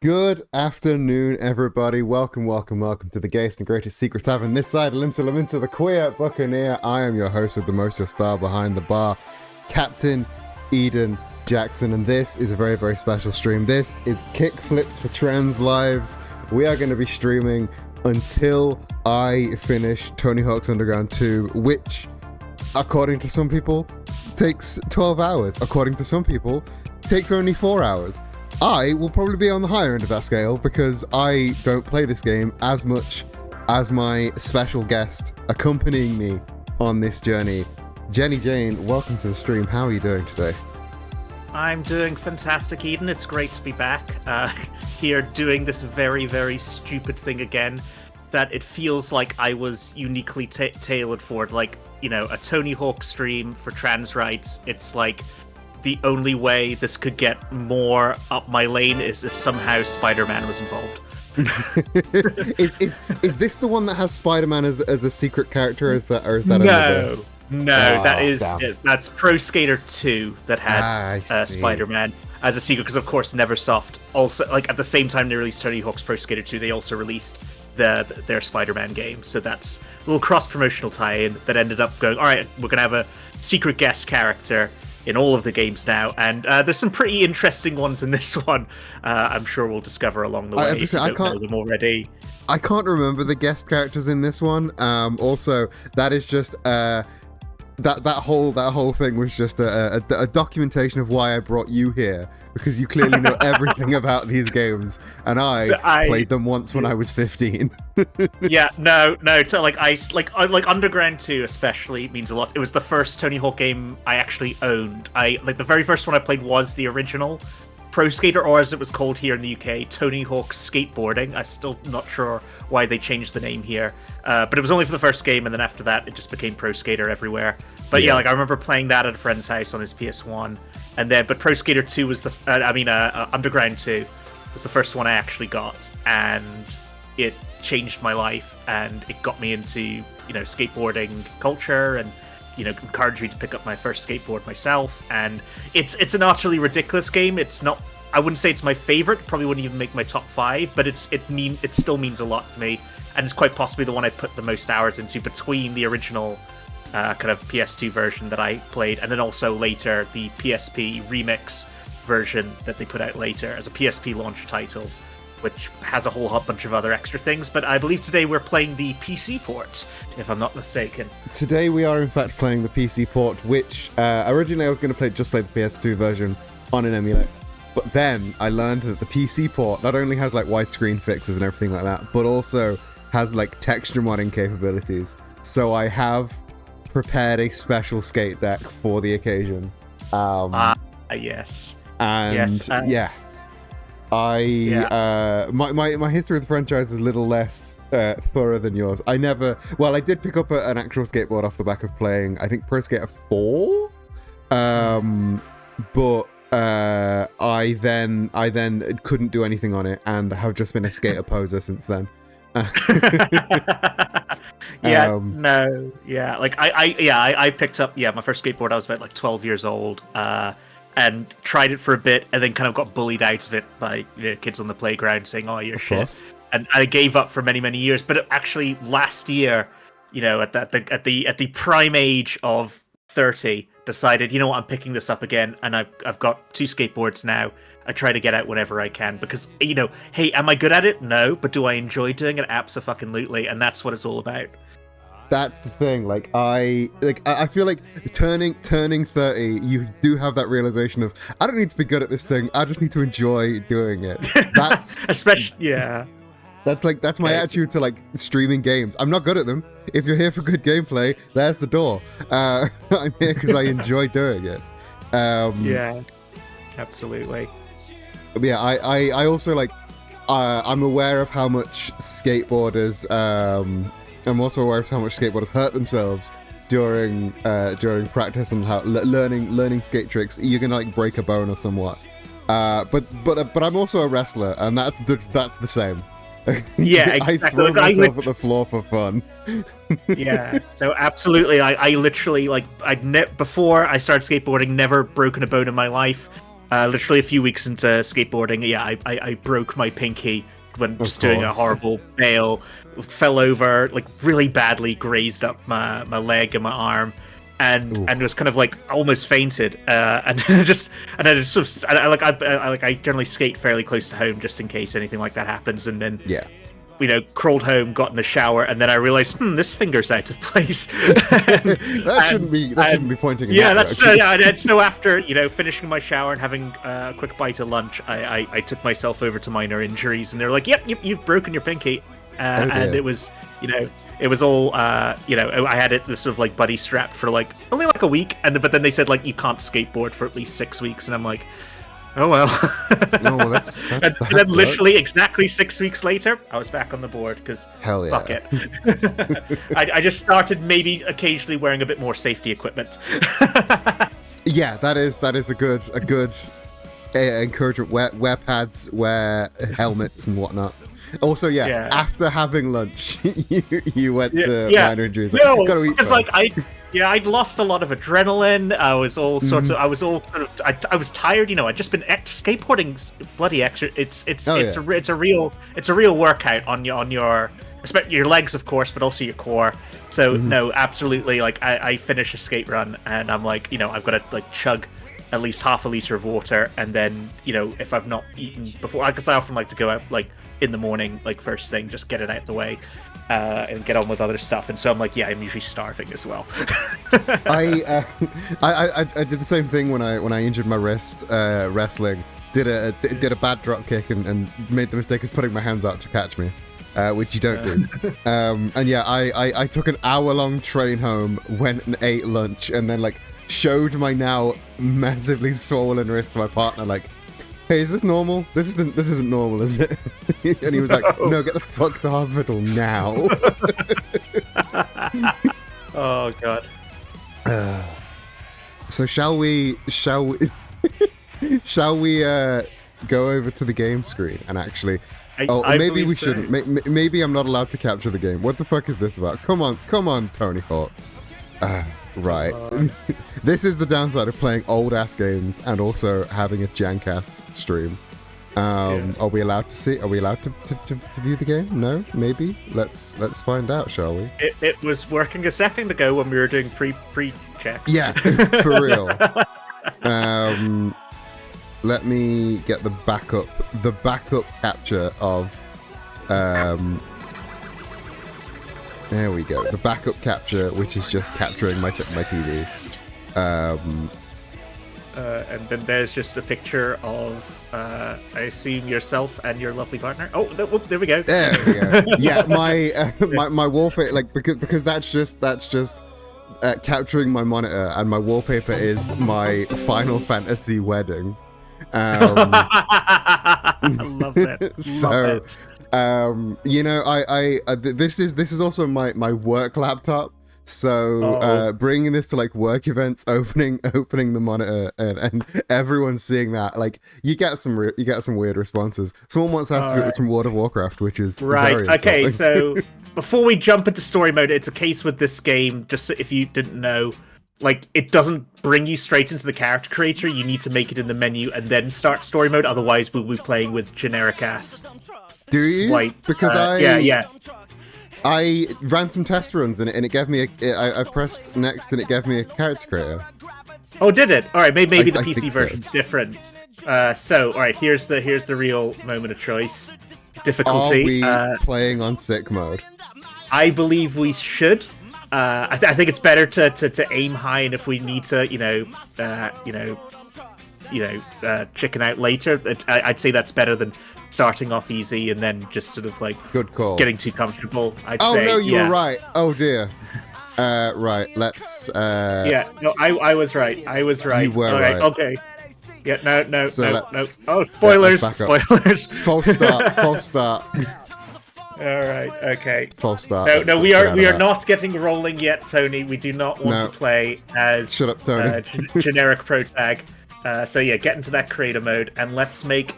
Good afternoon, everybody. Welcome to the gayest and greatest secret tavern this side of Limsa Laminsa, the queer buccaneer. I am your host with the most, your star behind the bar, Captain Eden Jackson, and this is a very, very special stream. This is Kickflips for Trans Lives. We are going to be streaming until I finish Tony Hawk's Underground 2, which, according to some people, takes 12 hours. According to some people, takes only 4 hours. I will probably be on the higher end of that scale because I don't play this game as much as my special guest accompanying me on this journey. Jenny Jane, welcome to the stream. How are you doing today? I'm doing fantastic, Eden. It's great to be back here doing this very, very stupid thing again that it feels like I was uniquely tailored for. Like, you know, a Tony Hawk stream for trans rights. It's like the only way this could get more up my lane is if somehow Spider-Man was involved. is this the one that has Spider-Man as a secret character? Or is that that's Pro Skater 2 that had Spider-Man as a secret, because of course Neversoft also, like, at the same time they released Tony Hawk's Pro Skater 2, they also released their Spider-Man game. So that's a little cross-promotional tie-in that ended up going, all right, we're gonna have a secret guest character in all of the games now, and there's some pretty interesting ones in this one. I'm sure we'll discover along the way. If you don't know them already. I can't remember the guest characters in this one. Also, that is just that whole thing was just a documentation of why I brought you here, because you clearly know everything about these games, and I played them once when I was 15. Yeah, no. Like Underground 2 especially means a lot. It was the first Tony Hawk game I actually owned. The very first one I played was the original Pro Skater, or as it was called here in the UK, Tony Hawk Skateboarding. I'm still not sure why they changed the name here, but it was only for the first game, and then after that it just became Pro Skater everywhere. But yeah, like I remember playing that at a friend's house on his PS1, but Pro Skater 2 was Underground 2 was the first one I actually got, and it changed my life, and it got me into, you know, skateboarding culture, and, you know, encouraged me to pick up my first skateboard myself. And it's an utterly ridiculous game. It's not, I wouldn't say it's my favorite, probably wouldn't even make my top 5, but it still means a lot to me, and it's quite possibly the one I put the most hours into between the original kind of PS2 version that I played, and then also later the PSP remix version that they put out later as a PSP launch title, which has a whole bunch of other extra things. But I believe today we're playing the PC port, if I'm not mistaken. Today we are in fact playing the PC port, which originally I was going to play the PS2 version on an emulator. But then I learned that the PC port not only has like widescreen fixes and everything like that, but also has like texture modding capabilities. So I have prepared a special skate deck for the occasion. Yes. And yes, my history of the franchise is a little less thorough than yours. I did pick up an actual skateboard off the back of playing, I think, Pro Skater 4. But I then couldn't do anything on it, and have just been a skater poser since then. I picked up my first skateboard. I was about like 12 years old, and tried it for a bit, and then kind of got bullied out of it by, you know, kids on the playground saying, "Oh, you're shit," and I gave up for many, many years. But actually, last year, you know, at the prime age of 30, decided, you know what, I'm picking this up again, and I've got 2 skateboards now. I try to get out whenever I can, because, you know, hey, am I good at it? No, but do I enjoy doing it? Abso-fucking-lutely, and that's what it's all about. That's the thing. I feel like turning 30, you do have that realization of, I don't need to be good at this thing. I just need to enjoy doing it. That's That's my attitude to like streaming games. I'm not good at them. If you're here for good gameplay, there's the door. I'm here because I enjoy doing it. Yeah, absolutely. Yeah, I also like. I'm aware of how much skateboarders. I'm also aware of how much skateboarders hurt themselves during practice and how learning skate tricks. You're gonna like break a bone or somewhat. But I'm also a wrestler, and that's the same. Yeah, exactly. I throw myself at the floor for fun. Yeah, no, absolutely. I literally, like, before I started skateboarding, never broken a bone in my life. literally a few weeks into skateboarding, yeah, I broke my pinky when just doing a horrible bail, fell over, like really badly, grazed up my leg and my arm, and was kind of like almost fainted, and I just sort of I generally skate fairly close to home just in case anything like that happens, and then crawled home, got in the shower, and then I realized, this finger's out of place. That shouldn't be pointing. And so after finishing my shower and having a quick bite of lunch, I took myself over to minor injuries, and they're like, yep, you've broken your pinky, and it was all I had it sort of like buddy strapped for like only like a week, but then they said like you can't skateboard for at least 6 weeks, and I'm like, oh well. And then literally exactly 6 weeks later, I was back on the board because fuck it. I just started maybe occasionally wearing a bit more safety equipment. Yeah, that is a good encouragement. Wear pads, wear helmets and whatnot. Also, after having lunch, you went to minor injuries. Like, no, gotta eat because first. I'd lost a lot of adrenaline. I was all sorts of. I was all sort of. I was tired. I'd just been skateboarding. Bloody extra. It's a real workout on your legs, of course, but also your core. So no, absolutely. Like I finish a skate run, and I'm like, I've got to like chug at least half a liter of water, and then if I've not eaten before, because I often like to go out like in the morning, like first thing, just get it out of the way. And get on with other stuff, and so I'm like, I'm usually starving as well. I did the same thing when I injured my wrist wrestling. Did a bad drop kick and made the mistake of putting my hands out to catch me, which you don't do. I took an hour-long train home, went and ate lunch, and then like showed my now massively swollen wrist to my partner, like, hey, is this normal? This isn't normal, is it? And he was like, no, get the fuck to hospital now. Oh god. So shall we go over to the game screen and actually maybe we shouldn't. Maybe I'm not allowed to capture the game. What the fuck is this about? Come on, Tony Hawks. Right. This is the downside of playing old ass games and also having a jank-ass stream. Are we allowed to see? Are we allowed to view the game? No? Maybe? Let's find out, shall we? It was working a second ago when we were doing pre-checks. Yeah, for real. Let me get the backup capture of there we go. The backup capture, which is just capturing my TV. And then there's just a picture of, I assume, yourself and your lovely partner. Oh, there we go. There we go. Yeah, my wallpaper, like because that's just capturing my monitor, and my wallpaper is my Final Fantasy wedding. I love it. So. This is also my work laptop, so bringing this to like work events, opening the monitor, and everyone seeing that, like you get some weird responses. Someone wants to ask if it's from World of Warcraft, which is right. Very okay, insulting. So before we jump into story mode, it's a case with this game, just so if you didn't know, like it doesn't bring you straight into the character creator. You need to make it in the menu and then start story mode. Otherwise, we'll be playing with generic ass. Do you? White. Because I ran some test runs and it gave me I pressed next and it gave me a character creator. Oh, did it? All right, maybe the PC so. version's different. So, all right, here's the real moment of choice. Difficulty. Are we playing on sick mode? I believe we should. I think it's better to aim high, and if we need to, chicken out later, I'd say that's better than starting off easy and then just sort of like good call, getting too comfortable. I'd say. No, you were right. Oh dear. Right. Let's. Yeah. No, I was right. I was right. You were right. Okay. Yeah. No. Oh, spoilers. Spoilers. False start. False start. All right. Okay. False start. No. We are not getting rolling yet, Tony. We do not want to play as. Shut up, Tony. Generic pro tag. So yeah, get into that creator mode and let's make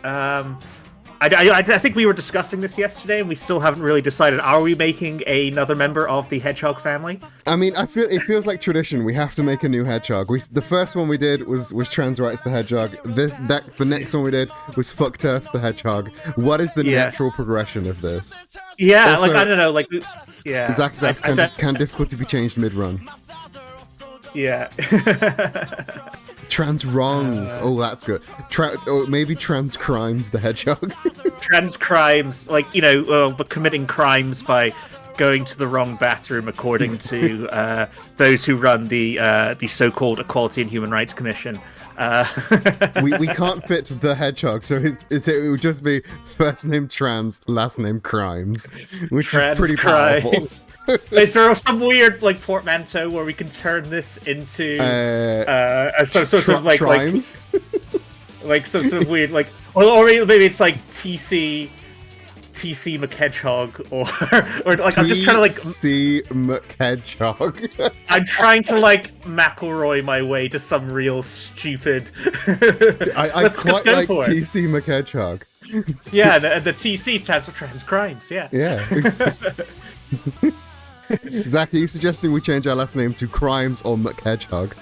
I think we were discussing this yesterday, and we still haven't really decided. Are we making another member of the hedgehog family? I mean, it feels like tradition. We have to make a new hedgehog. The first one we did was Trans Rights the Hedgehog. The next one we did was Fuck Turfs the Hedgehog. What is the natural progression of this? Yeah, also, like I don't know, like yeah. Zach asks, can difficulty be changed mid-run? Yeah. Trans wrongs. Oh, that's good. Or maybe trans crimes the hedgehog. Trans crimes, like but committing crimes by going to the wrong bathroom, according to those who run the so-called Equality and Human Rights Commission. We can't fit the hedgehog, so it would just be first name trans, last name crimes, which trans is pretty crimes. powerful. Is there some weird portmanteau where we can turn this into some sort of crimes? like some sort of weird or maybe it's like TC McHedgehog or like I'm just trying to TC McHedgehog. I'm trying to McElroy my way to some real stupid. I quite like TC McHedgehog. Yeah, the TC stands for trans crimes. Yeah. Yeah. Zach, are you suggesting we change our last name to Crimes or McHedgehog?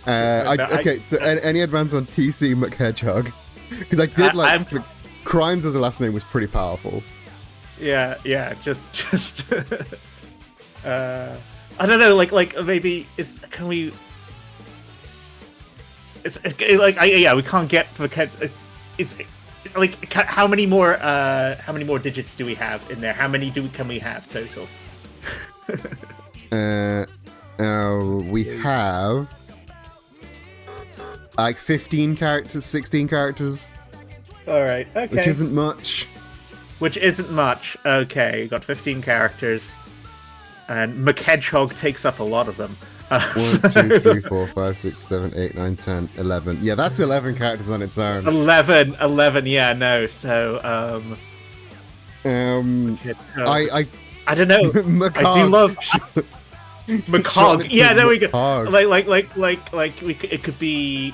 Okay, so any advance on TC McHedgehog? Because I did Crimes as a last name was pretty powerful. Yeah, just I don't know, maybe can we? It's we can't get how many more digits do we have in there? How many can we have total? We have 15 characters, 16 characters. All right, okay. Which isn't much. Okay, you got 15 characters, and McHedgehog takes up a lot of them. 1, 2, 3, 4, 5, 6, 7, 8, 9, 10, 11. Yeah, that's 11 characters on its own. 11, yeah, no, so, I don't know. Macog. I do love... Macog. Yeah, there we go. It could be,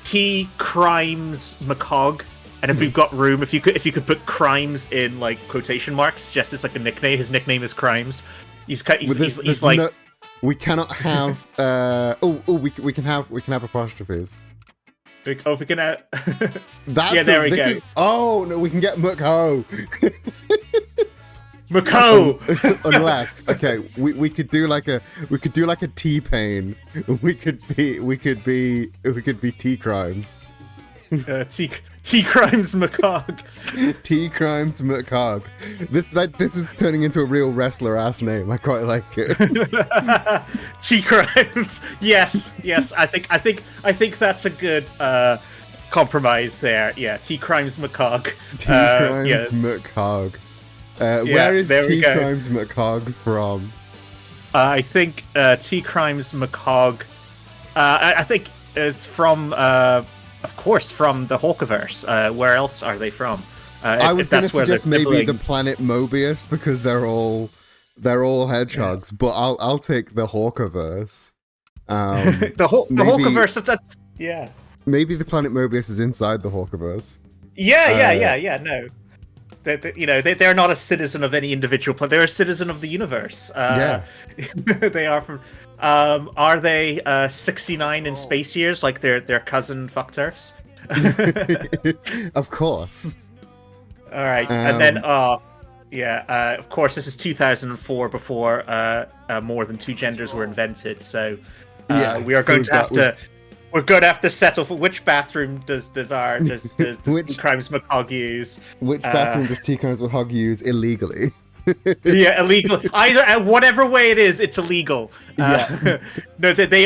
T Crimes Macog. And if we've got room, if you could put crimes in quotation marks, just as a nickname. His nickname is Crimes. He's like we cannot have we can have apostrophes. We can have there we go. Oh no, we can get Mcho. Mcho. Unless we could do a T-Pain. We could be T Crimes. T Crimes Macog. T Crimes Macog. This is turning into a real wrestler ass name. I quite like it. T Crimes. Yes. I think that's a good compromise there. Yeah. T Crimes Macog. T Crimes Macog. Where is T Crimes Macog from? I think T Crimes Macog. I think it's from. Of course, from the Hawkiverse. Where else are they from? I was going to suggest maybe the planet Mobius because they're all hedgehogs, but I'll take the Hawkiverse. The Hawkiverse. That's yeah. Maybe the planet Mobius is inside the Hawkiverse. Yeah. No, they're not a citizen of any individual planet. They're a citizen of the universe. Yeah, they are from. Are they 69 in space years like their cousin Fuck Turfs? Of course. All right, and then of course this is 2004 before more than two genders were invented. So we are going to have to. We're going to have to settle for which bathroom does T Crimes Macog use? Which bathroom does T Crimes Macog use illegally? Yeah, illegal. Either whatever way it is, it's illegal. Yeah. No, they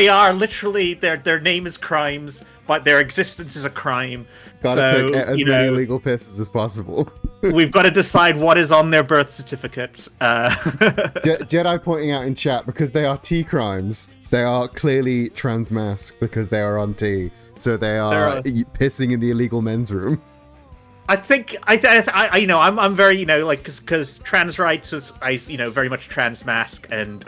are literally their name is Crimes, but their existence is a crime. Gotta take as many illegal pisses as possible. We've got to decide what is on their birth certificates. Jedi pointing out in chat, because they are T Crimes, they are clearly trans-masked because they are on T, so they are pissing in the illegal men's room. I think I'm very because trans rights was very much trans mask and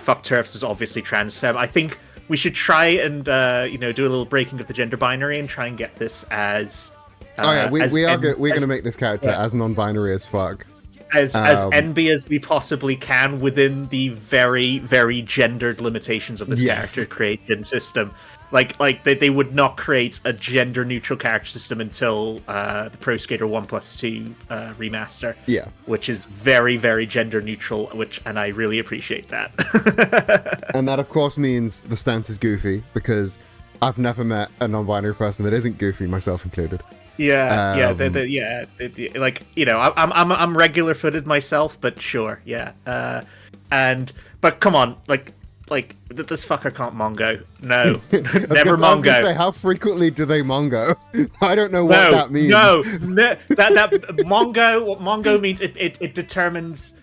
Fuck Turfs was obviously trans femme. I think we should try and do a little breaking of the gender binary and try and get this as. We're gonna make this character as non-binary as fuck. As NB as we possibly can within the very, very gendered limitations of this character creation system. Like they would not create a gender-neutral character system until the Pro Skater 1+2 remaster. Yeah. Which is very, very gender-neutral, and I really appreciate that. And that, of course, means the stance is goofy, because I've never met a non-binary person that isn't goofy, myself included. I'm regular-footed myself, but sure, yeah. But come on, like this fucker can't Mongo. No, never Mongo. I was gonna say, how frequently do they Mongo? I don't know what that means. That Mongo. What Mongo means, it determines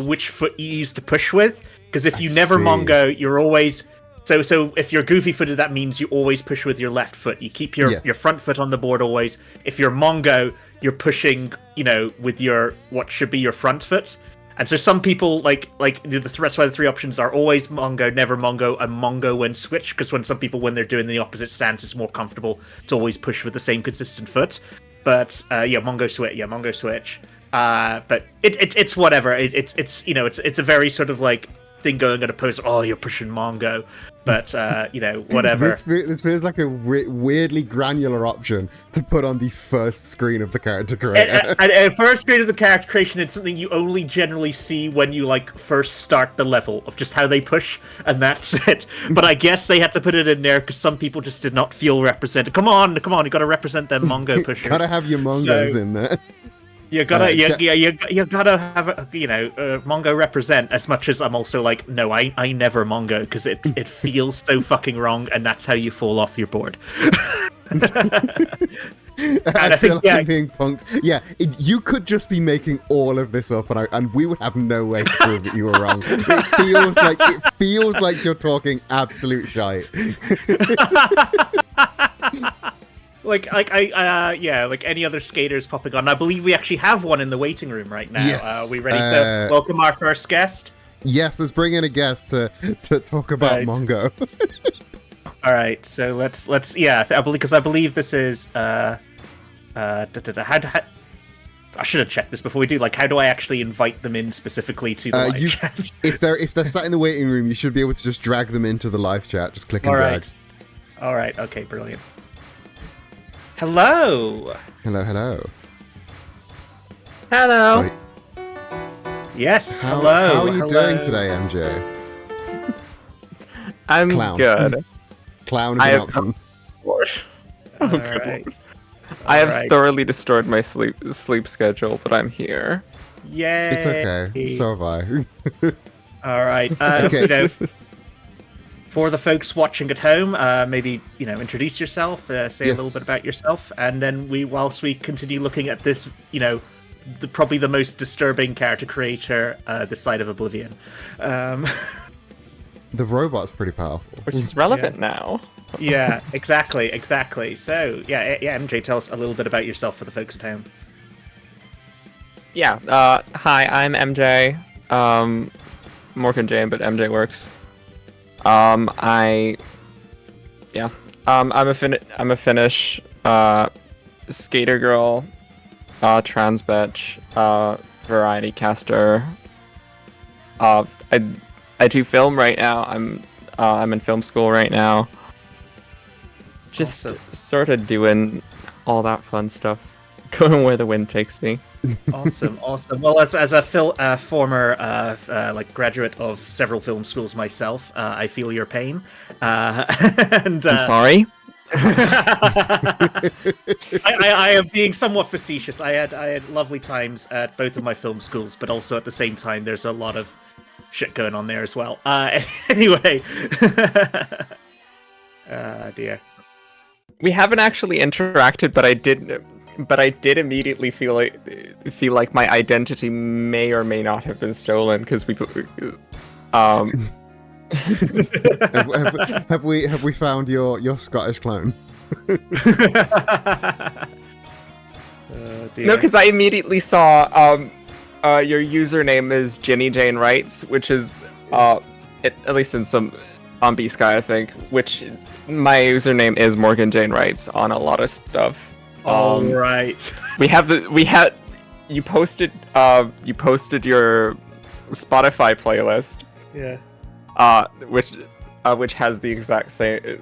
which foot you use to push with. Because if you never Mongo, you're always. So if you're goofy-footed, that means you always push with your left foot. You keep your front foot on the board always. If you're Mongo, you're pushing, with what should be your front foot. And so some people that's why the three options are always Mongo, never Mongo, and Mongo when switch. Because when they're doing the opposite stance, it's more comfortable to always push with the same consistent foot. But Mongo switch. But it's whatever. It's a very sort of thing going at opposed. Oh, you're pushing Mongo, but whatever. This feels like a weirdly granular option to put on the first screen of the character creator. And first screen of the character creation, it's something you only generally see when you first start the level of just how they push, and that's it. But I guess they had to put it in there because some people just did not feel represented. Come on, you got to represent them Mongo pushers. Gotta have your Mongos in there. You gotta have Mongo represent, as much as I'm also no, I never Mongo because it feels so fucking wrong, and that's how you fall off your board. I feel like I'm being punked. Yeah, you could just be making all of this up, and we would have no way to prove that you were wrong. It feels like you're talking absolute shite. Like any other skaters popping on. I believe we actually have one in the waiting room right now. Yes. Are we ready to welcome our first guest? Yes, let's bring in a guest to talk about Mongo. All right, so let's because I believe this is I should have checked this before we do. How do I actually invite them in specifically to the live chat? If they're sat in the waiting room, you should be able to just drag them into the live chat. Just click and drag. All right. Okay. Brilliant. Hello. Hello. Yes. How are you doing today, MJ? I'm good. Clown is an option. Alright. I have thoroughly destroyed my sleep schedule, but I'm here. Yay. It's okay. So have I. Alright. Okay. For the folks watching at home, maybe introduce yourself, say a little bit about yourself, and then whilst we continue looking at this, probably the most disturbing character creator this side of Oblivion. The robot's pretty powerful, which is relevant now. Yeah, exactly. So, MJ, tell us a little bit about yourself for the folks at home. Yeah. Hi, I'm MJ. Morgan Jane, but MJ works. I'm a Finnish skater girl, trans bitch, variety caster. I do film right now. I'm in film school right now. Just sort of doing all that fun stuff, going where the wind takes me. Awesome. Well, as a former graduate of several film schools myself, I feel your pain. And I'm sorry. I am being somewhat facetious. I had lovely times at both of my film schools, but also at the same time, there's a lot of shit going on there as well. Anyway, dear. We haven't actually interacted, but I did immediately feel like my identity may or may not have been stolen because have we found your Scottish clone? No, because I immediately saw your username is Jenny Jane Writes, which is at least in some on B-Sky, I think, which my username is Morgan Jane Wrights on a lot of stuff. All right. You posted your Spotify playlist. Yeah. Which has the exact same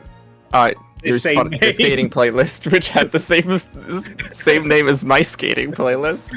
The same name. skating playlist, which had the same name as my skating playlist.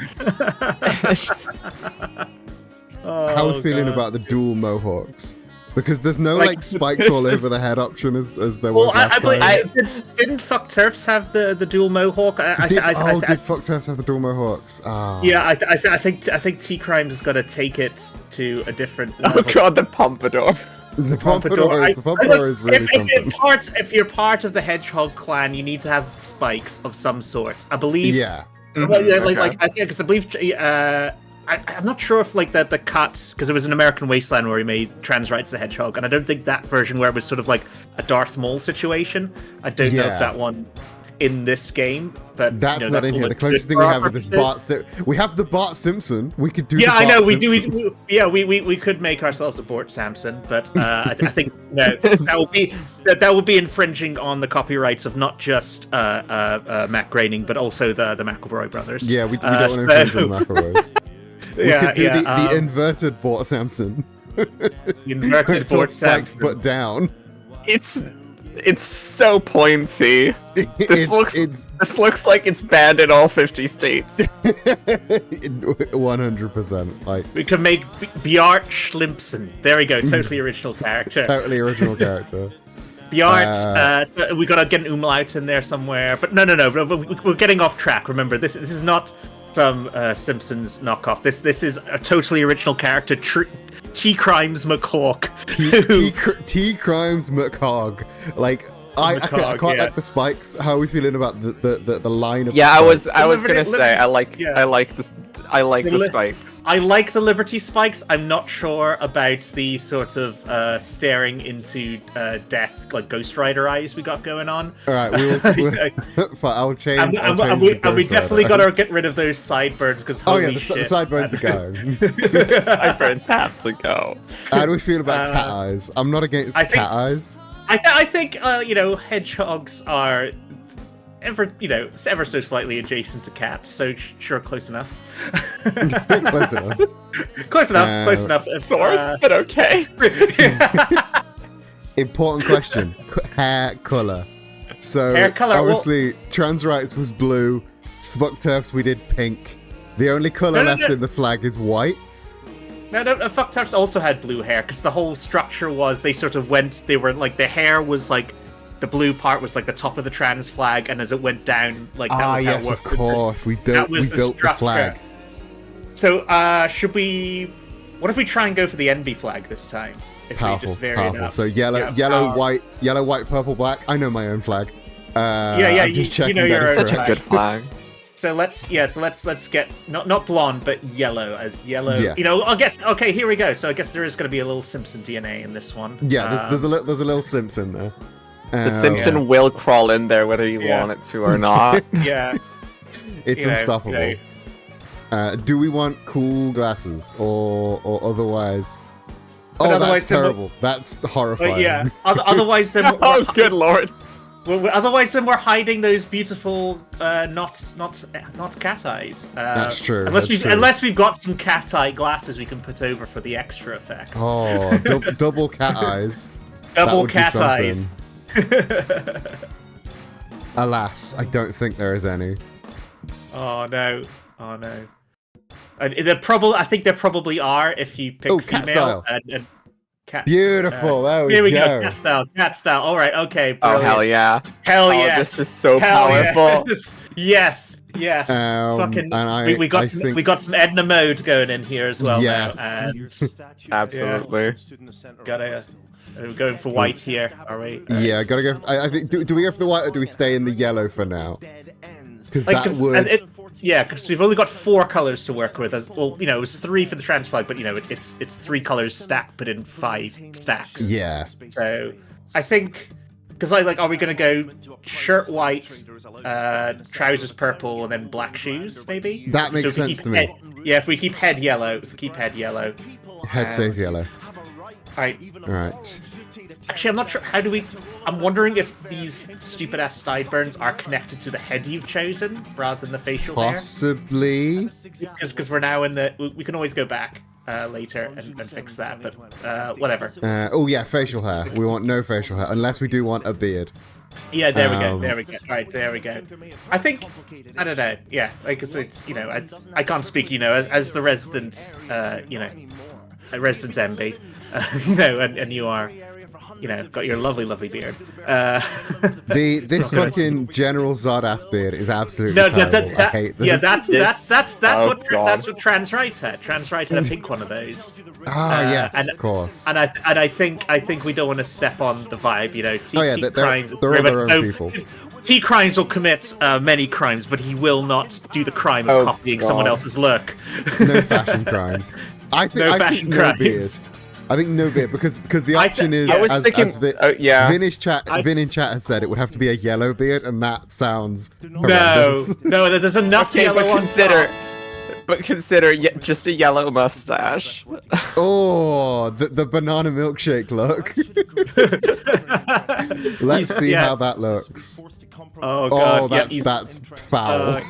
How are we feeling about the dual mohawks? Because there's no like spikes all over the head option as there was last time. Didn't Fuck Turfs have the dual mohawk? Did Fuck Turfs have the dual mohawks? Ah. Yeah, I think T Crimes is gonna take it to a different level. Oh god, the pompadour. The pompadour is really something. If you're part of the Hedgehog clan, you need to have spikes of some sort. I believe. Yeah. I believe. I'm not sure if like the cuts, because it was an American Wasteland where he made Trans Rights the Hedgehog, and I don't think that version where it was sort of like a Darth Maul situation. I don't know if that one in this game, but that's not in here. The closest thing we have is this Bart. We have the Bart Simpson. We could do. Yeah, the Bart I know. Simpson. We could make ourselves a Bort Samson, but I think that would be infringing on the copyrights of not just Matt Groening, but also the McElroy brothers. Yeah, we don't want to infringe on the McElroys. We could do the inverted Bort Samson. The inverted Bort Samson, but down. It's so pointy. This looks like it's banned in all 50 states. 100%. Like we could make Bjart Schlimpson. There we go. Totally original character. Totally original character. Bjart. We gotta get an umlaut in there somewhere. But no. We're getting off track. Remember, this is not some Simpsons knockoff. This is a totally original character. T Crimes McHawk. T Crimes McHog. Like I quite like the spikes. How are we feeling about the line of spikes? I was gonna say I like the spikes. I like the Liberty spikes. I'm not sure about the sort of staring into death like Ghost Rider eyes we got going on. All right, I'll change. And we definitely got to get rid of those sideburns because the sideburns are going. Sideburns have to go. How do we feel about cat eyes? I'm not against cat eyes. I think hedgehogs are ever so slightly adjacent to cats, so sure, close enough. Close enough. Close enough. Source, but okay. Important question: hair color. So hair color, obviously, Trans Rights was blue. Fuck Turfs, we did pink. The only color left in the flag is white. No, Fuck Turfs also had blue hair, because the whole structure was the hair was like, the blue part was like the top of the trans flag, and as it went down, like that was how it worked. Of course, we built the flag. So, what if we try and go for the NB flag this time? If we just vary it up. So yellow, white, purple, black. I know my own flag. I'm just checking your own. Such a good flag. So let's get not blonde but yellow as yellow. Yes. I guess here we go. So I guess there is going to be a little Simpson DNA in this one. Yeah, there's a little Simpson there. The Simpson will crawl in there whether you want it to or not. Yeah, it's unstoppable. Do we want cool glasses or otherwise? That's terrible. That's horrifying. Yeah. Otherwise, then. Oh, good lord. Otherwise, then we're hiding those beautiful, not cat eyes. That's true. Unless we've got some cat eye glasses we can put over for the extra effect. Oh, double cat eyes. Double cat eyes. Alas, I don't think there is any. Oh no. I think there probably are if you pick cat female. style. Beautiful. There we go. Cat style. All right. Okay. Oh Brilliant. hell yeah. Hell yeah. This is so powerful. Yes. We got some Edna mode going in here as well. Yes. Now, absolutely. We're going for white here, are we? Yeah, gotta go. I think. Do we go for the white or do we stay in the yellow for now? Because because we've only got 4 colors to work with. It was 3 for the trans flag, but it's 3 colors stacked, but in 5 stacks. Yeah. So I think because are we gonna go shirt white, trousers purple, and then black shoes? Maybe that makes sense to me. If we keep head yellow. Head stays yellow. All right. Actually, I'm not sure. How do we? I'm wondering if these stupid ass sideburns are connected to the head you've chosen rather than the facial hair. Possibly. Because we're now in the. We can always go back later and fix that, but whatever. Oh yeah, facial hair. We want no facial hair unless we do want a beard. Yeah, there we go. There we go. All right, there we go. I think I don't know. Yeah, like it's you know I can't speak. You know, as the resident you know, a resident MB, you know, and you are. You know, got your lovely beard. This fucking General Zod ass beard is absolutely terrible. I hate this. Yeah, that's what Trans Rights had. Trans Rights had a pink one of those. Yes, of course. And I think we don't want to step on the vibe. You know, they're all their own people. T Crimes will commit many crimes, but he will not do the crime of copying someone else's look. No fashion crimes. I think no beard. I think no beard because the option is Vin in chat has said it would have to be a yellow beard, and that sounds horrendous. No, there's enough yellow on top. But consider just a yellow mustache. Oh, the banana milkshake look. Let's see how that looks. Oh god, that's foul.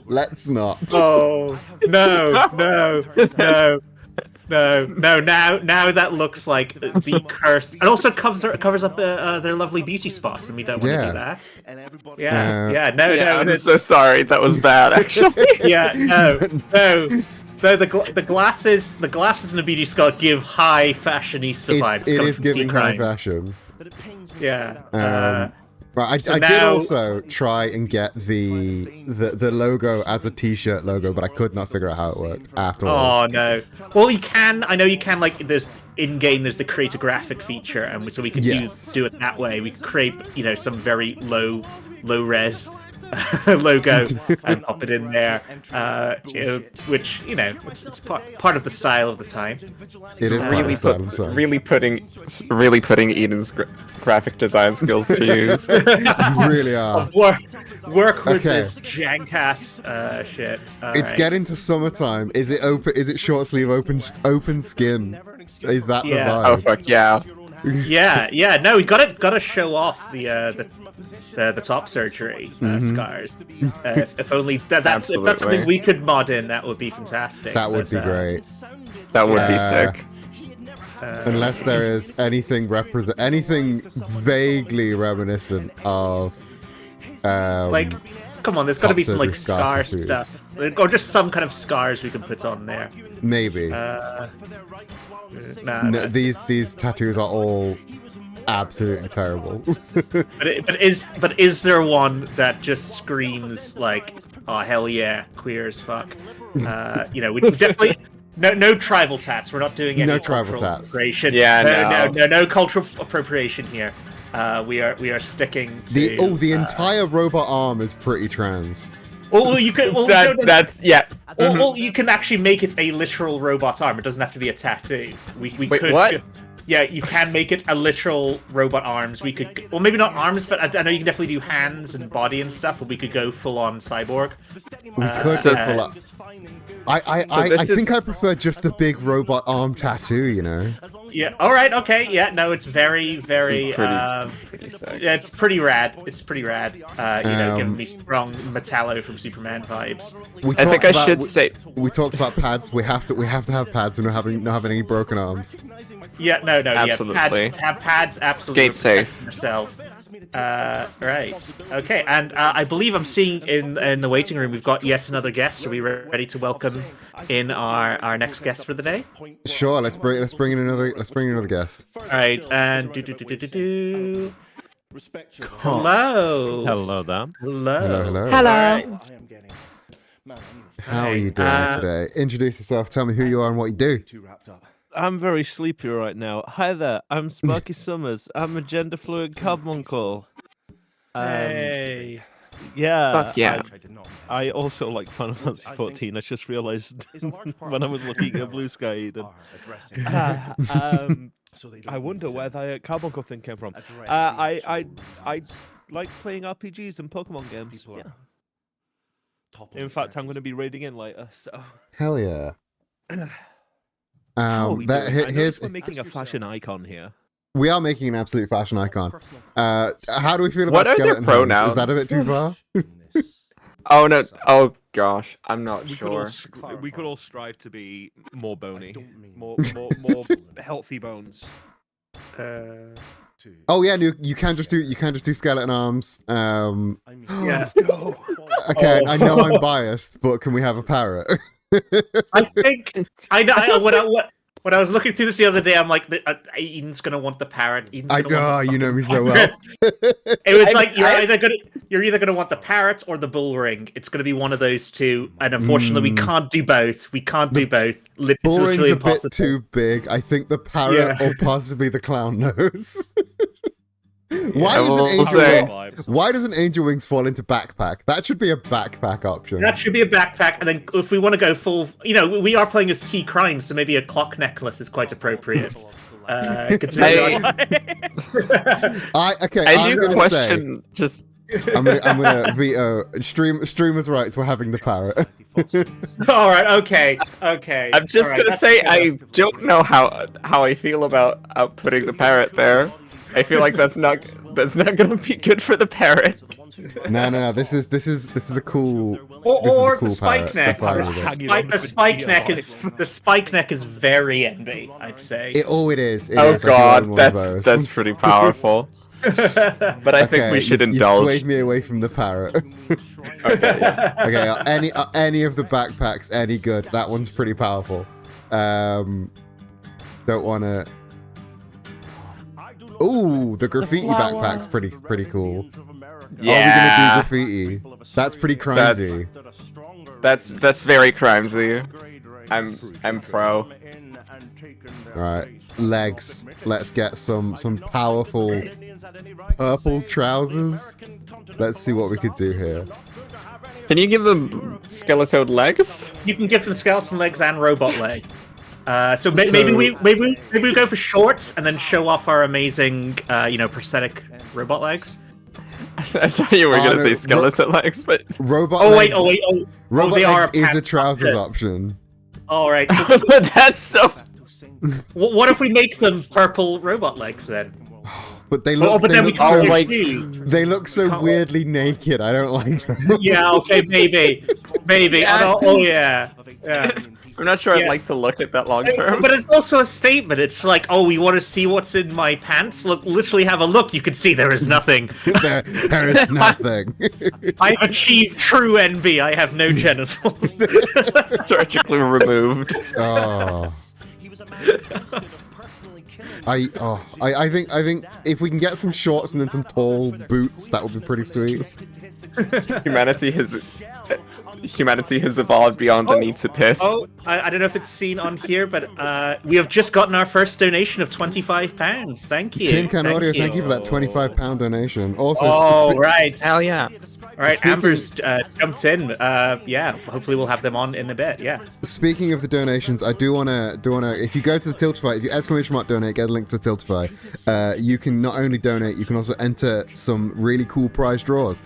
Let's not. Oh no. Now that looks like the curse. And also covers up their lovely beauty spots, and we don't want to do that. No. I'm so sorry. That was bad, actually. No. The glasses and the beauty spot give high fashionista vibes. It is giving high fashion. Yeah. Right, I did also try and get the logo as a t-shirt logo, but I could not figure out how it worked at all. Oh no! Well, you can. I know you can. Like, there's in-game. There's the create a graphic feature, and so we can do it that way. We could create, you know, some very low res logo and pop it in there, which you know, it's part of the style of the time. It is really putting Eden's graphic design skills to use. You really are. Work with this jank-ass shit. It's getting to summertime. Is it open? Is it short sleeve open skin? Is that the vibe? Oh fuck yeah. Yeah. No, we gotta show off the top surgery scars. If only that's something we could mod in, that would be fantastic. That would be great. That would be sick. Unless there is anything vaguely reminiscent of like, come on, there's got to be some like scar stuff, or just some kind of scars we can put on there. Maybe. These tattoos are all absolutely terrible. but is there one that just screams like, oh hell yeah, queer as fuck? You know, we definitely. No tribal tats. We're not doing any tribal tats. Yeah, no cultural appropriation here. We are sticking to the entire robot arm is pretty trans. Well, you could. Well, that's yeah. Well, you can actually make it a literal robot arm. It doesn't have to be a tattoo. We Wait, could. What? Yeah, you can make it a literal robot arms. We could, well, maybe not arms, but I know you can definitely do hands and body and stuff. But we could go full on cyborg. We could go full on. I think I prefer just the big robot arm tattoo. You know. Yeah. All right. Okay. Yeah. No, it's very. Pretty sick. Yeah, it's pretty rad. It's pretty rad. You know, giving me strong Metallo from Superman vibes. We talked about pads. We have to have pads. We're not having any broken arms. Yeah. No. Absolutely. Yeah. Have pads. Absolutely. Gate safe. Yourselves. Right. Okay. And I believe I'm seeing in the waiting room we've got yet another guest. Are we ready to welcome in our next guest for the day? Sure. Let's bring in another guest. All right. And Hello. Hello there. Hello. Hello. How are you doing today? Introduce yourself. Tell me who you are and what you do. I'm very sleepy right now. Hi there, I'm Sparky Summers. I'm a gender fluid carbuncle. Hey. Yeah. Fuck yeah. I also like Final Fantasy 14. I just realized when I was looking at Blue Sky. I wonder where the carbuncle thing came from. I like playing RPGs and Pokemon games. Yeah. In fact, I'm going to be raiding in later. So. Hell yeah. We're making a fashion icon here. We are making an absolute fashion icon. How do we feel What about are their skeleton hands? Is that a bit pronouns? too far? Oh no! Oh gosh, I'm not We sure. we could all strive to be more bony, more healthy bones. Oh yeah, no, you can just do skeleton arms. Yeah. Let's go. Okay, Oh. I know I'm biased, but can we have a parrot? I think I know when I was looking through this the other day, I'm like, Eden's gonna want the parrot. Eden's I gonna want know the you know fucking me so parrot. well. It was like you're either gonna want the parrot or the bull ring. It's gonna be one of those two, and unfortunately, we can't do both. We can't do both. It's Bull ring's literally a bit impossible. too big. I think the parrot Yeah. or possibly the clown nose. I will say- Why doesn't Angel Wings fall into backpack? That should be a backpack option. That should be a backpack, and then if we want to go full, we are playing as T Crime, so maybe a clock necklace is quite appropriate. Considering I I do gonna question just. I'm gonna veto streamers' rights. We're having the parrot. All right, okay. I'm just All right, gonna that's say fair. I don't know how I feel about outputting the parrot there. I feel like that's not gonna be good for the parrot. No. This is a cool. Or cool the spike parrot. neck. They're fine with it. The spike neck is very envy, I'd say. It is. Oh I do own god, one of those. that's pretty powerful. But I think we should you've indulge. swayed me away from the parrot. Okay, yeah. Okay, any of the backpacks any good? That one's pretty powerful. Don't wanna. Ooh, the graffiti backpack's pretty cool. Yeah. Oh, we're gonna do graffiti. That's pretty crimesy. That's very crimesy. I'm pro. Alright, legs. Let's get some powerful purple trousers. Let's see what we could do here. Can you give them skeleton legs? You can give them skeleton legs and robot leg. Maybe we go for shorts and then show off our amazing, prosthetic robot legs. I thought you were gonna say skeleton legs, but Robot Wait. Robot they are legs is a pants trousers option. option. All right. that's so. What if we make them purple robot legs then? But they look, But they then we look can't so, do. they look so weirdly naked. I don't like them. Yeah. Okay. Maybe. Yeah. Oh yeah. I'm not sure I'd Yeah. like to look at that long term. But it's also a statement. It's like, oh, we want to see what's in my pants. Look, literally have a look. You can see there is nothing. there is nothing. I've achieved true envy. I have no genitals. Surgically removed. Oh. I think if we can get some shorts and then some tall boots, that would be pretty sweet. Humanity has evolved beyond the need to piss. Oh, I don't know if it's seen on here, but we have just gotten our first donation of £25. Thank you. Tin Can Audio, thank you for that £25 donation. Also, right. Hell yeah. All right, Amber's jumped in. Yeah, hopefully we'll have them on in a bit. Yeah. Speaking of the donations, I do wanna. If you go to the Tiltify, if you !donate, get a link to the Tiltify. You can not only donate, you can also enter some really cool prize draws.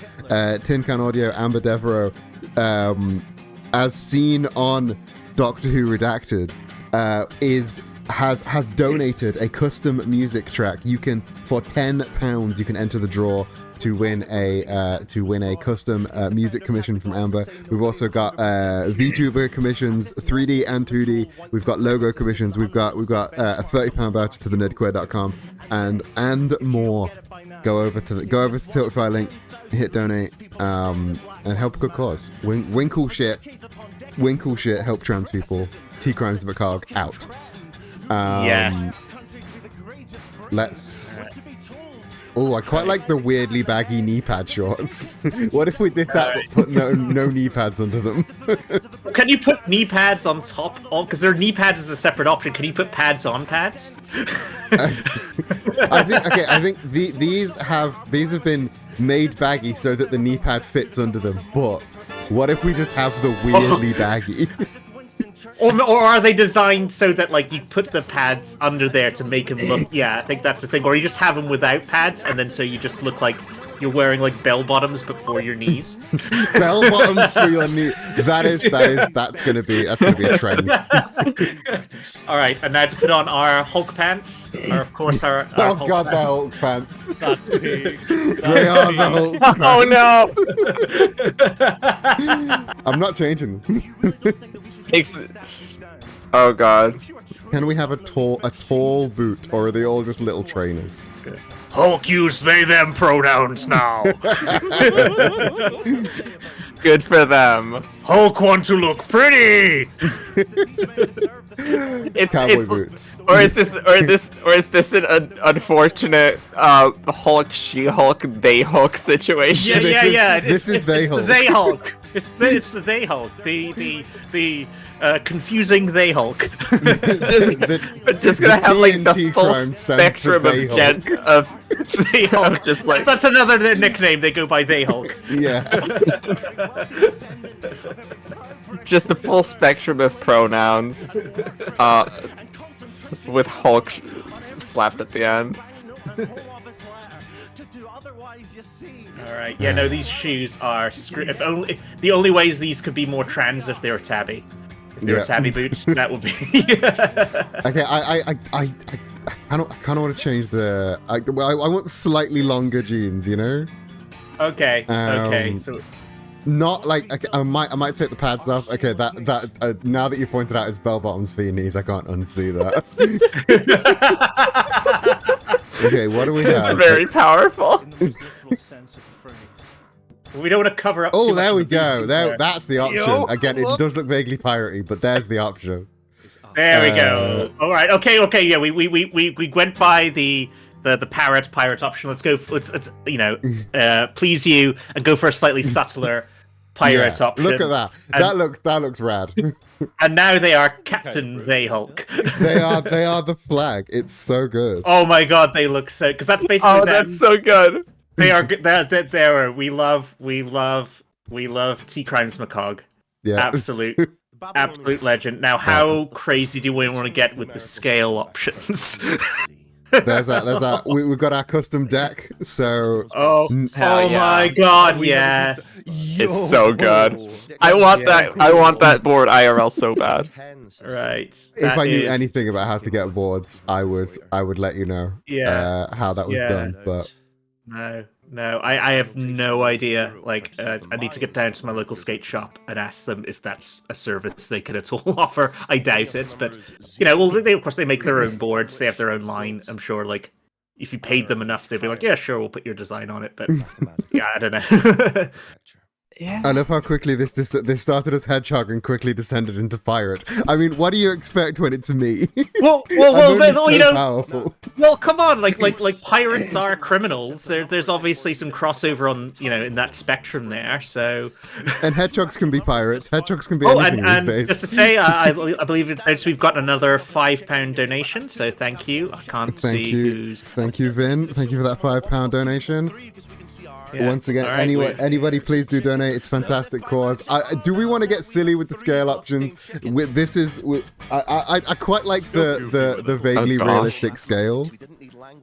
Tin Can Audio, Amber Devereaux, as seen on Doctor Who Redacted, has donated a custom music track. You can, for £10, you can enter the draw to win a custom music commission from Amber. We've also got VTuber commissions, 3D and 2D. We've got logo commissions. We've got a £30 voucher to the nerdqueer.com and more. Go over to the Tiltify link, hit donate, and help a good cause. Win cool shit. Help trans people. T Crimes of a Cog out. Yes. Let's. Oh, I quite like the weirdly baggy knee pad shorts. What if we did that but put no knee pads under them? Can you put knee pads on top? Because their knee pads is a separate option. Can you put pads on pads? I think these have been made baggy so that the knee pad fits under them. But what if we just have the weirdly baggy? Or are they designed so that like you put the pads under there to make them look? Yeah, I think that's the thing. Or you just have them without pads, and then so you just look like you're wearing like bell bottoms but for your knees. Bell bottoms for your knee. That's gonna be a trend. All right, and now to put on our Hulk pants, or of course our Oh Hulk god, pants. the Hulk pants. That's me. They are the Hulk pants. Oh no! I'm not changing them. Oh god. Can we have a tall boot, or are they all just little trainers? Hulk use they them pronouns now. Good for them. Hulk want to look pretty. Cowboy boots. Or is this an unfortunate Hulk, She-Hulk, They-Hulk situation? Yeah. This is They Hulk. The They Hulk. It's the They Hulk. The confusing They Hulk. just gonna have like the TNT full crime stands for spectrum of They gent Hulk. of They Hulk. just like That's another nickname. They go by They Hulk. Yeah. just the full spectrum of pronouns, with Hulk slapped at the end. All right. Yeah. No, these shoes are. If only the only ways these could be more trans if they were tabby. If they were tabby boots, that would be. Okay, I kind of want to change the. I want slightly longer jeans, you know. Okay. Okay. So. Not like okay, I might take the pads off. Okay, that now that you pointed out it's bell bottoms for your knees, I can't unsee that. Okay, what do we have? It's very powerful. We don't want to cover up. Oh, too much there of we the go. boot There, that's the option. Yo, Again, it does look vaguely piratey, but there's the option. There we go. All right. Okay. Yeah. We went by the pirate option. Let's go. Let's please you and go for a slightly subtler pirate option. Look at that. That looks rad. And now they are Captain They Hulk. They are the flag. It's so good. Oh my god, they look so. Because that's basically. Oh, them. that's so good. They are. They're. We love T Crimes Macog. Yeah. Absolute legend. Now, how crazy do we want to get with the scale options? There's that. We've got our custom deck. So. Oh my god, yes. It's so good. I want that board IRL so bad. Right. If I knew anything about how to get boards, I would let you know. Yeah. How that was done, but. No, I have no idea. Like, I need to get down to my local skate shop and ask them if that's a service they can at all offer. I doubt it, but well, they of course they make their own boards. They have their own line. I'm sure, like, if you paid them enough, they'd be like, yeah, sure, we'll put your design on it. But yeah, I don't know. Yeah. I love how quickly this started as hedgehog and quickly descended into pirate. I mean, what do you expect when it's me? Well, Powerful. Well, come on, like pirates are criminals. There's obviously some crossover on in that spectrum there. So, and hedgehogs can be pirates. Hedgehogs can be anything these days. Just to say, I believe we've got another £5 donation. So thank you. I can't see who's. Thank you, Vin. Thank you for that £5 donation. Yeah. Once again, right, anybody please do donate. It's a fantastic cause. Do we want to get silly with the scale options? I quite like the vaguely realistic scale.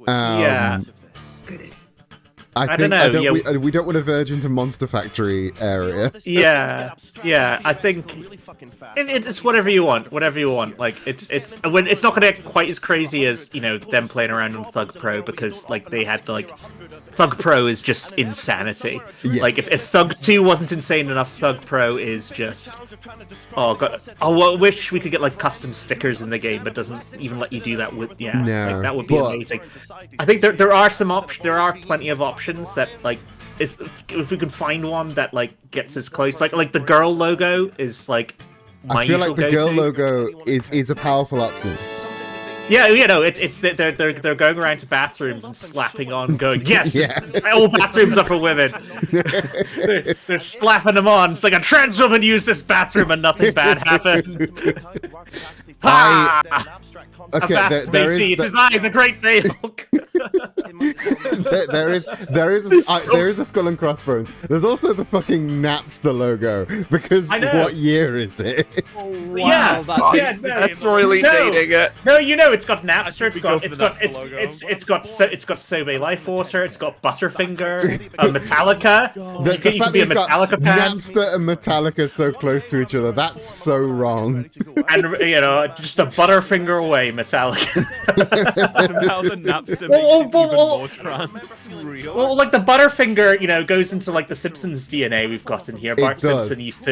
Yeah. I don't know. We don't want to verge into Monster Factory area. Yeah. I think it's whatever you want. Like it's not going to get quite as crazy as them playing around on Thug Pro, because like they had Thug Pro is just insanity. Yes. Like if Thug 2 wasn't insane enough, Thug Pro is just oh god. Oh, I wish we could get like custom stickers in the game, but doesn't even let you do that with No, like, that would be amazing. I think there are plenty of options that like if we can find one that like gets as close like the girl logo is like my I feel like the go-to. girl logo is a powerful option. Yeah, it's they're going around to bathrooms and slapping on, going, yes, all bathrooms are for women. they're slapping them on. It's like a trans woman used this bathroom and nothing bad happened. Okay, Avast there matey, is it is I, the great Dale. there is a skull and crossbones. There's also the fucking Napster logo, because I know. what year is it? Yeah, yeah, That's really dating it. No, you know it's got Napster. It's We go got for it's the got Napster logo. it's got Sobe Lifewater. It's got Butterfinger, Metallica. The You can fact be that a you've got Metallica fan, Napster and Metallica so close to each other, that's so wrong. and just a Butterfinger away, Metallica. Somehow the Napster makes it even more trans real. Well, like the Butterfinger, goes into like the Simpsons DNA we've got in here. Bart does. Simpson used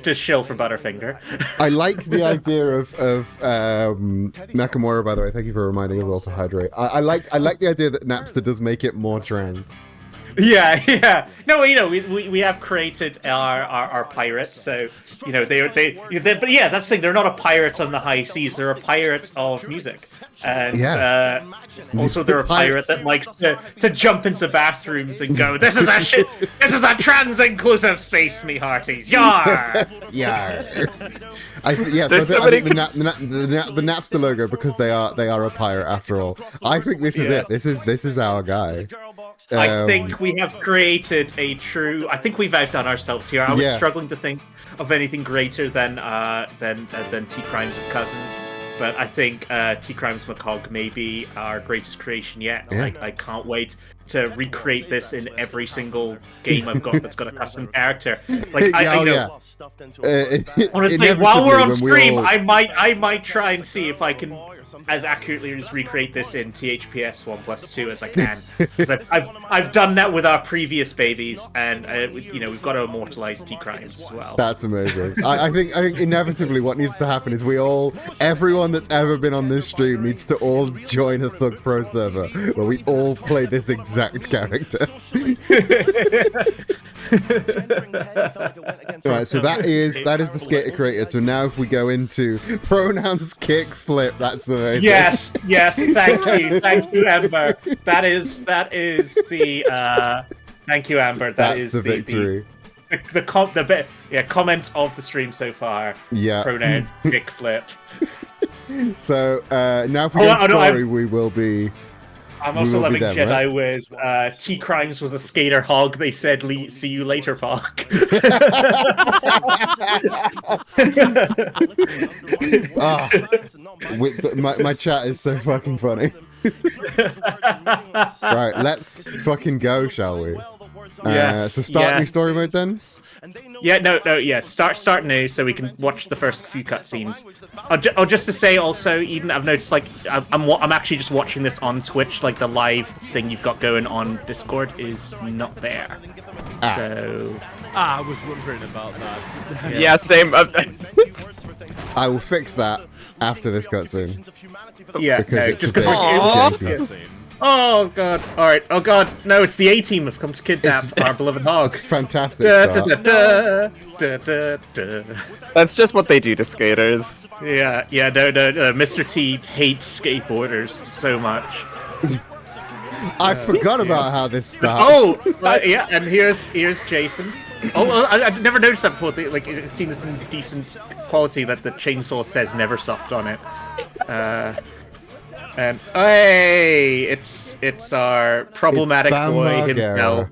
to shill for Butterfinger. I like the idea of Nakamura, by the way. Thank you for reminding us all to hydrate. I like the idea that Napster does make it more trans. Yeah. No, we have created our pirates, so they but yeah, that's the thing. They're not a pirate on the high seas. They're a pirate of music, and also they're a pirate that likes to jump into bathrooms and go, "This is a trans inclusive space, me hearties, yar!" Yeah. So I think the Napster logo, because they are a pirate after all. I think this is it. This is our guy. I think we have created a true. I think we've outdone ourselves here. I was struggling to think of anything greater than T Crimes' cousins, but I think T Crimes McCog may be our greatest creation yet. Yeah. I can't wait to recreate this in every single game I've got that's got a custom character. Like honestly, while we're on stream, I might try and see if I can as accurately as recreate this in THPS 1+2 as I can, because I've done that with our previous babies, and we've got to immortalize T Crimes as well. That's amazing. I think inevitably what needs to happen is everyone that's ever been on this stream needs to all join a Thug Pro server where we all play this exact character. Alright, so that is the skater created. So now if we go into pronouns kick flip, that's amazing. Yes, thank you, Amber. That is the thank you, Amber. That's the victory. The comment of the stream so far. Yeah. Pronouns kick flip. So now if we go into story, we will be. I'm also loving them, Jedi right? with T Crimes was a skater hog. They said, "See you later, Pog." My chat is so fucking funny. Right, let's fucking go, shall we? So start new story mode then. Yeah, no, start new so we can watch the first few cutscenes. Oh, just to say also, Eden, I've noticed like I'm actually just watching this on Twitch. Like the live thing you've got going on Discord is not there. So I was wondering about that. Yeah, same. I will fix that after this cutscene. Yeah, because it's just a bit janky. Oh god! All right. Oh god! No, it's the A-Team have come to kidnap our beloved hog. It's fantastic start. That's just what they do to skaters. Yeah. No. Mr. T hates skateboarders so much. I forgot about how this starts. Yeah. And here's Jason. Oh, I've never noticed that before. I've seen this in decent quality that the chainsaw says "Neversoft" on it. And hey, it's our problematic boy himself.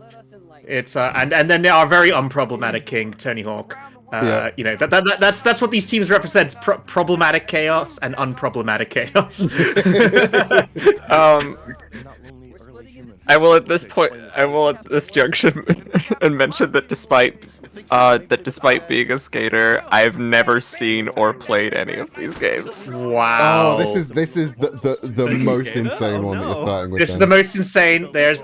It's and then our very unproblematic king, Tony Hawk. That's what these teams represent: problematic chaos and unproblematic chaos. I will at this junction and mention that despite being a skater, I've never seen or played any of these games. Wow. Oh, this is the most insane one that you're starting with. This is the most insane. There's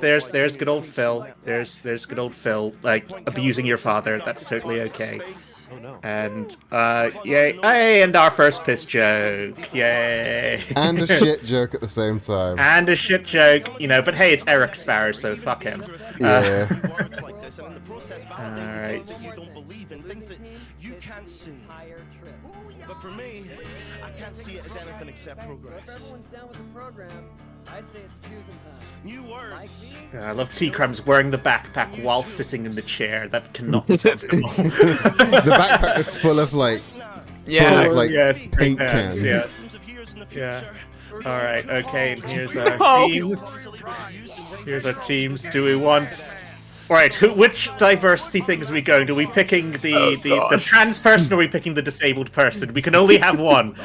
good old Phil. There's good old Phil, like abusing your father. That's totally okay. Oh no. And yay! Hey, and our first piss joke. Yay! And a shit joke at the same time. And a shit joke, but hey, it's Eric Sparrow, so fuck him. Yeah. Alright. You can't see. But for me, I can't see it as anything except progress. Everyone's done with the program. I say it's choosing time. New words. I love T-Crimes wearing the backpack while sitting in the chair. That cannot be sensible. The backpack that's full of paint cans. Yeah. All right, okay, and here's our teams. Here's our teams. Do we want... All right, which diversity things are we going? Are we picking the trans person, or are we picking the disabled person? We can only have one.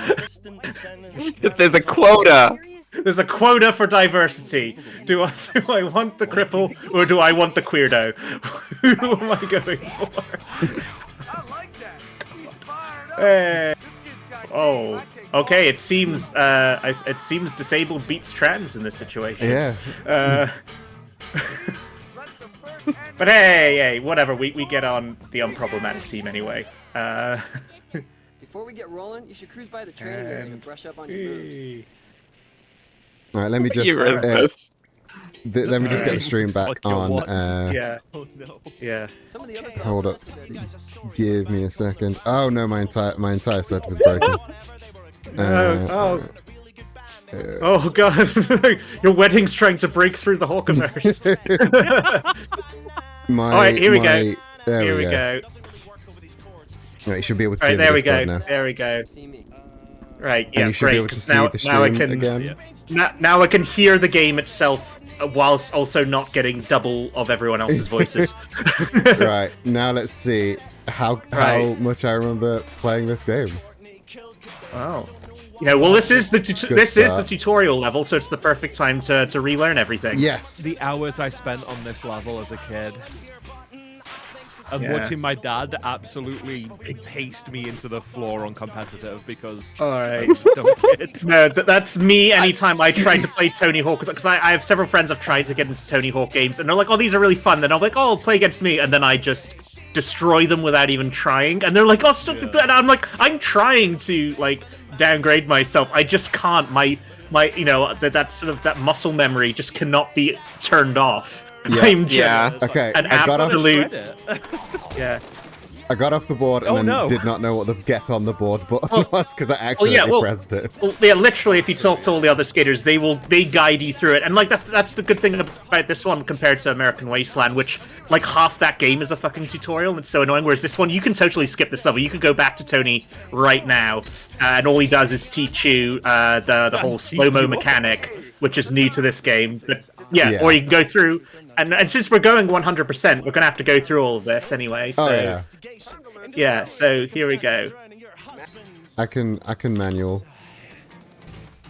There's a quota. There's a quota for diversity. Do I want the cripple, or do I want the queerdo? Who am I going for? Hey. Oh, okay. It seems disabled beats trans in this situation. Yeah. But hey, whatever. We get on the unproblematic team anyway. Before we get rolling, you should cruise by the training area and brush up on your moves. All right, let me just let me just get the stream back on. Yeah. Oh no. Yeah. Some of the other Hold up. Give me a second. Oh no, my entire set was broken. Oh god, your wedding's trying to break through the Hawkerverse. Alright, here we go. There we go. Right, you should be able to see Right, there we Discord go. now. There we go. See me. Right, yeah, And you should great. be able to 'cause see the stream again. Now I can hear the game itself whilst also not getting double of everyone else's voices. Right, now let's see how much I remember playing this game. Oh. You know, well, this is the start. tutorial level, so it's the perfect time to relearn everything. Yes. The hours I spent on this level as a kid. And watching my dad absolutely paste me into the floor on competitive because Alright. dumb kid. No, that's me anytime I try to play Tony Hawk, because I have several friends I've tried to get into Tony Hawk games, and they're like, oh, these are really fun, then I'm like, oh, play against me, and then I just destroy them without even trying, and they're like, oh, stop it, and I'm like, I'm trying to, like, downgrade myself, I just can't, my you know, that sort of, that muscle memory just cannot be turned off. Yeah. I'm just okay. an I got absolute... Yeah. I got off the board and then did not know what the get on the board button was because I accidentally pressed it. Well, yeah, literally, if you talk to all the other skaters, they guide you through it, and like that's the good thing about this one compared to American Wasteland, which like half that game is a fucking tutorial, and it's so annoying. Whereas this one, you can totally skip this level. You could go back to Tony right now, and all he does is teach you the whole slow-mo mechanic, which is new to this game. But yeah, or you can go through, and since we're going 100%, we're gonna have to go through all of this anyway. So yeah, so here we go. I can manual.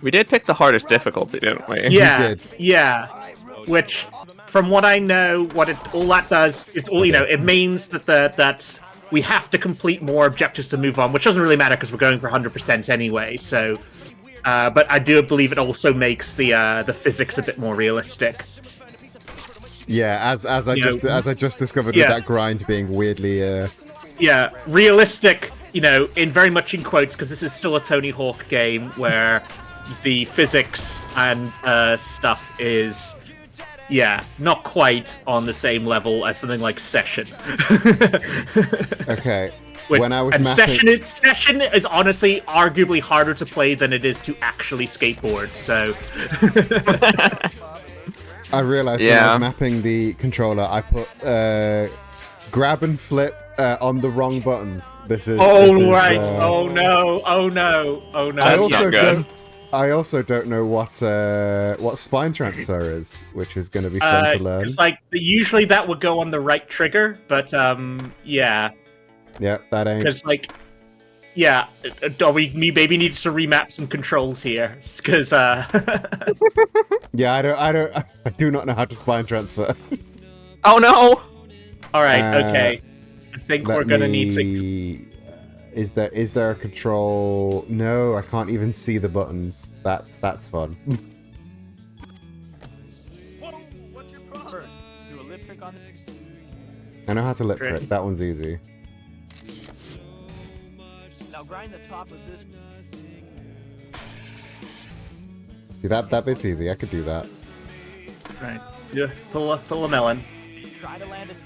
We did pick the hardest difficulty, didn't we? Yeah, We did. yeah. Which, from what I know, all that does is it means that we have to complete more objectives to move on, which doesn't really matter because we're going for 100% anyway. So, but I do believe it also makes the physics a bit more realistic. Yeah, as I just discovered with that grind being weirdly. Yeah, realistic. In very much in quotes because this is still a Tony Hawk game where the physics and stuff is. Yeah, not quite on the same level as something like Session. Okay. When I was mapping... Session is honestly arguably harder to play than it is to actually skateboard, so... I realized when I was mapping the controller, I put grab and flip on the wrong buttons. Oh no! I also don't know what spine transfer is, which is going to be fun to learn. It's like usually that would go on the right trigger, but yeah. Yeah, that ain't. Because we maybe need to remap some controls here, because Yeah, I do not know how to spine transfer. Oh no! All right, okay. I think we're gonna need to. Is there a control? No, I can't even see the buttons. That's fun. What's your problem? Do a lip trick on it. I know how to lip trick. That one's easy. Now grind the top of this. See that bit's easy. I could do that. Right. Yeah. Pull a melon. Try to land it.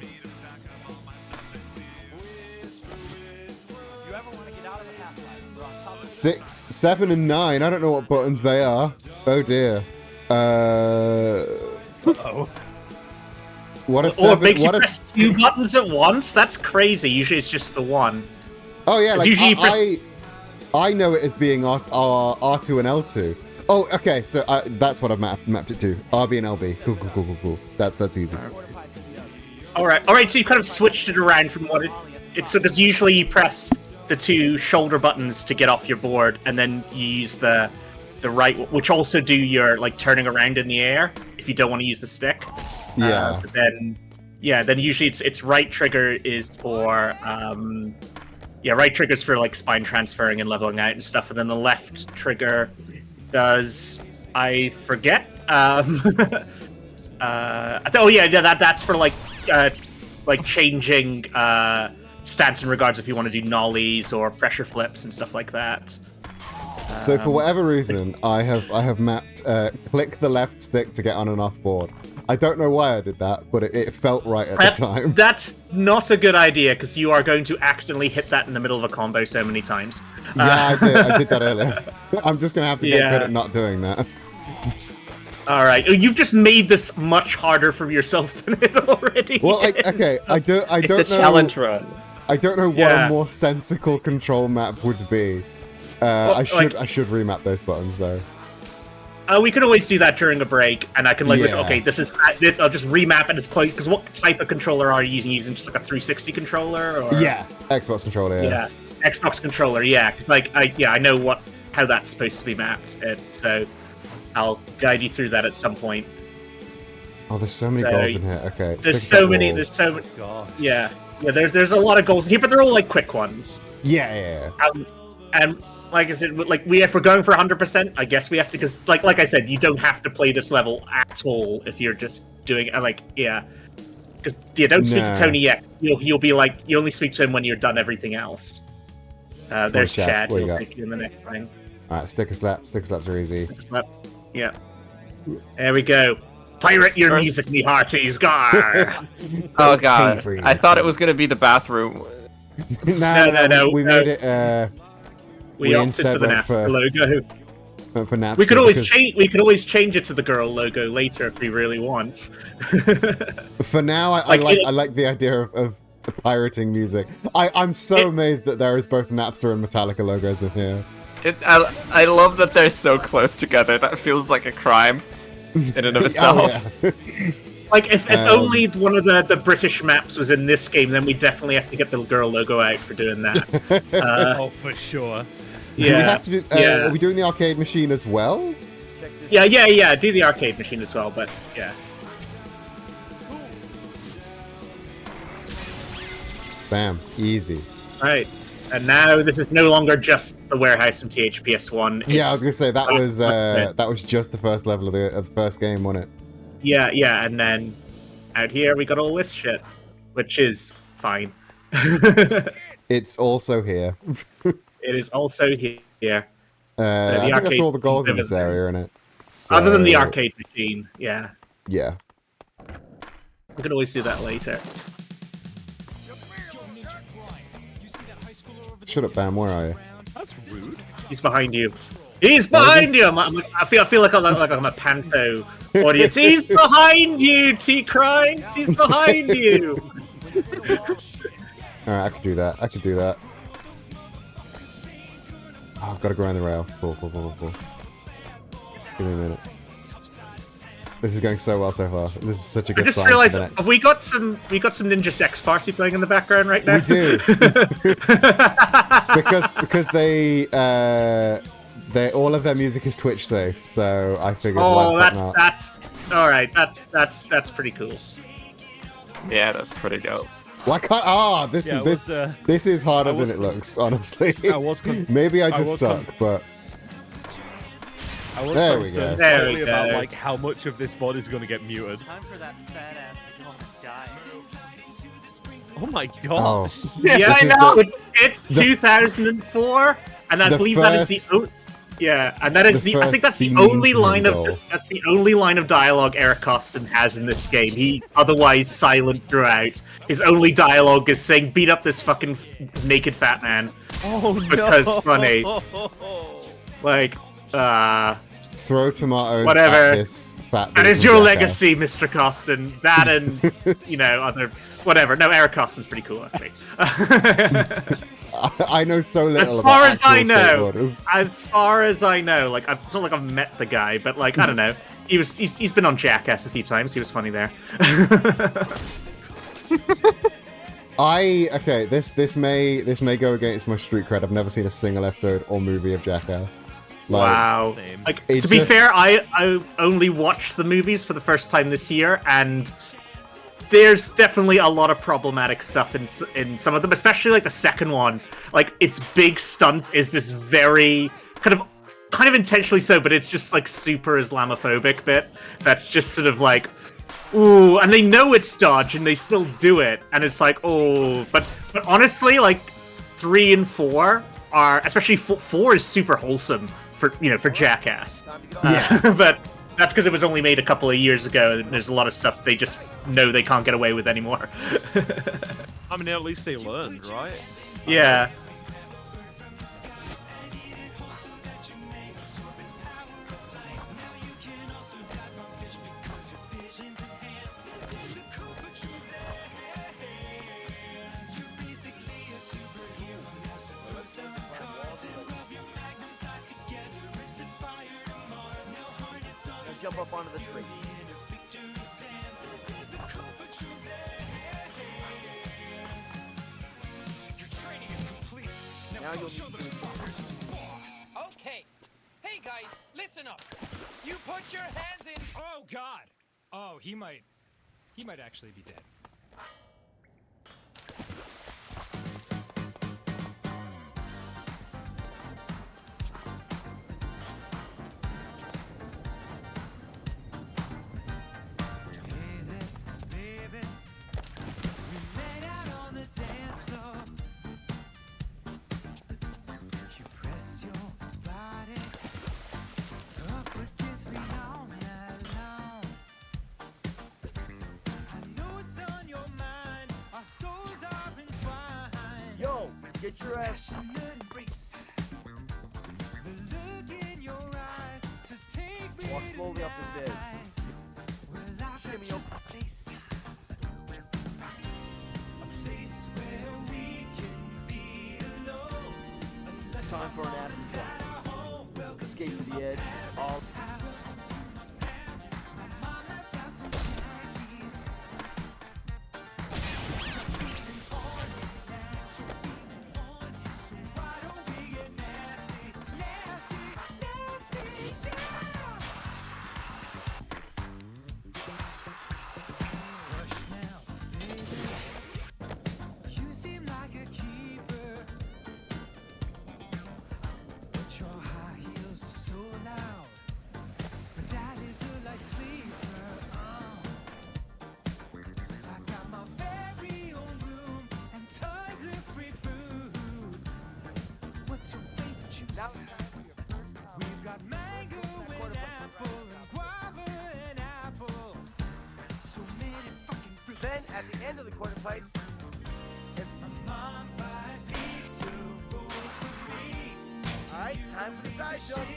6, 7, and 9. I don't know what buttons they are. Oh dear. What a 7? Or it makes you press 2 buttons at once? That's crazy. Usually it's just the one. Oh yeah, like usually I know it as being R2 and L2. Oh, okay. So that's what I've mapped it to. RB and LB. Cool. That's easy. All right. So you kind of switched it around from what it's so because usually you press the two shoulder buttons to get off your board, and then you use the right, which also do your like turning around in the air if you don't want to use the stick. Yeah. But then usually it's right trigger is for right triggers for like spine transferring and leveling out and stuff, and then the left trigger does I forget. That's for like changing stance in regards if you want to do nollies or pressure flips and stuff like that. So for whatever reason, I have mapped click the left stick to get on and off board. I don't know why I did that, but it felt right at the time. That's not a good idea, because you are going to accidentally hit that in the middle of a combo so many times. Yeah, I did that earlier. I'm just going to have to get good at not doing that. All right, you've just made this much harder for yourself than it already well, is. Okay, I don't know. It's a challenge run. I don't know what a more sensical control map would be. I should remap those buttons though. We could always do that during a break, and I can like, Yeah. okay, I'll just remap it as close. Because what type of controller are you using? Using just like a 360 controller, or Yeah, Xbox controller. Yeah. Xbox controller. Yeah, because like I know how that's supposed to be mapped, so I'll guide you through that at some point. Oh, there's so many goals in here. Okay, There's so many. There's yeah. There's a lot of goals in here, but they're all like quick ones. Yeah. And like I said, like if we're going for 100%, I guess we have to, because like I said, you don't have to play this level at all if you're just doing it. Because don't speak to Tony yet. You'll be like, you only speak to him when you're done everything else. There's Chad. He'll take you in the next thing. All right, sticker slaps are easy. Yeah. There we go. Pirate your music, me hearties, gar. Oh god, I thought it was gonna be the bathroom. No. We made it. We opted for the Napster logo. For Napster, We could always change it to the girl logo later if we really want. For now, I like the idea of pirating music. I'm so amazed that there is both Napster and Metallica logos in here. I love that they're so close together. That feels like a crime in and of itself. Like if only one of the British maps was in this game, then we definitely have to get the girl logo out for doing that. Oh, for sure. Do we have to do? Are we doing the arcade machine as well? Yeah. Do the arcade machine as well, but yeah. Bam, easy. Right, and now this is no longer just the warehouse from THPS1. Yeah, I was gonna say that was just the first level of the first game, wasn't it? Yeah, and then out here we got all this shit, which is fine. It's also here. It is also here. I think that's all the goals in this area, isn't it? So... Other than the arcade machine, yeah. Yeah. We could always do that later. Shut up, Bam. Where are you? That's rude. He's behind you. He's behind you! I feel like I'm a panto audience. He's behind you, T-Crimes! He's behind you! Alright, I could do that. Oh, I've got to go around the rail. Cool. Give me a minute. This is going so well so far. This is such a good sign. I just realized, have we got some Ninja Sex Party playing in the background right now? We do. because they all of their music is Twitch safe, so I figured. That's all right. That's pretty cool. Yeah, that's pretty dope. Why can't? This is harder than it looks. Honestly, maybe I just suck, but. There we go. About like how much of this VOD is going to get muted. Time for that fat ass to go on the sky. Oh my god! Oh. Yeah, I know. It's 2004, and I believe that is the. And that is I think that's the only line of dialogue Eric Costin has in this game. He otherwise silent throughout. His only dialogue is saying, "Beat up this fucking naked fat man." Oh no! Because funny. Like, throw tomatoes whatever. At this fat. That is your legacy, Mr. Costin. That and other whatever. No, Eric Costin's pretty cool actually. I know so little As far about as I actual know, skateboarders. like it's not like I've met the guy, but like I don't know. He's been on Jackass a few times. He was funny there. Okay, this may go against my street cred. I've never seen a single episode or movie of Jackass. Like, Wow. Same. Like It to be just- fair, I only watched the movies for the first time this year, and there's definitely a lot of problematic stuff in some of them, especially like the second one. Like its big stunt is this very kind of intentionally so, but it's just like super Islamophobic bit. That's just sort of like, ooh, and they know it's dodge and they still do it, and it's like, oh, but honestly, like 3 and 4 are, especially 4 is super wholesome for Jackass. Yeah. But that's because it was only made a couple of years ago, and there's a lot of stuff they just know they can't get away with anymore. I mean, at least they learned, right? Yeah. Jump up onto the tree. Now you'll need to Okay. Hey guys, listen up. You put your hands in. Oh God! Oh, he might actually be dead. Yo, get your ass. Walk slowly up the stairs. Shimmy up. Time for an acid zone. Escape to the edge. All. We've got mango and apple and guava and apple. So many fucking fruits. Then at the end of the quarter pipe, My mom buys pizza rolls for me. all right, time for the side jump.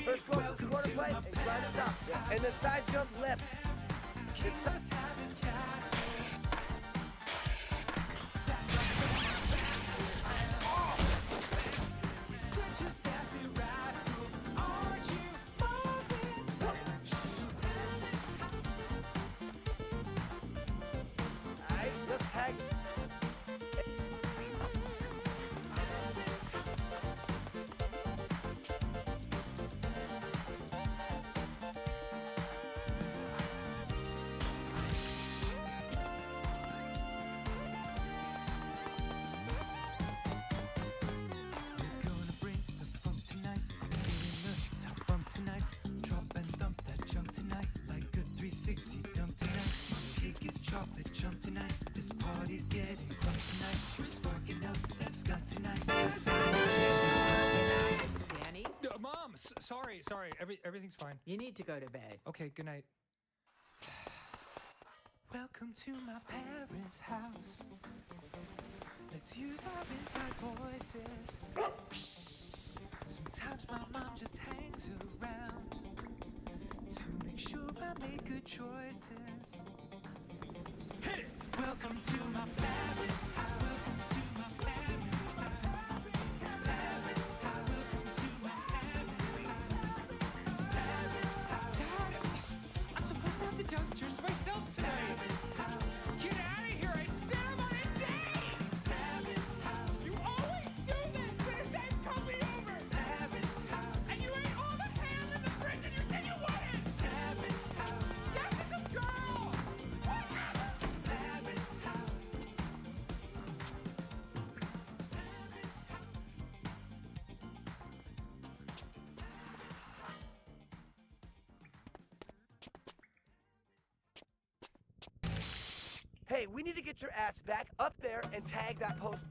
First go to the quarter pipe and grind it up. And then side jump left. Let's have his castle. Such a sassy rascal, aren't you? All right, let's tag. Danny, Mom, sorry. Everything's fine. you need to go to bed. Okay, good night. Welcome to my parents' house. Let's use our inside voices. Shh. Sometimes my mom just hangs around to make sure I make good choices. Hit it! Welcome to my parents' house. Welcome to my parents' house. Hey, we need to get your ass back up there and tag that post.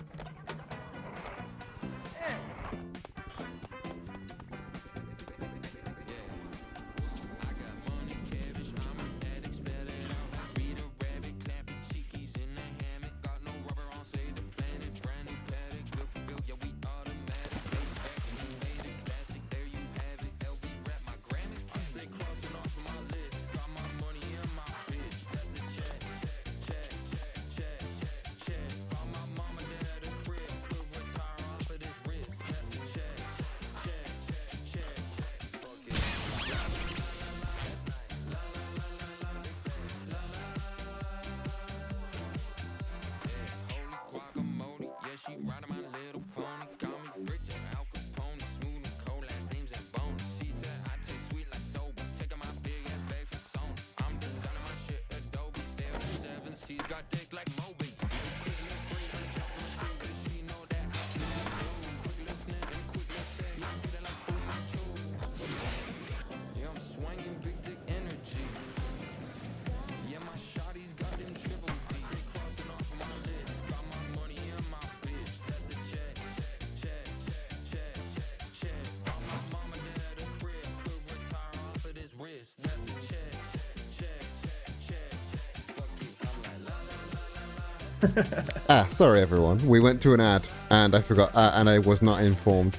Sorry everyone. We went to an ad and I forgot, and I was not informed.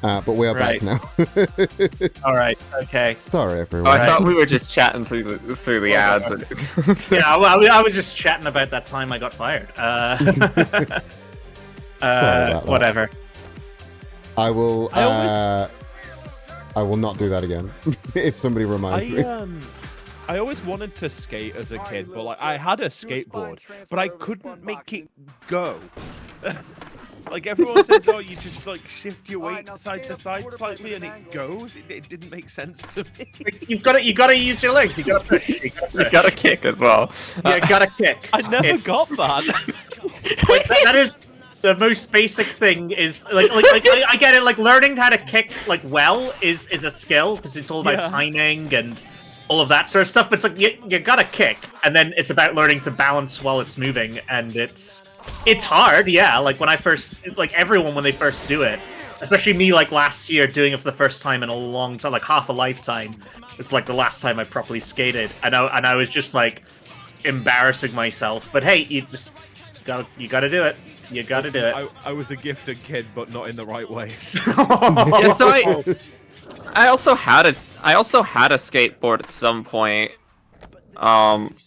But we are back now. All right. Okay. Sorry everyone. Oh, I thought we were just chatting through the ads. Yeah, I was just chatting about that time I got fired. Sorry about that. Whatever. I will. I will not do that again. If somebody reminds me. I always wanted to skate as a kid, but like I had a skateboard, but I couldn't make it go. Like everyone says, oh, you just like shift your weight side to side slightly and it goes. It didn't make sense to me. You gotta use your legs. You gotta push. You gotta kick as well. Yeah, gotta kick. I never got that. Like, that is the most basic thing. Is like I get it. Like learning how to kick like well is a skill because it's all about timing and all of that sort of stuff. But it's like you gotta kick, and then it's about learning to balance while it's moving, and it's hard. Yeah, like when I first, like everyone when they first do it, especially me, like last year doing it for the first time in a long time, like half a lifetime. It's like the last time I properly skated, and I was just like embarrassing myself. But hey, you gotta do it. You gotta do it. I was a gifted kid, but not in the right ways. Yeah, so I also had a skateboard at some point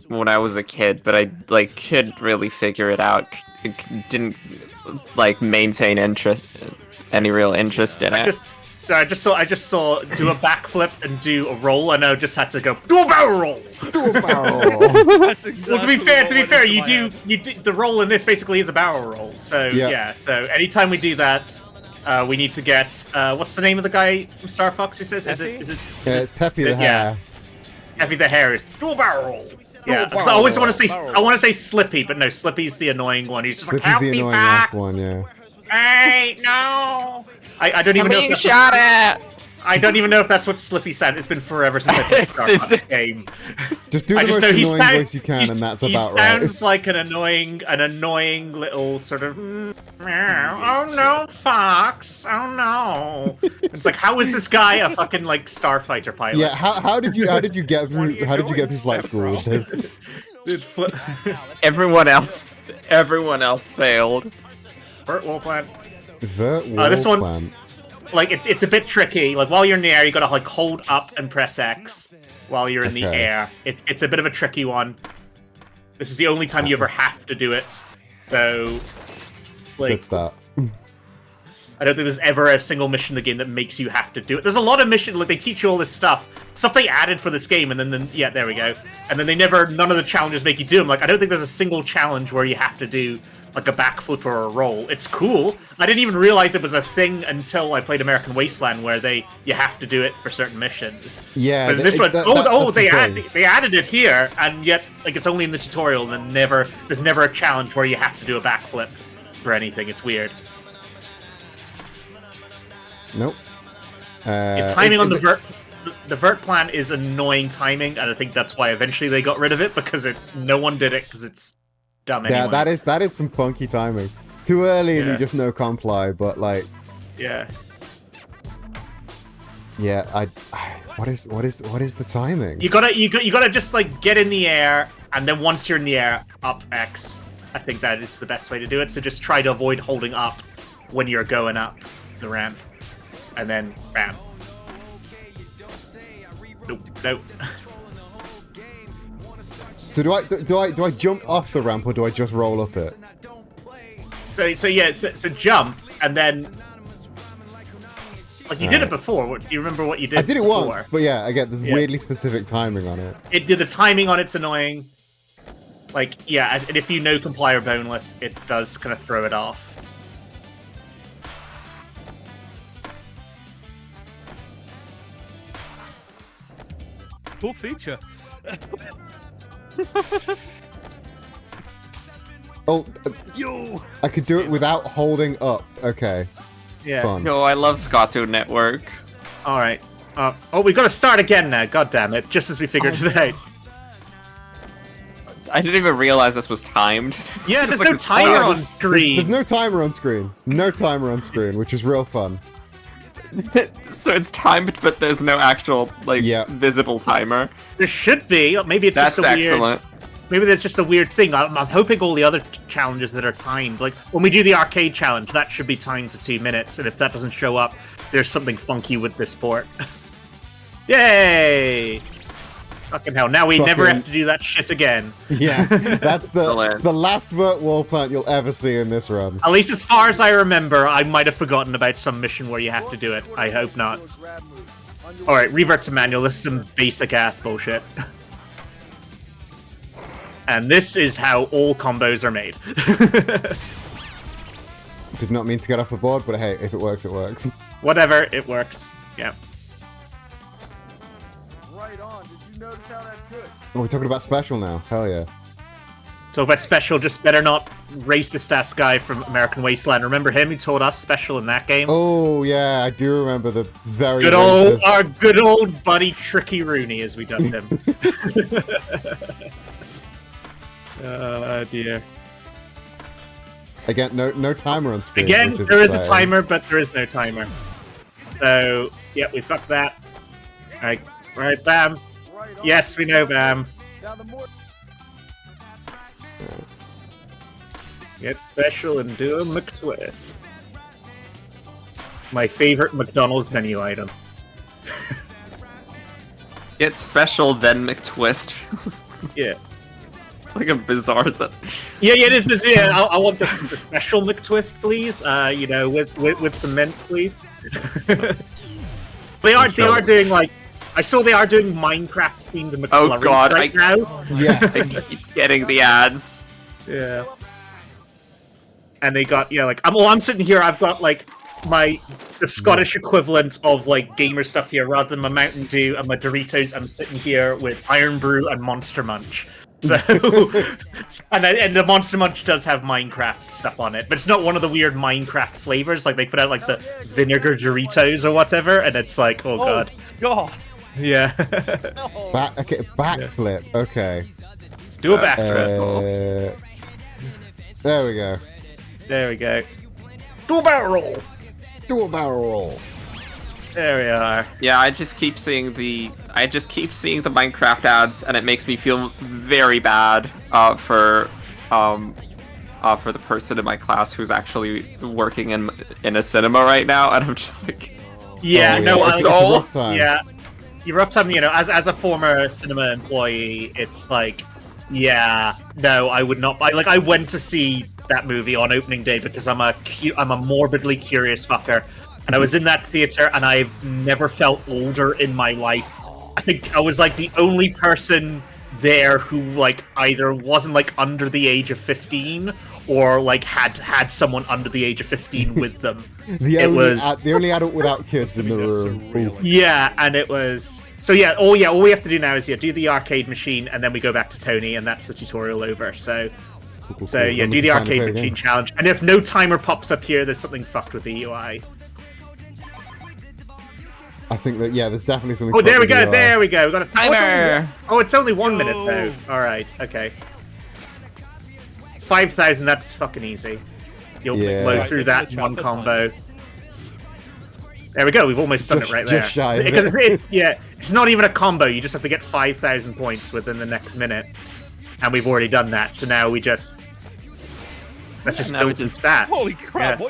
when I was a kid, but I like couldn't really figure it out. Didn't like maintain any real interest in it. I just saw do a backflip and do a roll, and I just had to go do a barrel roll. Do a barrel roll. Well, to be fair, you do the roll in this basically is a barrel roll. So yeah. So anytime we do that, we need to get what's the name of the guy from Star Fox who says is it it's Peppy the Hare. Peppy the Hare is do a barrel roll. Yeah, so I always want to say Slippy, but no, Slippy's the annoying one. He's just Slippy's the annoying ass one, yeah. Hey, no! I don't even know. Being shot at. I don't even know if that's what Slippy said. It's been forever since I played Star Fox game. Just do the most annoying voice you can, and that's about right. He sounds like an annoying little sort of. Oh no, Fox! Oh no! It's like, how is this guy a fucking like starfighter pilot? Yeah, how did you get through flight school with this? Everyone else failed. Vert wall plan. This one, plan. Like it's a bit tricky. Like while you're in the air, you gotta like hold up and press X while you're in the air. It's a bit of a tricky one. This is the only time you ever have to do it. So, like, good start. I don't think there's ever a single mission in the game that makes you have to do it. There's a lot of missions, like they teach you all this stuff they added for this game, and then yeah, there we go. And then none of the challenges make you do them. Like I don't think there's a single challenge where you have to do like a backflip or a roll. It's cool. I didn't even realize it was a thing until I played American Wasteland, where you have to do it for certain missions. Yeah, but this one, they added it here, and yet like it's only in the tutorial, and there's never a challenge where you have to do a backflip for anything. It's weird. Nope. It's timing on the vert. The vert plan is annoying timing, and I think that's why eventually they got rid of it, because no one did it because it's dumb Yeah, anyway. that is some funky timing. Too early and Yeah. you just no comply, but like, Yeah. yeah, what is the timing? You gotta just like get in the air, and then once you're in the air, up X. I think that is the best way to do it. So just try to avoid holding up when you're going up the ramp, and then bam. Nope, nope. So do I jump off the ramp or do I just roll up it? So jump, and then like you did it before. Do you remember what you did? I did it before? once, but yeah, again, there's weirdly specific timing on it. The timing on it's annoying. Like, yeah, and if you know comply or boneless, it does kind of throw it off. Cool feature. Oh, Yo! I could do it without holding up. Okay. Yeah. Fun. No, I love Scotto Network. All right. Oh, we've got to start again now. God damn it! Just as we figured it out. I didn't even realize this was timed. Yeah, It's there's no a timer on There's screen. no timer on screen. No timer on screen, which is real fun. So it's timed, but there's no actual like visible timer. There should be. Maybe it's That's just a weird. excellent. Maybe that's just a weird thing. I'm hoping all the other challenges that are timed, like when we do the arcade challenge, that should be timed to 2 minutes. And if that doesn't show up, there's something funky with this port. Yay! Fucking hell! Now we never have to do that shit again. Yeah, that's it's the last vert wall plant you'll ever see in this run. At least as far as I remember, I might have forgotten about some mission where you have to do it. I hope not. Alright, revert to manual. This is some basic ass bullshit. And this is how all combos are made. Did not mean to get off the board, but hey, if it works, it works. Whatever, it works. Yeah. Right on. Did you notice how that could? Oh, we're talking about special now. Hell yeah. Talk about special, just better not racist ass guy from American Wasteland. Remember him who told us special in that game? Oh yeah, I do remember the very our good old buddy Tricky Rooney, as we dubbed him. Oh dear. Again, no timer on screen. Again, which is there is a exciting. timer, but there is no timer. So, yeah, we fucked that. Right, bam. Yes, we know, bam. Get special and do a McTwist. My favorite McDonald's menu item. Get special, then McTwist. Yeah. It's like a bizarre set. Yeah, it is. Yeah, I want the special McTwist, please. You know, with some mint, please. They are doing like. I saw they are doing Minecraft themed McFlurry Oh god, right now. Yes. I keep getting the ads. Yeah. And they got like I'm sitting here. I've got like the Scottish equivalent of like gamer stuff here, rather than my Mountain Dew and my Doritos. I'm sitting here with Iron Brew and Monster Munch. So, and the Monster Munch does have Minecraft stuff on it, but it's not one of the weird Minecraft flavors. Like they put out like the vinegar Doritos or whatever, and it's like, oh god, God, yeah. Backflip. Okay. Do a backflip. There we go. There we go. Do a barrel roll. Do a barrel roll. There we are. Yeah, I just keep seeing the Minecraft ads, and it makes me feel very bad for the person in my class who's actually working in a cinema right now, and I'm just like, yeah, it's a rough time. Yeah, your rough time. You know, as a former cinema employee, it's like, yeah, no, I would not. I went to see that movie on opening day because I'm a morbidly curious fucker. And I was in that theater, and I've never felt older in my life. I think I was like the only person there who like either wasn't like under the age of 15 or like had someone under the age of 15 with them. The only adult without kids in the room. Oof. Yeah, and it was so yeah. All we have to do now is do the arcade machine, and then we go back to Tony, and that's the tutorial over. So yeah, do the arcade machine challenge, and if no timer pops up here, there's something fucked with the UI. I think that there's definitely something. Oh, there we go. There we go. We got a timer. Oh, it's only 1 minute though. All right. Okay. 5,000. That's fucking easy. You'll Yeah. blow through that in one combo. There we go. We've almost done it right there. Just shy of Because it. it's not even a combo. You just have to get 5,000 points within the next minute, and we've already done that. So now we just let's just build some stats. Holy crap! Yeah.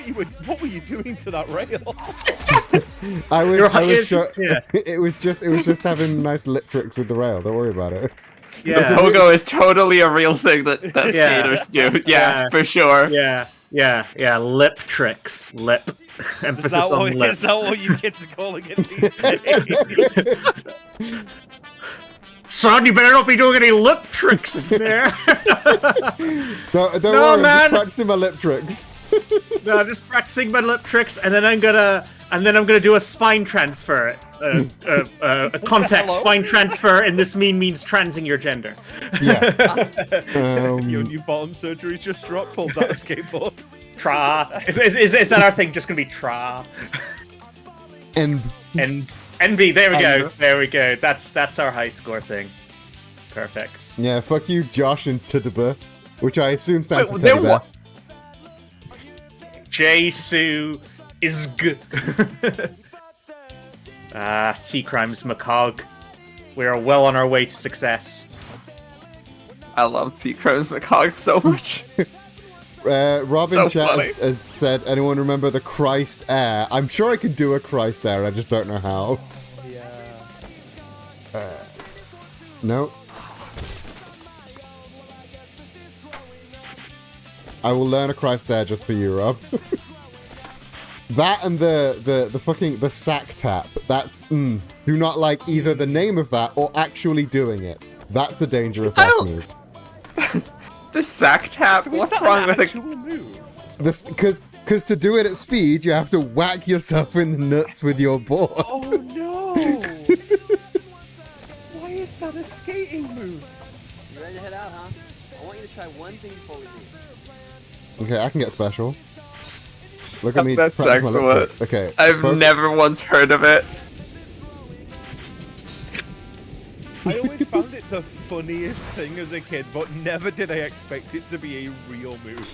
What were you doing to that rail? I was sure. Yeah. It was just having nice lip tricks with the rail. Don't worry about it. Yeah. Pogo is totally a real thing that skaters do. Yeah, for sure. Yeah. Lip tricks. Lip. Emphasis on lip. Is that what you kids are calling it these days? Son, you better not be doing any lip tricks in there. Don't No, worry, I'm man. just practicing my lip tricks. No, I'm just practicing my lip tricks, and then I'm gonna do a spine transfer, a contact spine transfer, and this means transing your gender. Yeah. Your new bottom surgery just dropped. Pulls out a skateboard. Tra. Is that our thing? Just gonna be tra. And NB. There we go. There we go. That's our high score thing. Perfect. yeah, fuck you, Josh and Tidaba, which I assume stands for Wait, Teddy Bear. Jesu is good. T Crimes Macog. We are well on our way to success. I love T-Crows McHog so much. Robin So Chat funny. has said, anyone remember the Christ Air? I'm sure I can do a Christ Air, I just don't know how. Yeah. No. I will learn a Christ Air just for you, Rob. That and the fucking the sack tap. That's do not like either the name of that or actually doing it. That's a dangerous ass move. The sack tap. So is What's that wrong an with it? actual move? This because to do it at speed, you have to whack yourself in the nuts with your board. Oh no! Why is that a skating move? You ready to head out, huh? I want you to try one thing before we leave. Okay, I can get special. Look at me. That's practice my lip excellent. trick. Okay. I've both- never once heard of it. I always found it the funniest thing as a kid, but never did I expect it to be a real move.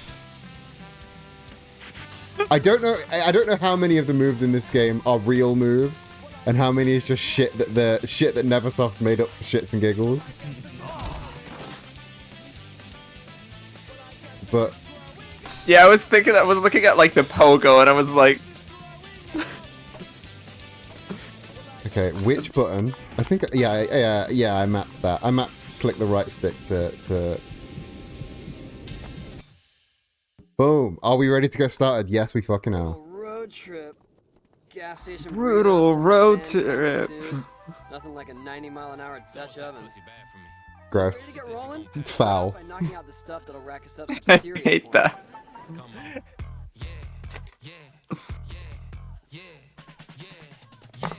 I don't know how many of the moves in this game are real moves, and how many is just shit that Neversoft made up for shits and giggles. But Yeah, I was looking at like the pogo, and I was like, okay, which button? I think yeah, I mapped that. I mapped click the right stick to. Boom. Are we ready to get started? Yes, we fucking are. Road trip. Gas station. brutal burritos, road stand, trip. dudes. Nothing like a 90-mile-an-hour Dutch oven. Gross. Ready to get rolling? Foul. By knocking out the stuff that'll rack us up some I serious hate points. that.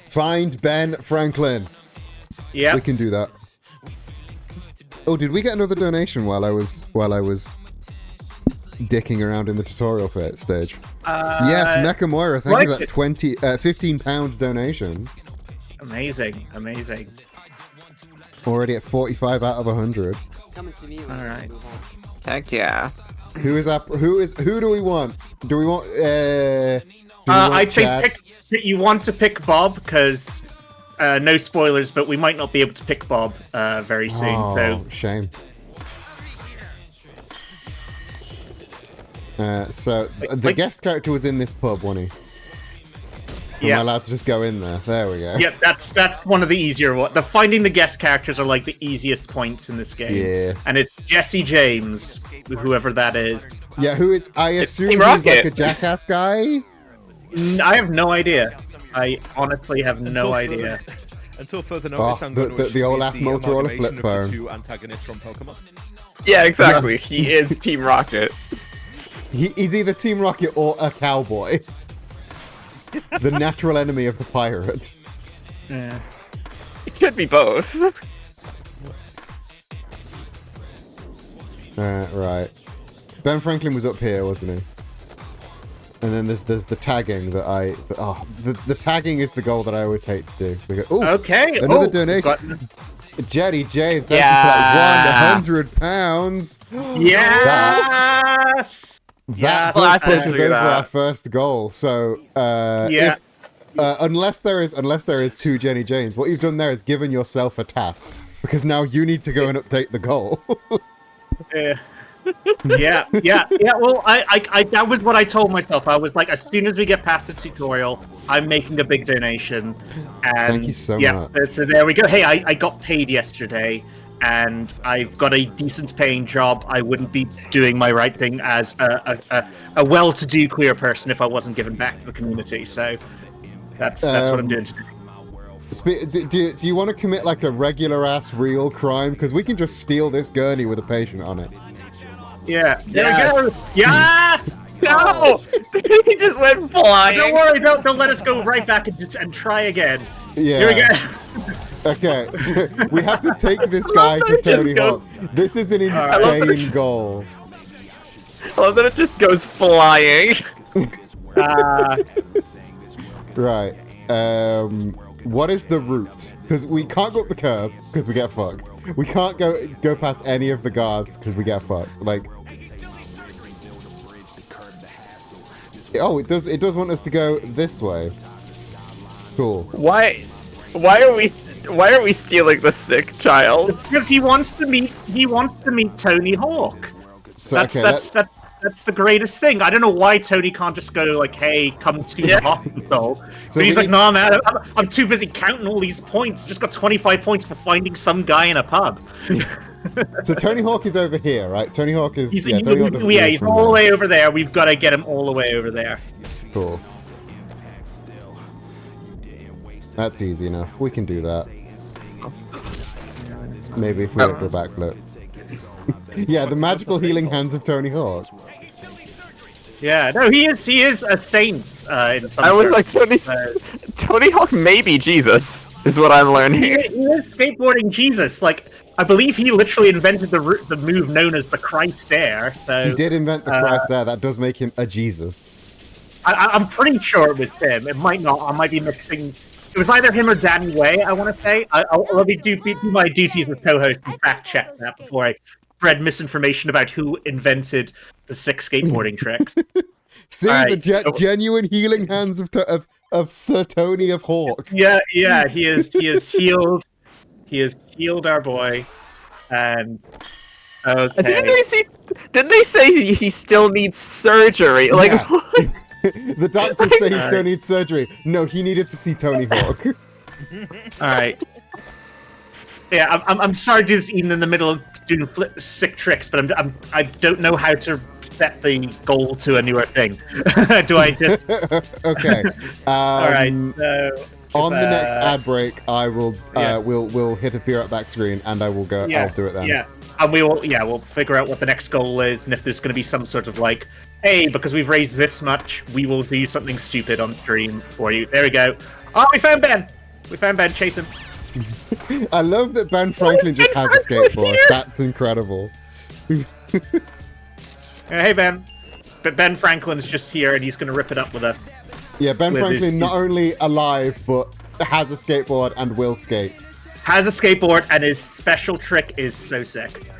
Find Ben Franklin. Yeah. We can do that. Oh, did we get another donation while I was dicking around in the tutorial stage? Yes, Mecha Moira, thank you for that £15 donation. Amazing. Already at 45 out of 100. Come and see me when All we right. move home. Heck yeah. Who do we want? Do we want I'd say Chad? you want to pick Bob because no spoilers, but we might not be able to pick Bob very soon. Oh, So shame. So the guest character was in this pub, wasn't he? Am I yeah, allowed to just go in there? There we go. yeah, that's one of the easier ones. The finding the guest characters are like the easiest points in this game. Yeah. And it's Jesse James, whoever that is. Yeah, who is? I assume Team he's like Rocket. a jackass guy. I have no idea. I honestly have no idea. Until further notice, I'm going to the old ass attribute the Motorola flip amalgamation of phone. the two antagonists from Pokemon. Yeah, exactly. He is Team Rocket. He's either Team Rocket or a cowboy. The natural enemy of the pirate. Yeah. It could be both. Right. Ben Franklin was up here, wasn't he? And then there's the tagging that the tagging is the goal that I always hate to do. We go, ooh, Okay. another oh, donation. Jenny Jane, thank you for that 100 pounds. Yes! That Yes. pushes over that. our first goal. So, if, unless there is 2 Jenny Janes, what you've done there is given yourself a task, because now you need to go and update the goal. Yeah. Well, I that was what I told myself. I was like, as soon as we get past the tutorial, I'm making a big donation. And Thank you so much. So there we go. Hey, I got paid yesterday, and I've got a decent paying job. I wouldn't be doing my right thing as a well-to-do queer person if I wasn't giving back to the community. So that's what I'm doing today. Do you want to commit like a regular ass real crime? Because we can just steal this gurney with a patient on it. Yeah. There we go. Yeah. No! He just went flying. Don't worry. They'll let us go right back and try again. Yeah. Here we go. Okay, so we have to take this guy to Tony Hawk. This is an insane goal. I love that it just goes flying. Right. What is the route? Because we can't go up the curb because we get fucked. We can't go past any of the guards because we get fucked. Like, oh, it does want us to go this way. Cool. Why are we stealing the sick child? Because he wants to meet Tony Hawk. So, That's the greatest thing. I don't know why Tony can't just go like, "Hey, come to the hospital." So but he's like, "No, man, I'm too busy counting all these points. Just got 25 points for finding some guy in a pub." So Tony Hawk is over here, right? Tony Hawk is He's Tony Hawk doesn't move he's from all the there. way over there. We've got to get him all the way over there. Cool. That's easy enough. We can do that. Maybe if we don't do a backflip. Yeah, the magical healing hands of Tony Hawk. Yeah, no, he is a saint. In some I was like, terms. Tony Hawk may be Jesus, is what I'm learning. He is skateboarding Jesus. Like, I believe he literally invented the move known as the Christ Air. So He did invent the Christ there. That does make him a Jesus. I'm pretty sure it was him. It might not. I might be mixing. It was either him or Danny Way, I want to say. I'll do my duties as co-host and fact check that before I spread misinformation about who invented the 6 skateboarding tricks. See the genuine healing hands of Sir Tony of Hawk. Yeah, he is healed. He has healed our boy, and okay. Didn't they say he still needs surgery? Like, Yeah. The doctors say he still needs surgery. No, he needed to see Tony Hawk. All right. Yeah, I'm sorry to do this even in the middle of doing sick tricks, but I don't know how to set the goal to a newer thing. Do I just? Okay. All right. So, on the next ad break, I will we'll hit a beer up back screen, and I will go. Yeah, I'll do it then. Yeah, and we'll figure out what the next goal is, and if there's going to be some sort of like, hey, because we've raised this much, we will do something stupid on stream for you. There we go. Oh, we found Ben. Chase him. I love that Ben Franklin just has a skateboard. That's incredible. Hey, Ben. But Ben Franklin's just here, and he's going to rip it up with us. Yeah, Ben Franklin not only alive, but has a skateboard and will skate. Has a skateboard, and his special trick is so sick.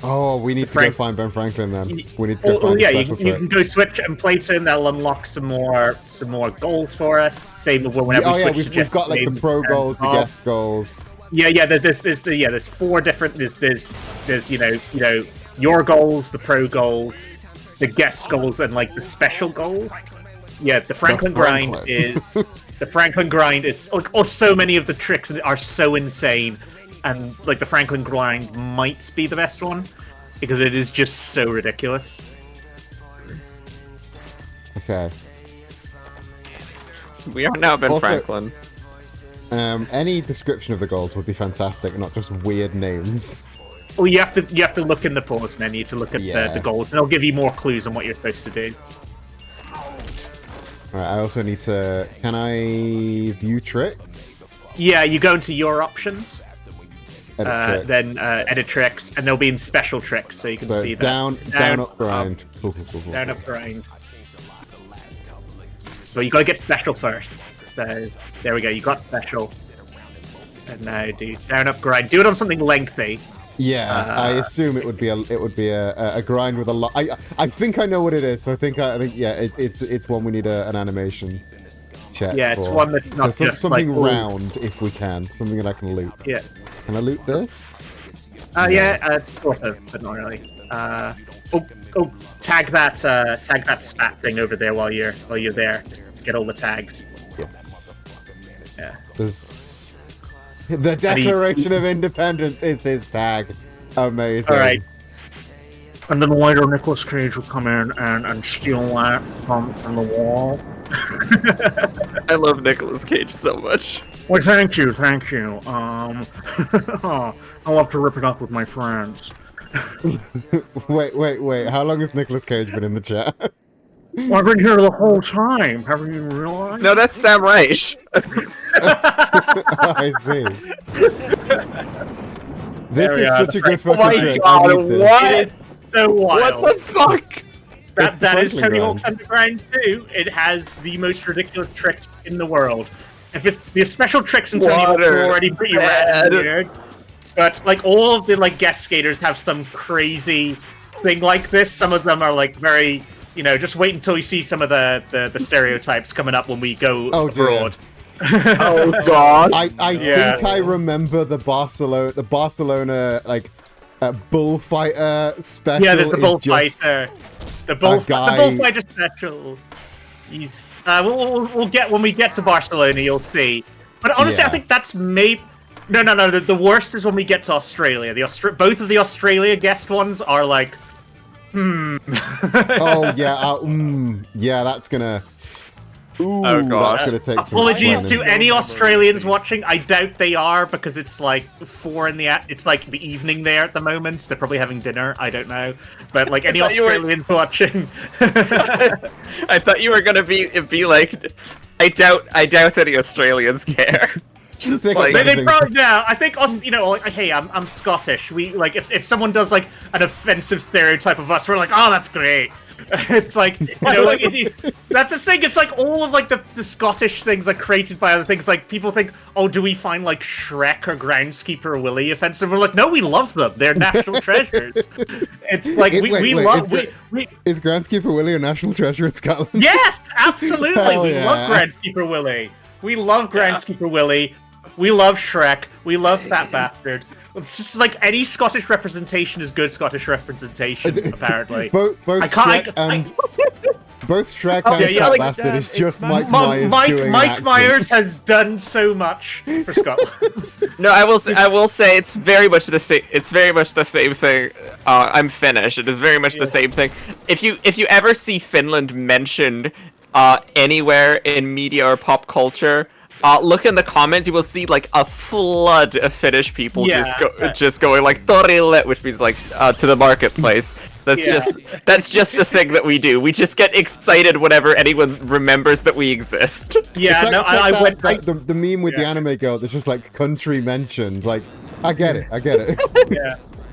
Oh, we need to go find Ben Franklin then. We need to go find his special trick. You can go switch and play to him. That'll unlock some more goals for us. Same whenever we switch to we've got like the pro goals, the guest goals. Yeah. There's 4 different. There's your goals, the pro goals, the guest goals, and like the special goals. Yeah, the Franklin grind is like, so many of the tricks are so insane. And like the Franklin grind might be the best one because it is just so ridiculous. Okay. We are now Ben Franklin. Any description of the goals would be fantastic, not just weird names. Well, you have to look in the pause menu to look at the goals, and it'll give you more clues on what you're supposed to do. Alright, I also need to. Can I view tricks? Yeah, you go into your options. Edit tricks. Then edit tricks, and they'll be in special tricks, so you can see that. Down, up, grind. Cool. Down, up, grind. So you gotta get special first. So there we go. You got special. And now do down up grind. Do it on something lengthy. Yeah, I assume it would be a grind with a lot. I think I know what it is. So I think yeah, it's one we need an animation check. Yeah, it's for. one that's not so just something like, round if we can, something that I can loot. Yeah. Can I loot this? Yeah, sort of, but not really. Tag that spat thing over there while you're there, just to get all the tags. Yes. Yeah. There's the Declaration of Independence is his tag. Amazing. All right. And then later, Nicolas Cage will come in and steal that from the wall. I love Nicolas Cage so much. Well, thank you. I'll have to rip it up with my friends. wait. How long has Nicolas Cage been in the chat? Well, I've been here the whole time. Haven't you realized? No, that's Sam Reich. I see. This is such a good fucking trick. God, I need this. what? So wild. What the fuck? That is Tony Hawk's Underground 2. It has the most ridiculous tricks in the world. If the special tricks in Tony Hawk are already pretty rad and weird, but like all of the like guest skaters have some crazy thing like this. Some of them are like very, just wait until you see some of the stereotypes coming up when we go abroad. Oh god! I think I remember the Barcelona like bullfighter special. Yeah, there's the bullfighter. The bullfighter special. He's we'll get when we get to Barcelona, you'll see. But honestly, I think that's maybe no. The worst is when we get to Australia. Both of the Australia guest ones are like, Oh yeah, yeah. That's gonna. Ooh, oh god! That's gonna take some apologies planning. to any Australians watching. I doubt they are because it's like 4 in the it's like the evening there at the moment. So they're probably having dinner. I don't know, but like any Australians watching, I thought you were gonna be like, I doubt any Australians care. Just like, they probably no. I think us, like, hey, I'm Scottish. We like if someone does like an offensive stereotype of us, we're like, oh, that's great. It's like, that's the thing. It's like all of like the Scottish things are created by other things. Like people think, oh, do we find like Shrek or Groundskeeper Willie offensive? We're like, no, we love them. They're national treasures. It's like we love. Is Groundskeeper Willie a national treasure in Scotland? Yes, absolutely. Hell We yeah. love Groundskeeper Willie. We love Groundskeeper Willie. We love Shrek. We love Fat Bastard. It's just like any Scottish representation is good Scottish representation, apparently. both Shrek and Fat Bastard is just Mike Myers doing Mike accents. Myers has done so much for Scotland. No, I will say it's very much the same. It's very much the same thing. I'm Finnish. It is very much the same thing. If you ever see Finland mentioned anywhere in media or pop culture, look in the comments. You will see like a flood of Finnish people just going like "torille," which means like to the marketplace. That's just the thing that we do. We just get excited whenever anyone remembers that we exist. Yeah, the meme with the anime girl that's just like country mentioned. Like, I get it.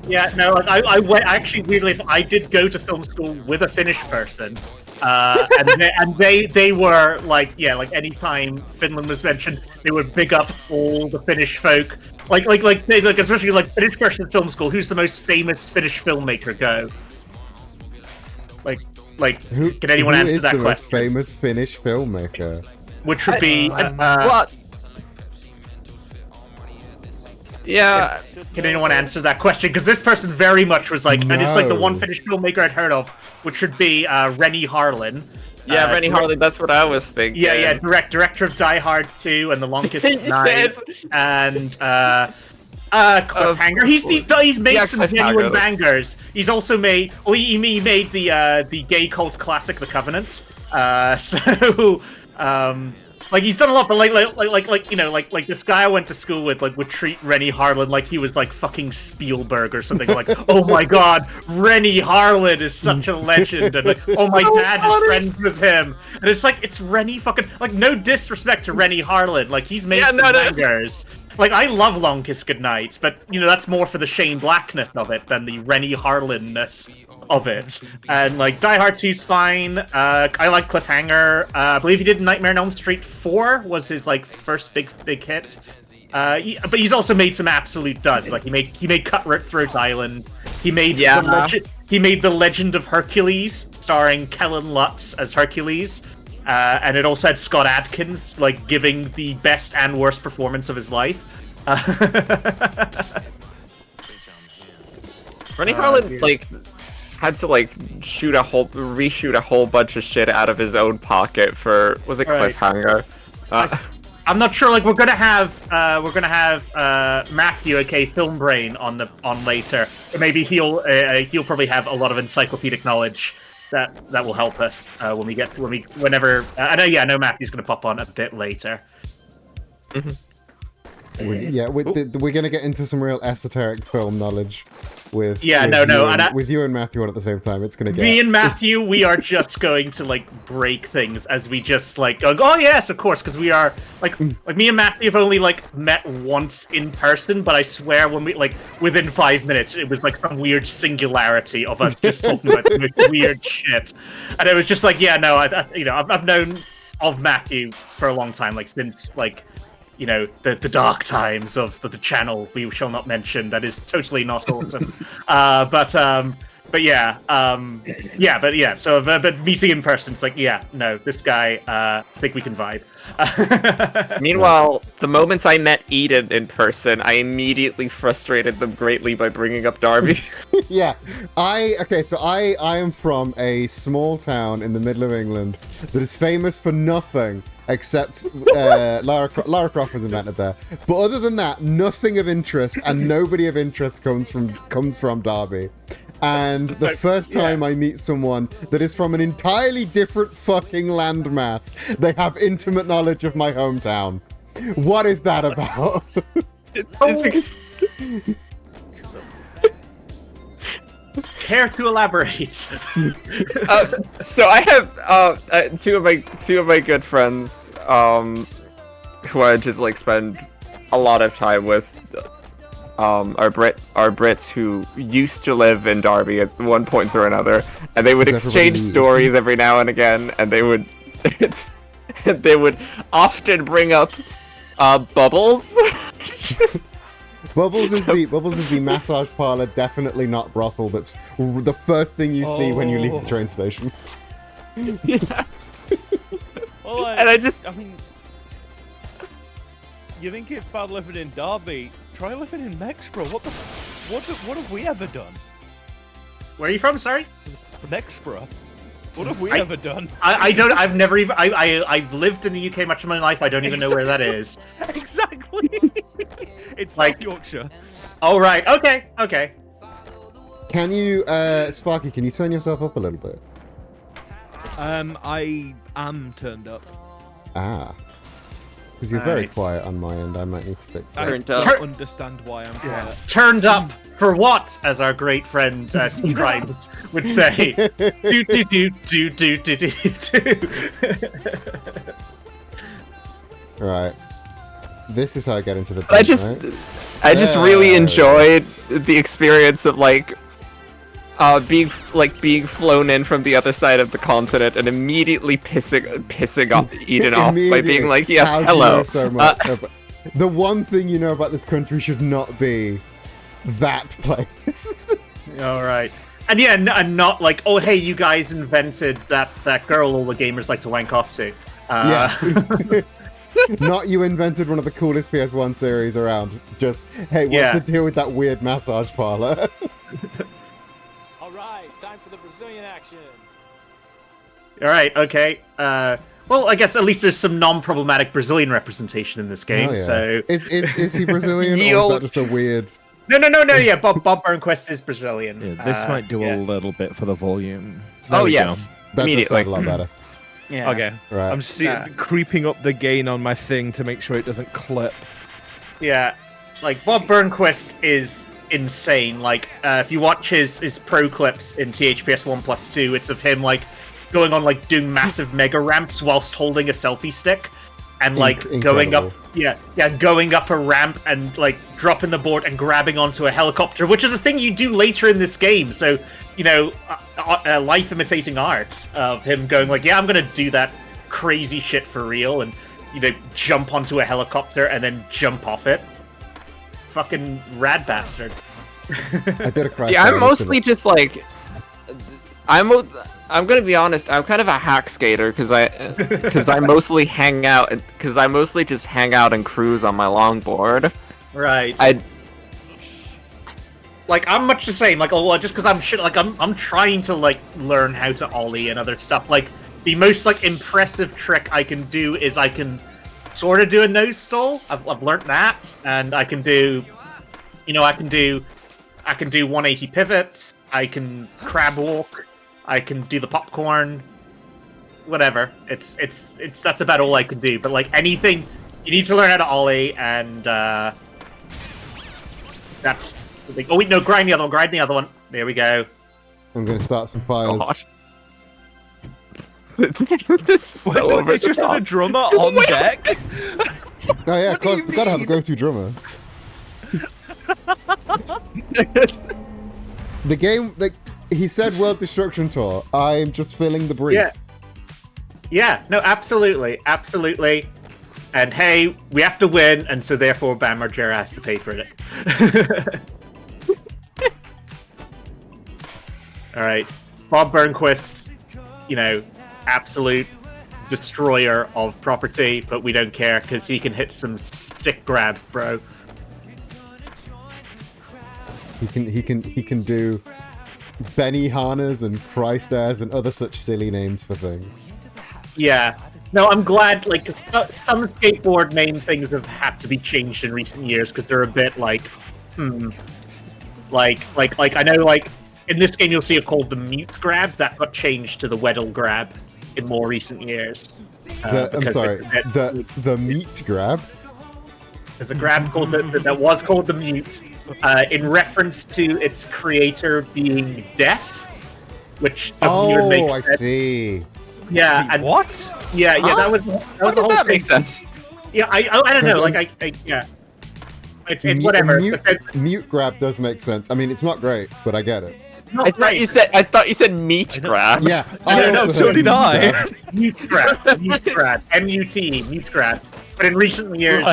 Yeah, no, like I went actually weirdly. I did go to film school with a Finnish person. And they were like, like anytime Finland was mentioned, they would big up all the Finnish folk. Like especially like Finnish person in film school. Who's the most famous Finnish filmmaker? Go. Can anyone answer that question? Who is the most famous Finnish filmmaker? Which would be what? Yeah. Can anyone answer that question? Because this person very much was like, and it's like the one Finnish filmmaker I'd heard of, which would be Rennie Harlin. Yeah, Rennie Harlin. That's what I was thinking. Yeah. Director of Die Hard 2 and The Longest Night, and Cliffhanger. He's made some genuine bangers. He's also made. Well, he made the gay cult classic, The Covenant. Like he's done a lot, but like this guy I went to school with would treat Rennie Harlin like he was like fucking Spielberg or something. Like, oh my god, Rennie Harlin is such a legend, and like, oh my dad is friends with him, and it's like it's Rennie fucking like no disrespect to Rennie Harlin, like he's made some bangers. Like I love Long Kiss Goodnight, but that's more for the Shane Blackness of it than the Rennie Harlin-ness of it. And like Die Hard 2's fine. I like Cliffhanger. I believe he did Nightmare on Elm Street 4 was his like first big hit. But he's also made some absolute duds. Like he made Cutthroat Island. He made the Legend of Hercules, starring Kellen Lutz as Hercules. And it also had Scott Adkins like giving the best and worst performance of his life. Rennie Harlan like had to like reshoot a whole bunch of shit out of his own pocket for Cliffhanger. I'm not sure. Like we're gonna have Matthew, aka Film Brain, on later. Or maybe he'll probably have a lot of encyclopedic knowledge that will help us whenever. I know Matthew's gonna pop on a bit later. We're gonna get into some real esoteric film knowledge with you and Matthew on at the same time. It's gonna get me and Matthew. We are just going to like break things as we just like go. Oh yes, of course, because we are like me and Matthew have only like met once in person, but I swear when we like within 5 minutes it was like some weird singularity of us just talking about the most weird shit, and it was just like I've known of Matthew for a long time, like since like. The dark times of the channel we shall not mention. That is totally not awesome. But meeting in person, it's like, this guy, I think we can vibe. Meanwhile, the moments I met Eden in person, I immediately frustrated them greatly by bringing up Darby. I am from a small town in the middle of England that is famous for nothing except Lara Croft was invented there. But other than that, nothing of interest and nobody of interest comes from Derby. And the first time I meet someone that is from an entirely different fucking landmass, they have intimate knowledge of my hometown. What is that about? It's because... Care to elaborate? So I have two of my good friends who I just like spend a lot of time with. Are Brits who used to live in Derby at one point or another, and they would exchange stories every now and again, and they would often bring up Bubbles. Bubbles is the massage parlor, definitely not brothel. That's the first thing you see when you leave the train station. Yeah. Well, I mean, you think it's bad living in Derby? Try living in Mexborough. What have we ever done? Where are you from? Sorry, Mexborough. What have we ever done? I've never even. I've lived in the UK much of my life. I don't even know where that is. Exactly. It's like South Yorkshire. Oh right. Okay. Can you, Sparky? Can you turn yourself up a little bit? I am turned up. Because you're very quiet on my end. I might need to fix that. I don't understand why I'm quiet. Turned up for what, as our great friend T. Grimes would say. do. Right. This is how I get into the. I just really enjoyed the experience of being flown in from the other side of the continent and immediately pissing off Eden off by being like, yes, hello. You know so much the one thing you know about this country should not be that place. All right. And and not like, oh hey, you guys invented that girl all the gamers like to wank off to. Not you invented one of the coolest PS1 series around. Just, hey, what's the deal with that weird massage parlor? Time for the Brazilian action. All right, okay. Well, I guess at least there's some non-problematic Brazilian representation in this game. So is he Brazilian or is that just a weird? No. Yeah, Bob Burnquist is Brazilian. Yeah, this might do a little bit for the volume. Yes, that does sound a lot better. Yeah. Okay. Right. I'm creeping up the gain on my thing to make sure it doesn't clip. Yeah, like Bob Burnquist is insane. Like, if you watch his pro clips in THPS 1+2, it's of him like going on like doing massive mega ramps whilst holding a selfie stick, and like going up a ramp and like dropping the board and grabbing onto a helicopter, which is a thing you do later in this game. So life imitating art of him going like, I'm gonna do that crazy shit for real, and jump onto a helicopter and then jump off it. Fucking rad bastard. I did a crash. See, I'm mostly just like, I'm gonna be honest. I'm kind of a hack skater because I mostly just hang out and cruise on my longboard. Right. I'm much the same. Like, just because I'm trying to like learn how to ollie and other stuff. Like, the most like impressive trick I can do is I can sort of do a nose stall. I've learned that, and I can do 180 pivots. I can crab walk. I can do the popcorn. Whatever. That's about all I can do. But like anything, you need to learn how to ollie, and that's. Oh wait, no! Grind the other one. There we go. I'm gonna start some fires. This is so over They just had a drummer on deck. Oh yeah, of course, we gotta have a go-to drummer. The game, like he said, World Destruction Tour. I'm just filling the brief. Yeah. No, absolutely. And hey, we have to win, and so therefore Bam Margera has to pay for it. All right, Bob Burnquist, absolute destroyer of property, but we don't care because he can hit some sick grabs, bro. He can do Benny Hannas and Christ airs and other such silly names for things. Yeah. No, I'm glad. Like, 'cause some skateboard name things have had to be changed in recent years because they're a bit like, Like I know, like in this game you'll see it called the mute grab that got changed to the Weddle grab in more recent years. I'm sorry, the meat grab. There's a grab called that was called the mute, in reference to its creator being deaf, which doesn't even make sense. I see. Yeah, and what? Yeah, that was the whole that thing. make sense? Yeah, I don't know. Like yeah, it's whatever. Mute grab does make sense. I mean, it's not great, but I get it. I thought you said meat grab. Yeah, so did I. Mute grab, M-U-T, mute grab. But in recent years,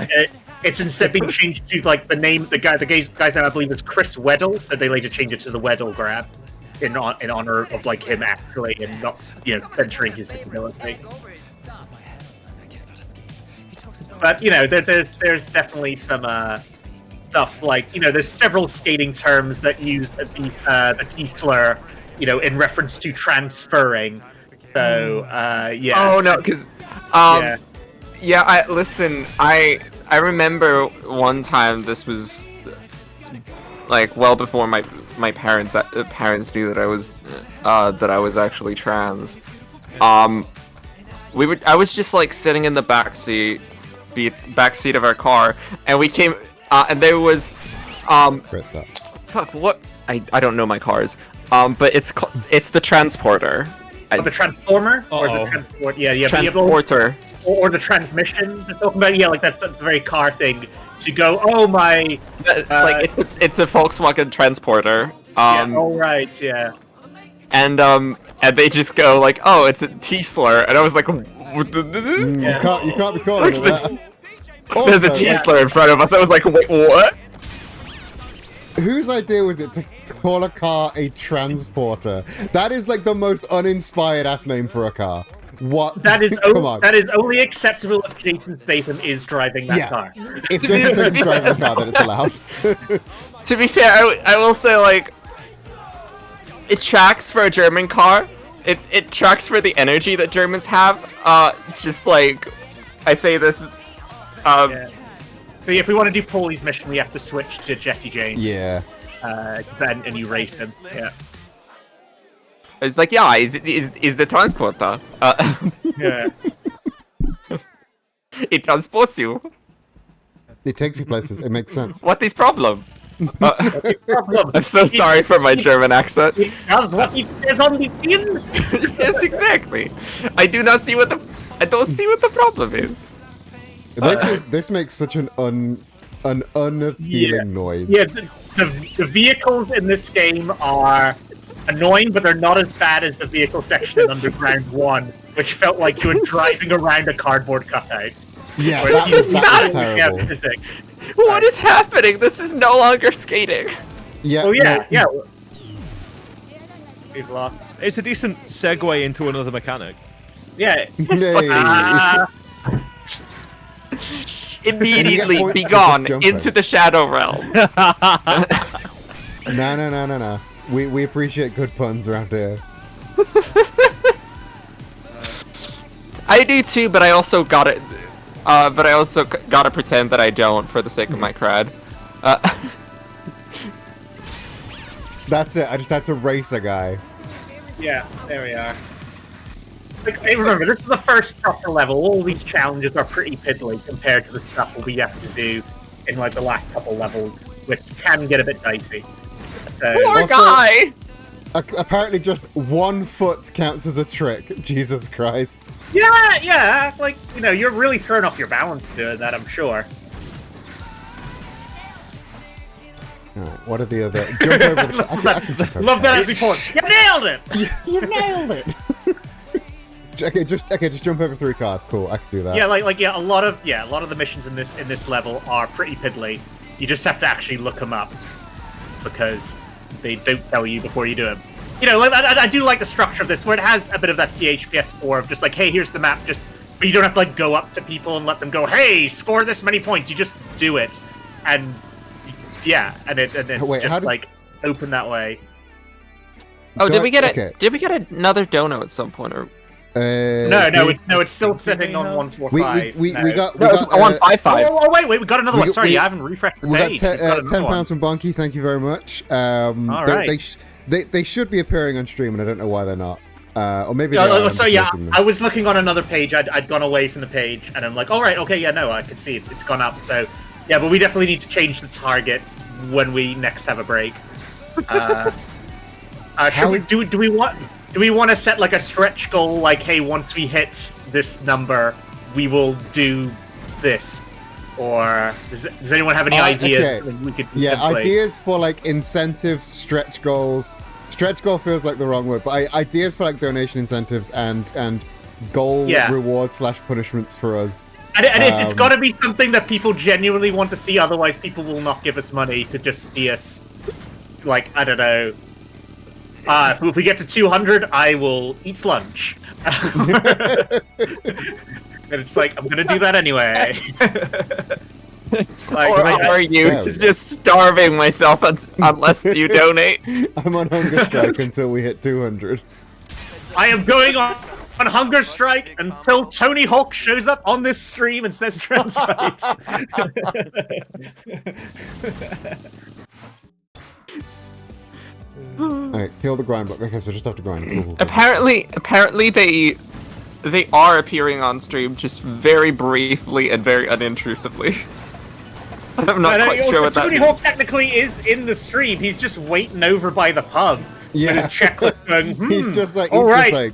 it's instead been changed to like the guy's name I believe is Chris Weddle, so they later changed it to the Weddle grab in honor of like him actually and not censoring his disability. But there's definitely some stuff like there's several skating terms that use the T slur in reference to transferring. So yeah. Oh no, because I remember one time this was like well before my parents knew that I was actually trans. I was just like sitting in the back seat of our car, and we came and there was fuck, what I don't know my cars, but it's the transporter. The transformer or is it transport? Yeah, transporter. Or the transmission. Talking about like that's a very car thing to go. Oh my! Like it's a Volkswagen transporter. Right. Yeah. And they just go like, oh, it's a T slur, and I was like, you can't be calling it that. There's a T slur in front of us. I was like, wait, what? Whose idea was it to call a car a transporter? That is like the most uninspired ass name for a car. What? That is that is only acceptable if Jason Statham is driving that car. If Jason Statham's driving the car, then it's allowed. To be fair, I will say like it tracks for a German car. It tracks for the energy that Germans have. Just like I say this. So if we want to do Paulie's mission, we have to switch to Jesse James. Yeah. And you race him. Yeah. It's like, yeah, is the transporter. Yeah. It transports you. It takes you places. It makes sense. What is problem? I'm so sorry for my German accent. It does what it says on the tin. Yes, exactly. I don't see what the problem is. This makes such an unappealing noise. Yeah, the vehicles in this game are annoying, but they're not as bad as the vehicle section in Underground 1, which felt like you were driving around a cardboard cutout. Yeah, Where This is he's not- terrible. physics. What is happening? This is no longer skating. Yeah. Oh yeah, no, yeah. We've lost. It's a decent segue into another mechanic. Yeah. Hey. Immediately points be for gone just jumping. into the Shadow Realm. No. We appreciate good puns around here. I do too, but I also gotta pretend that I don't for the sake of my crowd. That's it. I just had to race a guy. Yeah, there we are. Like, hey, remember, this is the first proper level. All these challenges are pretty piddly compared to the stuff that we have to do in like the last couple levels, which can get a bit dicey. So, Poor Also- guy! Apparently, just 1 foot counts as a trick. Jesus Christ. yeah, like, you know, you're really throwing off your balance doing that, I'm sure. Alright, what are the other? Jump over the. I can jump over Love that as before. You nailed it! You nailed it. Okay, just jump over 3 cars. Cool, I can do that. Yeah, a lot of the missions in this level are pretty piddly. You just have to actually look them up because they don't tell you before you do them. You know, like, I do like the structure of this, where it has a bit of that THPS 4 of just like, hey, here's the map, but you don't have to like go up to people and let them go, hey, score this many points. You just do it, and yeah, and it's Wait, just like open that way. Oh, did we get Okay. Did we get another dono at some point? Or It's still sitting on 145. We got. no, it's 155. Oh, wait, we got another one. we- Sorry, we- I haven't refreshed the We page. got We've got another one. £10 from Bonky. Thank you very much. right. They should be appearing on stream, and I don't know why they're not. Or maybe they are. I'm So just yeah, missing them. I was looking on another page. I'd gone away from the page, and I'm like, all right, okay, yeah, no, I can see it's gone up. So yeah, but we definitely need to change the targets when we next have a break. Do we want to set like a stretch goal? Like, hey, once we hit this number, we will do this. Or does anyone have any ideas? Okay. We could Yeah, contemplate? ideas for like incentives, stretch goals. Stretch goal feels like the wrong word, but ideas for like donation incentives and goal reward / punishments for us. And it's got to be something that people genuinely want to see. Otherwise, people will not give us money to just see us. Like, I don't know. If we get to 200, I will eat lunch. And it's like, I'm gonna do that anyway. Like, or are you There we go. just starving myself unless you donate? I'm on hunger strike until we hit 200. I am going on hunger strike until Tony Hawk shows up on this stream and says trans rights. Alright, kill the grind block. Okay, so just have to grind. Cool. Apparently they are appearing on stream just very briefly and very unintrusively. I'm not quite sure what that Tony means. Hawk technically is in the stream. He's just waiting over by the pub. Yeah. With his checklist going, He's just like, all right. not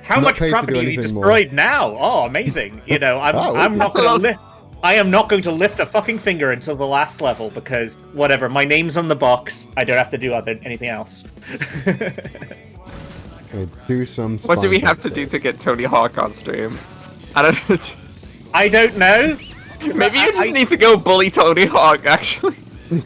How much paid to do property have you anything destroyed now? Oh, amazing. You know, I'm not going to I am not going to lift a fucking finger until the last level because whatever, my name's on the box. I don't have to do anything else. Okay, do some. What do we have to spine do to get Tony Hawk on stream? I don't know. Maybe you just need to go bully Tony Hawk, actually.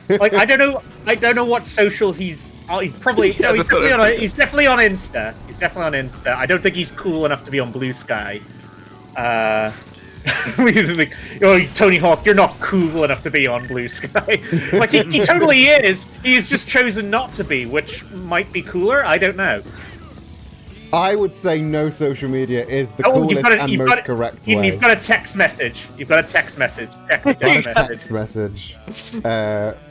Like, I don't know what social he's. Oh, he's probably. Yeah, he's definitely on Insta. He's definitely on Insta. I don't think he's cool enough to be on Blue Sky. Like, oh, Tony Hawk, you're not cool enough to be on Blue Sky. Like, he totally is. He's just chosen not to be, which might be cooler. I don't know. I would say no social media is the coolest and most correct way. You've got a text message. Check the text Text message.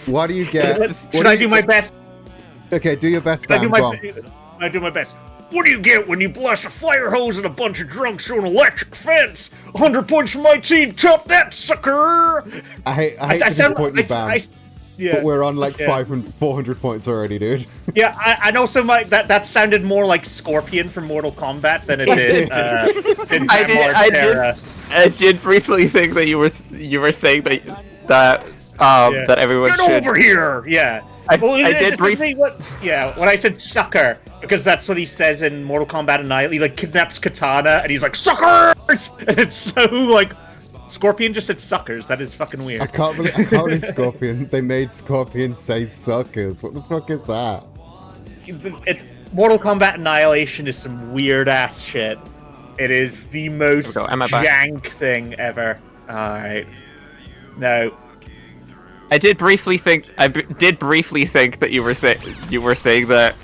What do you get? Should I do my best? Okay, do your best, I do Bam. I do my best. What do you get when you blast a fire hose and a bunch of drunks through an electric fence? 100 points for my team. Chop that, sucker! I hate to disappoint you, Bam. Yeah. But we're on like 400 points already, dude. Yeah, and also that sounded more like Scorpion from Mortal Kombat than it did. I did briefly think that you were saying that everyone Get should. over here! Yeah. I did briefly. When I said sucker, because that's what he says in Mortal Kombat Annihilate. He like kidnaps Katana, and he's like suckers, and it's so like Scorpion just said suckers. That is fucking weird. I can't believe Scorpion. They made Scorpion say suckers. What the fuck is that? Mortal Kombat Annihilation is some weird ass shit. It is the most jank thing ever. Alright. No. I did briefly think that you were saying that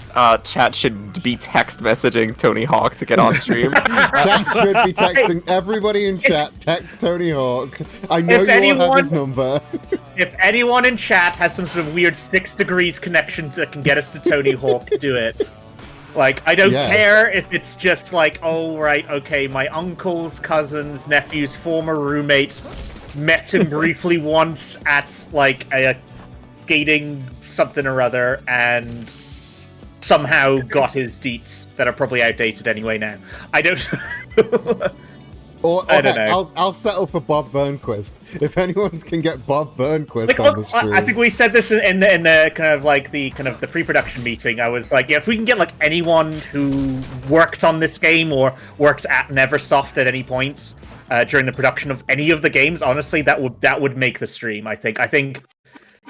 chat should be text messaging Tony Hawk to get on stream. Chat should be texting everybody in chat. Text Tony Hawk. I know you all have his number. If anyone in chat has some sort of weird 6 degrees connection that can get us to Tony Hawk, do it. Like, I don't care if it's just like, oh, right, okay, my uncle's cousin's nephew's former roommate met him briefly once at, like, a skating something or other, and somehow got his deets that are probably outdated anyway now. I don't... I don't know. I'll settle for Bob Burnquist. If anyone can get Bob Burnquist on the stream. I think we said this in the kind of like the pre-production meeting. I was like, yeah, if we can get like anyone who worked on this game or worked at Neversoft at any point during the production of any of the games, honestly, that would make the stream. I think,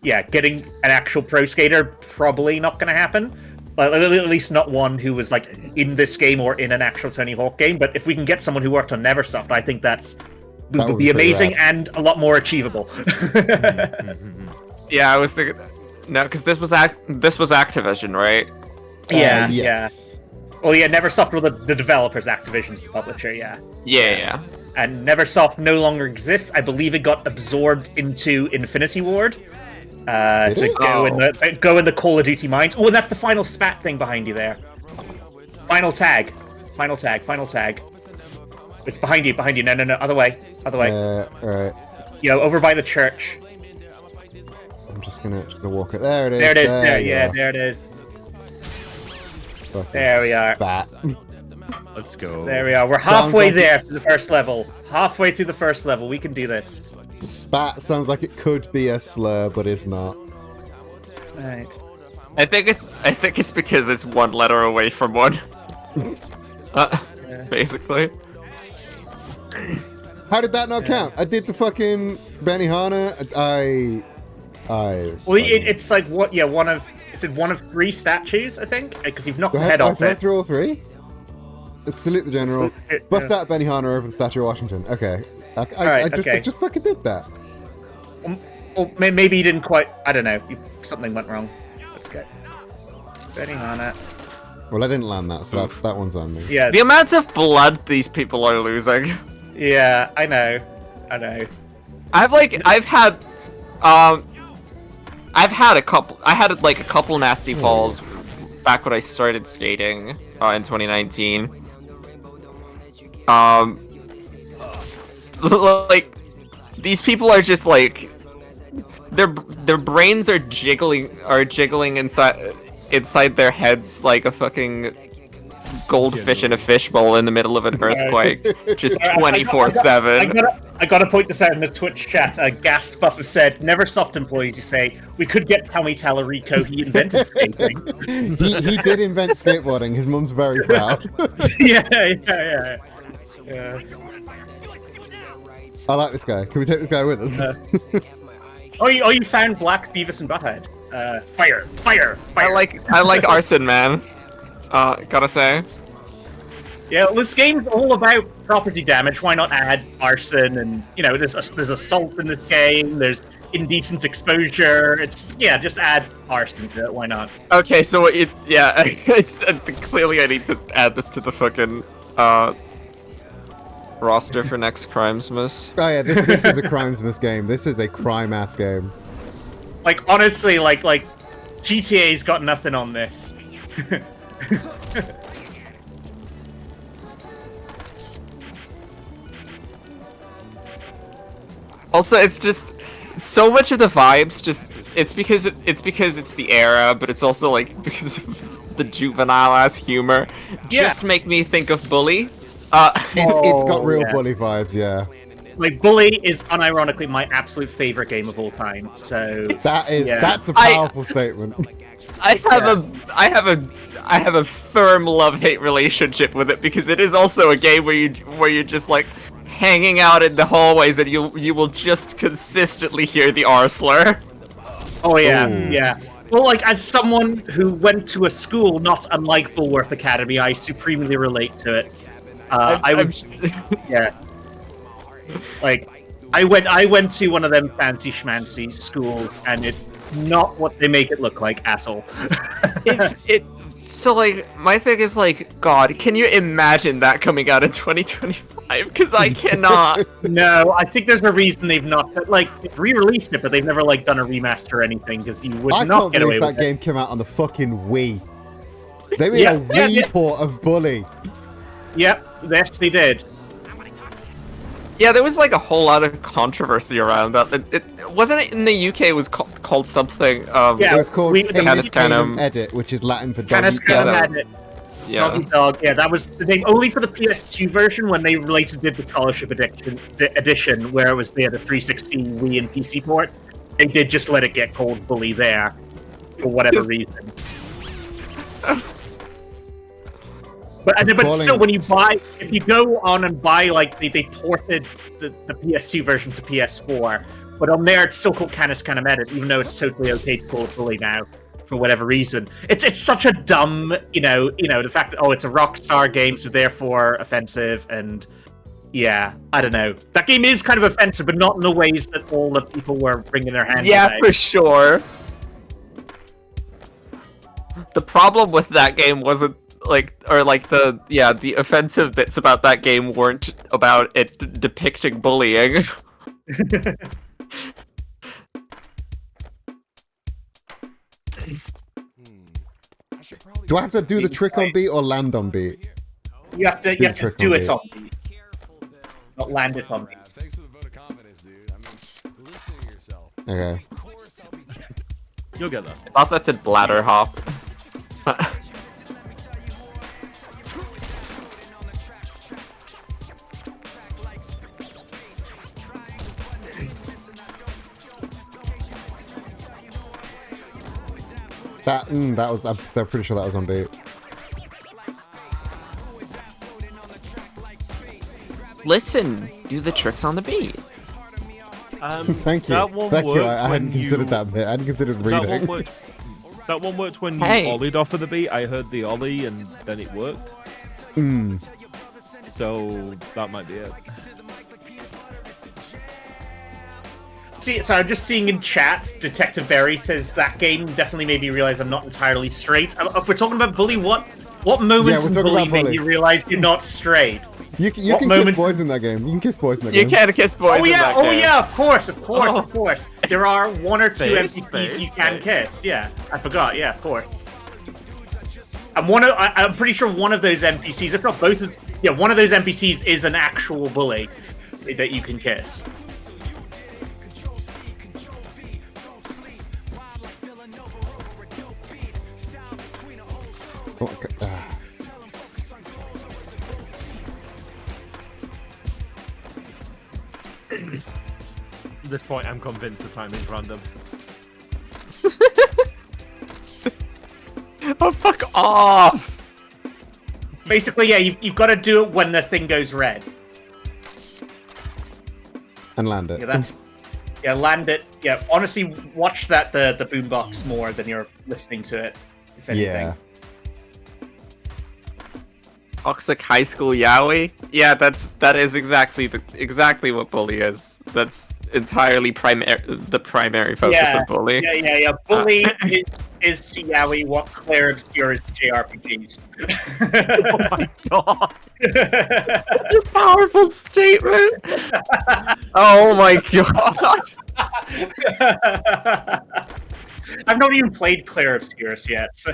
yeah, getting an actual pro skater probably not going to happen. At least not one who was like in this game or in an actual Tony Hawk game. But if we can get someone who worked on Neversoft, I think that would be amazing and a lot more achievable. Yeah, I was thinking no, because this was Activision, right? Yeah, yes. Yeah. Well, yeah, Neversoft were the developers. Activision's the publisher. Yeah. Yeah. And Neversoft no longer exists. I believe it got absorbed into Infinity Ward. To go in the Call of Duty mines. Oh, and that's the final spat thing behind you there. Final tag. It's behind you. No, other way. Alright. Yo, over by the church. I'm just gonna walk it. There it is. There it is. There there it is. Fucking there we are. Spat. Let's go. There we are. We're halfway there to the first level. Halfway through the first level. We can do this. Spat sounds like it could be a slur, but it's not. Right. I think it's because it's one letter away from one. Basically. How did that not count? I did the fucking Benihana. Well, it's like what? Yeah, one of 3 statues, I think, because you've knocked the head off it. Through all 3. Let's salute the general. Bust out Benihana over the Statue of Washington. Okay. I just fucking did that. Or maybe you didn't quite. I don't know. Something went wrong. Let's go. Benihana. Well, I didn't land that, so that one's on me. Yeah. The amount of blood these people are losing. Yeah, I know. I've had a couple nasty falls back when I started skating in 2019. Like, these people are just like their brains are jiggling inside their heads like a fucking goldfish in a fishbowl in the middle of an earthquake, just 24/7. I gotta point this out in the Twitch chat. Gast Buffer said, Neversoft employees, you say, we could get Tommy Tallarico, he invented skating. he did invent skateboarding, his mum's very proud. Yeah. I like this guy. Can we take this guy with us? You found Black Beavis and Butthead. Fire! I like Arson Man. Gotta say. Yeah, well, this game's all about property damage. Why not add arson and, there's assault in this game, there's indecent exposure. Just add arson to it. Why not? Okay, so it's clearly I need to add this to the fucking roster for next Crimesmas. Oh yeah, this is a Crimesmas game. This is a crime-ass game. Like, honestly, like GTA's got nothing on this. Also, it's just so much of the vibes. It's because it's the era, but it's also like because of the juvenile ass humor. Yeah. Just make me think of Bully. It's got real Bully vibes, yeah. Like, Bully is unironically my absolute favorite game of all time. So that's a powerful statement. I have a firm love-hate relationship with it because it is also a game where you just like hanging out in the hallways, and you will just consistently hear the R slur. Oh yeah, Ooh. yeah. Well, like as someone who went to a school not unlike Bulworth Academy, I supremely relate to it. I would, yeah. Like, I went to one of them fancy schmancy schools, and it's not what they make it look like at all. So, like, my thing is, like, God, can you imagine that coming out in 2025? Because I cannot. No, I think there's a reason they've not, like, they've re-released it, but they've never, like, done a remaster or anything, because you would I not can't get away believe with that it. game came out on the fucking Wii. They made a Wii port of Bully. Yep, yes, they did. Yeah, there was, like, a whole lot of controversy around that. It wasn't it in the UK, it was called something, Yeah, It was called Canis Canem Edit, which is Latin for Canis doggy Canem dog. Edit. Yeah. Doggy Dog, yeah, that was the name only for the PS2 version when they later did the Scholarship edition, where it was the 360 Wii and PC port. They did just let it get called Bully there, for whatever reason. But still, when you buy, if you go on and buy, like, they ported the PS2 version to PS4, but on there it's still called Canis Canem Edit, even though it's totally okay to call it Bully now, for whatever reason. It's such a dumb, the fact that, oh, it's a Rockstar game, so therefore offensive, and yeah, I don't know. That game is kind of offensive, but not in the ways that all the people were wringing their hands Yeah, about. for sure. The problem with that game wasn't the offensive bits about that game weren't about it depicting bullying. Do I have to do the trick on beat or land on beat? You have to do it on beat, not land it on beat. Thanks for the vote of confidence, dude. I mean, listen to yourself. Okay. You'll get that. I thought that said bladder hop. That was. I'm pretty sure that was on beat. Listen, do the tricks on the beat. Thank you. That one Thank you. worked I hadn't when considered you- that bit. I hadn't considered That reading. one worked when you Hey. ollied off of the beat. I heard the ollie and then it worked. So that might be it. See, so I'm just seeing in chat, Detective Berry says that game definitely made me realize I'm not entirely straight. If we're talking about Bully, what moments we're in talking Bully about made Bully. you realize you're not straight? You What can kiss moment- boys in that game. You can kiss boys in that You game. can't kiss boys Oh in yeah, that oh game. yeah, of course. There are one or two Face, NPCs you face, can face. kiss. Yeah, I forgot. Yeah, of course. And I'm pretty sure one of those NPCs, if not both of, yeah, one of those NPCs is an actual bully that you can kiss. Oh, okay. At this point, I'm convinced the timing's random. Oh, fuck off! Basically, yeah, you've got to do it when the thing goes red. And land it. Yeah, land it. Yeah, honestly, watch the boombox more than you're listening to it. If anything. Yeah. Toxic high school yaoi? Yeah, that is exactly what bully is. That's entirely the primary focus of bully. Yeah. Bully is to yaoi what Claire Obscure is to JRPGs. Oh my god! That's a powerful statement. Oh my god! I've not even played Claire Obscurus yet, so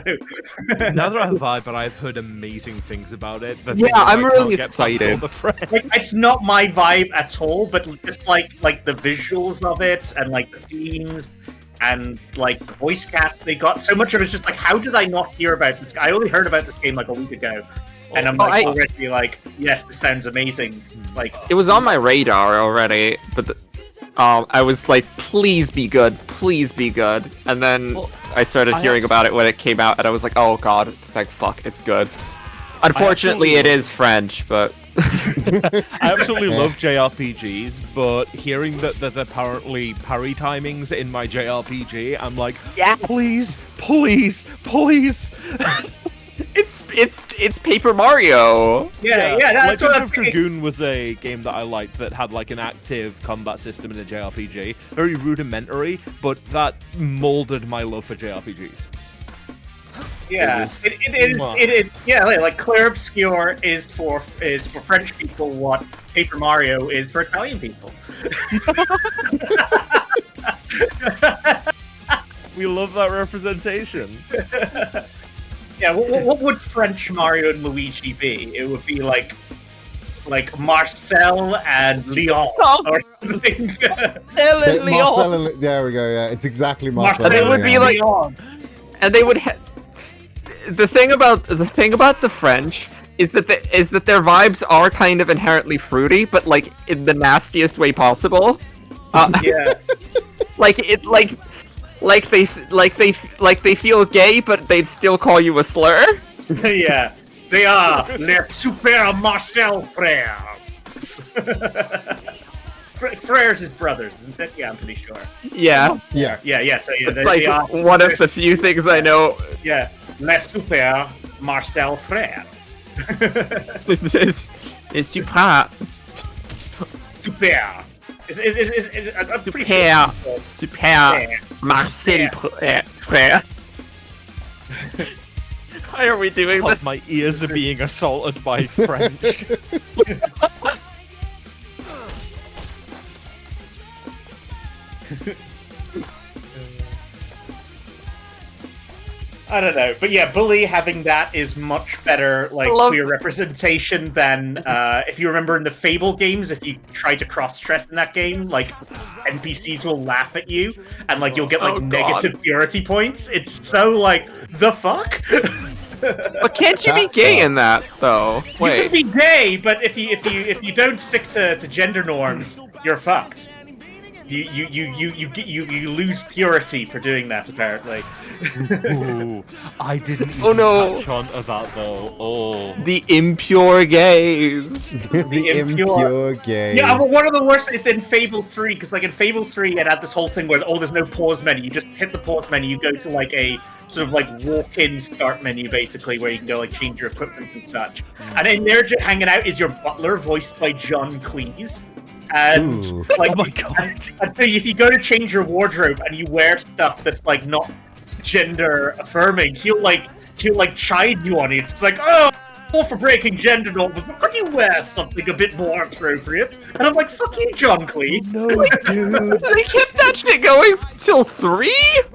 Neither have I, but I've heard amazing things about it. The Yeah, thing is, I'm I really can't get past excited. all the friends. like, it's not my vibe at all. But just like the visuals of it and like the themes and like the voice cast they got, so much of it's just like, how did I not hear about this? I only heard about this game like a week ago, and I'm like already like, yes, this sounds amazing. Like It was on my radar already, but I was like, please be good, and then I started hearing about it when it came out, and I was like, oh god, it's like, fuck, it's good. Unfortunately, it is French, but I absolutely love JRPGs, but hearing that there's apparently parry timings in my JRPG, I'm like, Yes! please, please, please. It's Paper Mario. Yeah, that's Legend what I'm of thinking. Dragoon was a game that I liked that had like an active combat system in a JRPG. Very rudimentary, but that molded my love for JRPGs. Yeah, it is. Yeah, like Clair Obscur is for French people what Paper Mario is for Italian people. We love that representation. Yeah, what would French Mario and Luigi be? It would be like Marcel and Leon or something. Marcel and there we go. Yeah, it's exactly Marcel. And they would be like, and they would. The thing about the French is that their vibes are kind of inherently fruity, but like in the nastiest way possible. Yeah. Like they feel gay, but they'd still call you a slur. Yeah, they are les super Marcel frères. Frères is brothers, isn't it? Yeah, I'm pretty sure. Yeah. Yeah. Yeah. So yeah, it's like one of the few things I know. Yeah, les super Marcel frères. It's super. Super. I'm pretty Super. Marcel frère. Why are we doing God, this? my ears are being assaulted by French. I don't know, but yeah, Bully having that is much better, like, queer representation than, if you remember in the Fable games, if you try to cross-dress in that game, like, NPCs will laugh at you, and, like, you'll get, like, negative purity points. It's so, like, the fuck? But can't you be gay in that, though? Wait. You can be gay, but if you don't stick to gender norms, you're fucked. You lose purity for doing that, apparently. Ooh, I didn't Oh no! touch on that though. Oh, The impure gays. The impure gays. Yeah, but one of the worst is in Fable 3, because like in Fable 3 it had this whole thing where, oh, there's no pause menu. You just hit the pause menu, you go to like a sort of like walk-in start menu, basically, where you can go like change your equipment and such. And in there hanging out is your butler, voiced by John Cleese. And like, oh my god! And so if you go to change your wardrobe and you wear stuff that's like not gender affirming, he'll chide you on it. It's like, oh, all for breaking gender norms, but could you wear something a bit more appropriate? And I'm like, fuck you, John Cleese. No, dude. They kept that shit going till 3?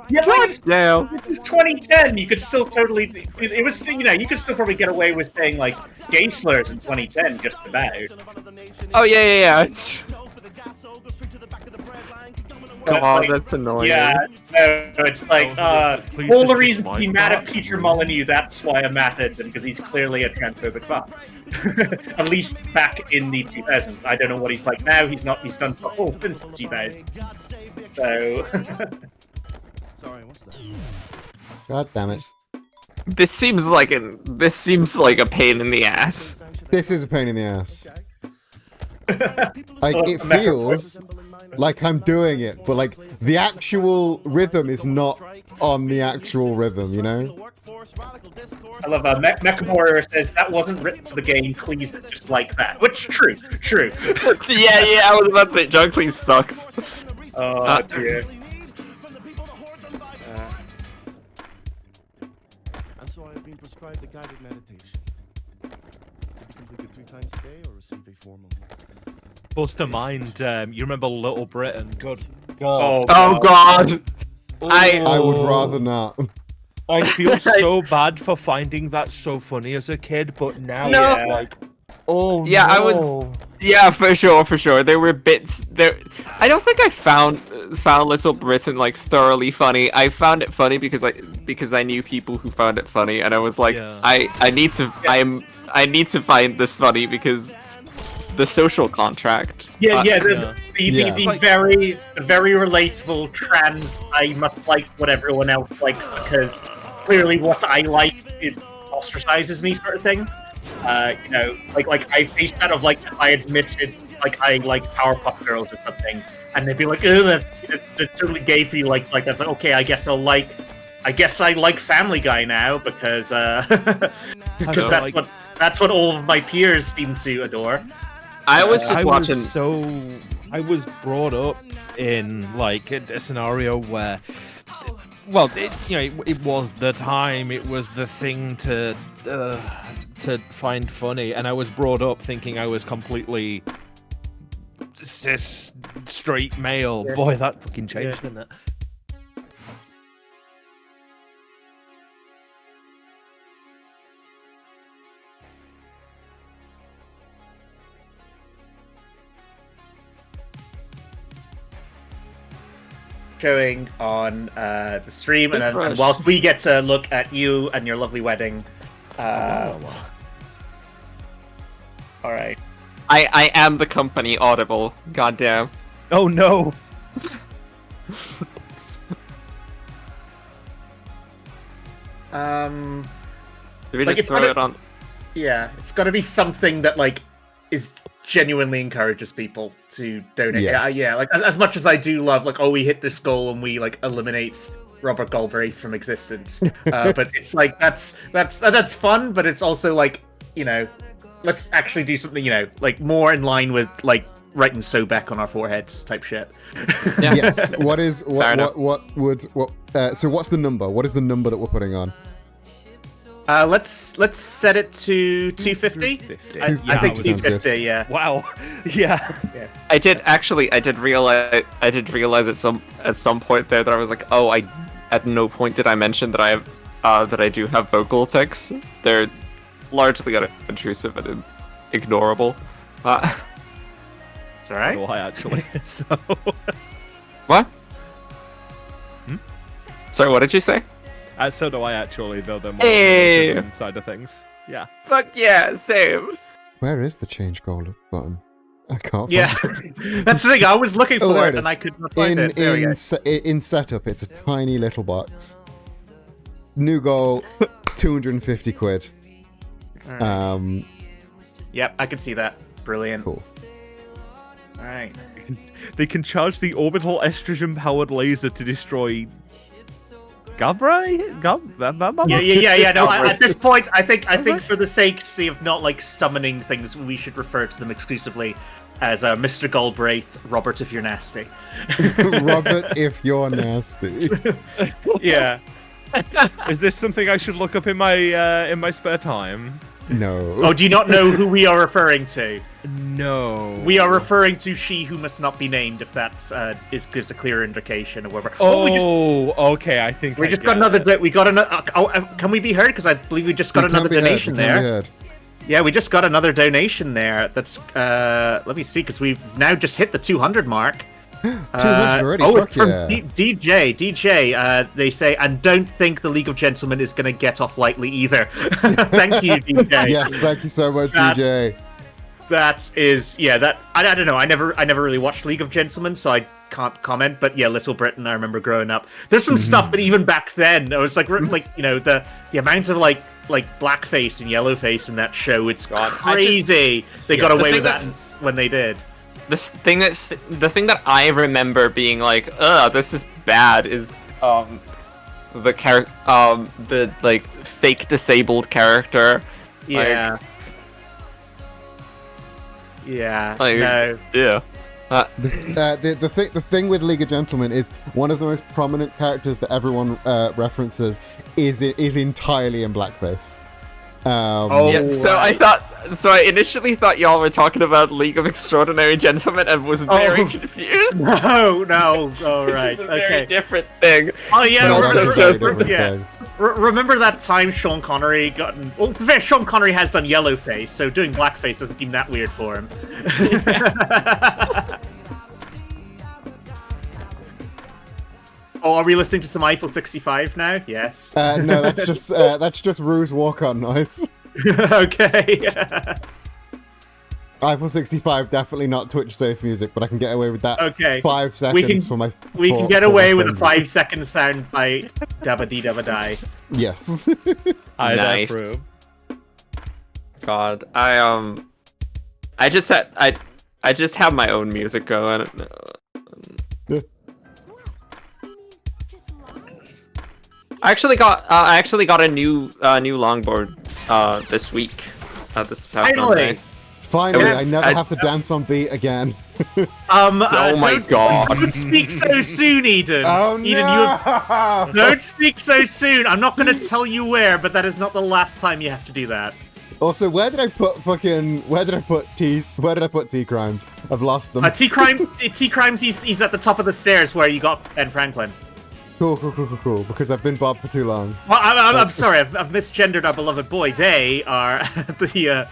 Yeah, God damn. This is 2010. You could still totally. It was, you know, you could still probably get away with saying like gay slurs in 2010, just about. Oh yeah. It's... God, that's annoying. Yeah, no, it's like, all the reasons to be mad at Peter Molyneux, that's why I'm mad at him, because he's clearly a transphobic fuck. At least back in the 2000s. I don't know what he's like now, he's done fuck all since 2000. So... Sorry, what's that? God damn it. This seems like a pain in the ass. This is a pain in the ass. Like, it feels like I'm doing it, but like the actual rhythm is not on the actual rhythm, you know? I love that. Mechamora says that wasn't written for the game, please just like that. Which, true. yeah, I was about to say, John Cleese sucks. Oh, dear. And so I have been prescribed a guided meditation. To be completed 3 times a day or receive a formal. Supposed to mind, you remember Little Britain? God. Oh, God. I would rather not. I feel so bad for finding that so funny as a kid, but now it's like, oh yeah, no. I was. Yeah, for sure. There were bits there. I don't think I found Little Britain like thoroughly funny. I found it funny because I knew people who found it funny, and I was like, I need to find this funny because the social contract. The very relatable trans, I must like what everyone else likes because clearly what I like it ostracizes me sort of thing. you know, like I faced that of like if I admitted like I like Powerpuff Girls or something, and they'd be like, "Oh, that's totally gay for you." Like that's like, okay, I guess I like Family Guy now because because that's what all of my peers seem to adore. I was just watching. I was brought up in like a scenario where, well, it was the time, it was the thing to find funny, and I was brought up thinking I was completely cis straight male. Yeah. Boy, that fucking changed, didn't it? Showing on the stream, and whilst we get to look at you and your lovely wedding. All right. I am the company Audible. Goddamn. Oh no. Did we just throw it on? Yeah, it's got to be something that like is genuinely encourages people to donate. Yeah, like as much as I do love like, oh, we hit this goal and we like eliminate Robert Galbraith from existence, but it's like that's fun, but it's also like, you know, let's actually do something, you know, like more in line with like writing Sobek on our foreheads type shit. Yes. So what's the number? What is the number that we're putting on? Let's set it to 250. I think 250. Yeah. Wow. Yeah. I did realize at some point there that I was like, oh, at no point did I mention that I do have vocal tics. They're largely unintrusive and ignorable. It's alright. Well, I actually. So. What? Sorry, what did you say? So do I actually, though they're more on the side of things. Yeah. Fuck yeah, same. Where is the change goal button? I can't find it. That's the thing, I was looking for it and I could not find it. There in setup, it's a tiny little box. New goal, 250 quid. Right. Yep, I can see that. Brilliant. Cool. Alright. They can charge the orbital estrogen-powered laser to destroy... Galbraith? Yeah. No, at this point, I think for the sake of not like summoning things, we should refer to them exclusively as Mr. Galbraith, Robert, if you're nasty. Robert, if you're nasty. Yeah. Is this something I should look up in my spare time? No. Oh, do you not know who we are referring to? No. We are referring to She Who Must Not Be Named, if that gives a clear indication of whatever. Okay. I think we just got another bit. We got another. Can we be heard? Because I believe we just got another donation there. Yeah, we just got another donation there. That's let me see, because we've now just hit the 200 mark. 200 already. It's from DJ. They say, and don't think the League of Gentlemen is going to get off lightly either. Thank you, DJ. Yes, thank you so much, DJ. That is, that I don't know. I never really watched League of Gentlemen, so I can't comment. But yeah, Little Britain. I remember growing up. There's some stuff that even back then, I was like you know, the amount of like blackface and yellowface in that show. It's crazy. They got away with that when they did. The thing that I remember being like, this is bad is the like fake disabled character. Yeah. The thing with League of Gentlemen is one of the most prominent characters that everyone references is entirely in blackface. So I initially thought y'all were talking about League of Extraordinary Gentlemen and was very confused. No, all right, it's a very different thing. Oh yeah, also remember that time Sean Connery got? Well, Sean Connery has done yellowface, so doing blackface doesn't seem that weird for him. Oh, are we listening to some Eiffel 65 now? Yes. No, that's just Rue's walk-on noise. Okay. Eiffel 65, definitely not Twitch safe music, but I can get away with that. Okay. 5 seconds for my. We can get away with a 5-second sound bite. Dabba dee dabba die. Yes. Nice. God, I just have my own music going. I actually got a new longboard this week. This past Monday. Finally, was- I never I- have to dance on beat again. Oh my god. Don't speak so soon, Eden. Oh no! Eden, don't speak so soon. I'm not going to tell you where, but that is not the last time you have to do that. Also, where did I put T Crimes? I've lost them. T Crimes, he's at the top of the stairs where you got Ben Franklin. Cool. Because I've been Bob for too long. Well, I'm sorry, I've misgendered our beloved boy. They are the.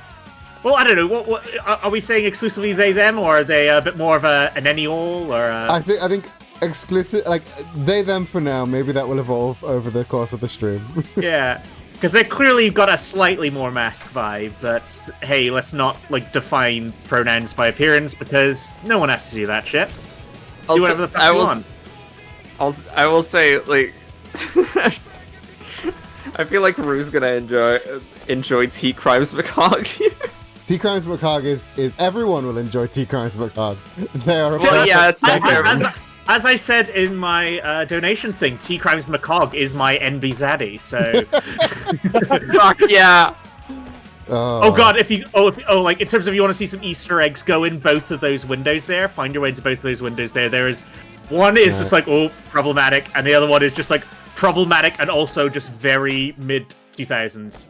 Well, I don't know. What are we saying exclusively they them, or are they a bit more of an any-all, or? I think exclusive, like they them for now. Maybe that will evolve over the course of the stream. Yeah, because they clearly got a slightly more mask vibe. But hey, let's not like define pronouns by appearance because no one has to do that shit. Do whatever the fuck you want. I will say, like, I feel like Rue's gonna enjoy T Crimes Macaque. T Crimes Macaque is everyone will enjoy T Crimes Macaque. They are. Well, yeah, it's not fair. As I said in my donation thing, T Crimes Macaque is my NB Zaddy. So. Fuck yeah. Oh god, if you like in terms of you want to see some Easter eggs, go in both of those windows there. Find your way into both of those windows there. There is one is just like problematic, and the other one is just like problematic and also just very mid 2000s.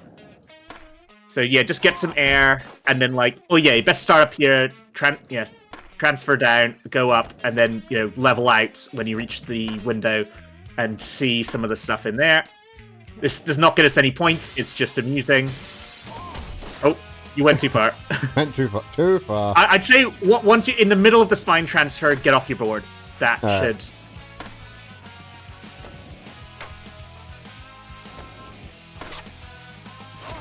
So yeah, just get some air and then like you best start up here, transfer down, go up, and then level out when you reach the window and see some of the stuff in there. This does not get us any points. It's just amusing. Oh, you went too far. Went too far. I'd say once you're in the middle of the spine transfer, get off your board. That should.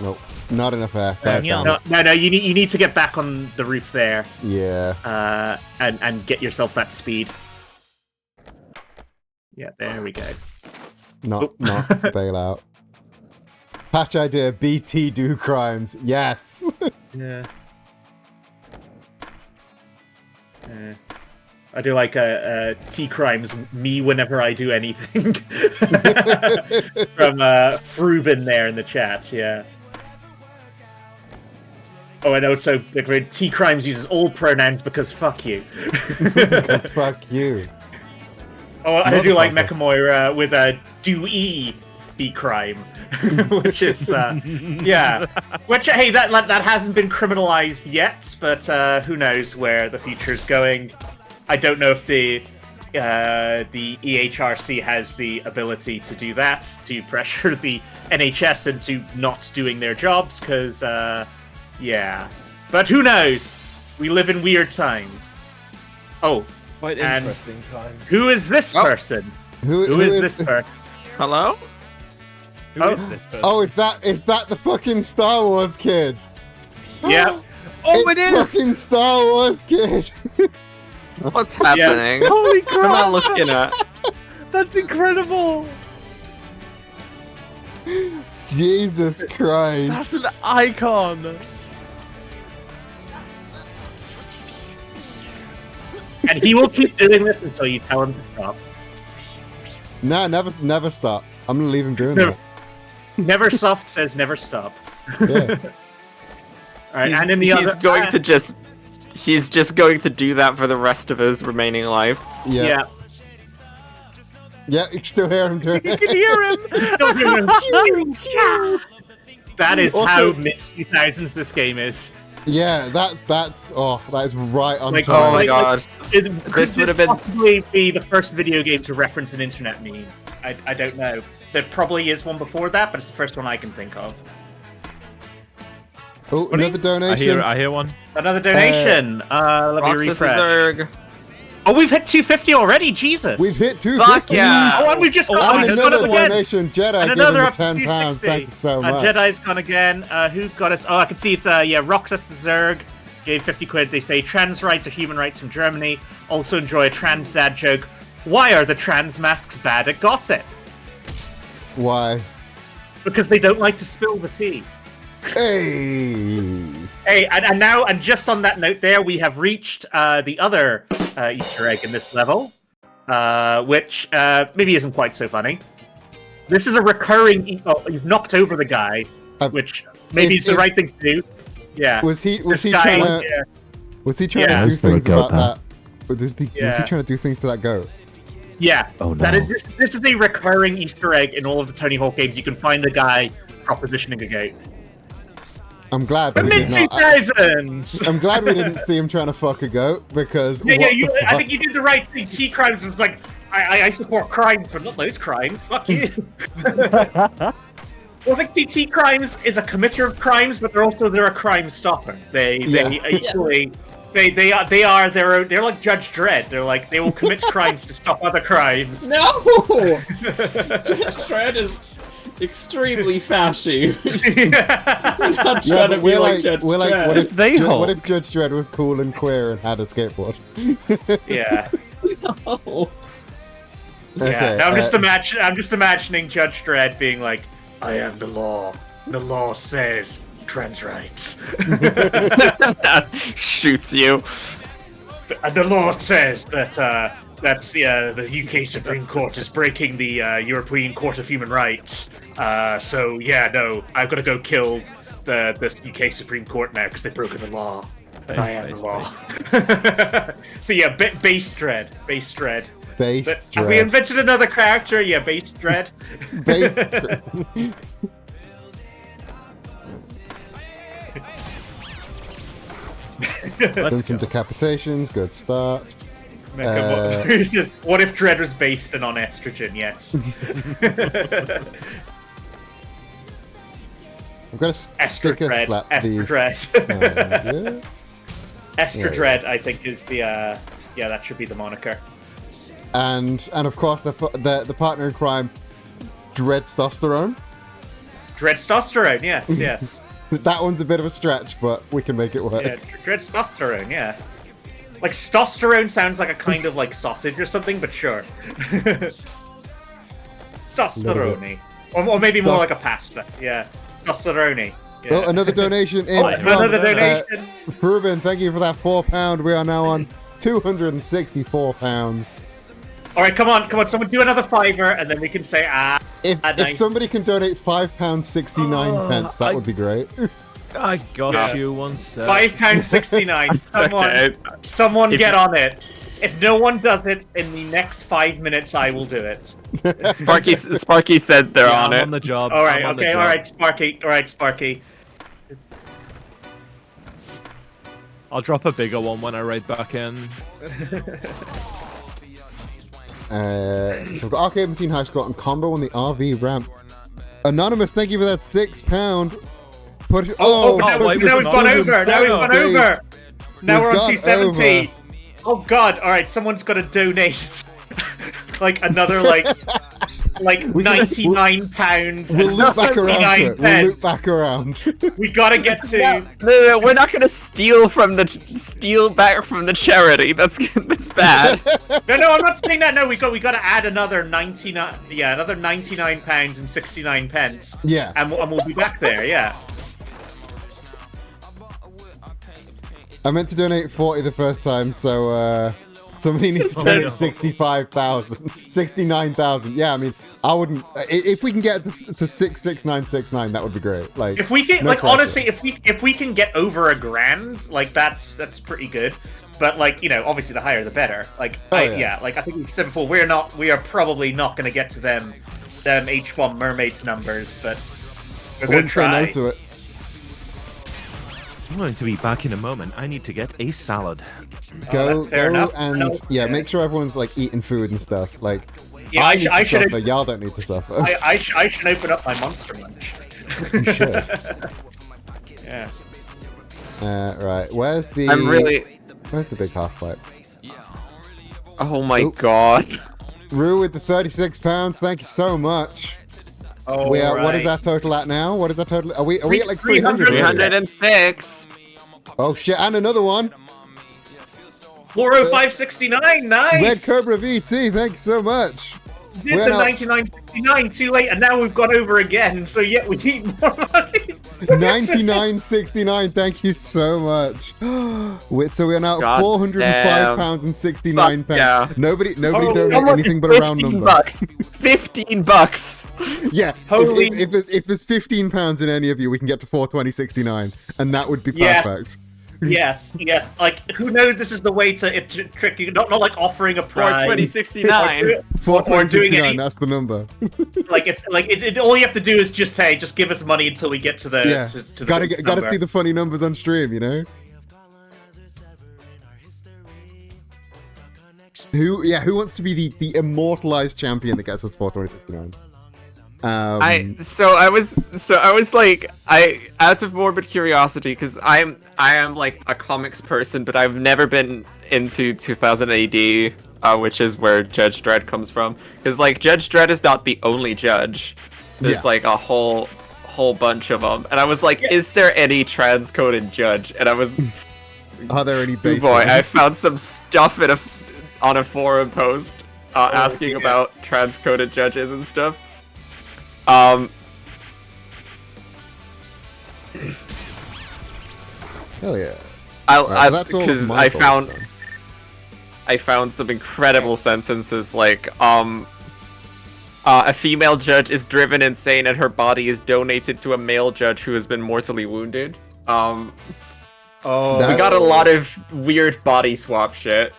Nope, not enough air. No, you need to get back on the roof there. Yeah. And get yourself that speed. Yeah, there we go. Not bail out. Patch idea, BT do crimes. Yes. Yeah. I do like T Crimes me whenever I do anything. From Frubin there in the chat, yeah. Oh, I know. So T Crimes uses all pronouns because fuck you. Because fuck you. Oh, I do like Mechamoira with a do-e be crime, which is yeah. Which hey, that hasn't been criminalized yet, but who knows where the future's going. I don't know if the EHRC has the ability to do that, to pressure the NHS into not doing their jobs, because yeah. But who knows? We live in weird times. Oh, quite interesting times. Who is this person? Who is this person? Hello? Who is this person? Oh, is that the fucking Star Wars kid? Yeah. Oh, it is! Fucking Star Wars kid. What's happening? Yeah. Holy crap! What am I looking at? That's incredible! Jesus Christ. That's an icon! And he will keep doing this until you tell him to stop. Nah, never stop. I'm gonna leave him doing that. Never soft says never stop. Yeah. Alright, and in the other... He's just going to do that for the rest of his remaining life. Yeah. Yeah, you can still hear him doing it. You can hear him! That is Also- how mid-2000s this game is. Yeah, that is right on Like, time. Oh my god. This would would have been- possibly be the first video game to reference an internet meme. I don't know. There probably is one before that, but it's the first one I can think of. Oh, another donation. I hear one. Another donation. Let me Roxas refresh. Zerg. Oh, we've hit 250 already. Jesus. We've hit 250. Fuck yeah. Oh, and we've just got And another another again. donation. Jedi And giving another the up to £10. 260. Thank you so much. Jedi's gone again. Who got us? Oh, I can see it's Roxas the Zerg gave 50 quid. They say trans rights are human rights from Germany. Also enjoy a trans dad joke. Why are the trans masks bad at gossip? Why? Because they don't like to spill the tea. Hey! Hey, and now, and just on that note there, we have reached the other Easter egg in this level, which maybe isn't quite so funny. This is a recurring... you've knocked over the guy, which maybe is the right thing to do. Yeah. Was he trying to... Yeah. Was he trying to do things about that? Was he trying to do things to that goat? Yeah. Oh, no. That is, this is a recurring Easter egg in all of the Tony Hawk games. You can find the guy propositioning a goat. I'm glad. The mid-2000s! I'm glad we didn't see him trying to fuck a goat, because I think you did the right thing. T-Crimes was like, I support crime for not those crimes. Fuck you. Well, I think T-Crimes is a committer of crimes, but they're a crime stopper. They're like Judge Dredd. They're like, they will commit crimes to stop other crimes. No! Judge Dredd is extremely fashy. We're not trying to be like Judge Dredd. What if Judge Dredd was cool and queer and had a skateboard? Yeah. No. Okay, Yeah. Now I'm just imagining Judge Dredd being like, I am the law. The law says trans rights. That shoots you. And the law says that the UK Supreme Court is breaking the European Court of Human Rights. So yeah, no, I've got to go kill the UK Supreme Court now because they've broken the law. And I am the law. So yeah, base Dredd. Have we invented another character? Yeah, base Dredd. Base Dredd. Done some decapitations, good start. What if Dredd was based on estrogen? Yes. I'm gonna sticker slap these. Dredd. Estra Dredd, I think, is the that should be the moniker. And of course the partner in crime, Dreadstosterone. Dreadstosterone, yes. That one's a bit of a stretch, but we can make it work. Yeah, Dreadstosterone, yeah. Like stosterone sounds like a kind of like sausage or something, but sure. Stosterone. Or maybe more like a pasta. Yeah. Stosterone. Yeah. Well, another donation in another donation. Ruben, thank you for that £4. We are now on £264. Alright, come on, someone do another fiver and then we can say if somebody can donate £5.69, that would be great. I got you one sec. £5.69. Someone get on it. If no one does it in the next 5 minutes, I will do it. Sparky said they're on it. I'm on the job. Alright, okay, alright, Sparky. I'll drop a bigger one when I raid back in. So we've got Arcade Machine High Score and Combo on the RV ramp. Anonymous, thank you for that £6. Now we've gone over. Now we're on 270. Oh god! All right, someone's got to donate like another like £99. We'll loop back around to it. We'll loop back around. We gotta get to. No, we're not gonna steal back from the charity. That's bad. No, I'm not saying that. No, we got to add another 99. Yeah, another £99 and 69 pence. Yeah, and we'll be back there. Yeah. I meant to donate 40 the first time, so somebody needs to donate 69,000. Yeah, I mean, I wouldn't. If we can get to 66969, that would be great. Like, if we can, like, honestly, if we can get over $1,000, like that's pretty good. But like, you know, obviously the higher the better. Like, like I think we've said before, we are probably not going to get to them H1 Mermaids numbers, but we're going to try. Say no to it. I'm going to be back in a moment. I need to get a salad. Go and make sure everyone's like eating food and stuff. Like, yeah, I need to suffer. Y'all don't need to suffer. I should open up my Monster Munch. You should. Yeah. Right. Where's the big half pipe? Oh my god. Rue with the £36. Thank you so much. Oh, what is our total at now? What is our total? Are we at like 300? 306. Oh shit! And another one. 40569. Nice. Red Cobra VT. Thank you so much. Did the 9969 too late, and now we've gone over again. So yeah, we need more money. 99.69. Thank you so much. So we're now God £405 and 69 pence. yeah. Nobody donate Someone anything but a round 15 number. bucks. 15 bucks. Yeah. Holy- If there's £15 in any of you, we can get to 420.69, and that would be Yeah. perfect. Yes. Like, who knows? This is the way to trick you. Not like offering a prize. 420.69. 420.69. That's the number. All you have to do is just give us money until we get to the. Yeah. To the Gotta number. see the funny numbers on stream, you know. Who wants to be the immortalized champion that gets us 420.69? I was like, out of morbid curiosity, because I am like a comics person, but I've never been into 2000 AD, which is where Judge Dredd comes from. Because like Judge Dredd is not the only judge. There's like a whole bunch of them, and I was like, is there any transcoded judge? And I was, are there any base? Boy, I found some stuff on a forum post asking about transcoded judges and stuff. Hell yeah! Because I found some incredible sentences like a female judge is driven insane and her body is donated to a male judge who has been mortally wounded. We got a lot of weird body swap shit.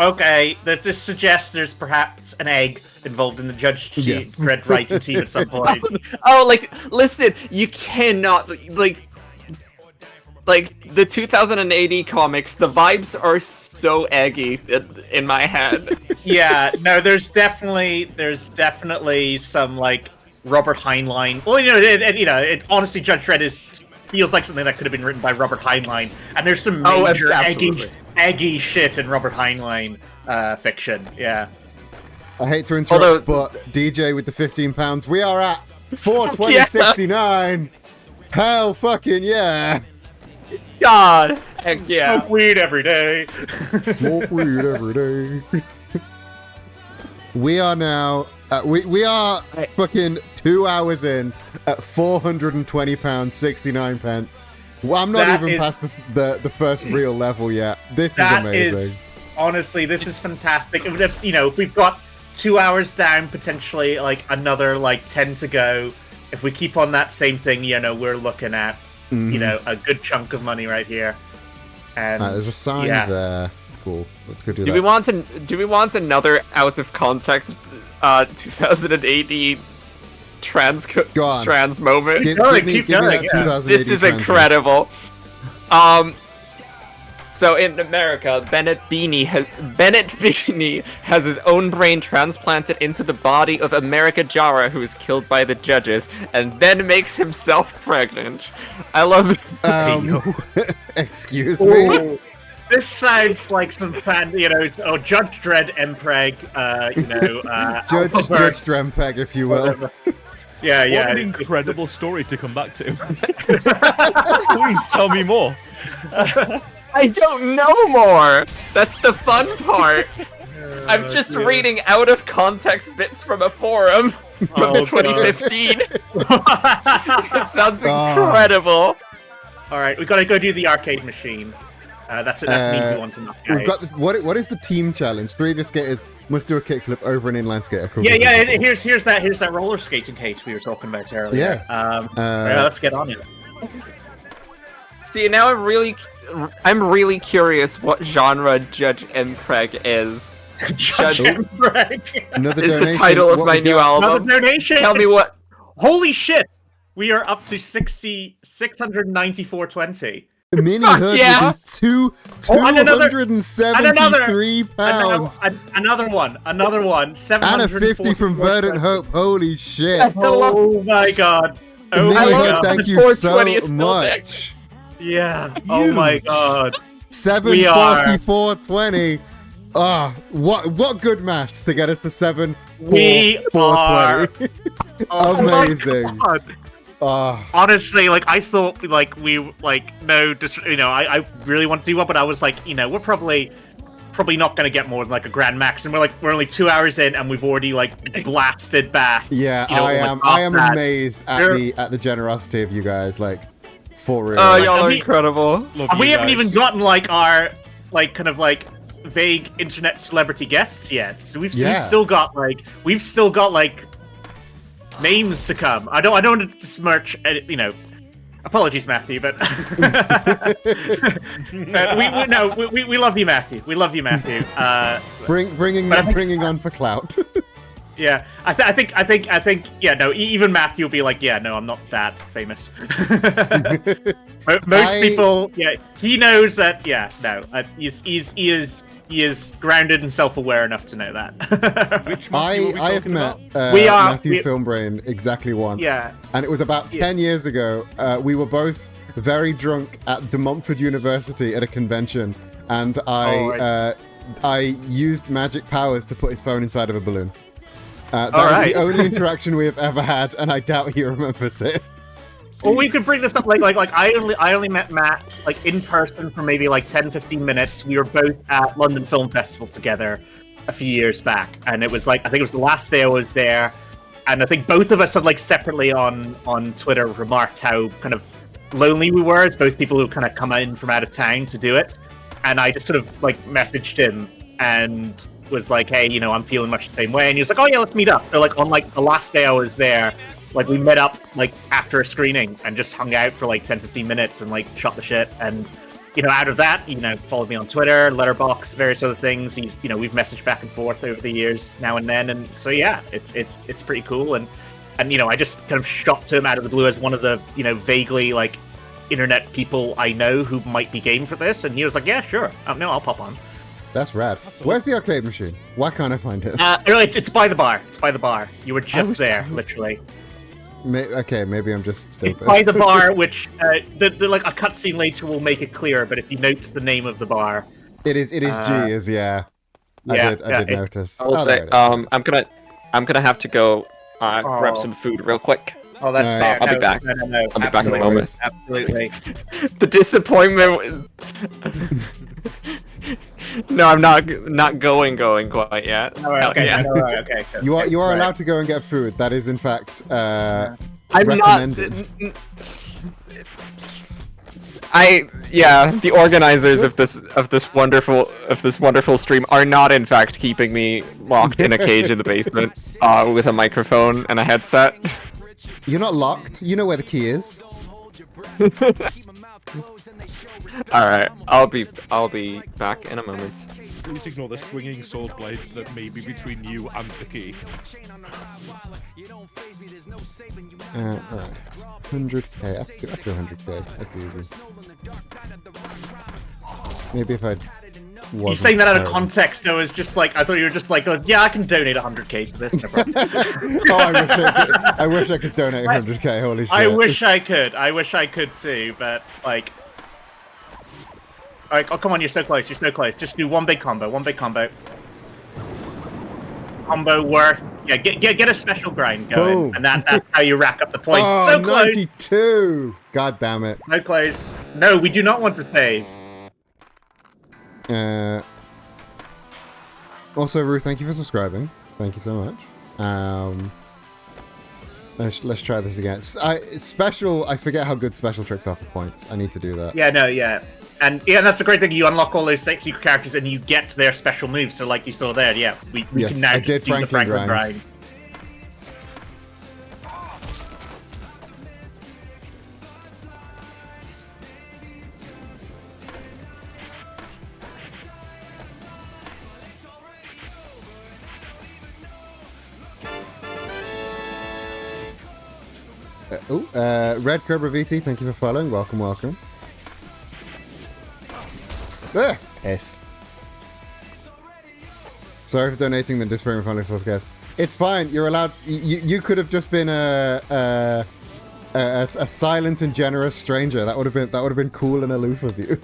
Okay, this suggests there's perhaps an egg involved in the Judge Dredd writing team at some point. Oh, like, listen, you cannot, like the 2080 comics, the vibes are so eggy in my head. Yeah, no, there's definitely some like Robert Heinlein. Well, honestly, Judge Dredd feels like something that could have been written by Robert Heinlein, and there's some major eggy shit in Robert Heinlein fiction. Yeah. I hate to interrupt, but DJ with the £15, we are at 420.69. Hell fucking yeah! God, heck yeah! Smoke weed every day. Smoke weed every day. We are now. We are fucking 2 hours in at £420.69. Well, I'm not even past the first real level yet. This is amazing. Honestly, this is fantastic. If we've got 2 hours down, potentially like another 10 to go. If we keep on that same thing, we're looking at a good chunk of money right here. And there's a sign there. Cool. Let's go do that. Do we want another out of context 2080 trans moment? Keep going. This is incredible. So in America, Bennett Feeney has his own brain transplanted into the body of America Jara, who is killed by the judges, and then makes himself pregnant. I love it. Excuse me? This sounds like some fan, Judge Dredd Mpreg, Judge Drempeg, if you will. Yeah. What an incredible story to come back to. Please tell me more. I don't know more. That's the fun part. I'm just reading out of context bits from a forum from 2015. It sounds incredible. All right, we gotta go do the arcade machine. That's an easy one to knock out. We've got what is the team challenge? 3 of your skaters must do a kickflip over an inline skater. Cool. Yeah. Here's that roller skating case we were talking about earlier. Yeah. Let's get on it. See, now I'm really curious what genre Judge Mpreg is. Judge Mpreg Another is donation. The title of my new album. Another donation. Tell me what. Holy shit! We are up to 694.20. Mini Hood would be £273. Another one. And a 50 from Verdant Hope. Holy shit! Oh my god! Mini Hood, thank you so much. Yeah. Oh my god. 744.20. What good maths to get us to 744.20. Amazing. Honestly, I thought I really want to do one, but I was like, we're probably probably not going to get more than like a grand max, and we're only 2 hours in, and we've already like blasted back. Yeah, you know, I am amazed at the generosity of you guys, like, for real. Oh, y'all are incredible. And we haven't even gotten like our like kind of like vague internet celebrity guests yet, so we've still got like names to come. I don't want to besmirch, you know. Apologies, Matthew, but we love you, Matthew. We love you, Matthew. Bringing on for clout. Yeah, I think, yeah, no, even Matthew will be like, yeah, no, I'm not that famous. Most people, yeah, he knows that, yeah, no, he is grounded and self-aware enough to know that. Which I have met Matthew Filmbrain exactly once, and it was about 10 years ago. We were both very drunk at De Montfort University at a convention, and I used magic powers to put his phone inside of a balloon. That was the only interaction we have ever had, and I doubt he remembers it. Well, we could bring this up, like I only met Matt, like, in person for maybe, like, 10-15 minutes. We were both at London Film Festival together a few years back, and it was, like, I think it was the last day I was there, and I think both of us had, like, separately on Twitter remarked how kind of lonely we were as both people who kind of come in from out of town to do it, and I just sort of, like, messaged him, and was like, hey, you know, I'm feeling much the same way, and he was like, oh yeah, let's meet up. So, like, on, like, the last day I was there, like, we met up, like, after a screening and just hung out for, like, 10-15 minutes and, like, shot the shit. And, you know, out of that, you know, followed me on Twitter, Letterboxd, various other things. He's, you know, we've messaged back and forth over the years now and then. And so, yeah, it's pretty cool. And, you know, I just kind of shot to him out of the blue as one of the, you know, vaguely, like, internet people I know who might be game for this. And he was like, yeah, sure. No, I'll pop on. That's rad. Where's the arcade machine? Why can't I find it? It's by the bar. It's by the bar. You were just there, literally. Okay, maybe I'm just stupid. It's by the bar, which like a cutscene later will make it clear. But if you note the name of the bar, it is G's. Yeah, I did notice. I will say, I'm gonna have to go grab some food real quick. Oh, that's fair. I'll be back. No, I'll be back in a moment. Absolutely. The disappointment. No, I'm not going quite yet. All right, okay, yeah. Okay. You are allowed to go and get food. That is in fact I'm recommended. The organizers of this wonderful stream are not in fact keeping me locked in a cage in the basement with a microphone and a headset. You're not locked. You know where the key is. Alright, I'll be back in a moment. Please ignore the swinging sword blades that may be between you and the key. Alright. 100k. I could do 100k. That's easy. Maybe if I You saying that out of context, though, is just like, I thought you were just like, yeah, I can donate 100k to this. No problem. I wish I could donate 100k, holy shit. I wish I could too, but, like... Alright, oh, come on, you're so close, Just do one big combo. Combo worth... Yeah, get a special grind going, Boom. and that's how you rack up the points. Oh, so close! 92! God damn it. So close. No, we do not want to save. Also, Ruth, thank you for subscribing. Thank you so much. Let's try this again. I forget how good special tricks are for points. I need to do that. Yeah. And that's the great thing. You unlock all those secret characters and you get their special moves. So like you saw there, yeah, we can now just do the Franklin grind. Red Cobra VT, thank you for following. Welcome. Piss. Sorry for donating the disappearing family source, guys. It's fine. You're allowed. You could have just been a silent and generous stranger. That would have been cool and aloof of you.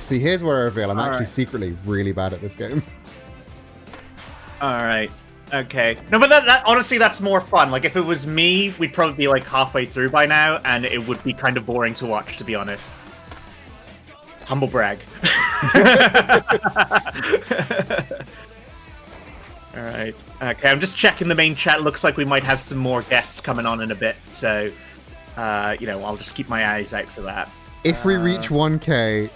See, here's where I reveal I'm actually secretly really bad at this game. Alright. Okay. No, but that honestly, that's more fun. Like, if it was me, we'd probably be like halfway through by now, and it would be kind of boring to watch, to be honest. Humble brag. Alright. Okay, I'm just checking the main chat. Looks like we might have some more guests coming on in a bit, so, you know, I'll just keep my eyes out for that. If we reach 1K,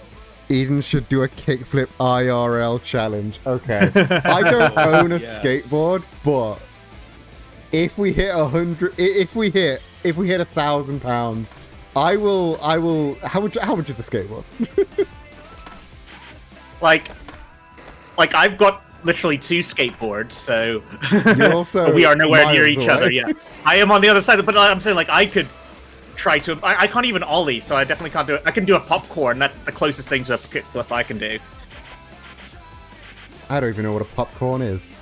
Eden should do a kickflip IRL challenge. Okay. I don't own a skateboard, but if we hit 100, if we hit 1,000 pounds, I will, how much is the skateboard? like I've got literally 2 skateboards, so You're also we are nowhere near each away. other, yeah. I am on the other side, but I'm saying, like, I could try to... I can't even ollie, so I definitely can't do it. I can do a popcorn, that's the closest thing to a kickflip I can do. I don't even know what a popcorn is.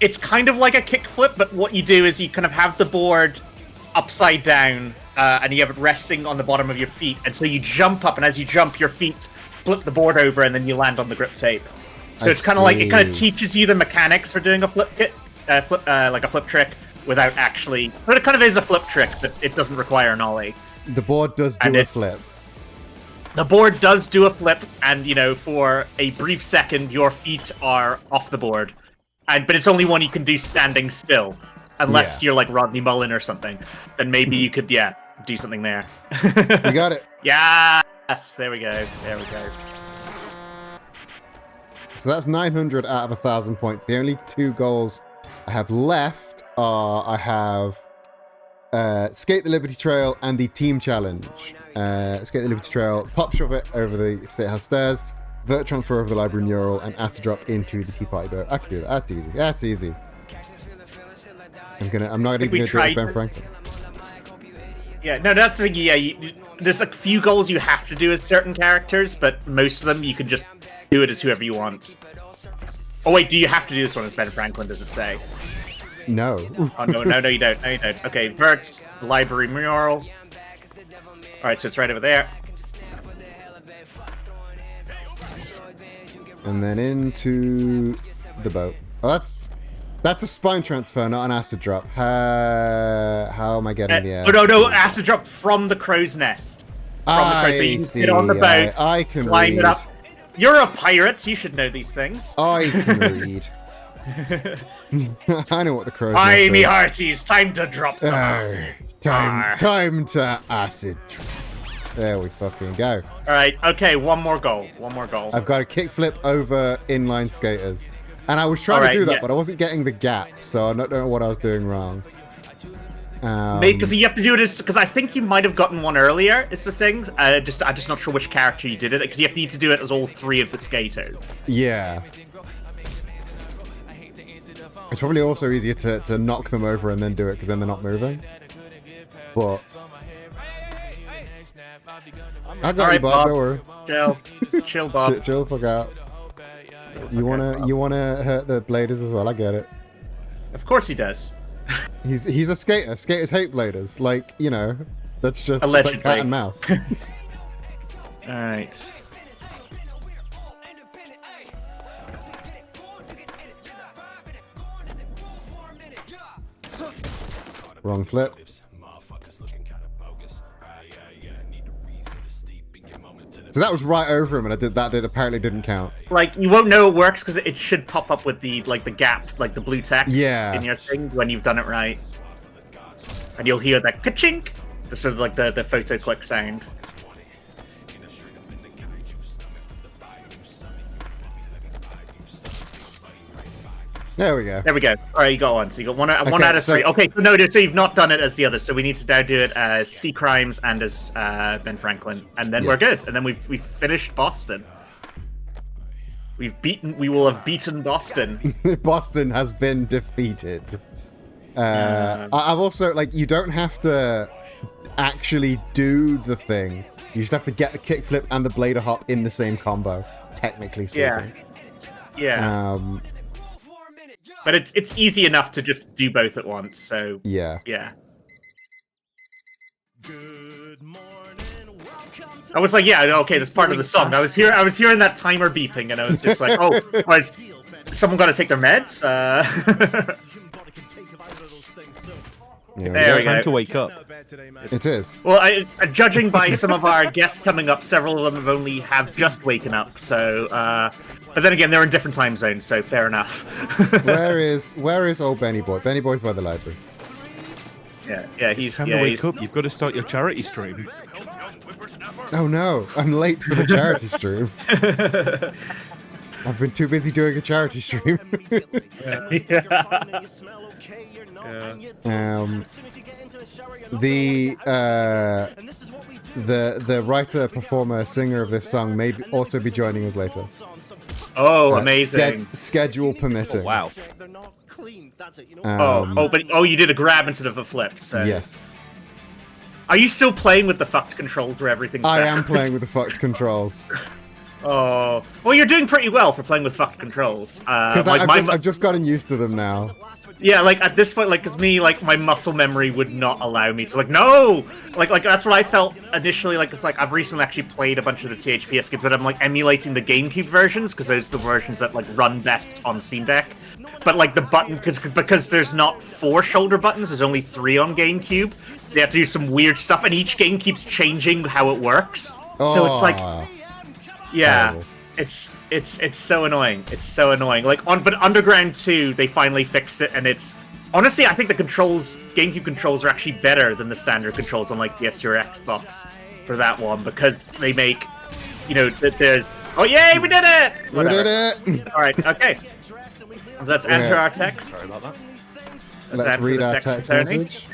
It's kind of like a kickflip, but what you do is you kind of have the board upside down, and you have it resting on the bottom of your feet, and so you jump up, and as you jump, your feet flip the board over, and then you land on the grip tape. So it's kind of like, it kind of teaches you the mechanics for doing a flip kit, like a flip trick, without actually... But it kind of is a flip trick, but it doesn't require an ollie. The board does do a flip. The board does do a flip, and, you know, for a brief second, your feet are off the board. But it's only one you can do standing still. Unless you're like Rodney Mullen or something. Then maybe you could, do something there. We got it. Yes! There we go. There we go. So that's 900 out of 1,000 points. The only 2 goals I have left are I have Skate the Liberty Trail and the Team Challenge. Skate the Liberty Trail, pop shove it over the State House stairs, vert transfer over the library mural, and acid drop into the Tea Party boat. I can do that. That's easy. That's easy. I'm not even gonna do it as Ben Franklin. Yeah, no, that's the thing. There's a few goals you have to do as certain characters, but most of them you can just do it as whoever you want. Oh wait, do you have to do this one as Ben Franklin, does it say? No. Oh, no, you don't. No, you don't. Okay, vert, library mural. Alright, so it's right over there. And then into the boat. Oh, that's a spine transfer, not an acid drop. How am I getting the air? Oh, no, acid drop from the crow's nest. From the crow's nest. So you can get on the boat, I can climb read. it up. You're a pirate, so you should know these things. I can read. I know what the crow's Hi, nest me is. hearties, time to drop some acid. Time to acid. There we fucking go. Alright, okay, one more goal. I've got a kickflip over inline skaters. And I was trying to do that, but I wasn't getting the gap, so I don't know what I was doing wrong. Because you have to do it because I think you might have gotten one earlier, is the thing. I'm just not sure which character you did it, because you need to do it as all 3 of the skaters. Yeah. It's probably also easier to knock them over and then do it, because then they're not moving. But... I got you, Bob, don't worry. Chill, Bob. Chill the fuck out. You wanna hurt the bladers as well, I get it. Of course he does. He's a skater. Skaters hate bladers. Like, you know, that's just like cat and mouse. Alright. Wrong flip. So that was right over him, and apparently didn't count. Like, you won't know it works because it should pop up with the gap, like the blue text in your thing when you've done it right. And you'll hear that ka-chink, the sort of like the photo click sound. There we go. There we go. Alright, you got one. So you got one out of 3. Okay, so no, so you've not done it as the others, so we need to now do it as T Crimes and as Ben Franklin. And then we're good. And then we've finished Boston. We will have beaten Boston. Boston has been defeated. I've also, like, you don't have to actually do the thing. You just have to get the kickflip and the blader hop in the same combo, technically speaking. Yeah. But it's easy enough to just do both at once, so... Yeah. I was like, yeah, okay, that's part of the song. I was hearing that timer beeping, and I was just like, oh, someone got to take their meds? Yeah, There we Time go. to wake up. it is. Well, judging by some of our guests coming up, several of them have just waken up. So, but then again, they're in different time zones, so fair enough. Where is old Benny Boy? Benny Boy's by the library. Yeah, he's Time to wake up. You've got to start your charity stream. Oh no, I'm late for the charity stream. I've been too busy doing a charity stream. The writer, performer, singer of this song may also be joining us later. Oh, amazing! Schedule permitting. Oh, wow. But you did a grab instead of a flip. So. Yes. Are you still playing with the fucked controls where everything's I backwards? am playing with the fucked controls. Oh, well, you're doing pretty well for playing with fucked controls. Because I've just gotten used to them now. Yeah, like at this point, like, cause me, like, my muscle memory would not allow me to, like, no, like that's what I felt initially. Like, it's like I've recently actually played a bunch of the THPS games, but I'm like emulating the GameCube versions because those are the versions that like run best on Steam Deck. But like the button, because there's not 4 shoulder buttons, there's only 3 on GameCube. They have to do some weird stuff, and each game keeps changing how it works. So it's like, yeah, horrible. it's so annoying. It's so annoying. Like but Underground 2, they finally fixed it, and it's honestly, I think the controls, GameCube controls, are actually better than the standard controls on like PS or Xbox for that one, because they make, you know, there's. Oh yay, we did it! Whatever. We did it! All right, okay. So let's enter our text. Sorry about that. Let's read our text message.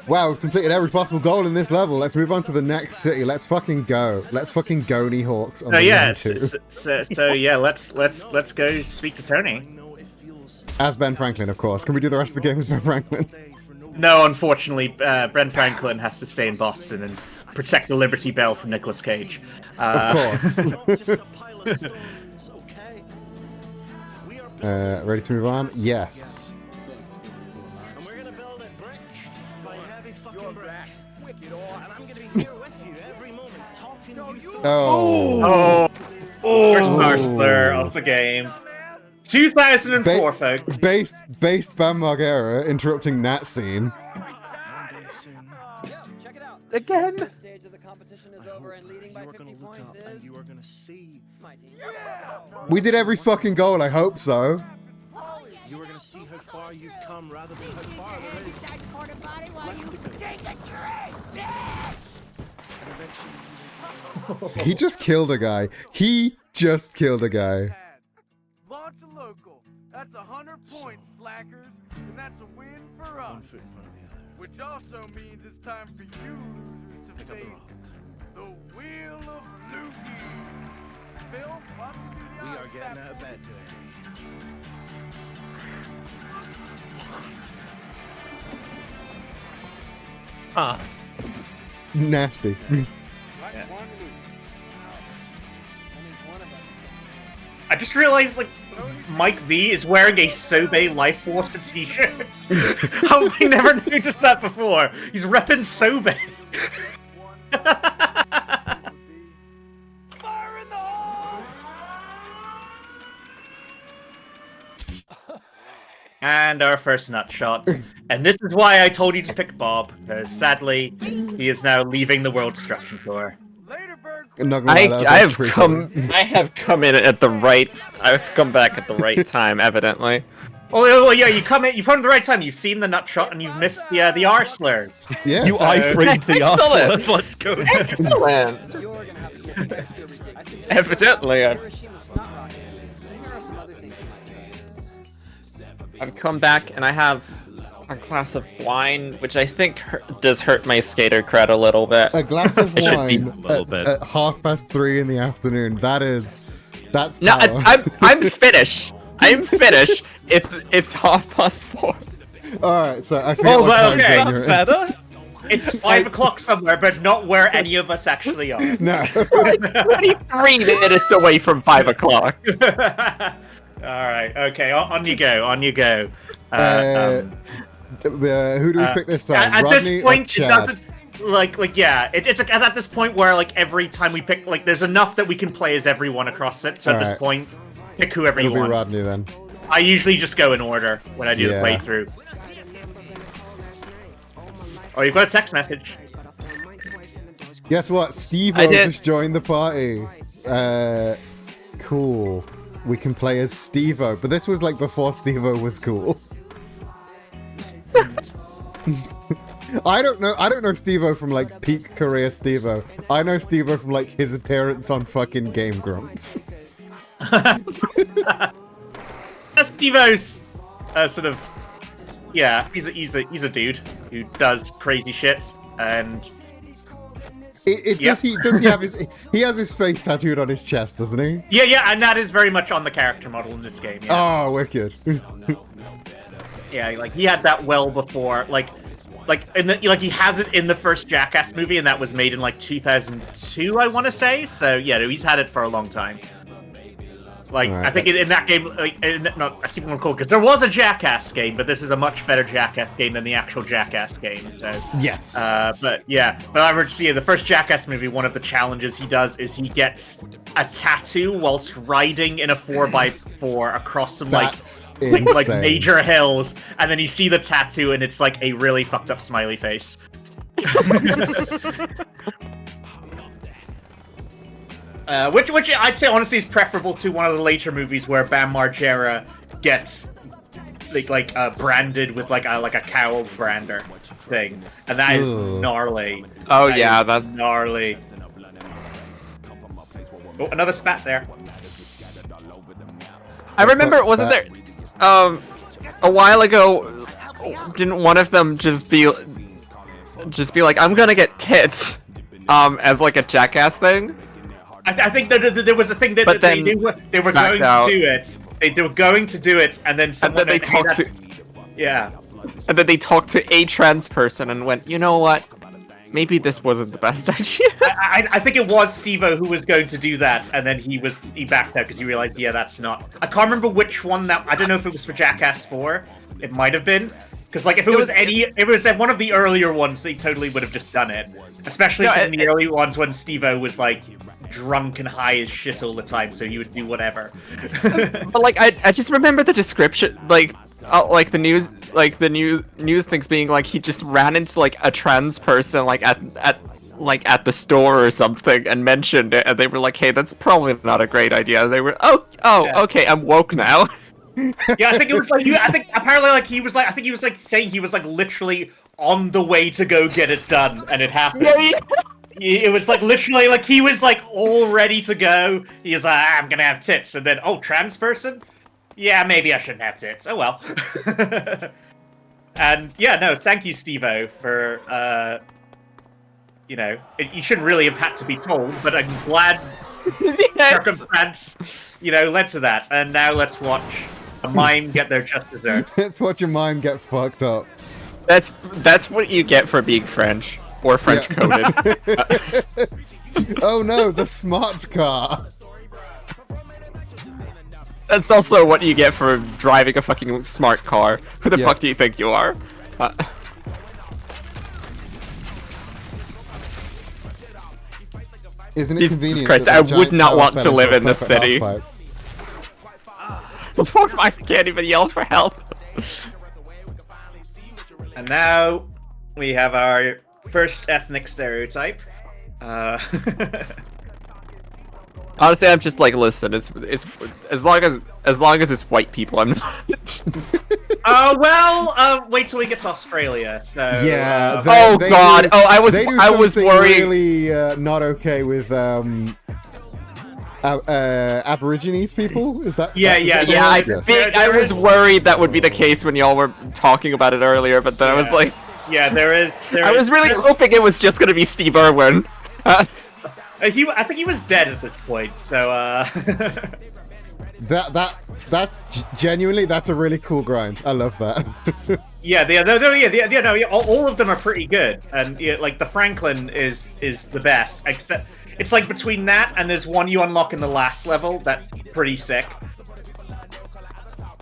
Wow, we've completed every possible goal in this level. Let's move on to the next city. Let's fucking go. Let's fucking Gony Hawks on the yeah, two. so yeah, let's go speak to Tony. As Ben Franklin, of course. Can we do the rest of the game as Ben Franklin? No, unfortunately, Ben Franklin has to stay in Boston and protect the Liberty Bell from Nicolas Cage. Of course. Ready to move on? Yes. Oh. First Marsler of the game. 2004, folks. Based Bam Margera interrupting that scene. Check it out. Again? The stage of the competition is over, and leading by 50 points is You are gonna see. my team. We did every fucking goal, I hope so. You are gonna see how far you've come rather than how far there is. He just killed a guy. He just killed a guy. Launch a local. That's 100 points, slackers, and that's a win for us. One foot in front of the other. Which also means it's time for you losers to Pick up the face rock. the Wheel of Loogie. Phil, why don't you do the We are honors getting back? out of bed today. Ah. Nasty. I just realized, like, Mike V is wearing a Sobe Life Water t-shirt. How have I never noticed that before? He's repping Sobe. Fire in the hole! And our first nut shot. And this is why I told you to pick Bob, because sadly, he is now leaving the World Destruction Tour. Later, Bird. I'm not gonna lie, that was actually pretty funny. I have come in at the right. I've come back at the right time, evidently. Well, yeah, you come in at the right time. You've seen the nut shot and you've missed the R slurs. Yeah. You eye-framed the Excellent. arse. Let's go. Excellent. You're gonna have to get extra ridiculous. Evidently, Hiroshima snot rocket. Here are some other things you might try. I've come back and I have a glass of wine, which I think does hurt my skater cred a little bit. A glass of It should be wine a little bit. at 3:30 in the afternoon. That's No, power. I'm finished. I'm finished. It's 4:30. Alright, so I forget Oh, what well, time okay. zone you're in. Better? It's 5 o'clock somewhere, but not where any of us actually are. No. It's 23 minutes away from 5 o'clock. Alright, okay, on you go, on you go. Who do we pick this time? At Rodney this point, or it Chad? doesn't. It's at this point where, like, every time we pick, like, there's enough that we can play as everyone across it, so at this Alright. point, pick whoever It'll you be want. Rodney then. I usually just go in order when I do the Yeah. playthrough. Oh, you've got a text message. Guess what? Steve-O just joined the party. Cool. We can play as Steve-O, but this was like before Steve-O was cool. I don't know Steve-O from like peak career Steve-O. I know Steve-O from like his appearance on fucking Game Grumps. Steve-O's sort of, yeah, he's a dude who does crazy shit, and does he have he has his face tattooed on his chest, doesn't he? Yeah, and that is very much on the character model in this game. Yeah. Oh, wicked. Yeah, like he had that well before, like he has it in the first Jackass movie, and that was made in like 2002, I want to say. So yeah, no, he's had it for a long time. Like, right, I think in that game, like, I keep on calling because there was a Jackass game, but this is a much better Jackass game than the actual Jackass game. So yes, but I remember seeing the first Jackass movie. One of the challenges he does is he gets a tattoo whilst riding in a 4x4 across some like major hills, and then you see the tattoo, and it's like a really fucked up smiley face. Which I'd say honestly is preferable to one of the later movies where Bam Margera gets like branded with like a cow brander thing, and that is gnarly. Oh yeah, that's gnarly. Oh, another spat there. I remember, wasn't there a while ago? Didn't one of them just be like, I'm gonna get tits, as like a Jackass thing? I think that there was a thing that they were going to do it. They were going to do it, and then someone they talked to. Yeah. And then they talked to a trans person and went, you know what? Maybe this wasn't the best idea. I think it was Steve-O who was going to do that, and then he backed out because he realized, yeah, that's not. I can't remember which one that. I don't know if it was for Jackass 4. It might have been. Because like if it was one of the earlier ones, they totally would have just done it. Especially in the early ones when Steve-O was like drunk and high as shit all the time, so he would do whatever. But like I just remember the description, like the news things being like he just ran into like a trans person like at the store or something and mentioned it, and they were like, hey, that's probably not a great idea. And they were okay, I'm woke now. Yeah, I think it was like I think apparently like he was like saying he was like literally on the way to go get it done, and it happened. Yeah. It was like literally like he was like all ready to go. He was like, I'm gonna have tits, and then trans person? Yeah, maybe I shouldn't have tits. Oh well. And yeah, no, thank you, Steve-O, for you shouldn't really have had to be told, but I'm glad circumstance led to that. And now let's watch a mime get their just desserts. Let's watch a mime get fucked up. That's what you get for being French. Or French coded. Oh no, the smart car. That's also what you get for driving a fucking smart car. Who the fuck do you think you are? Isn't it convenient? Jesus Christ, I would not want to live in this city. Before I can't even yell for help. And now we have our first ethnic stereotype. Honestly, I'm just like, listen, it's as long as it's white people, I'm not. Wait till we get to Australia. So, yeah. I was worried. Really not okay with Aborigines people. Is that? I was worried that would be the case when y'all were talking about it earlier, but then I was like. Yeah, there is. I was really hoping it was just gonna be Steve Irwin. I think he was dead at this point. So that's genuinely that's a really cool grind. I love that. all of them are pretty good, and like the Franklin is the best. Except it's like between that and there's one you unlock in the last level that's pretty sick.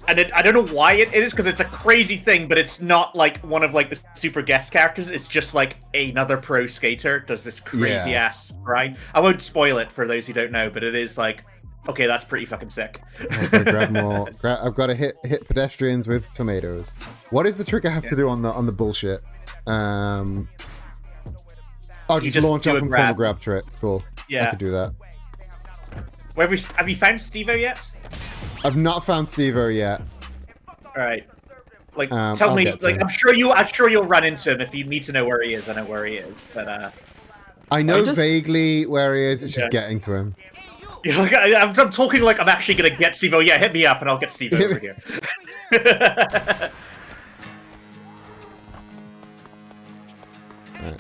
And I don't know why it is, because it's a crazy thing, but it's not like one of like the super guest characters. It's just like another pro skater does this crazy ass ride. I won't spoil it for those who don't know, but it is like, okay, that's pretty fucking sick. Okay, grab more. I've got to hit pedestrians with tomatoes. What is the trick I have to do on the bullshit? I'll You just launch do off a and grab. pull a grab trick. Cool. I Yeah. could do that. Have you found Steve-O yet? I've not found Steve-O yet. Alright. Like, I'll tell me, get to like, him. I'm sure you'll run into him if you need to know where he is. I know where he is, but I know just- vaguely where he is. It's just Yeah. getting to him. yeah, like, I'm talking like I'm actually gonna get Steve-O. Yeah, hit me up and I'll get Steve-O over here. Over here.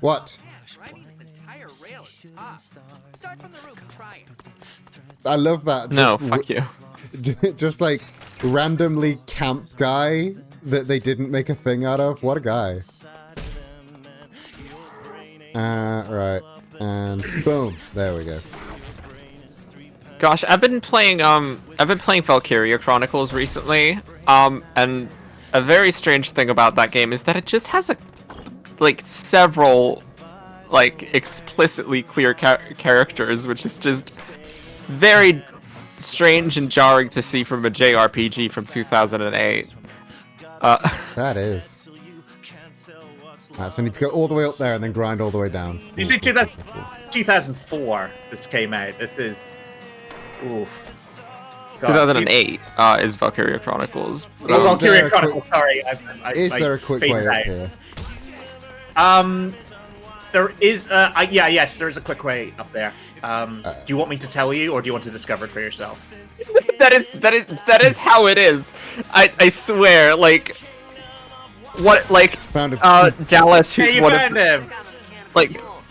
What? Riding this entire rail is tough. Start from the roof and try it. I love that. No, Just fuck you. just like randomly camp guy that they didn't make a thing out of. What a guy. Right. And boom. There we go. Gosh, I've been playing Valkyria Chronicles recently. And a very strange thing about that game is that it just has several explicitly queer characters, which is just very strange and jarring to see from a JRPG from 2008. That is. Alright, so I need to go all the way up there and then grind all the way down. You see, 2004 this came out. This is... Oof. God, 2008 is Valkyria Chronicles. Oh, Is there Valkyria a Chronicles, quick- sorry. Is there a quick faded way up out. here? There is, yes, there's a quick way up there. Do you want me to tell you, or do you want to discover it for yourself? That is how it is. I swear, Found it. Dallas, who's Hey, you one of found him!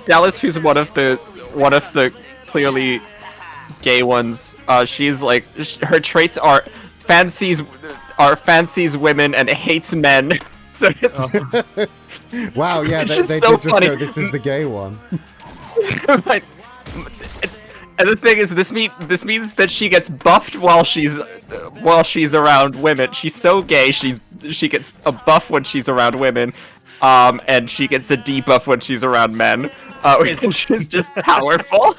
Dallas, who's one of the clearly gay ones. She's her traits are fancies women and hates men. So it's Wow, yeah, It's they just so did just funny. go, this is the gay one. like, and the thing is, this means that she gets buffed while she's around women. She's so gay, she gets a buff when she's around women, and she gets a debuff when she's around men, which is just powerful.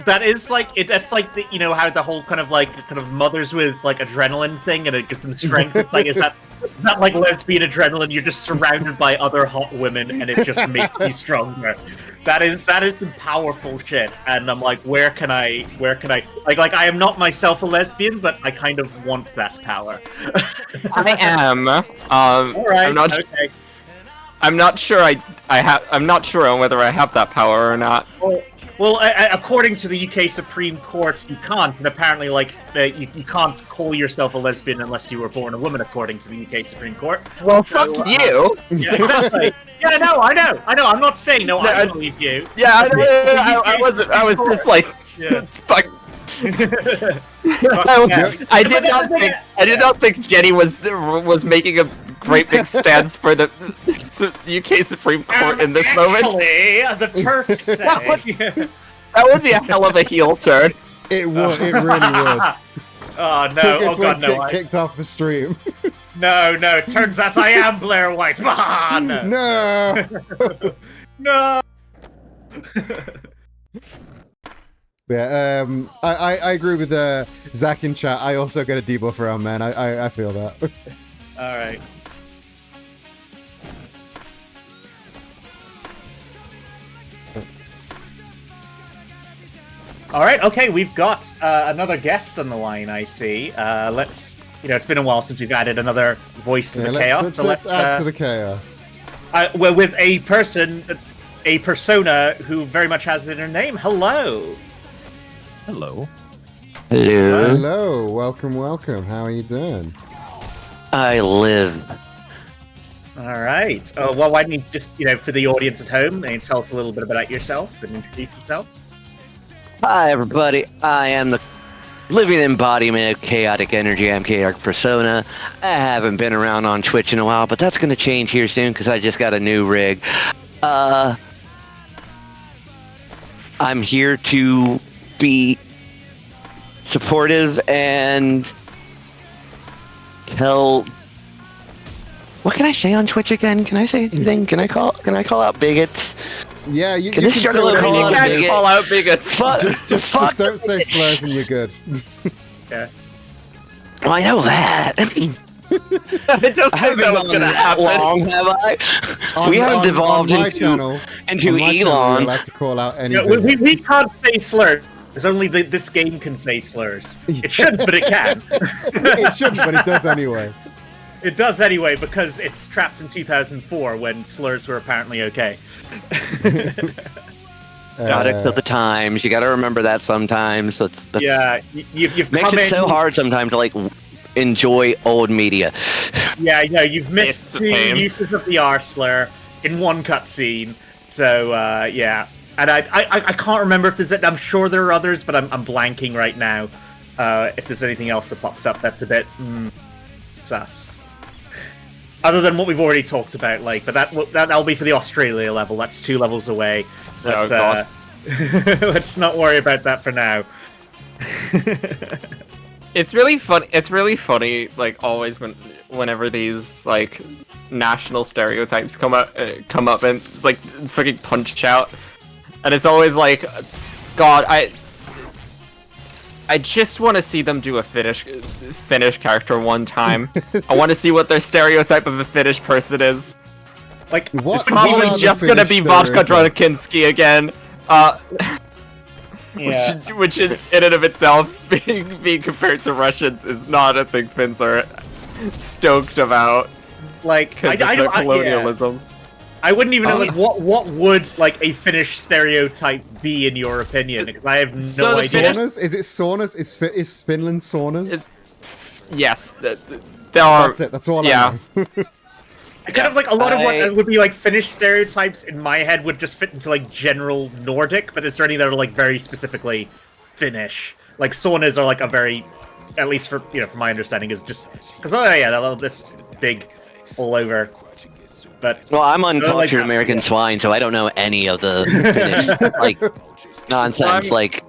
That is that's the, you know how the whole kind of mothers with adrenaline thing and it gives them strength. It's is that lesbian adrenaline? You're just surrounded by other hot women and it just makes you stronger. That is some powerful shit. And I'm like, where can I I am not myself a lesbian, but I kind of want that power. I am. All right. Okay. I'm not sure I'm not sure on whether I have that power or not. Well, according to the UK Supreme Court, you can't, and apparently, you can't call yourself a lesbian unless you were born a woman, according to the UK Supreme Court. Well, fuck you. Yeah, exactly. Yeah, I know. I'm not saying no. I believe you. Yeah, I wasn't. I was just Yeah. fuck. I did not think Jenny was making a great big stance for the UK Supreme Court in this moment. Actually, the turfs say. That would be a hell of a heel turn. It would, it really would. Oh no! Quickest Oh way god, to no! get kicked off the stream. No! It turns out I am Blair White. No! No! No! Yeah, I agree with Zach in chat. I also get a debuff around men. I feel that. All right. All right. Okay, we've got another guest on the line. I see. Let's. It's been a while since we've added another voice to the chaos. Let's add to the chaos. Well, with a persona who very much has it in her name. Hello. Hello. Hello. Hello. Welcome. How are you doing? I live. All right. Oh, well, why don't you just, for the audience at home, and tell us a little bit about yourself and introduce yourself? Hi, everybody. I am the living embodiment of chaotic energy. I'm chaotic persona. I haven't been around on Twitch in a while, but that's going to change here soon because I just got a new rig. I'm here to be supportive and tell. What can I say on Twitch again? Can I say anything? Can I call out bigots? Yeah, you Can can this say struggle whatever call you out want. bigot? Call out bigots. Fuck. Just don't say slurs and you're good. Yeah. Well, I know that. I don't I think haven't that was gone gonna that happen. long, have I? We haven't devolved on my into channel, into on my channel, you're Elon. allowed to call out any Yeah, we bigots. can't say slurs. There's only this game can say slurs. It shouldn't, but it can. It shouldn't, but it does anyway. It does anyway because it's trapped in 2004 when slurs were apparently okay. Product of the times. You got to remember that sometimes. That's Yeah, you've makes come it in, so hard sometimes to like enjoy old media. Yeah, you've missed It's a 2 pain. uses of the R slur in one cutscene. So yeah, and I can't remember if there's. I'm sure there are others, but I'm blanking right now. If there's anything else that pops up, that's a bit sus. Other than what we've already talked about, like, but that'll be for the Australia level. That's 2 levels away. Let's, God. let's not worry about that for now. It's really fun. It's really funny, like always whenever these like national stereotypes come up and like it's fucking Punch Out, and it's always like, God, I just want to see them do a Finnish character one time. I want to see what their stereotype of a Finnish person is. Like, What It's probably are the just gonna Finnish be Vodka stereotypes? Drakinski again. Yeah. Which in and of itself, being compared to Russians is not a thing Finns are stoked about Like, because of I their don't. colonialism. I wouldn't even know, like, what would, like, a Finnish stereotype be, in your opinion? Because I have no So the idea. Finnish- Saunas? Is it saunas? Is Finland saunas? Yes, there are. That's it. That's all yeah. I know. I kind of, like, a lot of what would be, like, Finnish stereotypes in my head would just fit into, like, general Nordic, but is there any that are, like, very specifically Finnish? Like, saunas are, like, a very, at least for, you know, from my understanding, is just, because, oh yeah, that's big all over. But Well, I'm like uncultured that, American yeah. swine, so I don't know any of the Finnish, like nonsense. Like,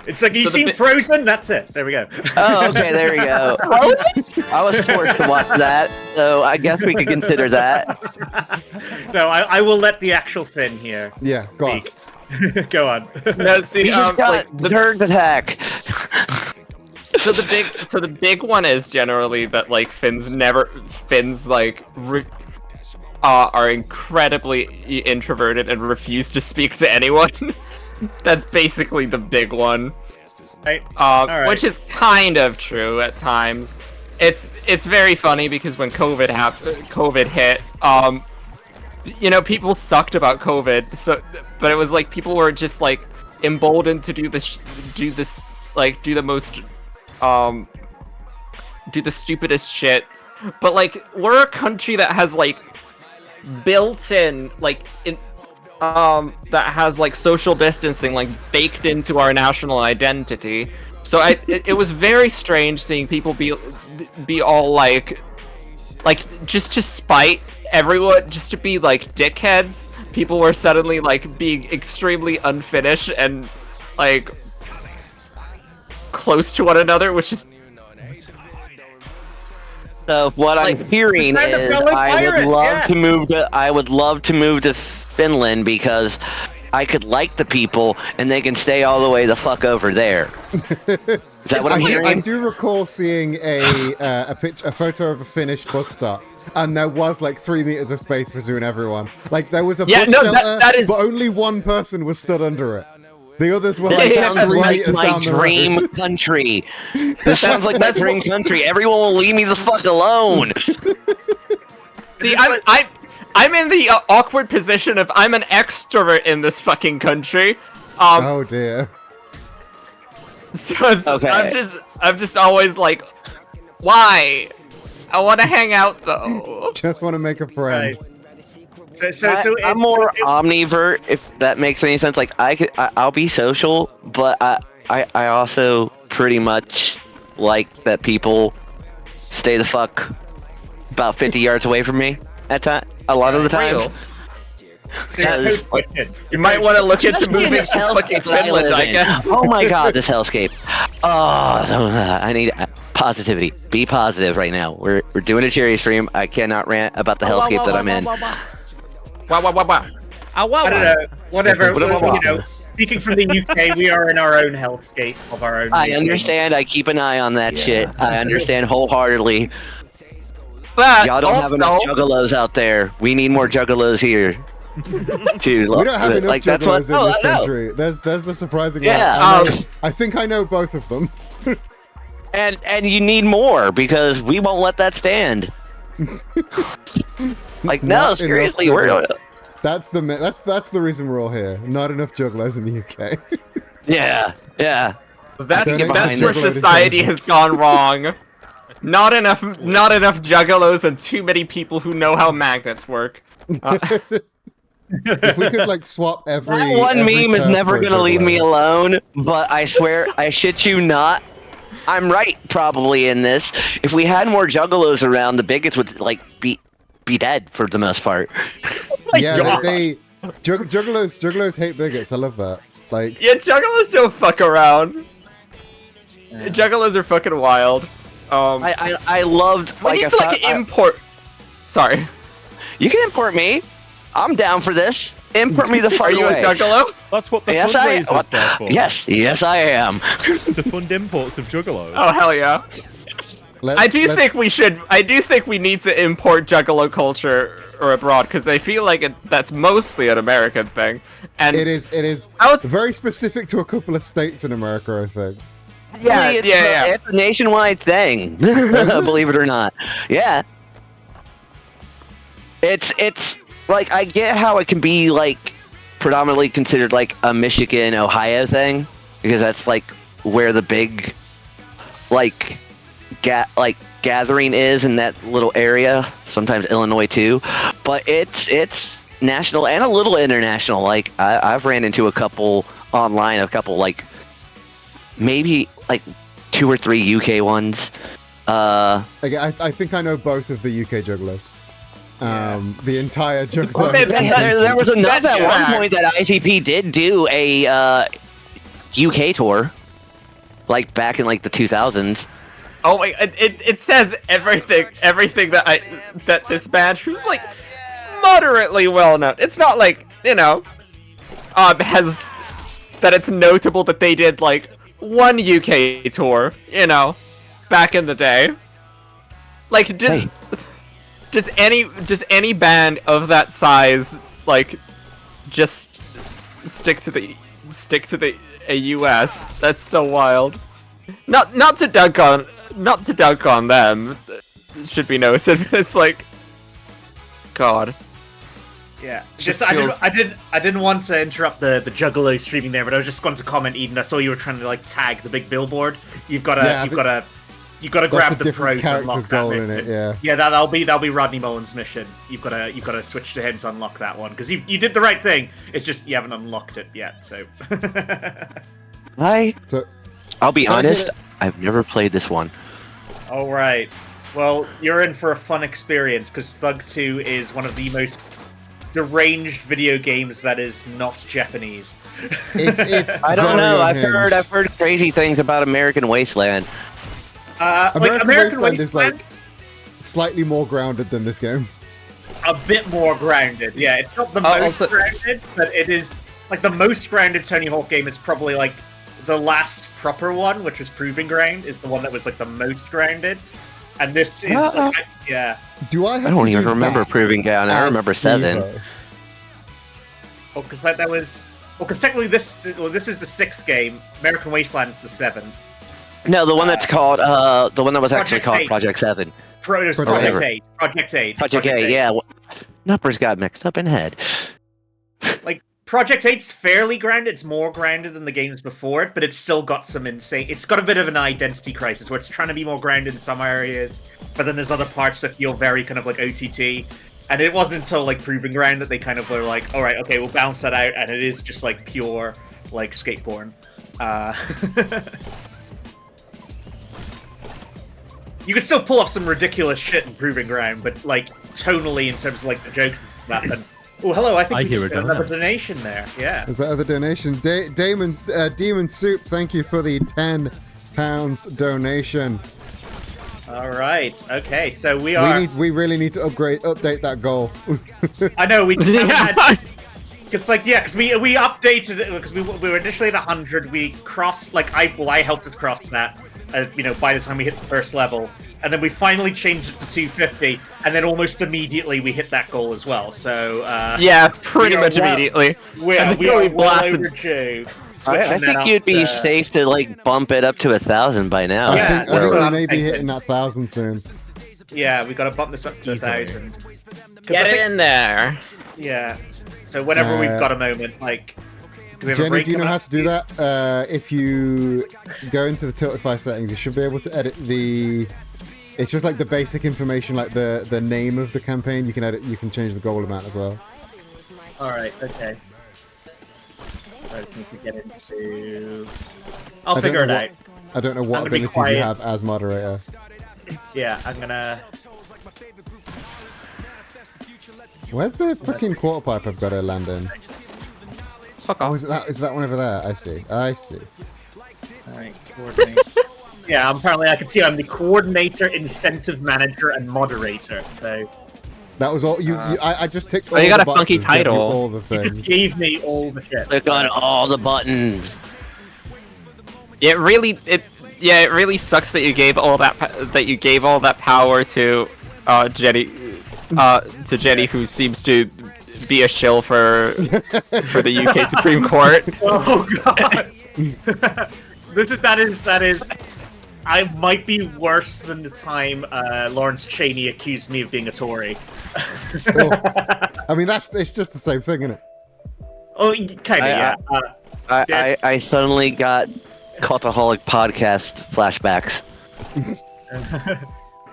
It's like, you So the seen bi- Frozen? That's it. There we go. oh, okay, there we go. I was forced to watch that, so I guess we could consider that. No, I will let the actual Finn here Yeah, go on. speak. Go on. No, see, He just got like, the turd attack. so the big one is generally that like Finns like are incredibly introverted and refuse to speak to anyone. That's basically the big one. Alright. Which is kind of true at times. It's very funny because when COVID hit, you know, people sucked about COVID. So, but it was like people were just like emboldened to do the stupidest shit. But like we're a country that has like built-in that has like social distancing like baked into our national identity. So it was very strange seeing people be all like just to spite everyone, just to be like dickheads. People were suddenly like being extremely unfinished and like close to one another, which is So what I'm hearing kind of is felt like I would pirates, love yeah. to move to Finland because I could like the people and they can stay all the way the fuck over there. Is that what I'm I hearing? do recall seeing a photo of a Finnish bus stop, and there was like 3 meters of space between everyone. Like there was a bus shelter, that is- but only one person was stood under it. The others were This like sounds 3 like meters my down the dream road. country. This sounds like my dream country. Everyone will leave me the fuck alone. See, I'm in the awkward position of I'm an extrovert in this fucking country. Oh dear. So it's, Okay. I'm just always like, why? I want to hang out though. Just want to make a friend. Right. So I'm more omnivert, if that makes any sense. Like I'll be social, but I also pretty much like that people stay the fuck about 50 yards away from me at a lot of the times. You might want to look into Especially in moving the to fucking hellscape that I Finland, live I in. guess. Oh my god, this hellscape. Oh, I need positivity. Be positive right now. We're doing a cherry stream. I cannot rant about the hellscape that I'm in. Wow. I don't know. Whatever. What about You know, speaking from the UK, we are in our own hellscape of our own. I understand. I keep an eye on that shit. I understand wholeheartedly. But Y'all don't also, have enough juggalos out there. We need more juggalos here. Dude, We don't have enough like, that's what, juggalos in this country. There's the surprising yeah. I think I know both of them. And you need more because we won't let that stand. Like no, Not seriously, enough we're that's the reason we're all here. Not enough juggalos in the UK. yeah. that's Donate to where Juggalo society has Intelligence. gone wrong. Not enough juggalos and too many people who know how magnets work. If we could like swap every That one every meme is turf never for a gonna leave me juggalo. alone, but I swear, I shit you not, I'm right probably in this. If we had more juggalos around, the bigots would like be dead for the most part. Yeah, juggalos hate bigots. I love that. Like, Yeah, juggalos don't fuck around. Juggalos are fucking wild. I loved We need to like import. Sorry. You can import me. I'm down for this. Import me the fuck Are you away. a juggalo? That's what the Yes, I am. fundraiser's there for. Yes, I am. To fund imports of juggalos. Oh hell yeah! I do think we need to import juggalo culture or abroad because I feel like that's mostly an American thing. And it is very specific to a couple of states in America, I think. Yeah, It's a nationwide thing. Believe it or not. Yeah. It's like I get how it can be like predominantly considered like a Michigan, Ohio thing because that's like where the big like gathering is in that little area. Sometimes Illinois too, but it's national and a little international. Like I've ran into a couple online, like maybe like 2 or 3 UK ones. I think I know both of the UK juggalos. The entire juggalo. There was enough at one point that ITP did do a UK tour, like back in like the 2000s. Oh my! It says everything that this band, who's like moderately well known. It's not like has that it's notable that they did like one UK tour, back in the day. Like does any band of that size like just stick to the US? That's so wild. Not to dunk on them. It should be noted. It's like, God. Yeah, Just I didn't want to interrupt the Juggalo streaming there, but I was just going to comment, Eden. I saw you were trying to like tag the big billboard. You've got to grab the pro to unlock that. In it, yeah, that'll be Rodney Mullen's mission. You've got to switch to him to unlock that one because you did the right thing. It's just you haven't unlocked it yet. So. I'll be honest. I've never played this one. All right. Well, you're in for a fun experience because Thug 2 is one of the most deranged video games that is not Japanese. It's I don't know. unhinged. I've heard crazy things about American Wasteland. American Wasteland is like slightly more grounded than this game. A bit more grounded, yeah. It's not the most grounded, but it is like the most grounded Tony Hawk game is probably like the last proper one, which was Proving Ground, is the one that was like the most grounded. And this is yeah. Do I? I don't even remember Proving Ground. I remember 7. Oh, because that was. Well, because technically this is the 6th game. American Wasteland is the 7th. No, the one that's called the one that was actually called 8. Project 7. Project 8. Project 8. Project 8. Yeah. Numbers got mixed up in head. Like Project 8's fairly grounded. It's more grounded than the games before it, but it's still got some insane. It's got a bit of an identity crisis where it's trying to be more grounded in some areas, but then there's other parts that feel very kind of like OTT. And it wasn't until like Proving Ground that they kind of were like, all right, okay, we'll bounce that out, and it is just like pure like skateboard. You can still pull off some ridiculous shit in Proving Ground, but like tonally in terms of like the jokes and stuff. And oh, hello! I think we just got another donation there. Yeah. Is that other donation? Demon Soup, thank you for the £10 donation. All right. Okay. So we really need to update that goal. I know we just Because we updated it because we were initially at 100. We crossed I helped us cross that. By the time we hit the first level, and then we finally changed it to 250, and then almost immediately we hit that goal as well. So yeah, pretty much immediately. We are well overdue. I think you'd be safe to bump it up to 1,000 by now. I think we may be hitting that 1,000 soon. Yeah, we got to bump this up to 1,000. Get it in there. Yeah. So whenever we've got a moment, Jenny, do you know how to do that? If you go into the Tiltify settings, you should be able to edit the. It's just the basic information, the name of the campaign. You can edit. You can change the goal amount as well. All right. Okay. I just need to get into. I'll figure it out. I don't know what abilities you have as moderator. Yeah, I'm gonna. Where's the fucking quarter pipe I've got to land in? Oh, is that one over there? I see. Alright, coordinate. Yeah, apparently I can see I'm the coordinator, incentive manager, and moderator. So that was all I just ticked all you the got a boxes, funky title. all the things. You just gave me all the shit. Click on all the buttons. It really sucks that you gave all that power to Jenny, who seems to be a shill for the UK Supreme Court. Oh god. that is I might be worse than the time Lawrence Chaney accused me of being a Tory. I mean it's just the same thing, isn't it? Oh, kind of, yeah. I suddenly got Cultaholic podcast flashbacks.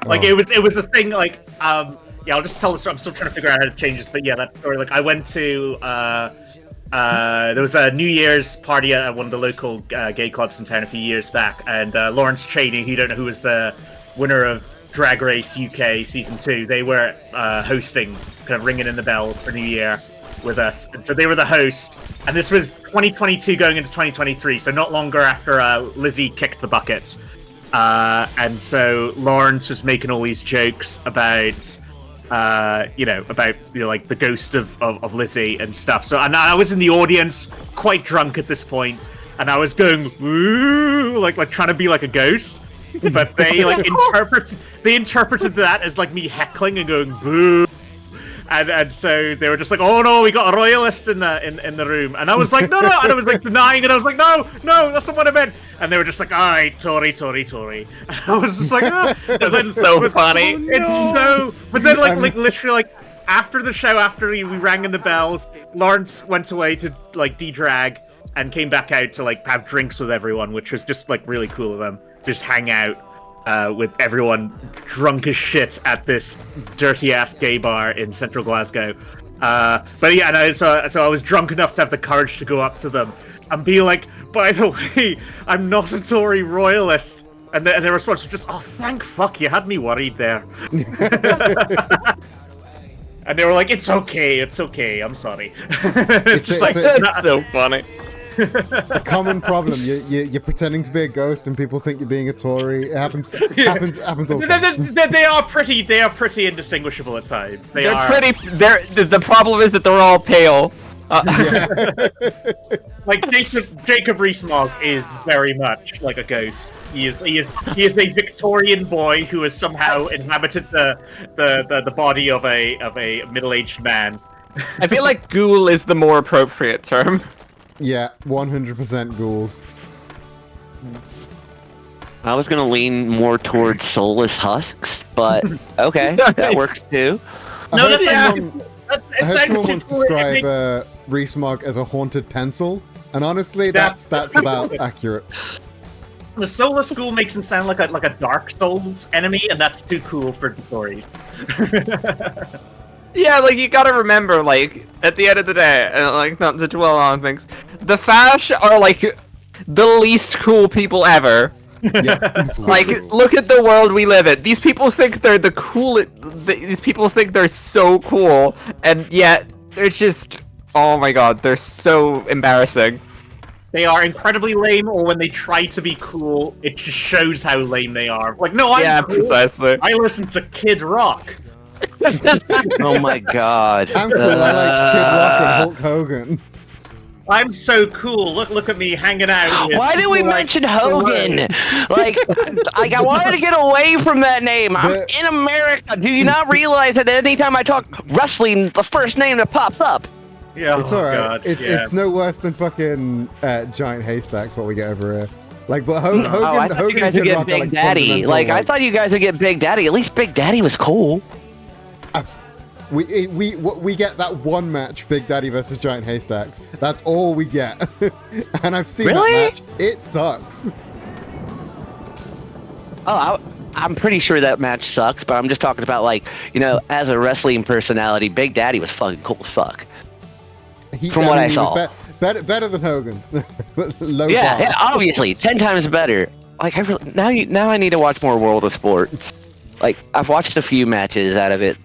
It was a thing yeah, I'll just tell the story. I'm still trying to figure out how to change this, but yeah, that story. I went to there was a New Year's party at one of the local gay clubs in town a few years back, and Lawrence Chaney, who you don't know who was the winner of Drag Race UK Season 2, they were hosting, kind of ringing in the bell for New Year with us, and so they were the host. And this was 2022 going into 2023, so not longer after Lizzie kicked the buckets. And so Lawrence was making all these jokes about the ghost of Lizzie and stuff. So, and I was in the audience, quite drunk at this point, and I was going woo, like trying to be like a ghost. But they interpreted that as me heckling and going boo. And so they were just like, oh no, we got a royalist in the room, and I was like, no, and I was denying it. I was like, no, that's not what I meant. And they were just like, alright, Tory. And I was just like, That's so funny. It's so. But then literally after the show, after we rang in the bells, Lawrence went away to de-drag and came back out to have drinks with everyone, which was just really cool of them. Just hang out. With everyone drunk as shit at this dirty ass gay bar in central Glasgow. But yeah, no, so I was drunk enough to have the courage to go up to them and be like, by the way, I'm not a Tory royalist. And their response was just, oh, thank fuck, you had me worried there. And they were like, it's okay, I'm sorry. It's so funny. A common problem. You're pretending to be a ghost, and people think you're being a Tory. It happens all the time. They are pretty indistinguishable at times. The problem is that they're all pale. Jacob Rees-Mogg is very much like a ghost. He is a Victorian boy who has somehow inhabited the body of a middle-aged man. I feel like ghoul is the more appropriate term. Yeah, 100% ghouls. I was gonna lean more towards soulless husks, but okay, that works too. I heard someone once describe Rees-Mogg as a haunted pencil, and honestly, that's about accurate. The soulless ghoul makes him sound like a Dark Souls enemy, and that's too cool for the stories. Yeah, you gotta remember, at the end of the day, and not to dwell on things, the Fash are the least cool people ever. Yeah. Look at the world we live in. These people think they're the coolest. These people think they're so cool, and yet they're just, oh my god, they're so embarrassing. They are incredibly lame, or when they try to be cool, it just shows how lame they are. No, I'm cool. Precisely. I listen to Kid Rock. Oh my god. I'm cool. I like Kid Rock and Hulk Hogan. I'm so cool. Look at me hanging out. With Why did we people like mention Hogan? Like, I wanted to get away from that name. I'm in America. Do you not realize that anytime I talk wrestling, the first name that pops up? Yeah, It's alright. God, It's no worse than fucking giant haystacks. What we get over here. Like, but Hogan, I thought Hogan you guys and would Kid get Rock are Big like Daddy. fundamental, Like, I thought you guys would get Big Daddy. At least Big Daddy was cool. We get that one match, Big Daddy versus Giant Haystacks. That's all we get. And I've seen Really? that match. It sucks. Oh, I'm pretty sure that match sucks, but I'm just talking about, like, you know, as a wrestling personality, Big Daddy was fucking cool as fuck. From what I saw. Was better than Hogan. Low Yeah, bar. obviously, 10 times better. Like, now I need to watch more World of Sports. Like, I've watched a few matches out of it,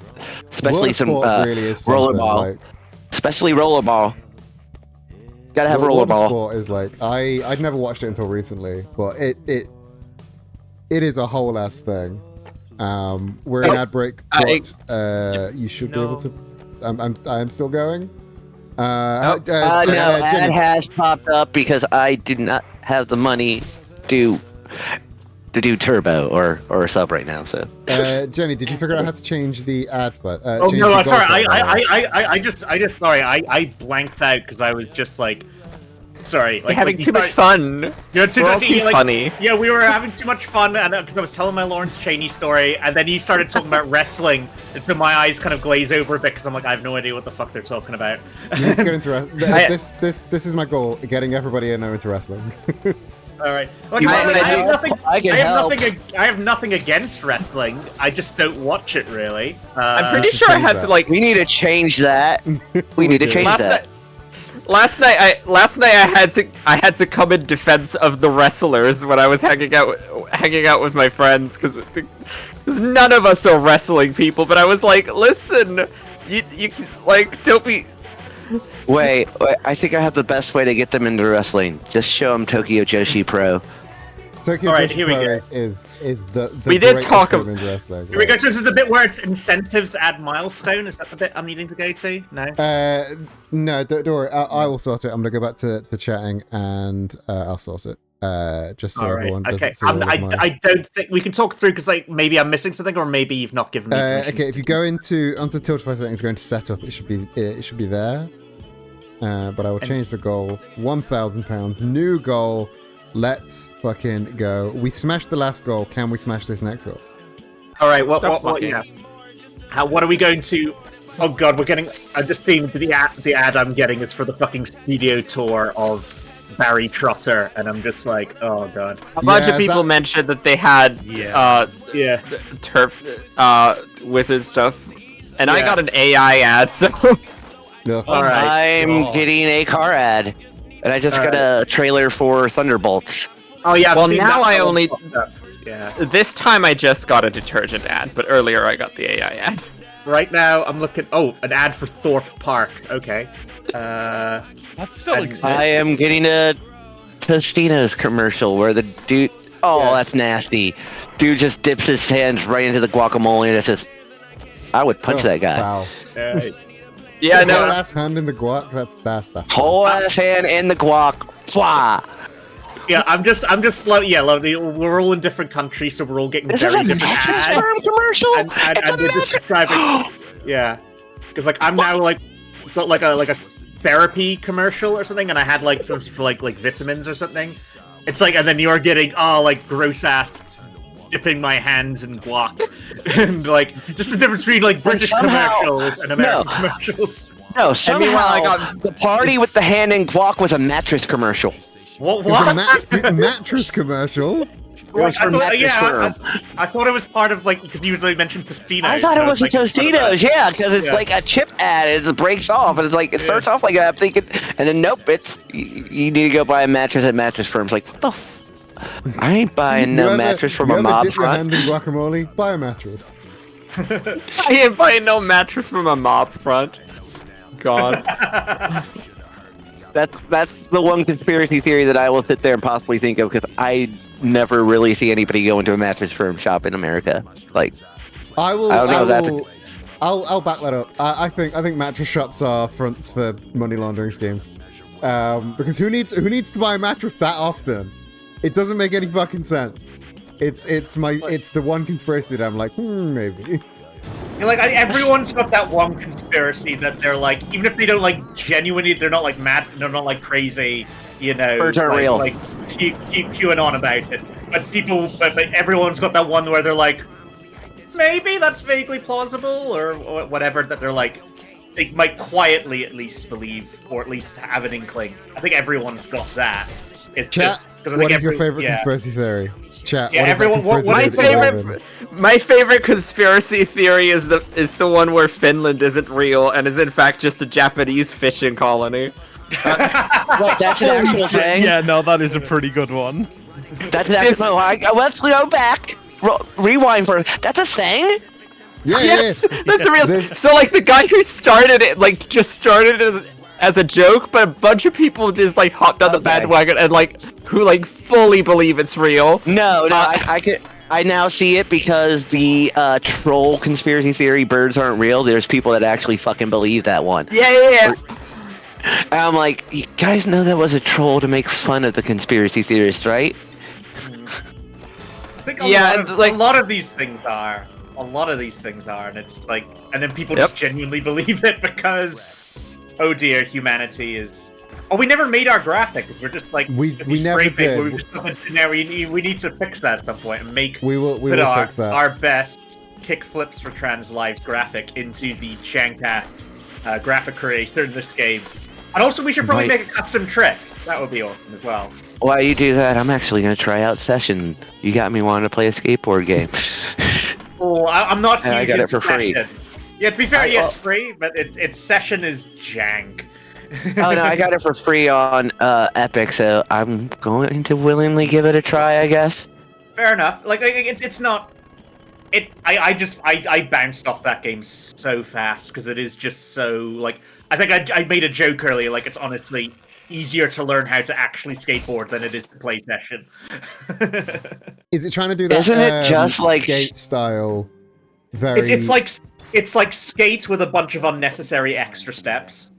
especially World of some Sport really is something, rollerball. like- Especially rollerball. Gotta have World of rollerball. Sport is like I'd never watched it until recently, but it is a whole ass thing. We're in ad break, but you should be able to. I'm still going. No, ad has popped up because I did not have the money to do turbo or sub right now. So Jenny, did you figure out how to change the ad? But Oh change no, the sorry. goal tag? I just sorry. I blanked out because I was just like, sorry. Like having you too much fun. You're too We're all much too funny. Yeah, we were having too much fun, and because I was telling my Lawrence Chaney story, and then you started talking about wrestling, and so my eyes kind of glaze over a bit because I'm like, I have no idea what the fuck they're talking about. You need to get into this is my goal: getting everybody into wrestling. All right. Like, I have nothing against wrestling. I just don't watch it really. I'm pretty sure I had to like. We need to change that. We need to change that. Last night I had to come in defense of the wrestlers when I was hanging out with my friends because none of us are wrestling people. But I was like, listen, you can like don't be. Wait, I think I have the best way to get them into wrestling. Just show them Tokyo Joshi Pro. Tokyo Joshi Pro is the we did talk about wrestling. Here we go. So this is the bit where it's incentives add milestone. Is that the bit I'm needing to go to? No. No, don't worry. I will sort it. I'm gonna go back to chатting and I'll sort it. Just so everyone doesn't see all of mine. I don't think we can talk through because like maybe I'm missing something or maybe you've not given me. Okay, if you go onto Tiltify settings, go into setup, it should be there. But I will change the goal. £1,000. New goal. Let's fucking go. We smashed the last goal. Can we smash this next goal? All right. What? Yeah. What are we going to? Oh God, we're getting. I've just seen the ad I'm getting is for the fucking studio tour of Barry Trotter, and I'm just like, oh God. A bunch of people mentioned that they had Terp wizard stuff, and I got an AI ad, so. All right. I'm getting a car ad, and I just got a trailer for Thunderbolts. Oh yeah. Well, now I only. Yeah. This time I just got a detergent ad, but earlier I got the AI ad. Right now I'm looking. Oh, an ad for Thorpe Park. Okay. That still exists. I am getting a Tostinos commercial where the dude. Oh, that's nasty. Dude just dips his hands right into the guacamole, and it's just. I would punch that guy. Wow. Yeah, no. Whole ass hand in the guac. That's whole ass hand in the guac. Fwah. Yeah, I'm just like, we're all in different countries, so we're all getting very different ads. Farm commercial. And they're describing, yeah, because like I'm now like, it's not like a therapy commercial or something, and I had like for like vitamins or something. It's like, and then you're getting like gross ass dipping my hands in guac, and like just the difference between like British commercials and American commercials. No, somehow the party with the hand in guac was a mattress commercial. What? Mattress commercial? I thought it was part of like because you mentioned Tostinos. I thought it was a Tostinos, yeah, because it's like a chip ad. It breaks off, and it's like it starts off like that. I'm thinking, and then nope, it's you need to go buy a mattress at Mattress Firms. Like what the. I ain't buying no mattress from a mob dip your front. hand in guacamole? Buy a mattress. I ain't buying no mattress from a mob front. God. That's the one conspiracy theory that I will sit there and possibly think of because I never really see anybody go into a Mattress Firm shop in America. Like, I will I'll back that up. I think mattress shops are fronts for money laundering schemes. Because who needs to buy a mattress that often? It doesn't make any fucking sense. It's the one conspiracy that I'm like, maybe. Yeah, like everyone's got that one conspiracy that they're like, even if they don't like genuinely, they're not like mad, they're not like crazy, you know, Birds are like, real. like keep queuing on about it. But everyone's got that one where they're like, maybe that's vaguely plausible or whatever, that they're like, they might quietly at least believe or at least have an inkling. I think everyone's got that. It's Chat, just because I what think is your favorite conspiracy theory? Chat, Yeah, what is that everyone- conspiracy My theory that you believe favorite, my favorite conspiracy theory is the one where Finland isn't real and is in fact just a Japanese fishing colony. Wait, that's an actual thing? Yeah, no, that is a pretty good one. That's an actual let's go back. Rewind for... That's a thing? in? Yeah, Yes, yeah. that's a real. There's- So like the guy who started it, like just started it as a joke, but a bunch of people just like hopped on the bandwagon and like who like fully believe it's real. No, I now see it because the troll conspiracy theory birds aren't real. There's people that actually fucking believe that one. Yeah. And I'm like, you guys know that was a troll to make fun of the conspiracy theorist, right? I think Yeah, a lot of these things are. A lot of these things are, and it's like, and then people just genuinely believe it because, oh dear, humanity is. Oh, we never made our graphics. We're just like We never did. We need to fix that at some point and make We will put fix that. our best kickflips for trans lives graphic into the Shancast graphic creator in this game. And also, we should probably make a custom trick. That would be awesome as well. While you do that, I'm actually gonna try out Session. You got me wanting to play a skateboard game. Oh, I'm not huge I got it into for free. Session. Yeah, to be fair, it's free, but its Session is jank. Oh no, I got it for free on Epic, so I'm going to willingly give it a try, I guess. Fair enough. Like it's not. I bounced off that game so fast because it is just so like. I think I made a joke earlier. Like it's honestly easier to learn how to actually skateboard than it is to play Session. Is it trying to do that? Isn't it just like skate style? Very. It's like Skate with a bunch of unnecessary extra steps.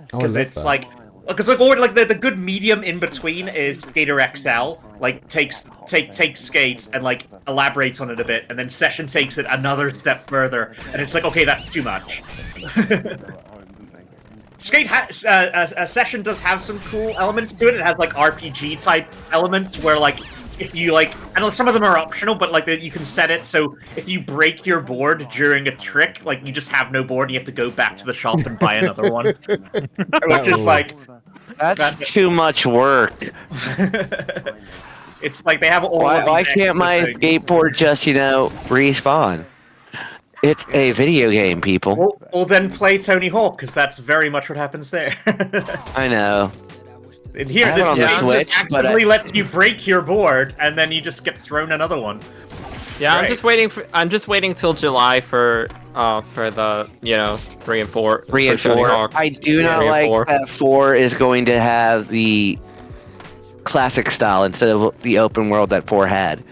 Because it's like. Because like the good medium in between is Skater XL, like takes Skate and like elaborates on it a bit, and then Session takes it another step further, and it's like, okay, that's too much. Session does have some cool elements to it. It has like RPG type elements where like if you like, I know some of them are optional, but like you can set it so if you break your board during a trick, like you just have no board and you have to go back to the shop and buy another one. Which is like that's too much work. It's like they have all. Why can't my skateboard just respawn? It's a video game, people. Well, then play Tony Hawk, because that's very much what happens there. I know. And here, the Switch, just actively lets you break your board, and then you just get thrown another one. Yeah, Right. I'm just waiting till July for the 3 and 4. 3 and 4. I do not like that 4 is going to have the classic style instead of the open world that 4 had.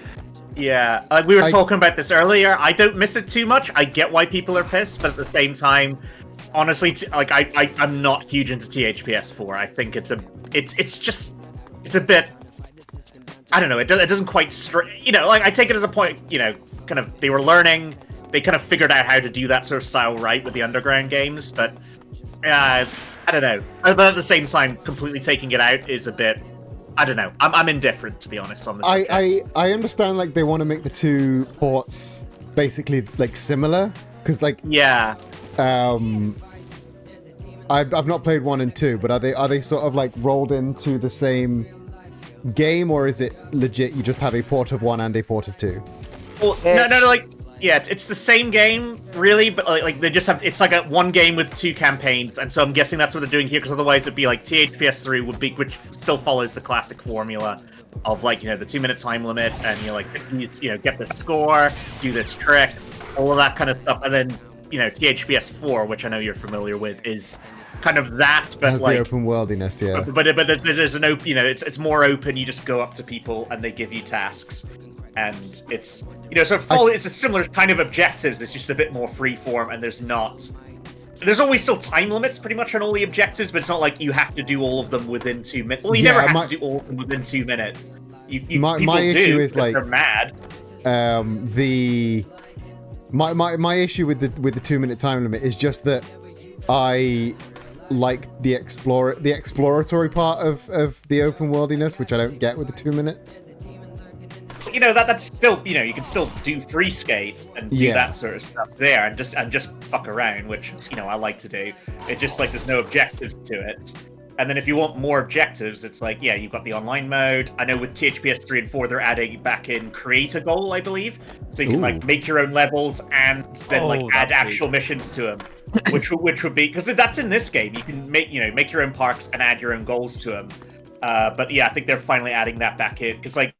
Yeah, we were talking about this earlier. I don't miss it too much. I get why people are pissed, but at the same time, honestly, I'm not huge into THPS 4. I think it's a bit. I don't know. It doesn't quite like I take it as a point. Kind of they were learning. They kind of figured out how to do that sort of style right with the underground games, but I don't know. But at the same time, completely taking it out is a bit. I don't know. I'm indifferent, to be honest, on this. I understand like they want to make the two ports basically like similar because like I've not played 1 and 2, but are they sort of like rolled into the same game, or is it legit you just have a port of 1 and a port of 2? Well, no, like. Yeah, it's the same game, really, but like they just have it's like a one game with 2 campaigns, and so I'm guessing that's what they're doing here, because otherwise it'd be like THPS 3 would be, which still follows the classic formula of like the 2-minute time limit, and like get the score, do this trick, all of that kind of stuff, and then THPS 4, which I know you're familiar with, is kind of that, but has like the open worldiness, yeah. But there's an open, it's more open. You just go up to people and they give you tasks. and it's so it's a similar kind of objectives. It's just a bit more freeform, and there's always still time limits pretty much on all the objectives, but it's not like you have to do all of them within 2 minutes. Well, you never have to do all of them within 2 minutes. My issue is like they're mad. My issue with the 2 minute time limit is just that I like the exploratory part of the open worldiness, which I don't get with the 2 minutes. That's still you can still do free skate and do that sort of stuff there and just fuck around, which I like to do. It's just like there's no objectives to it. And then if you want more objectives, it's like, you've got the online mode. I know with THPS 3 and 4, they're adding back in create a goal, I believe. So you can like make your own levels and then add actual missions to them, which would be, because that's in this game. You can make your own parks and add your own goals to them. But I think they're finally adding that back in, because like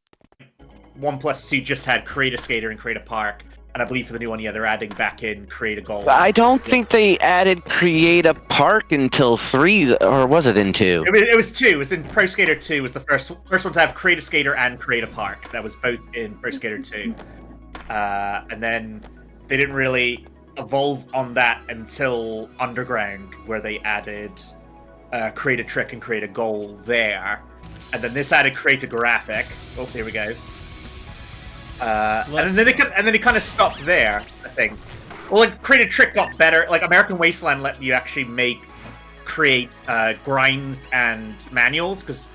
1+2 just had create a skater and create a park. And I believe for the new one, they're adding back in create a goal. I don't think they added create a park until 3, or was it in 2? It was 2. It was in Pro Skater 2. Was the first one to have create a skater and create a park. That was both in Pro Skater 2. And then they didn't really evolve on that until Underground, where they added create a trick and create a goal there. And then this added create a graphic. Oh, here we go. And then they kind of stopped there, I think. Well, like create a trick got better. Like American Wasteland let you actually create grinds and manuals, because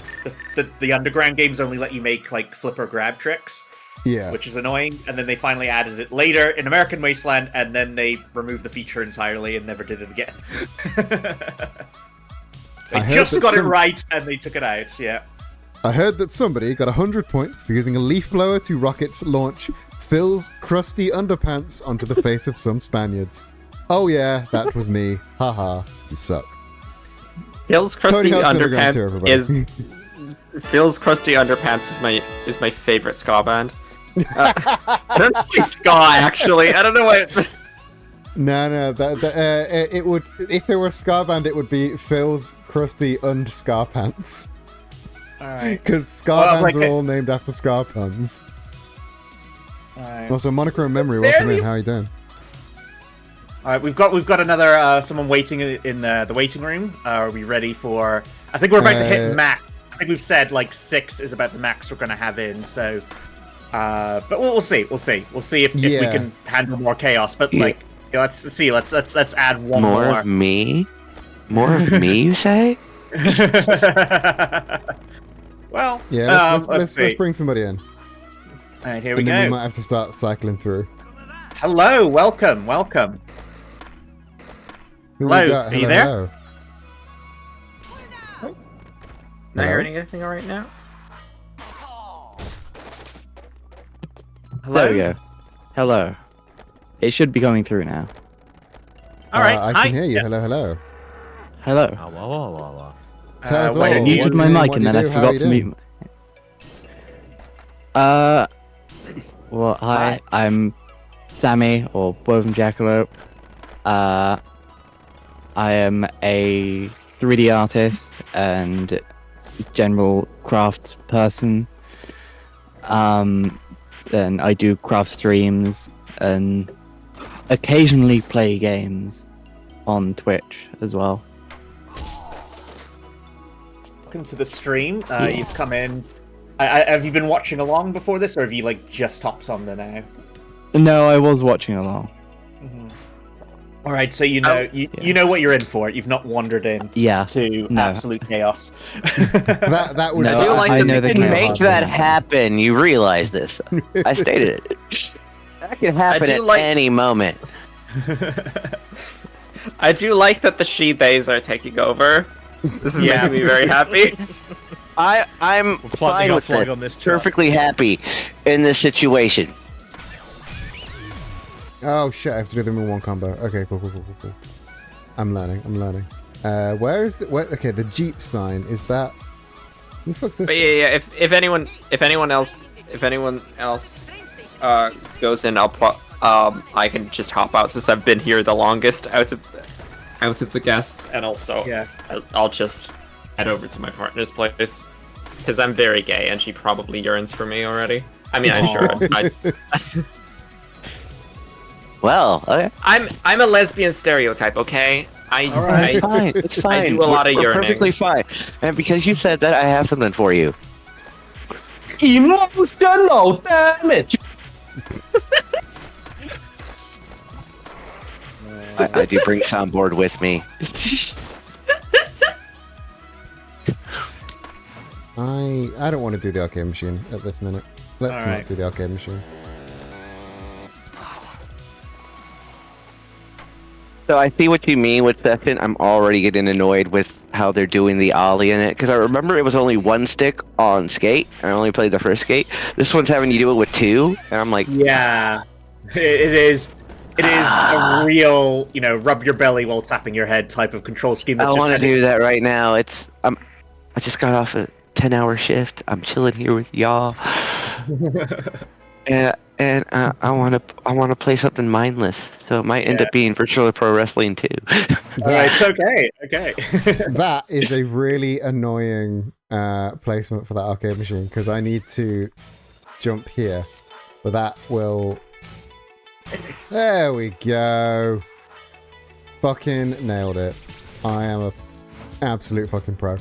the Underground games only let you make like flip or grab tricks. Yeah. Which is annoying. And then they finally added it later in American Wasteland, and then they removed the feature entirely and never did it again. They just got it right and they took it out. Yeah. I heard that somebody got 100 points for using a leaf blower to rocket launch Phil's crusty underpants onto the face of some Spaniards. Oh yeah, that was me. Haha, you suck. Phil's crusty underpants is my favorite ska band. I don't know why ska actually. I don't know why. No, it would, if there were a ska band, it would be Phil's crusty ska pants. Because ska bands are all named after ska puns. Also, Monochrome Memory, welcome in. How are you doing? All right, we've got another someone waiting in the waiting room. Are we ready for? I think we're about to hit max. I think we've said like 6 is about the max we're going to have in. So, but we'll see. We'll see if we can handle more chaos. But like, let's see. Let's add one more. More of me. More of me, you say? Well, let's bring somebody in. All right, here we go. And then we might have to start cycling through. Hello, welcome. Hello, are you there? Not hearing anything right now. Hello? There we go. Hello. It should be coming through now. All right, I can hear you. Yeah. Hello. Hello. Tell us all. I muted my mic and then I forgot to mute. Well, hi. I'm Sammy, or Woven Jackalope. I am a 3D artist and general craft person. Then I do craft streams and occasionally play games on Twitch as well. Welcome to the stream. You've come in. Have you been watching along before this, or have you like just hopped on there now? No, I was watching along. Mm-hmm. All right, so you know what you're in for. You've not wandered in to absolute chaos. that would. No, I know the make that happen. You realize this? I stated it. That can happen at any moment. I do like that the she-theys are taking over. This is making me very happy. I'm fine with it. Perfectly happy in this situation. Oh shit! I have to do them in one combo. Okay, cool. I'm learning. Where is the? Okay, the Jeep sign is that. Who fucks this? But yeah. If anyone else goes in, I can just hop out since I've been here the longest out of the guests, and also I'll just head over to my partner's place because I'm very gay and she probably yearns for me already. I mean, I sure. Well, okay. I'm a lesbian stereotype, okay? It's fine. It's fine. I do a lot of We're yearning. perfectly fine. And because you said that, I have something for you. Emotional damage. I do bring soundboard with me. I don't want to do the arcade machine at this minute. Let's not do the arcade machine. So I see what you mean with Session. I'm already getting annoyed with how they're doing the ollie in it, because I remember it was only one stick on skate. I only played the first skate. This one's having you do it with two, and I'm like, yeah, it is. It is a real, rub your belly while tapping your head type of control scheme. I want to do that right now. I just got off a 10-hour shift. I'm chilling here with y'all, and I want to play something mindless. So it might end up being Virtual Pro Wrestling too. It's okay. Okay. That is a really annoying placement for that arcade machine, because I need to jump here, but that will. There we go. Fucking nailed it. I am a absolute fucking pro.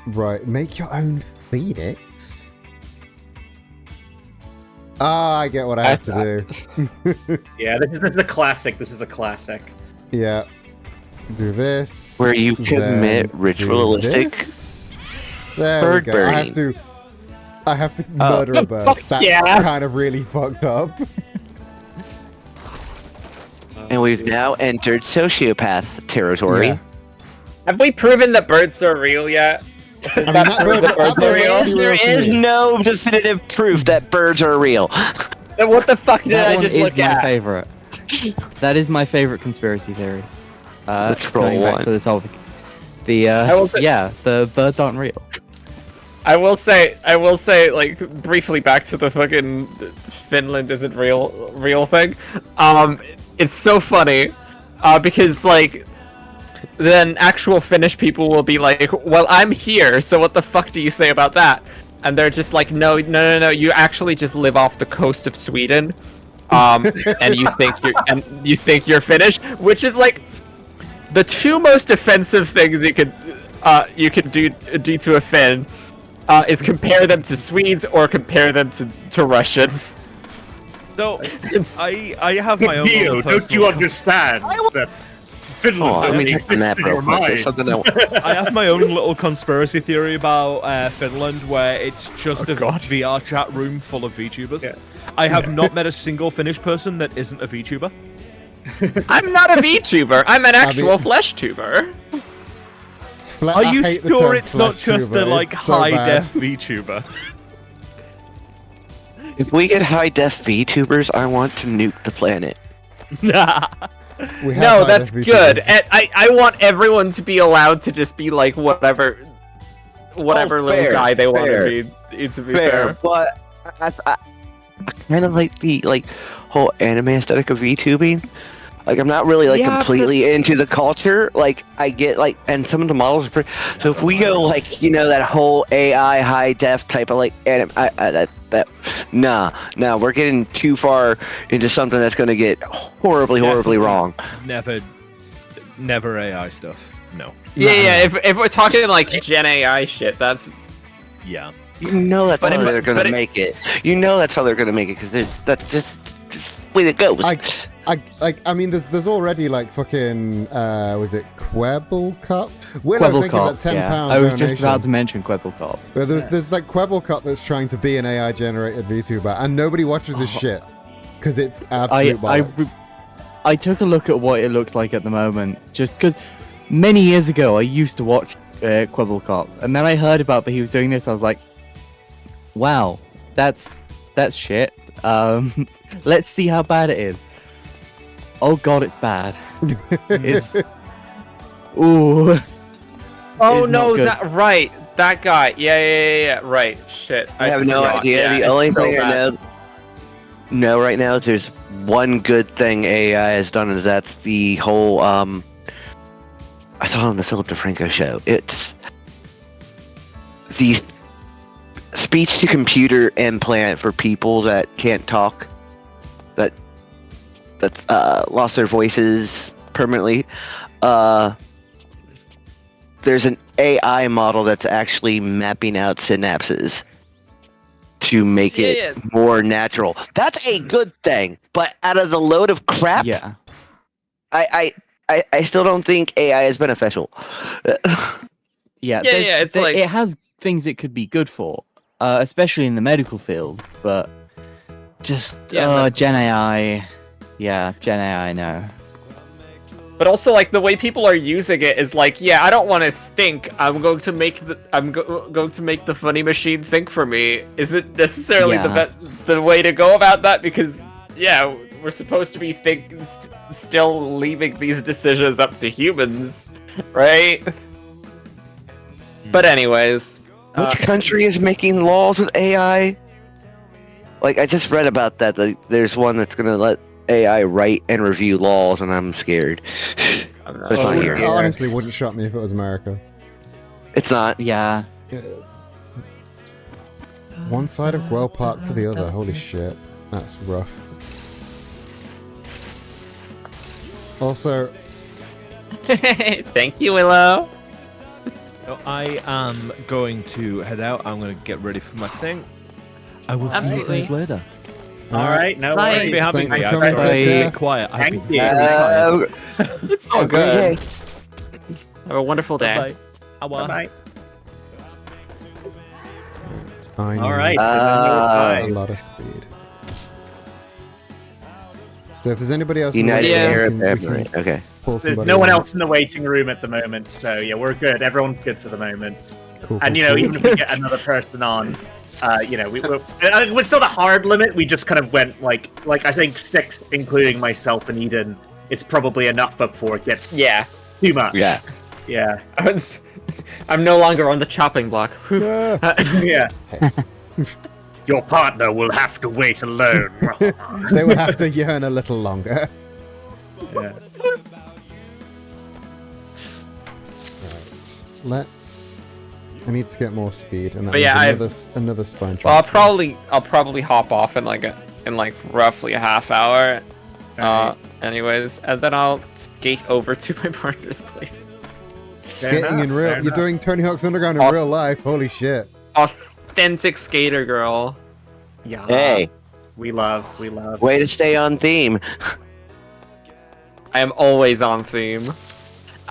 Right, make your own Phoenix. I get what I have to do. Yeah, this is a classic. This is a classic. Yeah. Do this. Where you commit ritualistic there we go. burning. I have to murder a bird. That's kind of really fucked up. And we've now entered sociopath territory. Yeah. Have we proven that birds are real yet? There is no definitive proof that birds are real. Then what the fuck did I just look my at? favorite. That is my favorite conspiracy theory. The troll Going back one. to the topic. The birds aren't real. I will say, like, briefly back to the fucking Finland isn't real thing. It's so funny, because, like, then actual Finnish people will be like, well, I'm here, so what the fuck do you say about that? And they're just like, no, you actually just live off the coast of Sweden, and you think you're Finnish, which is, like, the two most offensive things you could do to a Finn. Is compare them to Swedes or compare them to Russians. So, I have my own. Neo, don't you understand that Finland? I mean, I have my own little conspiracy theory about Finland, where it's just a VR chat room full of VTubers. Yeah. I have not met a single Finnish person that isn't a VTuber. I'm not a VTuber. I'm an actual flesh tuber. Are you sure it's not just a high-def VTuber? If we get high-def VTubers, I want to nuke the planet. No, that's good. And I want everyone to be allowed to just be like whatever little guy they want to be. To be fair. But I kind of like the whole anime aesthetic of VTubing. Like, I'm not really completely into the culture. Like, I get and some of the models are pretty. So if we go that whole AI high def type of anime, nah, we're getting too far into something that's gonna get horribly wrong. Never AI stuff. No. Yeah. If we're talking Gen AI shit, that's You know that's how they're gonna make it. You know that's how they're gonna make it because that's just the way it goes. I mean, there's already fucking was it Quebblecop? Willow thinking that £10 I was just about to mention Quebblecop. There's Quebblecop that's trying to be an AI generated VTuber, and nobody watches his shit because it's absolute bollocks. I took a look at what it looks like at the moment, just because many years ago I used to watch Quebblecop, and then I heard about that he was doing this. I was like, wow, that's shit. Let's see how bad it is. Oh god, it's bad. It's ooh. Oh no, that guy. Yeah. Right. Shit. I have no idea. Yeah, the only thing I know right now is there's one good thing AI has done, is that's the whole I saw it on the Philip DeFranco show. It's these speech to computer implant for people that can't talk, that's lost their voices permanently. There's an AI model that's actually mapping out synapses to make it more natural. That's a good thing. But out of the load of crap, I still don't think AI is beneficial. It's like it has things it could be good for, especially in the medical field. But just Gen AI, Gen AI, no. But also, like, the way people are using it is like, I don't want to think. I'm going to make the funny machine think for me. Isn't necessarily the way to go about that, because we're supposed to be still leaving these decisions up to humans, right? But anyways, which country is making laws with AI? Like, I just read about that. There's one that's gonna let AI write and review laws, and I'm scared. It's not here. Honestly, wouldn't shock me if it was America. It's not. Yeah. One side of Guel Park to the other. Holy shit, that's rough. Also, thank you, Willow. So I am going to head out. I'm going to get ready for my thing. I will see you guys later. All right, no Thank worries. you for having Thanks me. for I'm coming. sorry Take to care. be quiet. I've Thank been you. very tired. It's all good. Have a wonderful day. Bye. Bye. I need All right. So then a lot of speed. So if there's anybody else United in the Arab waiting room, we can Emirates. Okay. pull there's somebody no one in. else in the waiting room at the moment, so yeah, we're good. Everyone's good for the moment. Cool, And cool, cool. even if we get another person on, we're still at a hard limit. We just kind of went like I think 6, including myself and Eden, is probably enough before it gets too much. Yeah. I'm no longer on the chopping block. Yeah. Your partner will have to wait alone. They will have to yearn a little longer. Yeah. Right. I need to get more speed, and that means another spine transfer. Well, I'll probably hop off in roughly a half hour. Anyways, and then I'll skate over to my partner's place. Skating in real. You're doing Tony Hawk's Underground in real life. Holy shit. Authentic skater girl. Yeah. Hey. We love. Way to stay on theme. I am always on theme.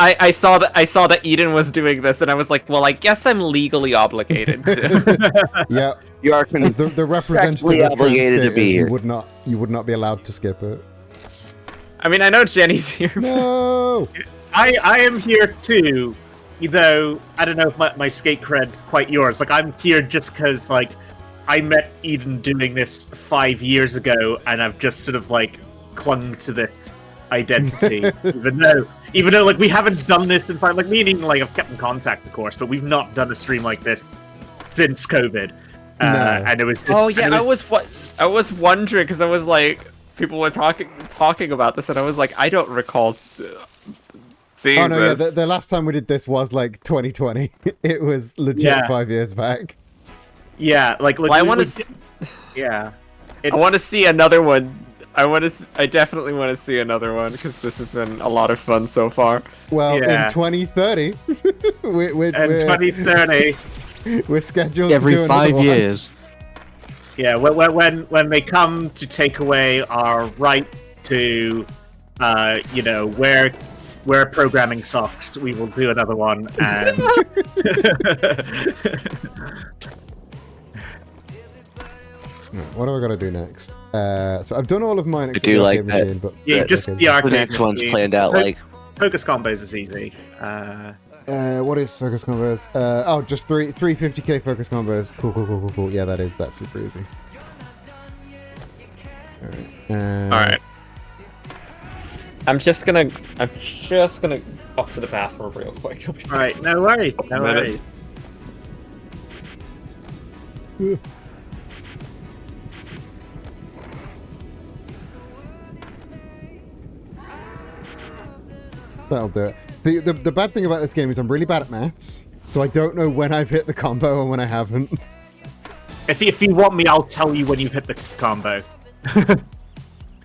I saw that Eden was doing this, and I was like, well, I guess I'm legally obligated to. Yeah. You are As the representative of obligated to be skaters, here. you would not be allowed to skip it. I mean, I know Jenny's here. No. I am here too, though I don't know if my skate cred's quite yours. Like, I'm here just because I met Eden doing this 5 years ago, and I've just sort of clung to this identity, even though we haven't done this in time. Me and Eden have kept in contact, of course, but we've not done a stream like this since COVID. No. And it was. I was wondering because I was people were talking about this, and I was like, I don't recall seeing this. Yeah, the last time we did this was 2020. It was legit 5 years back. Yeah, I want to. Yeah, I want to see another one. I definitely want to see another one because this has been a lot of fun so far. Well, in 2030, we're 2030, we're scheduled every to do 5 one. years. Yeah, when they come to take away our right to, wear programming socks, we will do another one. And what do I gotta do next? So I've done all of mine except do the like arcade that. machine, but just the The arcade next one's machine. planned out Focus combos is easy. what is focus combos? Just 350k focus combos. Cool. Yeah, that's super easy. All right. I'm just gonna up to the bathroom real quick. Alright, no worries. No worries. That'll do it. The bad thing about this game is I'm really bad at maths, so I don't know when I've hit the combo and when I haven't. If you want me, I'll tell you when you hit the combo.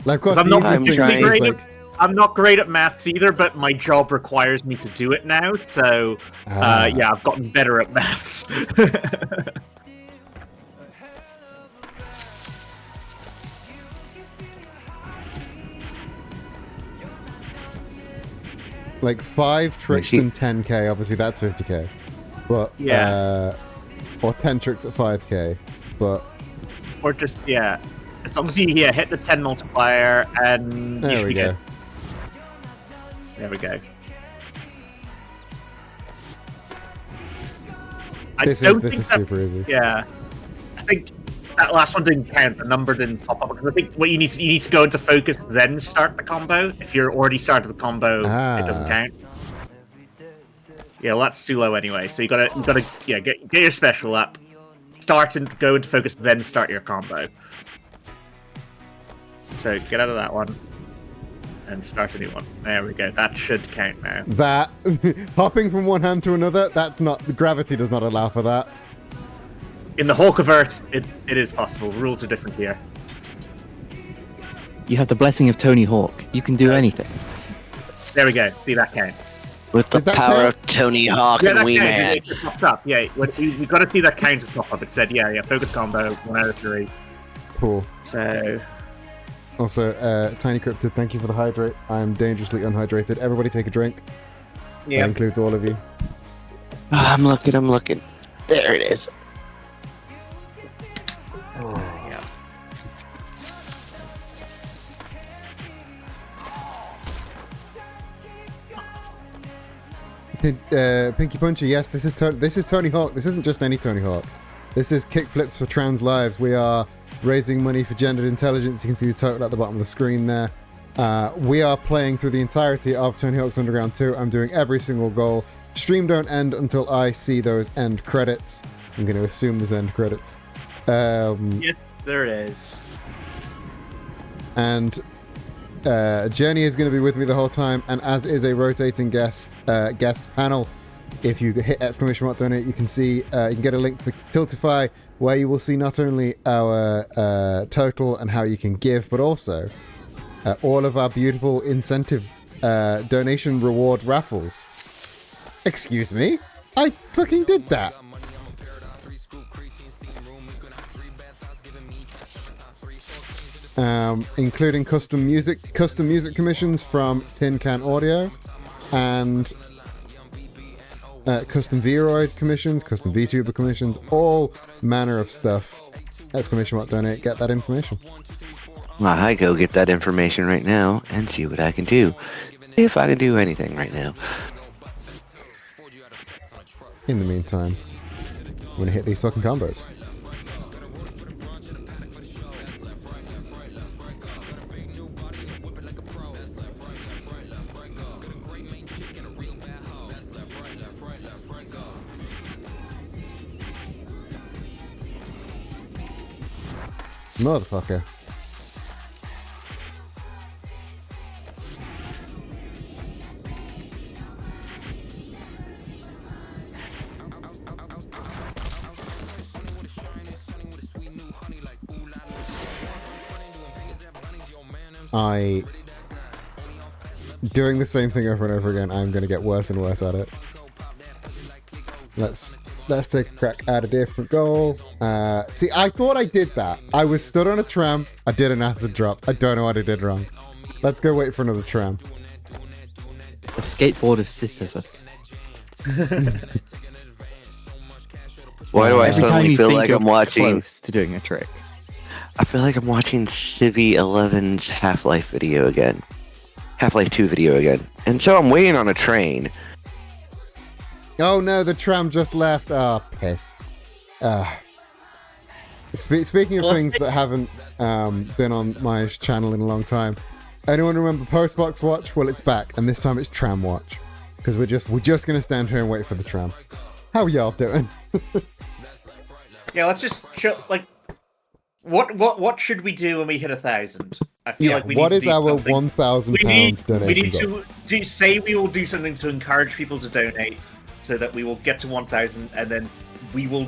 Like, of course, I'm the not easiest thing is, like... I'm not great at maths either, but my job requires me to do it now, so yeah, I've gotten better at maths. Like 5 tricks in 10k, obviously that's 50k. But yeah, or 10 tricks at 5k, but or just as long as you hit the 10 multiplier and there we go. Good. There we go. This is super easy. Yeah, I think that last one didn't count. The number didn't pop up because I think what you need to go into focus, then start the combo. If you're already started the combo, it doesn't count. Yeah, well, that's too low anyway. So you gotta get your special up, start and go into focus, then start your combo. So get out of that one and start a new one. There we go. That should count now. That hopping from one hand to another, that's not, the gravity does not allow for that. In the Hawkiverse, it is possible. Rules are different here. You have the blessing of Tony Hawk. You can do anything. There we go. See, that counts. With the power of Tony Hawk and Wee Man. It popped up. Yeah, we got to see that count pop up. It said, yeah, focus combo, 1 out of 3. Cool. So... Also, Tiny Cryptid, thank you for the hydrate. I'm dangerously unhydrated. Everybody take a drink. Yeah. That includes all of you. I'm looking. There it is. Yeah. Pinky Puncher, yes, this is Tony Hawk. This isn't just any Tony Hawk. This is Kickflips for Trans Lives. We are raising money for gendered intelligence. You can see the total at the bottom of the screen there. We are playing through the entirety of Tony Hawk's Underground 2. I'm doing every single goal. Stream don't end until I see those end credits. I'm going to assume there's end credits. Yes, there is. And Jenny is going to be with me the whole time, and as is a rotating guest panel. If you hit exclamation mark donate, you can see, you can get a link to the Tiltify, where you will see not only our total and how you can give, but also all of our beautiful incentive donation reward raffles. Excuse me? I fucking did that. Including custom music commissions from Tin Can Audio, and custom Vroid commissions, custom VTuber commissions, all manner of stuff. Exclamation mark donate, get that information. Well, I go get that information right now and see what I can do. If I can do anything right now. In the meantime, I'm gonna hit these fucking combos. Motherfucker. Doing the same thing over and over again, I'm gonna get worse and worse at it. Let's take a crack at a different goal. See, I thought I did that. I was stood on a tram. I did an acid drop. I don't know what I did wrong. Let's go wait for another tram. A skateboard of Sisyphus. Why do I Every time suddenly you feel think like you're I'm watching? close to doing a trick. I feel like I'm watching Civi 11's Half-Life video again. Half-Life 2 video again. And so I'm waiting on a train. Oh no, the tram just left. Oh, piss. Speaking of things that haven't been on my channel in a long time, anyone remember Postbox Watch? Well, it's back, and this time it's Tram Watch, because we're just gonna stand here and wait for the tram. How y'all doing? Yeah, let's just chill. Like, what should we do when we hit 1,000? I feel like we need what to is do our something. £1,000 donation? We need to say we will do something to encourage people to donate, so that we will get to 1,000, and then we will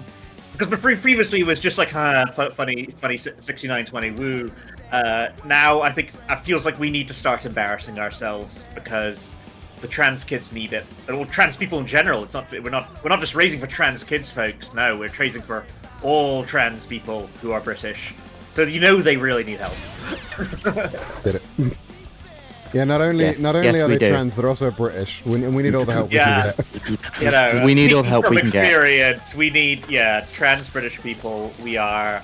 because previously it was just like funny 6920 woo. Now I think it feels like we need to start embarrassing ourselves because the trans kids need it. Or trans people in general. It's not we're not just raising for trans kids, folks. No, we're raising for all trans people who are British. So they really need help. Did it? Yeah, not only are they trans, they're also British, and we need all the help we can get. We need all the help we can get. We need trans British people. We are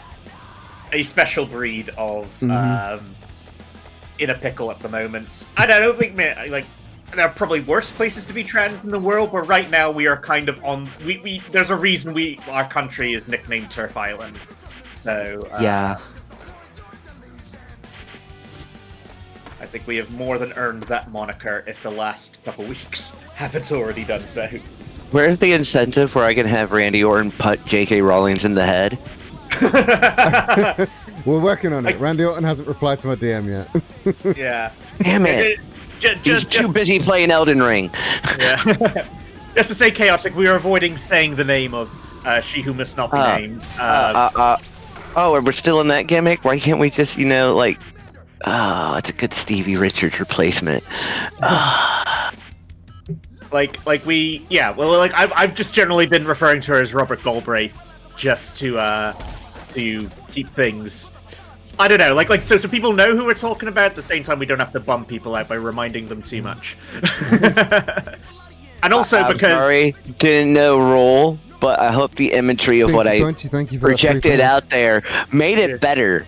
a special breed of in a pickle at the moment. I don't think like there are probably worse places to be trans in the world, but right now we are kind of on. We there's a reason our country is nicknamed Turf Island. So yeah. I think we have more than earned that moniker if the last couple weeks haven't already done so. Where's the incentive where I can have Randy Orton put J.K. Rowling in the head? We're working on it. Randy Orton hasn't replied to my DM yet. Yeah. Damn it. He's too busy playing Elden Ring. Yeah. Just to say chaotic, we are avoiding saying the name of She Who Must Not Be Named. Oh, we're still in that gimmick? Why can't we just, like... Oh, it's a good Stevie Richards replacement. I've just generally been referring to her as Robert Galbraith, just to keep things. I don't know, so people know who we're talking about. At the same time, we don't have to bum people out by reminding them too much. And also because sorry, didn't know role, but I hope the imagery of what I projected out there made it better.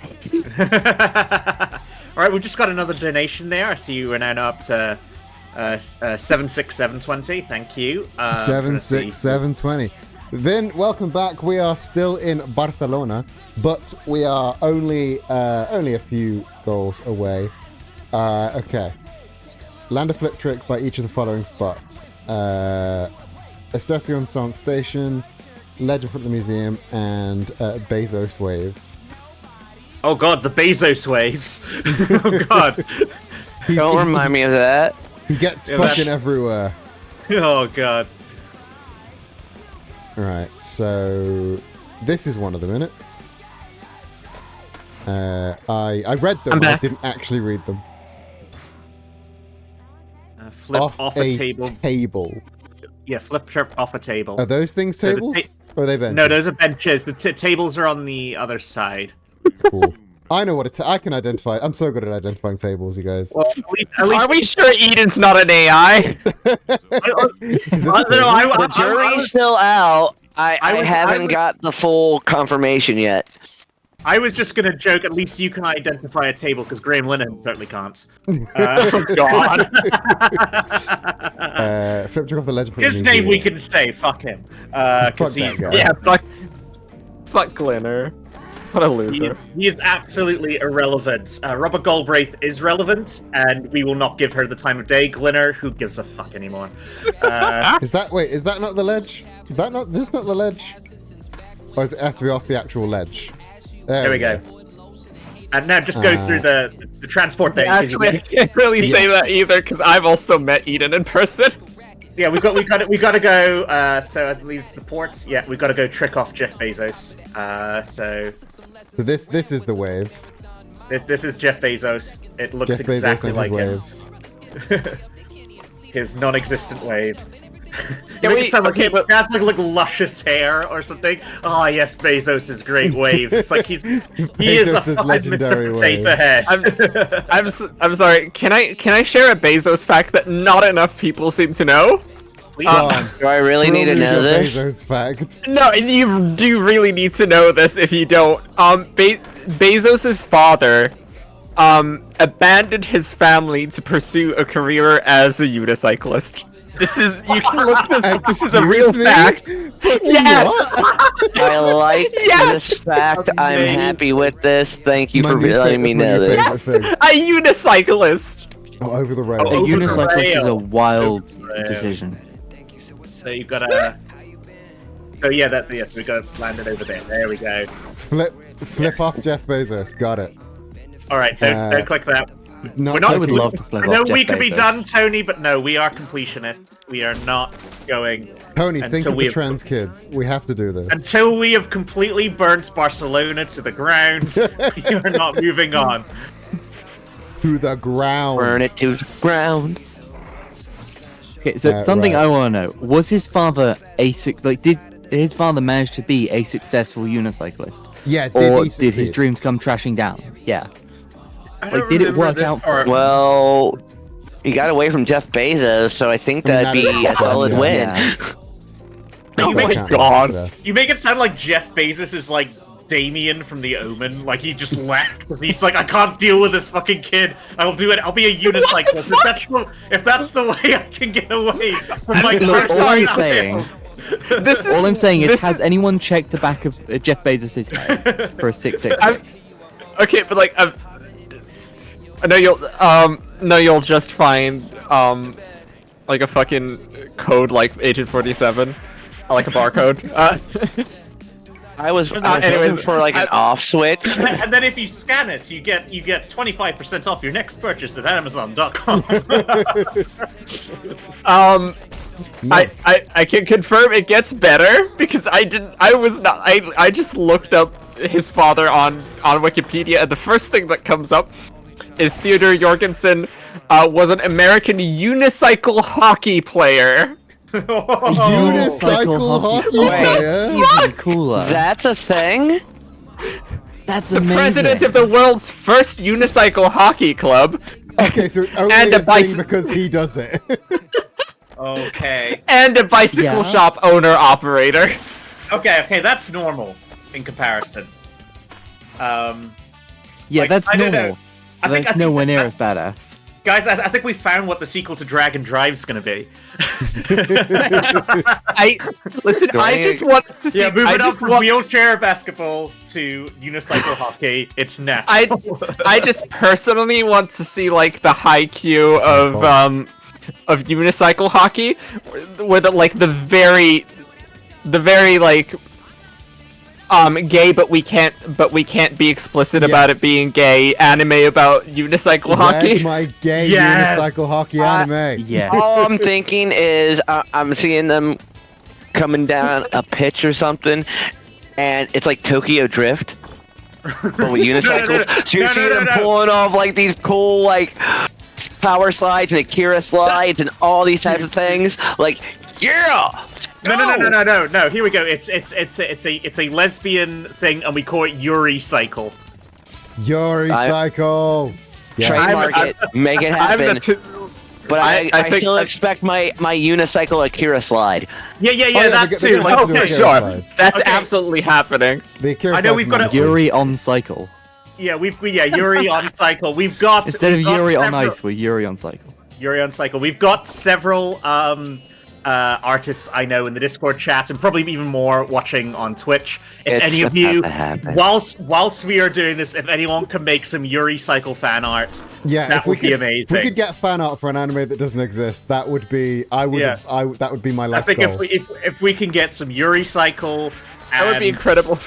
All right, we just got another donation there. I see you are now up to 76720. Thank you. 76720. Then welcome back. We are still in Barcelona, but we are only a few goals away. Okay. Land a flip trick by each of the following spots: Estacion Sound Station, Ledge in front of the museum, and Bezos Waves. Oh god, the Bezos waves. Oh god. Don't remind me of that. He gets fucking everywhere. Oh god. Alright, so this is one of them, innit? I read them, but I didn't actually read them. Flip off a table. Yeah, flip trip off a table. Are those things tables? Or are they benches? No, those are benches. The tables are on the other side. Cool. I know what I can identify. I'm so good at identifying tables, you guys. Well, at least are we sure Eden's not an AI? The jury's still out. I haven't got the full confirmation yet. I was just gonna joke. At least you can identify a table, because Graham Linehan certainly can't. Oh God. Flip trick off the ledge. His name we can say. Fuck him. Because he's fuck Glinner. What a loser. He is absolutely irrelevant. Robert Galbraith is relevant, and we will not give her the time of day. Glinner, who gives a fuck anymore? Is that not the ledge? Is that not this? Not the ledge? Or does it have to be off the actual ledge? There we go. And now just go through the transport thing. Actually, I can't really say that either, because I've also met Eden in person. Yeah, we got to go. So I believe it's the ports. Yeah, we got to go trick off Jeff Bezos. So this is the waves. This is Jeff Bezos. It looks Jeff exactly Bezos like him. Waves. His non-existent waves. He has like luscious hair or something. Oh yes, Bezos' great waves. It's like he is a legendary potato head. I'm sorry. Can I share a Bezos fact that not enough people seem to know? Do I really need to know this? Bezos fact. No, you do really need to know this if you don't. Bezos' father abandoned his family to pursue a career as a unicyclist. You can look this up. This is a real fact. Yes! I like this fact. I'm happy with this. Thank you for letting me know this. Yes! A unicyclist! Oh, over the rail. A unicyclist is a wild decision. So you've got to... So yeah, we got to land it over there. There we go. Flip off Jeff Bezos. Got it. Alright, don't click that. not We're not- I would love to play I know Jeff we could be Bezos. done, Tony, but no, we are completionists. We are not going. Tony, think until of we the have- trans kids. We have to do this. Until we have completely burnt Barcelona to the ground, we are not moving on. To the ground. Burn it to the ground. Okay, so something right. I want to know: was his father did his father manage to be a successful unicyclist? Yeah, Or he did his succeed? dreams come trashing down? Yeah. I Like, don't did it remember work this out? part. Well, he got away from Jeff Bezos, so I think I mean, that'd that is be a success, solid yeah. win. Yeah. That's Oh not my counted as God. success. You make it sound like Jeff Bezos is like Damien from The Omen. Like he just left. He's like, I can't deal with this fucking kid. I'll do it. I'll be a unicyclist. If that's the way I can get away from my Look, all I'm car saying, This is all I'm saying is, this has anyone checked the back of Jeff Bezos' head for a 666? Okay, but like I know you'll just find like a fucking code like Agent 47, like a barcode. I was anyways, looking for like an off switch. And then if you scan it, you get 25% off your next purchase at Amazon.com. I can confirm it gets better because I just looked up his father on Wikipedia, and the first thing that comes up is Theodore Jorgensen was an American unicycle hockey player. Unicycle hockey player? Even cooler. That's a thing? That's The amazing. president of the world's first unicycle hockey club. Okay, so it's only And a a thing bicy- because he does it. Okay. And a bicycle Yeah. shop owner-operator. Okay, that's normal in comparison. Yeah, like, that's I don't know. normal. I think- That's I nowhere think near as badass. Guys, I think we found what the sequel to Drag and Drive's gonna be. I just want to see. Yeah, moving I up just from want. wheelchair basketball to unicycle hockey. It's next. I just personally want to see like the high Q of unicycle hockey, where the very like gay but we can't be explicit about it Yes. being gay anime about unicycle hockey. Where's my gay Yes. unicycle hockey anime? Yeah. All I'm thinking is I'm seeing them coming down a pitch or something, and it's like Tokyo Drift, but with unicycles. So you're seeing them pulling off like these cool like power slides and Akira slides and all these types of things. Like, yeah. No. Here we go. It's a lesbian thing, and we call it Yuri Cycle. Yuri Cycle. Yes. Trademark it, make it happen. But I think still expect my unicycle Akira slide. Yeah, yeah, that they're too. gonna Like, have to do Okay, Akira sure. slides. That's Okay. absolutely happening. The Akira I know we've got slides a- Yuri on cycle. yeah, Yuri on Cycle. We've got Instead of we've got Yuri on several- ice, we're Yuri on cycle. Yuri on Cycle. We've got several artists I know in the Discord chat, and probably even more watching on Twitch. If It's any of about you, to happen. whilst we are doing this, if anyone can make some Yuri Cycle fan art, Yeah, that if we would be could, amazing. If we could get fan art for an anime that doesn't exist, that would be. That would be my I life's think goal. if we can get some Yuri Cycle, That would be and- incredible.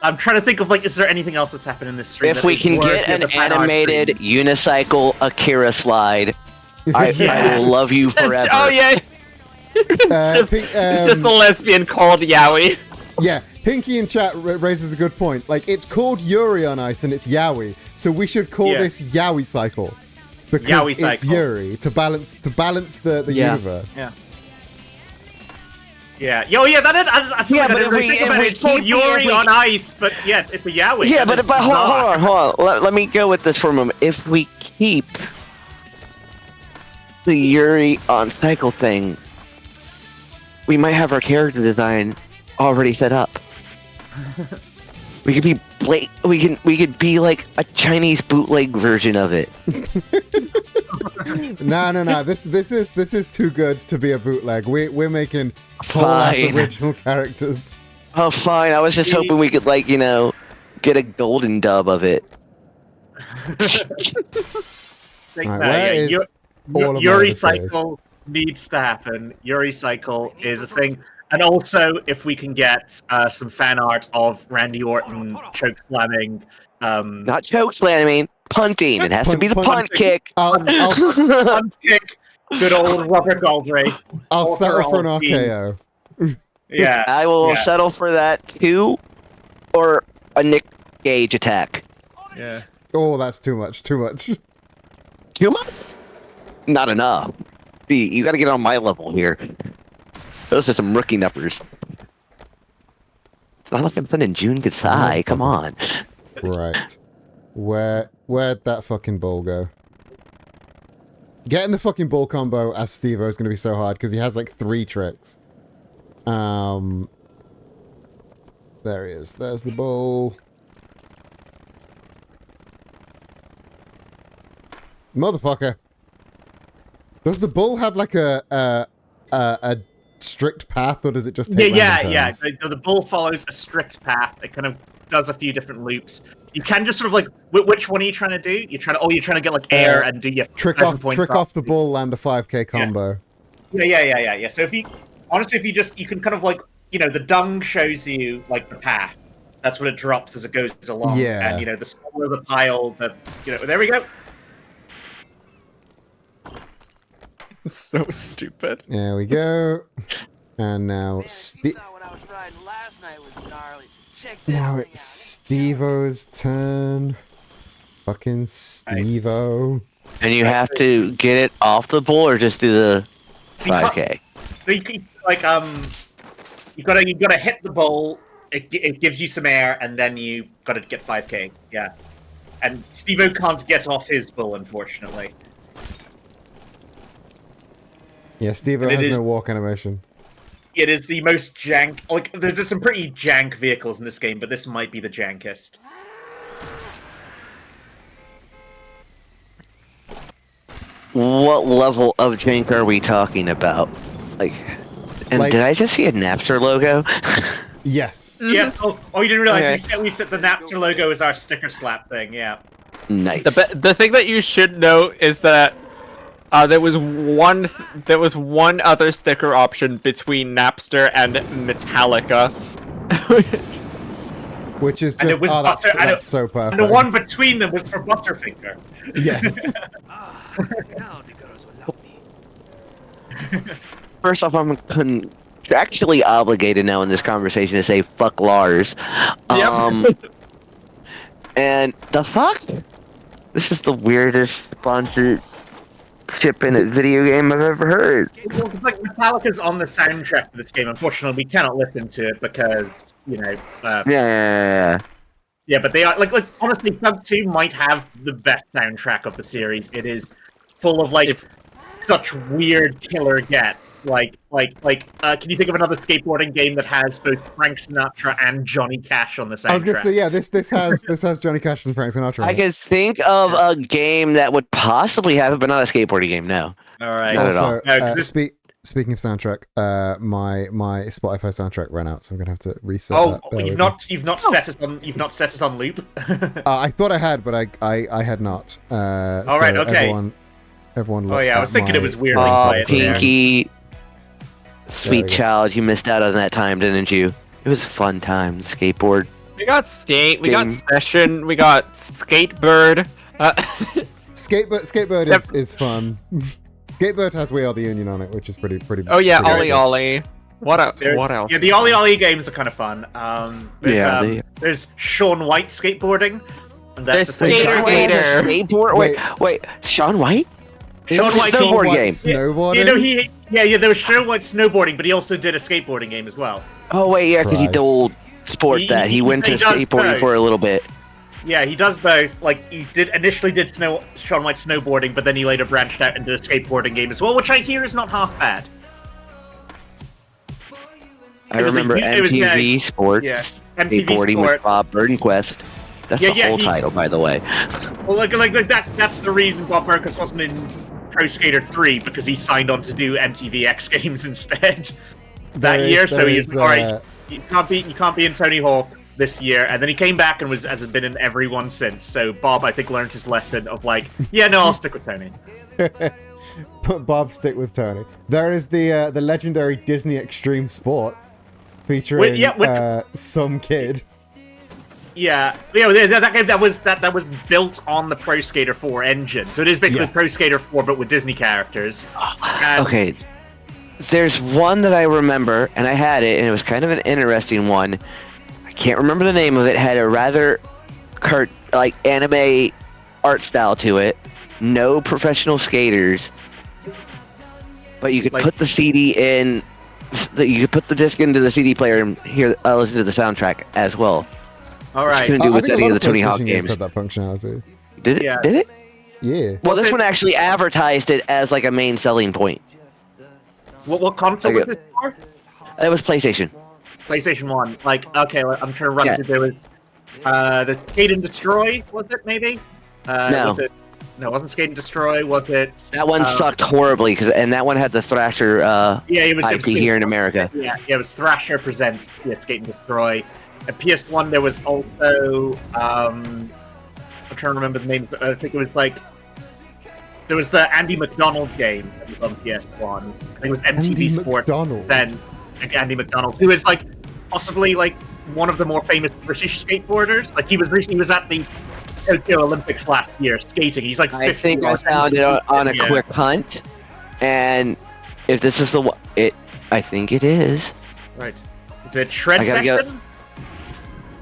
I'm trying to think of is there anything else that's happened in this stream? If that we is can worthy get of an the fan art animated stream? unicycle Akira slide, I will love you forever. Oh yeah, it's just a lesbian called Yaoi. Yeah, Pinky in chat raises a good point. Like, it's called Yuri on Ice and it's Yaoi, so we should call this Yaoi Cycle because Yaoi it's Cycle. Yuri to balance the Yeah. universe. Yeah. Yeah, that's Yeah, something I but didn't if really we- think if about we it. It's called keep the- if Yuri we- on Ice, but yeah, it's a Yaoi. Yeah, and but it's hold not. on. Let me go with this for a moment. If we keep the Yuri on cycle thing, we might have our character design already set up. We could be we could be like a Chinese bootleg version of it. No. This is too good to be a bootleg. We're making whole ass Fine. original characters. Oh, fine. I was just hoping we could get a golden dub of it. Alright, where is all of my Yuri other Cycle needs to happen. Yuri Cycle is a thing. And also, if we can get some fan art of Randy Orton choke slamming, Not choke slamming, punting. It has to be the punt kick. Punt kick. Good old Robert Galbraith. I'll settle for an RKO. Yeah. I will settle for that too, or a Nick Gage attack. Yeah. Oh, that's too much. Too much. Too much? Not enough. See, you got to get on my level here. Those are some rookie numbers. It's not like I'm sending June Gasai. Come on. Right. Where'd that fucking ball go? Getting the fucking ball combo as Steve-O is going to be so hard because he has like 3 tricks. There he is. There's the ball. Motherfucker. Does the bull have like a strict path, or does it just take random turns? The bull follows a strict path. It kind of does a few different loops. You can just sort of like, which one are you trying to do? You're trying to get like air and do your trick off the bull, land a 5k combo. Yeah. So you can kind of like, the dung shows you like the path. That's what it drops as it goes along. Yeah. And the smaller the pile, there we go. So stupid. There we go. And now now it's Steve-O's turn. Fucking Steve-O. And you have to get it off the bull or just do the 5k? So you gotta hit the bull. It gives you some air, and then you gotta get 5k. Yeah. And Steve-O can't get off his bull, unfortunately. Yeah, Steve-O has no walk animation. It is the most jank. Like, there's some pretty jank vehicles in this game, but this might be the jankest. What level of jank are we talking about? Like, did I just see a Napster logo? Yes. Yeah. Oh, you didn't realize we set the Napster logo as our sticker slap thing. Yeah. Nice. The thing that you should know is that there was one other sticker option between Napster and Metallica. Which is just, that's so perfect. And the one between them was for Butterfinger. Yes. First off, I'm contractually obligated now in this conversation to say fuck Lars. And the fuck? This is the weirdest sponsored ship in a video game I've ever heard. Well, like Metallica's on the soundtrack of this game. Unfortunately, we cannot listen to it because Yeah, but they are like honestly, Thug 2 might have the best soundtrack of the series. It is full of such weird killer gets. Can you think of another skateboarding game that has both Frank Sinatra and Johnny Cash on the soundtrack? I was gonna say, yeah, this has Johnny Cash and Frank Sinatra. I can think of a game that would possibly have it, but not a skateboarding game. No. All right. Not at all. No, speaking of soundtrack, my Spotify soundtrack ran out, so I'm gonna have to reset. Oh, you've not set it on loop. I thought I had, but I had not. All right. Okay. Everyone. Oh yeah, I was thinking it was weirdly quiet. Pinky. Sweet child, you missed out on that time, didn't you? It was a fun time. Skateboard. We got skate. We got session. We got skatebird. Skatebird is fun. Skatebird has We Are the Union on it, which is pretty. Oh yeah, pretty Ollie. What else? Yeah, the Ollie games are kind of fun. There's Sean White skateboarding. And there's Skater Gator. Skateboard. Wait. Sean White? Sean White snowboard game. Snowboarding? There was Sean White snowboarding, but he also did a skateboarding game as well. Oh wait, yeah, because he told Sport that he went to skateboarding for a little bit. Yeah, he does both. Like, he initially did Sean White snowboarding, but then he later branched out and did a skateboarding game as well, which I hear is not half bad. I remember MTV Sports, skateboarding with Bob Burnquist. That's the whole title, by the way. Well, that's the reason Bob Burnquist wasn't in Pro Skater 3, because he signed on to do MTV X Games instead that year. So he's alright. You can't be in Tony Hawk this year, and then he came back and has been in every one since. So Bob, I think, learned his lesson of I'll stick with Tony. Bob, stick with Tony. There is the legendary Disney Extreme Sports featuring some kid. Yeah, that game that was built on the Pro Skater 4 engine, so it is basically Pro Skater 4 but with Disney characters. Okay, there's one that I remember, and I had it, and it was kind of an interesting one. I can't remember the name of it. Had a rather anime art style to it. No professional skaters, but you could put the CD in. You could put the disc into the CD player and listen to the soundtrack as well. All right. Couldn't do with any of the Tony Hawk games games. had that functionality. Did it? Yeah. Did it? Yeah. Well, this one actually advertised it as like a main selling point. What console was this for? It was PlayStation. PlayStation 1. Like, okay, I'm trying to run through. There was the Skate and Destroy, was it maybe? No. No, it wasn't Skate and Destroy. Was it? That one sucked horribly, and that one had the Thrasher it was IP here in America. Yeah, it was Thrasher presents Skate and Destroy. At PS1, there was also I'm trying to remember the name. I think it was there was the Andy McDonald game that was on PS1. I think it was MTV Sports. Then Andy McDonald, who is possibly one of the more famous British skateboarders. Like he was at the Tokyo Olympics last year skating. He's like 50. I think I found it on a quick hunt, and if this is the one, I think it is. Right. Is it Shred Session?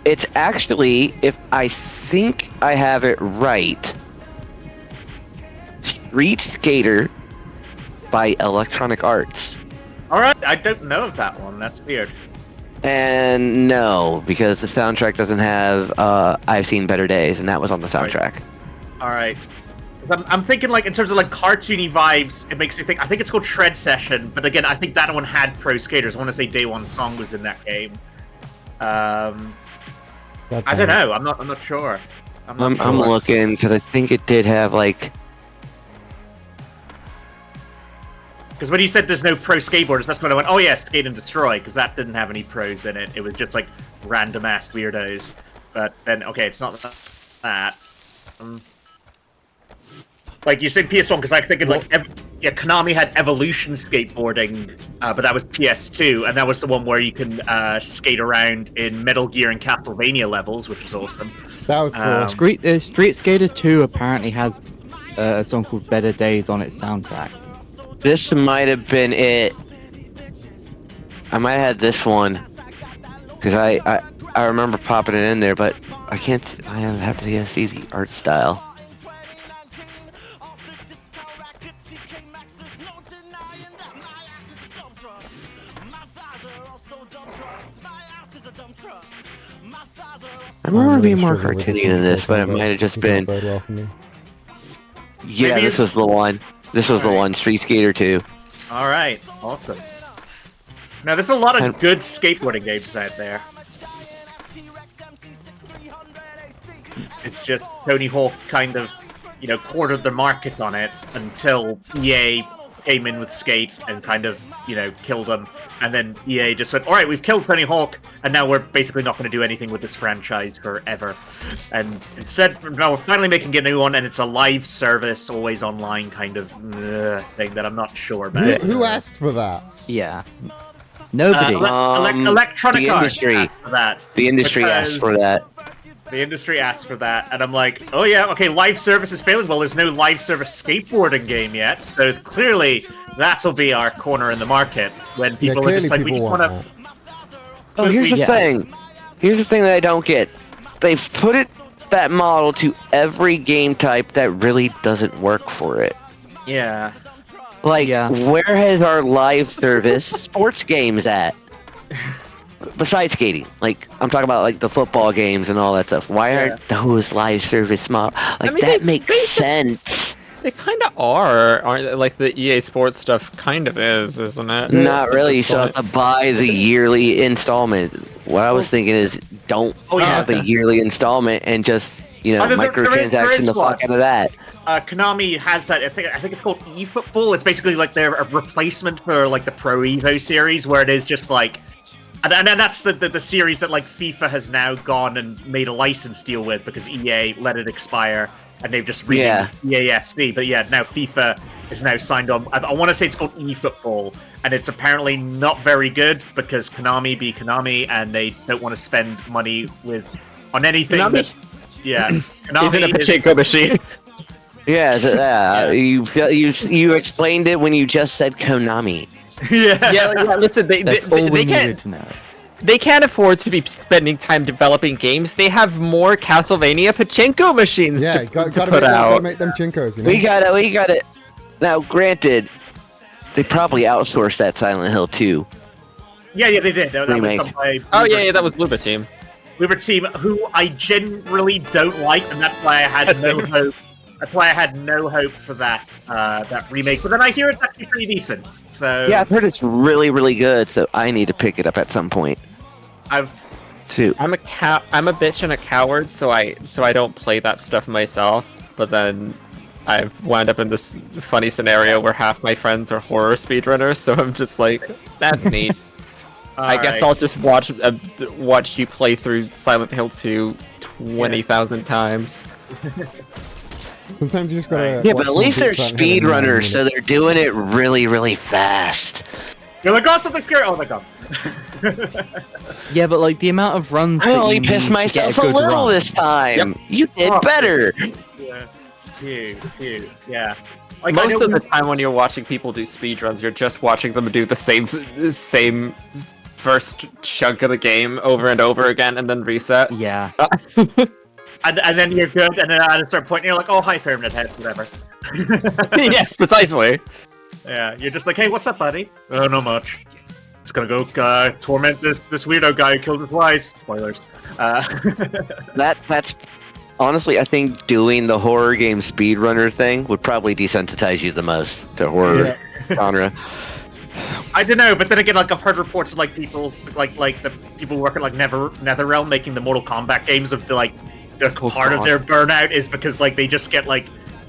It's actually, if I think I have it right, Street Skater by Electronic Arts. Alright, I don't know of that one. That's weird. And no, because the soundtrack doesn't have I've Seen Better Days, and that was on the soundtrack. Alright. I'm thinking in terms of cartoony vibes, it makes me think, I think it's called Shred Session, but again, I think that one had Pro Skaters. I want to say Day One Song was in that game. I don't know. I'm not sure. I'm looking because I think it did have Because when you said there's no pro skateboarders, that's when I went, oh yeah, Skate and Destroy, because that didn't have any pros in it. It was just random ass weirdos. But then, okay, it's not that. You said PS1, because I thinking Konami had Evolution skateboarding, but that was PS2, and that was the one where you can skate around in Metal Gear and Castlevania levels, which is awesome. That was cool. Street Skater 2 apparently has a song called Better Days on its soundtrack. This might have been it. I might have had this one because I remember popping it in there, but I can't. I have to see the art style. I remember being more cartoony than this, but it might have just been. Yeah, this was the one. This was the one, Street Skater 2. Alright, awesome. Now, there's a lot of good skateboarding games out there. It's just Tony Hawk kind of, cornered the market on it until EA came in with Skate and kind of, killed them. And then EA just went, alright, we've killed Tony Hawk, and now we're basically not going to do anything with this franchise forever. And instead, now we're finally making a new one, and it's a live service, always online kind of thing that I'm not sure about. Who asked for that? Yeah. Nobody. Electronic Arts asked for that. The industry asked for that. The industry asked for that, and I'm like, oh yeah, okay, live service is failing. Well, there's no live service skateboarding game yet, so clearly that'll be our corner in the market when people are just like, we just want to. Oh, here's the thing. Here's the thing that I don't get. They've put that model to every game type that really doesn't work for it. Yeah. Where has our live service sports games at? Besides skating, I'm talking about the football games and all that stuff. Why aren't those live service models? That makes sense. They kind of are, aren't they? The EA Sports stuff kind of is, isn't it? Not really. So I have to buy the yearly installment. What I was thinking is, don't have a yearly installment and just microtransaction the fuck out of that. Konami has that. I think it's called eFootball. It's basically their replacement for the Pro Evo series, where it is just and that's the series that FIFA has now gone and made a license deal with because EA let it expire and they've just renamed EAFC. But yeah, now FIFA is now signed on. I want to say it's called eFootball, and it's apparently not very good because Konami be Konami and they don't want to spend money with on anything. Konami? Yeah, He's in a pachinko machine. Yeah, you explained it when you just said Konami. Yeah, listen, they needed to know. They can't afford to be spending time developing games. They have more Castlevania pachinko machines to put out. Gotta make them chinkos, you know? We got it. Now, granted, they probably outsourced that Silent Hill 2. Yeah, they did. That was Remake. done by That was Bloober Team. Bloober Team, who I generally don't like, and that's why I had no hope. That's why I had no hope for that remake. But then I hear it's actually pretty decent. So Yeah, I've heard it's really, really good. So I need to pick it up at some point. I'm a bitch and a coward, so I don't play that stuff myself. But then I've wound up in this funny scenario where half my friends are horror speedrunners, so I'm just like, that's neat. I guess I'll just watch you play through Silent Hill 2 20,000 times. Sometimes you just gotta. Yeah, but at least they're speedrunners, so they're doing it really, really fast. You're like, oh, something scary! Oh my god. Yeah, but like the amount of runs. I only pissed myself a little this time. Yep. You did better. Yeah. Phew. Yeah. Like, most of the time when you're watching people do speedruns, you're just watching them do the same first chunk of the game over and over again, and then reset. Yeah. And then you're good, and then at a certain point you're like, oh, hi, Permanent Head, whatever. Yes, precisely. Yeah, you're just like, hey, what's up, buddy? Oh, not much. Just gonna go torment this weirdo guy who killed his wife. Spoilers. That's honestly, I think doing the horror game speedrunner thing would probably desensitize you the most to horror genre. I don't know, but then again, like I've heard reports of like people like the people working like NetherRealm making the Mortal Kombat games of the part of their burnout is because like they just get like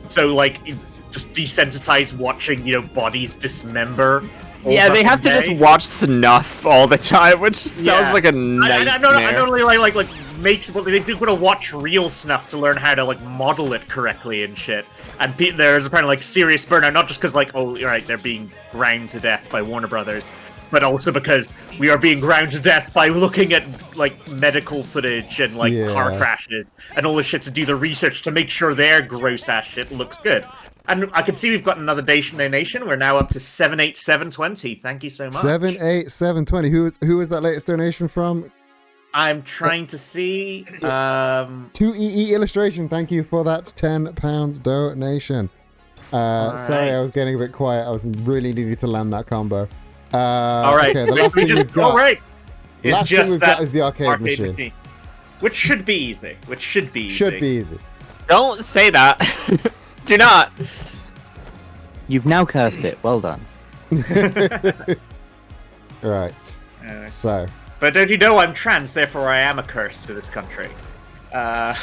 so like just desensitized watching bodies dismember. Yeah, they have to just watch snuff all the time, which sounds like a nightmare. I don't really like makes well, they do want to watch real snuff to learn how to like model it correctly and shit. And there's apparently like serious burnout, not just because like they're being ground to death by Warner Brothers, but also because we are being ground to death by looking at like medical footage and like car crashes and all this shit to do the research to make sure their gross ass shit looks good. And I can see we've got another donation. We're now up to 78720. Thank you so much. 78720. Who is that latest donation from? I'm trying to see. 2EE Illustration. Thank you for that £10 donation. Sorry, I was getting a bit quiet. I was really needing to land that combo. All right. Okay, the last thing we've got. All right. Last thing we've got is the arcade machine. Which should be easy. Should be easy. Don't say that. Do not. You've now cursed it. Well done. Right. So. But don't you know I'm trans, therefore I am a curse to this country. I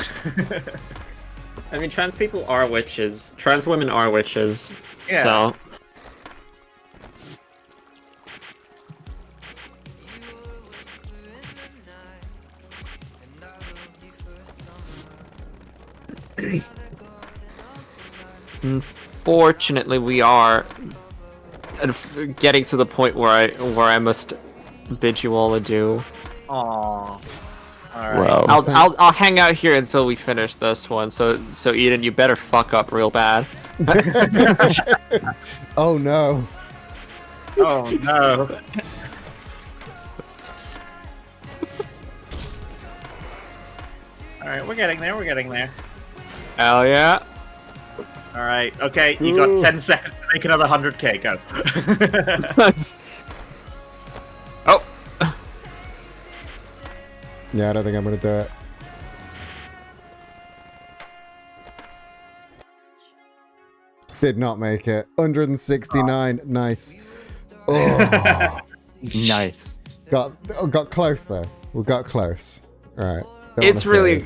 mean, trans people are witches. Trans women are witches. Yeah. So. Unfortunately, we are getting to the point where I must bid you all adieu. Aww. All right. Well, I'll hang out here until we finish this one. So Eden, you better fuck up real bad. Oh no. Oh no. All right, we're getting there. We're getting there. Hell yeah. All right. Okay, you got 10 seconds to make another 100k. Go. Oh. Yeah, I don't think I'm gonna do it. Did not make it. 169. Nice. Oh. Nice. Got close though. We got close. All right. It's really.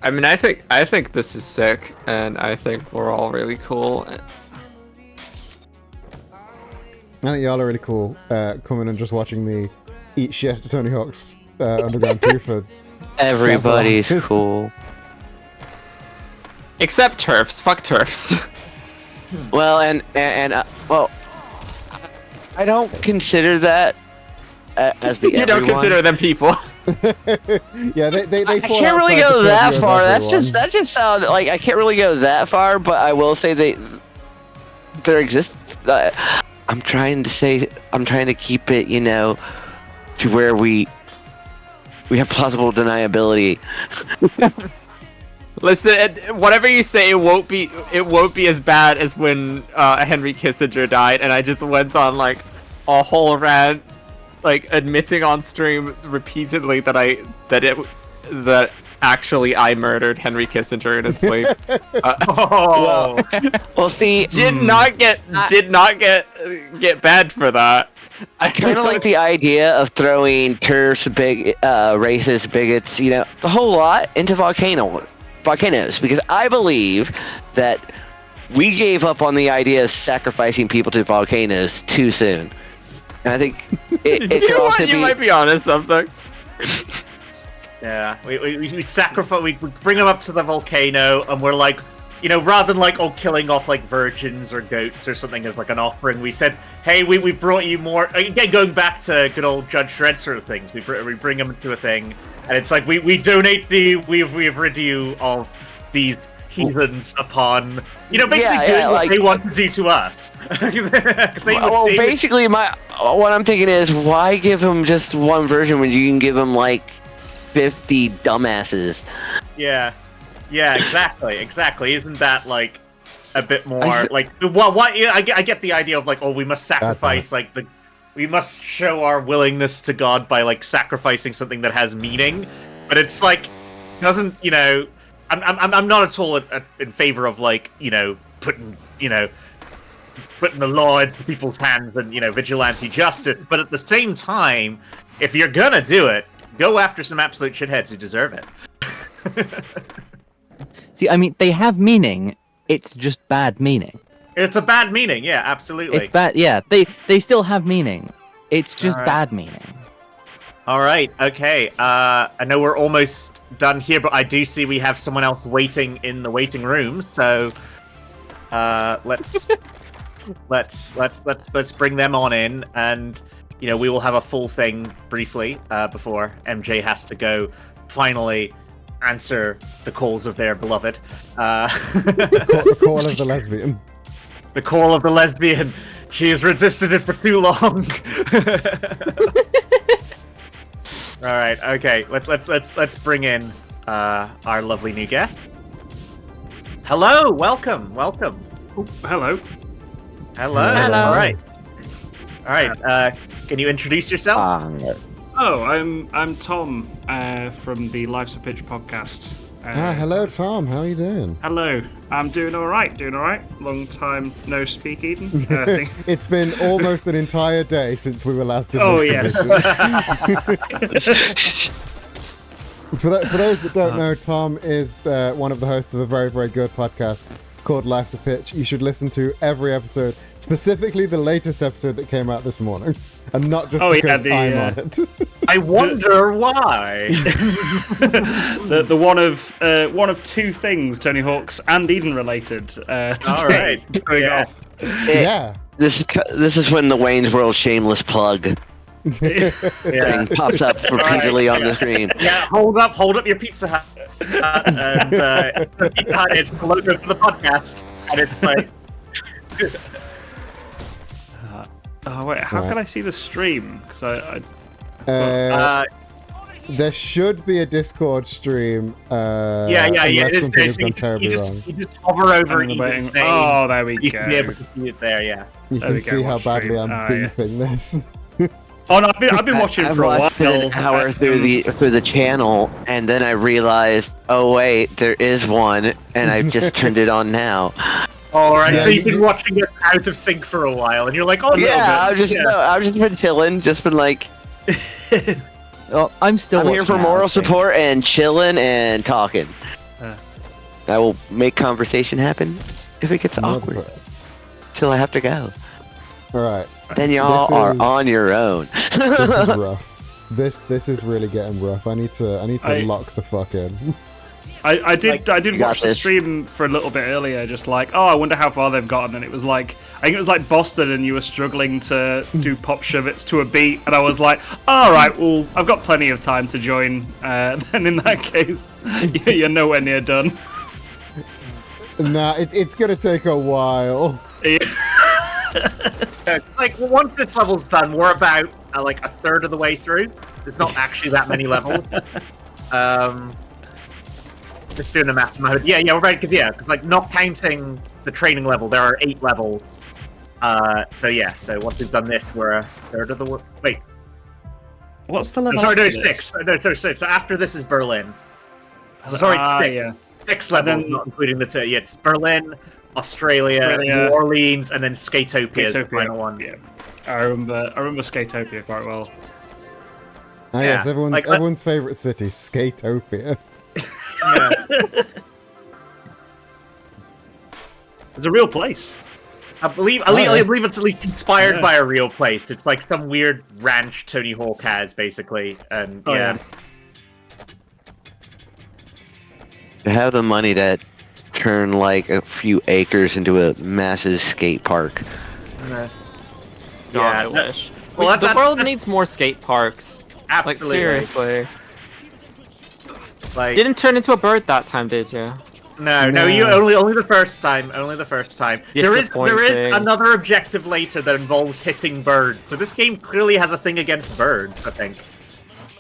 I mean, I think this is sick, and I think we're all really cool. I think y'all are really cool. Coming and just watching me eat shit at Tony Hawk's Underground 2 for. everybody's cool. Except turfs. Fuck turfs. Well, and well, I don't consider that as the You don't consider them people. Yeah, they I fall can't really outside go the that purview of far. everyone. That just sounds like I can't really go that far. But I will say there exists. I'm trying to keep it, to where we have plausible deniability. Listen, whatever you say, it won't be as bad as when Henry Kissinger died, and I just went on like a whole rant, like admitting on stream repeatedly that actually I murdered Henry Kissinger in his sleep. Well, see, did not get bad for that. I kind of like the idea of throwing TERFs, racist bigots, the whole lot into volcanoes, because I believe that we gave up on the idea of sacrificing people to volcanoes too soon. And I think you might be onto something. Yeah, we sacrifice. We bring them up to the volcano, and we're like, rather than like killing off like virgins or goats or something as like an offering, we said, hey, we brought you more. Again, going back to good old Judge Dredd sort of things, we bring them to a thing, and it's like we donate we have rid you of these heathens upon basically doing what they want to do to us. Basically, what I'm thinking is, why give them just one version when you can give them like 50 dumbasses? Yeah, exactly. Isn't that like a bit more like what? I get the idea of like, we must sacrifice we must show our willingness to God by like sacrificing something that has meaning, but it's like doesn't I'm not at all in favor of like putting the law into people's hands and vigilante justice, but at the same time, if you're gonna do it, go after some absolute shitheads who deserve it. See, I mean, they have meaning. It's just bad meaning. It's a bad meaning, yeah, absolutely. It's bad, yeah. They still have meaning. It's just bad meaning. All right, okay. I know we're almost done here, but I do see we have someone else waiting in the waiting room. So, let's bring them on in, and we will have a full thing briefly before MJ has to go finally answer the calls of their beloved. The call of the lesbian. The call of the lesbian. She has resisted it for too long. All right. Okay. Let's bring in our lovely new guest. Hello. Welcome. Oh, hello. Hello. All right. Can you introduce yourself? I'm Tom from the Life's a Pitch podcast. Hello, Tom. How are you doing? Hello. I'm doing all right. Long time no speak, Eden. It's been almost an entire day since we were last in this position. For those that don't know, Tom is one of the hosts of a very, very good podcast called Life's a Pitch. You should listen to every episode, specifically the latest episode that came out this morning, and not just because I'm on it. I wonder why. the one of two things Tony Hawk's and Eden related. All right, going off. Yeah. This is when the Wayne's World shameless plug thing pops up repeatedly on the screen. Yeah, hold up your Pizza Hut. And Pizza Hut is the logo for the podcast, and it's like. Wait, how can I see the stream? Because there should be a Discord stream. Yeah. Unless It something is has gone terribly wrong. You just hover over Eden's name. Oh, there we you go. can be able to see it there. Yeah. You can see how badly I'm beefing this. Oh no, I've been watching for a while. I've watched an hour through the channel, and then I realized, oh wait, there is one, and I've just turned it on now. All right, so you've been watching it out of sync for a while, and you're like, I've just been chilling, just been like. Oh, I'm here for moral support and chilling and talking. I will make conversation happen if it gets awkward. Till I have to go. All right. Then y'all are on your own. This is rough. This is really getting rough. I need to lock the fuck in. I did You got watch the this. stream for a little bit earlier, just like, oh, I wonder how far they've gotten, and it was like, I think it was like Boston, and you were struggling to do pop shove-its to a beat, and I was like, all right, well, I've got plenty of time to join. Then in that case, you're nowhere near done. Nah, it's gonna take a while. Like once this level's done, we're about like a third of the way through. There's not actually that many levels. Just doing the math in my head. Yeah, we're right because like not counting the training level, there are 8 levels. So once we've done this, we're a third of the way. Wait, what's the level? Sorry, no, after this? 6. No, sorry, 6. So after this is Berlin. So sorry, 6. Yeah. 6 levels, not including the 2. Yeah, it's Berlin, Australia, New Orleans, and then Skatopia is the final one. Yeah, I remember Skatopia quite well. Ah, yes, Yeah, everyone's favorite city, Skatopia. Yeah. It's a real place. I believe it's at least inspired by a real place. It's like some weird ranch Tony Hawk has, basically, and yeah. To have the money to turn like a few acres into a massive skate park. God, Yeah, I wish. well, the world needs more skate parks. Absolutely. Like, seriously. Like, Didn't turn into a bird that time, did you? No, you only the first time. Only the first time. There is Disappointing. another objective later that involves hitting birds. So this game clearly has a thing against birds, I think.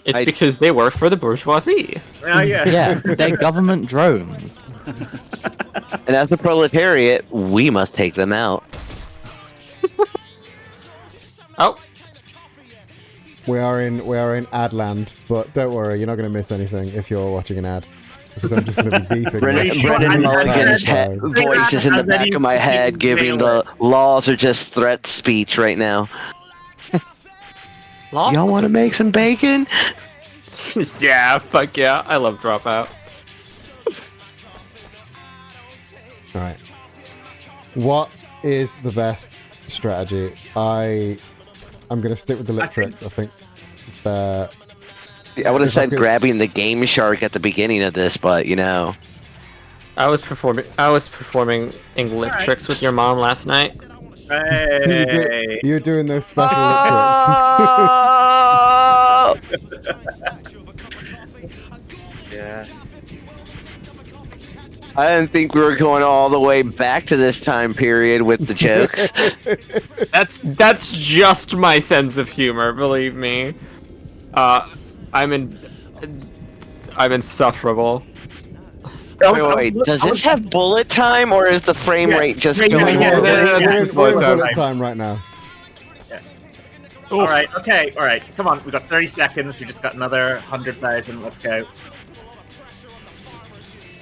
It's because they work for the bourgeoisie. Yeah. Yeah, they're government drones. And as a proletariat, we must take them out. Oh. We are in Adland, but don't worry, you're not going to miss anything if you're watching an ad. Because I'm just going to be beefing. Brendan Mulligan's voice is in the back of my head, giving the laws are just threat speech right now. Y'all want to make some bacon? Yeah, fuck yeah. I love Dropout. Alright. What is the best strategy? I'm going to stick with the lip tricks, I think. I would have said grabbing the Game Shark at the beginning of this, but you know. I was performing lip tricks with your mom last night. Hey. You're doing those special lip tricks. Yeah. I didn't think we were going all the way back to this time period with the jokes. That's just my sense of humor, believe me. I'm insufferable. Wait, does this have bullet time, or is the frame rate just going We're in bullet time right now. Alright, okay, alright. Come on, we got 30 seconds. We just got another 100,000. Let's go.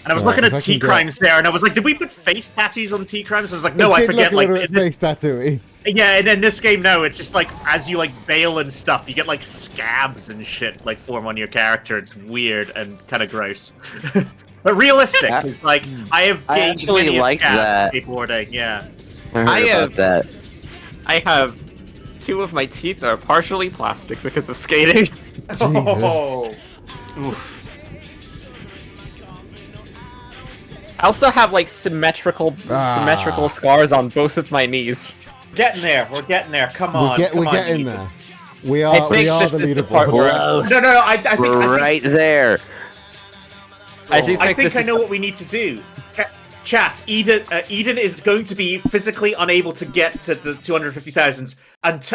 And I was looking at T-Crimes there, and I was like, did we put face tattoos on T-Crimes? I was like, no, I forget. Like, face tattoo. Yeah, and in this game, no, it's just like, as you, like, bail and stuff, you get, like, scabs and shit, like, form on your character. It's weird and kind of gross. But realistic. It's like, I have gained many like that. skateboarding, yeah. I have 2 of my teeth are partially plastic because of skating. Oh. Oof. I also have, like, symmetrical scars on both of my knees. Getting there. We're getting there. Come on. We're getting there. We are the leaderboard. No. I think right there. I think I know what we need to do. Chat, Eden is going to be physically unable to get to the 250,000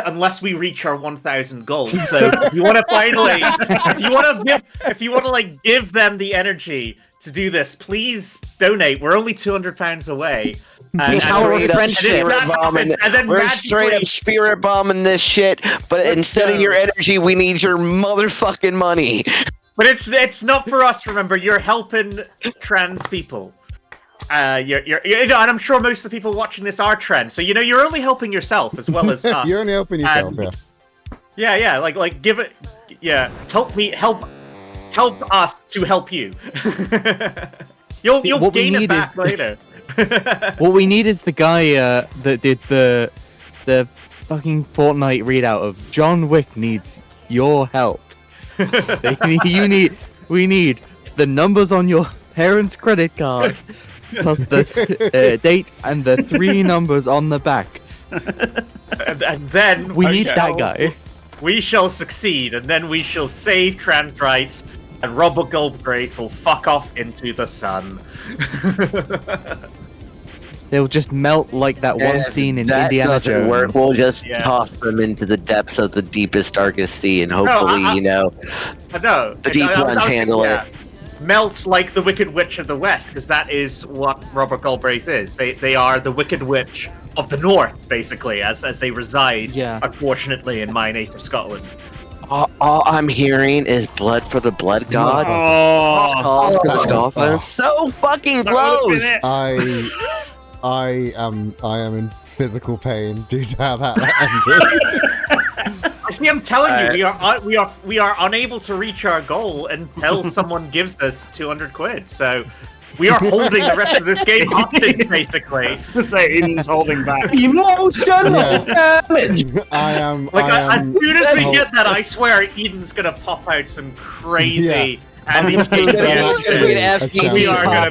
unless we reach our 1,000 goals. So if you want to finally, if you want to like give them the energy to do this, please donate. We're only £200 away. We're straight up spirit bombing this shit, but instead of your energy, we need your motherfucking money. But it's not for us. Remember, you're helping trans people. And I'm sure most of the people watching this are trans, so you're only helping yourself as well as us. You're only helping yourself, yeah. Like give it, help us to help you. You'll gain it back later. What we need is the guy that did the fucking Fortnite readout of John Wick needs your help. We need the numbers on your parents' credit card, plus the date and the 3 numbers on the back. And then We need that guy. We shall succeed, and then we shall save trans rights, and Robert Galbraith will fuck off into the sun. They'll just melt like that one scene in that Indiana doesn't Jones. work. We'll just Yes. toss them into the depths of the deepest, darkest sea, and hopefully, I know, know. the deep ones handle it. Melts like the Wicked Witch of the West, because that is what Robert Galbraith is. They are the Wicked Witch of the North, basically, as they reside, unfortunately, in my native Scotland. All I'm hearing is blood for the blood god. Oh, for the Scotland. So fucking close. I am in physical pain due to how that ended. See, I'm telling you, we are unable to reach our goal until someone gives us 200 quid. So we are holding the rest of this game hostage, basically. Say Eden's holding back. Emotional damage. As soon as we get that, I swear Eden's gonna pop out some crazy. And we are gonna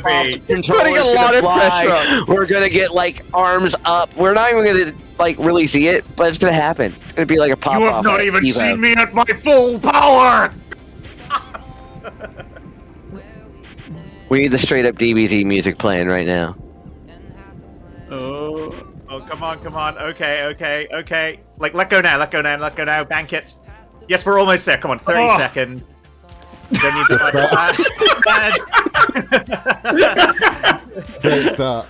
be putting a lot of pressure on. We're gonna get like arms up. We're not even gonna like really see it, but it's gonna happen. It's gonna be like a pop-off. You have not even Evo. seen me at my full power. We need the straight up DBZ music playing right now. Oh, come on. Okay. Like, let go now. Bank it. Yes, we're almost there. Come on, 30 seconds. Then you do Great start.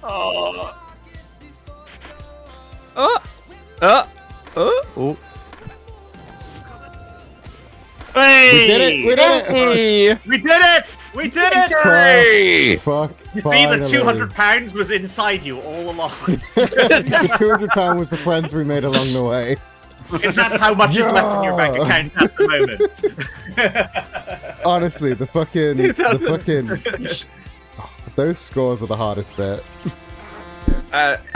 Oh. Hey! We did it! We did it! Fuck. You see, the 200 pounds was inside you all along. The 200 pound was the friends we made along the way. Is that how much is left in your bank account at the moment? Honestly, the fucking those scores are the hardest bit.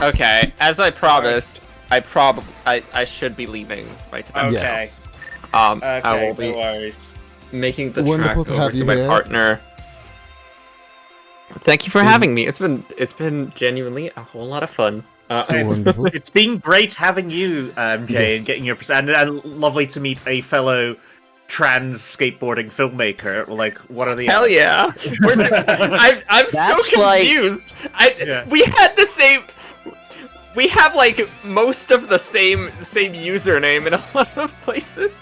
Okay, as I promised, I should be leaving by tonight. Okay. Yes. I will be making the Wonderful track to over have to you my here. partner. Thank you for having me. It's been genuinely a whole lot of fun. It's been great having you, Jay, and getting your and lovely to meet a fellow trans skateboarding filmmaker. Like, what are the hell odds? yeah? I'm so confused. We had the same. We have like most of the same username in a lot of places.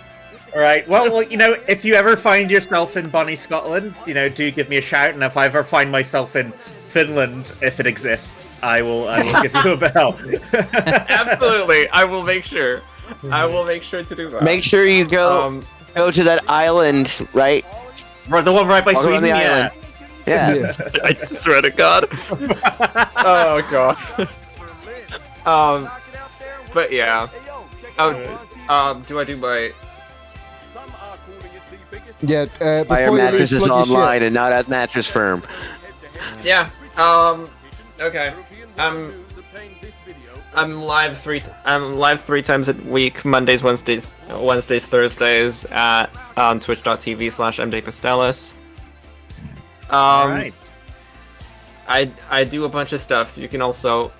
All right. Well, you know, if you ever find yourself in Bonnie, Scotland, you know, do give me a shout. And if I ever find myself in Finland, if it exists, I will give you a bell. Absolutely, I will make sure. I will make sure to do that. Make sure you go to that island, right? The one right by Sweden. Yeah. I swear to God. Oh God. But yeah. Do I do my? Yeah. Buy our before you leave, mattresses plug your shit. online and not at Mattress Firm. Yeah. Okay. I'm live three times a week: Mondays, Wednesdays, Thursdays on twitch.tv/mjpastelis. Right. I do a bunch of stuff. You can also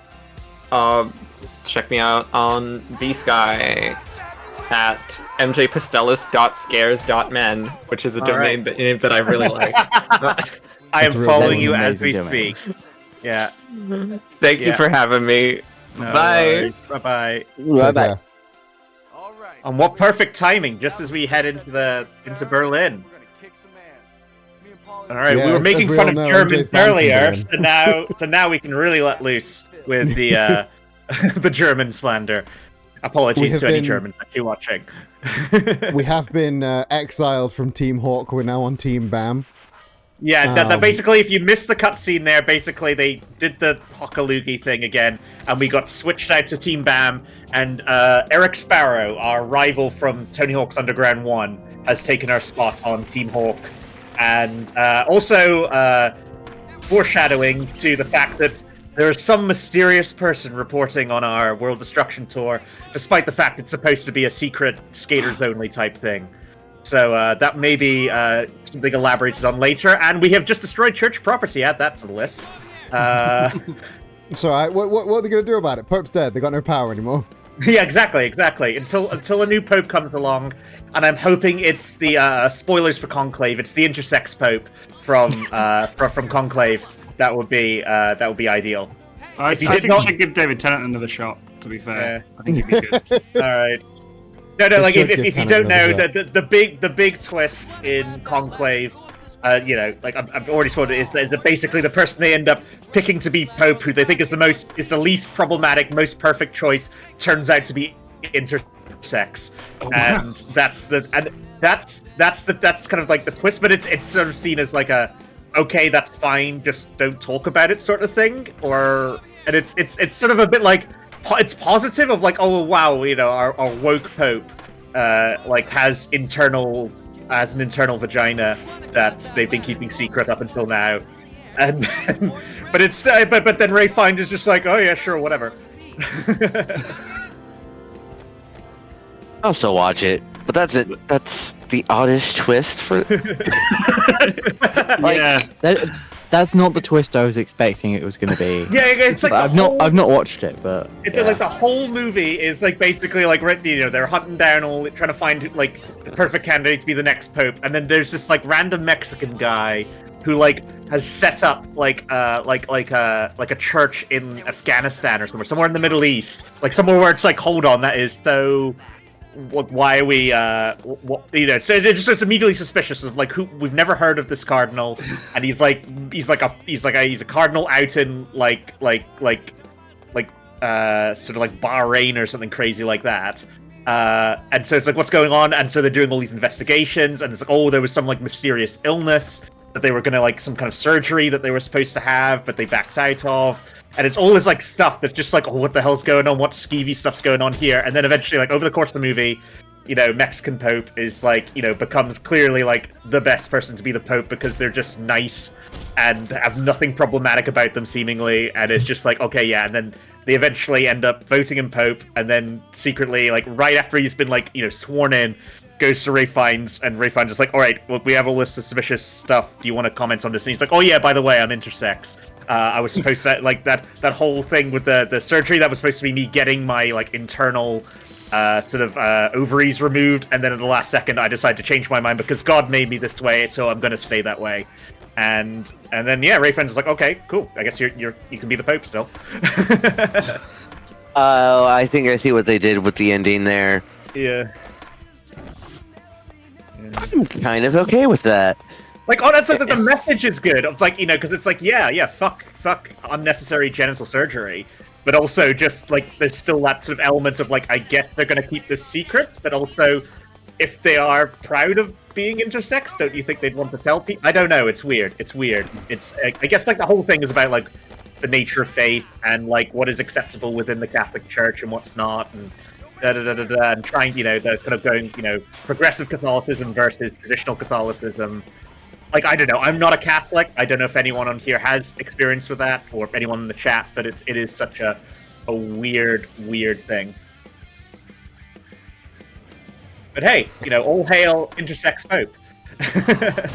check me out on BSky at mjpastelis.scares.men, which is a domain name that I really like. I am following you as we speak. Yeah. Thank you for having me. Bye. Bye. Bye. And what perfect timing, just as we head into Berlin. All right, Yeah, we were as making we fun all of know, Germans MJ's banned from earlier, Berlin. so now we can really let loose with the the German slander. Apologies to any Germans actually watching. We have been exiled from Team Hawk. We're now on Team Bam. Yeah, that basically, if you missed the cutscene there, basically they did the Hockaloogie thing again, and we got switched out to Team Bam, and Eric Sparrow, our rival from Tony Hawk's Underground 1, has taken our spot on Team Hawk, and also foreshadowing to the fact that there is some mysterious person reporting on our World Destruction Tour, despite the fact it's supposed to be a secret skaters only type thing. So that may be something elaborated on later, and we have just destroyed church property. Add that to the list. It's alright. What are they going to do about it? Pope's dead. They got no power anymore. Yeah, exactly. Until a new pope comes along, and I'm hoping it's the spoilers for Conclave. It's the intersex pope from Conclave. That would be ideal. I think you should give David Tennant another shot. To be fair, I think he'd be good. All right. No, like if you don't know, the big twist in Conclave, like I've already spoiled it, is that basically the person they end up picking to be Pope, who they think is the least problematic, most perfect choice, turns out to be intersex, and that's kind of like the twist, but it's sort of seen as like a okay, that's fine, just don't talk about it sort of thing, and it's sort of a bit like it's positive of like, oh wow, our woke Pope like has an internal vagina that they've been keeping secret up until now, and but then Ray Fiennes is just like, oh yeah, sure, whatever. I'll still watch it, but that's it. That's the oddest twist for. That's not the twist I was expecting it was going to be. Yeah, it's like I've not watched it, but like the whole movie is like basically like they're hunting down trying to find like the perfect candidate to be the next pope, and then there's this like random Mexican guy who like has set up like a church in Afghanistan or somewhere in the Middle East, like somewhere where it's like, hold on, that is so. Why are we so it's immediately suspicious of like who we've never heard of this cardinal, and he's a cardinal out in like sort of like Bahrain or something crazy like that, and so it's like, what's going on? And so they're doing all these investigations, and it's like, oh, there was some like mysterious illness that they were gonna like some kind of surgery that they were supposed to have, but they backed out of. And it's all this like stuff that's just like, oh, what the hell's going on? What skeevy stuff's going on here? And then eventually, like over the course of the movie, Mexican Pope is like, becomes clearly like the best person to be the Pope because they're just nice and have nothing problematic about them seemingly. And it's just like, okay, yeah. And then they eventually end up voting him Pope, and then secretly, like right after he's been like, sworn in, goes to Ray Fiennes, and Ray Fiennes is like, all right, well, we have all this suspicious stuff. Do you want to comment on this? And he's like, oh yeah, by the way, I'm intersex. I was supposed to like that whole thing with the surgery that was supposed to be me getting my like internal ovaries removed, and then at the last second I decided to change my mind because God made me this way, so I'm gonna stay that way. And then yeah, Ray Fiennes is like, okay, cool. I guess you can be the Pope still. I think I see what they did with the ending there. Yeah. I'm kind of okay with that. Like, oh, that's like the message is good of like, because it's like, yeah, fuck unnecessary genital surgery, but also just like there's still that sort of element of like, I guess they're gonna keep this secret, but also if they are proud of being intersex, don't you think they'd want to tell people? I don't know. It's weird. It's I guess like the whole thing is about like the nature of faith and like what is acceptable within the Catholic Church and what's not, and and trying, the kind of going, progressive Catholicism versus traditional Catholicism. Like, I don't know, I'm not a Catholic. I don't know if anyone on here has experience with that, or anyone in the chat, but it is such a weird thing. But hey, all hail intersex Pope.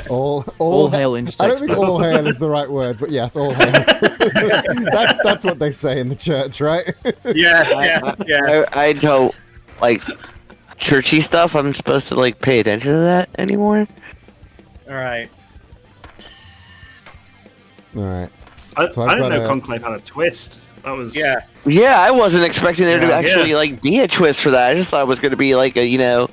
all hail intersex. I don't think all hail is the right word, but yes, all hail. that's what they say in the church, right? Yeah. I don't like churchy stuff. I'm supposed to like pay attention to that anymore. All right. I didn't know Conclave had a twist. That was yeah. I wasn't expecting there to actually like be a twist for that. I just thought it was going to be like a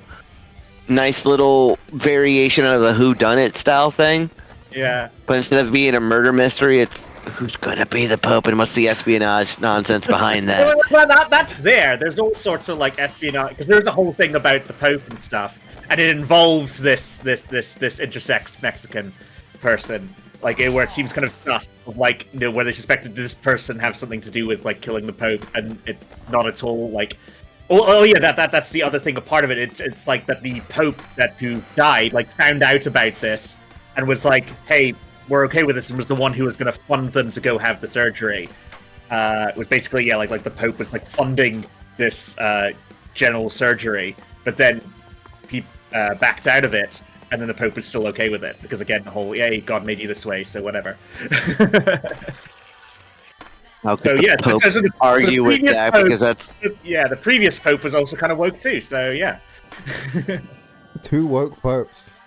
nice little variation of a whodunit style thing. Yeah. But instead of being a murder mystery, it's who's going to be the Pope and what's the espionage nonsense behind that. Well, that's there. There's all sorts of like espionage, because there's a whole thing about the Pope and stuff, and it involves this intersex Mexican person. Like, where it seems kind of just like, where they suspected this person have something to do with like killing the Pope, and it's not at all like. Oh yeah, that's the other thing. A part of it, it's like that the Pope who died like found out about this and was like, hey, we're okay with this, and was the one who was going to fund them to go have the surgery. was basically like the Pope was like funding this general surgery, but then he backed out of it, and then the Pope was still okay with it because again the whole God made you this way, so whatever. So yeah, argue with that Pope, because that's the previous Pope was also kind of woke too. So yeah, 2 woke popes.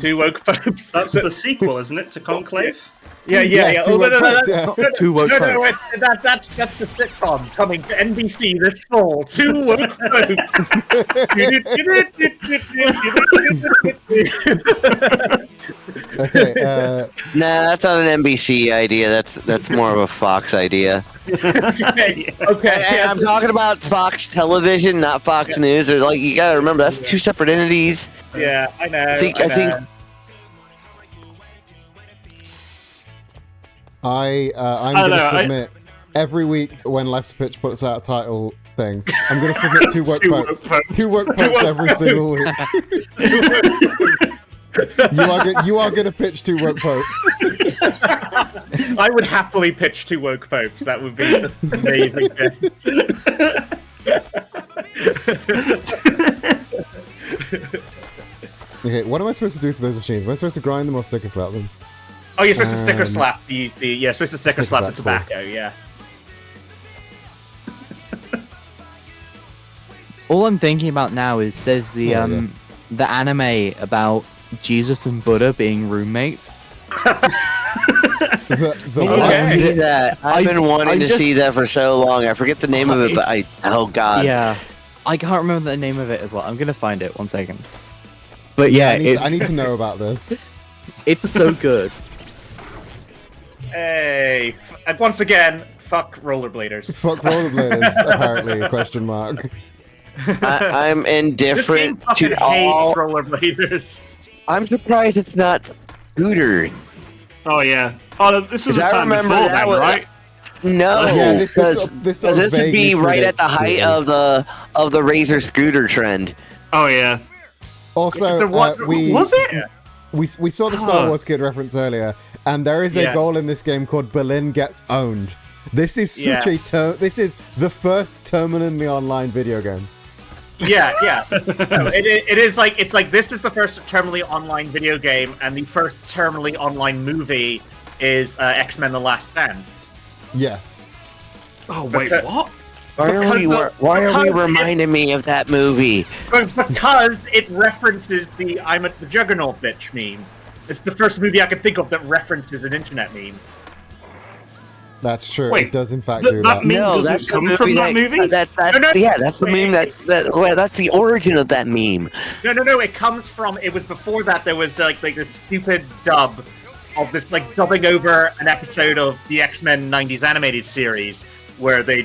2 woke popes. That's the sequel, isn't it, to Conclave? Yeah. 2 woke popes, yeah. 2 woke popes. That's the sitcom coming to NBC this fall. 2 woke popes. Okay, nah, that's not an NBC idea. That's more of a Fox idea. Okay. And I'm talking about Fox Television, not Fox News. Or like you gotta remember, that's 2 separate entities. Yeah, I know. I think I'm going to submit every week when Life's a Pitch puts out a title thing. I'm going to submit 2 woke popes. 2 woke popes every single week. You are going to pitch 2 woke popes. I would happily pitch 2 woke popes. That would be amazing. Okay, what am I supposed to do to those machines? Am I supposed to grind them or sticker slap them? Oh, you're supposed to sticker slap you're supposed to sticker slap the tobacco, yeah. All I'm thinking about now is there's the anime about Jesus and Buddha being roommates. See that. I've been wanting to see that for so long. I forget the name of it, but oh god. Yeah, I can't remember the name of it as well. I'm gonna find it 1 second. But yeah, I need to know about this. It's so good. Hey, and once again, fuck rollerbladers. Fuck rollerbladers, apparently, question mark. I'm indifferent this game to hates all rollerbladers. I'm surprised it's not scooters. Oh yeah. Oh, this was the time before that then, was, right? No, yeah, this would be right at the height of the Razor scooter trend. Oh yeah. Also, was it? We saw the Star Wars Kid reference earlier, and there is a goal in this game called Berlin Gets Owned. This is such this is the first terminally online video game. Yeah. No, it is like this is the first terminally online video game, and the first terminally online movie is X-Men: The Last Stand. Yes. Oh wait, what? Why are we reminding me of that movie? Because it references the "I'm a Juggernaut bitch" meme. It's the first movie I can think of that references an internet meme. That's true. Wait, it does in fact do that that. meme doesn't come from that movie? Yeah, that's the meme that's the origin of that meme. No. It comes from. It was before that. There was like this stupid dub of this dubbing over an episode of the X-Men '90s animated series where the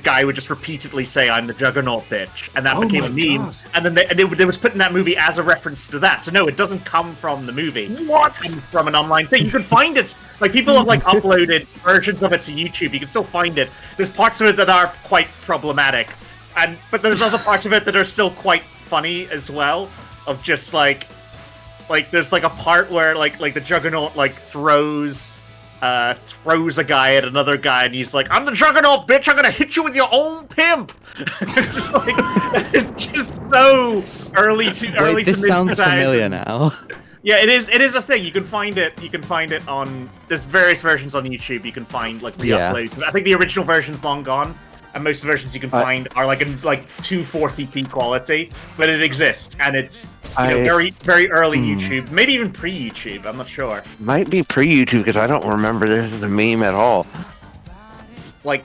guy would just repeatedly say "I'm the Juggernaut bitch," and that became a meme. God. And then they was putting that movie as a reference to that. So no, it doesn't come from the movie. What? It comes from an online thing. You can find it. People have uploaded versions of it to YouTube. You can still find it. There's parts of it that are quite problematic, but there's other parts of it that are still quite funny as well. Of just there's a part where the Juggernaut throws a guy at another guy, and he's like, "I'm the Juggernaut, bitch! I'm gonna hit you with your own pimp." It's just so early to this mid-2000s. sounds familiar now. Yeah, it is. It is a thing. You can find it. You can find it on. There's various versions on YouTube. You can find re-uploads. I think the original version's long gone, and most of the versions you can find are in 240p quality. But it exists, and it's very very early YouTube, maybe even pre-YouTube. I'm not sure. Might be pre-YouTube because I don't remember this as a meme at all. I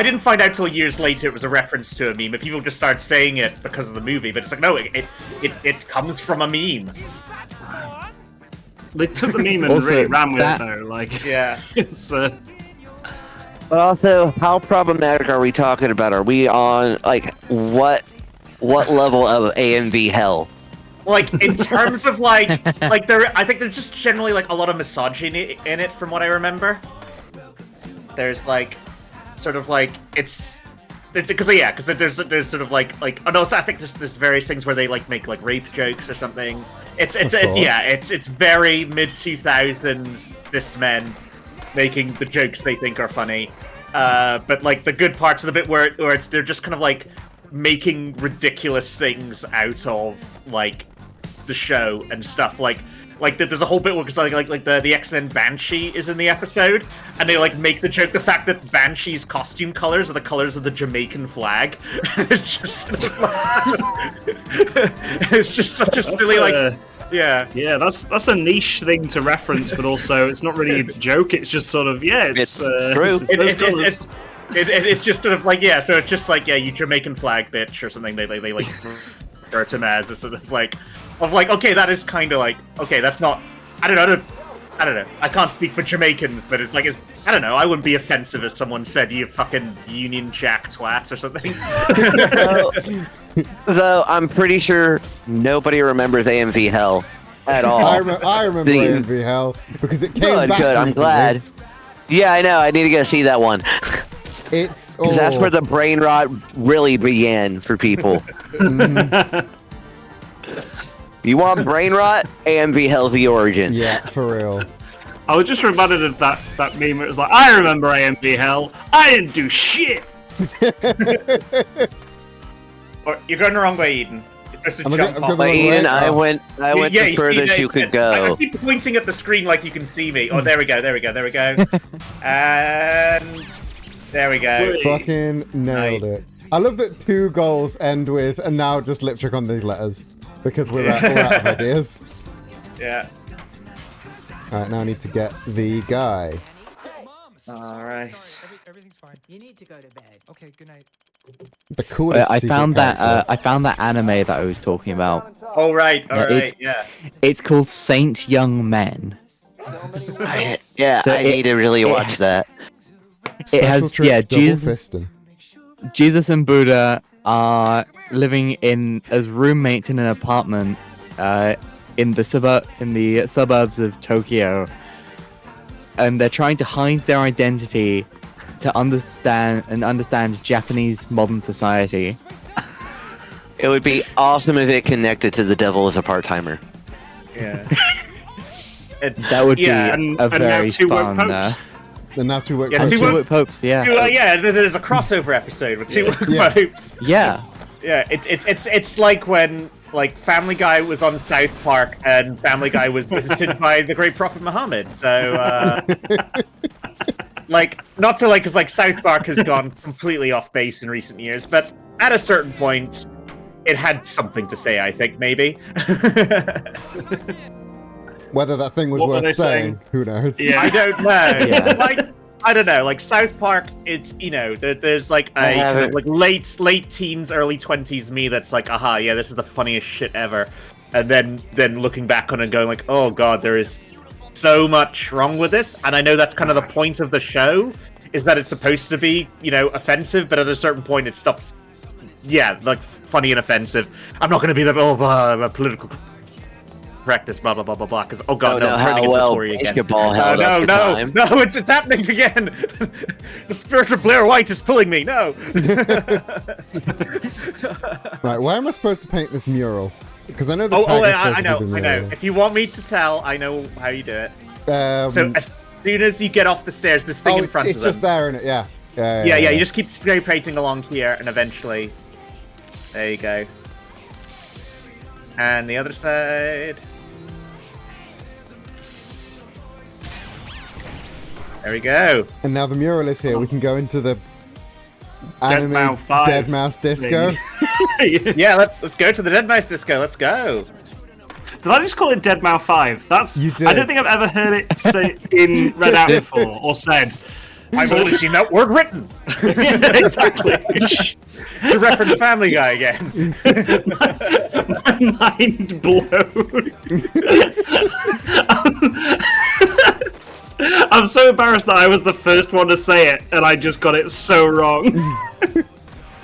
didn't find out till years later it was a reference to a meme, but people just started saying it because of the movie. But it's no, it comes from a meme. They took the meme and really ran with it though. It's. But also, how problematic are we talking about? Are we on what level of AMV hell? In terms of I think there's just generally a lot of misogyny in it, from what I remember. There's it's because there's sort of I think there's various things where they make rape jokes or something. It's very mid 2000s. This men making the jokes they think are funny. But like the good parts of the bit where they're just kind of like making ridiculous things out of like the show and stuff. Like there's a whole bit where it's like the X-Men Banshee is in the episode, and they like make the joke the fact that Banshee's costume colors are the colors of the Jamaican flag. It's just it's just such a silly yeah. That's a niche thing to reference, but also it's not really a joke. It's just sort of it's true. It's just sort of like so it's just like you Jamaican flag bitch or something. They like refer to him as a sort of like okay, that is kind of like okay, that's not I don't know. I can't speak for Jamaicans, but it's like I don't know. I wouldn't be offensive if someone said you fucking Union Jack twats or something. Though I'm pretty sure nobody remembers AMV Hell at all. I remember AMV Hell because it came back. Good. I'm recently. glad. Yeah, I know. I need to go see that one. It's that's where the brain rot really began for people. You want brain rot? AMV Hell's the origin. Yeah, for real. I was just reminded of that meme. It was like, I remember AMV Hell. I didn't do shit. Or you're going the wrong way, Eden. You're supposed to jump off. Eden, I went the furthest you could go. I keep pointing at the screen like you can see me. Oh, there we go. And there we go. Fucking nailed it. I love that 2 goals end with, and now just lip trick on these letters. Because we're out of ideas. Yeah. Alright, now I need to get the guy. Alright. Everything's fine. You need to go to bed. Okay, good night. The coolest I secret found character. I found that anime that I was talking about. Oh right, yeah. It's called Saint Young Men. I So need to really watch that. It has Jesus and Buddha are living as roommates in an apartment in the suburbs of Tokyo, and they're trying to hide their identity to understand Japanese modern society. It would be awesome if it connected to the devil as a part-timer. Yeah. That would be a very fun. The now 2 woke popes. 2 woke popes, yeah. There's a crossover episode with 2 woke popes. Yeah. Yeah, it's like when like Family Guy was on South Park and Family Guy was visited by the great Prophet Muhammad. So like not to like because like South Park has gone completely off base in recent years, but at a certain point it had something to say, I think, maybe. Whether that thing was worth saying, who knows? Yeah. I don't know. Like, I don't know. Like South Park, it's there's like a kind of like late teens, early 20s me that's like, aha, yeah, this is the funniest shit ever, and then looking back on it and going like, oh god, there is so much wrong with this, and I know that's kind of the point of the show, is that it's supposed to be offensive, but at a certain point it stops. Yeah, like funny and offensive. I'm not going to be the political practice, blah blah blah blah blah. Because I'm turning into a Tory again. No, it's happening again. The spirit of Blair White is pulling me. No. Right, why am I supposed to paint this mural? Because I know the tag is supposed to be the mural. I know. If you want me to tell, I know how you do it. So as soon as you get off the stairs, this thing in front of them. It's just there, isn't it? Yeah. Yeah. You just keep spray painting along here, and eventually, there you go. And the other side. There we go. And now the mural is here. We can go into the anime Dead Mouse Disco. Yeah, let's go to the Dead Mouse Disco. Let's go. Did I just call it Dead Mouse 5? You did. I don't think I've ever heard it read out before or said. I've only seen that word written. Yeah, exactly. To reference Family Guy again. My mind blown. I'm so embarrassed that I was the first one to say it, and I just got it so wrong.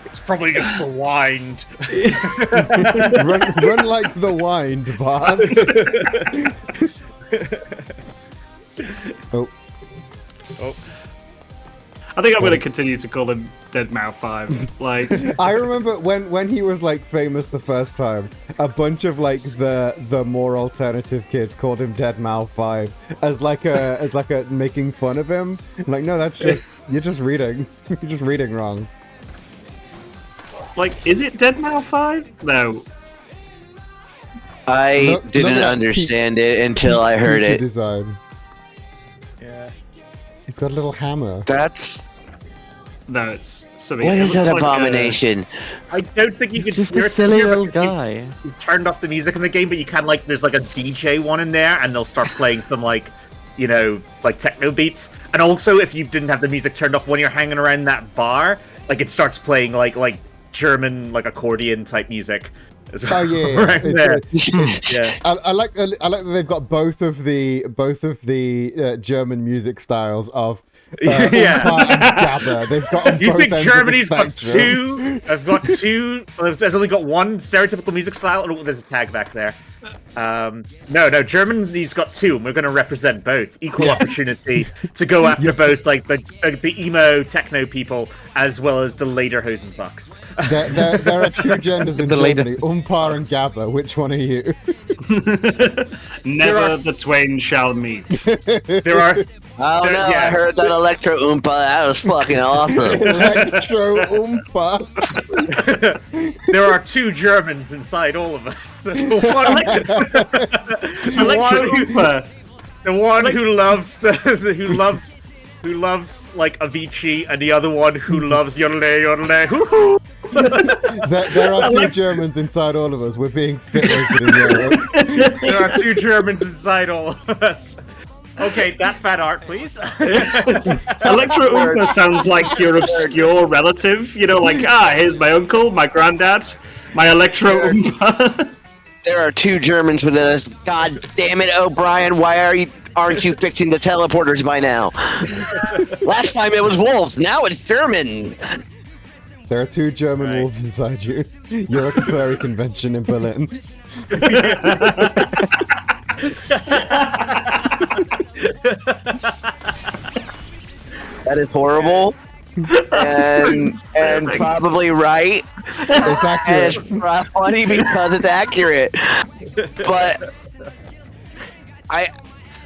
It's probably just the wind. run like the wind, Bart. Oh. I think I'm going to continue to call him Deadmau5. Like, I remember when he was like famous the first time, a bunch of like the more alternative kids called him Deadmau5 as like a making fun of him. I'm like, no, that's just you're just reading. You're just reading wrong. like, is it Deadmau5? No. I didn't understand it until I heard it. Design. Yeah. He's got a little hammer. That's... No, it's something. What it is looks that like abomination? I don't think you could Just hear a it silly here little because guy. You turned off the music in the game, but you can like there's like a DJ one in there, and they'll start playing some like, you know, like techno beats. And also, if you didn't have the music turned off when you're hanging around that bar, like it starts playing like German like accordion type music. Oh yeah, right there. Yeah. I like that they've got both of the German music styles of yeah. Umpa and Gabba. They've got on You both think ends of the Germany's got spectrum. two? I've got two. Well, there's only got one stereotypical music style. Oh, there's a tag back there. No, Germany's got two, and we're going to represent both. Equal opportunity to go after both, like the emo techno people as well as the later Hosenfucks. There are two genders in Germany, Umpa and Gabba. Which one are you? Never the twain shall meet. There are. Oh no, I heard that Electro Oompa. That was fucking awesome. Electro Oompa. There are two Germans inside all of us. The one who loves who loves like Avicii, and the other one who loves Yodelay Yodelay. There are two Germans inside all of us. We're being spit roasted in Europe. There are two Germans inside all of us. Okay, that fan art, please. Electro Oompa sounds like your obscure relative. You know, like, here's my uncle, my granddad, my Electro Oompa. There are two Germans within us. God damn it, O'Brien, aren't you fixing the teleporters by now? Last time it was wolves, now it's German. There are two German wolves inside you. You're at the furry convention in Berlin. That is horrible. And probably right. It's accurate. And it's funny because it's accurate. But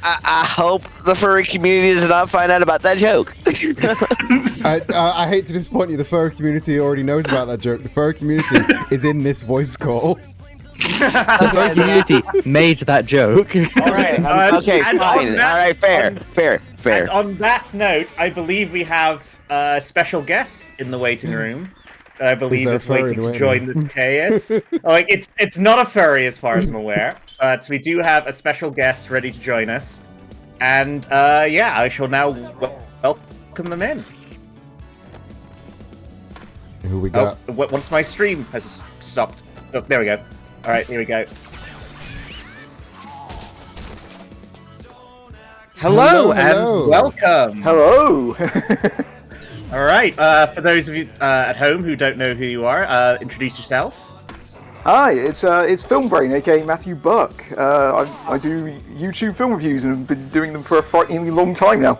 I hope the furry community does not find out about that joke. I hate to disappoint you. The furry community already knows about that joke. The furry community is in this voice call. The furry community made that joke. All right. Okay. Fine. All right. Fair. And on that note, I believe we have a special guest in the waiting room. That I believe is waiting to join this chaos. Like it's not a furry as far as I'm aware, but we do have a special guest ready to join us. And I shall now welcome them in. Who we got? Once my stream has stopped. Oh, there we go. All right, here we go. Hello. And welcome. Hello. All right. For those of you at home who don't know who you are, introduce yourself. Hi, it's Film Brain, aka Matthew Buck. I do YouTube film reviews and have been doing them for a frighteningly long time now.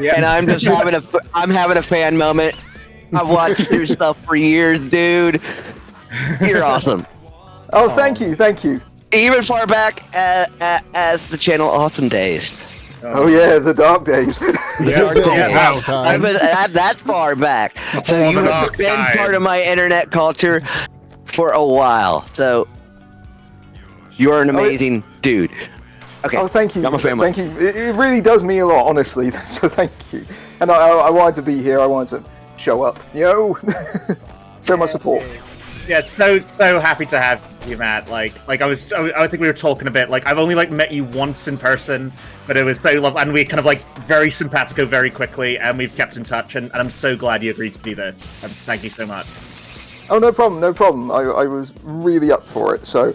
And I'm just having a fan moment. I've watched your stuff for years, dude. You're awesome. Oh, thank you. Even far back as the channel Awesome Days. Oh yeah, the dark days. That's far back. So you have been part of my internet culture for a while. So you're an amazing dude. Okay. Oh, thank you. I'm a fan. Thank you. It really does mean a lot, honestly. So thank you. And I wanted to be here. I wanted to show up. Show my support. Yeah, so happy to have you, Matt. I think we were talking a bit. Like, I've only met you once in person, but it was so lovely, and we kind of very simpatico very quickly, and we've kept in touch. And I'm so glad you agreed to do this. And thank you so much. Oh, no problem. I was really up for it. So,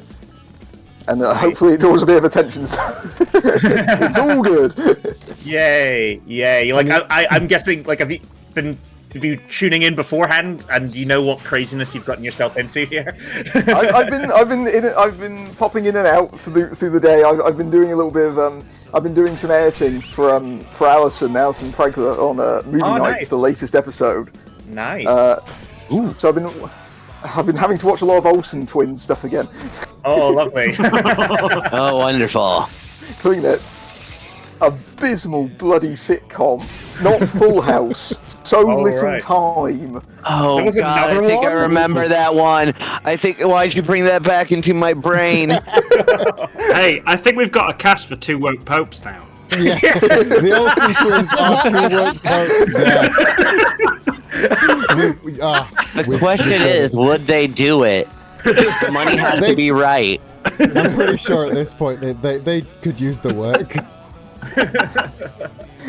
and hopefully it draws a bit of attention. So it's all good. Yay! I'm guessing. Have you been be tuning in beforehand, and you know what craziness you've gotten yourself into here. I've been popping in and out through the day. I've been doing a little bit of I've been doing some editing for Alison Pregler on Movie Nights, nice. the latest episode. Nice. So I've been having to watch a lot of Olsen Twins stuff again. Oh, lovely. Oh, wonderful. Including that abysmal bloody sitcom, not Full House. So little time. Oh was god, I another think one? I remember that one. I think, why'd you bring that back into my brain? Hey, I think we've got a cast for Two Woke Popes now. Yeah, the Olsen twins are 2 woke popes. The question is, would they do it? The money has to be right. I'm pretty sure at this point they could use the work.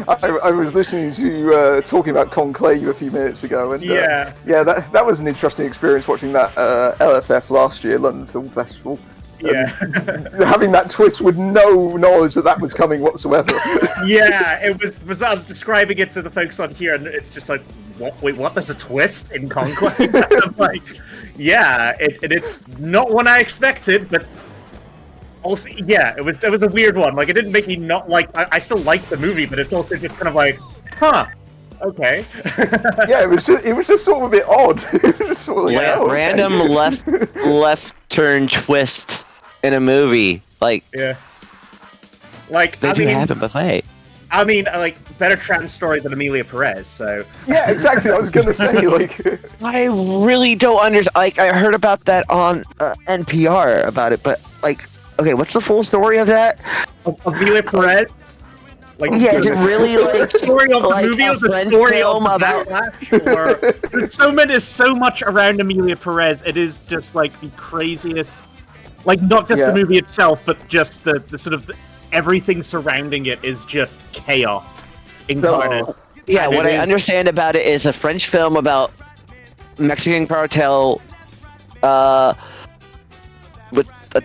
I was listening to you talking about Conclave a few minutes ago, and that was an interesting experience watching that LFF last year, London Film Festival. Yeah, having that twist with no knowledge that was coming whatsoever. Yeah, it was. I'm describing it to the folks on here, and it's just like, what? Wait, what? There's a twist in Conclave? I'm like, yeah, it's not one I expected, but also, yeah, it was a weird one. Like, it didn't make me not like. I still liked the movie, but it's also just kind of like, huh. Okay. Yeah, it was just sort of a bit odd. It was just sort of like, random left turn twist in a movie. Like, yeah, like they do happen, but hey. I mean, like, better trans story than Amelia Perez. So. Yeah, exactly. I was gonna say, like, I really don't understand. Like, I heard about that on NPR about it, but like, okay, what's the full story of that? Amelia Perez. Like, yeah, is it really like the story of the like movie a or the French story film of the about? backlash? There's so much around Amelia Perez. It is just like the craziest. Like, not just the movie itself, but just the sort of everything surrounding it is just chaos incarnate. Yeah, what I understand about it is a French film about Mexican cartel. With a.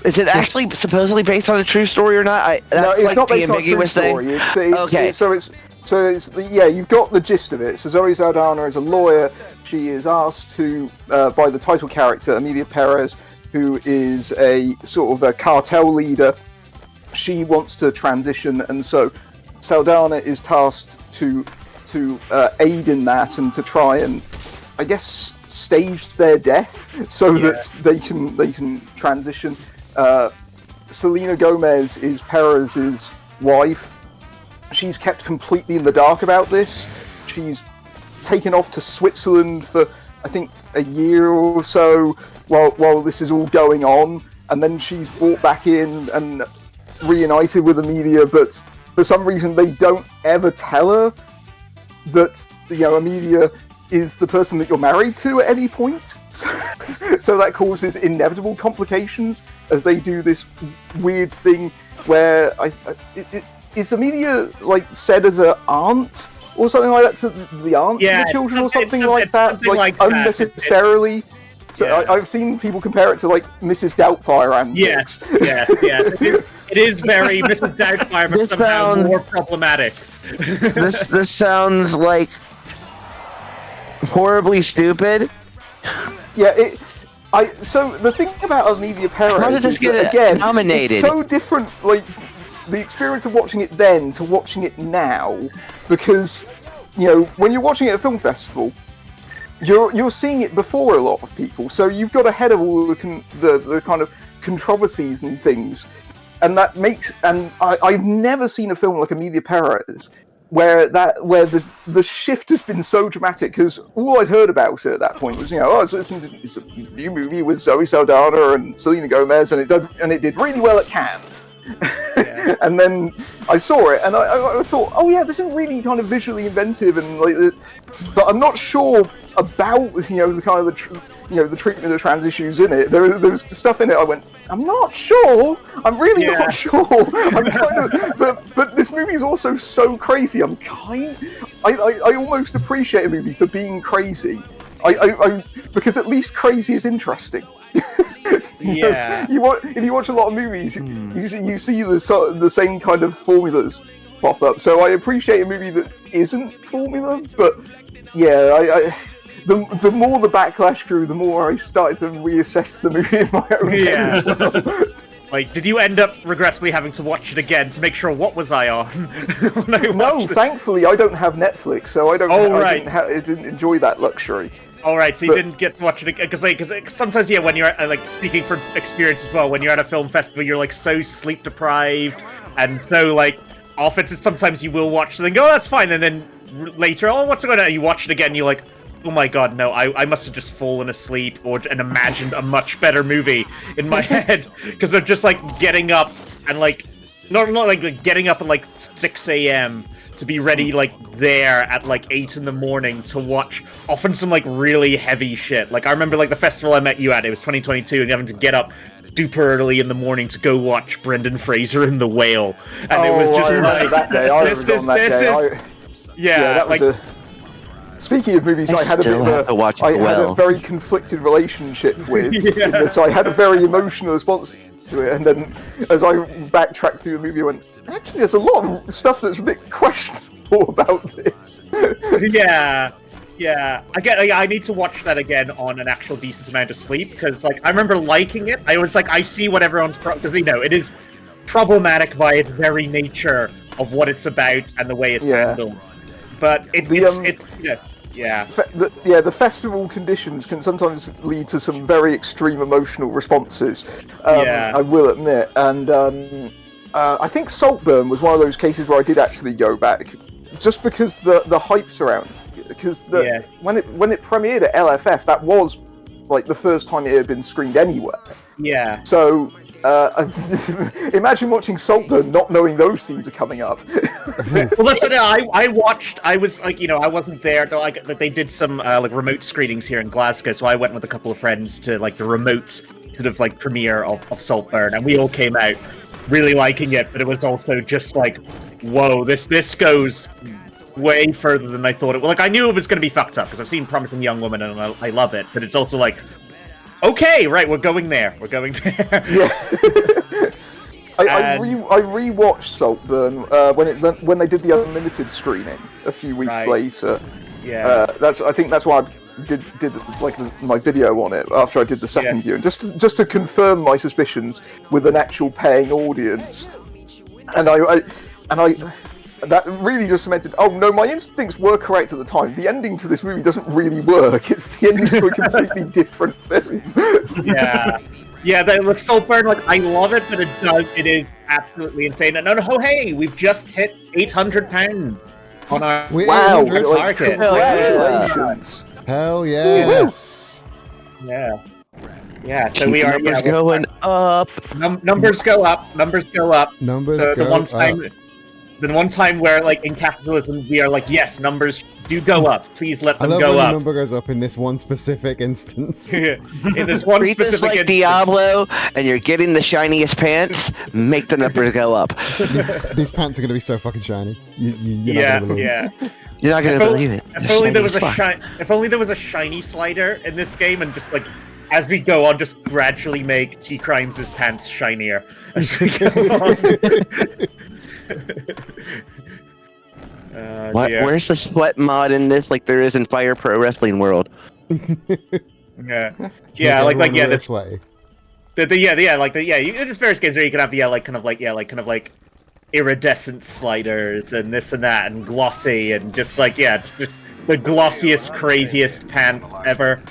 Is it actually supposedly based on a true story or not? No, it's like not the based on a true ambiguous story. thing. Okay. You've got the gist of it. So Zoe Saldana is a lawyer. She is asked to, by the title character, Amelia Perez, who is a sort of a cartel leader. She wants to transition, and so Saldana is tasked to aid in that and to try and, I guess, stage their death so that they can transition. Selena Gomez is Perez's wife. She's kept completely in the dark about this. She's taken off to Switzerland for, I think, a year or so while this is all going on, and then she's brought back in and reunited with Amelia, but for some reason they don't ever tell her that, you know, Amelia is the person that you're married to at any point. So that causes inevitable complications as they do this weird thing where is Amelia like said as an aunt or something like that to the aunt to the children or something like that, like unnecessarily. So I've seen people compare it to like Mrs. Doubtfire and yes. It is very Mrs. Doubtfire, but somehow more problematic. This sounds like horribly stupid. Yeah, so the thing about Amelia Perez is that, again, nominated? It's so different, like, the experience of watching it then to watching it now, because, you know, when you're watching it at a film festival, you're seeing it before a lot of people, so you've got ahead of all the kind of controversies and things, and that makes, and I've never seen a film like Amelia Perez where the shift has been so dramatic, because all I'd heard about it at that point was, you know, it's a new movie with Zoe Saldana and Selena Gomez, and it did really well at Cannes. Yeah. And then I saw it, and I thought, oh yeah, this is really kind of visually inventive, and like, but I'm not sure about, you know, the kind of the treatment of trans issues in it. There was stuff in it I went, I'm not sure. I'm really not sure. I'm kind of, but this movie is also so crazy. I almost appreciate a movie for being crazy. Because at least crazy is interesting. Yeah. If you watch a lot of movies, you see the same kind of formulas pop up. So I appreciate a movie that isn't formula, but yeah, the more the backlash grew, the more I started to reassess the movie in my own head as well. Like, did you end up regrettably having to watch it again to make sure what was I on? No, thankfully I don't have Netflix, so I don't. I didn't enjoy that luxury. All right, so you didn't get to watch it again because sometimes when you're speaking from experience as well, when you're at a film festival, you're like so sleep deprived, and so like often sometimes you will watch something, oh that's fine, and then later, oh what's going on? You watch it again, you're like, oh my god, no, I must have just fallen asleep and imagined a much better movie in my head because they're just like getting up and like not like getting up at like 6 a.m. to be ready like there at like 8 in the morning to watch often some like really heavy shit. Like I remember like the festival I met you at, it was 2022, and you having to get up super early in the morning to go watch Brendan Fraser in The Whale, and it was just like that day. I was on that day. That was Speaking of movies, I had a very conflicted relationship with. In that I had a very emotional response to it, and then as I backtracked through the movie, I went, actually, there's a lot of stuff that's a bit questionable about this. I need to watch that again on an actual decent amount of sleep, because like I remember liking it. I was like, I see what everyone's because it is problematic by its very nature of what it's about and the way it's handled. But the festival conditions can sometimes lead to some very extreme emotional responses. I will admit, and I think Saltburn was one of those cases where I did actually go back, just because the hype's around. Because when it premiered at LFF, that was like the first time it had been screened anywhere. Yeah. So. Imagine watching Saltburn not knowing those scenes are coming up. Well, that's what I watched. I was like, I wasn't there. They did some like remote screenings here in Glasgow, so I went with a couple of friends to like the remote sort of like premiere of Saltburn, and we all came out really liking it. But it was also just like, whoa, this goes way further than I thought it would. Like I knew it was going to be fucked up because I've seen Promising Young Woman and I love it, but it's also like, okay, right, we're going there. We're going there. Yeah. I rewatched Saltburn when they did the unlimited screening a few weeks later. Yeah. I think that's why I did like my video on it after I did the second viewing, just to confirm my suspicions with an actual paying audience, and I that really just cemented, oh no, my instincts were correct at the time. The ending to this movie doesn't really work. It's the ending to a completely different film. Look, Saltburn, like, I love it, but it is absolutely insane. And hey, we've just hit £800 on our target. Congratulations. Hell yes. Yeah, so we are going up. Numbers go up. Numbers go up. The one time where, like, in capitalism, we are like, yes, numbers do go up. Please let them go up. I love when the number goes up in this one specific instance. In this one Treat specific this like instance. Diablo, and you're getting the shiniest pants. Make the numbers go up. These pants are going to be so fucking shiny. You're not going to believe it. You're not going to believe it. If only there was a shiny slider in this game, and just, like, as we go on, just gradually make T. Crimes' pants shinier as we go on. Where's the sweat mod in this? Like there is in Fire Pro Wrestling World. This way. There's various games where you can have like iridescent sliders and this and that and glossy and just the glossiest, craziest pants ever.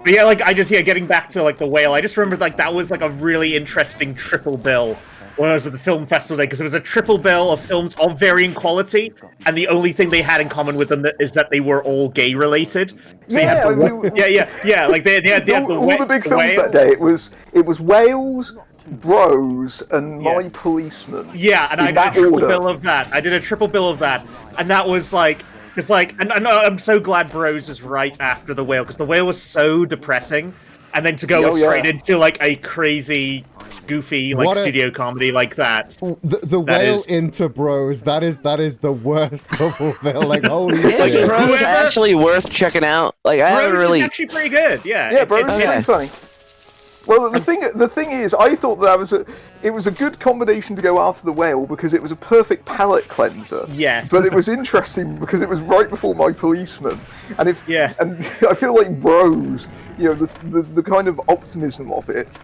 Getting back to like the Whale, I just remembered like that was like a really interesting triple bill when I was at the film festival day, because it was a triple bill of films of varying quality, and the only thing they had in common with them is that they were all gay related. So Like they had all the big films that day. It was Wales, Bros, and My Policeman. Yeah, and I did a triple bill of that. And that was like. It's like, and I'm so glad Bros is right after The Whale, because The Whale was so depressing, and then to go straight into like a crazy, goofy studio comedy like that. The Whale into Bros, that is the worst double bill. Like holy shit. Bros actually worth checking out. Like I haven't really. Is actually pretty good. Yeah. Bros is pretty funny. Well, the thing is, I thought it was a good combination to go after the whale because it was a perfect palate cleanser. Yeah. But it was interesting because it was right before My Policeman, and and I feel like Bros, the kind of optimism of it.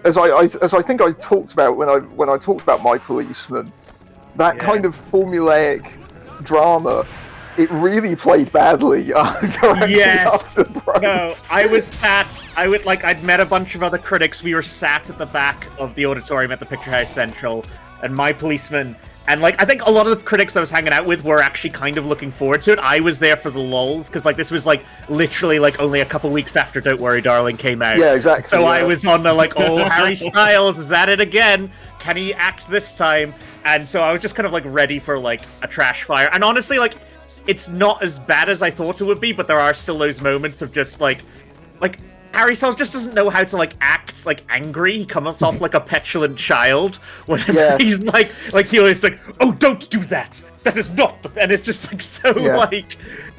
As I think I talked about when I talked about My Policeman, that kind of formulaic drama. It really played badly. Yes. No, I'd met a bunch of other critics. We were sat at the back of the auditorium at the Picture House Central, and My Policeman. And I think a lot of the critics I was hanging out with were actually kind of looking forward to it. I was there for the lulls because this was literally only a couple weeks after Don't Worry Darling came out. Yeah, exactly. So I was on the oh, Harry Styles is at it again. Can he act this time? And so I was just kind of ready for a trash fire. And honestly, it's not as bad as I thought it would be, but there are still those moments of just Harry Styles just doesn't know how to act angry. He comes off like a petulant child whenever he's he always oh, don't do that. That is not and it's just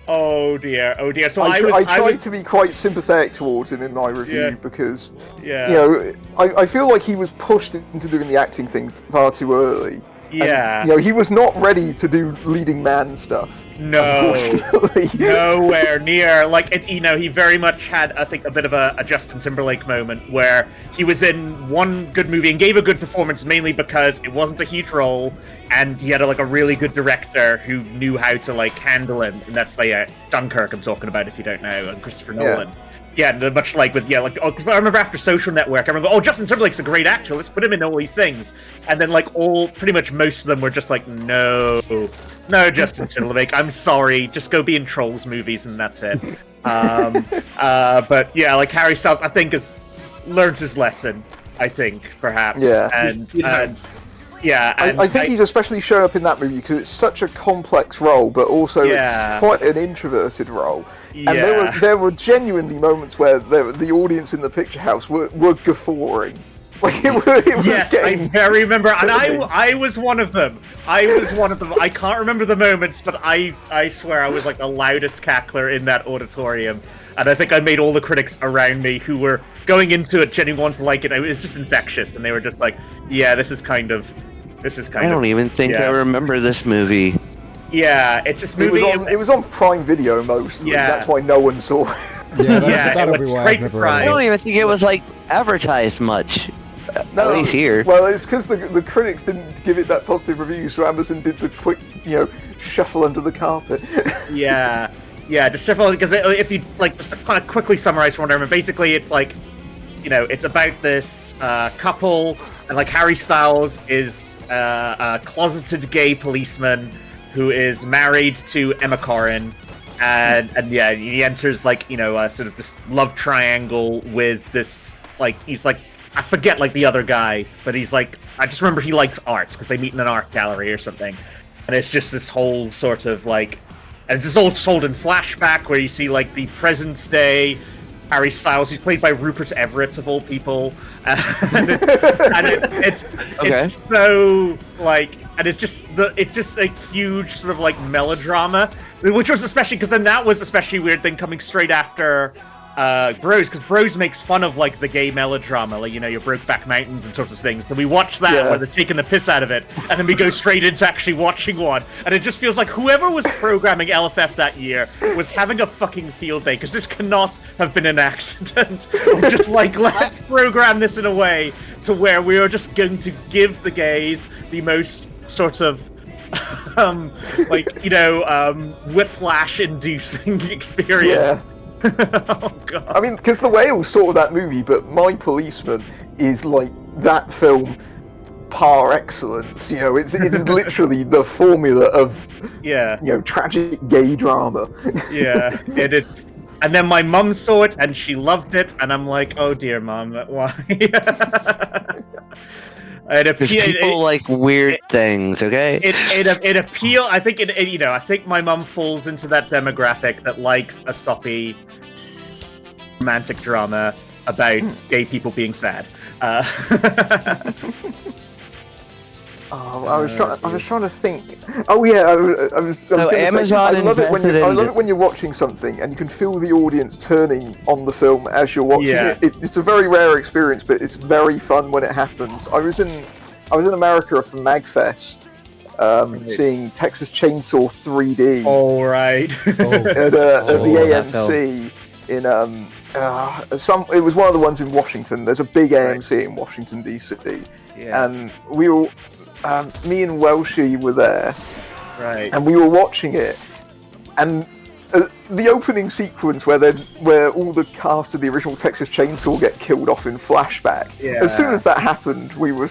oh dear. So I tried to be quite sympathetic towards him in my review because I feel like he was pushed into doing the acting thing far too early. Yeah. And, he was not ready to do leading man stuff. No. Unfortunately. Nowhere near. He very much had, I think, a bit of a Justin Timberlake moment where he was in one good movie and gave a good performance mainly because it wasn't a huge role and he had a really good director who knew how to handle him. And that's Dunkirk I'm talking about if you don't know, and Christopher Nolan. Yeah, much because I remember after Social Network, I remember, Justin Timberlake's a great actor, let's put him in all these things. And then, pretty much most of them were just no, Justin Timberlake, I'm sorry, just go be in Trolls movies and that's it. But yeah, Harry Styles, I think, has learned his lesson, I think, perhaps. Yeah. I think he's especially shown up in that movie because it's such a complex role, but also it's quite an introverted role. And there were genuinely moments where the audience in the Picture House were guffawing. I very remember, and I was one of them. I can't remember the moments, but I swear I was the loudest cackler in that auditorium. And I think I made all the critics around me who were going into it genuinely wanting to like it. It was just infectious, and they were just this is kind of. I don't even think I remember this movie. Yeah, it's this movie. It was on Prime Video mostly. Yeah. That's why no one saw it. Yeah, that'll be why I've never I don't even think it was advertised much. No, at least here. Well, it's because the critics didn't give it that positive review, so Amazon did the quick, shuffle under the carpet. Yeah, just shuffle, because if you just kind of quickly summarize from what I remember, basically it's it's about this couple, and Harry Styles is a closeted gay policeman who is married to Emma Corrin, and he enters sort of this love triangle with this he's I forget the other guy, but he's I just remember he likes art because they meet in an art gallery or something, and it's just this whole sort of and it's just all told in flashback where you see the present day Harry Styles. He's played by Rupert Everett of all people, it's so and it's just a huge sort of melodrama, which was especially because then that was especially weird then coming straight after Bros, because Bros makes fun of the gay melodrama, your Brokeback Mountains and sorts of things. Then we watch that where they're taking the piss out of it, and then we go straight into actually watching one, and it just feels like whoever was programming LFF that year was having a fucking field day, because this cannot have been an accident. We're just let's program this in a way to where we are just going to give the gays the most sort of whiplash-inducing experience. Yeah. Oh god. I mean, because The Whale saw that movie, but My Policeman is that film par excellence. It's literally the formula of tragic gay drama. Yeah, it is. And then my mum saw it and she loved it, and I'm like, oh dear, mum, why? People like weird things, okay? It appeal. I think I think my mum falls into that demographic that likes a soppy romantic drama about gay people being sad. Oh, I was trying to think. Oh yeah, I was gonna say, Amazon I love it when invested I in love it when you're watching something and you can feel the audience turning on the film as you're watching it. It's a very rare experience, but it's very fun when it happens. I was in America for MagFest, seeing Texas Chainsaw 3D. All right. At the AMC in it was one of the ones in Washington. There's a big AMC in Washington DC, and we were me and Welshie were there, and we were watching it, and the opening sequence where all the cast of the original Texas Chainsaw get killed off in flashback. As soon as that happened, we were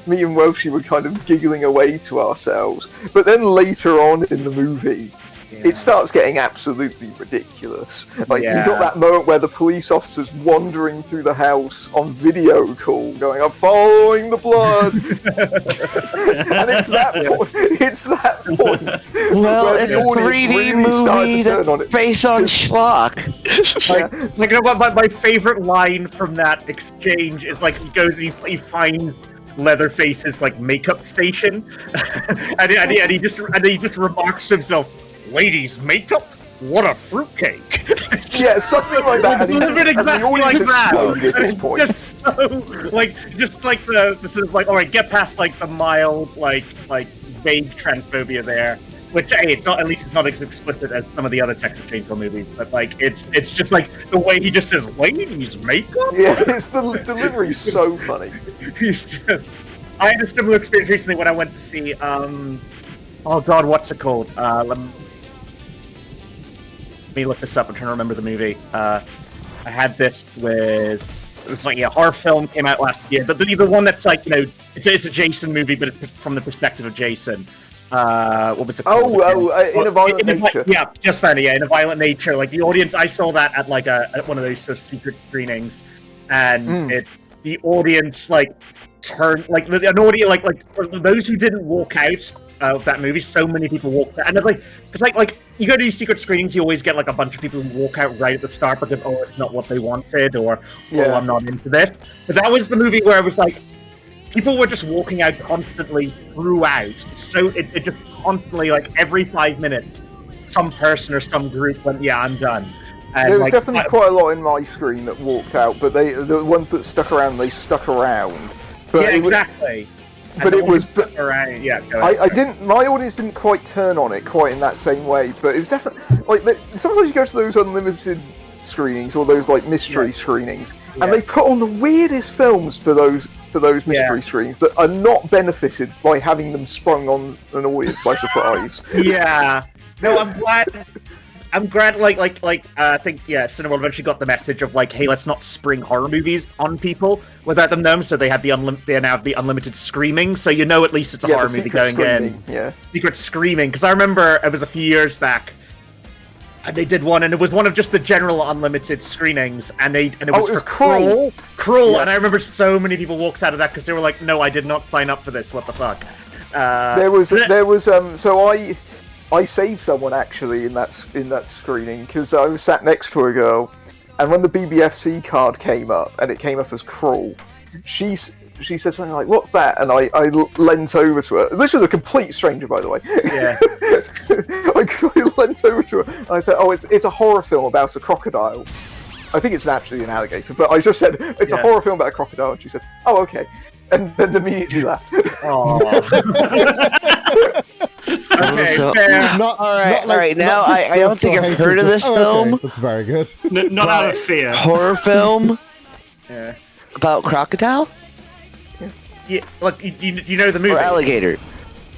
me and Welshie were kind of giggling away to ourselves. But then later on in the movie, it starts getting absolutely ridiculous. Like, you've got that moment where the police officer's wandering through the house on video call, going, "I'm following the blood." And it's that point. Well, it's a 3D movie that's based on schlock. My favorite line from that exchange is like, he goes and he finds Leatherface's like makeup station, and he just remarks to himself, "Ladies' makeup? What a fruitcake!" Yeah, something like that. Exactly like that. Just like the sort of like, all right, get past like the mild like vague transphobia there. Which, hey, it's not as explicit as some of the other Texas Chainsaw movies, but like it's just like the way he just says "ladies' makeup." Yeah, it's the delivery's so funny. I had a similar experience recently when I went to see oh god, what's it called? Let me look this up. I'm trying to remember the movie. I had this with, it was like a horror film, came out last year. The one that's like, it's a Jason movie, but it's from the perspective of Jason. What was it called? In a Violent Nature. Yeah, just found it. Yeah, In a Violent Nature. Like the audience, I saw that at like at one of those sort of secret screenings, and the audience like turned like an audience like for those who didn't walk out of that movie. So many people walked out, and it's like you go to these secret screenings, you always get like a bunch of people who walk out right at the start because it's not what they wanted, or I'm not into this. But that was the movie where it was like, people were just walking out constantly throughout. So it just constantly, like every 5 minutes, some person or some group went, "Yeah, I'm done." And there was definitely quite a lot in my screen that walked out, but the ones that stuck around, they stuck around. But exactly. But it was around. Yeah, I didn't. My audience didn't quite turn on it quite in that same way. But it was definitely like sometimes you go to those unlimited screenings or those like mystery screenings, and they put on the weirdest films for those mystery screenings that are not benefited by having them sprung on an audience by surprise. Yeah. No, I'm glad. I think Cinema eventually got the message of like, hey, let's not spring horror movies on people without them knowing. So they had they now have the unlimited screaming. So at least it's a horror movie going in. Yeah. Secret screaming, because I remember it was a few years back. And they did one, and it was one of just the general unlimited screenings, and it was for Crawl. Yeah. And I remember so many people walked out of that because they were like, "No, I did not sign up for this. What the fuck?" There was so I saved someone actually in that screening because I was sat next to a girl, and when the BBFC card came up and it came up as Crawl, she said something like, "What's that?" And I leant over to her. This was a complete stranger, by the way. Yeah. I leant over to her and I said, "Oh, it's a horror film about a crocodile." I think it's actually an alligator, but I just said it's a horror film about a crocodile, and she said, "Oh, okay," and then immediately left. Okay, fair. All right. Now I don't think I've heard of this film. Okay. That's very good. Not out of fear. Horror film about crocodile? Yeah, look, you know the movie. Or alligator?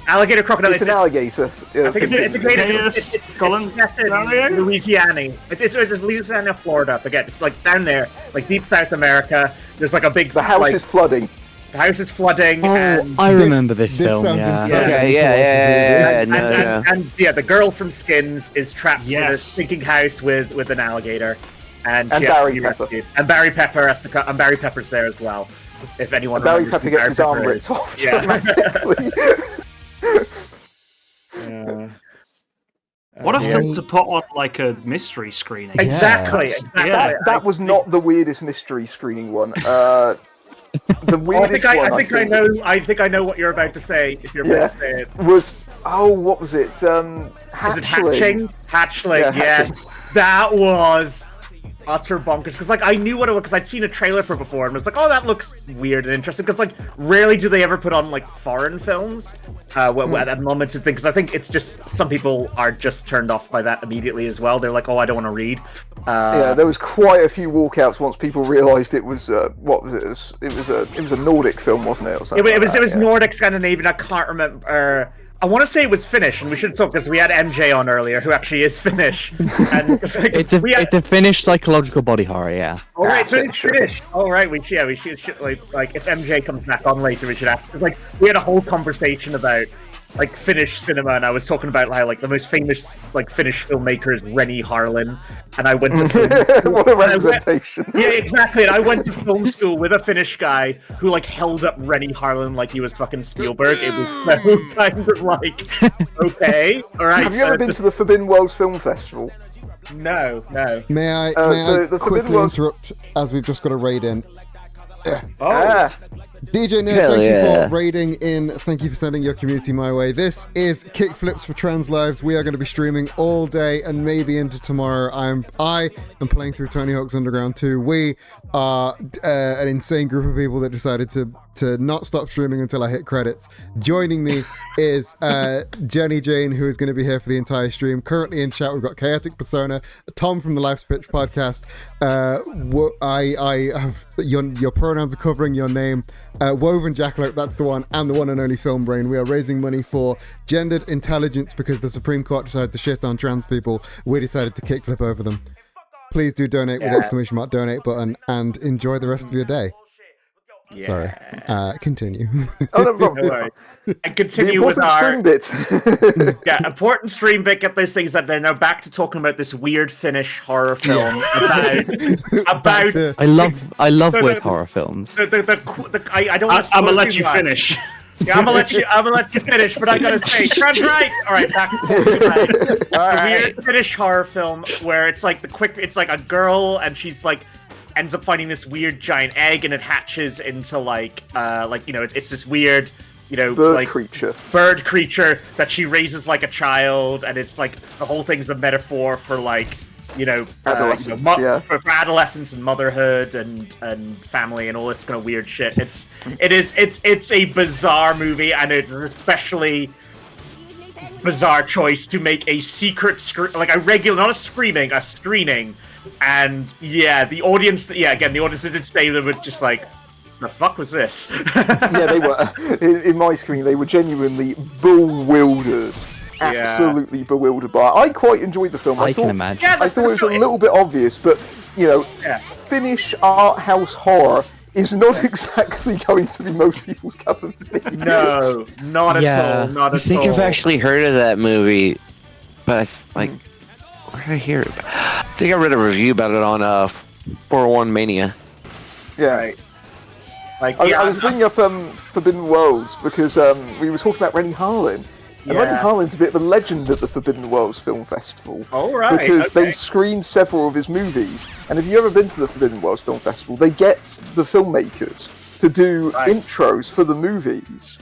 Alligator crocodile. It's an alligator. I think it's a great. It's Louisiana. It's Louisiana, Florida. Forget. It's like down there, like deep South America. There's like a big. The house is flooding. The house is flooding. And I remember this film. Sounds Yeah. insane. And the girl from Skins is trapped in a sinking house with an alligator, and she has to be rescued. And Barry Pepper has to come. And Barry Pepper's there as well. If anyone Barry remembers Pepper gets his arm ripped off dramatically. What a film to put on like a mystery screening. Exactly. That was not the weirdest mystery screening one. the weirdest one. I think I know what you're about to say. If you're about to say it, was what was it? Is it hatching? Hatchling. Yeah, yes, hatchling. that was utter bonkers. Because like I knew what it was because I'd seen a trailer for before and was like, oh, that looks weird and interesting. Because like rarely do they ever put on like foreign films at moments of things. Because I think it's just some people are just turned off by that immediately as well. They're like, oh, I don't want to read. Yeah, there was quite a few walkouts once people realised it was what was it? It was a Nordic film, wasn't it? Or something it was Nordic, Scandinavian. I can't remember. I want to say it was Finnish, and we should talk because we had MJ on earlier, who actually is Finnish. And it's a Finnish psychological body horror, yeah. All right, so it's Finnish. All right, we should like if MJ comes back on later, we should ask. Like we had a whole conversation about like Finnish cinema, and I was talking about how like the most famous like Finnish filmmaker is Rennie Harlin, and I went to film school. What a representation! Yeah, exactly. And I went to film school with a Finnish guy who like held up Rennie Harlin like he was fucking Spielberg. It was so kind of like, okay, all right. Have you ever been to the Forbidden Worlds Film Festival? No. May I quickly interrupt as we've just got a raid in? DJ Nerd, thank you for raiding in. Thank you for sending your community my way. This is Kickflips for Trans Lives. We are going to be streaming all day and maybe into tomorrow. I am playing through Tony Hawk's Underground 2. We are an insane group of people that decided to not stop streaming until I hit credits. Joining me is Jenny Jane, who is going to be here for the entire stream. Currently in chat, we've got Chaotic Persona, Tom from the Life's Pitch podcast. I have your pronouns are covering your name. Woven Jackalope, that's the one, and the one and only Film Brain. We are raising money for gendered intelligence because the Supreme Court decided to shit on trans people. We decided to kickflip over them. Please do donate with exclamation mark donate button and enjoy the rest of your day. Yeah. Sorry. Continue. Oh, no problem. And continue with our stream bit. Important stream bit. Get those things that they're now back to talking about this weird Finnish horror film about. I love weird horror films. I don't. I'm gonna let you finish. Yeah, I'm gonna let you finish, but I gotta say, trans rights. All right, back to the weird Finnish horror film where it's like it's like a girl and she's like. Ends up finding this weird giant egg and it hatches into like it's this weird bird creature that she raises like a child, and it's like the whole thing's a metaphor for like for adolescence and motherhood and family and all this kind of weird shit. It's a bizarre movie, and it's an especially bizarre choice to make a secret not a screening. And the audience did say they were just like, the fuck was this? Yeah, they were. In my screen, they were genuinely bewildered. Absolutely bewildered by it. I quite enjoyed the film. I can imagine. Yeah, I thought it was a little bit obvious, but, Finnish art house horror is not exactly going to be most people's cup of tea. No, not at all. Not at all. I think I've actually heard of that movie, but where did I hear it? I think I read a review about it on 401 Mania. Yeah. Right. I was bringing up Forbidden Worlds because we were talking about Rennie Harlin. And Rennie Harlin's a bit of a legend at the Forbidden Worlds Film Festival. Oh, right. Because they've screened several of his movies. And if you've ever been to the Forbidden Worlds Film Festival, they get the filmmakers to do intros for the movies.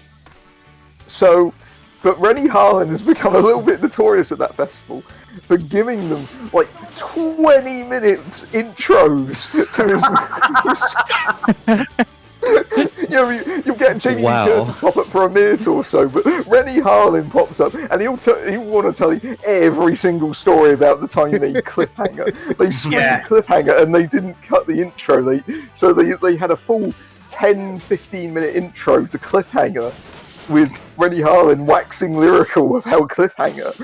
So, but Rennie Harlin has become a little bit notorious at that festival for giving them like 20 minutes intros to his movies. You'll get Jamie Lee Curtis pop up for a minute or so, but Rennie Harlin pops up and he'll want to tell you every single story about the time he made Cliffhanger. They screened Cliffhanger and they didn't cut the intro. They had a full 10-15 minute intro to Cliffhanger with Rennie Harlin waxing lyrical about Cliffhanger.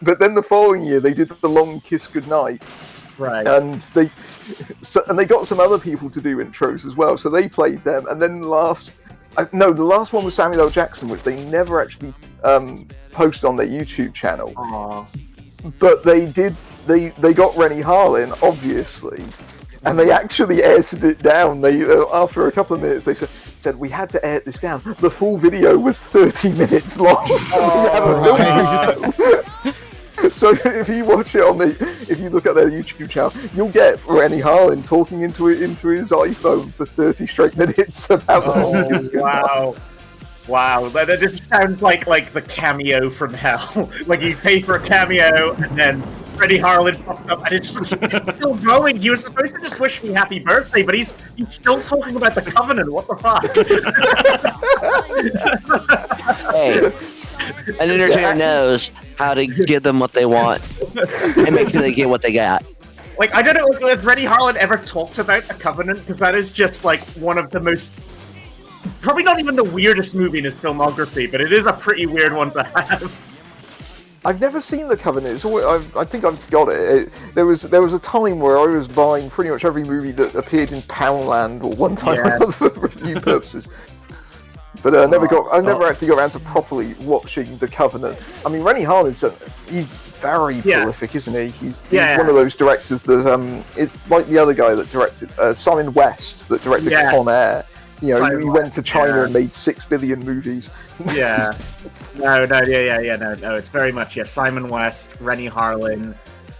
But then the following year they did The Long Kiss Goodnight. Right. And they got some other people to do intros as well, so they played them. And then the last one was Samuel L. Jackson, which they never actually posted on their YouTube channel. Aww. But they got Rennie Harlin, obviously, and they actually edited it down. They after a couple of minutes they said we had to edit this down. The full video was 30 minutes long. So if you watch it if you look at their YouTube channel, you'll get Rennie Harlin talking into his iPhone for 30 straight minutes about the whole movie. Wow. Wow, that just sounds like the cameo from hell. Like you pay for a cameo and then Freddie Harlan pops up and it's just he's still going. He was supposed to just wish me happy birthday, but he's still talking about the Covenant. What the fuck? Hey, an entertainer knows how to give them what they want and make sure they get what they got. Like, I don't know if Freddie Harlan ever talked about the Covenant, because that is just like one of the most, probably not even the weirdest movie in his filmography, but it is a pretty weird one to have. I've never seen The Covenant. It's always, I think I've got it. There was a time where I was buying pretty much every movie that appeared in Poundland or one time or another for review purposes. But I never actually got around to properly watching The Covenant. I mean, Rennie Harlin's he's very prolific, isn't he? He's one of those directors that it's like the other guy that directed Simon West that directed Con Air. You know, he went to China and made 6 billion movies. Yeah. No. It's very much Simon West, Rennie Harlin,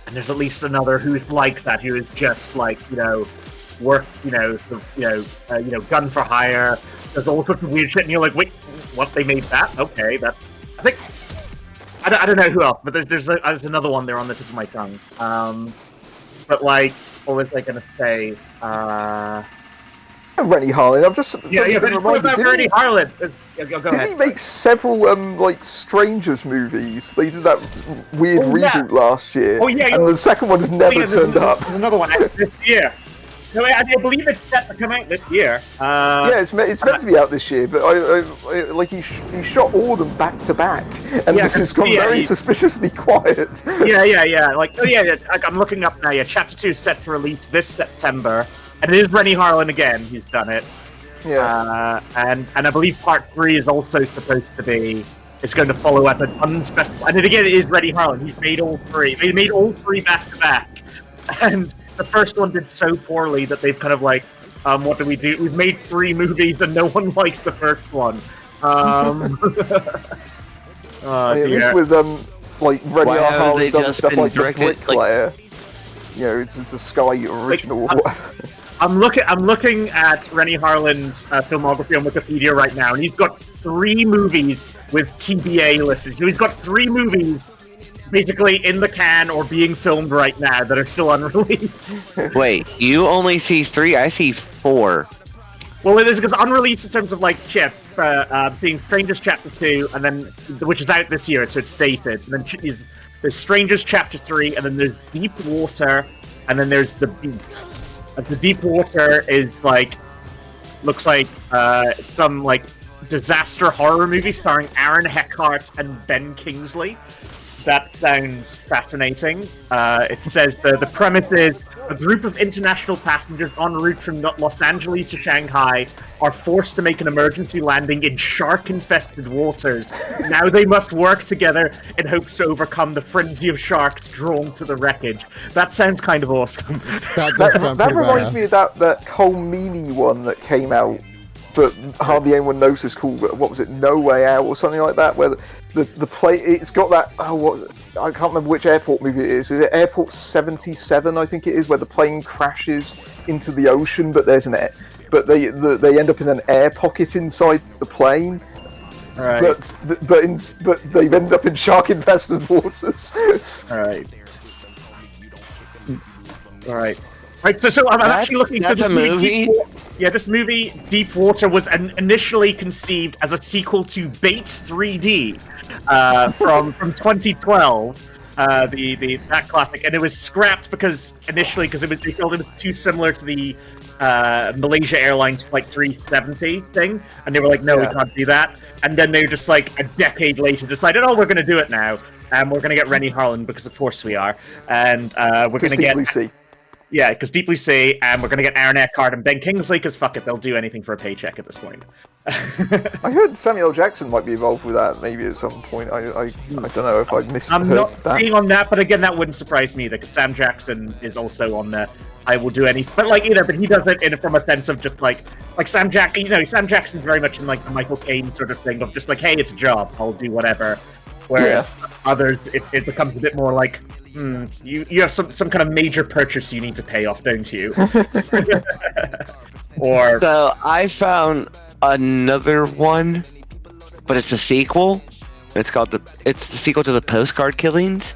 and there's at least another who's like that, who is just like work, gun for hire. There's all sorts of weird shit, and you're like, wait, what? They made that? Okay, I think I don't know who else, but there's another one there on the tip of my tongue. But like, what was I gonna say? Rennie Harlin. I'm just Rennie Harlin. Go ahead. Didn't he make several like Strangers movies? They did that weird reboot last year. Oh yeah, and the second one has never turned up. There's another one this year. No, I believe it's set to come out this year. It's meant to be out this year, but I he shot all of them back to back, and it's gone very suspiciously quiet. Yeah. I'm looking up now. Yeah, Chapter 2 is set to release this September. And it is Rennie Harlin again who's done it. Yeah. And I believe Part 3 is also supposed to be. It's going to follow as an unspecified. And again, it is Rennie Harlin. He's made all 3. They made all 3 back to back. And the first one did so poorly that they've kind of like, what do we do? We've made 3 movies and no one liked the first one. At least with like Rennie Harlin done stuff like The Bricklayer. You know, it's a Sky original or whatever. I'm looking at Rennie Harlin's filmography on Wikipedia right now, and he's got 3 movies with TBA listed. So he's got 3 movies basically in the can or being filmed right now that are still unreleased. Wait, you only see 3? I see 4. Well, it is because unreleased in terms of like Chip, being Strangers Chapter 2, and then which is out this year, so it's dated. And then there's Strangers Chapter 3, and then there's Deep Water, and then there's The Beast. The Deep Water is looks like some like disaster horror movie starring Aaron Eckhart and Ben Kingsley. That sounds fascinating. It says the premise is a group of international passengers en route from Los Angeles to Shanghai are forced to make an emergency landing in shark-infested waters. Now they must work together in hopes to overcome the frenzy of sharks drawn to the wreckage. That sounds kind of awesome. That reminds me of that Cole Meany one that came out, but hardly anyone noticed, called, what was it, No Way Out or something like that, where the play, it's got that, I can't remember which airport movie it is. Is it Airport 77, I think it is, where the plane crashes into the ocean, but there's but they end up in an air pocket inside the plane. Right. But they've ended up in shark-infested waters. Alright. Right, so I'm actually looking at this movie. This movie, Deep Water, was initially conceived as a sequel to Bates 3D from 2012. That classic, and it was scrapped because they felt it was too similar to the Malaysia Airlines Flight 370 thing, and they were like, no, we can't do that. And then they just like a decade later decided, we're going to do it now, and we're going to get Rennie Harlin because of course we are, and we're going to get Blue Sea. Yeah, because Deep Blue Sea, and we're going to get Aaron Eckhart and Ben Kingsley, because fuck it, they'll do anything for a paycheck at this point. I heard Samuel L. Jackson might be involved with that, maybe at some point. I don't know if I misheard I'm not that. seeing on that, but again, that wouldn't surprise me, because Sam Jackson is also on the I will do anything. But but he does it from a sense of just like Sam Jackson, Sam Jackson's very much in like the Michael Caine sort of thing of just like, hey, it's a job, I'll do whatever. Whereas Others, it becomes a bit more like, you have some kind of major purchase you need to pay off, don't you? Or So I found another one, but it's a sequel. It's the sequel to the Postcard Killings.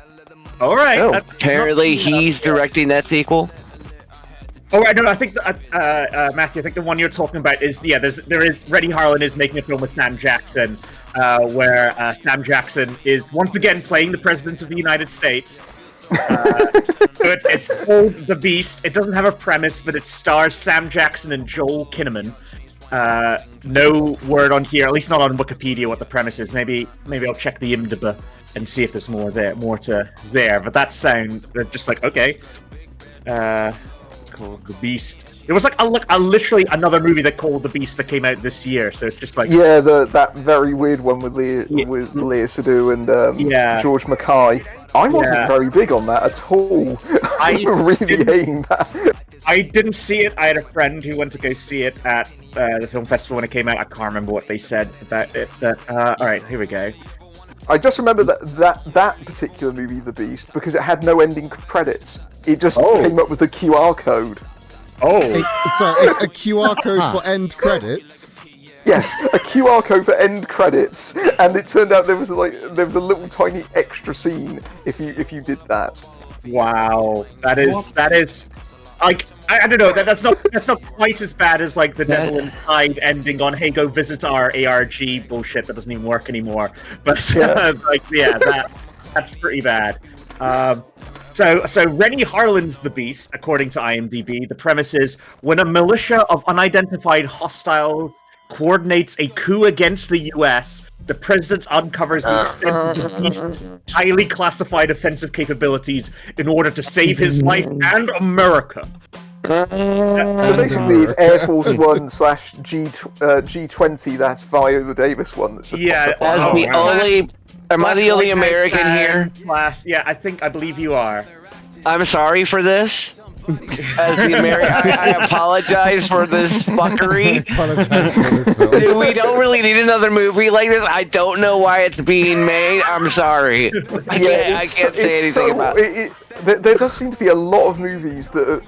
all right. Apparently, he's directing that sequel. Oh, right, no, I think Matthew, I think the one you're talking about is there is Rennie Harlan is making a film with Sam Jackson, where Sam Jackson is once again playing the President of the United States. So it's called The Beast. It doesn't have a premise, but it stars Sam Jackson and Joel Kinnaman. No word on here, at least not on Wikipedia, what the premise is. Maybe I'll check the IMDb and see if there's more to there. But that sound, they're just like, okay. Called The Beast. It was like a literally another movie that called The Beast that came out this year. So it's just like that very weird one with Leah Seydoux and George Mackay. I wasn't very big on that at all. I really hating that. I didn't see it. I had a friend who went to go see it at the film festival when it came out. I can't remember what they said about it. All right, here we go. I just remember that particular movie, The Beast, because it had no ending credits. It just came up with a QR code. Sorry, a QR code for end credits? Yes, a QR code for end credits, and it turned out there was a little tiny extra scene if you did that. Wow, that is like I don't know that's not quite as bad as like the Devil Inside ending on "Hey, go visit our ARG" bullshit that doesn't even work anymore. But that's pretty bad. So Rennie Harlan's The Beast, according to IMDb. The premise is when a militia of unidentified hostiles coordinates a coup against the U.S., the president uncovers the extent of the Beast's highly classified offensive capabilities in order to save his life and America. So basically, it's Air Force One / G20. That's Viola Davis one. That's Am I the only American here? Yeah, I believe you are. I'm sorry for this. As the American, I apologize for this fuckery. We don't really need another movie like this. I don't know why it's being made. I'm sorry. I can't say anything about it. There does seem to be a lot of movies that are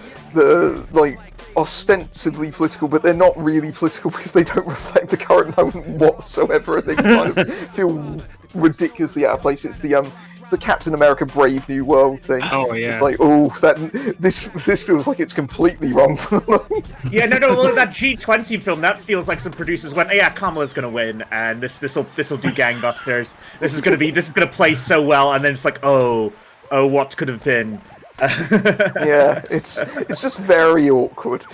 like ostensibly political, but they're not really political because they don't reflect the current moment whatsoever. They kind of feel ridiculously out of place. It's the Captain America Brave New World thing. Oh yeah. It's like, this feels like it's completely wrong for them. Yeah, no. Well, that G20 film, that feels like some producers went, yeah, Kamala's gonna win, and this'll do gangbusters. This is gonna play so well, and then it's like, oh, what could have been. Yeah, it's just very awkward.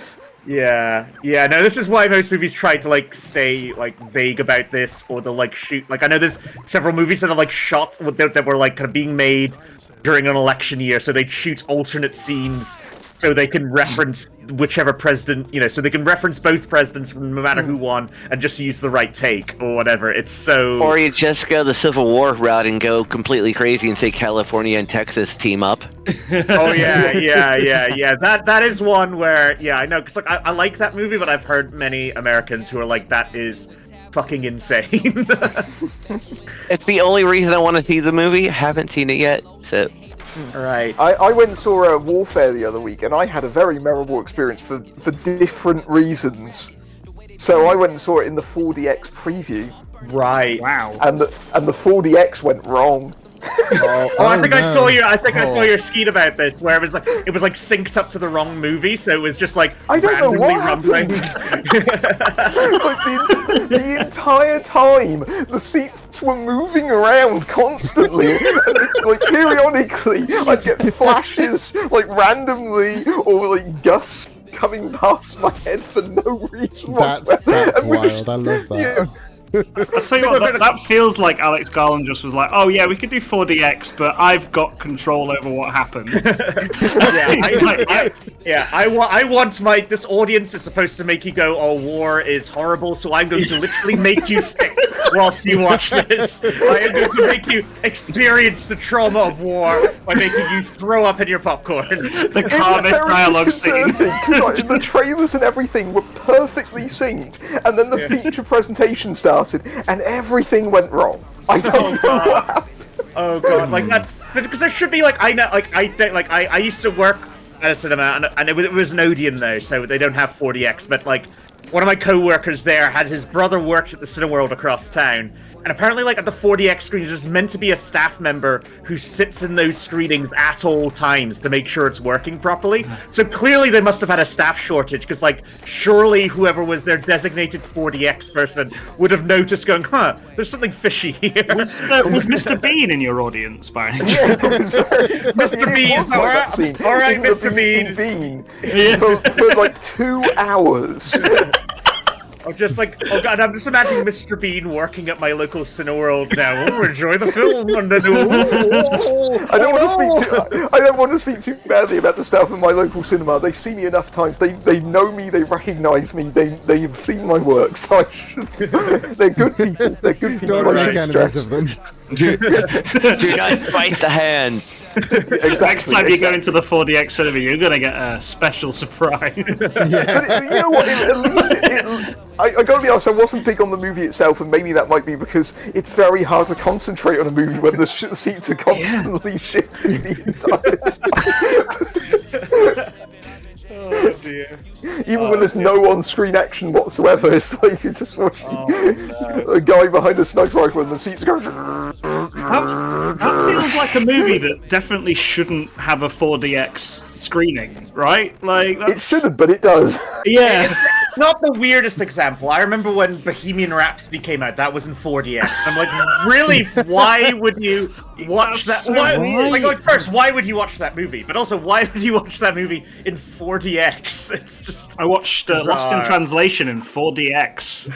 Yeah. No, this is why most movies try to like stay like vague about this, or they'll like shoot. Like I know there's several movies that are like shot that were like kind of being made during an election year, so they'd shoot alternate scenes so they can reference whichever president, so they can reference both presidents no matter who won and just use the right take or whatever. It's so. Or you just go the Civil War route and go completely crazy and say California and Texas team up. Oh yeah. That is one where I know because like I like that movie, but I've heard many Americans who are like, that is fucking insane. It's the only reason I want to see the movie. Haven't seen it yet, so. Right. I went and saw Warfare the other week, and I had a very memorable experience for different reasons. So I went and saw it in the 4DX preview. Right. Wow. And the 4DX went wrong. I think I saw your skeet about this, where it was like synced up to the wrong movie, so it was just like I don't know what happened. Like the entire time, the seats were moving around constantly, and like periodically, I'd get flashes like randomly, or like gusts coming past my head for no reason. That's wild. I love that. Yeah. I'll tell you what, that feels like Alex Garland just was like, oh yeah, we could do 4DX, but I've got control over what happens. I want this audience is supposed to make you go, oh, war is horrible, so I'm going to literally make you sick whilst you watch this. I am going to make you experience the trauma of war by making you throw up in your popcorn. The calmest dialogue scene. Like, the trailers and everything were perfectly synced, and then the feature presentation started, and everything went wrong. I don't know what happened. Oh god, like that's because there should be like I used to work at a cinema and it was an Odeon though, so they don't have 4DX. But like one of my co-workers there had his brother worked at the Cineworld across town. And apparently, like, at the 4DX screens, there's meant to be a staff member who sits in those screenings at all times to make sure it's working properly. So clearly they must have had a staff shortage, because, like, surely whoever was their designated 4DX person would have noticed going, huh, there's something fishy here. Was Mr. Bean in your audience, Barry? Yeah, it was very, Mr. Bean, all right, Mr. Bean. Yeah. For like 2 hours. I'm just like, oh god, I'm just imagining Mr. Bean working at my local Cineworld now. Oh, enjoy the film. I don't want to speak too badly about the staff in my local cinema. They see me enough times. They know me. They recognise me. They've seen my work. So they're good people. They're good people. Don't make enemies of them. Do not fight the hand. Exactly, Next time you go into the 4DX cinema, you're gonna get a special surprise. Yeah. But you know what? At least I gotta be honest. I wasn't big on the movie itself, and maybe that might be because it's very hard to concentrate on a movie when the seats are constantly shifting the entire time. Oh dear. Even when there's no on-screen action whatsoever, it's like you're just watching a guy behind a sniper rifle and the seats go. That feels like a movie that definitely shouldn't have a 4DX screening, right? Like It shouldn't, but it does. Yeah. It's not the weirdest example. I remember when Bohemian Rhapsody came out, that was in 4DX. I'm like, really? Why would you watch that? First, why would you watch that movie? But also, why would you watch that movie in 4DX? It's just. I watched Lost in Translation in 4DX.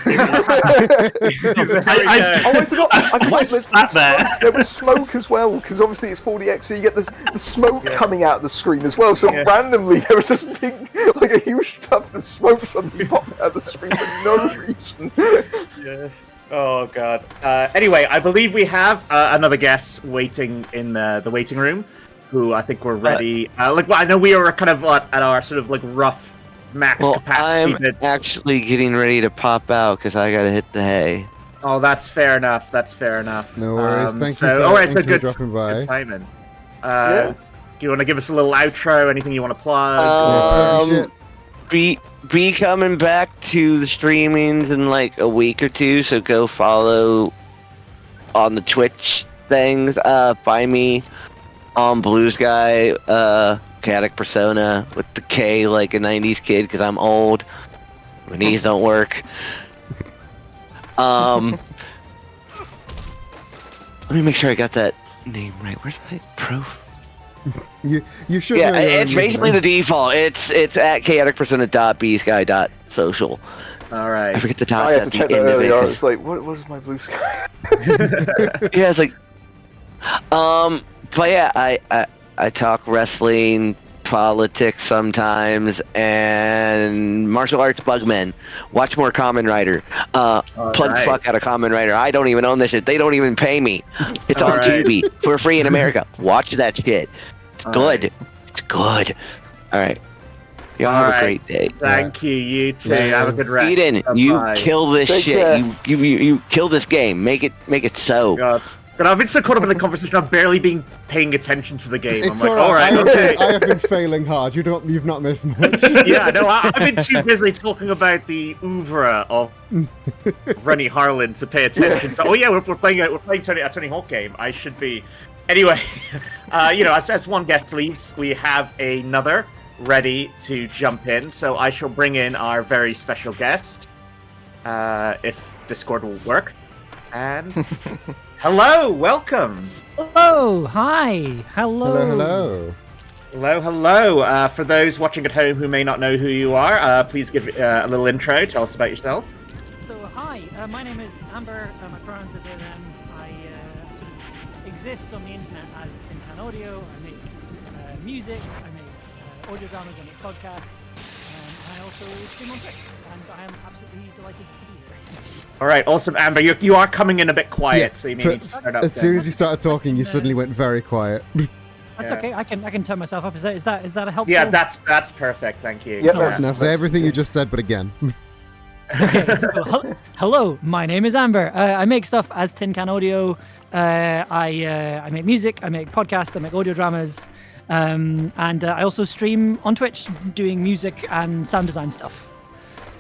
I forgot. I sat there. There was smoke as well, because obviously it's 4DX, so you get the smoke coming out of the screen as well. So randomly, there was this big, like a huge tuft of smoke suddenly popped out of the screen for no reason. Yeah. Oh god. Anyway, I believe we have another guest waiting in the waiting room, who I think we're ready. I know we are kind of at our sort of like rough max capacity. I'm actually getting ready to pop out because I gotta hit the hay. Oh, that's fair enough. That's fair enough. No worries. Thank you for dropping by. Good timing. Do you want to give us a little outro? Anything you want to plug? Be coming back to the streamings in like a week or two, so go follow on the Twitch things. Find me on Blue Sky, Chaotic Persona with the K like a 90s kid because I'm old. My knees don't work. Let me make sure I got that name right. Where's my profile? You should. Yeah, it's basically the default. It's at chaoticpersona.bsky.social. All right. I forget the top. I had to check that earlier. I was like, what is my Blue Sky? Yeah, it's like, but yeah, I talk wrestling, politics sometimes, and martial arts bugmen. Watch more Kamen Rider. Plug the fuck out of Kamen Rider. I don't even own this shit. They don't even pay me. It's on Tubi for free in America. Watch that shit. It's good. It's good. All right. Y'all have a great day. Thank you. You too. Have a good rest. Eden, you kill this shit. You kill this game. Make it so. God. But I've been so caught up in the conversation, I've barely been paying attention to the game. It's I'm like, all right, okay. I have been failing hard. You've not missed much. Yeah, no, I've been too busy talking about the oeuvre of Rennie Harlan to pay attention to. Oh yeah, we're playing a Tony Hawk game. I should be. Anyway, as one guest leaves, we have another ready to jump in. So I shall bring in our very special guest, if Discord will work, and. Hello, welcome. Hello, hi, hello. Hello. For those watching at home who may not know who you are, please give a little intro. Tell us about yourself. So, hi, my name is Amber. My pronouns are they, them. I sort of exist on the internet as Tin Can Audio. I make music, I make audio dramas, I make podcasts, and I also stream on Twitch. And I am absolutely delighted to be here. All right, awesome, Amber. You are coming in a bit quiet, so you may need to start up. As soon as you started talking, you suddenly went very quiet. That's okay. I can turn myself up. Is that a helpful? Yeah, that's perfect. Thank you. Yeah, now say everything you just said, but again. Okay, so, hello, my name is Amber. I make stuff as Tin Can Audio. I make music, I make podcasts, I make audio dramas, and I also stream on Twitch doing music and sound design stuff.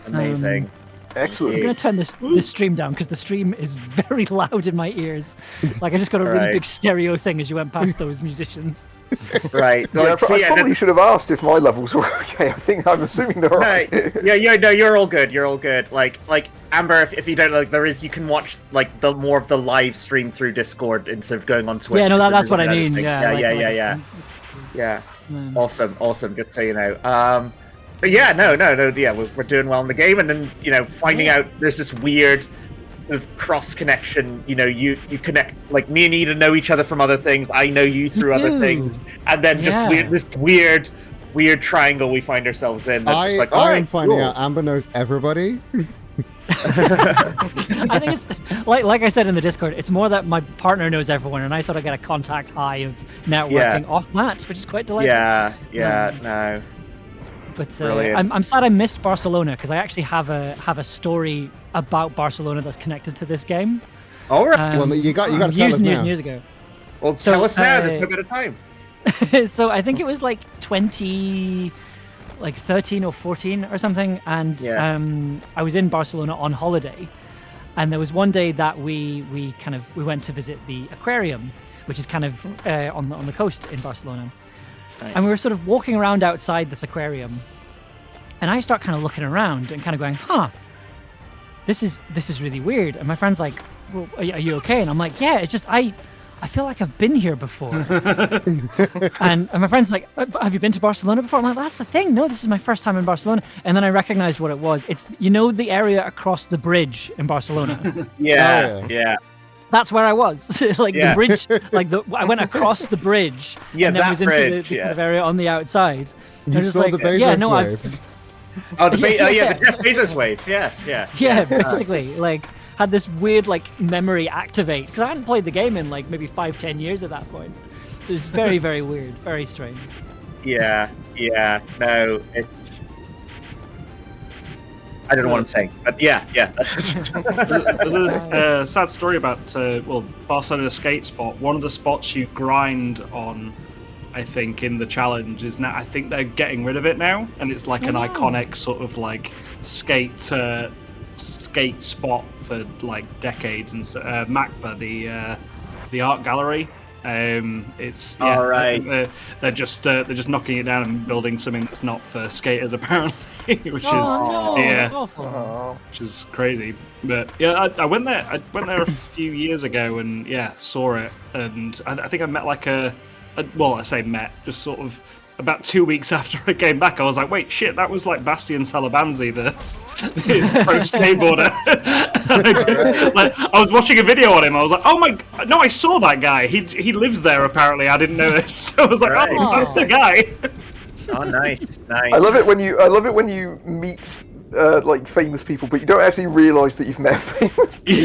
Amazing. Excellent. I'm going to turn this stream down because the stream is very loud in my ears. Like I just got a really big stereo thing as you went past those musicians. Right. Yeah, I probably should have asked if my levels were okay. I'm assuming they're alright. Yeah, no, you're all good. You're all good. Like Amber, if you don't like, you can watch like the more of the live stream through Discord instead of going on Twitch. Yeah, no, that's what I mean. Yeah. Yeah. Awesome. Just so you know. But yeah, no, yeah, we're doing well in the game, and then finding out there's this weird sort of cross connection. You connect, like me and Eden know each other from other things. I know you through other things, and then just this weird triangle we find ourselves in. I'm finding out Amber knows everybody. I think it's like I said in the Discord, it's more that my partner knows everyone, and I sort of get a contact high of networking off that, which is quite delightful. No. But I'm sad I missed Barcelona because I actually have a story about Barcelona that's connected to this game. All right. Well, you got to tell us now. Years ago. Well, tell us now. There's no better time. So I think it was like 13 or 14 or something, and I was in Barcelona on holiday, and there was one day that we went to visit the aquarium, which is kind of on the coast in Barcelona. Right. And we were sort of walking around outside this aquarium, and I start kind of looking around and kind of going, this is really weird. And my friend's like, well, are you okay? And I'm like, yeah, it's just I feel like I've been here before. and my friend's like, have you been to Barcelona before? I'm like, that's the thing. No, this is my first time in Barcelona. And then I recognized what it was. It's the area across the bridge in Barcelona. Yeah. That's where I was. The bridge, I went across the bridge, and then was into the kind of area on the outside. You saw the Bezos waves. The Jeff Bezos waves. Yes, Yeah, basically, had this weird memory activate because I hadn't played the game in maybe 5-10 years at that point. So it was very, very weird, very strange. Yeah. No, it's. I don't know what I'm saying, but yeah. There's a sad story about Barcelona skate spot. One of the spots you grind on, I think, in the challenge is now. I think they're getting rid of it now, and it's like an iconic sort of skate spot for decades. And MACBA, the art gallery. It's all right. They're just knocking it down and building something that's not for skaters apparently, which is crazy. But yeah, I went there. I went there a few years ago and saw it. And I think I met I say met, just sort of about 2 weeks after I came back. I was like, wait, shit, that was Bastian Salabanzi, the pro skateboarder. I was watching a video on him. I was like, oh my, no, I saw that guy. He lives there apparently. I didn't know this. I was like, oh, that's the guy. Oh, nice. I love it when you meet famous people, but you don't actually realize that you've met famous people.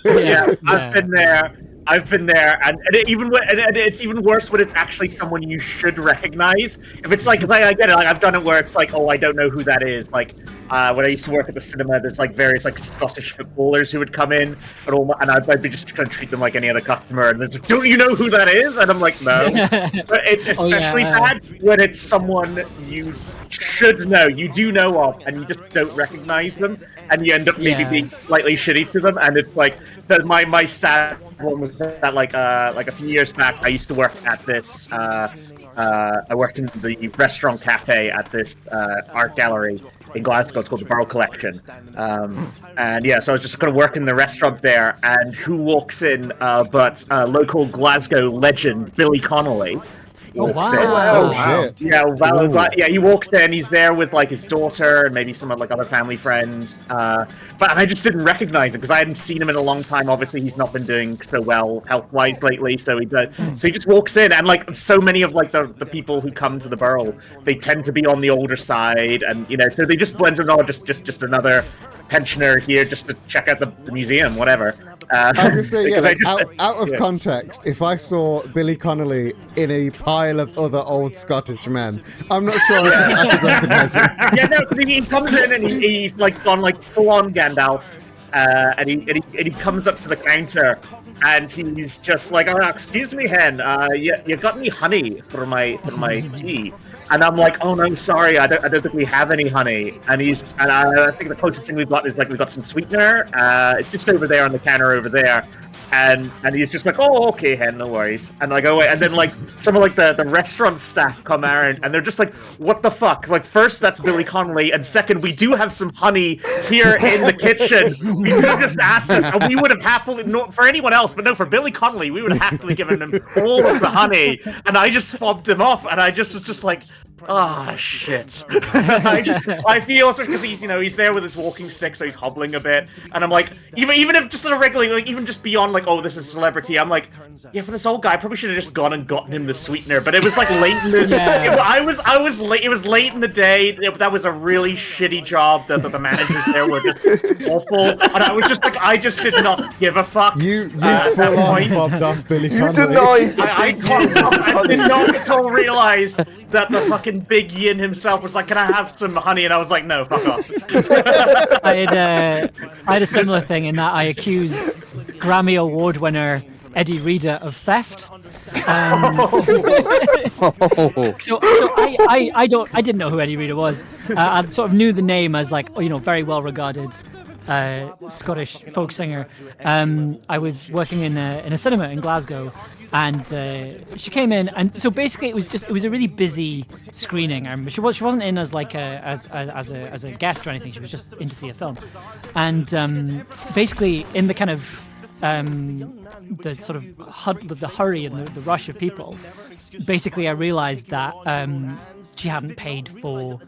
Yeah. I've been there, and it's even worse when it's actually someone you should recognize. If it's because I get it, I've done it where it's I don't know who that is. When I used to work at the cinema, there's various Scottish footballers who would come in, and I'd be just trying to treat them like any other customer, and there's don't you know who that is? And I'm like, no. But it's especially bad when it's someone you should know, you do know of, and you just don't recognize them, and you end up maybe being slightly shitty to them, and it's my sad one was that a few years back I used to work at this I worked in the restaurant cafe at this art gallery in Glasgow. It's called the Borough Collection, and so I was just going to work in the restaurant there, and who walks in but local Glasgow legend Billy Connolly. Shit. Yeah, he walks in, he's there with his daughter and maybe some other family friends, but I just didn't recognize him because I hadn't seen him in a long time. Obviously he's not been doing so well health-wise lately, so he just walks in, and so many of the people who come to the Borough, they tend to be on the older side, and so they just blend in, just another pensioner here just to check out the museum, whatever. I was gonna say, yeah, because like, out of yeah. context, if I saw Billy Connolly in a pile of other old Scottish men, I'm not sure I could recognize him. Yeah, no, because he comes in and he's like gone like full on Gandalf, and he comes up to the counter and he's just like, "Oh, excuse me, hen, you got any honey for my tea?" And I'm like, "Oh no, sorry, I don't think we have any honey." And I think the closest thing we've got is like we've got some sweetener. It's just over there on the counter over there. And he's just like, "Oh, okay, hen, no worries." And I go away, and then like some of like the restaurant staff come around, and they're just like, "What the fuck?" Like, first that's Billy Connolly, and second, we do have some honey here in the kitchen. You could have just asked us, and we would have happily, no, for anyone else, but no, for Billy Connolly, we would have happily given him all of the honey, and I just fobbed him off, and I just was just like, "Ah, shit." I feel, especially because he's there with his walking stick, so he's hobbling a bit, and I'm like, even if just on a regular, like even just beyond like, "Oh, this is a celebrity," I'm like, yeah, for this old guy, I probably should have just gone and gotten him the sweetener. But it was like late in the I was late. It was late in the day. That was a really shitty job. The managers there were just awful, and I was just like, I just did not give a fuck. You full on fobbed off Billy Connolly. I did not at all realize that the fucking big yin himself was like, "Can I have some honey?" And I was like, "No, fuck off." I had a similar thing in that I accused Grammy Award winner Eddie Reader of theft. So I didn't know who Eddie Reader was. I sort of knew the name as like, very well regarded Scottish folk singer. I was working in a cinema in Glasgow, and she came in, and so basically it was a really busy screening. She wasn't in as like as a guest or anything. She was just in to see a film, and basically in the kind of the sort of the hurry and the rush of people, basically I realized that she hadn't paid for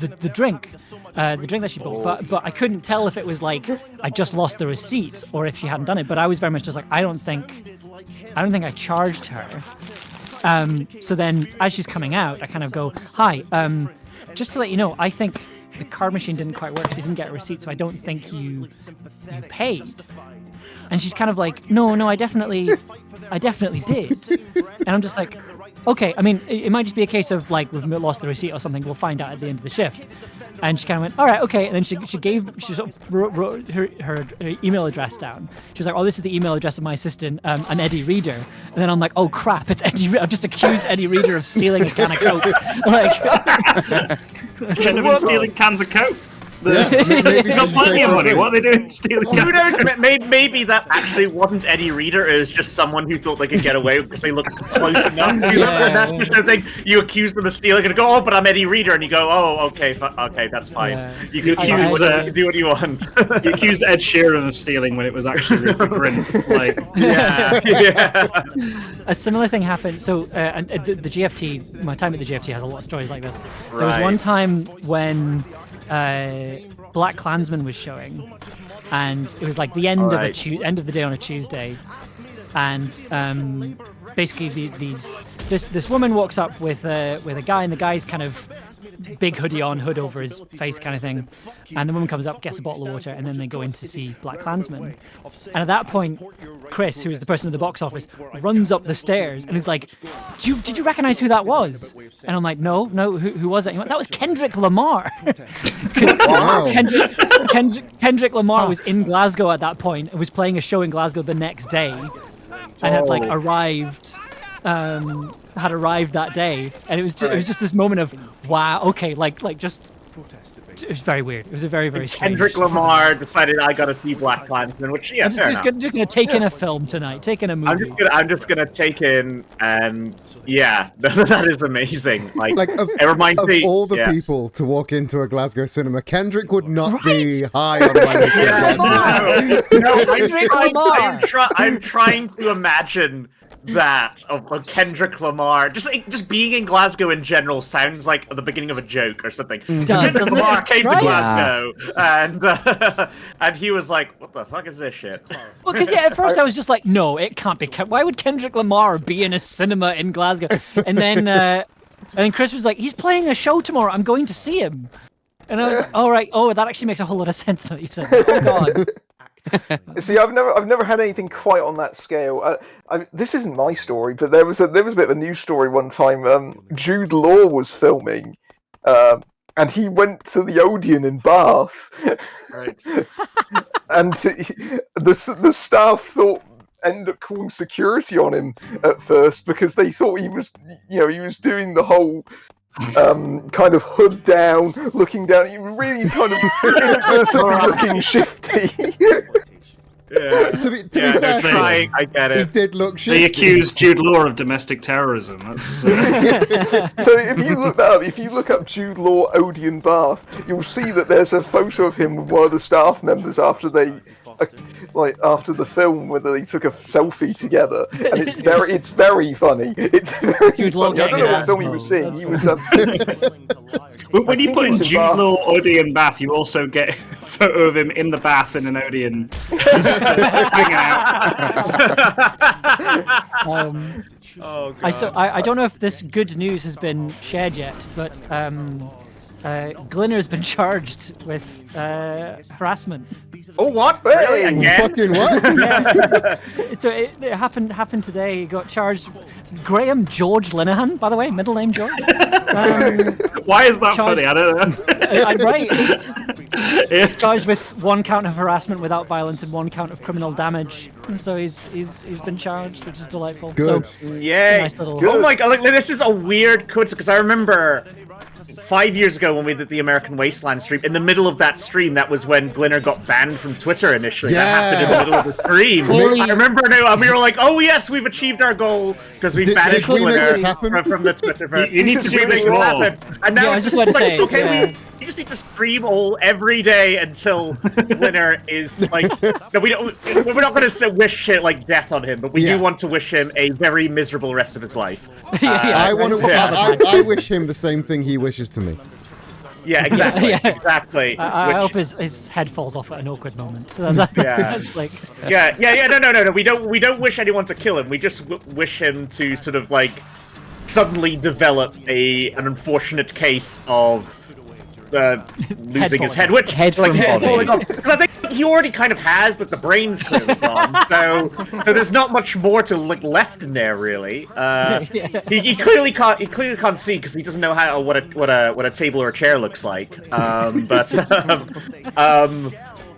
the drink that she bought, but I couldn't tell if it was like I just lost the receipt or if she hadn't done it. But I was very much just like, I don't think I charged her. So then as she's coming out, I kind of go, "Hi, just to let you know, I think the card machine didn't quite work. She didn't get a receipt, so I don't think you paid." And she's kind of like, no, I definitely did. And I'm just like, okay, I mean, it might just be a case of like we've lost the receipt or something. We'll find out at the end of the shift. And she kind of went, "All right, okay." And then she sort of wrote her email address down. She was like, "Oh, this is the email address of my assistant, an Eddie Reader." And then I'm like, "Oh crap, it's Eddie. I've just accused Eddie Reader of stealing a can of Coke." Like, should have been stealing cans of Coke. Maybe got plenty of money. What are they doing stealing? Who knows? Maybe that actually wasn't Eddie Reader. It was just someone who thought they could get away because they looked close enough. And that's just the thing. You accuse them of stealing and go, "Oh, but I'm Eddie Reader," and you go, "Oh, okay, that's fine." Yeah. You can do what you want. You accused Ed Sheeran of stealing when it was actually Rupert Grint. Like, yeah. A similar thing happened. So, and the GFT, my time at the GFT has a lot of stories like this. There was one time when Black Klansman was showing, and it was like the end of the day on a Tuesday, and basically this woman walks up with a guy, and the guy's kind of big hoodie on, hood over his face kind of thing, and the woman comes up, gets a bottle of water, and then they go in to see Black Klansman. And at that point, Chris, who is the person at the box office, runs up the stairs and is like, did you recognize who that was? And I'm like, no, who was it? He went, "That was Kendrick Lamar." Wow. Kendrick Lamar was in Glasgow at that point and was playing a show in Glasgow the next day, and had like arrived that day, and it was just this moment of wow, okay, like just it was very weird. It was a very, very strange. Kendrick Lamar decided I gotta see Black Klansman, which I'm just gonna take in a film tonight, take in a movie. I'm just gonna take in, and yeah, that is amazing. Like of it reminds me all the people to walk into a Glasgow cinema, Kendrick would not be high on my list. I'm trying to imagine that of Kendrick Lamar just being in Glasgow in general sounds like the beginning of a joke or something. Kendrick Lamar came to Glasgow, and he was like, "What the fuck is this shit?" Well, because at first I was just like, no, it can't be. Why would Kendrick Lamar be in a cinema in Glasgow? And then Chris was like, "He's playing a show tomorrow. I'm going to see him." And I was like, "All right, that actually makes a whole lot of sense." What you said. Oh god. See, I've never had anything quite on that scale. This isn't my story, but there was a bit of a news story one time. Jude Law was filming, and he went to the Odeon in Bath. Right. And the staff ended up calling security on him at first because they thought he was doing the whole kind of hood down, looking down. He was really kind of inadvertently looking shifty. Yeah. To be fair, trying. I get it. He did look shifty. They accused Jude Law of domestic terrorism. That's. So if you look that up, if you look up Jude Law Odeon Bath, you'll see that there's a photo of him with one of the staff members after the film, where they took a selfie together, and it's very funny. It's very Jude Law funny. I don't know what film he was seeing. He was. When you put in Jude Law Odeon Bath, you also get a photo of him in the bath in an Odeon, just hanging out. Oh, I don't know if this good news has been shared yet, but Glinner's been charged with harassment. Oh, what? Hey! Again? Fucking what? Yeah. So it happened today. He got charged. Graham George Linehan, by the way, middle name George. Why is that funny? I don't know. I'm right. Charged with 1 count of harassment without violence and 1 count of criminal damage. So he's been charged, which is delightful. Good. So, Yay. nice little. Oh my god! Like, this is a weird coincidence because I remember 5 years ago when we did the American Wasteland stream. In the middle of that stream, that was when Glinner got banned from Twitter initially. Yes. That happened in the middle of the stream. Clearly- I remember now, we were like, "Oh yes, we've achieved our goal because we banned did we make Glinner this happen? from the Twitterverse." You need to do We this made it more. happen. And now Yeah, I it's just wanted to like, say, okay, yeah. we just need to stream every day until Glinner is like. No, we don't. We're not going to wish like death on him, but we Yeah. do want to wish him a very miserable rest of his life. I want to. Yeah. I wish him the same thing he wishes to me. Yeah, exactly. Yeah. Exactly. I hope his head falls off at an awkward moment. That's like. Yeah. No. We don't wish anyone to kill him. We just wish him to sort of like suddenly develop an unfortunate case of losing his head, which Head like from head body. falling off. Because I think he already kind of has that the brain's clearly gone. So there's not much more to left in there really. He clearly can't see because he doesn't know what a table or a chair looks like.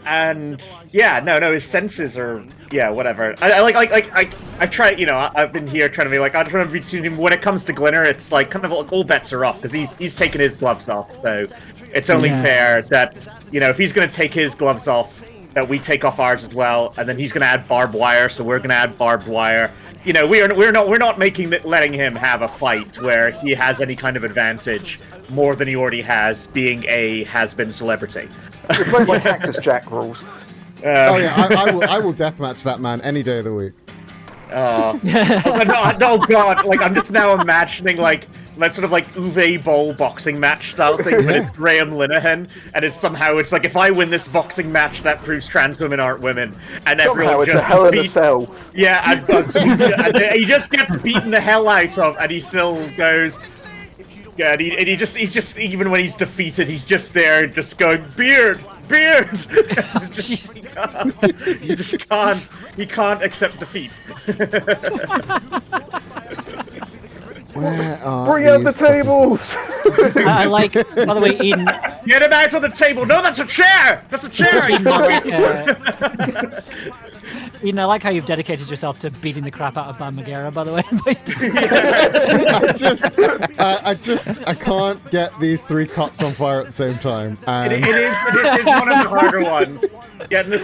And yeah, no, his senses are whatever. I try, I've been here trying to be like, I'm trying to be to him. When it comes to Glinner, it's like kind of like all bets are off because he's taken his gloves off. So it's only fair that if he's gonna take his gloves off, that we take off ours as well, and then he's gonna add barbed wire, so we're gonna add barbed wire. We're not letting him have a fight where he has any kind of advantage more than he already has, being a has-been celebrity. We're playing by Cactus Jack rules. Oh yeah, I will deathmatch that man any day of the week. No, God! Like I'm just now imagining like sort of like Uwe Boll boxing match style thing, but it's Graham Linehan, and it's like if I win this boxing match, that proves trans women aren't women, and Somehow everyone it's just a hell in a cell. Yeah, and he just gets beaten the hell out of, and he still goes. Yeah, and he's just even when he's defeated, he's just there, just going beard. He can't accept defeat. Bring out the tables. I like. By the way, Eden. Get him out of the table. No, that's a chair. That's a chair. He's not. Eden, I like how you've dedicated yourself to beating the crap out of Bam Margera, by the way. I can't get these 3 cops on fire at the same time. And It is one of the harder ones. Getting the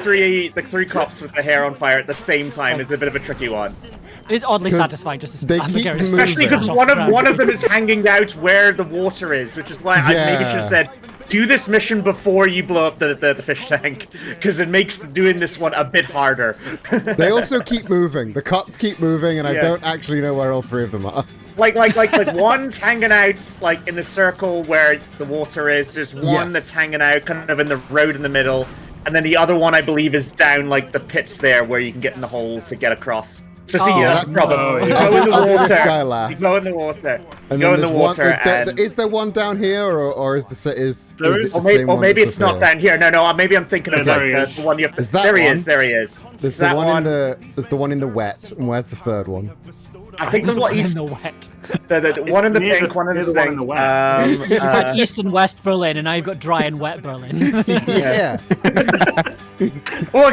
three cops with the hair on fire at the same time is a bit of a tricky one. It is oddly satisfying just to they Bam keep Margera's moving. Especially because one of them is hanging out where the water is, which is why I maybe should have said, do this mission before you blow up the fish tank, because it makes doing this one a bit harder. They also keep moving. The cops keep moving, and I don't actually know where all 3 of them are. Like one's hanging out like in the circle where the water is. There's one that's hanging out kind of in the road in the middle, and then the other one I believe is down like the pits there where you can get in the hole to get across. So see, that's the problem. Oh, You yeah. go in the I'll do water. this guy last. You go in the water. And go then in the there's one. water. And... Is there one down here, or is it There the is. same Or one maybe that's it's up not here? down here. No, maybe I'm thinking of there he like is. the one you. Is that there he one? is. There he is. There's That the one one. in there's the one in the wet, and where's the third one? I think the one in the wet. The one in the near pink, the- one in near the the one thing. in the wet. You've got East and West Berlin, and now you've got dry and wet Berlin. Yeah. Well,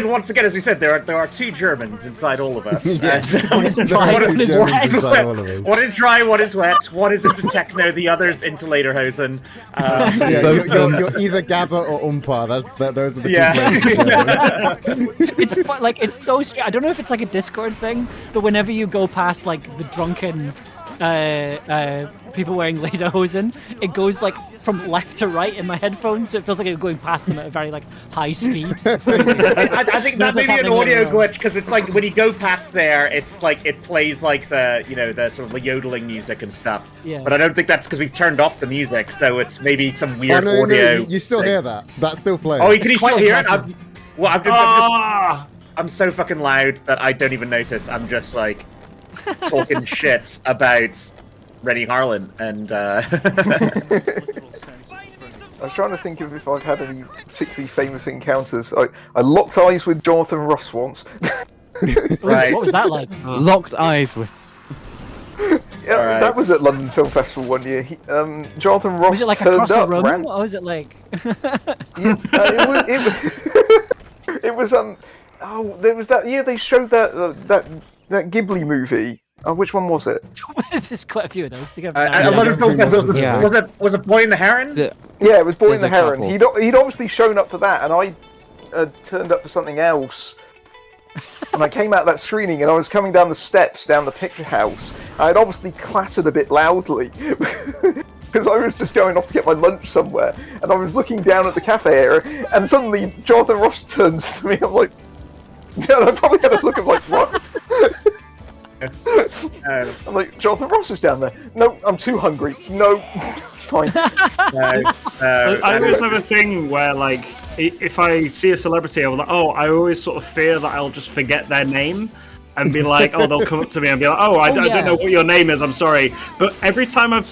once again, as we said, there are two Germans inside all of us. Yeah. And, One is There dry, are two one is Germans wet. inside all of us. one is dry, one is wet. One is into techno, the other's into Lederhosen. Yeah, you're either Gabba or Umpa. Those are the two flavors of German. It's like it's so strange. I don't know if it's like a Discord thing, but whenever you go past like the drunken people wearing lederhosen, it goes like from left to right in my headphones, so it feels like it's going past them at a very like high speed. It's very weird. I think that may be an audio glitch because it's like when you go past there, it's like it plays like the the sort of the yodeling music and stuff. Yeah. But I don't think that's because we've turned off the music, so it's maybe some weird Oh, no, audio. you still hear that? That still plays. Oh, can you still hear it? Ah! I'm so fucking loud that I don't even notice. I'm just like talking shit about Rennie Harlan and. I was trying to think of if I've had any particularly famous encounters. I locked eyes with Jonathan Ross once. Right. What was that like? Locked eyes with. Yeah, Alright. that was at London Film Festival one year. Jonathan Ross Was it like turned across a up, room, ran- or was it like? it was oh, there was that year they showed that Ghibli movie. Oh, which one was it? There's quite a few of those. At London Film Festival, Yeah. was it Boy in the Heron? Yeah, it was Boy in There's the a Heron. couple. He'd obviously shown up for that, and I turned up for something else. And I came out of that screening, and I was coming down the steps down the picture house. I'd obviously clattered a bit loudly because I was just going off to get my lunch somewhere, and I was looking down at the cafe area, and suddenly Jonathan Ross turns to me. I'm like, yeah, I probably had a look of like, what? I'm like, Jonathan Ross is down there. No, I'm too hungry. No, it's fine. I always have a thing where, like, if I see a celebrity, I'm like, I always sort of fear that I'll just forget their name and be like, they'll come up to me and be like, I don't know what your name is, I'm sorry. But every time I've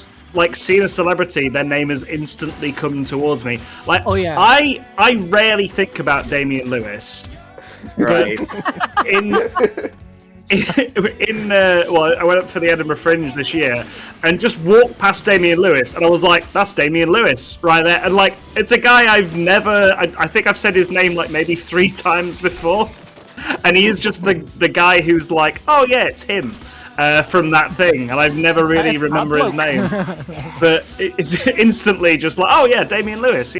seen a celebrity, their name is instantly coming towards me. Like, I rarely think about Damian Lewis. Right. I went up for the Edinburgh Fringe this year and just walked past Damian Lewis, and I was like, that's Damian Lewis right there. And like, it's a guy I've never, I think I've said his name like maybe 3 times before, and he is just the guy who's like, oh yeah, it's him from that thing, and I've never really remember his name, but it's instantly just like, oh yeah, Damian Lewis.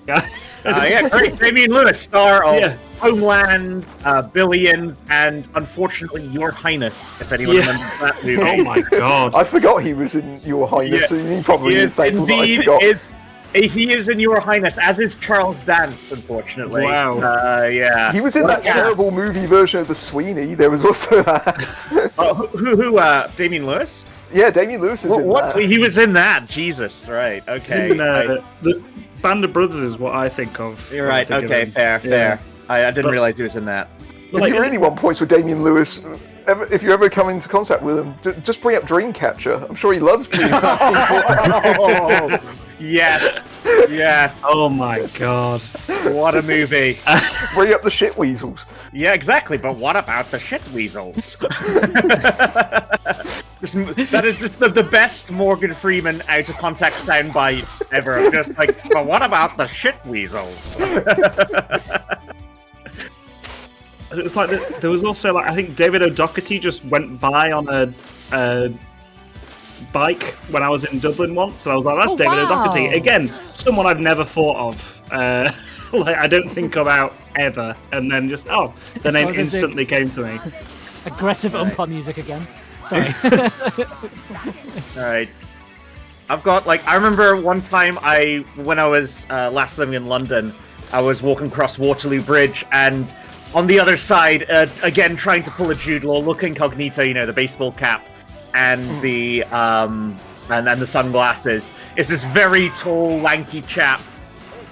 Yeah, great. Damian Lewis, star of Homeland, Billions, and unfortunately Your Highness, if anyone remembers that movie. Oh my god. I forgot he was in Your Highness, and he probably is thankful that I Indeed, forgot. he is in Your Highness, as is Charles Dance, unfortunately. Wow. Yeah. He was in that terrible movie version of The Sweeney. There was also that. Who? Damian Lewis? Yeah, Damian Lewis is in that. He was in that. Jesus, right? Okay. The Band of Brothers is what I think of. You're right. Okay, fair. I didn't realize he was in that. If you really want points with Damian Lewis, if you ever come into contact with him, just bring up Dreamcatcher. I'm sure he loves being Yes. Oh my god. What a movie. Bring up the shit weasels. Yeah, exactly. But what about the shit weasels? That is just the best Morgan Freeman out of context soundbite ever. Just like, but what about the shit weasels? It's like there was also I think David O'Doherty just went by on a bike when I was in Dublin once, and I was like, that's David O'Doherty again, someone I've never thought of. I don't think about ever, and then just the name instantly came to me. Aggressive umpa music again. Sorry. Alright. I've got I remember one time when I was last living in London, I was walking across Waterloo Bridge, and on the other side, again trying to pull a Jude Law, look incognito, the baseball cap and the sunglasses, is this very tall, lanky chap.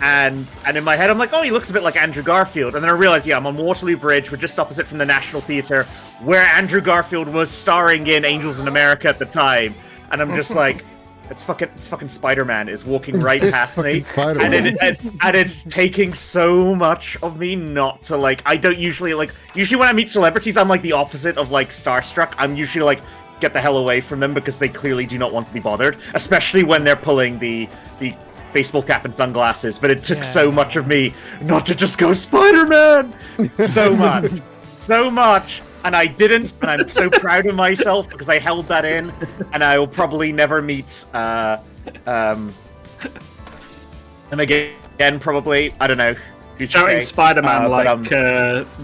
And in my head, I'm like, he looks a bit like Andrew Garfield. And then I realized, I'm on Waterloo Bridge. We're just opposite from the National Theatre. where Andrew Garfield was starring in Angels in America at the time, and I'm just like, it's fucking Spider-Man is walking right past me, and it's taking so much of me not to like. I don't usually Usually when I meet celebrities, I'm like the opposite of like starstruck. I'm usually like, get the hell away from them because they clearly do not want to be bothered, especially when they're pulling the baseball cap and sunglasses. But it took so much of me not to just go Spider-Man, so much. And I didn't, and I'm so proud of myself because I held that in, and I will probably never meet, and again, probably, I don't know. Shouting Spider-Man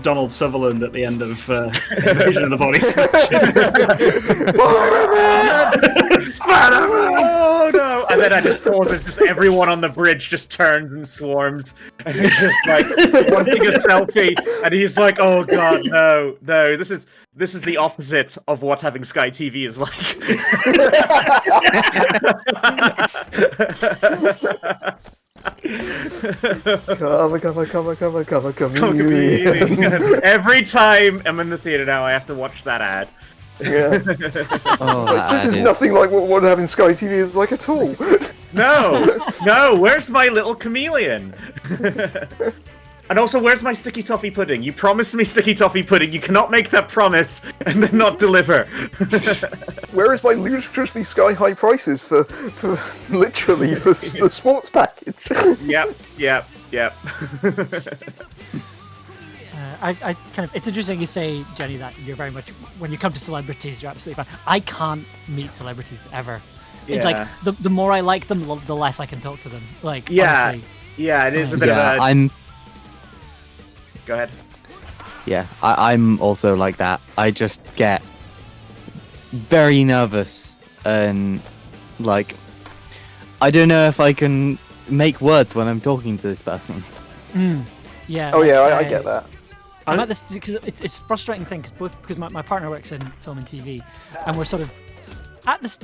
Donald Sutherland at the end of Invasion of the Body Snatchers. Spider-Man! Oh no! And then I just causes just everyone on the bridge just turns and swarms, and he's just like wanting a selfie, and he's like, "Oh god, no, this is the opposite of what having Sky TV is like." Come. Every time I'm in the theater now, I have to watch that ad. Yeah. This is nothing like what having Sky TV is like at all. No, where's my little chameleon? And also, where's my sticky toffee pudding? You promised me sticky toffee pudding. You cannot make that promise and then not deliver. Where is my ludicrously sky-high prices for literally for the sports package? Yep. I kind of, it's interesting you say, Jenny, that you're very much, when you come to celebrities, you're absolutely fine. I can't meet celebrities ever. Yeah. It's like, the more I like them, the less I can talk to them. Like, yeah, honestly. Yeah, it is a bit of a... Go ahead. Yeah, I'm also like that. I just get very nervous and like I don't know if I can make words when I'm talking to this person. Yeah. Oh yeah, I get that. I'm at this because it's a frustrating thing because my partner works in film and TV, and we're sort of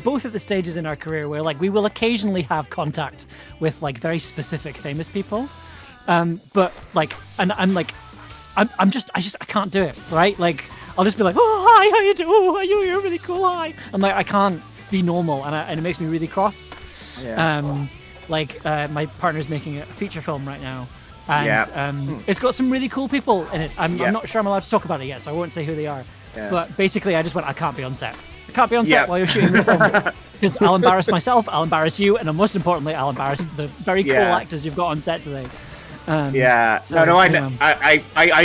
both at the stages in our career where like we will occasionally have contact with like very specific famous people, but like and I'm like. I can't do it, right? Like, I'll just be like, oh, hi, how you doing? Oh, you're really cool, hi. I'm like, I can't be normal, and it makes me really cross. Yeah. My partner's making a feature film right now, and it's got some really cool people in it. I'm not sure I'm allowed to talk about it yet, so I won't say who they are. Yeah. But basically, I just went, I can't be on set. I can't be on set while you're shooting this film. Because I'll embarrass myself, I'll embarrass you, and most importantly, I'll embarrass the very cool actors you've got on set today. I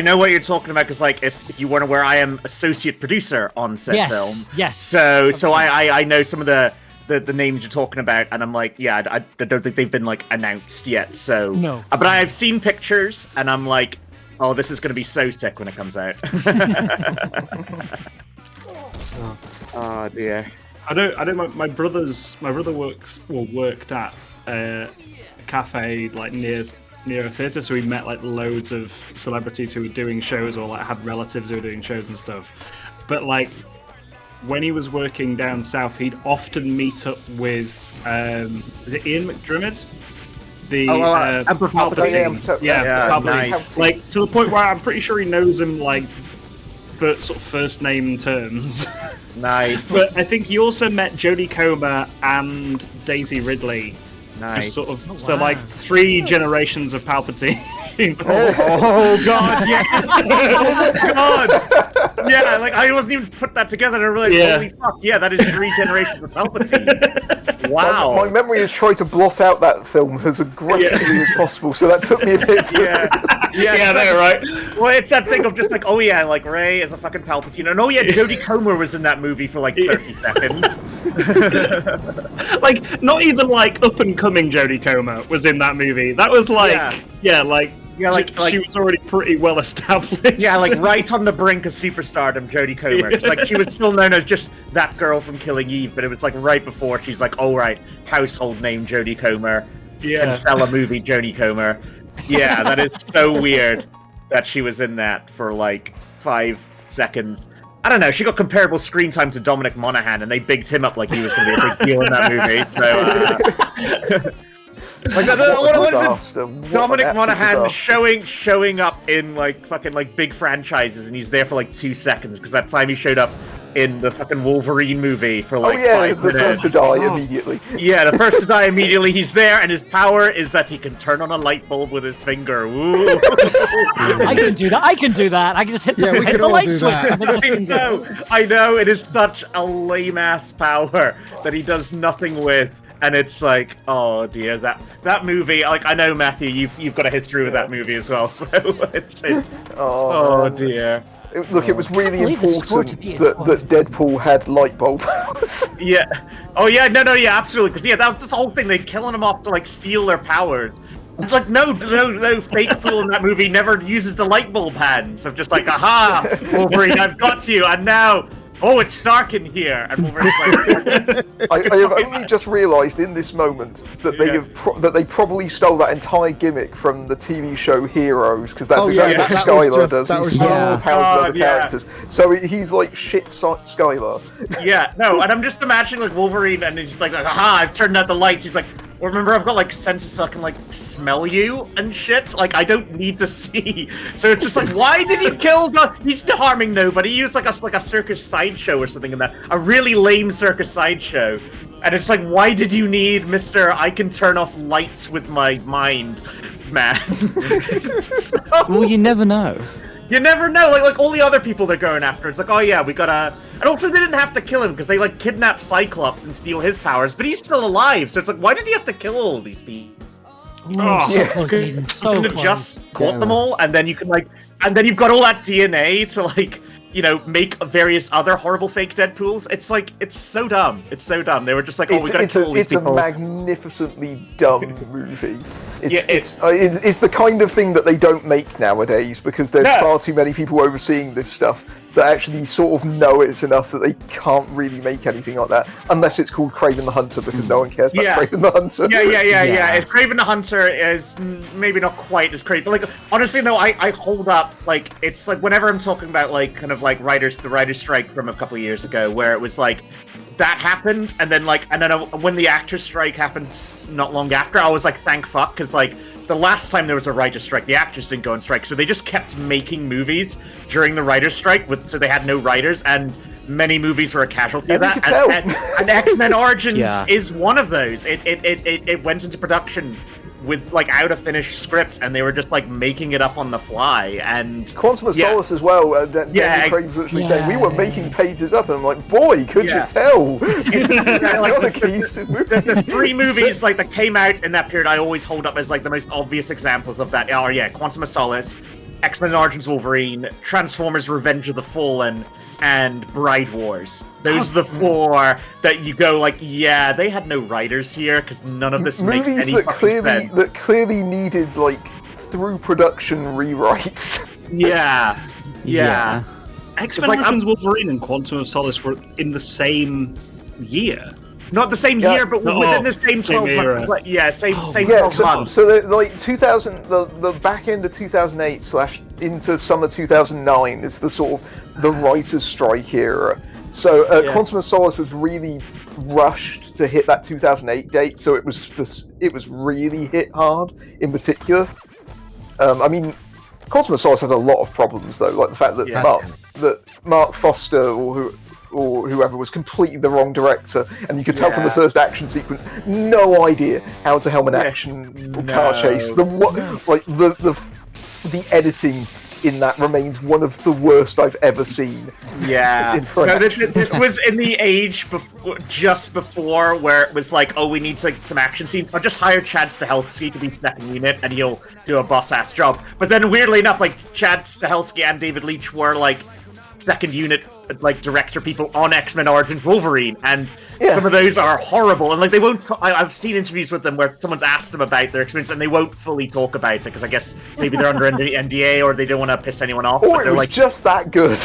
know what you're talking about because like if you weren't aware, I am associate producer on said film. Yes. So I know some of the names you're talking about, and I'm like, I don't think they've been like announced yet. So no, but I've seen pictures, and I'm like, oh, this is gonna be so sick when it comes out. Oh dear. I don't. My brother worked at a cafe like near a theatre, so we met like loads of celebrities who were doing shows or like had relatives who were doing shows and stuff. But like when he was working down south, he'd often meet up with is it Ian McDermott? The Emperor Palpatine. Palpatine. Nice. Like to the point where I'm pretty sure he knows him like for sort of first name terms. Nice. But I think he also met Jodie Comer and Daisy Ridley. Nice. Just sort of, so like 3 generations of Palpatine. Oh god, yes! Oh god! Yeah, like I wasn't even put that together and I realized, holy fuck, yeah, that is 3 generations of Palpatine. Wow. My memory is trying to blot out that film as aggressively as possible, so that took me a bit. Yeah, that's right. Well, it's that thing of just like, oh yeah, like Rey is a fucking Palpatine, and oh yeah, Jodie Comer was in that movie for like 30 seconds. Like, not even like up and coming Jodie Comer was in that movie. That was like, she was already pretty well established. Yeah, like right on the brink of superstardom, Jodie Comer. It's like she was still known as just that girl from Killing Eve, but it was like right before she's like, oh right, household name Jodie Comer, can sell a movie Jodie Comer. Yeah, that is so weird that she was in that for like 5 seconds. I don't know, she got comparable screen time to Dominic Monaghan, and they bigged him up like he was going to be a big deal in that movie. So, Like What what a is disaster. it? What Dominic an absolute Monaghan disaster. showing up in like fucking like big franchises, and he's there for like 2 seconds because that time he showed up in the fucking Wolverine movie for like 5 the minutes. first to die immediately. Yeah, the first to die immediately. He's there, and his power is that he can turn on a light bulb with his finger. Ooh. I can do that. I can do that. I can just hit the, Yeah, we hit can the all light do switch. that. I know. It is such a lame ass power that he does nothing with. And it's like, oh dear, that movie. Like, I know, Matthew, you've got a history with that movie as well, so it's oh dear. Look, it was really believe the score important to me is that, fun. that Deadpool had light bulb powers. Yeah. Oh yeah. No. Yeah. Absolutely. Because yeah, that was the whole thing. They killing him off to like steal their powers. Like no. Fake fool in that movie never uses the light bulb hands. I'm just like, aha, Wolverine, I've got you, and now. Oh, it's dark in here, and Wolverine's like, I have only just realised in this moment that they that they probably stole that entire gimmick from the TV show Heroes, because that's exactly what Skylar does. He steals the powers of other characters. So he's like shit Skylar. Yeah, no, and I'm just imagining like Wolverine, and he's like, aha, I've turned out the lights. He's like, well, remember, I've got like senses so I can like smell you and shit. Like, I don't need to see. So it's just like, why did you kill the? He's harming nobody. He used like a circus sideshow or something in that, a really lame circus sideshow. And it's like, why did you need Mr. I can turn off lights with my mind, man? Well, you never know. You never know. Like all the other people they're going after. It's like, oh yeah, we gotta. And also, they didn't have to kill him because they like kidnap Cyclops and steal his powers, but he's still alive. So it's like, why did he have to kill all these people? So close, Eden. So you could close. just caught them all, and then you can like, and then you've got all that DNA to like, you know, make various other horrible fake Deadpools. It's like, it's so dumb. It's so dumb. They were just like, oh, we gotta kill all these people. It's a magnificently dumb movie. It's the kind of thing that they don't make nowadays because there's far too many people overseeing this stuff that actually sort of know it's enough that they can't really make anything like that unless it's called Kraven the Hunter because no one cares about Kraven the Hunter. Yeah. If Kraven the Hunter is maybe not quite as great, but like honestly, no, I hold up like it's like whenever I'm talking about like kind of like the writers' strike from a couple of years ago, where it was like that happened, and then when the actors' strike happened not long after, I was like, thank fuck, because like. The last time there was a writer's strike, the actors didn't go on strike, so they just kept making movies during the writer's strike, so they had no writers, and many movies were a casualty of that. And X-Men Origins is one of those. It went into production with like out of finished script, and they were just like making it up on the fly. And Quantum of Solace as well. Daniel Craig was literally saying we were making pages up, and I'm like, boy, could you tell? The 3 movies like that came out in that period, I always hold up as like the most obvious examples of that. Oh yeah, Quantum of Solace, X-Men Origins Wolverine, Transformers: Revenge of the Fallen, and Bride Wars. Those are the 4 that you go like, yeah, they had no writers here because none of this makes any fucking sense. That clearly needed like through production rewrites. Yeah. X-Men Origins Wolverine and Quantum of Solace were in the same year. Not the same year, but within the same 12 months. Like, same 12 months. So like 2000, the back end of 2008 / into summer 2009 is the sort of the writer's strike era. So Quantum of Solace was really rushed to hit that 2008 date, so it was really hit hard in particular. I mean, Quantum of Solace has a lot of problems though, like the fact that Mark Foster or whoever was completely the wrong director, and you could tell from the first action sequence, no idea how to helm an action car chase. The editing in that remains one of the worst I've ever seen. Yeah. This was in the age just before where it was like, oh, we need some action scenes. I'll just hire Chad Stahelski to be second unit, and he'll do a boss-ass job. But then, weirdly enough, like Chad Stahelski and David Leitch were like second unit like director people on X-Men Origins Wolverine, and some of those are horrible, and like they won't I've seen interviews with them where someone's asked them about their experience and they won't fully talk about it because I guess maybe they're under NDA or they don't want to piss anyone off, or it was like just that good.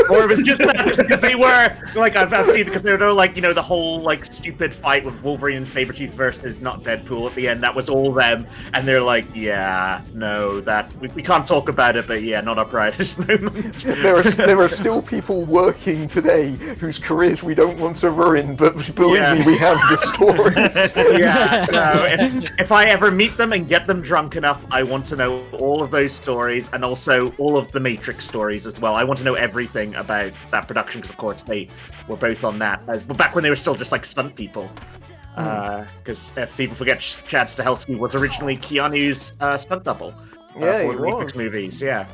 Or it was just that because they were like I've seen because they're like, you know, the whole like stupid fight with Wolverine and Sabretooth versus not Deadpool at the end, that was all them, and they're like, no, that we can't talk about it, but not our proudest moment. There are still people working working today whose careers we don't want to ruin, but believe me, we have the stories. Yeah, no, if I ever meet them and get them drunk enough, I want to know all of those stories and also all of the Matrix stories as well. I want to know everything about that production because, of course, they were both on that. But back when they were still just like stunt people. Because if people forget, Chad Stahelski was originally Keanu's stunt double for the Matrix movies. Yeah.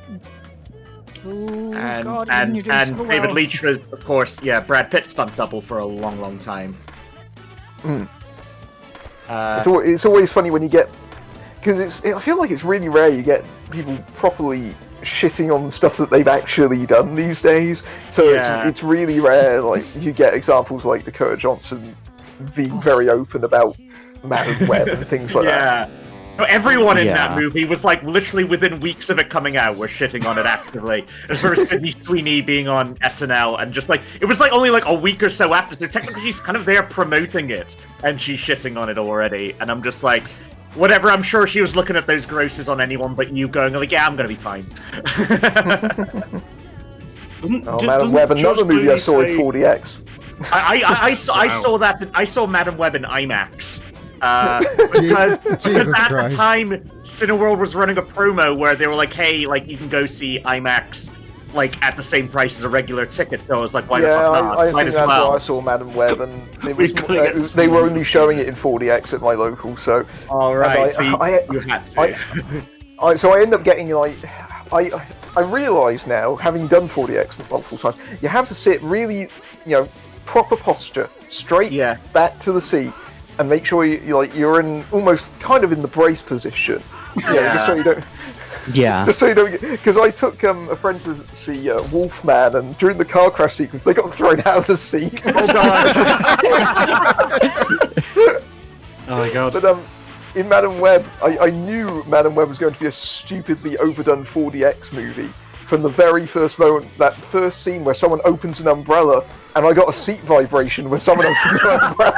Ooh, And God, and you're doing so David well. Leitch was, of course, Brad Pitt's stunt double for a long, long time. It's always funny when you get, because I feel like it's really rare you get people properly shitting on stuff that they've actually done these days. So it's really rare. Like you get examples like Dakota Johnson being very open about Madam Web and things like that. No, everyone in that movie was like literally within weeks of it coming out were shitting on it actively. There's sort of Sydney Sweeney being on SNL and just like it was like only like a week or so after, so technically she's kind of there promoting it and she's shitting on it already. And I'm just like, whatever, I'm sure she was looking at those grosses on anyone but you going like, yeah, I'm gonna be fine. Madam Web, another movie I saw in 4DX. I saw Madam Web in IMAX. Because at the time, Cineworld was running a promo where they were like, "Hey, like you can go see IMAX, like at the same price as a regular ticket." So I was like, "Why the fuck not? I Might think as that's well." why I saw Madam Web, and it was, they were only showing it in 4DX at my local. So all right, so you had to. So I end up getting like, I realise now, having done 4DX multiple times, you have to sit really, proper posture, straight back to the seat. And make sure you're in almost kind of in the brace position, just so you don't. Yeah. Just so you don't, because I took a friend to see Wolfman, and during the car crash sequence, they got thrown out of the seat. Oh my god! But in Madam Web, I knew Madam Web was going to be a stupidly overdone 4DX movie from the very first moment. That first scene where someone opens an umbrella. And I got a seat vibration when someone opened the umbrella.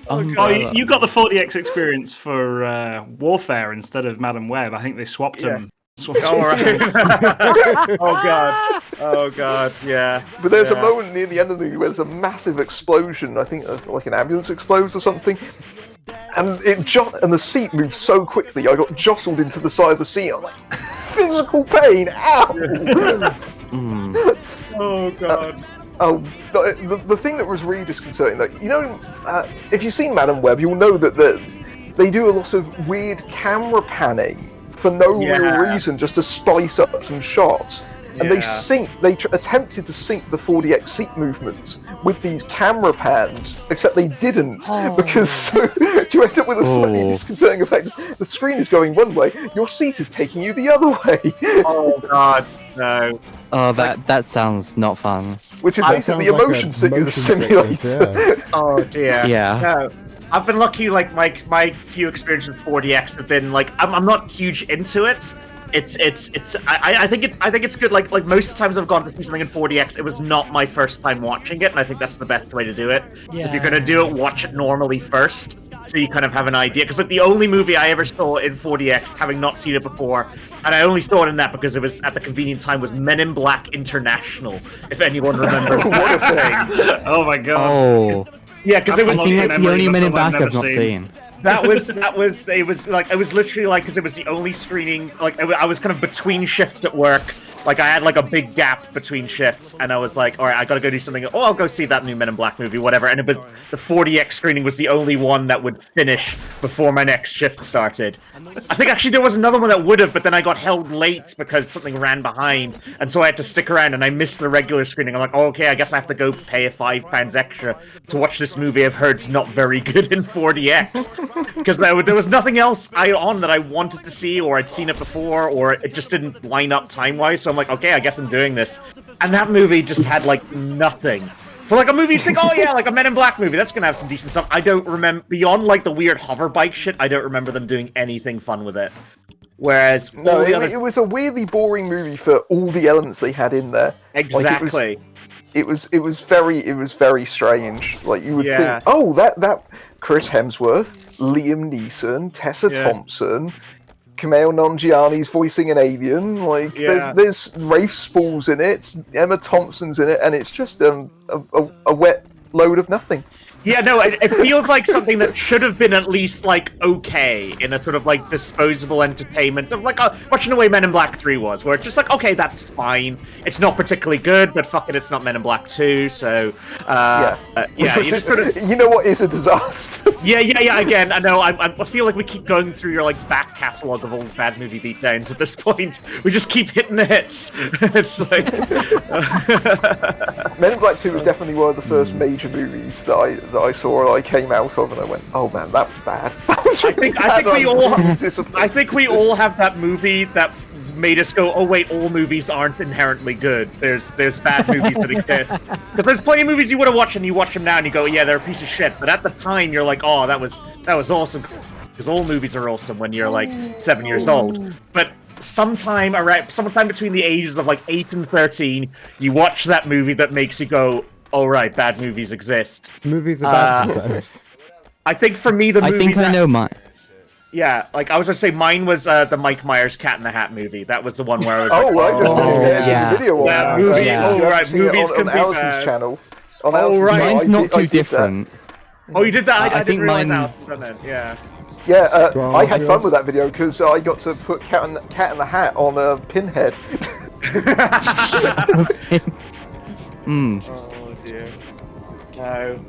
Opening you got the 4DX experience for Warfare instead of Madam Web. I think they swapped them. Oh god, yeah. But there's a moment near the end of the movie where there's a massive explosion. I think there's like an ambulance explodes or something. And and the seat moves so quickly, I got jostled into the side of the seat. I'm like, physical pain, ow! Oh god. The thing that was really disconcerting, though, if you've seen Madam Web, you'll know that they do a lot of weird camera panning for no real reason, just to spice up some shots. And they attempted to sync the 4DX seat movements with these camera pans, except they didn't, because you end up with a slightly disconcerting effect. The screen is going one way, your seat is taking you the other way. Oh god, no. Oh, that sounds not fun. Which is basically a motion simulator. Oh dear. Yeah. No. I've been lucky, like my few experiences with 4DX have been like I'm not huge into it. I think it's good. Like most of the times I've gone to see something in 4DX, it was not my first time watching it, and I think that's the best way to do it. So if you're gonna do it, watch it normally first, so you kind of have an idea. Because like the only movie I ever saw in 4DX, having not seen it before, and I only saw it in that because it was at the convenient time, was Men in Black International. If anyone remembers what a thing. Oh my god. Oh. Yeah, because it was the only Men in Black I've not seen. It was literally like, because it was the only screening, like I was kind of between shifts at work, like I had like a big gap between shifts, and I was like, all right, I gotta go do something. Oh, I'll go see that new Men in Black movie, whatever. And the 4DX screening was the only one that would finish before my next shift started. I think actually there was another one that would have, but then I got held late because something ran behind, and so I had to stick around, and I missed the regular screening. I'm like, oh, okay, I guess I have to go pay £5 extra to watch this movie I've heard's not very good in 4DX. Because there was nothing else on that I wanted to see, or I'd seen it before, or it just didn't line up time-wise, so I'm like, okay, I guess I'm doing this. And that movie just had, like, nothing. For, like, a movie, you think, oh, yeah, like a Men in Black movie, that's gonna have some decent stuff. I don't remember, beyond, like, the weird hover bike shit, I don't remember them doing anything fun with it. Whereas, it was a weirdly boring movie for all the elements they had in there. Exactly. Like, it was very strange. Like, you would think, oh, that Chris Hemsworth, Liam Neeson, Tessa Thompson, Kumail Nanjiani's voicing an alien. Like, there's Rafe Spall's in it, Emma Thompson's in it, and it's just a wet load of nothing. Yeah, no, it feels like something that should have been at least, like, okay, in a sort of, like, disposable entertainment, of like, much in the way Men in Black 3 was, where it's just like, okay, that's fine. It's not particularly good, but fuck it, it's not Men in Black 2, so, you just sort of... You know what is a disaster? Yeah, again, I know, I feel like we keep going through your, like, back catalogue of all bad movie beatdowns at this point. We just keep hitting the hits. It's like... Men in Black 2 was definitely one of the first major movies that I saw or I came out of, and I went, "Oh man, that was bad." I think we all have that movie that made us go, "Oh wait, all movies aren't inherently good. There's bad movies that exist." Because there's plenty of movies you would have watched and you watch them now and you go, "Yeah, they're a piece of shit." But at the time, you're like, "Oh, that was awesome." Because all movies are awesome when you're like 7 years old. But sometime between the ages of like 8 and 13, you watch that movie that makes you go, "Oh right, bad movies exist." Movies are bad sometimes. I think for me, I know mine. Yeah, like I was going to say, mine was the Mike Myers Cat in the Hat movie. That was the one where I was like, video on that. Movies can be Alison's bad. channel. Mine's not too different. Oh, you did that? I didn't realize mine's... that. Yeah. Yeah, I had fun with that video because I got to put Cat in the Hat on a pinhead. Oh dear. No.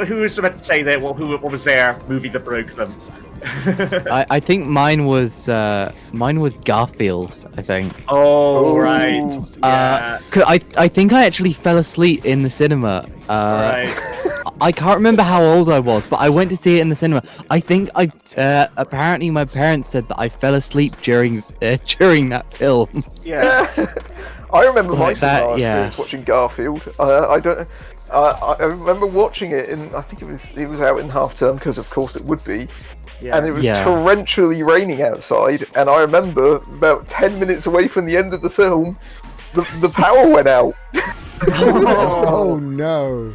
Who was meant to say that? What was their movie that broke them? I think mine was Garfield. I think. Oh right. I think I actually fell asleep in the cinema. Right. I can't remember how old I was, but I went to see it in the cinema. I think apparently my parents said that I fell asleep during that film. Yeah. I remember my experience watching Garfield. I remember watching it in. I think it was out in half term because of course it would be. Yeah. And it was torrentially raining outside, and I remember about 10 minutes away from the end of the film, the power went out. Oh no!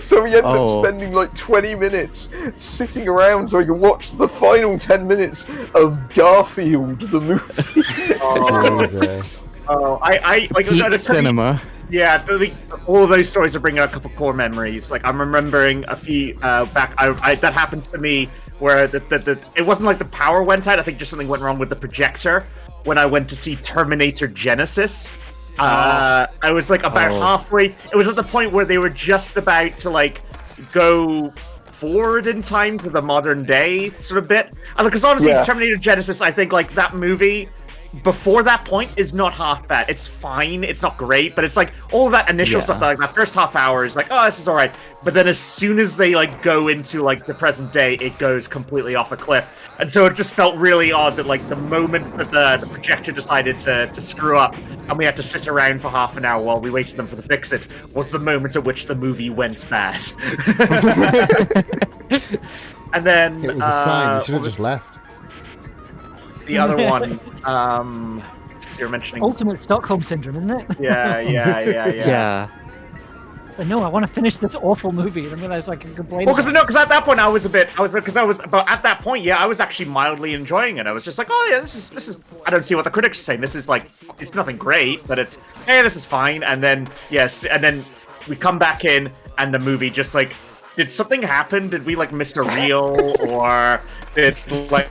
So we ended up spending like 20 minutes sitting around so I could watch the final 10 minutes of Garfield, the movie. Jesus. I like Peak cinema. Yeah, all of those stories are bringing a couple core memories. Like I'm remembering a few back. That happened to me where it wasn't like the power went out. I think just something went wrong with the projector when I went to see Terminator Genesis. I was like about halfway. It was at the point where they were just about to like go forward in time to the modern day sort of bit. Because honestly, Terminator Genesis, I think like that movie before that point is not half bad. It's fine. It's not great, but it's like all of that initial stuff. Like that first half hour is like, oh, this is all right. But then as soon as they like go into like the present day, it goes completely off a cliff. And so it just felt really odd that like the moment that the projector decided to screw up and we had to sit around for half an hour while we waited for them to fix it was the moment at which the movie went bad. And then it was a sign. You should have just left. The other one, you were mentioning Ultimate Stockholm Syndrome, isn't it? Yeah. So no, I want to finish this awful movie, and I realized I can complain. Well, because at that point I was at that point, I was actually mildly enjoying it. I was just like, oh yeah, this is. I don't see what the critics are saying. This is like, it's nothing great, but it's this is fine. And then we come back in, and the movie just like, did something happen? Did we like miss a reel, or did like?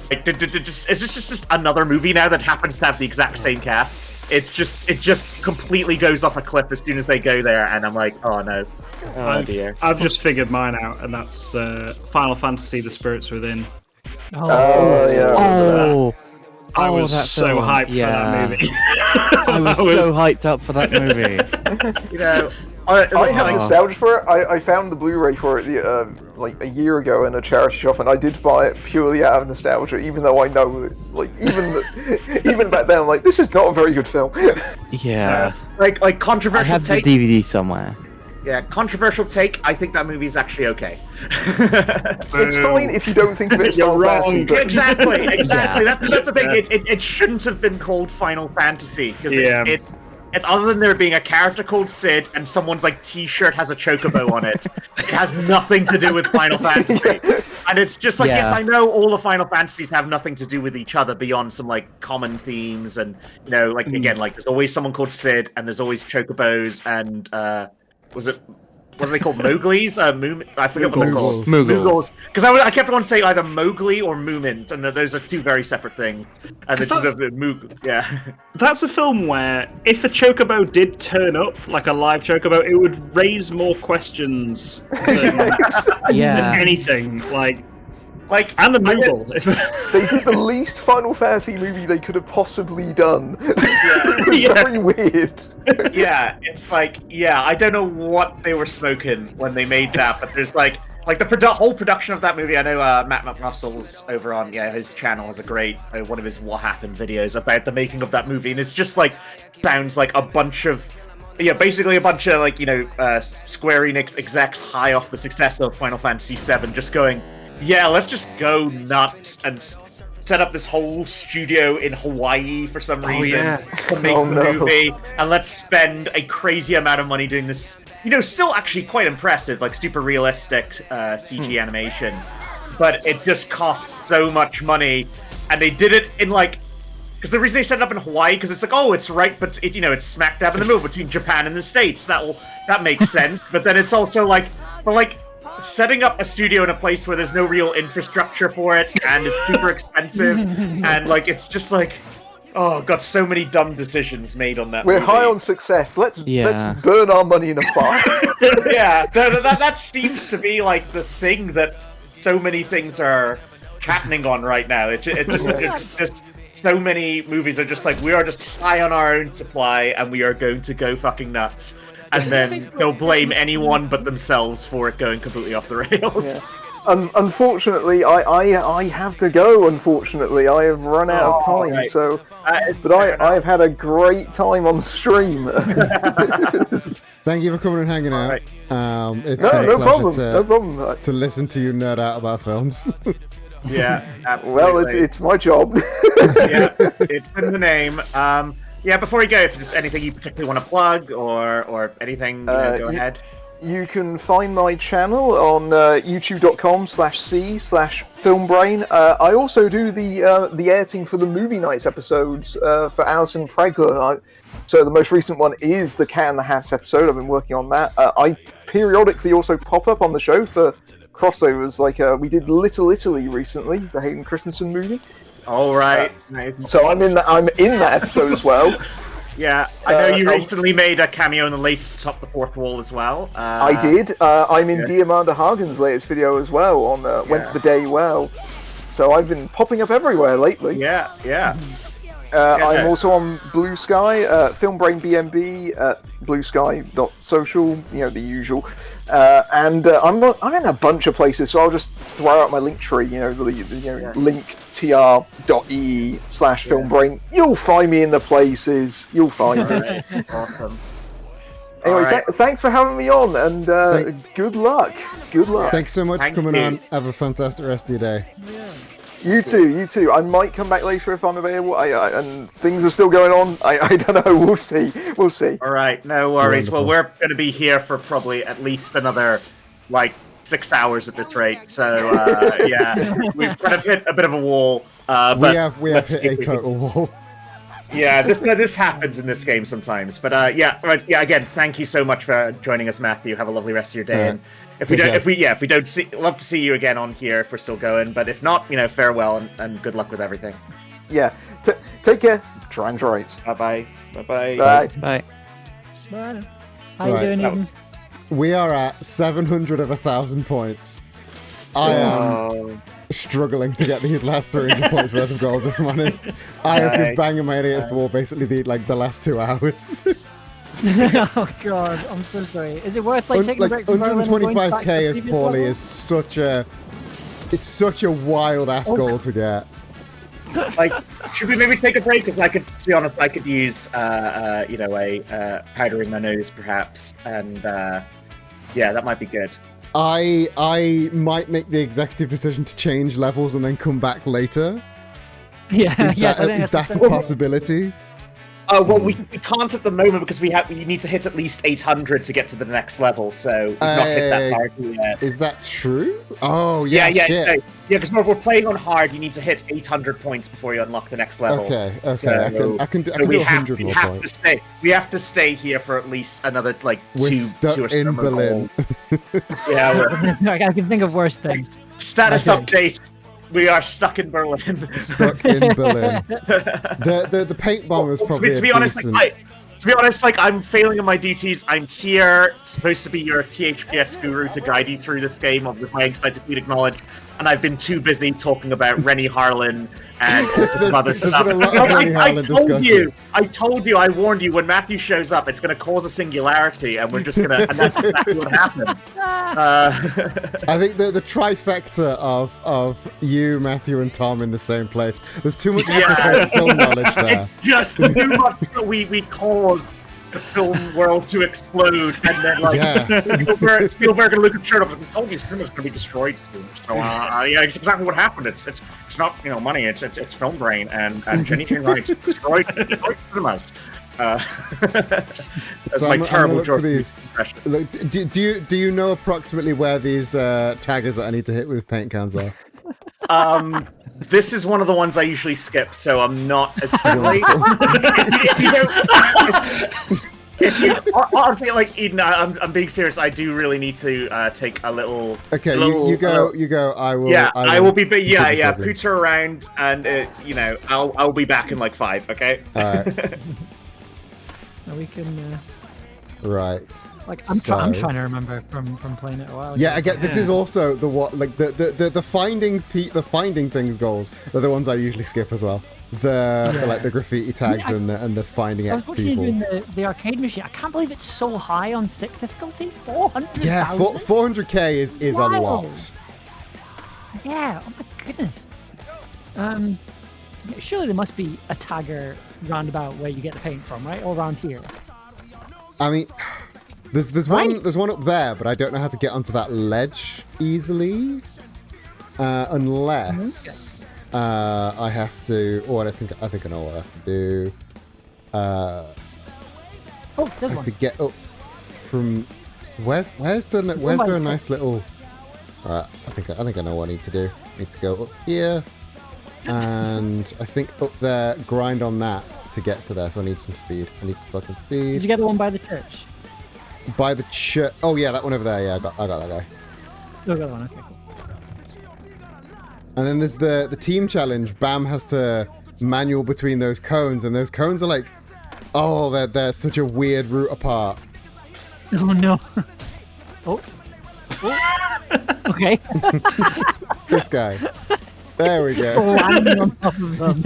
Is this just another movie now that happens to have the exact same cast? It just completely goes off a cliff as soon as they go there, and I'm like, oh no, dear. I've just figured mine out, and that's Final Fantasy: The Spirits Within. I was so hyped for that movie. I was so hyped up for that movie. You know. I have nostalgia for it. I found the Blu-ray for it like a year ago in a charity shop, and I did buy it purely out of nostalgia, even though I know that, like, even back then, I'm like, this is not a very good film. Yeah. Like controversial I have take. the DVD somewhere. Yeah, controversial take. I think that movie is actually okay. It's fine if you don't think of it as You're Final wrong. Fantasy, but... Exactly. That's the thing. It shouldn't have been called Final Fantasy because it's other than there being a character called Sid and someone's like T-shirt has a chocobo on it. It has nothing to do with Final Fantasy, and it's just like yes, I know all the Final Fantasies have nothing to do with each other beyond some like common themes, and you know, like again, like there's always someone called Sid, and there's always chocobos, and was it? What are they called? Mowgli's? I forget what they're called. Moogles. Because I kept wanting to say either Mowgli or Moomint, and those are two very separate things. And it's just yeah. That's a film where if a chocobo did turn up, like a live chocobo, it would raise more questions than, than anything. And the Moogle. They did the least Final Fantasy movie they could have possibly done. It was very weird. Yeah, it's like, I don't know what they were smoking when they made that, but there's like the whole production of that movie. I know Matt McRussell's over on his channel has a great one of his What Happened videos about the making of that movie, and it's just like sounds like a bunch of basically a bunch of like Square Enix execs high off the success of Final Fantasy VII, just going, let's just go nuts and set up this whole studio in Hawaii for some reason to make the movie, and let's spend a crazy amount of money doing this. Still actually quite impressive, like super realistic CG animation, but it just cost so much money, and they did it in because the reason they set it up in Hawaii, because it's like, it's right, but it's it's smack dab in the middle between Japan and the States. That makes sense, but then it's also setting up a studio in a place where there's no real infrastructure for it, and it's super expensive, and it's just got so many dumb decisions made on that. We're movie. high on success. Let's burn our money in a fire. That seems to be the thing that so many things are happening on right now. It's just so many movies are just we are just high on our own supply, and we are going to go fucking nuts. And then they'll blame anyone but themselves for it going completely off the rails. Yeah. Unfortunately, I have to go. Unfortunately, I have run out of time. Right. So, but I have had a great time on the stream. Thank you for coming and hanging out. Right. It's been a pleasure no problem. To listen to you nerd out about films. Yeah, absolutely. Well, it's my job. It's in the name. Before we go, if there's anything you particularly want to plug or anything, go ahead. You can find my channel on youtube.com/c/filmbrain. I also do the editing for the movie nights episodes for Alison Pregler. So the most recent one is the Cat in the Hat episode. I've been working on that. I periodically also pop up on the show for crossovers, we did Little Italy recently, the Hayden Christensen movie. All right. Nice. So I'm in that episode as well. Yeah, I know you recently made a cameo in the latest Top the Fourth Wall as well. I did. I'm in Diamanda Hagen's latest video as well on Went the Day Well. So I've been popping up everywhere lately. Yeah. I'm also on Blue Sky, Filmbrain BNB, bluesky.social, the usual. And I'm in a bunch of places, so I'll just throw out my link tree, linktr.ee/filmbrain. You'll find me in the places. You'll find me. Awesome. Anyway, thanks for having me on, and good luck. Good luck. Thanks so much for coming on. Have a fantastic rest of your day. Yeah. You too. I might come back later if I'm available. And things are still going on. I don't know. We'll see. All right, no worries. Wonderful. Well, we're going to be here for probably at least another 6 hours at this rate. So we've kind of hit a bit of a wall. But we have hit a total wall. Yeah, this happens in this game sometimes. But again, thank you so much for joining us, Matthew. Have a lovely rest of your day. And if we don't see, love to see you again on here if we're still going. But if not, farewell and good luck with everything. Yeah, take care. Trans rights. Bye. Bye. Bye. How you doing, Eden? We are at 700 of 1,000 points. I am struggling to get these last 300 points worth of goals, if I'm honest. I have been banging my head against the wall basically the last 2 hours. Oh god, I'm so sorry. Is it worth taking a break from 125k as Paulie is such a wild ass goal to get. Should we maybe take a break? Because to be honest, I could use a powder in my nose perhaps, and that might be good. I might make the executive decision to change levels and then come back later. Yeah, Is that a possibility? Well, we can't at the moment because we need to hit at least 800 to get to the next level. So we've not hit that target yet. Is that true? Oh yeah, yeah, because we're playing on hard. You need to hit 800 points before you unlock the next level. Okay. So, I can do we 100 more points. We have to stay here for at least another We're two. stuck in Berlin. Yeah. I can think of worse things. Status update. We are stuck in Berlin. Stuck in Berlin. The paint bomb is probably to be honest, I'm failing in my duties. I'm here, supposed to be your THPS guru to guide you through this game with my encyclopedic knowledge, and I've been too busy talking about Rennie Harlan and other stuff. I told you, I warned you, when Matthew shows up, it's going to cause a singularity, and we're just going to, and that's exactly what happened. I think the trifecta of you, Matthew, and Tom in the same place. There's too much esoteric film knowledge there. Just too much. We caused the film world to explode, and then Spielberg and Lucas showed up and told you cinema's going to be destroyed soon. So yeah, it's exactly what happened. It's not money. It's film brain, and Jenny Jane Wright's destroyed cinemas. That's So my I'm terrible gonna look for George these. Do you know approximately where these taggers that I need to hit with paint cans are? This is one of the ones I usually skip, so I'm not as quickly. Honestly, like Eden, I'm being serious. I do really need to take a little. Okay, you go. I will. Yeah, I will be. But yeah. Pooter around, and I'll be back in like 5. Okay. All right. Now we can. Right. Like I'm trying to remember from playing it a while ago. Yeah, I get. This is also the finding things goals. They're the ones I usually skip as well. The graffiti tags and the finding X people. I was watching you doing the arcade machine. I can't believe it's so high on sick difficulty. 400. Yeah, 400k is a lot. Yeah. Oh my goodness. Surely there must be a tagger roundabout where you get the paint from, right? Or around here. I mean, there's one up there, but I don't know how to get onto that ledge easily, unless I have to. Oh, I think I know what I have to do. There's I have one. to get up from. Where's there a nice little? I think I know what I need to do. I need to go up here, and I think up there, grind on that to get to there. So I need some speed. I need some fucking speed. Did you get the one by the church? By the church. Oh yeah, that one over there. Yeah, I got that guy. Oh, got one. Okay, cool. And then there's the team challenge. Bam has to manual between those cones, and those cones are like, oh, they're such a weird route apart. Oh no. Oh. Okay. This guy. There we go. Landing on top of them.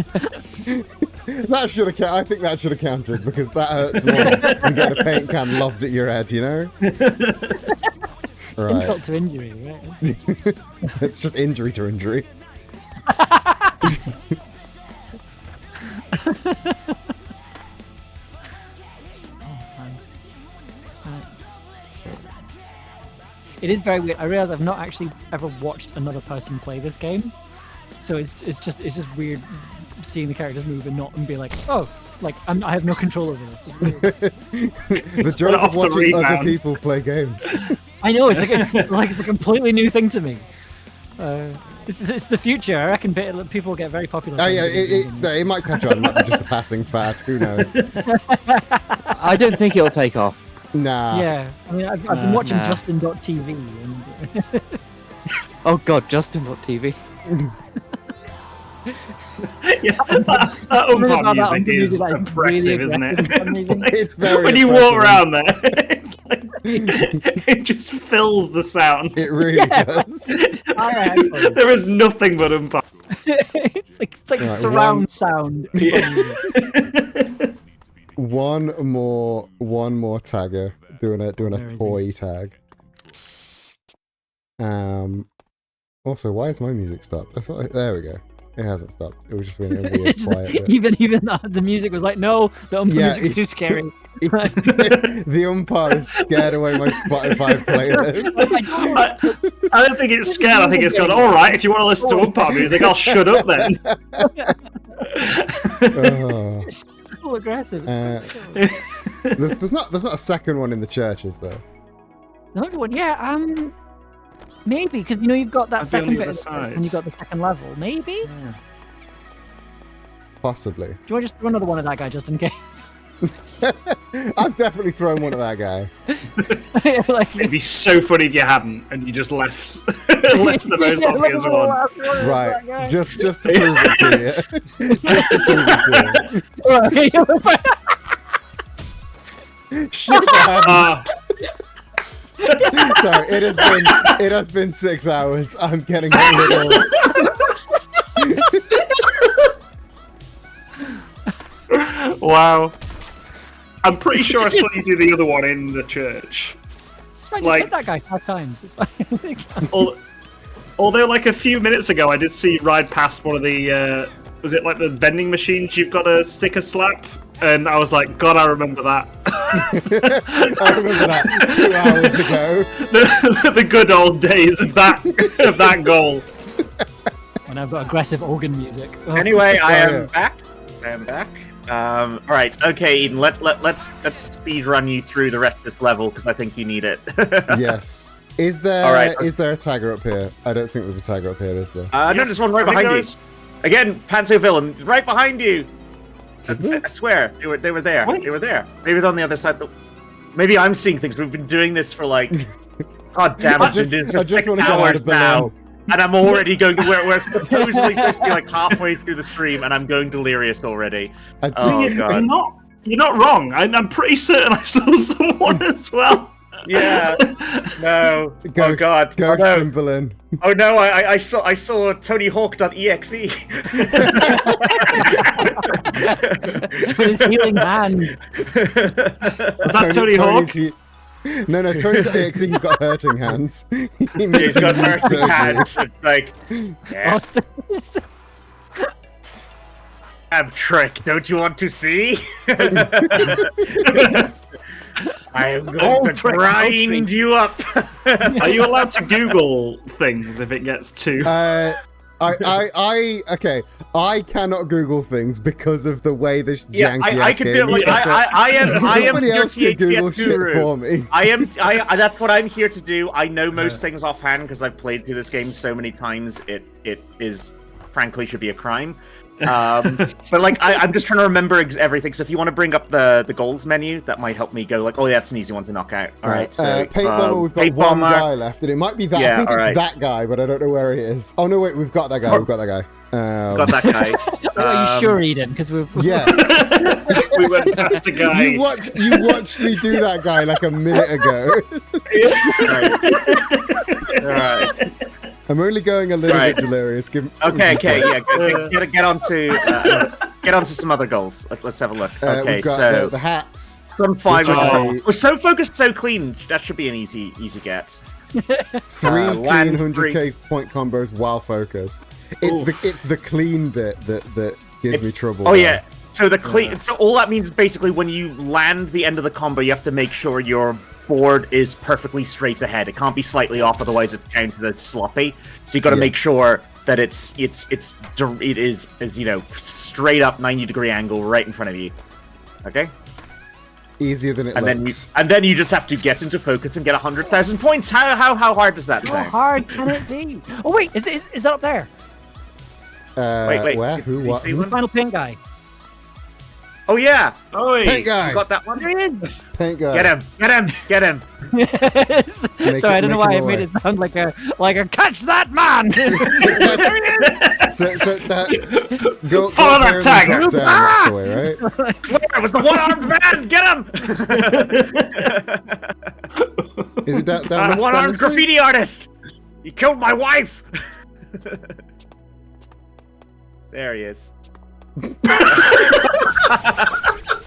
That should have. I think that should have counted because that hurts more than getting a paint can lobbed at your head. You know. Right. Insult to injury, right? It's just injury to injury. It is very weird. I realize I've not actually ever watched another person play this game, so it's just weird seeing the characters move and be like, oh, like I have no control over this. The joy of watching other people play games. I know it's like a completely new thing to me. It's the future. I reckon people get very popular. Oh yeah, it might catch on. It might be just a passing fad. Who knows? I don't think it'll take off. Nah. Yeah, I mean, I've been watching Justin.tv. And oh god, Justin.tv. Yeah, that umpire music is oppressive, really, isn't it? It's very when you walk around there, it's like, it just fills the sound. It really does. There is nothing but umpire. It's like right, surround sound. One more tagger doing a toy tag. Also, why is my music stopped? I thought there we go. It hasn't stopped. It was just being a weird quiet bit. Even the music was like, no, the umpire music's too scary. The umpire is scared away my Spotify playlist. I don't think it's scared. I think it's gone, all right, if you want to listen to umpire music, I'll shut up then. double aggressive. There's not a second one in the church, is there? Another one, yeah. Maybe because you know you've got that I'd be on second the bit other side. and you've got the second level. Maybe. Possibly. Do you want to just throw another one at that guy just in case? I've definitely thrown one at that guy. It'd be so funny if you hadn't, and you just left the most obvious one. Right, just to prove it to you. Just to prove it to you. Shit, sorry, it has been 6 hours. I'm getting a little. Wow. I'm pretty sure I saw you do the other one in the church. It's fine, like that guy 5 times. It's fine. Although, like a few minutes ago, I did see you ride past one of the was it like the vending machines? You've got a sticker slap, and I was like, God, I remember that. I remember that 2 hours ago. The good old days of that goal. And I've got aggressive organ music. Oh. Anyway, I am back. All right, okay, Eden. Let's speed run you through the rest of this level because I think you need it. Yes. Is there All right. is there a tagger up here? I don't think there's a tagger up here, is there? No, there's one right behind you. Again, Panto villain, right behind you. I swear, they were there. What? They were there. Maybe they're on the other side. Maybe I'm seeing things. We've been doing this for like, God damn it, I just been doing it for 6 want to go out hours of the now. now. And I'm already going to where we're supposedly supposed to be like halfway through the stream, and I'm going delirious already. Oh God! You're not wrong. I'm pretty certain I saw someone as well. Yeah. No. Ghost, oh God. Ghost oh, no. Timberland. Oh no! I saw TonyHawk.exe. With his healing hand. Was that Tony Hawk? No, Tony.exe, he's got hurting hands. He's got hurting hands. It's like, yeah. I'm Trick. Don't you want to see? I am going to grind you up. Are you allowed to Google things if it gets too? Okay. I cannot Google things because of the way this janky I can do it. I am. Somebody else can Google shit for me. That's what I'm here to do. I know most things offhand because I've played through this game so many times. It is, frankly, should be a crime. But like, I'm just trying to remember everything. So if you want to bring up the goals menu, that might help me go like, oh yeah, that's an easy one to knock out. All right. So Paint Bomber, we've got one guy left, and it might be that. Yeah, I think it's right. that guy, but I don't know where he is. Oh no, wait, we've got that guy. We've got that guy. Got that guy. Are you sure, Eden? Because we've Yeah. We went past the guy. You watched me do that guy like a minute ago. All right. I'm only going a little bit delirious. Okay, yeah. Get onto some other goals. Let's have a look. Okay, we've got so the hats. Some 5 we're so focused, so clean. That should be an easy get. 3 clean 100k point combos while focused. It's the clean bit that gives me trouble. Oh yeah. So the clean. So all that means is basically when you land the end of the combo, you have to make sure your board is perfectly straight ahead. It can't be slightly off, otherwise it's counted as sloppy. So you got to make sure that it is straight up 90-degree angle right in front of you. Okay. Easier than it looks. And then you just have to get into focus and get 100,000 points. How hard does that sound? How hard can it be? Oh wait, is that up there? Wait. Where? Who? What? The final pink guy. Oh yeah. Oh, Pink guy. You got that one? There he is. Pink guy. Get him. Sorry, I don't know why I made it sound like a catch that man. so that go follow that tiger. That's the way, right? Where was the one-armed man? Get him! Is it down the one-armed graffiti artist? He killed my wife. There he is.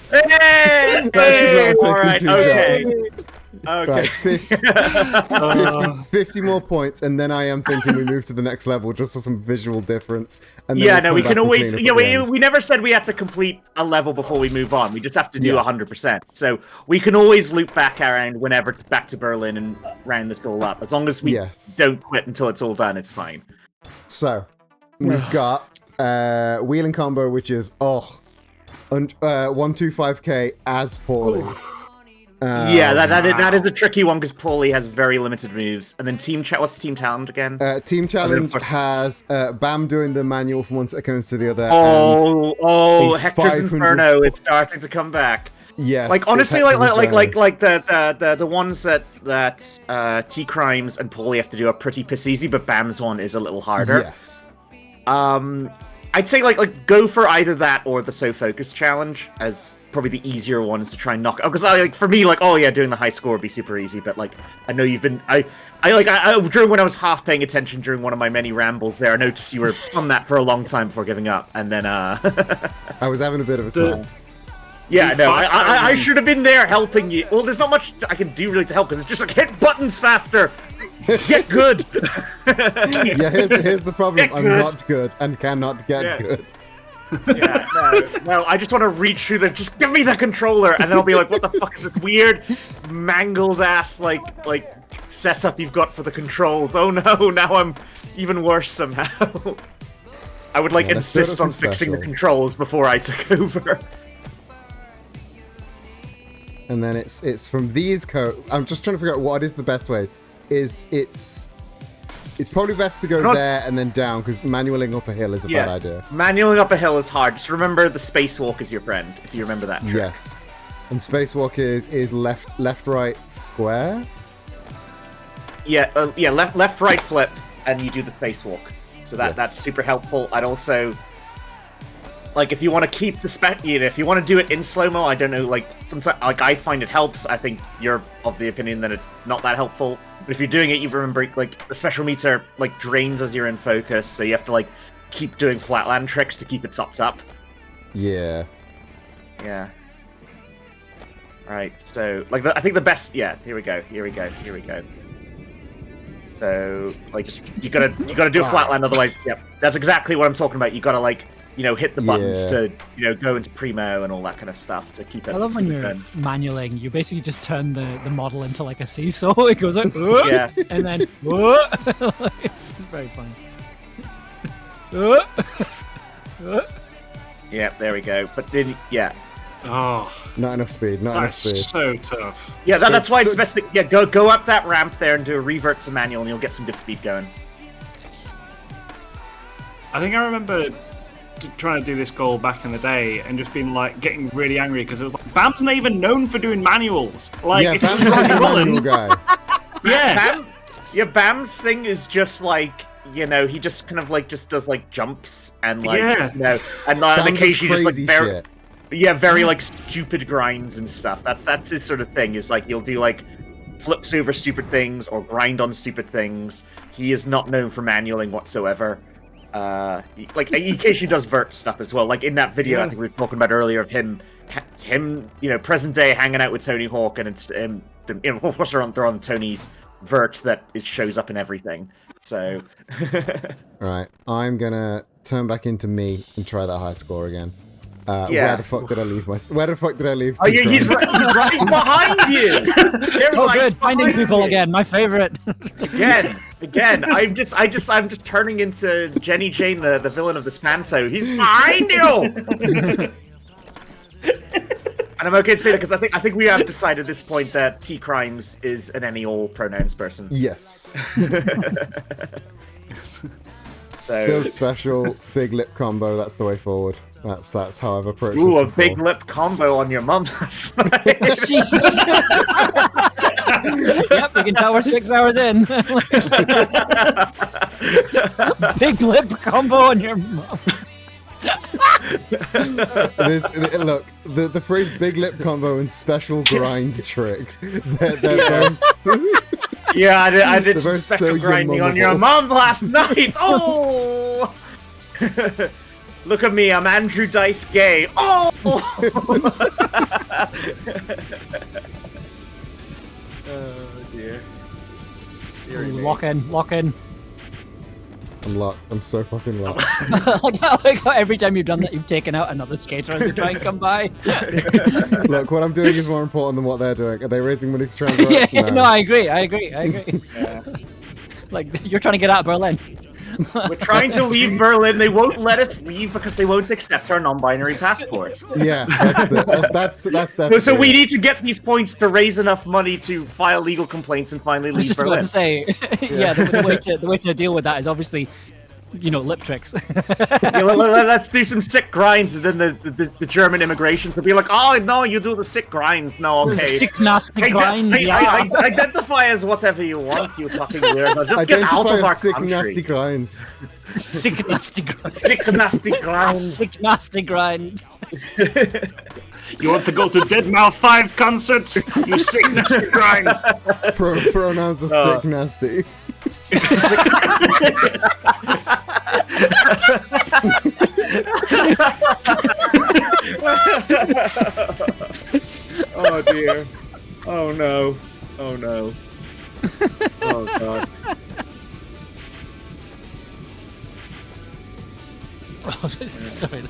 Hey! All right, okay. Right, 50 more points, and then I am thinking we move to the next level just for some visual difference. And then we can always. We never said we had to complete a level before we move on. We just have to do 100%. So we can always loop back around whenever back to Berlin and round this all up. As long as we don't quit until it's all done, it's fine. So we've got wheeling combo, which is 125k as Paulie. Yeah, that is a tricky one because Paulie has very limited moves. And then what's Team Talent again? Team Challenge has Bam doing the manual from one set comes to the other. Oh, Hector's Inferno! It's starting to come back. Yes. Like honestly, like the ones that T Crimes and Paulie have to do are pretty piss easy, but Bam's one is a little harder. Yes. I'd say like go for either that or the So Focus challenge as probably the easier ones to try and knock out. Because for me, like, oh yeah, doing the high score would be super easy, but like I know you've been I during when I was half paying attention during one of my many rambles there, I noticed you were on that for a long time before giving up, and then I was having a bit of a time. Yeah, no, I should have been there helping you. Well, there's not much I can do really to help because it's just like hit buttons faster. Get good. Yeah, here's the problem. I'm not good and cannot get good. Yeah, no, I just want to reach through just give me the controller, and then I'll be like, what the fuck is this weird, mangled ass like setup you've got for the controls? Oh no, now I'm even worse somehow. I would insist on fixing the controls before I took over. And then it's from these I'm just trying to figure out what is the best way. It's probably best to go there and then down because manualing up a hill is a bad idea. Manualing up a hill is hard. Just remember the spacewalk is your friend, if you remember that trick. Yes. And spacewalk is left, right, square? Yeah, left, right, flip, and you do the spacewalk. So that's super helpful. I'd also... Like, if you want to keep the if you want to do it in slow-mo, I don't know, sometimes, I find it helps. I think you're of the opinion that it's not that helpful. But if you're doing it, you remember, the special meter, drains as you're in focus, so you have to, keep doing flatland tricks to keep it topped up. Yeah. Yeah. Right, so, I think the best, here we go. So, you gotta do a flatland, otherwise, that's exactly what I'm talking about. You gotta, hit the buttons to, go into primo and all that kind of stuff to keep it. I love when you're manualing, you basically just turn the model into a seesaw. It goes like, yeah, and then, it's just very fun. Yeah, there we go. But then, oh, not enough speed. Not enough speed. So tough. Yeah, that's why it's best. Go up that ramp there and do a revert to manual, and you'll get some good speed going. I think I remember trying to do this goal back in the day and just being getting really angry because it was Bam's not even known for doing manuals. Yeah, Bam's not a manual guy. Bam's thing is just he just kind of just does jumps and and occasionally just very stupid grinds and stuff. That's his sort of thing. Is he'll do flips over stupid things or grind on stupid things. He is not known for manualing whatsoever. He occasionally does vert stuff as well. In that video, I think we were talking about earlier of him, present day hanging out with Tony Hawk, and it's of course they're on Tony's vert that it shows up in everything. So, right, I'm gonna turn back into me and try that high score again. Where the fuck did I leave Where the fuck did I leave? Oh yeah, he's right behind you. Good, finding people again, my favorite. Again, I'm just turning into Jenny Jane, the villain of the Spanto. He's behind you. And I'm okay to say that because I think we have decided at this point that T Crimes is an any all pronouns person. Yes. So build special, big lip combo. That's the way forward. That's how I've approached this. Ooh, a before. big lip combo on your mum last night. Jesus. Yep, you can tell we're 6 hours in. Big lip combo on your mum. Look, the phrase big lip combo and special grind trick. They're both... Yeah, I did some special grinding on your mum last night. Oh! Look at me, I'm Andrew Dice Gay. Oh! Oh dear. Lock in. I'm locked. I'm so fucking locked. Like how every time you've done that, you've taken out another skater as they try and come by. Look, what I'm doing is more important than what they're doing. Are they raising money to try and no, I agree. Yeah. Like, you're trying to get out of Berlin. We're trying to leave Berlin. They won't let us leave because they won't accept our non-binary passport. Yeah, that's definitely. So we need to get these points to raise enough money to file legal complaints and finally I was leave just Berlin. about to say, yeah, the way to deal with that is obviously, lip tricks. Yeah, let's do some sick grinds, and then the German immigration will be like, "Oh no, you do the sick grind. No, okay. Sick nasty grind. Yeah. Identify as whatever you want, you fucking weirdo. Just get out of our sick country." nasty grinds. Sick nasty grind. Sick nasty grind. Sick nasty grind. You want to go to Deadmau 5 concert? You sick nasty grind. Pronouns are sick nasty. Oh dear. Oh no. Oh no. Oh god. Sorry.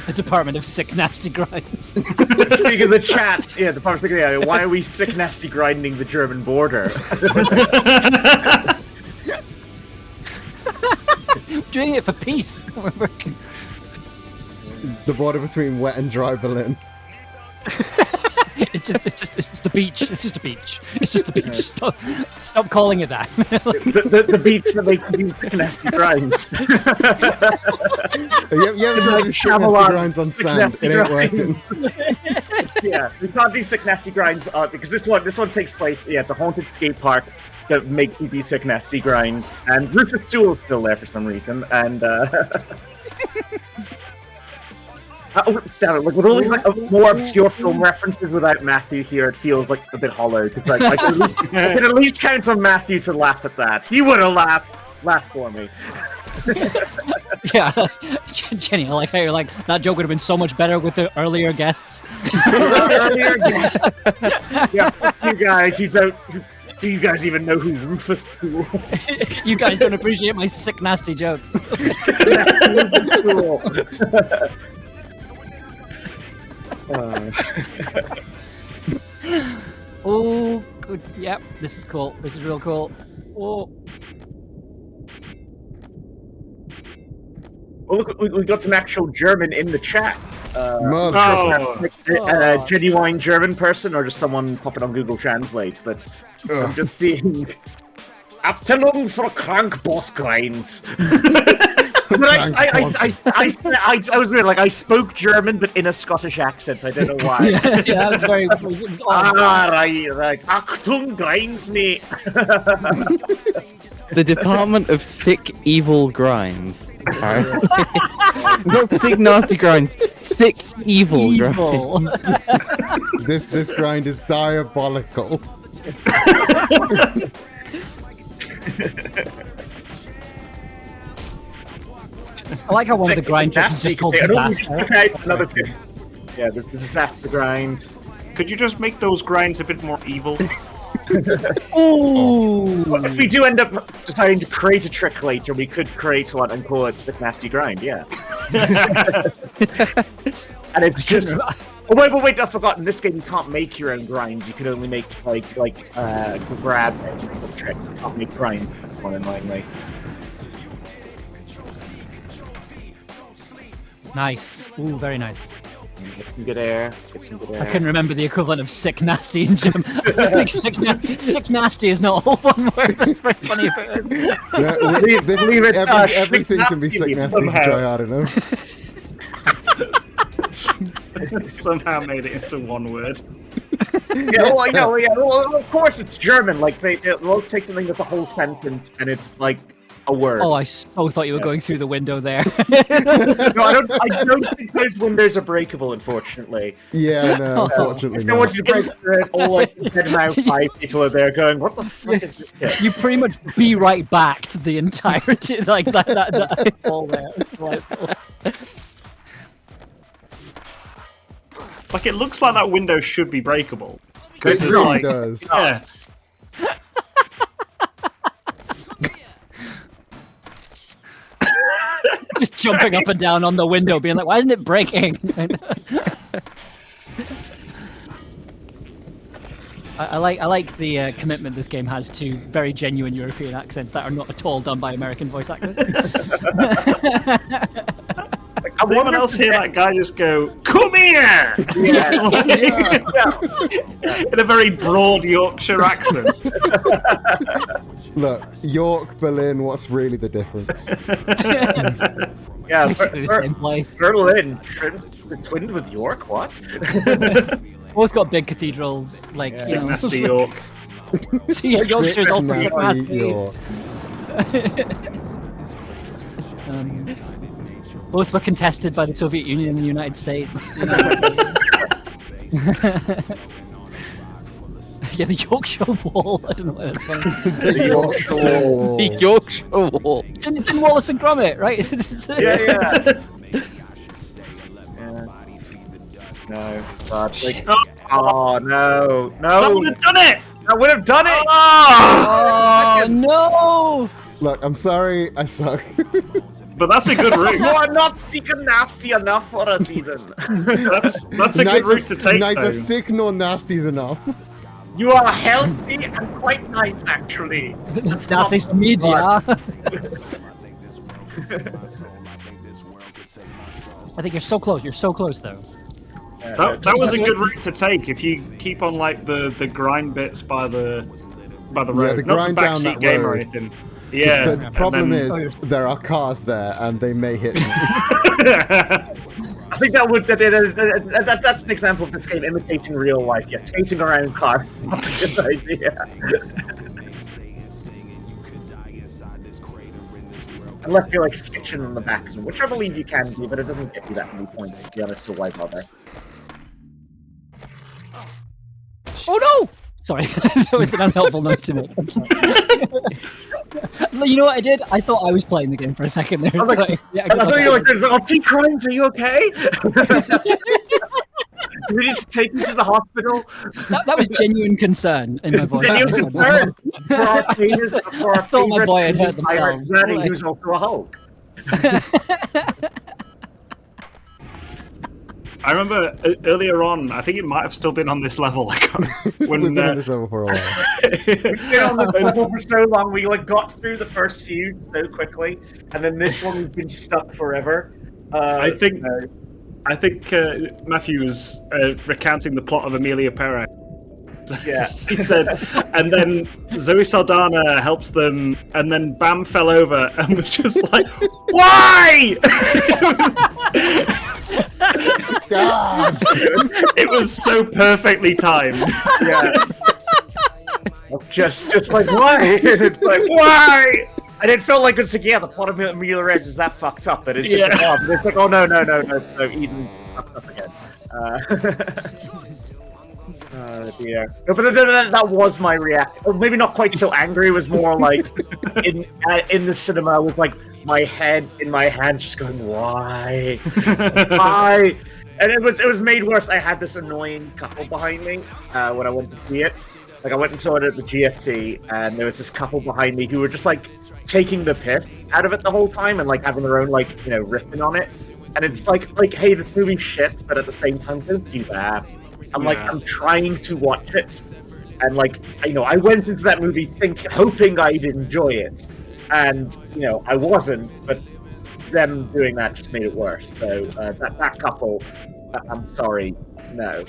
The Department of Sick Nasty Grinds. Speaking of the chat, yeah, the Department of Sick, why are we sick nasty grinding the German border? Doing it for peace. The border between wet and dry Berlin. It's just the beach. It's just a beach. It's just the beach. Stop calling it that. the beach that they can use sick nasty grinds. You haven't tried to do sick nasty grinds on sand. It ain't working. Yeah, we can't do sick nasty grinds because this one takes place. Yeah, it's a haunted skate park that makes you do sick nasty grinds, and Rufus Sewell's still there for some reason, and damn it! Like with all these more obscure film references without Matthew here, it feels like a bit hollow. Because I can at least count on Matthew to laugh at that. He would have laughed for me. Yeah, Jenny, I like how you're like, that joke would have been so much better with the earlier guests. Yeah, fuck you guys. Do you guys even know who Rufus Sewell? You guys don't appreciate my sick, nasty jokes. Oh, good. Yep, this is cool. This is real cool. Oh. Oh, look, we got some actual German in the chat. Genuine German person or just someone popping on Google Translate, but I'm just seeing Abteilung für Krankbossgrinds. But I was weird, like I spoke German but in a Scottish accent. I don't know why. Yeah, that was very. It was right. Achtung, grinds, mate. The Department of Sick Evil Grinds. Not sick nasty grinds. Sick evil grinds. This grind is diabolical. I like how one of the grind tricks is just called disaster. Yeah, the disaster grind. Could you just make those grinds a bit more evil? Ooh! Well, if we do end up deciding to create a trick later, we could create one and call it Sick Nasty Grind, yeah. And it's just... Oh, wait, I forgot. In this game, you can't make your own grinds. You can only make, grab tricks. You can't make grinds, more than likely. Nice. Ooh, very nice. Get some good air. I couldn't remember the equivalent of sick nasty in German. Like sick nasty is not all one word. It's very funny if it is. Yeah, everything can be sick nasty to try hard enough. Somehow made it into one word. Well, of course it's German. Like they'll take something that's a whole sentence and it's like a word. Oh, I so thought you were going through the window there. No, I don't think those windows are breakable, unfortunately. Yeah, no, unfortunately I want you to break through it. All like 5 people are there going, "What the fuck is this shit?" You pretty much be right back to the entirety, like that all there. It's delightful. Like it looks like that window should be breakable. It really does. Yeah. Just jumping up and down on the window, being like, "Why isn't it breaking?" I like the commitment this game has to very genuine European accents that are not at all done by American voice actors. Anyone else hear that guy just go, "Come here"? In a very broad Yorkshire accent. Look, York, Berlin, what's really the difference? Yeah, Basically the same place. Berlin, twinned with York, what? Both got big cathedrals, like Sick nasty York. Yeah, Yorkshire's also Sick sick nasty. York. Both were contested by the Soviet Union and the United States. Yeah, the Yorkshire Wall. I don't know why that's funny. The Yorkshire Wall. The Yorkshire Wall. It's in Wallace and Gromit, right? Yeah. No, but like, oh no, That would have done it. I would have done it. Oh no! Look, I'm sorry, I suck. But that's a good route. You are not seeking nasty enough for us, Eden. That's a good route to take. Neither though. sick nor nasty is enough. You are healthy and quite nice, actually. Das ist media. I think you're so close. You're so close, though. That was a good route to take if you keep on like the grind bits by the road. the Not grind to down backseat that game or road. anything. Yeah. The problem and is there are cars there and they may hit me. I think that's an example of this game imitating real life. Yeah, skating around cars. Good idea. Unless you're like sketching on the back, which I believe you can do, but it doesn't get you that many points to be honest to wipe out there. Oh no! Sorry, that was an unhelpful note to make. I'm sorry. You know what I did? I thought I was playing the game for a second there. I was like, yeah, I thought you were like, "There's feet crimes. Are you okay?" Do we need to take you to the hospital? That was genuine concern in my voice. Genuine concern for our famous, for our thought my favorite boy had hurt pirate themselves. Zaddy, who's also a Hulk. I remember earlier on, I think it might have still been on this level. When, We've been on this level for a while. We've been on this level for so long. We like got through the first few so quickly, and then this one we've been stuck forever. I think Matthew was recounting the plot of Amelia Perez. Yeah, he said, and then Zoe Saldana helps them, and then Bam fell over and was just like, "Why?" God. It was so perfectly timed. Yeah. Just like why? And it's like why? And it felt like it's like, yeah, the plot of Amelia Rez is that fucked up that it's just like, oh, it's like, oh no, Eden's fucked up again. Oh dear. No, but that was my reaction. Or maybe not quite so angry. It was more like in the cinema, with like my head in my hand, just going, why, why? And it was made worse. I had this annoying couple behind me when I went to see it. Like I went and saw it at the GFT, and there was this couple behind me who were just like taking the piss out of it the whole time and like having their own like riffing on it. And it's like hey, this movie's shit, but at the same time, don't do that. I'm trying to watch it, and like I went into that movie hoping I'd enjoy it, and I wasn't. But them doing that just made it worse. So that couple, I'm sorry, no.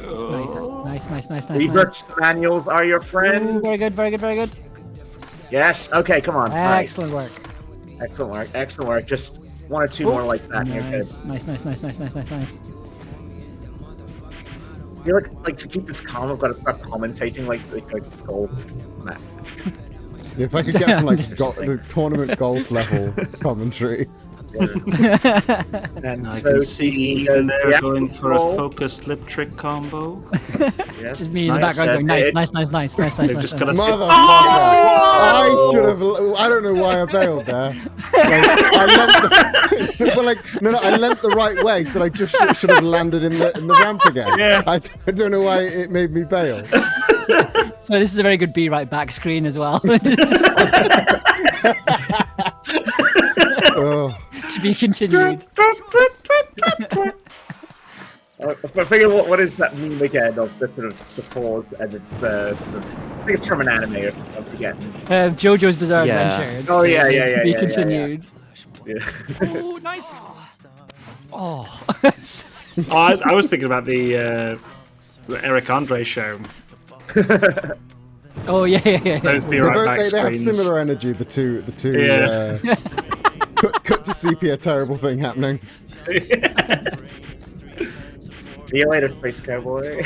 Nice. Robert's manuals are your friend. Ooh, very good. Yes. Okay. Come on. Excellent work. Excellent work. Just one or two more like that. Nice. I feel like to keep this calm, I've got to start commentating like golf match. If I could get some the tournament golf level commentary. And I so can see they're going for a roll. focused lip trick combo. Yes. Just me in the background going nice. They've just got to sit. I should have. I don't know why I bailed there. I leant the right way, so I just should have landed in the ramp again. Yeah. I don't know why it made me bail. So this is a very good be right back screen as well. Oh. To be continued. I figure what is that meme again of the sort of the pause and it's sort of, I think it's from an anime or something. I'm forgetting. JoJo's Bizarre Yeah. Adventure. It's, Oh yeah. Be continued. Yeah. Oh, nice. Oh. I was thinking about the Eric Andre show. Oh yeah. Those be right back they have screens. similar energy. The two. Yeah. Cut to CP, a terrible thing happening. See you later, Space Cowboy.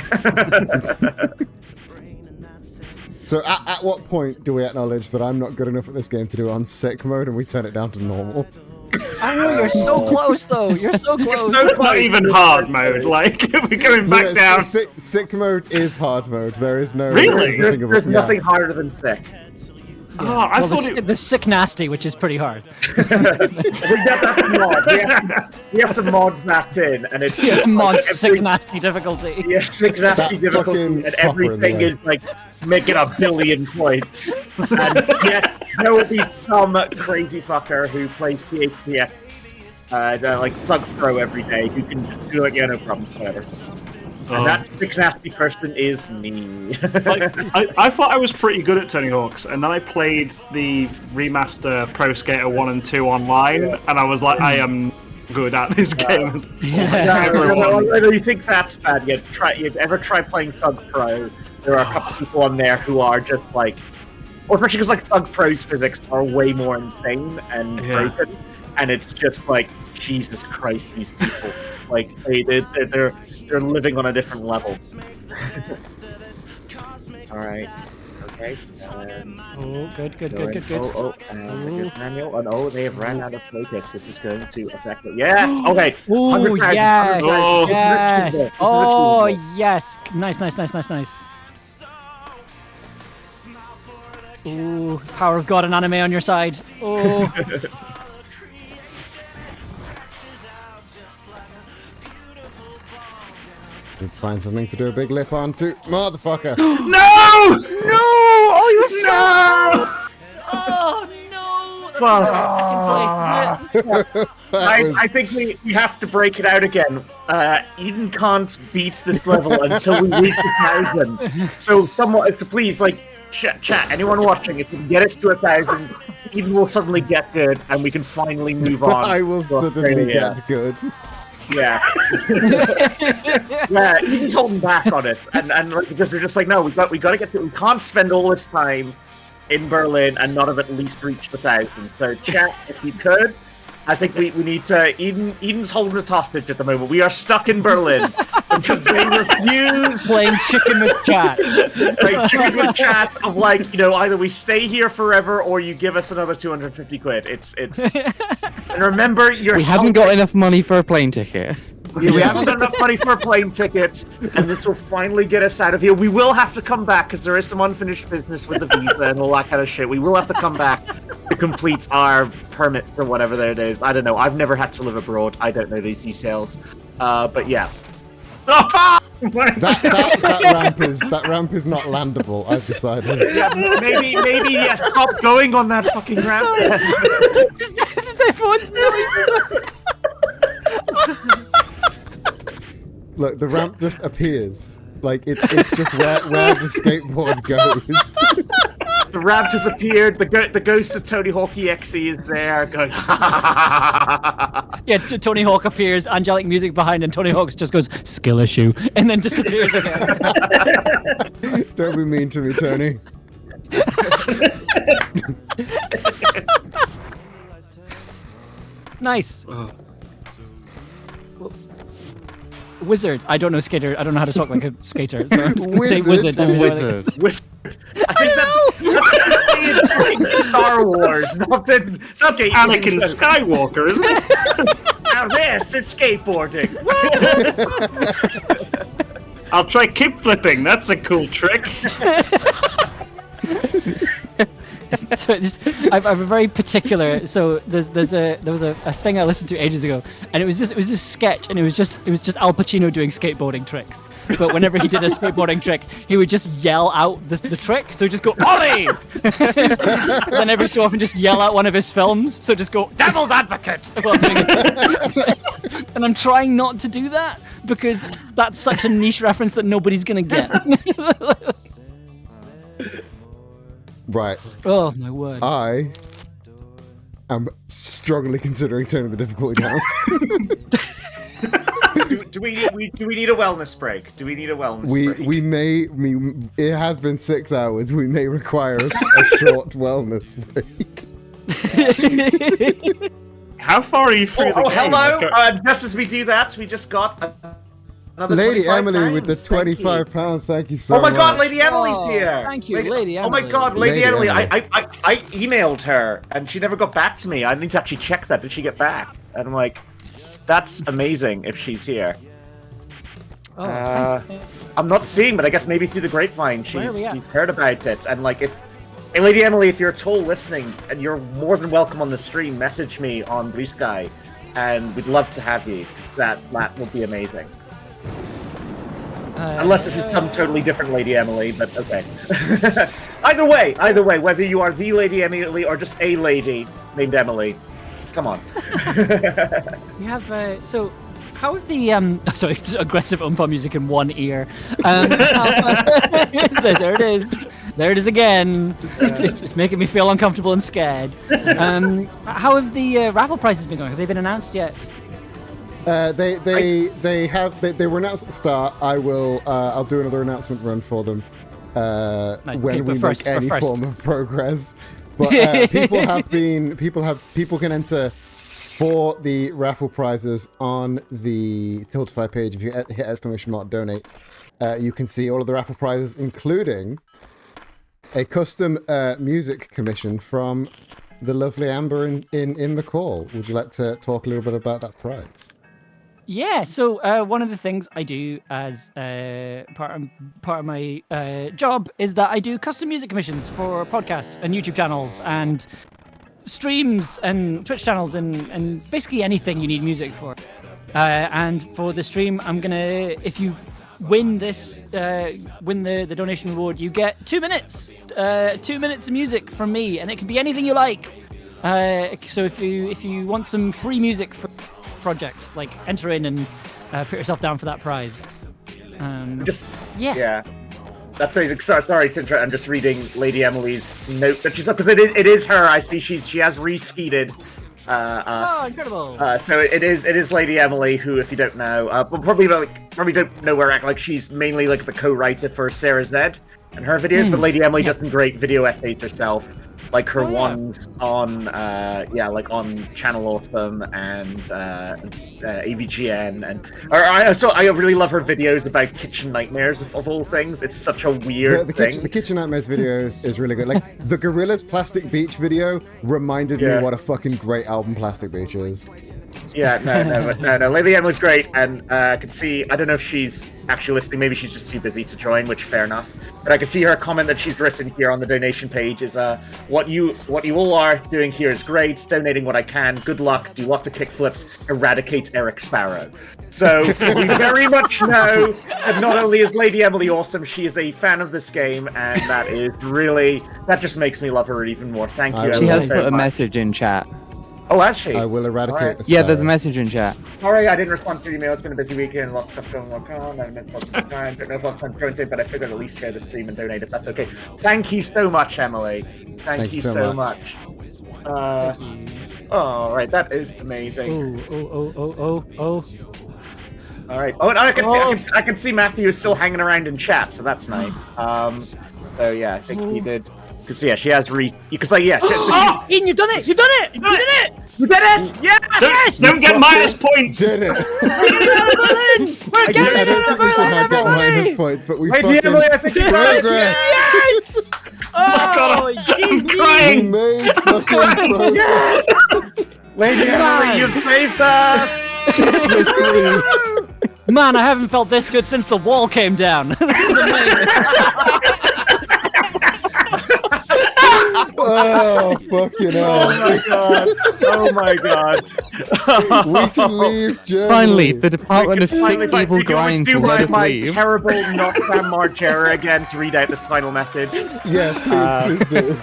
So at what point do we acknowledge that I'm not good enough at this game to do it on sick mode and we turn it down to normal? I know you're so close though. You're so close. It's not even hard mode. Like we're going back down. Sick mode is hard mode. There is no. Really? There's nothing harder than sick. Oh, I well, thought the sick nasty, which is pretty hard. We get that mod. We have to mod that in, and it's Yeah, just mod like sick nasty difficulty. Yeah, sick nasty difficulty, and everything is like making 1 billion points. And yet there will be some crazy fucker who plays THPS, like Thug Pro every day, who can just do it. Yeah, no problem, whatever. And that sick nasty person is me. I thought I was pretty good at Tony Hawk's, and then I played the remaster Pro Skater 1 and 2 online, and I was like, I am good at this game. I know you think that's bad. You ever try playing Thug Pro? There are a couple people on there who are just like, or especially because like Thug Pro's physics are way more insane and broken, and it's just like, Jesus Christ, these people, like they're living on a different level. All right. Okay. Oh, good. Manual. And they have ran out of focus. This is going to affect it. Yes. Okay. Oh 100,000, yes. 100,000. Yes. This is Oh achievable. yes. Nice. Ooh, power of God and anime on your side. Oh. Let's find something to do a big lip on to. Motherfucker! No! Oh, you were so. Oh no! I think we have to break it out again. Eden can't beat this level until we reach 1,000. So please, like, chat, anyone watching, if we can get us to 1,000, Eden will suddenly get good, and we can finally move on. I will suddenly get good. Yeah. Yeah, Eden's holding back on it, and like, because they're just like, no, we got to get to. We can't spend all this time in Berlin and not have at least reached 1,000. So, chat, if you could, I think we need to. Eden's holding us hostage at the moment. We are stuck in Berlin because they refuse playing chicken with chat. Like chicken with chat of like, either we stay here forever or you give us another 250 quid. It's. And remember, We haven't got enough money for a plane ticket. We haven't got enough money for a plane ticket, and this will finally get us out of here. We will have to come back because there is some unfinished business with the visa and all that kind of shit. We will have to come back to complete our permits or whatever there it is. I don't know. I've never had to live abroad. I don't know these details. But yeah. That ramp is not landable. I've decided. Yeah, maybe yes. Stop going on that fucking ramp. Everyone's noise. Look, the ramp just appears. Like it's just where the skateboard goes. The ramp has appeared. The ghost of Tony Hawk EXE is there, going. Yeah, Tony Hawk appears, angelic music behind, and Tony Hawk just goes skill issue, and then disappears again. Don't be mean to me, Tony. Nice. Wizard. I don't know skater. I don't know how to talk like a skater. So I'm just gonna say wizard. Wizard. I think that's Star Wars. That's Anakin Skywalker, isn't it? Now this is skateboarding. I'll try kickflipping. That's a cool trick. So I have a very particular. So there was a thing I listened to ages ago, and it was this sketch, and it was just Al Pacino doing skateboarding tricks. but whenever he did a skateboarding trick, he would just yell out the trick. So he'd just go, Ollie! Then every so often just yell out one of his films. So just go, Devil's Advocate! And I'm trying not to do that because that's such a niche reference that nobody's going to get. Right. Oh, my word. I am strongly considering turning the difficulty down. Do we need a wellness break? Do we need a wellness break? We may. It has been 6 hours. We may require a short wellness break. How far are you through the game? Hello! Just as we do that, we just got another Lady Emily £25. with the £25. Thank you so much. Oh much. my God, Lady Emily's here! Thank you, Lady Emily. Oh my God, Lady Emily! I emailed her and she never got back to me. I need to actually check that. Did she get back? And I'm like, that's amazing if she's here. I'm not seeing, but I guess maybe through the grapevine she's heard about it. And like, hey, Lady Emily, if you're at all listening, and you're more than welcome on the stream, message me on Blue Sky, and we'd love to have you. That will be amazing. Unless this is some totally different Lady Emily, but okay. Either way, whether you are the Lady Emily or just a lady named Emily, come on. We have so. How have the sorry, aggressive umpa music in one ear. There it is. There it is again. It's making me feel uncomfortable and scared. How have the raffle prizes been going? Have they been announced yet? They were announced at the start. I'll do another announcement run for them when we make any form of progress. But people can enter for the raffle prizes on the Tiltify page. If you hit !donate, you can see all of the raffle prizes, including a custom music commission from the lovely Amber in the call. Would you like to talk a little bit about that prize? Yeah, so one of the things I do as part of my job is that I do custom music commissions for podcasts and YouTube channels and streams and Twitch channels and basically anything you need music for. And for the stream, I'm gonna, if you win this, win the donation reward, you get 2 minutes, 2 minutes of music from me, and it can be anything you like. So if you want some free music for projects, like enter in and put yourself down for that prize. Yeah. That's amazing. Sorry to interrupt. I'm just reading Lady Emily's note that she's not, because it is her. I see she has re-skeeted us. Oh, incredible! So it is Lady Emily, who, if you don't know, probably don't know where. Like, she's mainly like the co-writer for Sarah Zed and her videos, but Lady Emily does some great video essays herself, like her ones on like on Channel Awesome and AVGN, and I really love her videos about kitchen nightmares of all things. It's such a weird thing. The kitchen nightmares videos is really good. Like the Gorillaz Plastic Beach video reminded me what a fucking great album Plastic Beach is. Yeah, no. Lady Emily's great, and I can see. I don't know if she's actually listening. Maybe she's just too busy to join, which fair enough. But I can see her comment that she's written here on the donation page is what you all are doing here is great. Donating what I can. Good luck. Do what the kickflips eradicates Eric Sparrow. So we very much know that not only is Lady Emily awesome, she is a fan of this game, and that just makes me love her even more. Thank you. She has put a message in chat. Oh, has she? I will eradicate the Yeah, there's a message in chat. Sorry, I didn't respond to your email. It's been a busy weekend, lots of stuff going on. I don't know if I've time to join, but I figured at least share the stream and donate if that's okay. Thank you so much, Emily. Thank you so much. All right, that is amazing. Oh. All right. Oh, and I can see Matthew is still hanging around in chat, so that's nice. So yeah, I think he did. Because she has Ian, you've done it! You've done it! You did it! You did it! Yeah! Yes! Don't get minus points! Did it! We're getting it! I don't think we can get minus points, but we fucking Emily, I think you progress! Yes! Oh, I'm crying! We made fucking progress! Lady Emily, you've saved us! Man, I haven't felt this good since the wall came down. This is amazing. Oh, fucking hell. Oh my god. Oh my god. We can leave Germany. Finally, the Department of Sick Finally, Evil did you want to Grinds do will let us my leave. terrible not Sam Margera again to read out this final message? Yeah, please do.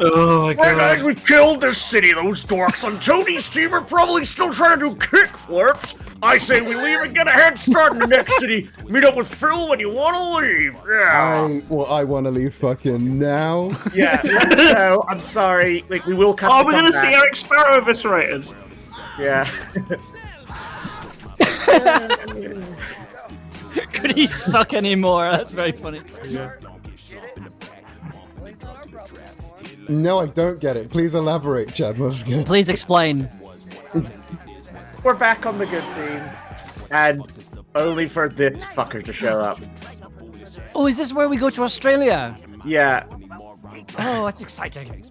Oh my Hey guys, we killed this city. Those dorks on Tony's team are probably still trying to do kickflips. I say we leave and get a head start in the next city. Meet up with Phil when you want to leave. Yeah. I want to leave fucking now. Yeah. So I'm sorry. Like we will come. Oh, we're gonna see Eric Sparrow eviscerated. Yeah. Could he suck anymore? That's very funny. Yeah. No, I don't get it. Please elaborate, Chad Muska. Please explain. We're back on the good team, and only for this fucker to show up. Oh, is this where we go to Australia? Yeah. Oh, that's exciting.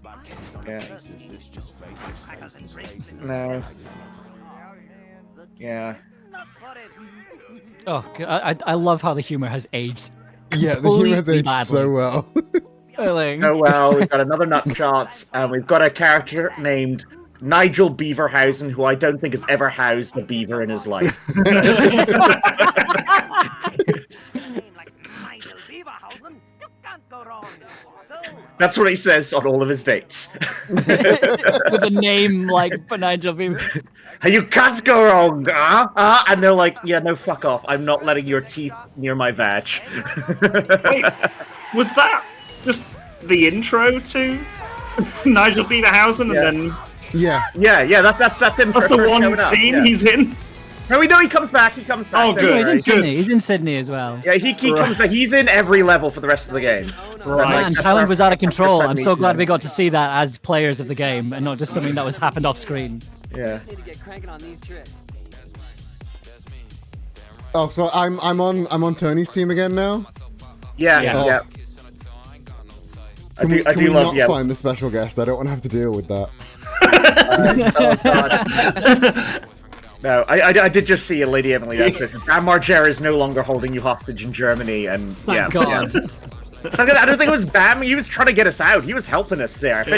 Yeah. No. Yeah. Oh, I love how the humor has aged. Yeah, the humor has completely aged badly. so well. Oh well, we've got another nut shot, and we've got a character named Nigel Beaverhausen, who I don't think has ever housed a beaver in his life. That's what he says on all of his dates. With a name like Nigel Beaver. Hey, you can't go wrong, and they're like, yeah, no, fuck off. I'm not letting your teeth near my vag. Wait, was that just the intro to Nigel Beaverhausen, and then yeah, that's him. That's the one scene he's in. No, we know he comes back. He comes back. Oh, good. He's in Sydney. He's in Sydney as well. Yeah, he comes back. He's in every level for the rest of the game. Man, Thailand was out of control. I'm so glad we got to see that as players of the game, and not just something that was happened off screen. Yeah. Oh, so I'm on Tony's team again now. Yeah. Oh. I Can do we love not find the special guest? I don't want to have to deal with that. No, I did just see a Lady Emily. That's Sam Margera is no longer holding you hostage in Germany, and Thank God. Yeah. I don't think it was Bam. He was trying to get us out. He was helping us there. If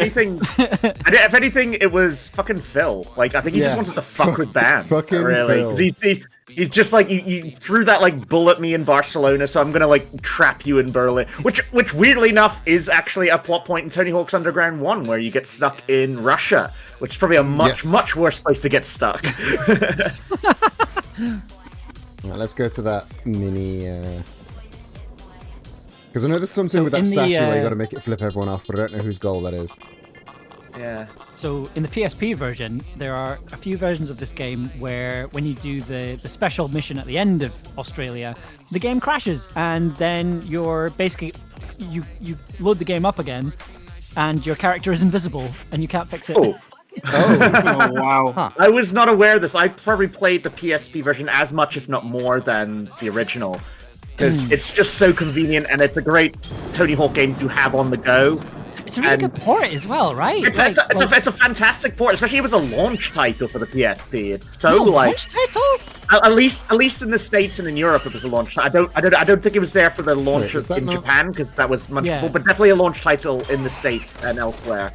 anything, it was fucking Phil. Like I think he just wanted to fuck with Bam. Fucking really. Phil. He's just like you threw that like bull at me in Barcelona, so I'm gonna like trap you in Berlin. Which weirdly enough is actually a plot point in Tony Hawk's Underground 1, where you get stuck in Russia, which is probably a much worse place to get stuck. Right, let's go to that mini. Because I know there's something So with that in the, statue where you got to make it flip everyone off, but I don't know whose goal that is. Yeah. So in the PSP version, there are a few versions of this game where when you do the special mission at the end of Australia, the game crashes, and then you're basically you load the game up again, and your character is invisible, and you can't fix it. Oh. Oh wow. Huh. I was not aware of this. I probably played the PSP version as much, if not more, than the original. Because it's just so convenient, and it's a great Tony Hawk game to have on the go. It's a really good port as well, right? It's a fantastic port, especially it was a launch title for the PSP. It's so launch title? At least in the States and in Europe it was a launch. I don't think it was there for the launch in Japan, because that was much before, but definitely a launch title in the States and elsewhere.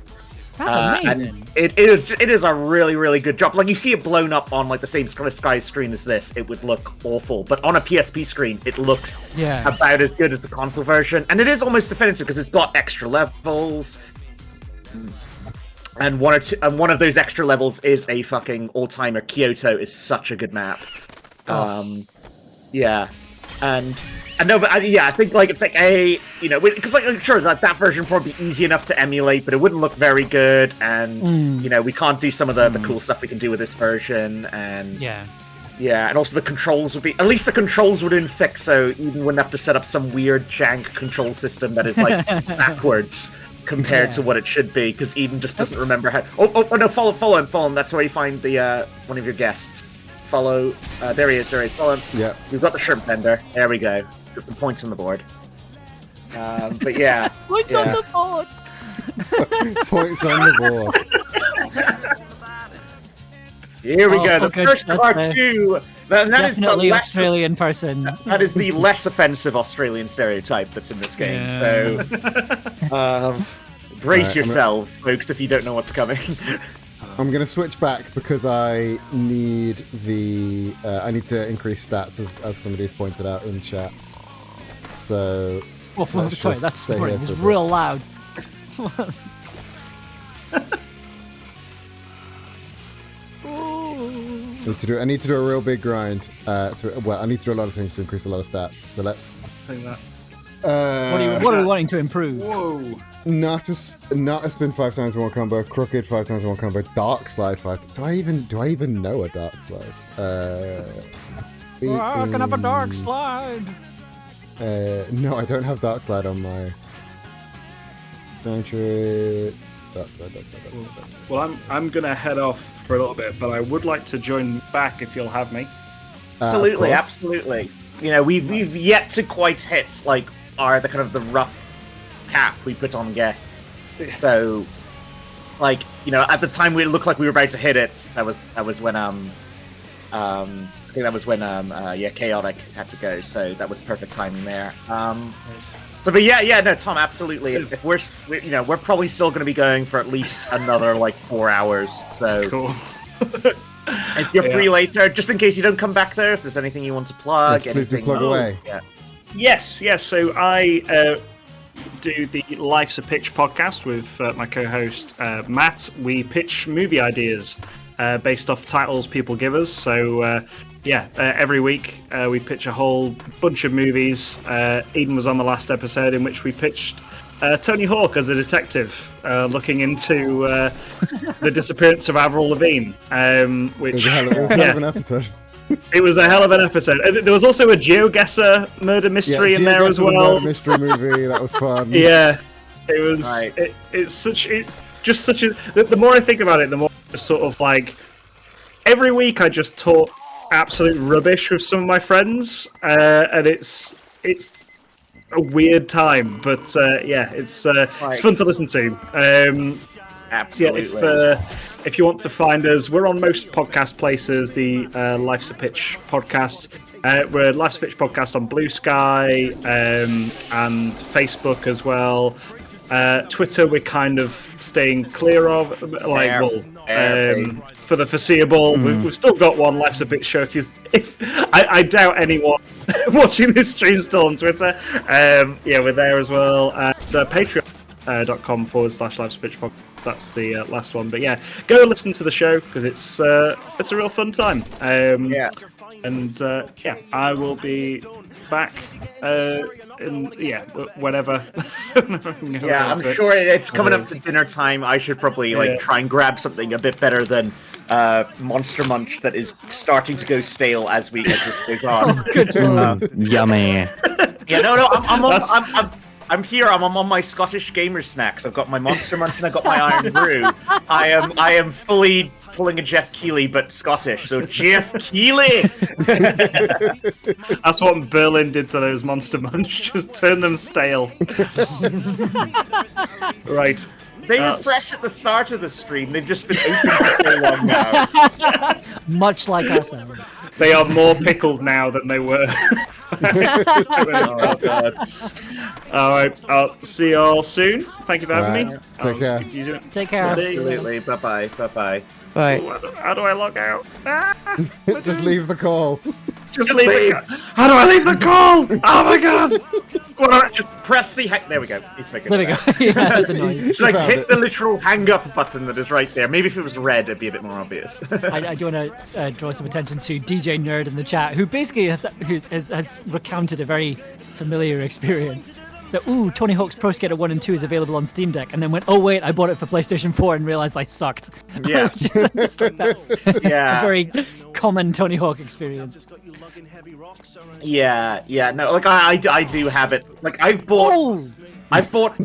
That's amazing. And it is a really good job. Like you see it blown up on like the same Sky screen as this, it would look awful. But on a PSP screen, it looks about as good as the console version, and it is almost definitive because it's got extra levels. And one of those extra levels is a fucking all-timer. Kyoto is such a good map. Yeah, and no, but I think like it's like because like sure that version would probably be easy enough to emulate, but it wouldn't look very good, and we can't do some of the cool stuff we can do with this version, and and also the controls would have been fixed, so you wouldn't have to set up some weird jank control system that is like backwards compared to what it should be, because Eden just doesn't remember how. Oh no, follow him. That's where you find the one of your guests. Follow. There he is. Follow him. Yeah. We've got the shrimp vendor. There we go. Got the points on the board. But yeah. Points on the board. Points on the board. Here we go. The first of our two. That is Definitely the Australian person. That is the less offensive Australian stereotype that's in this game. So, Brace yourselves, folks, if you don't know what's coming. I'm gonna switch back because I need I need to increase stats as somebody's pointed out in chat. So sorry, that's snoring. It's real loud. I need to do a real big grind. I need to do a lot of things to increase a lot of stats. So let's. What are we wanting to improve? Whoa. Not a spin 5 times in one combo, crooked 5 times in one combo, dark slide 5 times. Do I even know a dark slide? I can have a dark slide. No, I don't have dark slide on my. Well, I'm gonna head off for a little bit, but I would like to join back if you'll have me. Absolutely, absolutely. You know, we've yet to quite hit like the kind of the rough cap we put on guests. So, like, you know, at the time we looked like we were about to hit it. That was when I think that was when Chaotic had to go. So that was perfect timing there. So, but no, Tom, absolutely. If we're probably still going to be going for at least another like 4 hours. So cool. If you're free later, just in case you don't come back there, if there's anything you want to plug, yes, please do plug away. Yeah. Yes. So I do the Life's a Pitch podcast with my co-host Matt. We pitch movie ideas based off titles people give us. So every week we pitch a whole bunch of movies. Eden was on the last episode in which we pitched Tony Hawk as a detective looking into the disappearance of Avril Lavigne. Which it was a hell of an episode. It was a hell of an episode. There was also a GeoGuessr murder mystery in there as well. Murder mystery movie that was fun. Yeah, it was. Right. It's just such a. The more I think about it, the more it's sort of like every week I just talk absolute rubbish with some of my friends, and it's a weird time, but it's fun to listen to. Absolutely. If you want to find us, we're on most podcast places. The Life's a Pitch podcast. We're Life's a Pitch podcast on Blue Sky and Facebook as well. Twitter, we're kind of staying clear of, for the foreseeable. We've still got one Life's a Pitch show. I doubt anyone watching this stream still on Twitter. We're there as well. Patreon.com/Life's a Pitch podcast. That's the last one. But yeah, go listen to the show because it's a real fun time. I will be back. Whenever. I'm sure it's coming up to dinner time. I should probably try and grab something a bit better than Monster Munch that is starting to go stale as this goes on. Yummy. I'm here. I'm on my Scottish gamer snacks. I've got my Monster Munch and I've got my Iron Brew. I am fully pulling a Jeff Keighley, but Scottish. So Jeff Keighley. That's what Berlin did to those Monster Munch. Just turn them stale. Right. They were fresh at the start of the stream. They've just been open for so long now. Much like ourselves. They are more pickled now than they were. Oh, God. All right, I'll see you all soon. Thank you for having me. Take care. Take care. Absolutely. Bye-bye. Bye-bye. Bye. How do I log out? Just leave the call. Just leave. How do I leave the call? Oh my God. Just press the there we go. It's making there we go. Yeah, the noise. It's like hit the literal hang up button that is right there. Maybe if it was red, it'd be a bit more obvious. I do want to draw some attention to DJ Nerd in the chat, who basically has recounted a very familiar experience. So, Tony Hawk's Pro Skater 1 and 2 is available on Steam Deck, and then went, oh wait, I bought it for PlayStation 4 and realized I sucked. Yeah. Just like that's a very common Tony Hawk experience. Yeah, no, like I do have it. Like I've bought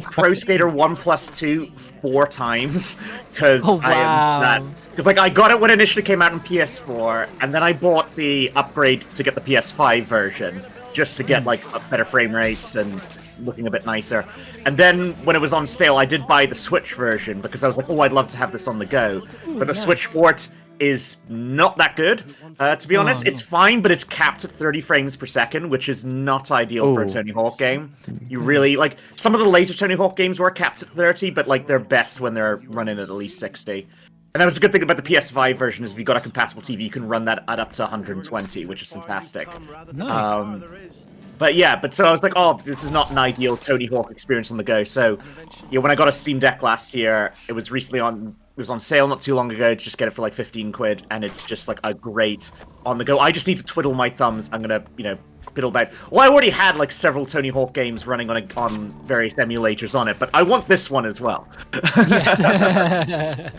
Pro Skater 1 plus 2 4 times because I got it when it initially came out on PS4, and then I bought the upgrade to get the PS5 version just to get like better frame rates and looking a bit nicer. And then when it was on sale, I did buy the Switch version because I was like, oh, I'd love to have this on the go. But the Switch port is not that good. To be honest, it's fine, but it's capped at 30 frames per second, which is not ideal for a Tony Hawk game. You really like some of the later Tony Hawk games were capped at 30, but like they're best when they're running at least 60. And that was a good thing about the PS5 version is if you got a compatible TV, you can run that at up to 120, which is fantastic. Nice. But yeah, so I was like, oh, this is not an ideal Tony Hawk experience on the go. So, yeah, when I got a Steam Deck last year, it was on sale not too long ago to just get it for like 15 quid, and it's just like a great on the go. I just need to twiddle my thumbs. I'm gonna, fiddle about. Well, I already had like several Tony Hawk games running on various emulators on it, but I want this one as well. Yes.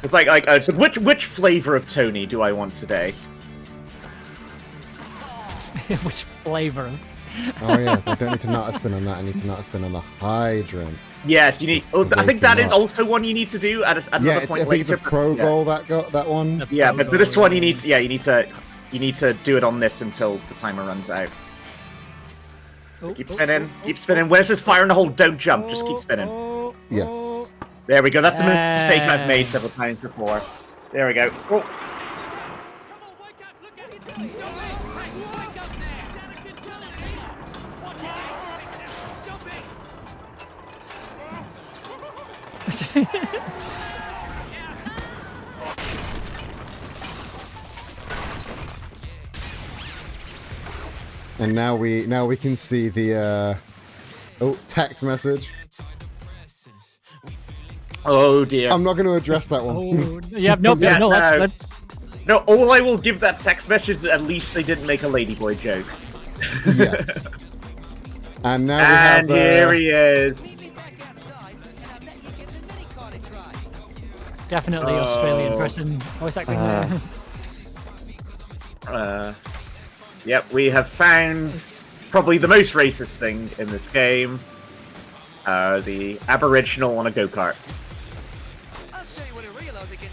It's like so which flavor of Tony do I want today? Which flavor? Oh yeah, I don't need to nut a spin on that. I need to nut a spin on the hydrant. Yes, you need. Oh, I think that is also one you need to do at another point I think it's a later. pro goal that one. Yeah, but for this one you need to do it on this until the timer runs out. Keep spinning. Where's this fire in the hole? Don't jump. Just keep spinning. Yes. There we go. That's the mistake I've made several times before. There we go. Oh. And now we can see the text message. Oh dear. I'm not going to address that one. No, all I will give that text message is at least they didn't make a ladyboy joke. Yes. And now we have... here he is. Definitely Australian person voice acting there. Yep, we have found probably the most racist thing in this game. The Aboriginal on a go-kart. I'll show you what a real Aussie can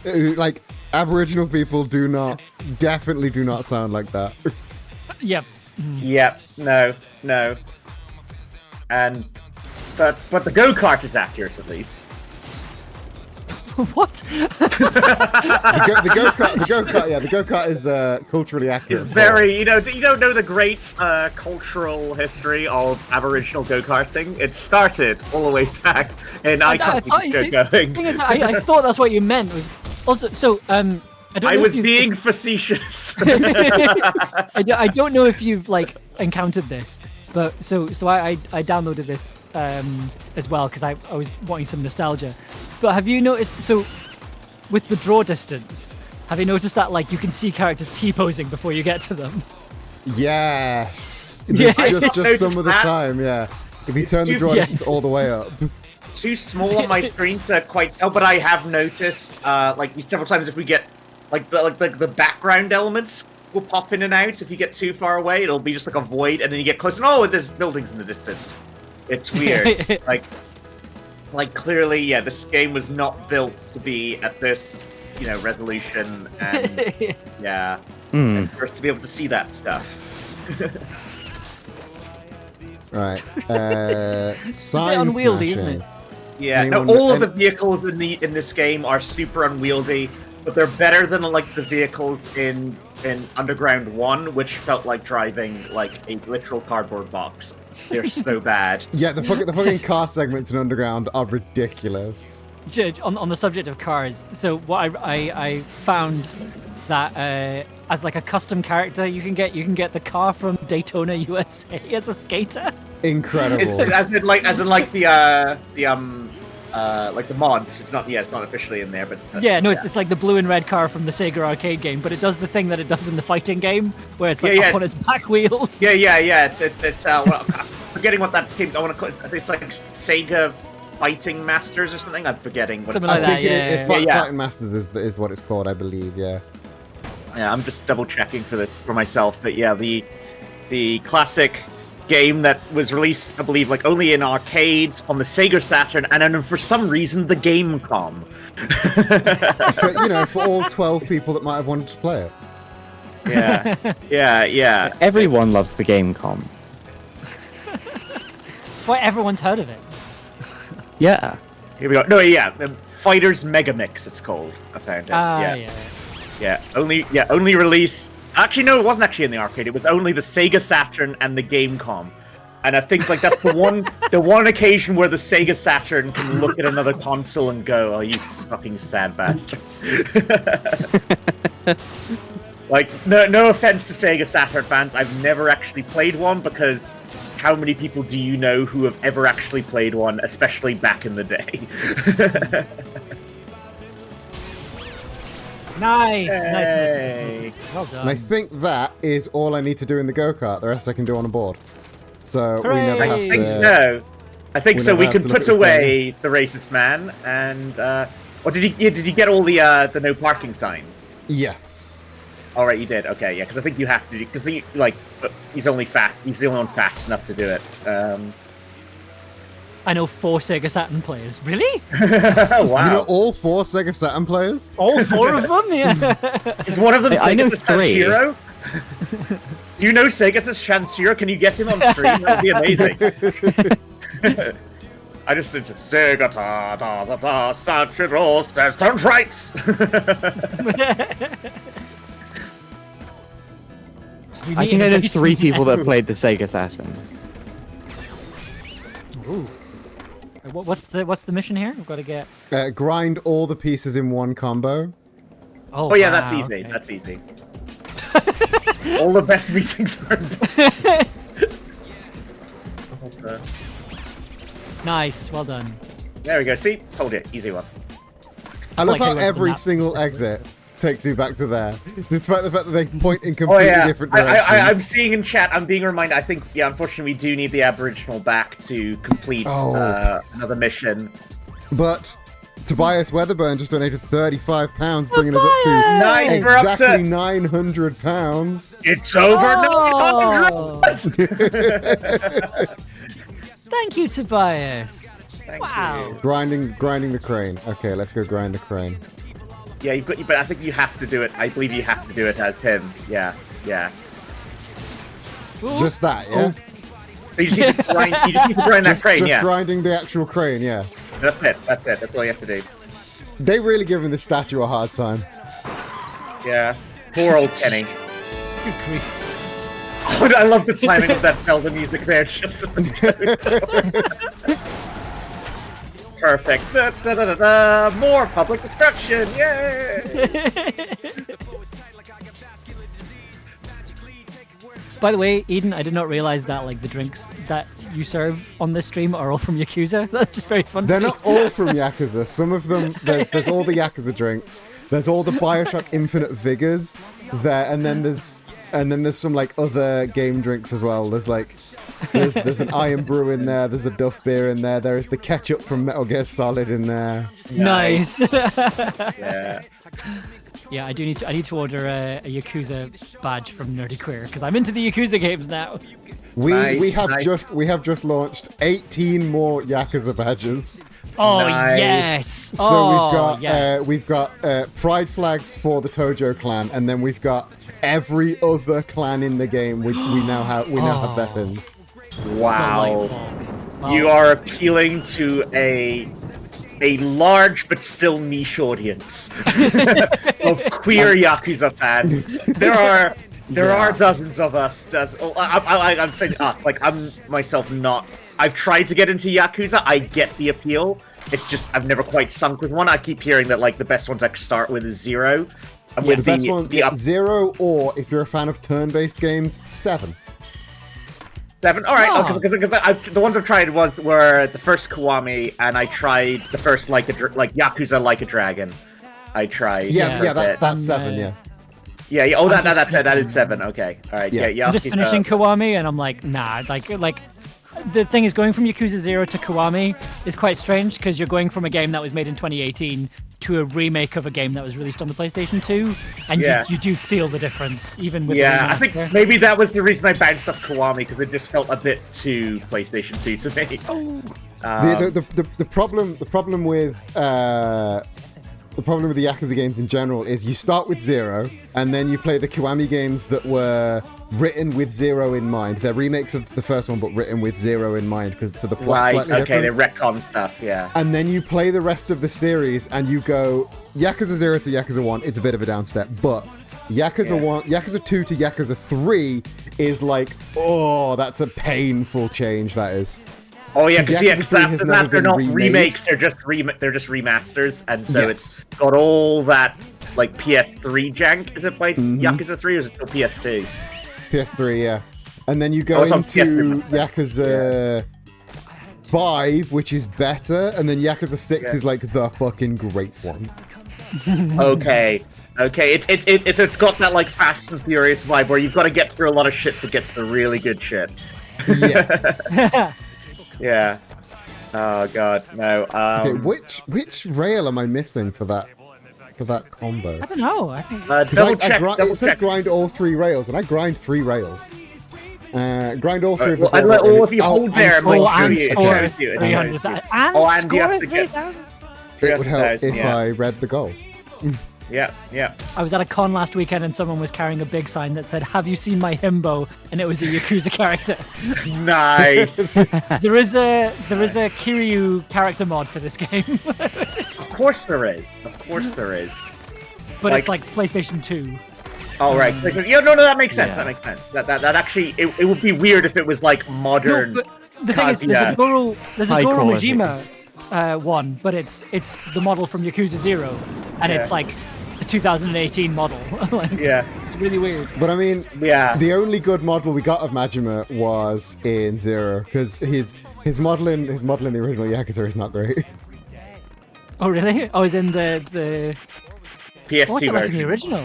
do. Like, Aboriginal people definitely do not sound like that. Yep. Yep, no. But the go-kart is accurate, at least. What? the go-kart is culturally accurate. It's very, you don't know the great cultural history of Aboriginal go-karting. It started all the way back, and I can't keep going. I thought that's what you meant. Was also so. I was being facetious. I don't know if you've like encountered this, but so I downloaded this as well because I was wanting some nostalgia. But have you noticed, so with the draw distance, have you noticed that like you can see characters T-posing before you get to them? Yes. Yeah. Just some of the time, yeah. If you turn the draw distance all the way up. Too small on my screen to quite tell, but I have noticed like several times if we get like the background elements will pop in and out. If you get too far away, it'll be just like a void, and then you get close and there's buildings in the distance. It's weird. Like clearly, yeah, this game was not built to be at this, resolution, and yeah, and for us to be able to see that stuff. Right. Sign unwieldy, smashing. isn't it? Yeah, all of the vehicles in this game are super unwieldy, but they're better than like the vehicles in Underground 1, which felt like driving like a literal cardboard box. They're so bad. Yeah, the fucking car segments in Underground are ridiculous. On the subject of cars, so what I found that as like a custom character you can get the car from Daytona, USA as a skater. Incredible. As in the mods. It's not officially in there, but it's like the blue and red car from the Sega arcade game, but it does the thing that it does in the fighting game where it's like up on its back wheels. Yeah. It's well, I'm forgetting what that game's. I want to call it. It's like Sega Fighting Masters or something. I'm forgetting. What something like that. Fighting Masters is what it's called, I believe. Yeah. Yeah, I'm just double checking for myself, but yeah, the classic game that was released, I believe, like only in arcades on the Sega Saturn, and then for some reason the Gamecom. for all 12 people that might have wanted to play it. Yeah. Everyone loves the Gamecom. That's why everyone's heard of it. Yeah. Here we go. No, yeah. Fighters Mega Mix. It's called. I found it. Yeah. Only released. Actually, no, it wasn't actually in the arcade. It was only the Sega Saturn and the Gamecom. And I think like that's the one occasion where the Sega Saturn can look at another console and go, "Oh, you fucking sad bastard." Like, no offense to Sega Saturn fans, I've never actually played one because how many people do you know who have ever actually played one, especially back in the day? Nice. Well done. And I think that is all I need to do in the go-kart. The rest I can do on a board. So we never have to... I think so. We can put away the racist man, and or did he get all the no parking sign? Yes. All right, you did. Okay, yeah, because I think you have to, because he's only fat. He's the only one fast enough to do it. I know 4 Sega Saturn players. Really? Wow. You know all 4 Sega Saturn players? All 4 of them? Yeah. Is one of them Sega I know 3. Shanshiro? Do you know Sega Shanshiro? Can you get him on stream? That would be amazing. I just said Sega ta ta ta ta Shanshiro says turns rights. I think I know 3 people that played the Sega Saturn. Ooh. What's the mission here? We've got to get... grind all the pieces in one combo. Oh yeah, that's easy. Okay. That's easy. All the best meetings are... Nice, well done. There we go, see? Told you, easy one. I love how every single exit takes you back to there, despite the fact that they point in completely different directions. I'm seeing in chat, I'm being reminded, I think, yeah, unfortunately we do need the Aboriginal back to complete another mission. But Tobias Weatherburn just donated £35, bringing us up to exactly £900. It's over 900! Thank you, Tobias. Thank wow. you. Grinding the crane. Okay, let's go grind the crane. Yeah, you've got, but I think you have to do it. I believe you have to do it as him. Yeah. Just that, yeah? So you just need to grind, that crane, just grinding the actual crane, yeah. That's it. That's all you have to do. They really giving the statue a hard time. Yeah. Poor old Kenny. Good grief. Oh, I love the timing of that Zelda music there. Just perfect. More public destruction. Yay! By the way, Eden, I did not realize that like the drinks that you serve on this stream are all from Yakuza. That's just very fun. They're not all from Yakuza. Some of them, there's all the Yakuza drinks. There's all the Bioshock Infinite Vigors there, and then there's some like other game drinks as well. There's an Iron Brew in there. There's a Duff beer in there. There is the ketchup from Metal Gear Solid in there. Nice. Yeah. Yeah, I need to order a Yakuza badge from Nerdy Queer because I'm into the Yakuza games now. We have just launched 18 more Yakuza badges. Oh yes! So we've got pride flags for the Tojo clan, and then we've got every other clan in the game. We now have their pins. Wow. You are appealing to a large but still niche audience of queer Yakuza fans. There are dozens of us. I'm saying us. Like, I'm myself not. I've tried to get into Yakuza. I get the appeal. It's just I've never quite sunk with one. I keep hearing that like the best ones I start with is 0. And with the best one, 0, or if you're a fan of turn-based games, 7. 7. All right, because the ones I've tried were the first Kiwami, and I tried the first like Yakuza Like a Dragon. I tried. Yeah, that's 7. Yeah. Yeah. Oh, that is 7. Okay. All right. Yeah. I'm just finishing Kiwami, and I'm like, nah. Like the thing is, going from Yakuza 0 to Kiwami is quite strange because you're going from a game that was made in 2018 to a remake of a game that was released on the PlayStation 2, and you do feel the difference, even with I think maybe that was the reason I bounced off Kiwami, because it just felt a bit too PlayStation 2 to me. The problem with the problem with the Yakuza games in general is you start with 0, and then you play the Kiwami games that were written with 0 in mind. They're remakes of the first one, but written with 0 in mind, because the plot's Right, slightly okay, different. they retcon stuff, yeah. And then you play the rest of the series, and you go Yakuza 0 to Yakuza 1, it's a bit of a downstep, but Yakuza 2 to Yakuza 3 is like, oh, that's a painful change, that is. Oh yeah, because Yakuza 3 has after never that they're been not remade. remakes, they're just remasters, and so Yes. it's got all that like PS3 jank. Is it like Mm-hmm. Yakuza 3 or is it still PS2? PS3, yeah. And then you go it's on into PS3. Yakuza 5, which is better, and then Yakuza 6 is like the fucking great one. Okay. It's got that like Fast and Furious vibe where you've got to get through a lot of shit to get to the really good shit. Yes. Yeah. Oh god, no. Okay, which rail am I missing for that combo? I don't know. I think. It says grind all 3 rails, and I grind 3 rails. Grind all 3 of the Well, if you hold there, and it score might show you. 300,000. And and you have score to get 3,000. It would help if yeah. I read the goal. Yeah. I was at a con last weekend and someone was carrying a big sign that said, "Have you seen my himbo?" And it was a Yakuza character. Nice. There is a Kiryu character mod for this game. Of course there is. But it's like PlayStation 2. Oh right. Yeah, no, that makes sense. Yeah. That makes sense. That actually it would be weird if it was like modern. No, but the thing is, there's a Goro Majima one, but it's the model from Yakuza 0, and it's like a 2018 model. Like, it's really weird. But I mean, yeah, the only good model we got of Majima was in 0, because his model in the original Yakuza is not great. Oh really? Oh, is in the PS2 what's it like in the version. original?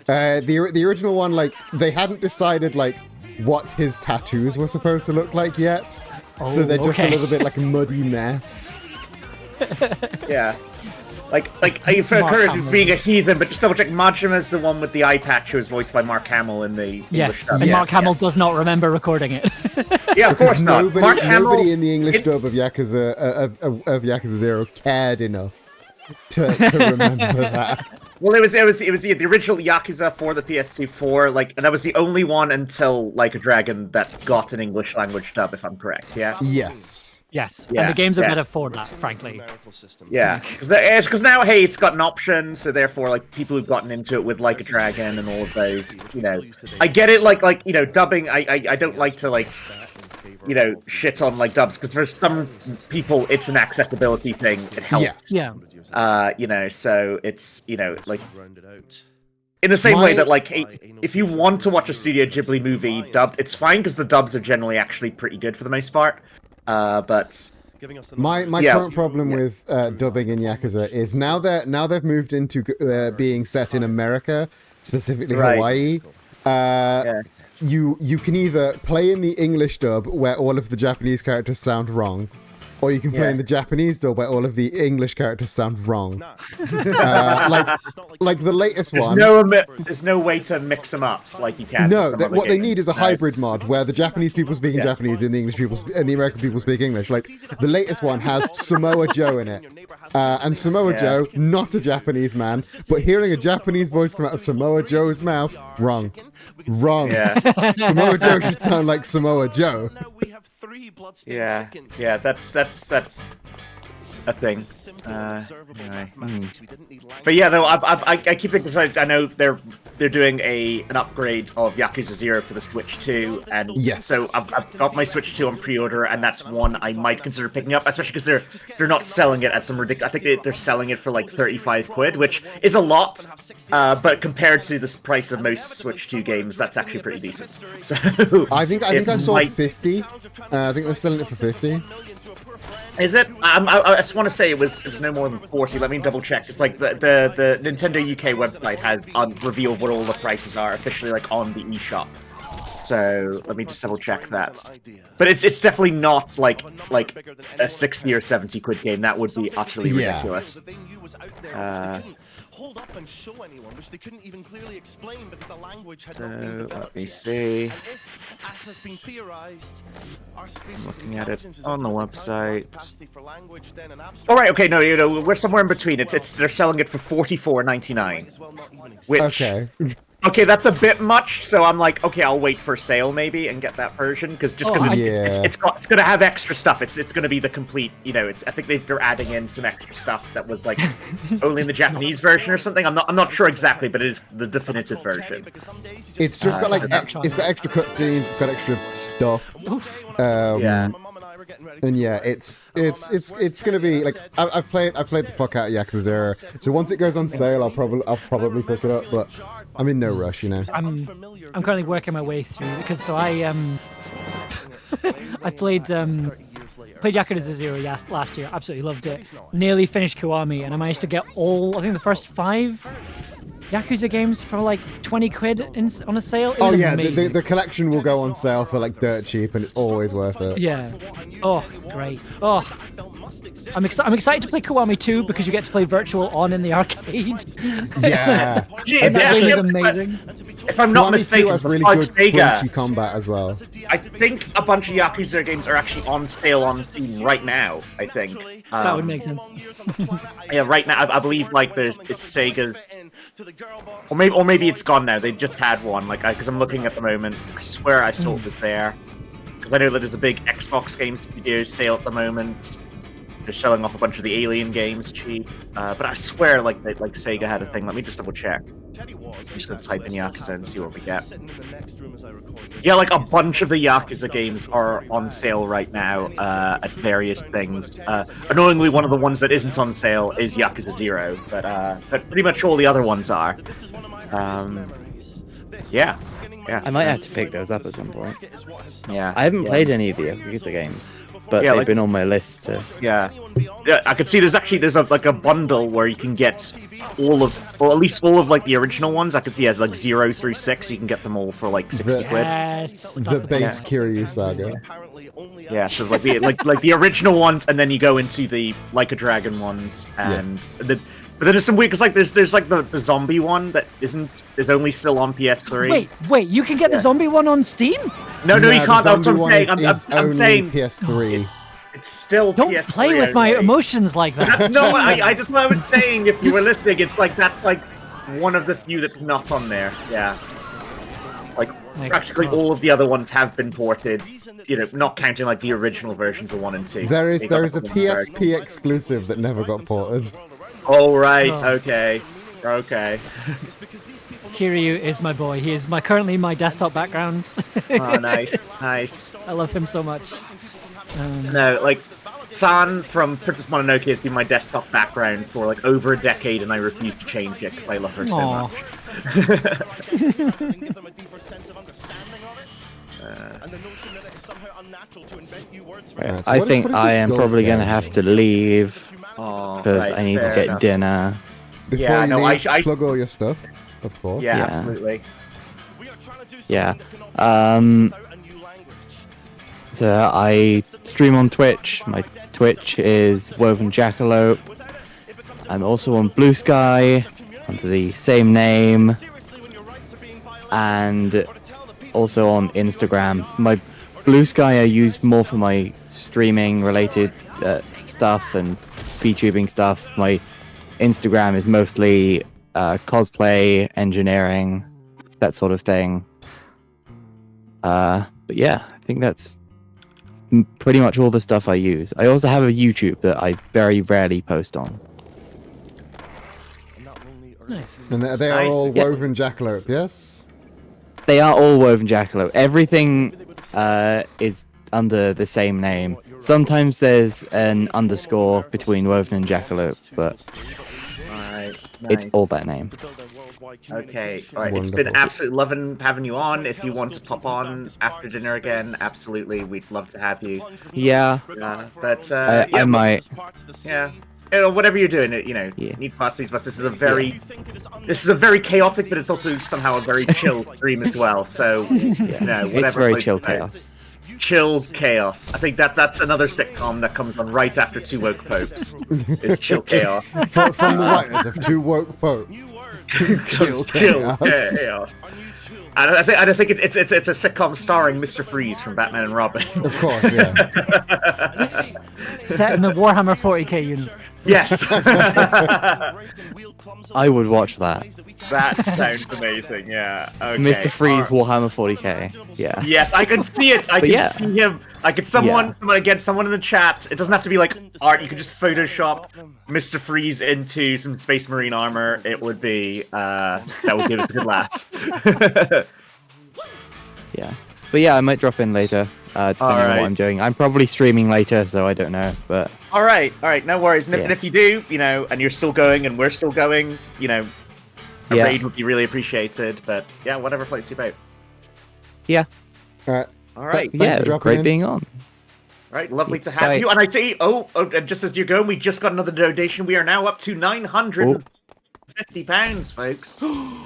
The original one, like, they hadn't decided like what his tattoos were supposed to look like yet, so they're just a little bit like a muddy mess. Yeah. Like I for Courage as being a heathen, but just double check, Majima's the one with the eye patch who was voiced by Mark Hamill in the English Yes, dub. and Mark Hamill does not remember recording it. Yeah, of course not. Mark Hamill, nobody in the English dub of Yakuza of Yakuza 0 cared enough to remember that. Well, it was the original Yakuza for the PS2 like, and that was the only one until Like a Dragon that got an English language dub, if I'm correct. Yeah. Yes. Yes, Yeah, and the games are yeah. better for that, frankly. Yeah, because now, hey, it's got an option, so therefore, like, people who've gotten into it with Like a Dragon and all of those, I get it, like, dubbing, I don't like to, like, shit on, like, dubs, because for some people, it's an accessibility thing, it helps. Yeah. So it's, like, in the same way that, like, if you want to watch a Studio Ghibli movie dubbed, it's fine, because the dubs are generally actually pretty good for the most part, but... My current problem with dubbing in Yakuza is now they've moved into being set in America, specifically Hawaii. You can either play in the English dub where all of the Japanese characters sound wrong, or you can play in the Japanese dub where all of the English characters sound wrong. Like the latest one. There's no way to mix them up like you can. No, what they need is a hybrid mod where the Japanese people speak in Japanese and the English people and the American people speak English. Like the latest one has Samoa Joe in it, and Samoa Joe, not a Japanese man, but hearing a Japanese voice come out of Samoa Joe's mouth, wrong. Samoa Joe should sound like Samoa Joe. Yeah, that's a thing. Anyway. But yeah, though I keep thinking, I know they're doing an upgrade of Yakuza 0 for the Switch 2, and so I've got my Switch 2 on pre-order, and that's one I might consider picking up, especially because they're not selling it at some ridiculous. I think they're selling it for like 35 quid, which is a lot, but compared to the price of most Switch 2 games, that's actually pretty decent. So I think I saw 50. I think they're selling it for 50. Is it? I just want to say it was no more than 40. Let me double check. It's like the Nintendo UK website has revealed what all the prices are officially, like on the eShop. So let me just double check that. But it's definitely not like a 60 or 70 quid game. That would be utterly ridiculous. Hold up and show anyone, which they couldn't even clearly explain because the language had not been developed. Let me see. And if, as has been theorized, our species' Looking at it intelligence is on the of website. capacity for language, then an abstract. All right, okay, no, we're somewhere in between. They're selling it for $44.99, which okay, that's a bit much. So I'm like, okay, I'll wait for sale maybe and get that version because it's gonna have extra stuff. It's gonna be the complete, I think they're adding in some extra stuff that was like only in the Japanese version or something. I'm not sure exactly, but it is the definitive version. It's just got like it's got extra cutscenes. It's got extra stuff. And yeah, it's gonna be like I've played the fuck out of Yakuza 0. So once it goes on sale, I'll probably pick it up. But I'm in no rush, I'm currently working my way through because I played Yakuza 0 last year. Absolutely loved it. Nearly finished Kiwami, and I managed to get I think the first 5 Yakuza games for like 20 quid on a sale. It was amazing. The collection will go on sale for like dirt cheap, and it's always worth it. Yeah. Oh, great. Oh, I'm excited to play Kiwami 2 because you get to play Virtual On in the arcade. Yeah. That is amazing. If I'm not mistaken, has really good crunchy combat as well. I think a bunch of Yakuza games are actually on sale on Steam right now. I think that would make sense. Yeah, right now I believe like it's Sega's, or maybe it's gone now. They just had one because I'm looking at the moment. I swear I saw it was there because I know that there's a big Xbox Game Studios sale at the moment. They're selling off a bunch of the Alien games cheap, but I swear like Sega had a thing. Let me just double check. I'm just gonna type in Yakuza and see what we get. Yeah, like a bunch of the Yakuza games are on sale right now at various things. Annoyingly, one of the ones that isn't on sale is Yakuza 0, but pretty much all the other ones are. Yeah. I might have to pick those up at some point. Yeah. I haven't played any of the Yakuza games, but they've been on my list to... Yeah, I could see there's a bundle where you can get all of, or at least all of like the original ones. I could see as like 0 through 6, you can get them all for like 60 quid. The base Kiryu saga. Yeah, so like the original ones, and then you go into the Like a Dragon ones, and but then there's some weird because there's like the zombie one that is only still on PS3. Wait, you can get the zombie one on Steam? No, you can't. That's what I'm saying. PS3. It's still Don't PS3 play with my emotions like that. That's not what I just what I was saying. If you were listening, it's like that's like one of the few that's not on there. Yeah. Like practically all of the other ones have been ported, not counting like the original versions of 1 and 2. There is a PSP exclusive that never got ported. Oh right, okay. Kiryu is my boy. He is currently my desktop background. Oh, nice. I love him so much. No, like San from Princess Mononoke has been my desktop background for like over a decade, and I refuse to change it because I love her so much. I think I am probably going to have to leave because I need to get dinner. Before you leave, plug all your stuff, of course. Yeah, absolutely. Yeah. So I stream on Twitch. My Twitch is Woven Jackalope. I'm also on Blue Sky under the same name, and also on Instagram. My Blue Sky I use more for my streaming related stuff and VTubing stuff. My Instagram is mostly cosplay, engineering, that sort of thing. But yeah, I think that's pretty much all the stuff I use. I also have a YouTube that I very rarely post on. Nice. And they are all Woven Jackalope, yes? They are all Woven Jackalope. Everything is under the same name. Sometimes there's an underscore between Woven and Jackalope, but it's all that name. Okay, alright, it's been absolutely loving having you on. If you want to pop on after dinner again, absolutely, we'd love to have you. Yeah. But I might. Yeah. whatever you're doing, need past these busts. This is a very chaotic, but it's also somehow a very chill stream as well. So, whatever. It's very chill chaos. Chill chaos. I think that's another sitcom that comes on right after Two Woke Popes. Is Chill Chaos. From the writers of Two Woke Popes. Chill chaos. And I think it's a sitcom starring Mr. Freeze from Batman and Robin. Of course, yeah. Set in the Warhammer 40k universe. Yes. I would watch that. That sounds amazing. Yeah. Okay. Mr. Freeze Warhammer 40k. Yeah. Yes, I can see it. I can see him. I could someone in the chat. It doesn't have to be like art. You could just Photoshop Mr. Freeze into some Space Marine armor. It would be that would give us a good laugh. Yeah. But yeah, I might drop in later, depending on what I'm doing. I'm probably streaming later, so I don't know. But all right, no worries. And if you do, and you're still going, and we're still going, a raid would be really appreciate. But yeah, whatever floats your boat. Yeah. All right. Yeah, it was great being on. All right, lovely to have you. And I see, and just as you're going, we just got another donation. We are now up to £950, folks.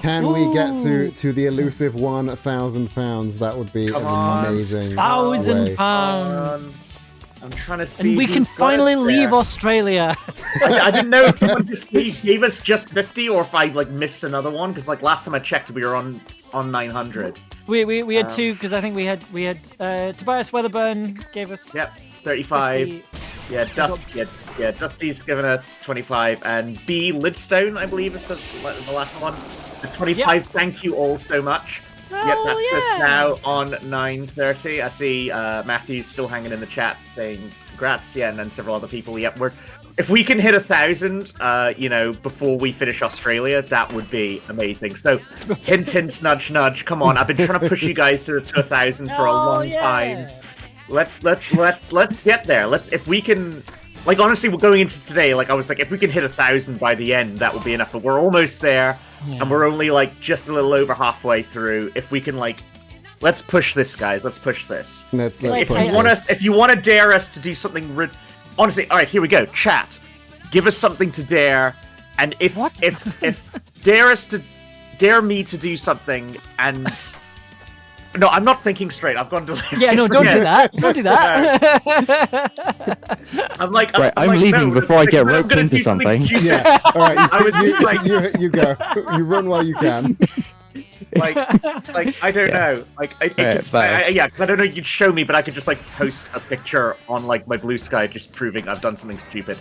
Can we get to the elusive £1,000? That would be amazing. £1,000. I'm trying to see. And we can finally leave Australia. I didn't know if someone just gave us just 50 or if I missed another one, because last time I checked we were on 900. We had two, because I think we had Tobias Weatherburn gave us 35. 50. Yeah, Dusty's given us 25, and B Lidstone, I believe, is the last one. The 25. Yep. Thank you all so much. That's us now on 9:30. I see Matthew's still hanging in the chat saying congrats, and then several other people. If we can hit 1,000, before we finish Australia, that would be amazing. So, hint, hint, nudge, nudge. Come on, I've been trying to push you guys to 1,000 for a long time. Let's get there. If we can, honestly, we're going into today. I was if we can hit 1,000 by the end, that would be enough. But we're almost there, and we're only just a little over halfway through. If we can let's push this, guys. Let's push this. If you want to dare us to do something. Honestly, all right, here we go. Chat, give us something to dare, and if dare me to do something, and no, I'm not thinking straight. I've gone to yeah, no, don't do that. Don't do that. I'm leaving before I get roped into something. Yeah, all right. I was just you go. You run while you can. I don't know. Because I don't know. You'd show me, but I could just post a picture on my Blue Sky, just proving I've done something stupid.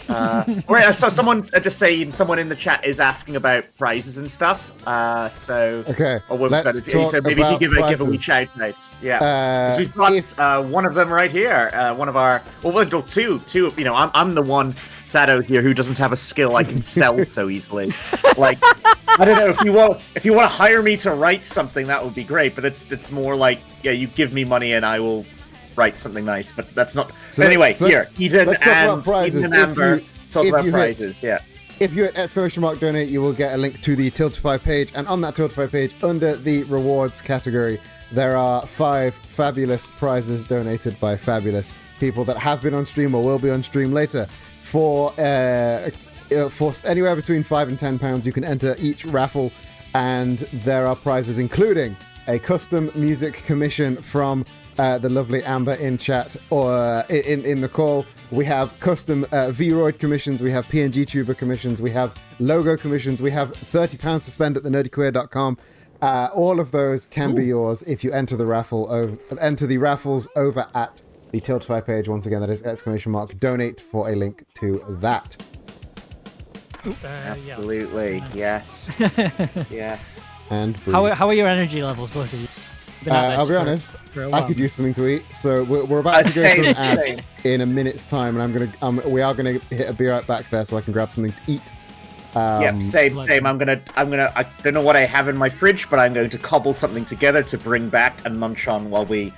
I saw someone just saying someone in the chat is asking about prizes and stuff. Okay, let's talk so maybe about give a wee shout out. Yeah, we've got one of them right here. One of our two. I'm the one Sado here who doesn't have a skill I can sell so easily. I don't know, if you want to hire me to write something, that would be great. But it's more you give me money and I will write something nice. But that's not. So anyway, Eden and Amber talk about prizes. If you hit !donate, you will get a link to the Tiltify page, and on that Tiltify page, under the rewards category, there are 5 fabulous prizes donated by fabulous people that have been on stream or will be on stream later. For anywhere between £5 and £10, you can enter each raffle, and there are prizes including a custom music commission from the lovely Amber in chat or in the call. We have custom Vroid commissions, we have PNG Tuber commissions, we have logo commissions, we have £30 to spend at thenerdyqueer.com. All of those can be yours if you enter the raffles over at the Tiltify page. Once again, that is ! donate for a link to that. Absolutely, yes. Yes. And how are your energy levels, both of you? I'll be honest, I could use something to eat, so we're about to go to an ad in a minute's time, and we are gonna hit a beer out back there so I can grab something to eat. Same. I don't know what I have in my fridge, but I'm going to cobble something together to bring back and munch on while we.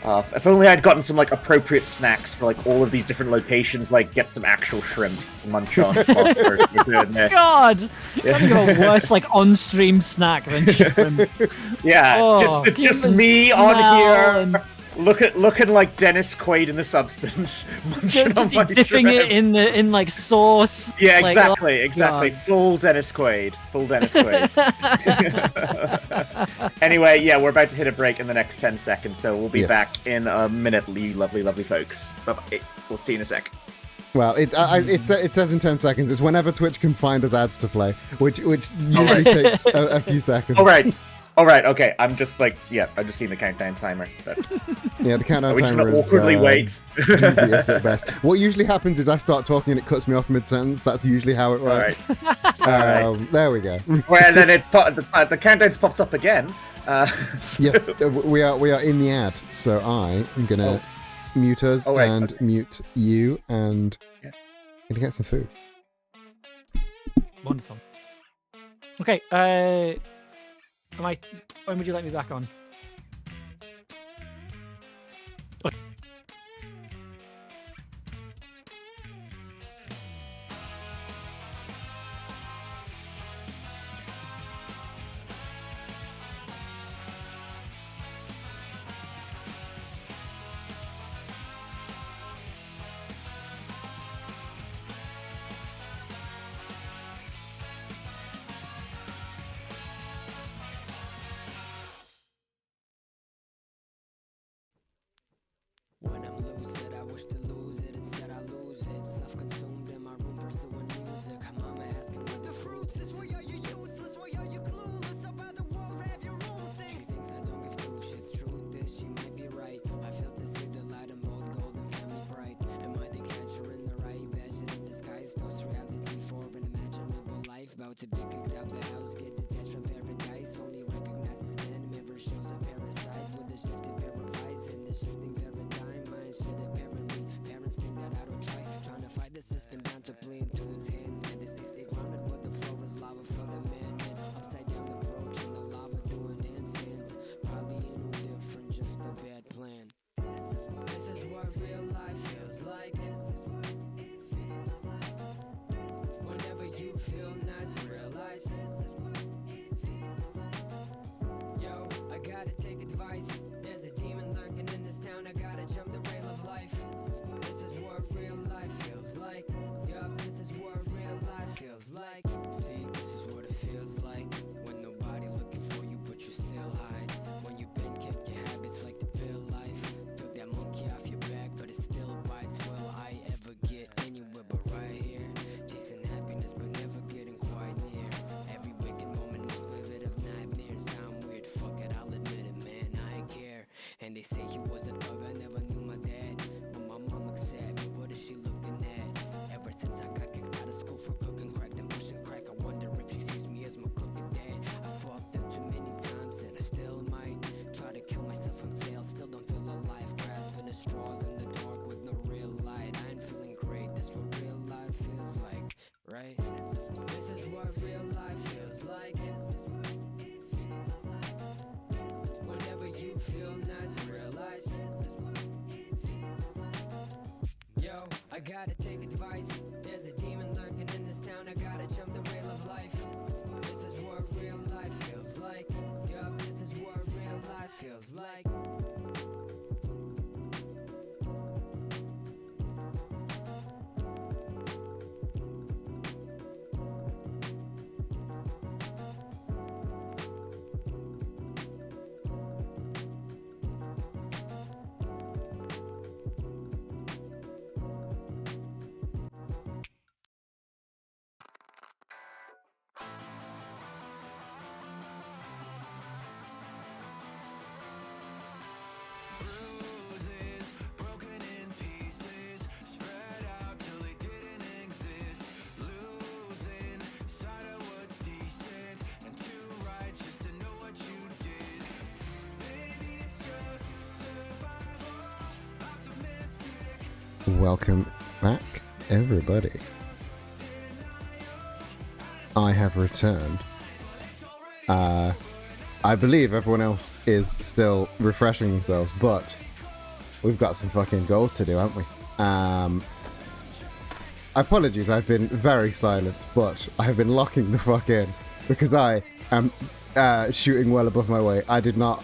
If only I'd gotten some appropriate snacks for all of these different locations, get some actual shrimp to munch on while we're doing this. God, that's a worse on-stream snack than shrimp. Yeah, just me on here. looking like Dennis Quaid in The Substance. munching on my dipping shrimp. it in like sauce. Yeah, like, exactly, oh, exactly. God. Full Dennis Quaid. Anyway, yeah, we're about to hit a break in the next 10 seconds, so we'll be back in a minute, you lovely, lovely folks. Bye-bye. We'll see you in a sec. Well, it says in 10 seconds. It's whenever Twitch can find us ads to play, which usually takes a few seconds. All right, okay. I'm just like, I'm just seeing the countdown timer. But... Yeah, the countdown Are we just timer gonna is awkwardly wait? dubious at best. What usually happens is I start talking and it cuts me off mid-sentence. That's usually how it works. All right. There we go. Well, then the countdown's popped up again. Yes, we are in the ad, so I am gonna mute us and mute you, and gonna get some food. Wonderful. Okay. When would you like me back on? When I'm lucid, I wish to lose it. Instead, I lose it. Self-consumed in my room, pursuing music. Mama asking where the fruits is. Why are you useless? Why are you clueless about the world? Have your own things. She thinks I don't give two shits. Truth is, she might be right. I fail to see the light in both gold and family bright. Am I the catcher in the rye? Badged in disguise. Toast reality for an imaginable life. About to be kicked out the house. Get detached from paradise. Only recognizes then. Mirror shows a parasite with a shifting pair of eyes in the shifting paradigm. Shit, apparently parents think that I don't try. Trying to fight the system bound to play into its hands. Man, they say stay grounded, but the floor is lava for the man. Upside down approach in the lava doing handstands. Probably ain't no different, just a bad plan. This is what real life feels like. Whenever you feel nice, realize. Yo, I gotta take advice. There's a demon lurking in this town. I gotta jump the rail of life. This is what real life feels like. Yup, this is what real life feels like. See, this is what it feels like. When nobody looking for you, but you still hide. When you've been kept your habits like the pill life. Took that monkey off your back, but it still bites. Will I ever get anywhere but right here? Chasing happiness, but never getting quite near. Every waking moment most vivid of nightmares. I'm weird, fuck it, I'll admit it, man, I ain't care. And they say he was a thug, I never knew my dad. When my mom looks at me, what is she looking at? Ever since I got kicked out of school for cooking crack and pushing crack, I wonder if she sees me as my crooked dad. I fucked up too many times and I still might try to kill myself and fail. Still don't feel alive, grasping at straws in the dark with no real light. I ain't feeling great, that's what real life feels like, right? This is what real life feels like. Whenever you feel nice, realize. Yo, I gotta take advice. There's a demon lurking in this town. I gotta jump the rail of life. This is what real life feels like. Yup, this is what real life feels like. Welcome back, everybody. I have returned. I believe everyone else is still refreshing themselves, but we've got some fucking goals to do, haven't we? Apologies, I've been very silent, but I have been locking the fuck in because I am shooting well above my weight, I did not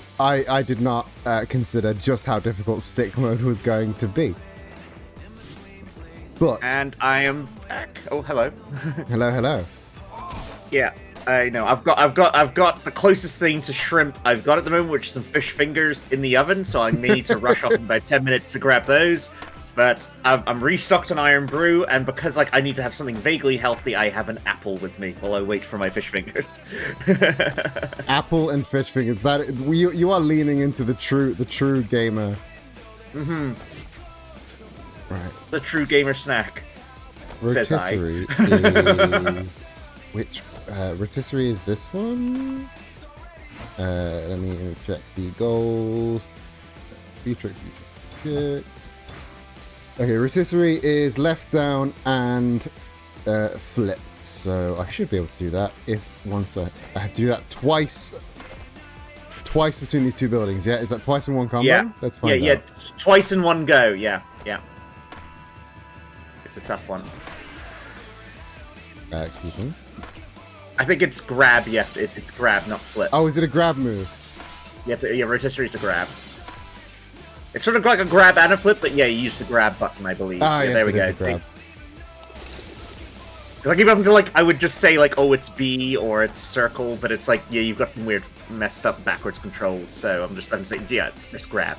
consider just how difficult sick mode was going to be. But And I am back. Oh, hello. hello. Yeah, I know. I've got the closest thing to shrimp I've got at the moment, which is some fish fingers in the oven. So I may need to rush off in about 10 minutes to grab those. But I'm restocked on Iron Brew, and because like I need to have something vaguely healthy, I have an apple with me while I wait for my fish fingers. Apple and fish fingers. That you are leaning into the true gamer. Mm-hmm. Right. The true gamer snack. Rotisserie is which? Rotisserie is this one. Let me check the goals. Beatrix. Okay, rotisserie is left down and flip. So I should be able to do that once I have to do that twice between these two buildings. Yeah, is that twice in one combo? Yeah. Let's find out. Yeah, twice in one go. Yeah. It's a tough one. Excuse me. I think it's grab. Yeah, it's grab, not flip. Oh, is it a grab move? Yeah, rotisserie's a grab. It's sort of like a grab and a flip, but yeah, you use the grab button, I believe. Ah, yeah, yes, there we it go. is a grab. Like even up to like, I would just say like, oh, it's B or it's circle, but it's like, yeah, you've got some weird, messed up backwards controls. So I'm saying, yeah, just grab.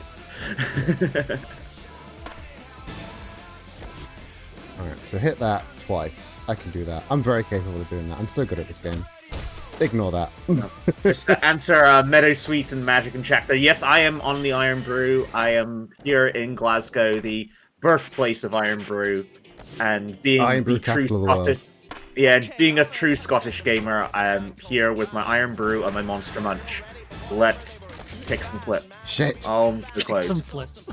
All right, so hit that twice. I can do that. I'm very capable of doing that. I'm so good at this game. Ignore that. Just to answer Meadow Sweet and Magic and Jack there. Yes, I am on the Iron Brew. I am here in Glasgow, the birthplace of Iron Brew, and being Iron Brew, the true capital of the world. Scottish. Yeah, being a true Scottish gamer, I am here with my Iron Brew and my Monster Munch. Let's kick some flips. Shit. Kick some flips.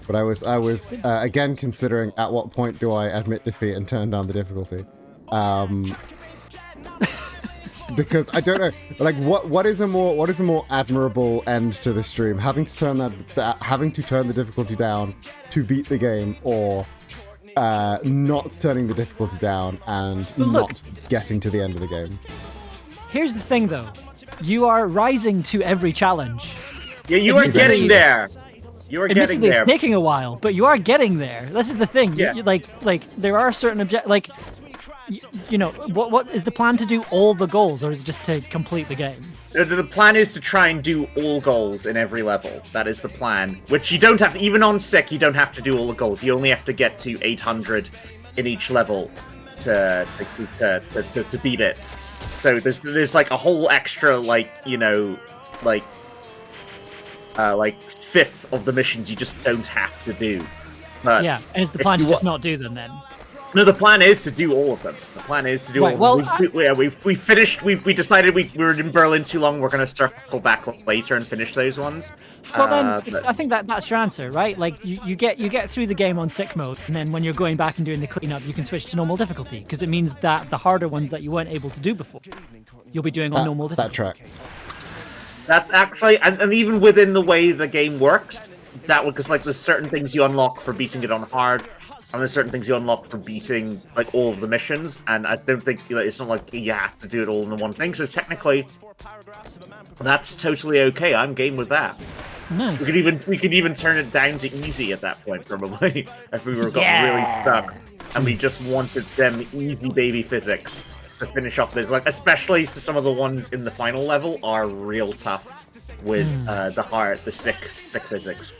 But I was again considering at what point do I admit defeat and turn down the difficulty, because I don't know, like what is a more admirable end to the stream, having to turn the difficulty down to beat the game, or not turning the difficulty down and not getting to the end of the game. Here's the thing, though, you are rising to every challenge. Yeah, you are getting there. You are getting there. It's taking a while, but you are getting there. This is the thing. Yeah. You, like there are certain like, you know, what is the plan to do all the goals, or is it just to complete the game? The plan is to try and do all goals in every level. That is the plan. Which you don't have to, even on sick, you don't have to do all the goals. You only have to get to 800 in each level to beat it. So there's like a whole extra, like, you know, like fifth of the missions you just don't have to do. But yeah, and is the plan to just not do them then? No, the plan is to do all of them. The plan is to do all of them. We finished. We decided we were in Berlin too long. We're going to circle back later and finish those ones. Well, then I think that's your answer, right? Like you get through the game on sick mode, and then when you're going back and doing the cleanup, you can switch to normal difficulty, because it means that the harder ones that you weren't able to do before, you'll be doing on normal difficulty. That tracks. That actually, and even within the way the game works, that would, because like there's certain things you unlock for beating it on hard, and there's certain things you unlock for beating like all of the missions, and I don't think it's not like you have to do it all in the one thing. So technically, that's totally okay. I'm game with that. Nice. We could even turn it down to easy at that point, probably, if we were really stuck and we just wanted them easy baby physics to finish off this. Like especially some of the ones in the final level are real tough with the sick physics.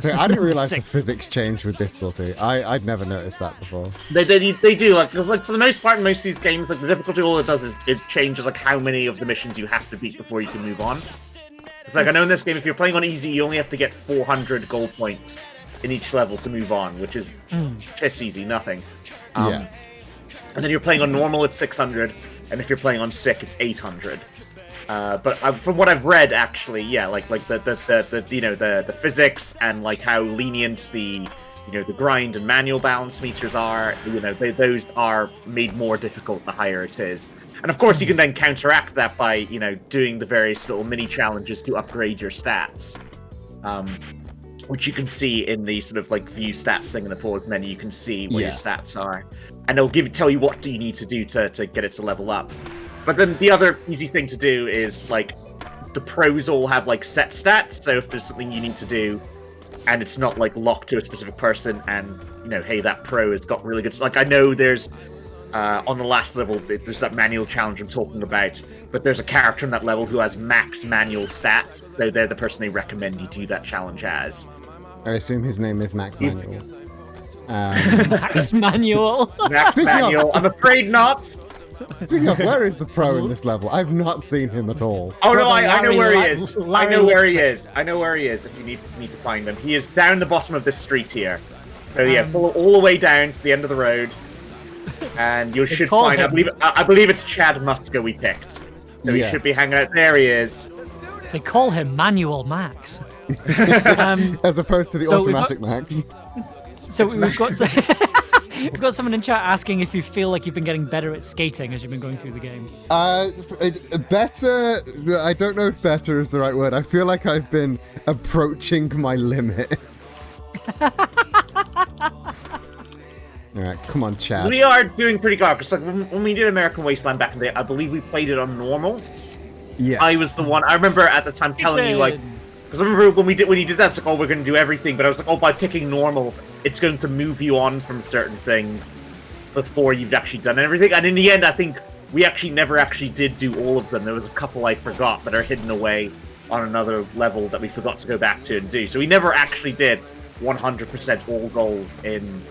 So I didn't realize the physics changed with difficulty. I'd never noticed that before. They do, like, cause, like, for the most part in most of these games, like the difficulty, all it does is it changes like how many of the missions you have to beat before you can move on. It's like I know in this game, if you're playing on easy, you only have to get 400 gold points in each level to move on, which is just easy, nothing. Yeah. And then you're playing on normal, it's 600, and if you're playing on sick, it's 800. But from what I've read, actually, yeah, like the physics and like how lenient the grind and manual balance meters are, those are made more difficult the higher it is. And of course, you can then counteract that by doing the various little mini challenges to upgrade your stats. which you can see in the sort of like view stats thing in the pause menu. You can see what your Yeah. stats are, and it'll tell you what do you need to do to get it to level up. But then the other easy thing to do is like the pros all have like set stats. So if there's something you need to do, and it's not like locked to a specific person, and you know, hey, that pro has got really good. Like I know there's on the last level, there's that manual challenge I'm talking about, but there's a character on that level who has max manual stats, so they're the person they recommend you do that challenge as. I assume his name is Max Manuel. Max Manuel. Max Speaking of- Manuel. I'm afraid not. Speaking of, where is the pro in this level? I've not seen him at all. Oh no, I know Larry, where he La- is. I Larry know where he Lippert. is. I know where he is. If you need to find him, he is down the bottom of this street here. So yeah, follow all the way down to the end of the road, and you should call find. him- I believe it's Chad Muska we picked. So he should be Yes. hanging out. There he is. They call him Manual Max. As opposed to the So we've automatic Max. So we've got we've got someone in chat asking if you feel like you've been getting better at skating as you've been going through the game. Better. I don't know if better is the right word. I feel like I've been approaching my limit. All right, come on, Chad. We are doing pretty good because like when we did American Wasteland back in the day, I believe we played it on normal. Yes. I was the one. I remember at the time telling you like, because I remember when you did that, it's like, oh, we're going to do everything, but I was like, oh, by picking normal, it's going to move you on from certain things before you've actually done everything. And in the end, I think we actually never actually did do all of them. There was a couple I forgot that are hidden away on another level that we forgot to go back to and do. So we never actually did 100% all gold in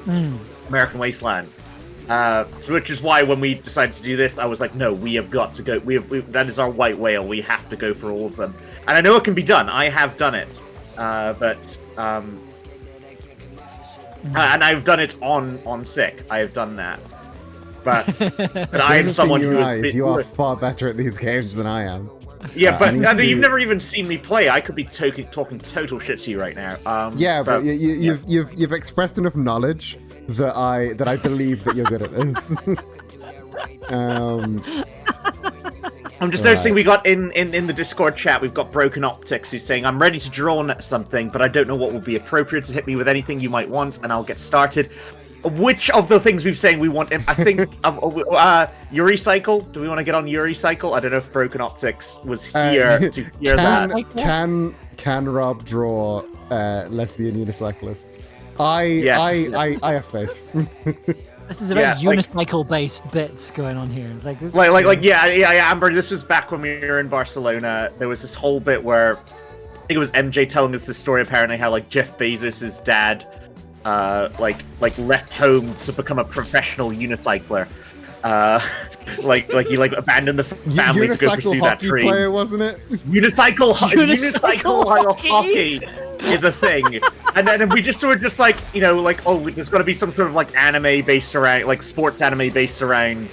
American Wasteland. Which is why when we decided to do this, I was like, no, we have got to go. That is our white whale. We have to go for all of them. And I know it can be done. I have done it. And I've done it on sick. I have done that. But I am someone who has you are far better at these games than I am. Yeah, but I need to- you've never even seen me play. I could be talking total shit to you right now. But you've expressed enough knowledge that I believe that you're good at this. I'm just noticing we got in the Discord chat, we've got Broken Optics who's saying, I'm ready to draw on something, but I don't know what will be appropriate to hit me with anything you might want, and I'll get started. Which of the things we've saying we want? I think Yuri Cycle. Do we want to get on Yuri Cycle? I don't know if Broken Optics was here to hear that. Can Rob draw lesbian unicyclists? I have faith. This is a very unicycle-based bits going on here. Yeah, Amber. This was back when we were in Barcelona. There was this whole bit where I think it was MJ telling us this story. Apparently, how like Jeff Bezos' dad, left home to become a professional unicycler. He abandoned the family to go pursue that dream. Player, wasn't it? Unicycle hockey is a thing, and then we just sort of just like, oh, there's got to be some sort of like anime based around, like sports anime based around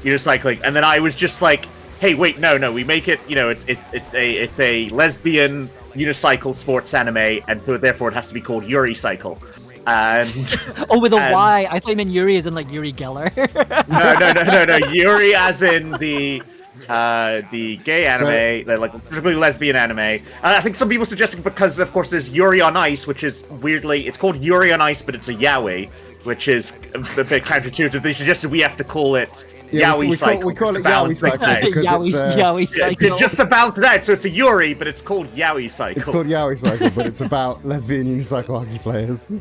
unicycling, and then I was just like, hey, wait, no, we make it, it's a lesbian unicycle sports anime, and so therefore it has to be called Yuri Cycle. And with a Y. I thought you meant Yuri as in like Yuri Geller. no. Yuri as in the gay anime, particularly lesbian anime. I think some people suggesting because, of course, there's Yuri on Ice, which is weirdly, it's called Yuri on Ice, but it's a yaoi, which is a bit counterintuitive. They suggested we have to call it Yaoi Cycle. We call it Yaoi Cycle because Yaoi Cycle. Just to balance it out, so it's a Yuri, but it's called Yaoi Cycle. It's called Yaoi Cycle, but it's about lesbian unicycle hockey players.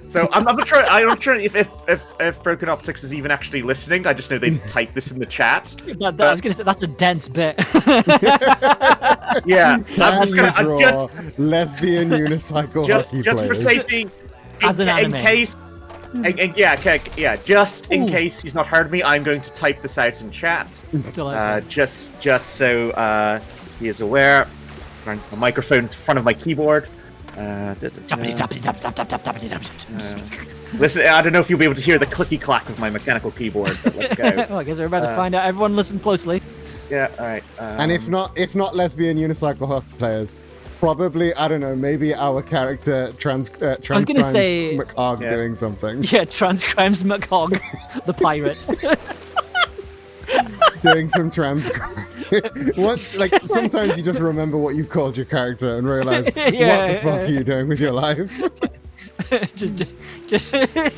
So I'm not sure if Broken Optics is even actually listening. I just know they've typed this in the chat. I was gonna say that's a dense bit. Yeah, Can you draw lesbian unicycle hockey just players? for safety, As an anime. in case, just in case he's not heard me, I'm going to type this out in chat. Just so he is aware. My microphone in front of my keyboard. Listen, I don't know if you'll be able to hear the clicky clack of my mechanical keyboard, but let's go. Well, I guess we're about to find out. Everyone listen closely. Yeah, alright. And if not lesbian unicycle hockey players, probably, I don't know, maybe our character transcribes McHogg doing something. Yeah, transcribes McHogg, the pirate. Doing some transcribe. Once, like, sometimes you just remember what you called your character and realize what the fuck are you doing with your life. just I'm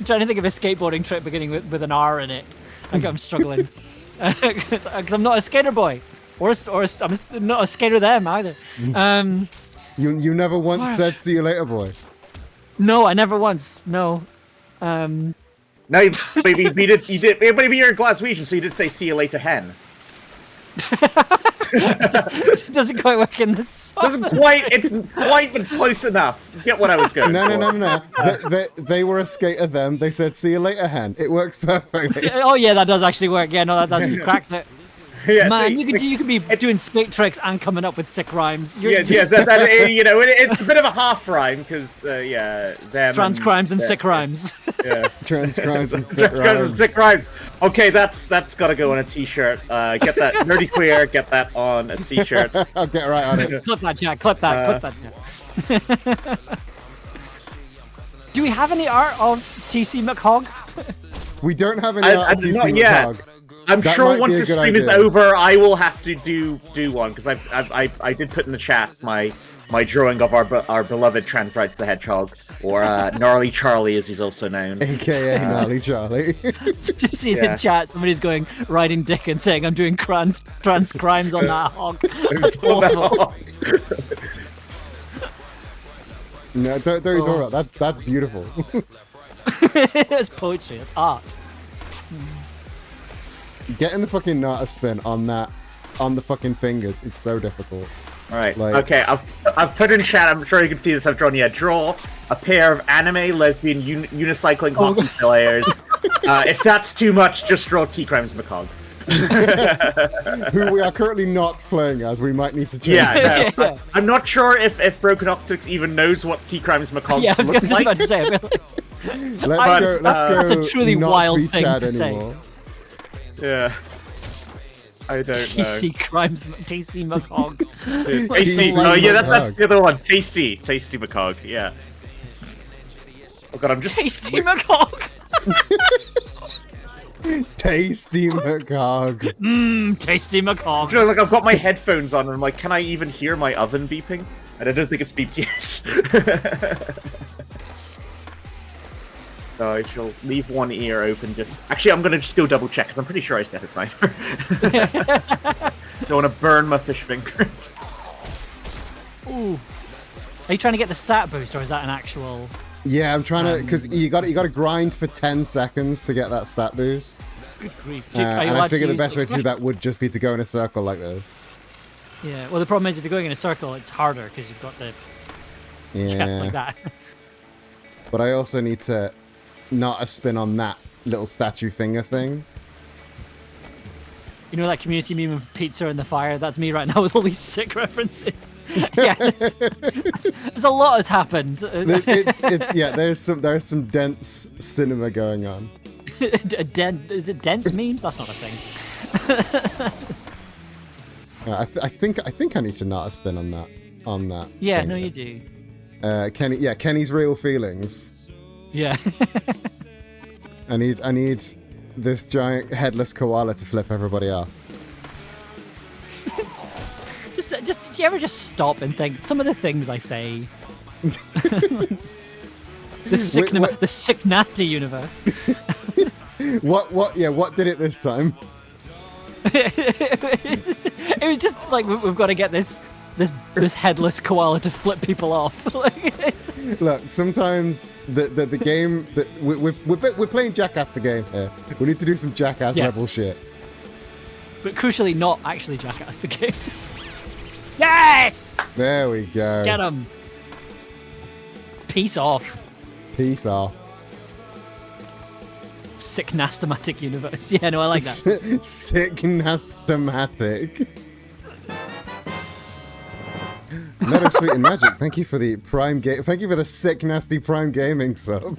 trying to think of a skateboarding trick beginning with an R in it. I'm struggling because I'm not a skater boy, or I'm not a skater them either. You never once said "see you later, boy." No, I never once. No. No, maybe you did. Maybe you're a Glaswegian, so you did say "see you later, hen." It doesn't quite work in this song. It's quite, but close enough. Get what I was going for. No. They were a skater them. They said, "see you later, hen." It works perfectly. Oh yeah, that does actually work. Yeah, no, that's you cracked it. Yeah, Man, so you can be doing skate tricks and coming up with sick rhymes. That, it's a bit of a half rhyme because them trans crimes and sick rhymes. Yeah, trans crimes and sick rhymes. Okay, that's got to go on a T-shirt. Get that nerdy queer. Get that on a T-shirt. I'll get right on it. Clip that, Jack. Clip that. Jack. Do we have any art of TC McHogg? We don't have any art of TC not McHogg. Yet. I'm sure once the stream is over, I will have to do one because I did put in the chat my drawing of our beloved Trans Rights the Hedgehog, or Gnarly Charlie as he's also known, aka Gnarly Charlie. Just see in chat somebody's going riding dick and saying I'm doing trans crimes on that hog. No, don't talk about that. That's beautiful. It's poetry. It's art. Getting the fucking Nata spin on the fucking fingers is so difficult. All right. Okay. I've put in chat. I'm sure you can see this. I've drawn. Yeah. Draw a pair of anime lesbian unicycling hockey players. If that's too much, just draw T Crimes McHogg. Who we are currently not playing as. We might need to change. Yeah. No, I'm not sure if Broken Optics even knows what T Crimes McHogg looks like. About to say. Let's go. That's a truly wild thing to anymore. say. Yeah. I don't know. TC Crimes, Tasty McHogg. Tasty. Oh yeah, that's the other one. Tasty McHogg. Yeah. Oh god, I'm just Tasty McHogg. Tasty McHogg. Tasty McHogg. You know, like I've got my headphones on and I'm like, can I even hear my oven beeping? And I don't think it's beeped yet. So I shall leave one ear open. Actually, I'm gonna just go double check because I'm pretty sure I set a timer. Don't want to burn my fish fingers. Ooh. Are you trying to get the stat boost, or is that an actual? Yeah, I'm trying to, because you got to grind for 10 seconds to get that stat boost. Good grief! And I figure the best way to do that would just be to go in a circle like this. Yeah. Well, the problem is if you're going in a circle, it's harder because you've got the like that. But I also need to not a spin on that little statue finger thing. You know that community meme of pizza in the fire? That's me right now with all these sick references. Yeah, there's a lot has happened. There's some dense cinema going on. Is it dense memes? That's not a thing. I think I need to not a spin on that. Yeah, finger. no, you do. Kenny's real feelings. Yeah. I need this giant headless koala to flip everybody off. Just do you ever just stop and think some of the things I say? The sick nasty universe. What did it this time? It was just like we've got to get this headless koala to flip people off. Look, sometimes the game that we're playing Jackass the game here. We need to do some Jackass level shit. But crucially, not actually Jackass the game. Yes! There we go. Get him. Peace off. Peace off. Sick nastomatic universe. Yeah, no, I like that. Sick nastomatic. Meadow Sweet and Magic, thank you for the Prime game. Thank you for the sick nasty Prime Gaming sub.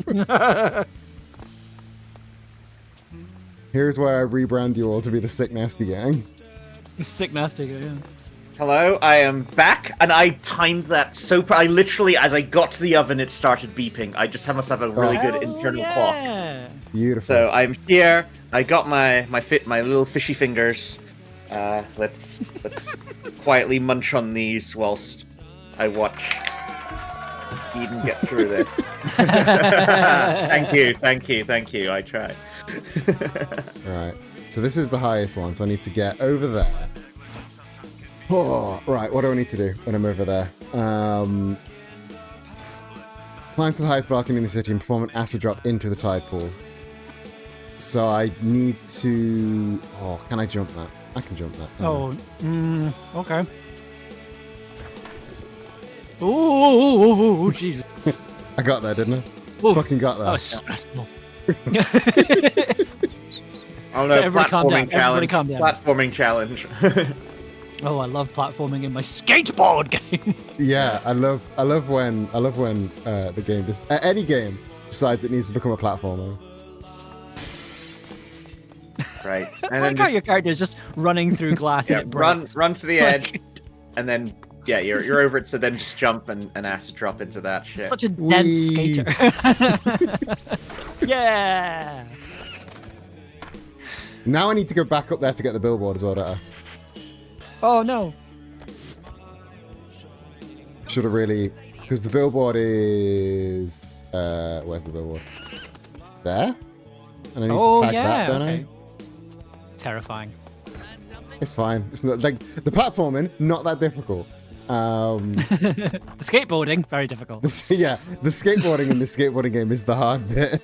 Here's where I rebrand you all to be the sick nasty gang. The sick nasty gang. Yeah. Hello, I am back, and I timed that so. I literally, as I got to the oven, it started beeping. I just must have a really good internal clock. Beautiful. So I'm here. I got my little fishy fingers. Let's quietly munch on these whilst I watch Eden get through this. Thank you. I try. Right. So this is the highest one, so I need to get over there. Oh, right. What do I need to do when I'm over there? Climb to the highest balcony in the city and perform an acid drop into the tide pool. So I need to... Oh, can I jump that? I can jump that. Oh, okay. Ooh, Jesus. I got there, didn't I? Ooh, Fucking got there. that was stressful. Oh no, Everybody calm down. platforming challenge. Everybody calm down. Platforming challenge. Oh, I love platforming in my skateboard game. Yeah, I love when the game just any game decides it needs to become a platformer. Right. I And like then how your character is just running through glass and it breaks. run to the edge, and then you're over it. So then just jump and acid drop into that shit. Such a dense skater. Yeah. Now I need to go back up there to get the billboard as well, don't I? Oh no. Should have really, because the billboard is where's the billboard? There? And I need to tag that, don't I? Terrifying. It's fine. It's not like the platforming, not that difficult. The skateboarding, very difficult. Yeah, the skateboarding in the skateboarding game is the hard bit.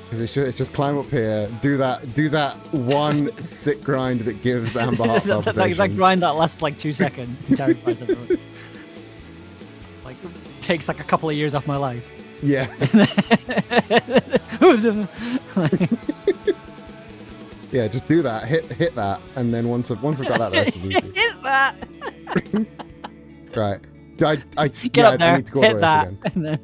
Because it's just climb up here, do that one sick grind that gives Amber heart palpitations. that grind that lasts like 2 seconds and terrifies everyone. Like, takes like a couple of years off my life. Yeah. Yeah, just do that. Hit that, and then once I've got that, the rest is easy. Hit that. Right. I Get up there. I need to go all Hit the way up that. again. And then...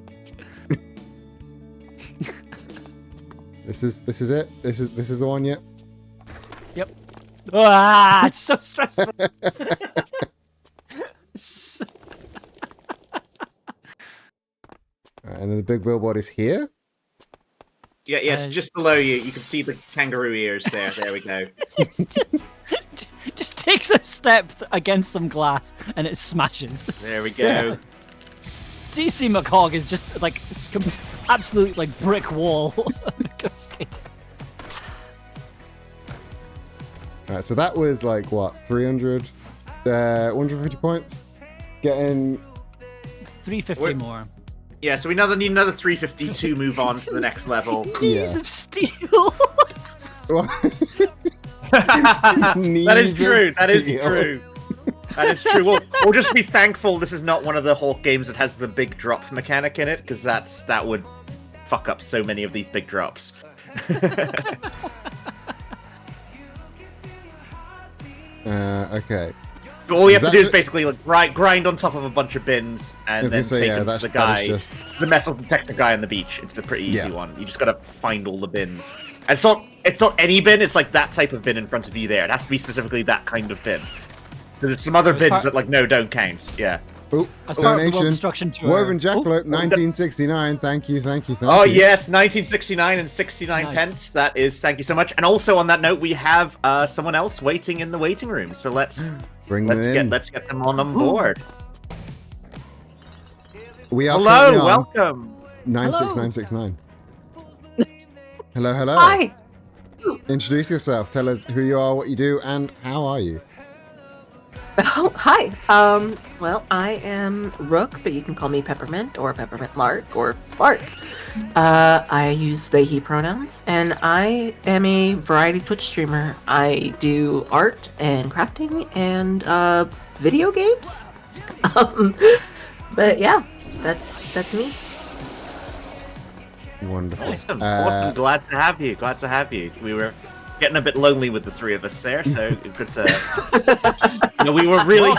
This is it. This is the one. Yep. Yep. Ah, it's so stressful. Right, and then the big billboard is here. Yeah, it's just below you. You can see the kangaroo ears there. There we go. Just takes a step against some glass and it smashes. There we go. Yeah. DC McHogg is just like absolute like brick wall. Alright, so that was like what, 300, 150 points? Getting 350 more. Yeah, so we need another 350 to move on to the next level. Knees of steel. That is true. That is true. That is true. We'll just be thankful this is not one of the Hulk games that has the big drop mechanic in it, because that would fuck up so many of these big drops. Okay. So all you have to do is basically like grind on top of a bunch of bins and then take them to the guy, the metal detector guy on the beach. It's a pretty easy one. You just gotta find all the bins. And it's not any bin. It's like that type of bin in front of you there. It has to be specifically that kind of bin. Because there's some other bins that don't count. Yeah. Oh, donation. Woven Jackalope, 1969. Thank you. Oh yes, 1969 and 69 pence. That is, thank you so much. And also on that note, we have someone else waiting in the waiting room. So let's get them on board. We are hello, welcome. 96969. Hello. Hi. Introduce yourself. Tell us who you are, what you do, and how are you? Oh, hi. Well, I am Rook, but you can call me Peppermint or Peppermint Lark or Lark. I use they, he pronouns, and I am a variety Twitch streamer. I do art and crafting and video games. But yeah, that's me. Wonderful. Awesome. Glad to have you. We were getting a bit lonely with the three of us there, so good to. We were really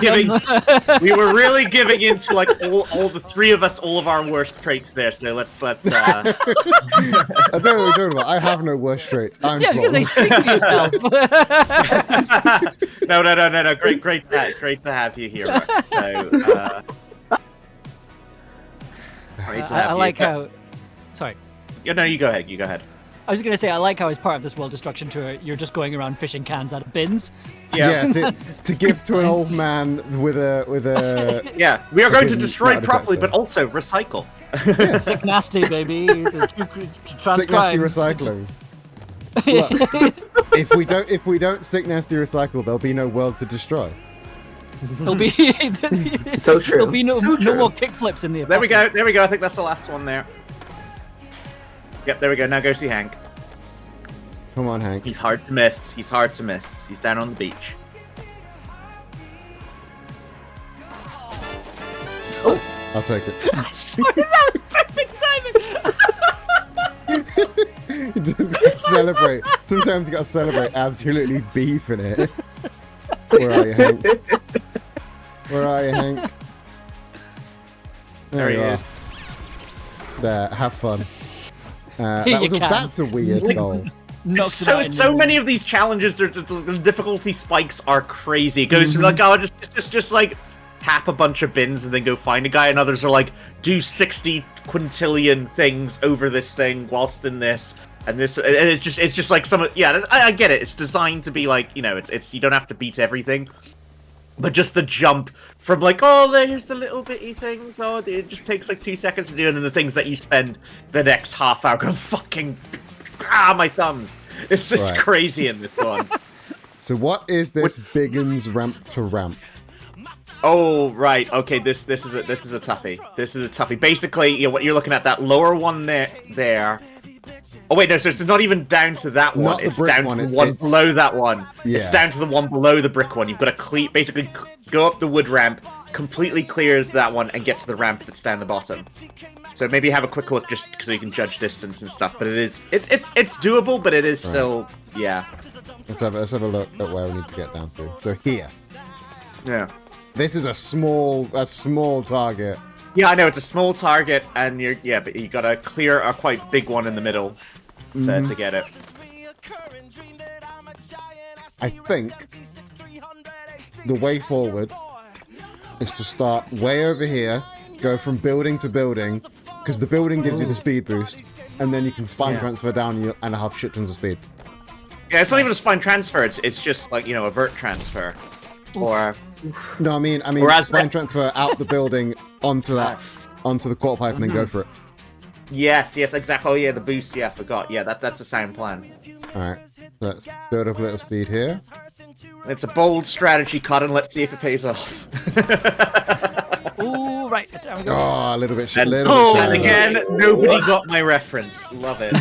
giving into like all the three of us, all of our worst traits there. So let's. I don't know what you're talking about. I have no worst traits. I'm flawless. No. Great to have you here. Mark. So, I like how. Sorry. Yeah, no, you go ahead. You go ahead. I was going to say, I like how as part of this world destruction tour, you're just going around fishing cans out of bins. Yeah, to give to an old man with a. Yeah, we are going to destroy it properly, but also recycle. Yeah. Sick nasty, baby. Sick nasty recycling. Look, if we don't sick nasty recycle, there'll be no world to destroy. There'll be so true. There'll be no So true. more kickflips in the. There we go. There we go. I think that's the last one there. Yep, there we go. Now go see Hank. Come on, Hank. He's hard to miss. He's hard to miss. He's down on the beach. Oh, I'll take it. Sorry, that was perfect timing. You just gotta celebrate. Sometimes you gotta celebrate absolutely beefing it. Where are you, Hank? Where are you, Hank? There he you are. is. There, have fun. Here That's a weird goal. So many of these challenges, the difficulty spikes are crazy. It goes from like, oh, just like tap a bunch of bins and then go find a guy, and others are like, do 60 quintillion things over this thing whilst in this, and this, and it's just like some, yeah, I get it. It's designed to be like, you know, it's you don't have to beat everything, but just the jump from like, oh, there's the little bitty things, oh, it just takes like 2 seconds to do, and then the things that you spend the next half hour going fucking, my thumbs. It's just crazy in this one. So what is this Biggins ramp to ramp? Oh right, okay. This is a toughie. This is a toughie. Basically, you know, what you're looking at, that lower one there. Oh wait, no. So it's not even down to that one. Not it's the brick down one, to the it's- one it's- below that one. Yeah. It's down to the one below the brick one. You've got to basically go up the wood ramp, completely clear that one, and get to the ramp that's down the bottom. So maybe have a quick look just so you can judge distance and stuff. But it's doable, but it is still yeah. Let's have a look at where we need to get down to. So here. Yeah. This is a small target. Yeah, I know it's a small target, and but you gotta clear a quite big one in the middle to get it. I think the way forward is to start way over here, go from building to building, because the building gives you the speed boost, and then you can spine transfer down and have shit tons of speed. Yeah, it's not even a spine transfer. It's just like, you know, a vert transfer, or No, I mean spine transfer out the building onto the quarter pipe and then go for it. Yes, exactly. Oh yeah, the boost. Yeah, I forgot. Yeah, that's a sound plan. All right, let's build up a little speed here. It's a bold strategy, Cotton. Let's see if it pays off. Ooh, right. There we go. Oh, a little bit. And again, nobody got my reference. Love it.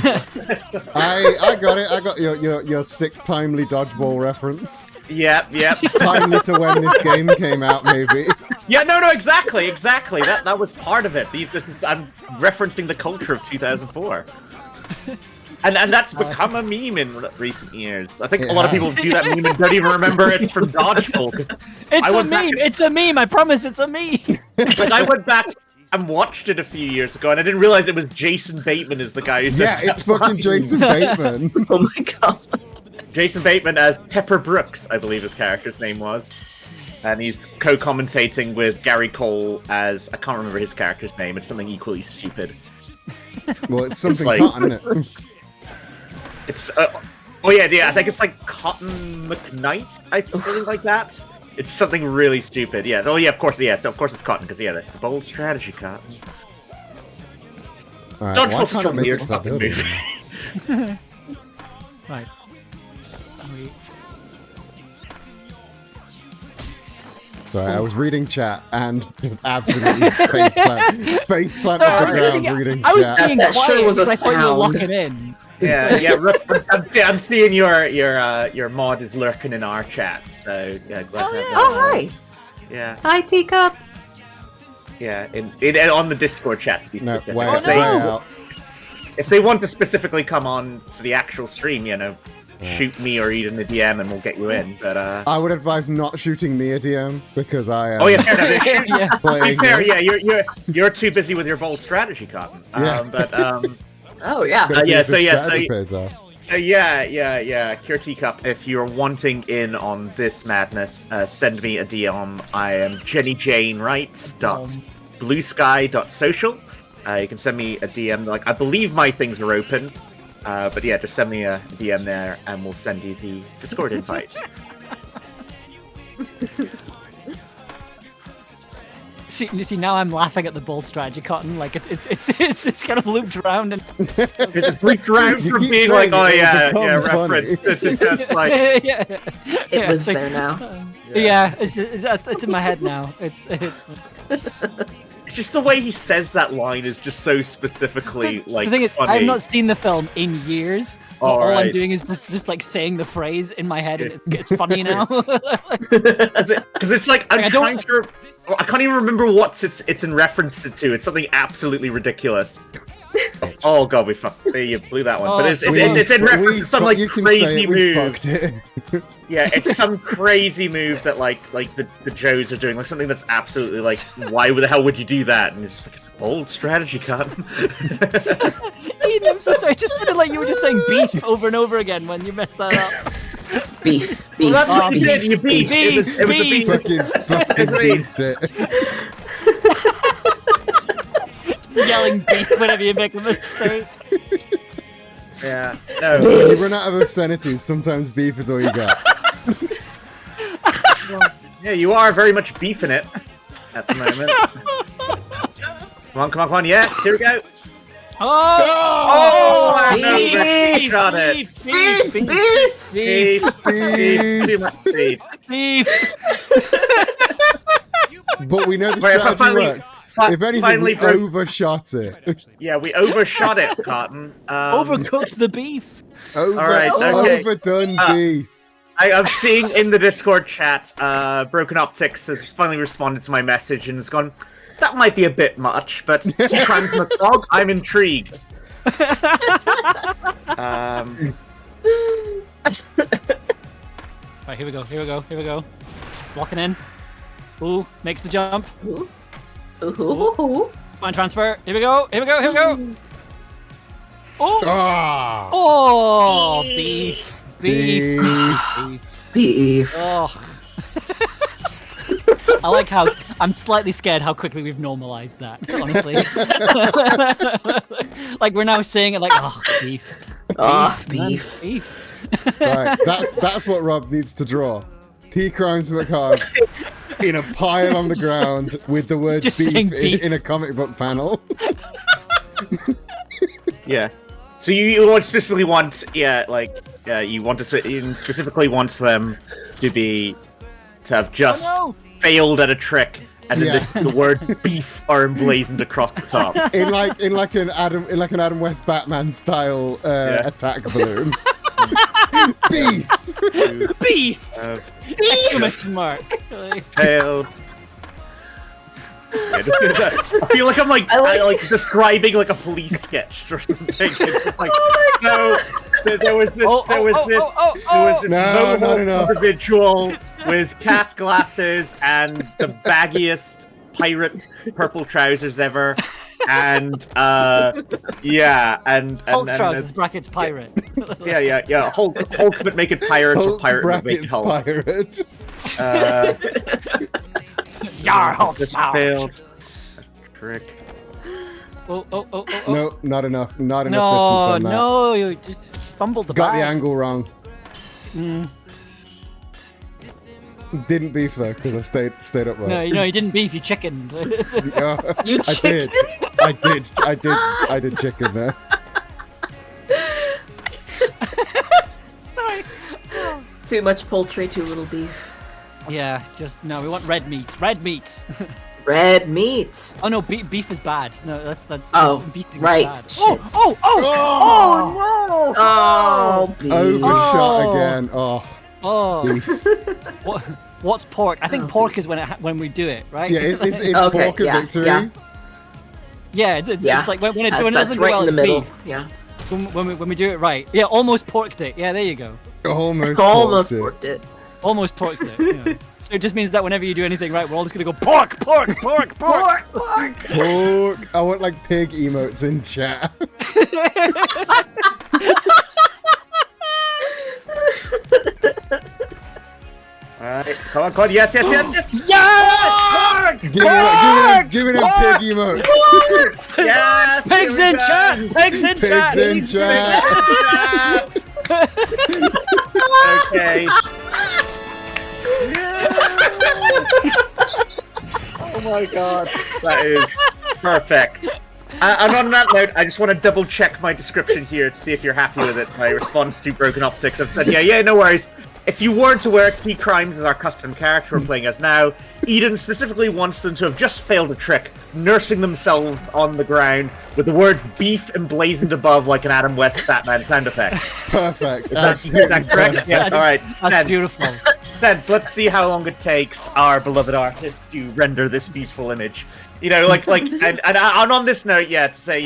I got it. I got your sick timely dodgeball reference. Yep. Timely to when this game came out, maybe. Yeah, no, exactly. That was part of it. I'm referencing the culture of 2004. And that's become a meme in recent years. I think a lot of people do that meme and don't even remember it's from Dodgeball. It's a meme. I promise it's a meme. Like, I went back and watched it a few years ago, and I didn't realize it was Jason Bateman is the guy who says it's fucking Jason Bateman. Oh my god. Jason Bateman as Pepper Brooks, I believe his character's name was. And he's co-commentating with Gary Cole as, I can't remember his character's name, it's something equally stupid. Well, it's something like, Cotton, isn't it? It's, I think it's like Cotton McKnight, something like that. It's something really stupid, yeah. Oh yeah, of course it's Cotton, because it's a bold strategy, Cotton. Alright, Don't why can't I make it to that fucking building? movie. Right. Sorry, I was reading chat and just absolutely faceplant off the ground reading chat. I was being That quiet sure was a because I thought you were sound. locking in. Yeah, I'm seeing your mod is lurking in our chat, so yeah, glad to have that. Oh, hi. Yeah, Hi, Teacup. yeah, on the Discord chat. To be No, specific. way out. If they want to specifically come on to the actual stream, shoot me or Eden a DM and we'll get you in. But I would advise not shooting me a DM because I am. oh yeah, fair enough. playing To be fair, this. yeah, you're too busy with your bold strategy, Cotton. Oh yeah. Gotta see if so this yeah, strategy pays off. So yeah, Cure Teacup, if you're wanting in on this madness, send me a DM. I am JennyJaneWright.bluesky.social. you can send me a DM. Like, I believe my things are open. But yeah, just send me a DM there, and we'll send you the Discord invite. See, now I'm laughing at the bold strategy, Cotton. Like it's kind of looped around and it just looped around from being like, oh yeah, reference. It's just like it lives like, there now. Yeah, it's in my head now. It's just the way he says that line is just so specifically like. The thing is, funny. I've not seen the film in years. All I'm doing is just like saying the phrase in my head, and it's funny now. Because it's like I'm trying to. I can't even remember what it's in reference to. It's something absolutely ridiculous. Oh god, you blew that one. But it's in reference to some like crazy move. Yeah, it's some crazy move that like the Joes are doing, like something that's absolutely like, why the hell would you do that? And it's just like, it's a bold strategy, Cotton. Ian, I'm so sorry. Just sounded like you were just saying beef over and over again when you messed that up. Beef. Well, that's what you did. You beef. It was a beef. Fucking beefed it. Yelling beef whenever you make a mistake. Yeah. No. When you run out of obscenities, sometimes beef is all you got. Well, yeah, you are very much beefing it at the moment. Come on. Yes, here we go. Oh! Beef! Got it. Beef! Too much beef. But we know the strategy works. If anything, we overshot it. Yeah, we overshot it, Cotton. Overcooked the beef. Overdone beef. I'm seeing in the Discord chat, Broken Optics has finally responded to my message and has gone, that might be a bit much, but crime from a dog, I'm intrigued. Right, here we go. Locking in. Ooh, makes the jump. Ooh. Come on, transfer. Here we go. Oh! Oh! Beef. Oh. I like how I'm slightly scared how quickly we've normalized that, honestly. Like we're now saying it like, oh, beef. Right, that's what Rob needs to draw. T. Crimes McHarg in a pile on the ground with the word beef in a comic book panel. Yeah. So you specifically want, you want to specifically want them to have just failed at a trick, and then the word beef are emblazoned across the top. In like an Adam West Batman style attack balloon. Beef. Exclamation mark. Failed. Yeah, I feel like I'm like describing like a police sketch or something. It's like, so there was this mobile individual with cat glasses and the baggiest pirate purple trousers ever, and Hulk trousers brackets pirate. Yeah. Hulk but make it pirate, or pirate but make it Hulk. Pirate. Yar, Hulk failed. Trick. Oh. No, not enough. Not enough distance on that. No, you just fumbled the Got bag. the angle wrong. Didn't beef though, because I stayed upright. No, you didn't beef. You chickened. You chickened? I did chicken there. Sorry. Too much poultry, too little beef. Yeah, we want red meat. Red meat. Red meat. Oh no, beef is bad. No, that's beef right. Is bad. Shit. Oh no! Oh, beef. Overshot again. Oh. Beef. What's pork? I think pork is when we do it, right? Yeah, it's Okay, pork a victory. Yeah, it's like when it doesn't go right well, in the it's middle. beef. Yeah. When we do it right. Yeah, almost porked it. Yeah, there you go. Almost porked it. Almost porked it. Yeah. So it just means that whenever you do anything right, we're all just gonna go pork. Pork. I want like pig emotes in chat. Alright, come on, yes! Yes! Giving him pig emotes. Yes! Pigs in chat! Pigs in chat! Pigs in chat. Okay. Oh my god. That is perfect. And on that note, I just want to double check my description here to see if you're happy with it. My response to Broken Optics. I've said, yeah, no worries. If you weren't aware, T Crimes is our custom character we're playing as now. Eden specifically wants them to have just failed a trick, nursing themselves on the ground with the words beef emblazoned above like an Adam West Batman sound effect. Perfect. Is that correct? Yeah, alright. That's beautiful. Then let's see how long it takes our beloved artist to render this beautiful image. And on this note, to say,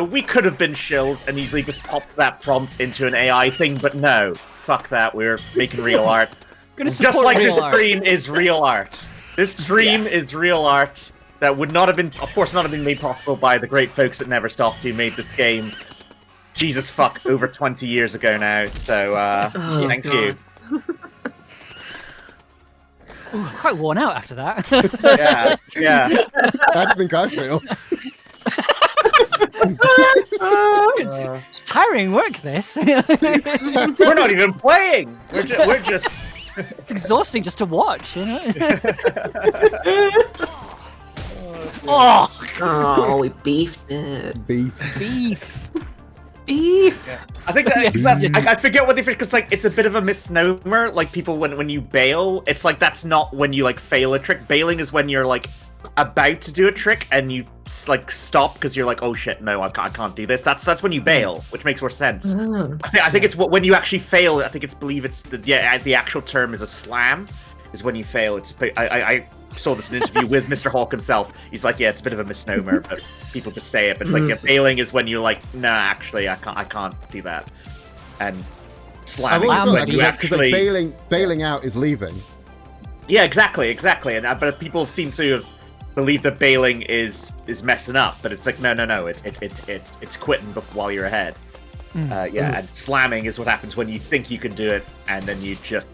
we could have been shilled and easily just popped that prompt into an AI thing, but no. Fuck that, we're making real art. Just like this stream is real art. This stream is real art that would not have been, of course, not have been made possible by the great folks at Neversoft who made this game. Jesus fuck, over 20 years ago now, so thank you. Ooh, quite worn out after that. yeah. I just think I feel. It's tiring work, this. We're not even playing. We're just. It's exhausting just to watch, you know. Oh, we beefed it. Beef. Yeah. I think that I forget what they because it's a bit of a misnomer. Like people when you bail, it's like that's not when you fail a trick. Bailing is when you're about to do a trick and you stop because you're like, oh shit, no, I can't do this. That's when you bail, which makes more sense. I think it's when you actually fail. I think the actual term is a slam, is when you fail. I saw this in an interview with Mr. Hawk himself. He's like, yeah, it's a bit of a misnomer, but people could say it. But it's bailing is when you're like, nah, actually, I can't do that. And slamming is when you actually bailing out is leaving. Yeah, exactly. And but people seem to believe that bailing is messing up, but it's like no, it's quitting while you're ahead. And slamming is what happens when you think you can do it, and then you just,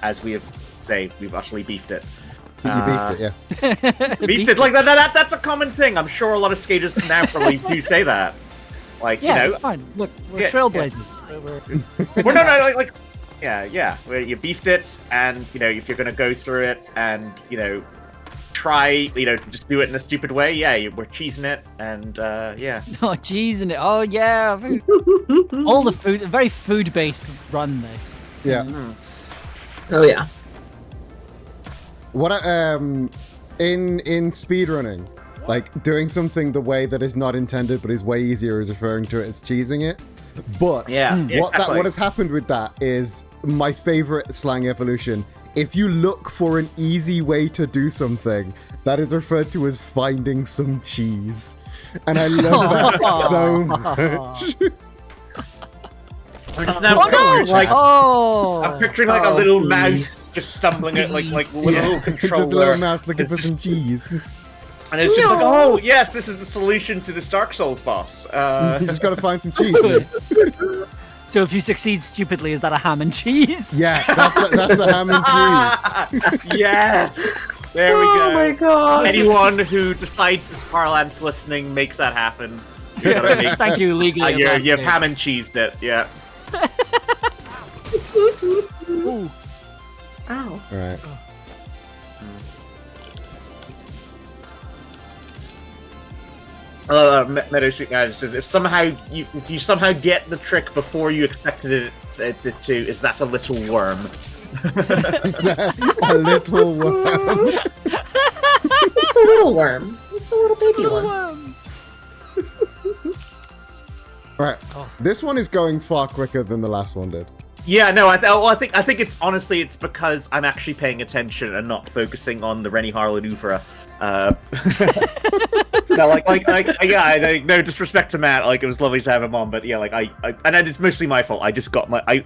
as we've utterly beefed it. You beefed it, yeah. Beefed it like that. That's a common thing. I'm sure a lot of skaters now probably do say that. It's fine. Look, we're trailblazers. Where you beefed it, and if you're gonna go through it, and try, just do it in a stupid way. We're cheesing it, and Oh, cheesing it. Oh yeah, all the food, very food-based run. This. Yeah. Oh yeah. What in speedrunning, doing something the way that is not intended but is way easier is referring to it as cheesing it. But what has happened with that is my favorite slang evolution. If you look for an easy way to do something, that is referred to as finding some cheese. And I love that so much. I'm just now I'm picturing a little mouse just stumbling at with a little controller. Just a little mouse looking for some cheese. And it's just oh yes, this is the solution to this Dark Souls boss. You just gotta find some cheese. So if you succeed stupidly, is that a ham and cheese? Yeah, that's a ham and cheese. Yes! There we go. Oh my god. Anyone who decides this parlance listening, make that happen. Thank you, legally. You've ham and cheesed it, yeah. Ooh. Ow. Alright. Meadowsweet Guy says, if you somehow get the trick before you expected it to, is that a little worm? A little worm. Just a little worm. Just a little baby one. Right. This one is going far quicker than the last one did. Yeah, no, I think it's honestly it's because I'm actually paying attention and not focusing on the Rennie Harlan Ufra. No, no disrespect to Matt. It was lovely to have him on, but yeah, and it's mostly my fault. I just got I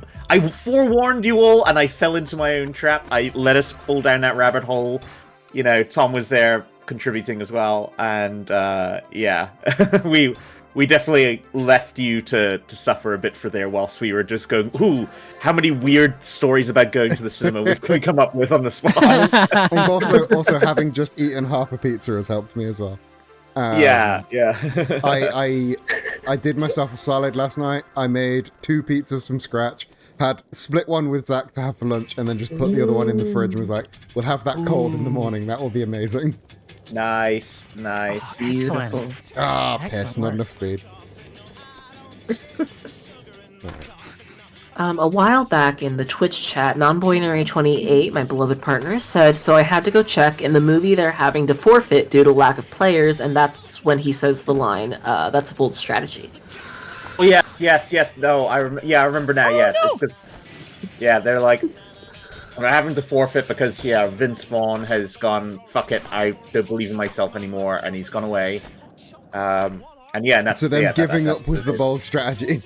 forewarned you all, and I fell into my own trap. I let us fall down that rabbit hole. Tom was there contributing as well, and we we definitely left you to suffer a bit for there whilst we were just going, ooh, how many weird stories about going to the cinema we come up with on the spot. And also having just eaten half a pizza has helped me as well. Yeah. I did myself a solid last night. I made 2 pizzas from scratch. Had split one with Zach to have for lunch, and then just put the other one in the fridge and was like, we'll have that cold in the morning. That will be amazing. Nice. Beautiful. Piss, not enough speed. A while back in the Twitch chat, Nonbinary28, my beloved partner, said, so I had to go check. In the movie, they're having to forfeit due to lack of players, and that's when he says the line, that's a bold strategy. Oh, yes. No, I remember now. Yeah, they're like, we're having to forfeit because Vince Vaughn has gone, fuck it, I don't believe in myself anymore, and he's gone away. And that's so then giving up was the bold strategy.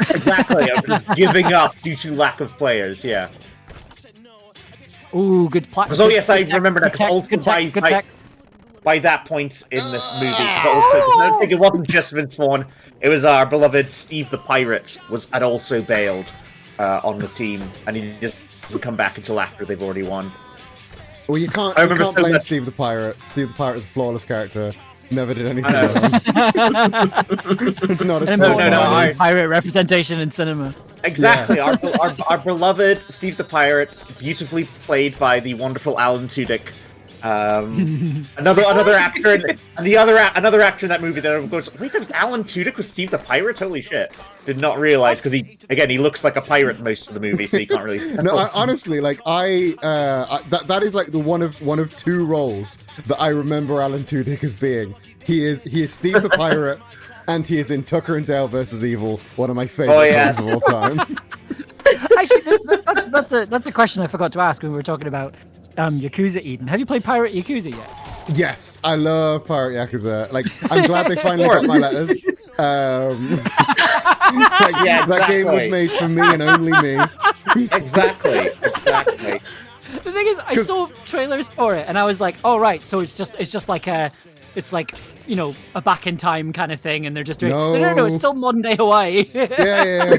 Exactly, I'm just giving up due to lack of players. Yeah. Ooh, good plot. Oh yes, I remember that. Because by that point in this movie, because I don't think it wasn't just Vince Vaughn. It was our beloved Steve the Pirate had also bailed on the team, and he just doesn't come back until after they've already won. Well, you can't blame Steve the Pirate. Steve the Pirate is a flawless character. Never did anything wrong. Not at all. No, pirate representation in cinema. Exactly. Yeah. Our beloved Steve the Pirate, beautifully played by the wonderful Alan Tudyk. Another actor, another actor in that movie that goes, wait, that was Alan Tudyk with Steve the Pirate? Holy shit! Did not realize because he looks like a pirate most of the movie, so you can't really. No, honestly, like that is like the one of 2 roles that I remember Alan Tudyk as being. He is Steve the Pirate, and he is in Tucker and Dale versus Evil, one of my favorite films of all time. Actually, that's a question I forgot to ask when we were talking about Yakuza Eden. Have you played Pirate Yakuza yet? Yes, I love Pirate Yakuza. Like, I'm glad they finally got my letters. That game was made for me and only me. Exactly. The thing is, I saw trailers for it, and I was like, "Oh right, so it's just like a back in time kind of thing," and they're just doing. No, it's still modern day Hawaii. Yeah.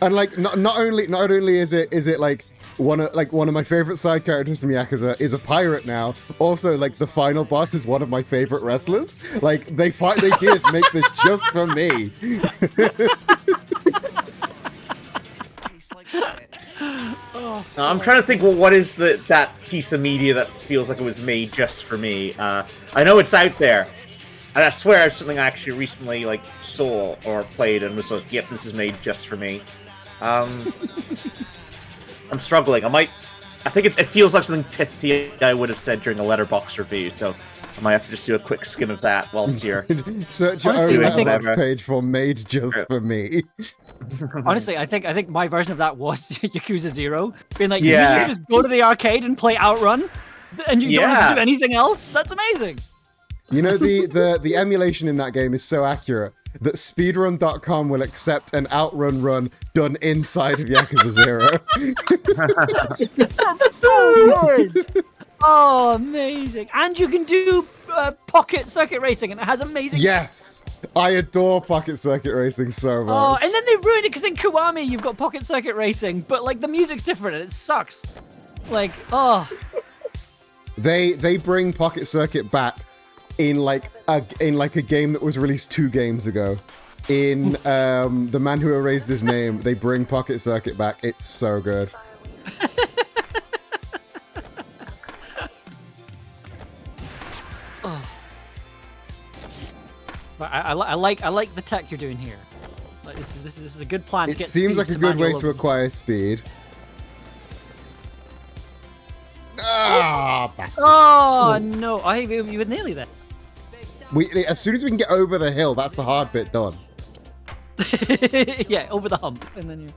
And like, not only is it like one of my favorite side characters from Yakuza is a pirate now. Also, like the final boss is one of my favorite wrestlers. Like they did make this just for me. I'm trying to think. Well, what is that piece of media that feels like it was made just for me? I know it's out there, and I swear it's something I actually recently saw or played and was like, "Yep, this is made just for me." I'm struggling. I think it feels like something pithy I would have said during a Letterboxd review, so I might have to just do a quick skim of that whilst you're... Search your own Letterboxd page for Made Just For Me. Honestly, I think my version of that was Yakuza 0. Being like, you just go to the arcade and play Outrun, and you don't have to do anything else? That's amazing! You know, the emulation in that game is so accurate that speedrun.com will accept an Outrun run done inside of Yakuza 0. That's so good! Oh, amazing. And you can do pocket circuit racing, and it has amazing... Yes! I adore pocket circuit racing so much. Oh, and then they ruined it because in Kiwami you've got pocket circuit racing, but the music's different and it sucks. They bring pocket circuit back in a game that was released 2 games ago. In The Man Who Erased His Name, they bring pocket circuit back. It's so good. I like the tech you're doing here. This is a good plan. It seems like a good way to acquire speed. Bastards. Oh no! You were nearly there. As soon as we can get over the hill, that's the hard bit done. Yeah, over the hump, and then you.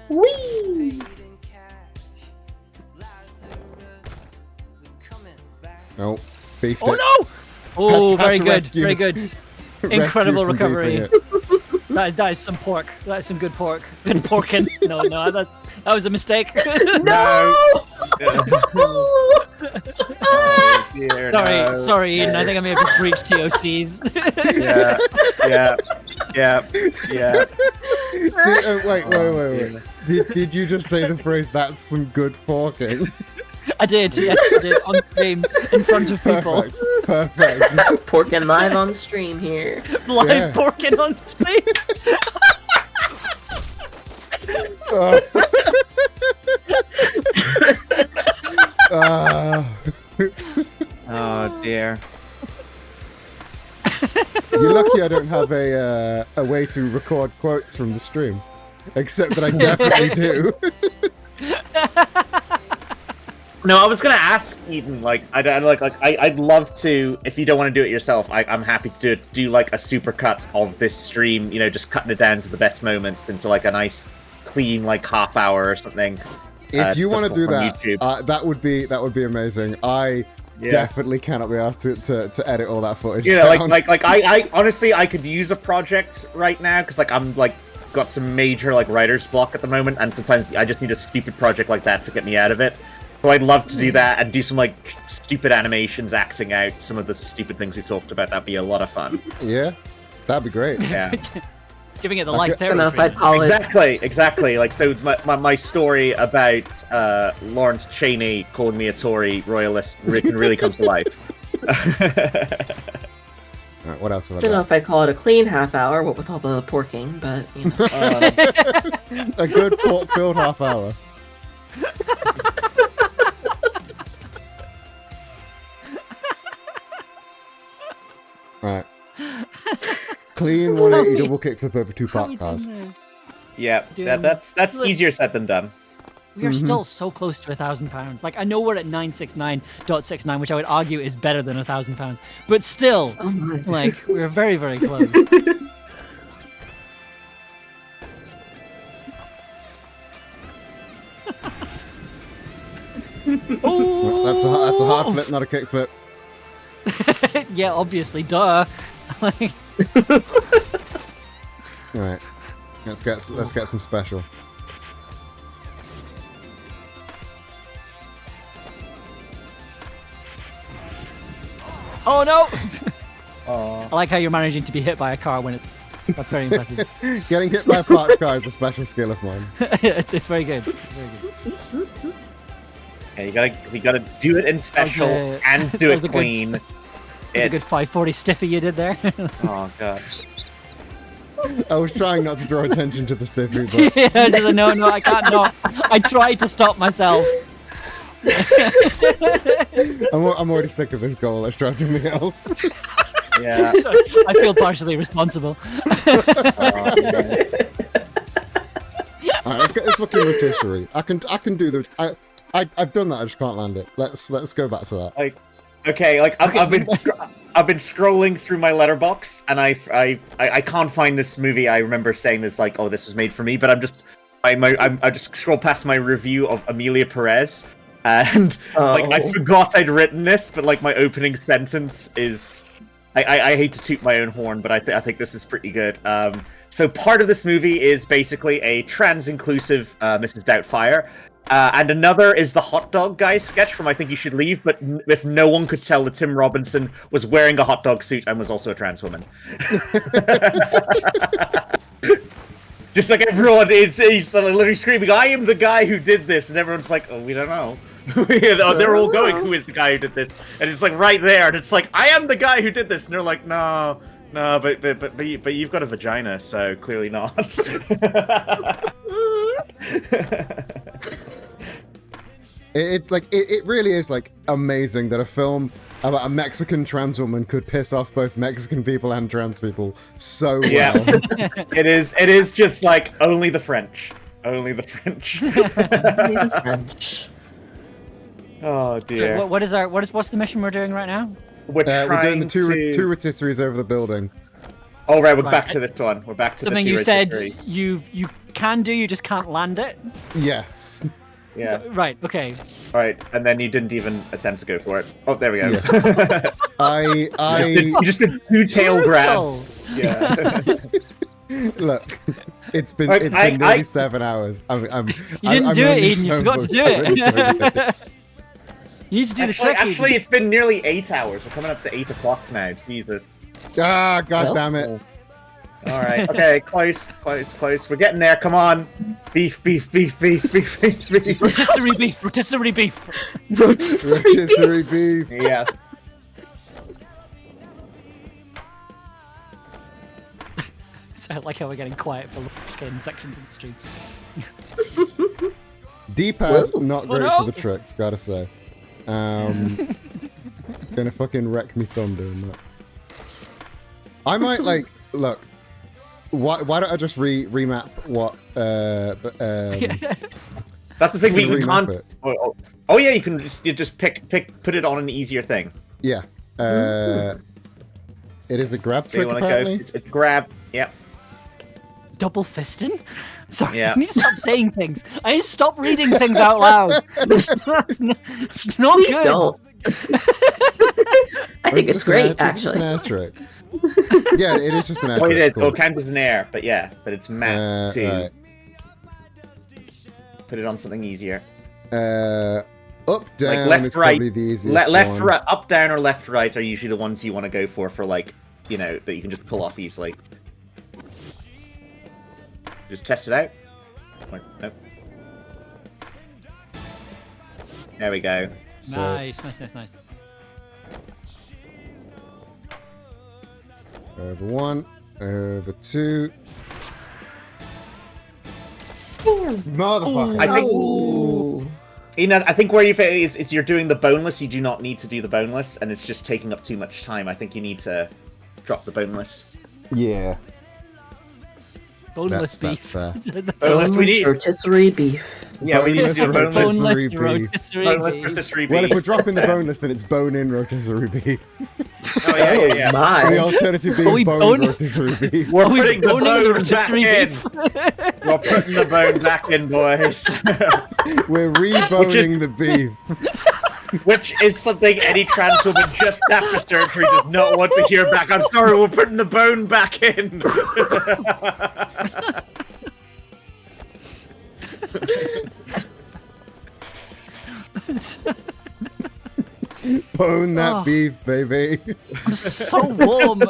Whee! No, beefed it. No! Oh, very good, very good. Incredible recovery. That is some pork. That is some good pork. Good porking. No, that was a mistake. No! dear, Sorry, no. sorry, Eden. I think I may have just breached TOCs. Yeah. Wait. Did you just say the phrase, "That's some good porking"? I did, yes, I did, on stream, in front of people. Perfect. Porking live on stream here. Live porking on stream. Oh dear. You're lucky I don't have a way to record quotes from the stream, except that I definitely do. No, I was gonna ask Eden, I'd love to, if you don't want to do it yourself, I'm happy to do like a supercut of this stream, you know, just cutting it down to the best moment into like a nice, clean, like half hour or something. If you want to do that, YouTube. that would be amazing. I definitely cannot be asked to edit all that footage. You know, down. I honestly, I could use a project right now because like I'm like got some major like writer's block at the moment, and sometimes I just need a stupid project like that to get me out of it. So I'd love to do that and do some like stupid animations acting out some of the stupid things we talked about. That'd be a lot of fun. Yeah, that'd be great. Yeah. Giving it the light therapy. I don't know if I'd call Exactly. Like, so my story about Lawrence Cheney calling me a Tory royalist really comes to life. Alright, what else have I I don't know got? if I'd call it a clean half hour, what with all the porking, but you know. A good pork-filled half hour. Right. Clean 180 double kickflip over 2 park cars. Yeah, that's easier said than done. We are still so close to £1,000. Like, I know we're at 969.69, which I would argue is better than £1,000, but still, like, we're very, very close. Oh, that's a hard flip, not a kick flip. Yeah, obviously, duh. Like... Alright. Let's get some special. Oh no! I like how you're managing to be hit by a car when it's... That's very impressive. Getting hit by a parked car is a special skill of mine. it's very good. It's very good. Yeah, you gotta do it in special and do it clean. That was a good 540 stiffy you did there. Oh god. I was trying not to draw attention to the stiffy, but Yeah, no, I can't not. I tried to stop myself. I'm already sick of this goal. Let's try something else. Yeah. So, I feel partially responsible. Alright, let's get this fucking rotisserie. I can do the. I've done that. I just can't land it. Let's go back to that. Like, okay, like I've been scrolling through my letterbox and I can't find this movie. I remember saying this like, oh, this was made for me, but I just scroll past my review of Amelia Perez, and like I forgot I'd written this, but like my opening sentence is, I hate to toot my own horn, but I think this is pretty good. So part of this movie is basically a trans-inclusive Mrs. Doubtfire. And another is the hot dog guy sketch from I Think You Should Leave, but if no one could tell that Tim Robinson was wearing a hot dog suit and was also a trans woman. Just like everyone, he's literally screaming, I am the guy who did this, and everyone's like, oh, we don't know. They're all going, who is the guy who did this? And it's like right there, and it's like, I am the guy who did this, and they're like, no, but you've got a vagina, so clearly not. It really is like amazing that a film about a Mexican trans woman could piss off both Mexican people and trans people so well. Yeah. It is just like only the French. Only the French. Only the French. Oh dear. So what's the mission we're doing right now? We're doing the two to... rotisseries over the building. Oh right, we're back to this one. We're back to something the you said rotisserie. you can do, you just can't land it. Yes. Yeah. Right. Okay. All right, and then you didn't even attempt to go for it. Oh, there we go. Yes. You just did two tail grabs. Yeah. Look, it's been nearly 7 hours. You didn't do it, Eden. You forgot to do it. You need to do the Actually, trick. actually, it's been nearly 8 hours. We're coming up to 8 o'clock now. Jesus. Ah, god damn it. All right. Okay. Close. We're getting there. Come on. Beef. Rotisserie beef. Rotisserie beef. Rotisserie beef. Yeah. So I like how we're getting quiet for fucking sections of the stream. D-pad, not great no. for the tricks, gotta say. Gonna fucking wreck me thumb doing that. I might, like, look. Why don't I just remap what, That's the thing, we can't... it. Oh yeah, you can just put it on an easier thing. Yeah. It is a grab So you trick, wanna apparently. go, it's grab, yep. Double fisting? Sorry, Yeah. I need to stop saying things. I need to stop reading things out loud. It's not Please good. don't. I think it's great, It's just an air trick. Yeah, it is just an air Oh, trick. it is. Cool. Well, it counts as an air, but yeah, but it's mapped to right. put it on something easier. Up, down Like left, is right, probably the easiest left, one. right, up, down, or left, right are usually the ones you want to go for like, you know, that you can just pull off easily. Just test it out. Or, nope. There we go. Nice. Over 1, over 2. Motherfucker. I think, you know, I think where is you're doing the boneless. You do not need to do the boneless, and it's just taking up too much time. I think you need to drop the boneless. Yeah. Boneless That's fair. Boneless, we need rotisserie beef. Yeah, we need to do boneless. rotisserie beef. Rotisserie Well, if beef. we're dropping the boneless, then it's bone-in rotisserie beef. Oh yeah. The alternative being bone rotisserie beef. We're putting the boning the bone back rotisserie in. beef? We're putting the bone back in, boys. We're reboning the beef. Which is something any trans woman just after surgery does not want to hear back. I'm sorry, we're putting the bone back in. Bone that Oh. beef, baby. I'm so warm.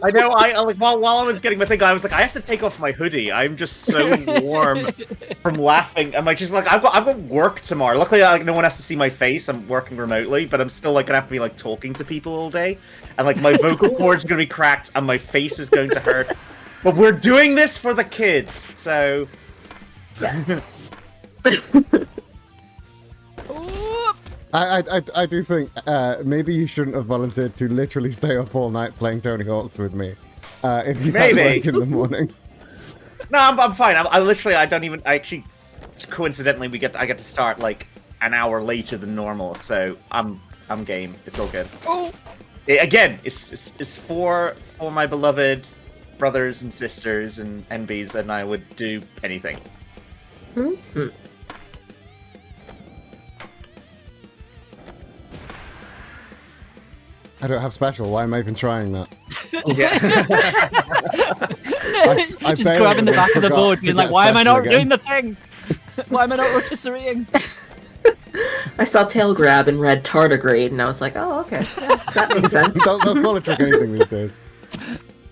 I know. I like while I was getting my thing, I was like, I have to take off my hoodie. I'm just so warm from laughing. I'm like, just like I've got work tomorrow. Luckily, like no one has to see my face. I'm working remotely, but I'm still like gonna have to be like talking to people all day, and like my vocal cords are gonna be cracked, and my face is going to hurt. But we're doing this for the kids, so yes. I do think maybe you shouldn't have volunteered to literally stay up all night playing Tony Hawk's with me. If you had Maybe. work in the morning. No, I'm fine. I literally, I actually, coincidentally, I get to start like an hour later than normal, so I'm game. It's all good. Oh. Again, it's for my beloved brothers and sisters and NBs, and I would do anything. Mm-hmm. I don't have special. Why am I even trying that? Yeah. I Just grabbing the back of the board, being like, why am I not doing the? the thing? Why am I not rotisserieing? I saw tail grab and read tardigrade, and I was like, oh, okay. Yeah, that makes sense. Don't call a trick anything these days.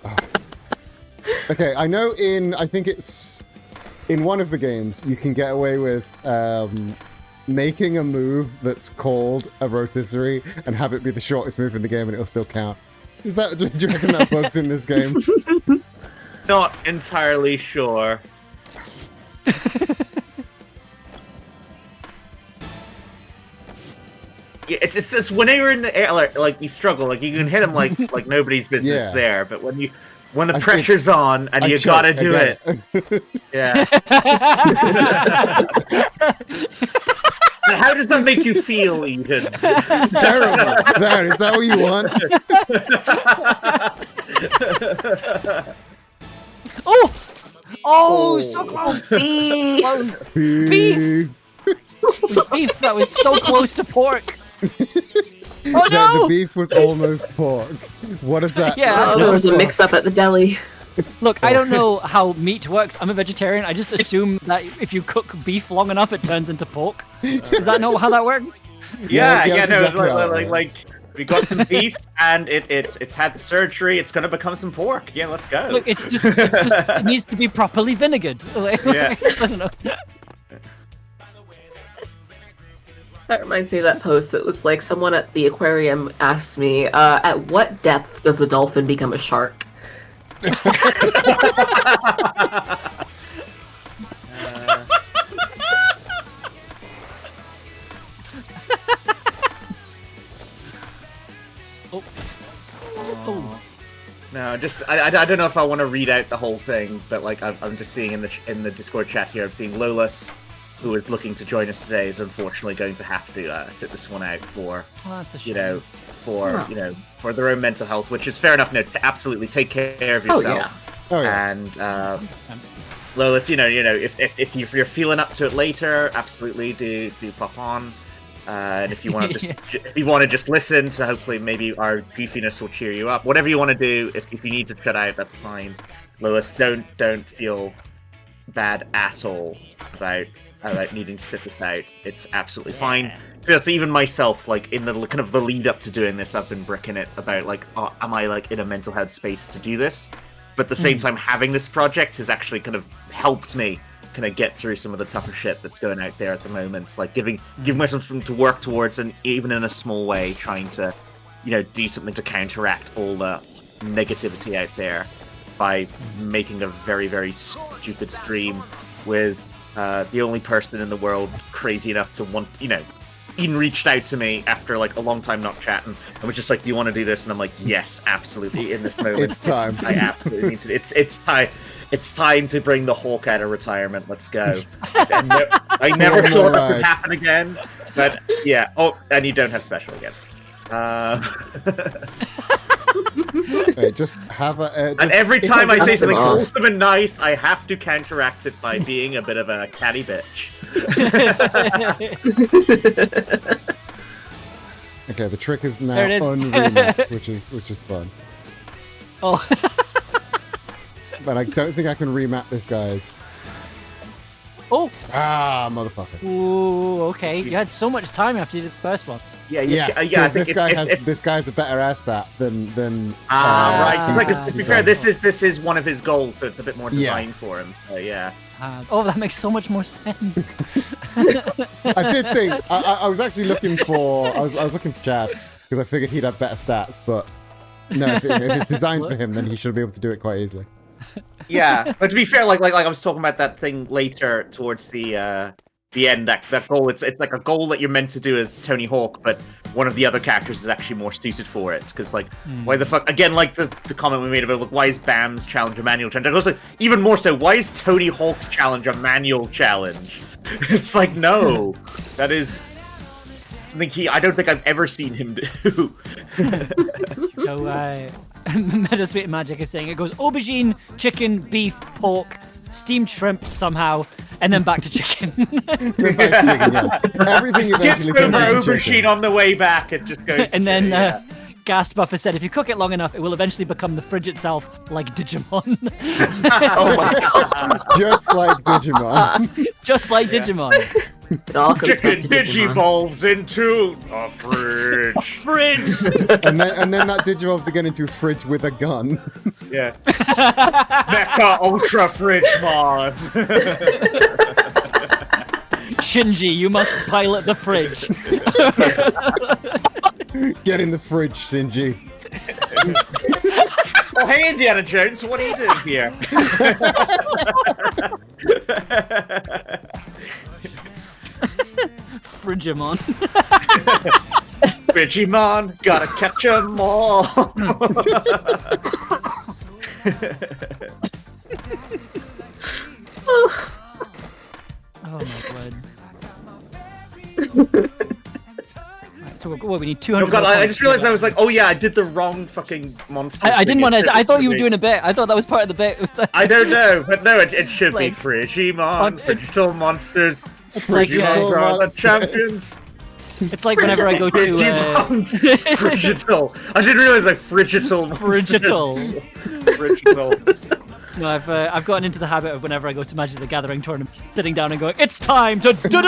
Oh. Okay, I know I think it's in one of the games, you can get away with making a move that's called a rotisserie and have it be the shortest move in the game and it'll still count. Do you reckon that bug's in this game? Not entirely sure. Yeah, it's when you're in the air, like you struggle, like you can hit him like nobody's business Yeah. there, but when the pressure's on and you gotta do it, yeah. How does that make you feel, Eden? Terrible. There, is that what you want? Oh, so close. Close. Beef. Beef. That was so close to pork. Oh no! The beef was almost pork. What is that? Yeah. Oh, there was a mix-up at the deli. Look, I don't know how meat works. I'm a vegetarian. I just assume that if you cook beef long enough, it turns into pork. Is that not how that works? Yeah, that's no, exactly how it like we got some beef and it's had surgery. It's gonna become some pork. Yeah, let's go. Look, it's just it needs to be properly vinegared. Yeah. I don't know. That reminds me of that post. It was like someone at the aquarium asked me, at what depth does a dolphin become a shark? No, just I don't know if I want to read out the whole thing, but like I'm just seeing in the Discord chat here, I'm seeing Lolas, who is looking to join us today, is unfortunately going to have to sit this one out for that's a shame. you know for their own mental health, which is fair enough. No, to absolutely take care of yourself. Oh, yeah. And Lolas, if you're feeling up to it later, absolutely do pop on. And if you want to just listen, so hopefully maybe our goofiness will cheer you up. Whatever you want to do, if you need to cut out, that's fine. Lois, don't feel bad at all about needing to sit this out. It's absolutely fine. So even myself, like in the kind of the lead up to doing this, I've been bricking it about like, am I like in a mental health space to do this? But at the same time, having this project has actually kind of helped me kind of get through some of the tougher shit that's going out there at the moment. It's like giving myself something to work towards, and even in a small way, trying to, do something to counteract all the negativity out there by making a very, very stupid stream with the only person in the world crazy enough to want, even reached out to me after like a long time not chatting and was just like, do you want to do this? And I'm like, yes, absolutely, in this moment. It's time. I absolutely need to. It's time. It's time to bring the Hawk out of retirement. Let's go. I never thought that could happen again, but yeah. Oh, and you don't have special again. Wait, just have a. And every time I say something wholesome and nice, I have to counteract it by being a bit of a catty bitch. Okay, the trick is now unreal, which is fun. Oh. But I don't think I can remap this, guys. Oh. Ah, motherfucker. Ooh, okay. You had so much time after you did the first one. Yeah. This guy has a better ass stat than. Right. Because to be fair, this is one of his goals, so it's a bit more designed for him. So yeah. That makes so much more sense. I did think I was actually looking for I was looking for Chad because I figured he'd have better stats, but no, if it's designed for him, then he should be able to do it quite easily. Yeah, but to be fair, like I was talking about that thing later towards the end, that goal. It's like a goal that you're meant to do as Tony Hawk, but one of the other characters is actually more suited for it. Because like, why the fuck? Again, like the comment we made about like, why is Bam's challenge a manual challenge? I was like, even more so, why is Tony Hawk's challenge a manual challenge? It's like, no, that is something I don't think I've ever seen him do. So, Meadowsweet Magic is saying it goes aubergine, chicken, beef, pork, steamed shrimp somehow, and then back to chicken. Everything eventually turns into aubergine chicken. on the way back. It just goes. And then Ghast Buffer said if you cook it long enough, it will eventually become the fridge itself, like Digimon. Oh my god. Just like Digimon. Just like Digimon. It all comes Chicken back to Digimon. digivolves into a fridge. Fridge. and then that digivolves again into a fridge with a gun. Yeah. Mecha Ultra Fridge Mod. Shinji, you must pilot the fridge. Get in the fridge, Shinji. Oh, hey, Indiana Jones, what are you doing here? Frigimon. Frigimon, gotta catch 'em all. Oh my god. So what, we need 200. Oh god, I just realized I was like, oh yeah, I did the wrong fucking monster. I didn't want to. I thought you were doing a bit. I thought that was part of the bit. I don't know, but no, it should like, be Frigimon, Frigital Monsters. It's like Frigimon are the champions. It's like whenever I go to Frigital. I didn't realize like Frigital. Frigital. Frigital. No, I've gotten into the habit of whenever I go to Magic the Gathering tournament, sitting down and going, "It's time to do."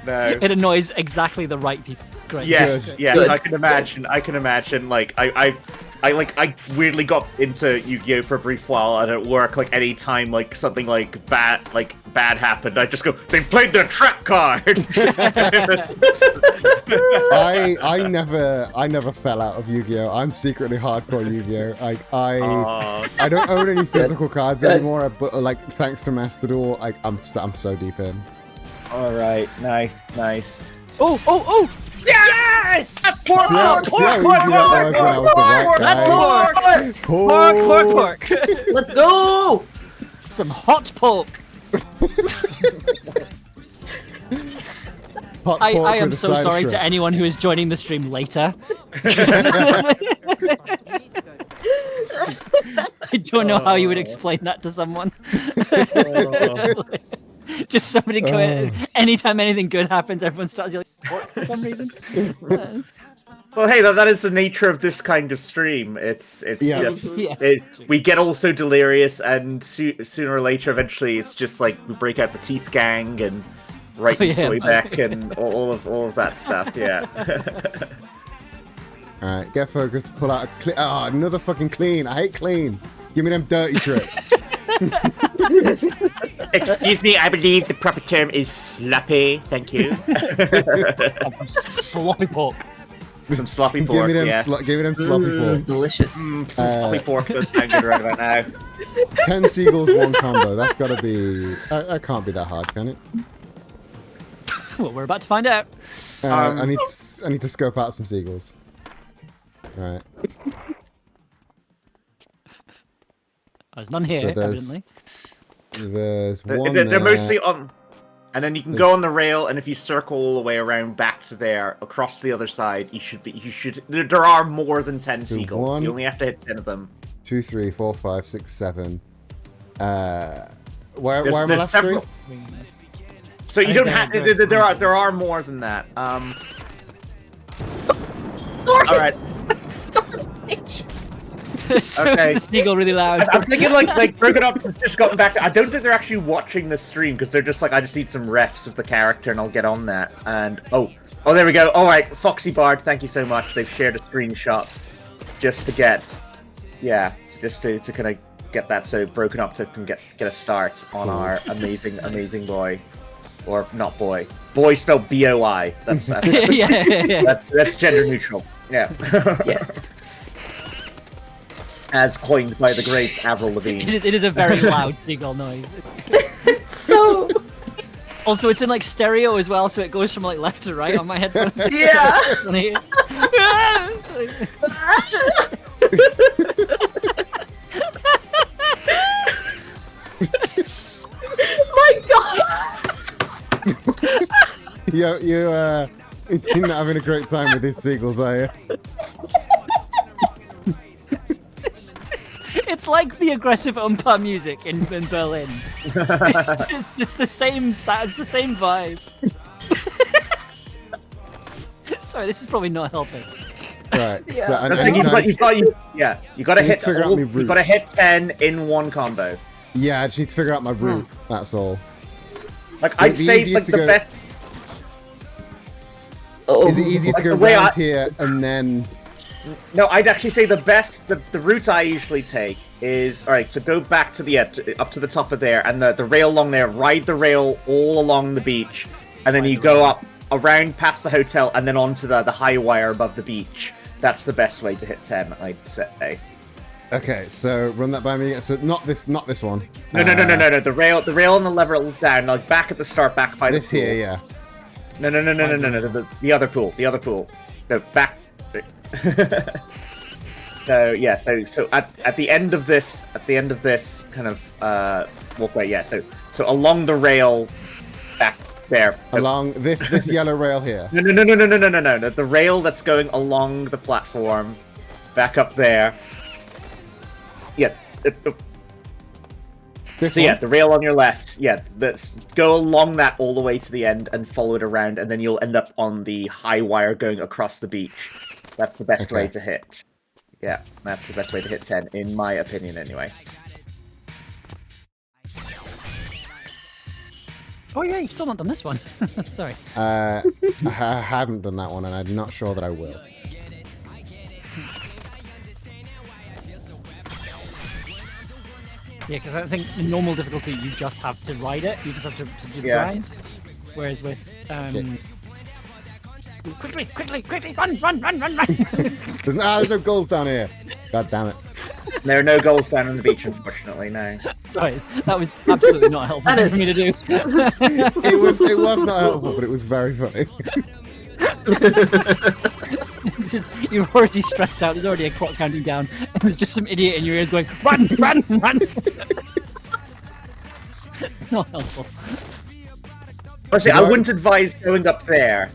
No. It annoys exactly the right people. Great. Yes, yes, Good. I can imagine. I can imagine. Like I weirdly got into Yu-Gi-Oh for a brief while, and at work, like any time like something like bad happened, I just go, "They played their trap card." I never fell out of Yu-Gi-Oh. I'm secretly hardcore Yu-Gi-Oh. I don't own any physical cards anymore, but like thanks to Master Duel, I'm so deep in. All right, nice. Oh! Yes! See how easy that was when I was the right guy. Pork! Let's go! Some hot pork. Hot I pork am with a so side of sorry to shrimp. anyone who is joining the stream later. I don't know how you would explain that to someone. Just somebody go in. Anytime anything good happens, everyone starts yelling pork for some reason. Well, hey, that is the nature of this kind of stream. It's just we get all so delirious, and sooner or later, eventually, it's just like we break out the teeth gang and write Soybeck and all of that stuff. Yeah. All right, get focused. Pull out a another fucking clean. I hate clean. Give me them dirty tricks. Excuse me, I believe the proper term is sloppy. Thank you. Sloppy pork. Some sloppy pork. Give me them sloppy pork. Delicious. Some sloppy pork does sound good right about now. 10 seagulls, 1 combo. That's gotta be. That can't be that hard, can it? Well, we're about to find out. I need to scope out some seagulls. All right. There's none here, evidently. There's one They're there. mostly on, and then you can go on the rail, and if you circle all the way around back to there, across the other side, you should. There are more than 10 So seagulls. 1, You only have to hit 10 of them. 2, 3, 4, 5, 6, 7. Where are my There's last several. 3? So you don't have. There are more than that. Sorry. All right. So Okay. is the seagull really loud? I'm thinking like broken up. Just gotten back to. I don't think they're actually watching the stream because they're just like, I just need some refs of the character and I'll get on that. And oh, there we go. All right, Foxy Bard, thank you so much. They've shared a screenshot just to get, just to kind of get that so broken up to get a start on our amazing boy, or not boy. Boy spelled B-O-I. That's that's gender neutral. Yeah. Yes. As coined by the great Avril Lavigne. It is a very loud seagull noise. So. Also, it's in like stereo as well, so it goes from like left to right on my headphones. Yeah. My God. You're not having a great time with these seagulls, are you? It's like the aggressive umpa music in Berlin. It's the same sound, it's the same vibe. Sorry, this is probably not helping. Right. Yeah. So, you gotta hit. figure out my route. You gotta hit 10 in one combo. Yeah, I just need to figure out my route. That's all. Like I'd say, like the best. Is it easier to go around here and then? No, I'd actually say the best, the route I usually take is, alright, so go back to the, up to the top of there, and the rail along there, ride the rail all along the beach, and then you go up, around past the hotel, and then onto the high wire above the beach. That's the best way to hit 10, I'd say. Okay, so run that by me again. So not this one. No, the rail on the level down, like back at the start, back by the pool. This here, yeah. No, the other pool. No, back. So yeah, so at the end of this kind of walkway, yeah. So along the rail, back there. Along this yellow rail here. No. The rail that's going along the platform, back up there. Yeah. Yeah, the rail on your left. Yeah, go along that all the way to the end and follow it around, and then you'll end up on the high wire going across the beach. That's the best way to hit. Yeah, that's the best way to hit 10, in my opinion, anyway. Oh yeah, you've still not done this one. Sorry. I haven't done that one, and I'm not sure that I will. Yeah, because I think in normal difficulty you just have to ride it. You just have to do the Yeah. grind. Whereas with quickly, run! There's no goals down here. God damn it. There are no goals down on the beach, unfortunately, no. Sorry, that was absolutely not helpful for me to do. It was not helpful, but it was very funny. Just, you're already stressed out. There's already a clock counting down, and there's just some idiot in your ears going, "Run! It's not helpful. Honestly, I wouldn't advise going up there.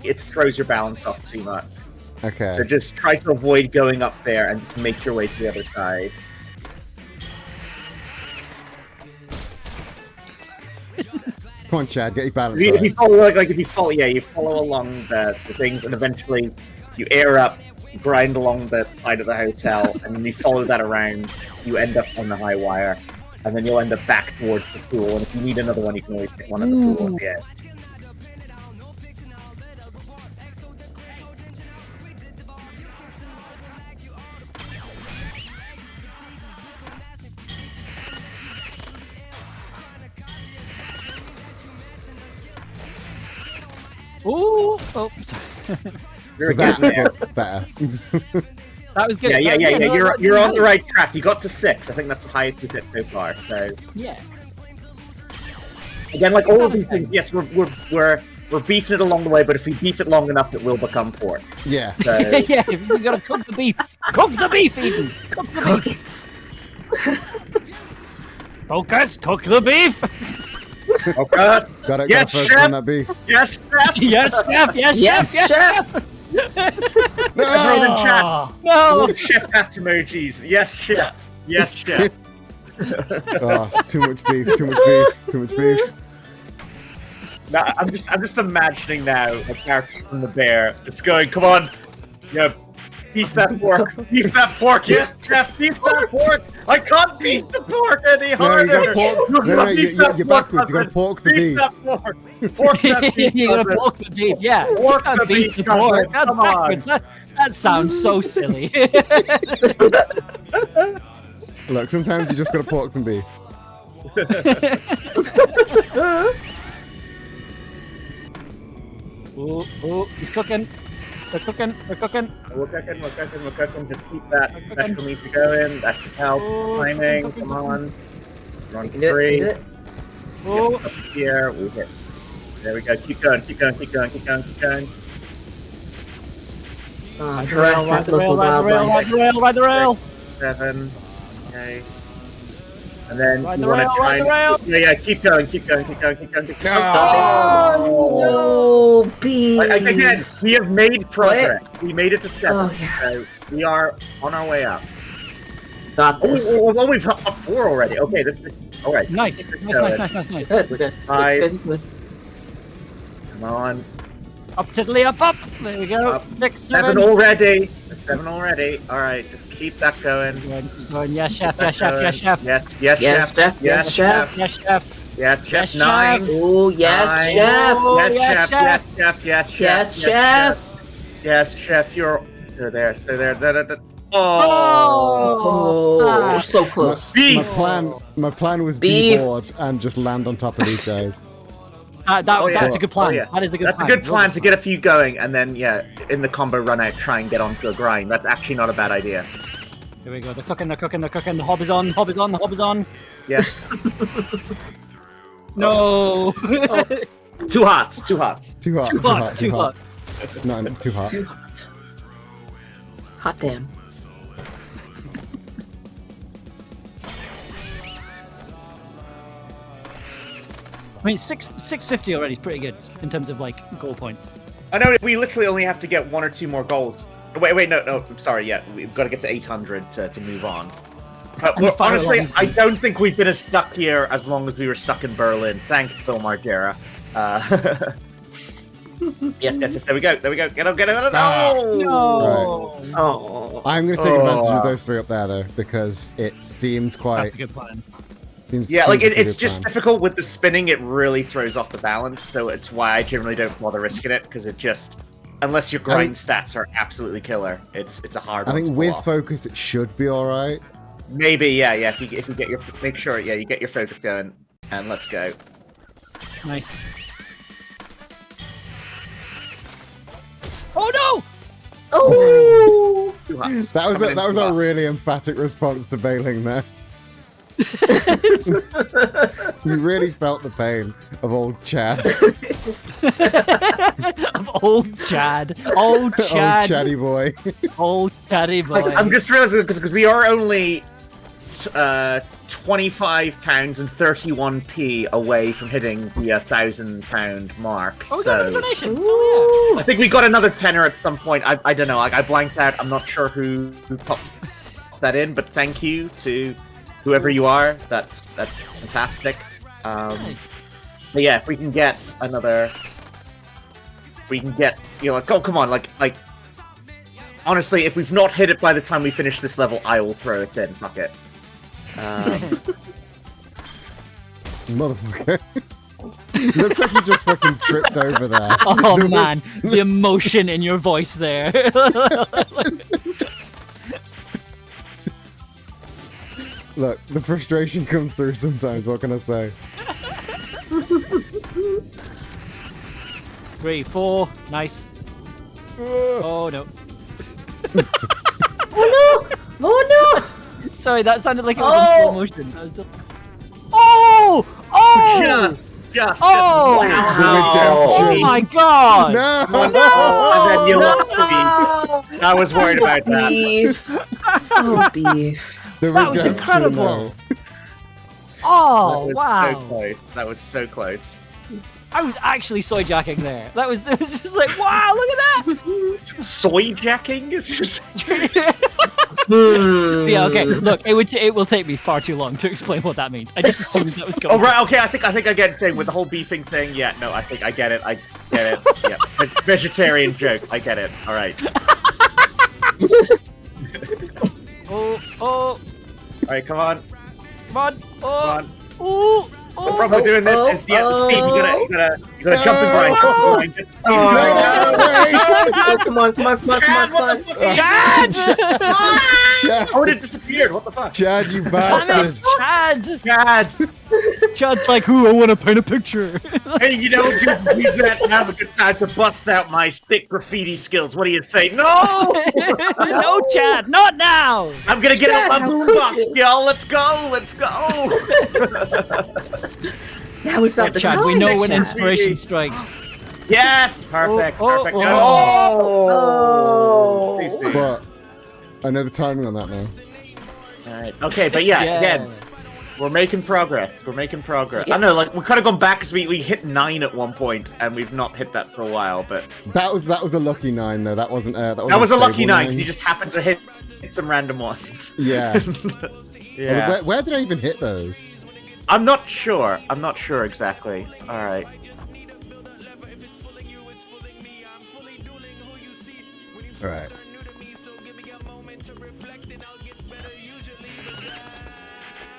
It throws your balance off too much. Okay. So just try to avoid going up there and make your way to the other side. Come on, Chad, get your balance If right. you follow, you follow along the things, and eventually you air up, grind along the side of the hotel, and then you follow that around. You end up on the high wire, and then you'll end up back towards the pool. And if you need another one, you can always pick one at the pool at the end. Ooh! Oh, sorry. You're getting there. Better. That was good. Yeah. No, You're on the right track. You got to 6. I think that's the highest we've hit so far. So yeah. Again, like all of these things, yes, we're beefing it along the way, but if we beef it long enough, it will become pork. Yeah. So, Yeah, you gotta cook the beef. Cook the beef, Eden. Cook the beef. Focus. Cook the beef. Okay. Gotta Yes, focus chef. on that beef. Yes, chef. Yes, chef. Yes, chef. Everyone in chat. No. Chef hat emojis. Yes, chef. Yes, chef. Oh, it's too much beef. Too much beef. Too much beef. No, I'm just imagining now a character from the bear just going, "Come on, yeah, beef that pork, beef that pork, yes, chef, beef that pork. I can't beef the pork any harder. No, you gotta pork. No, you're backwards. You gotta pork the beef. That pork. Pork that beef. You gotta pork the beef. Yeah. Pork You gotta the beef, the pork. That's come on. backwards. That sounds so silly. Look, sometimes you just gotta pork some beef. Oh, he's cooking. We're cooking. We're cooking. Just keep that special meat going. That should help. Timing. Come on. We're on 3. Oh. Up here. We hit. There we go. Keep going. Ride the rail. 7. Okay. And then Ride you the want to rail, try ride the rail. Yeah, keep going. Oh, B. Again, we have made progress. We made it to 7. Oh, yeah. So we are on our way up. Got this. Oh, we've hit 4 already. Okay, this is all right. Nice. Good, we're good. 5. Good. Come on. Up tiddly up. There we go. Up. 6, 7 already. 7 already. All right, just keep that going. Going. Yes, chef. Keep Yes, that chef. going. Yes, chef. Yes, Yes, chef. Yes, chef. Yes, chef. Yes, chef. Yes, 9. chef. Oh, yes, 9. chef. Oh, Yes, yes, chef. chef. Yes, chef. Yes, chef. Yes, chef. You're there. So there. Oh, so close. My plan was Beef. deboard and just land on top of these guys. That's a good plan. Oh, yeah. That is a good That's plan. a good plan to get a few going, and then in the combo run out, try and get onto a grind. That's actually not a bad idea. Here we go. They're cooking. The hob is on. The hob is on. Yes. No. Too hot. Too hot. Too hot. No, too hot. Too hot. Hot damn. I mean, 650 already is pretty good in terms of like goal points. I know we literally only have to get 1 or 2 more goals. Wait, no, I'm sorry. Yeah, we've got to get to 800 to move on. Well, honestly, I don't think we've been as stuck here as long as we were stuck in Berlin. Thanks, Phil Margera. Yes, there we go. Get up. No! Oh. I'm going to take advantage of those three up there, though, because it seems quite... That's a good plan. Yeah, like it's just difficult with the spinning. It really throws off the balance, so it's why I generally don't bother risking it, because it just... Unless your grind stats are absolutely killer, it's a hard one. I think with focus, it should be alright. Maybe, yeah. If you get your... Make sure, you get your focus going, and let's go. Nice. Oh no! Oh! That was a really emphatic response to bailing there. You really felt the pain of old Chad. Of old Chad. Old Chad. Old Chatty boy. Old Chatty boy. Like, I'm just realizing, because we are only 25 pounds and 31p away from hitting the £1,000 mark. Oh, we so got another donation. Oh, yeah. I think we got another tenner at some point. I don't know. I blanked out. I'm not sure who popped that in, but thank you to whoever you are. That's fantastic. But yeah, if we can get another, like, oh, come on, like, honestly, if we've not hit it by the time we finish this level, I will throw it in. Fuck it. Motherfucker. Looks like you just fucking tripped over there. Oh man, the emotion in your voice there. Look, the frustration comes through sometimes, what can I say? 3, 4, nice. Oh no. Oh no! Oh no! Sorry, that sounded like it was in slow motion. That was just... Oh! Just oh! Wow. Oh my god! No! And then you lost beef. I was worried about that. Beef. Oh, beef. That was incredible. Oh, wow. So close. That was so close. I was actually soy jacking there. It was just like, wow, look at that! Soy jacking? Is just... Yeah, okay. Look, it will take me far too long to explain what that means. I just assumed that was going. Oh right, okay. I think I get it. Saying with the whole beefing thing. Yeah, no, I think I get it. I get it. Yeah, vegetarian joke. I get it. All right. Oh. All right, come on. Come on. Oh. Come on. Ooh. The problem with doing this is the speed. You gotta jump and grind. Come on. Chad! Chad! Oh, it disappeared. What the fuck? Chad, you bastard! Chad! Chad's like, ooh, I want to paint a picture. Hey, use that. Now's a good time to bust out my stick graffiti skills. What do you say? No! No, Chad, not now! I'm gonna get out my boombox, y'all. Let's go. Now is not the Chad, time. we know when inspiration strikes. Yes! Perfect. Perfect. Oh. But I know the timing on that now. Alright. Okay, but yeah, again, we're making progress. Yes. I know, like, we could have gone back because we hit 9 at one point, and we've not hit that for a while, but... That was a lucky 9, though. That wasn't that was a lucky 9, because you just happened to hit some random ones. Yeah. Yeah. Well, where did I even hit those? I'm not sure exactly. Alright. Alright.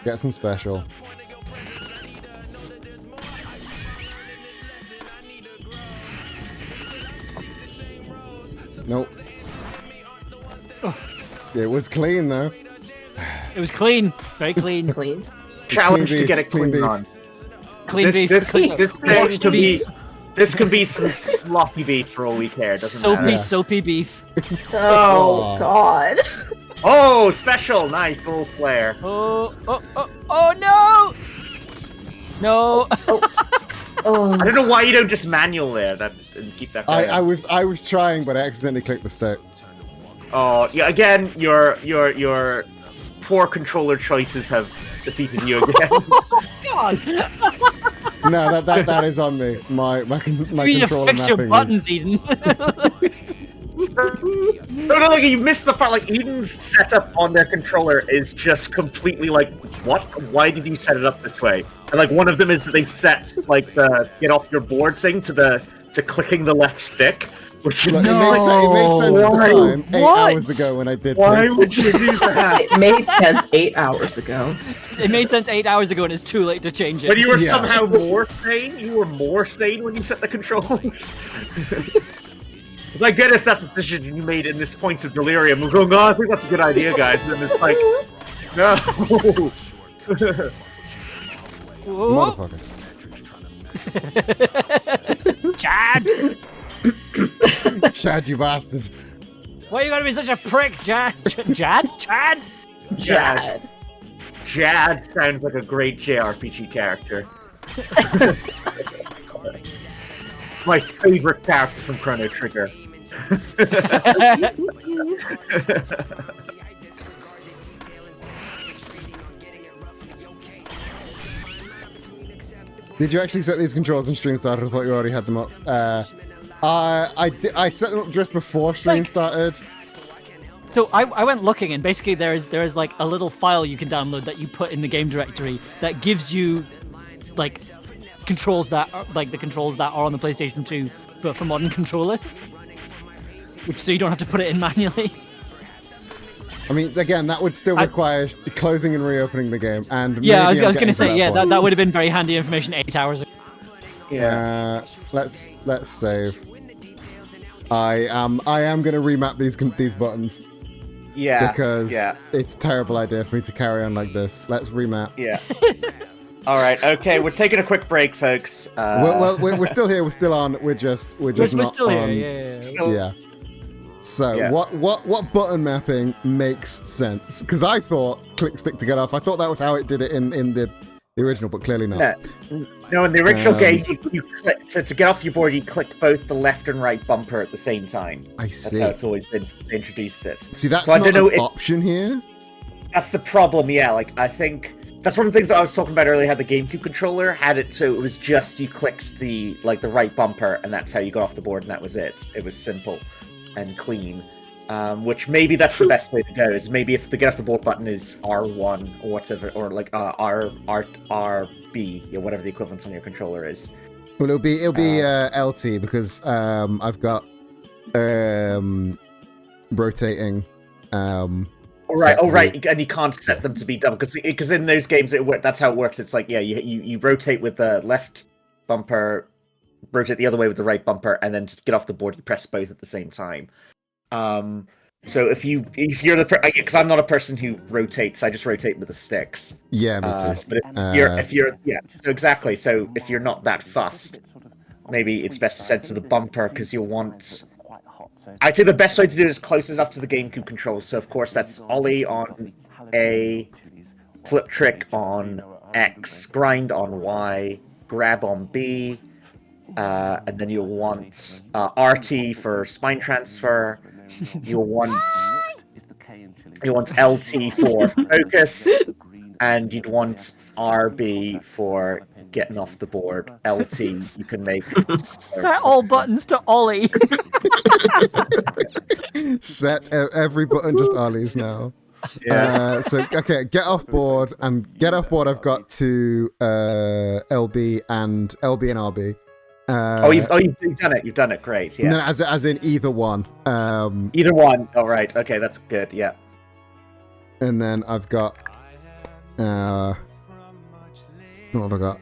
Get some special. Nope. It was clean though. It was clean. Very clean. Clean. Challenge to get it clean on. Clean beef. This can be some sloppy beef for all we care. Doesn't matter. Soapy beef. Oh, God. Oh, special. Nice little flare. Oh no! No. Oh. I don't know why you don't just manual there and keep that going. I was trying, but I accidentally clicked the stick. Oh, yeah. Again, your poor controller choices have defeated you again. God. No, that is on me. My controller fix your mapping buttons, is... Eden. No, like you missed the part. Like Eden's setup on their controller is just completely like, what? Why did you set it up this way? And like one of them is that they've set like the get off your board thing to to clicking the left stick. Which is Look, it made sense at the time, 8 hours ago when I did Why this. would you do that? It made sense 8 hours ago. It made sense 8 hours ago, and it's too late to change it. But you were somehow more sane? You were more sane when you set the controls? Because I get if that's the decision you made in this point of delirium. We're going, I think that's a good idea, guys. And then it's like, no. Motherfucker. Chad! Chad, you bastard. Why are you gonna be such a prick, Chad? Chad? Jad. Jad sounds like a great JRPG character. My favorite character from Chrono Trigger. Did you actually set these controls and stream started? I thought you already had them up. I set them up just before stream started. So I went looking, and basically there is like a little file you can download that you put in the game directory that gives you like controls that are, like the controls that are on the PlayStation 2, but for modern controllers. Which so you don't have to put it in manually. I mean, again, that would still require closing and reopening the game. And yeah, I maybe was I'm going to getting say, to that would have been very handy information 8 hours ago. Yeah. Let's save. I am going to remap these buttons. Yeah. Because yeah. it's a terrible idea for me to carry on like this. Let's remap. Yeah. All right. Okay, we're taking a quick break, folks. Well, we're still here. We're still on. We're just not still on. Here. Yeah. Yeah. So what button mapping makes sense? Because I thought click stick to get off. I thought that was how it did it in the original, but clearly not. No, in the original game, you click to get off your board. You click both the left and right bumper at the same time. I see. That's how it's always been introduced. See, that's so I not don't know an option here. That's the problem. Yeah, like I think that's one of the things that I was talking about earlier. How the GameCube controller had it, so it was just you clicked the right bumper, and that's how you got off the board, and that was it. It was simple and clean, which maybe that's the best way to go. Is maybe if the get off the board button is R1 or whatever, or like RB, or whatever the equivalent on your controller is. Well, it'll be LT because I've got rotating. Right, and you can't set them to be double because in those games that's how it works. It's like you rotate with the left bumper, rotate the other way with the right bumper, and then to get off the board you press both at the same time. So if you're because I'm not a person who rotates, I just rotate with the sticks. Yeah, me too. But if you're so exactly. So if you're not that fussed, maybe it's best to set to the bumper because you'll want. I'd say the best way to do it is close enough to the GameCube controls. So of course that's Ollie on A, flip trick on X, grind on Y, grab on B, and then you'll want RT for spine transfer. You'll want LT for focus, and you'd want RB for getting off the board. LT you can make set all buttons to Ollie. Set every button just Ollie's now. Yeah. So okay, get off board I've got to LB and RB. You've done it. You've done it. Great. Yeah. No, as in either one. Either one. All right. Okay, that's good. Yeah. And then I've got. What have I got?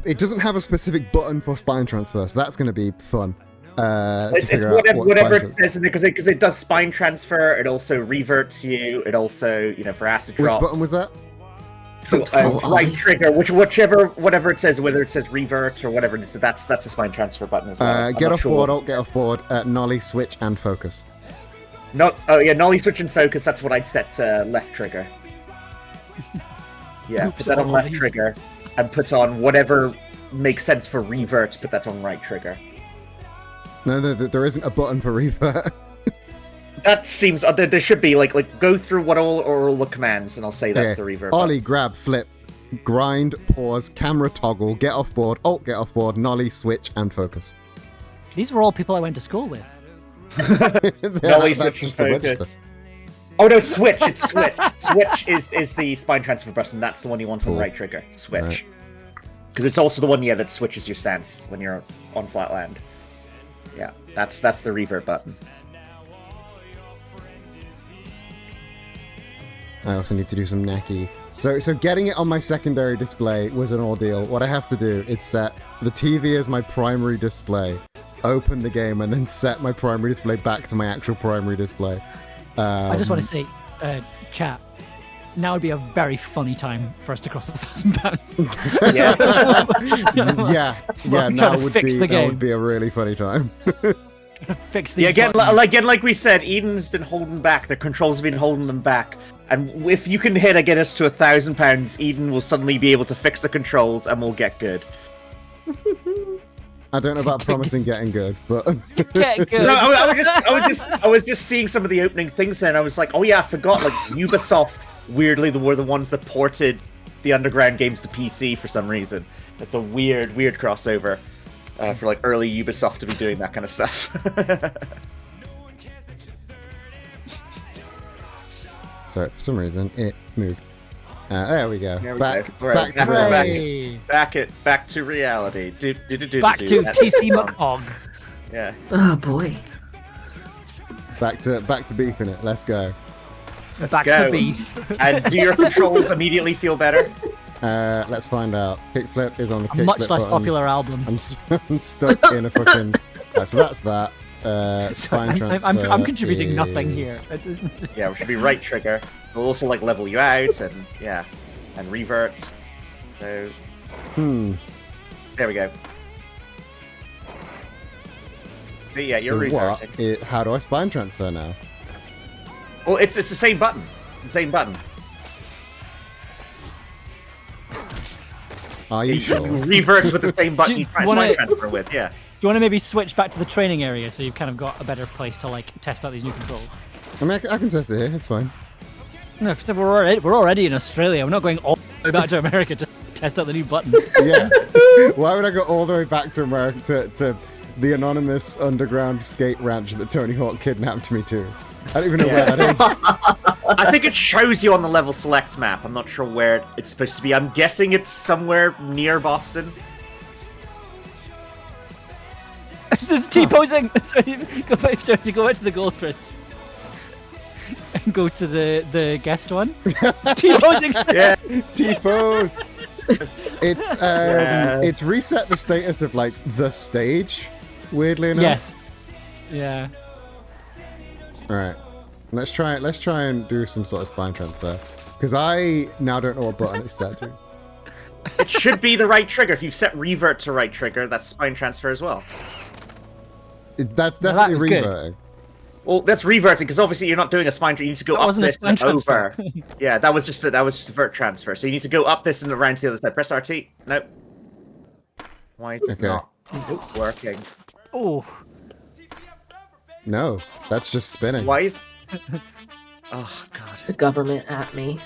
It doesn't have a specific button for spine transfer, so that's going to be fun. It's whatever it says in it, because it does spine transfer. It also reverts you. It also, for acid drops. Which button was that? So, right trigger, whatever it says, whether it says revert or whatever it is, that's a spine transfer button as well. Get off board, get off board, nollie, switch, and focus. Nollie, switch, and focus. That's what I'd set to left trigger. Yeah, put that on left trigger, and put on whatever makes sense for revert. Put that on right trigger. No, there isn't a button for revert. That seems there should be like go through all the commands, and I'll say that's the revert. Ollie, grab, flip, grind, pause, camera toggle, get off board, alt, get off board, nollie, switch, and focus. These were all people I went to school with. Nollie, switch, and focus. Oh no, switch! It's switch. Switch is the spine transfer button. That's the one you want on right trigger. Switch. Because it's also the one, yeah, that switches your stance when you're on flat land. Yeah, that's the revert button. I also need to do some necky. So getting it on my secondary display was an ordeal. What I have to do is set the TV as my primary display, open the game, and then set my primary display back to my actual primary display. I just want to say, chat, now would be a very funny time for us to cross £1,000. Yeah, now would be a really funny time. Fix the again, like we said, Eden's been holding back. The controls have been holding them back. And if you can get us to £1,000, Eden will suddenly be able to fix the controls, and we'll get good. I don't know about promising getting good, but get good. No, I was just seeing some of the opening things, and I was like, oh yeah, I forgot. Like Ubisoft, weirdly, were the ones that ported the Underground games to PC for some reason. It's a weird crossover for like early Ubisoft to be doing that kind of stuff. So for some reason it moved. There we go. Back to reality. Back to reality. Back to TC McHog. Yeah. Oh boy. Back to beef in it. Let's go. Back to beef. And do your controls immediately feel better? Let's find out. Kickflip is on the kickflip much less button. popular album. I'm stuck in a fucking. So that's that. Spine transfer. I'm contributing nothing here. Yeah, we should be right trigger. We'll also like level you out and and revert. So. There we go. So yeah, you're reverting. How do I spine transfer now? Well, it's the same button. The same button. Are you sure? Reverts with the same button you try spine transfer with. Yeah. Do you want to maybe switch back to the training area so you've kind of got a better place to like test out these new controls? I mean, I can test it here. It's fine. No, so we're already in Australia. We're not going all the way back to America to test out the new button. Yeah. Why would I go all the way back to America to the anonymous underground skate ranch that Tony Hawk kidnapped me to? I don't even know where that is. I think it shows you on the level select map. I'm not sure where it's supposed to be. I'm guessing it's somewhere near Boston. This is T-posing! So you go back to the goals first. And go to the guest one. T-posing! Yeah, T-pose! It's reset the status of, like, the stage, weirdly enough. Yes. Yeah. Alright. Let's try and do some sort of spine transfer. Because I now don't know what button it's set to. It should be the right trigger. If you've set revert to right trigger, that's spine transfer as well. That's definitely reverting. Well, that's reverting because obviously you're not doing a spine. You need to go up this and over. Yeah, that was just a vert transfer. So you need to go up this and around to the other side. Press RT. Nope. Why is it not working? Oh. No, that's just spinning. Why is? Oh God. The government at me.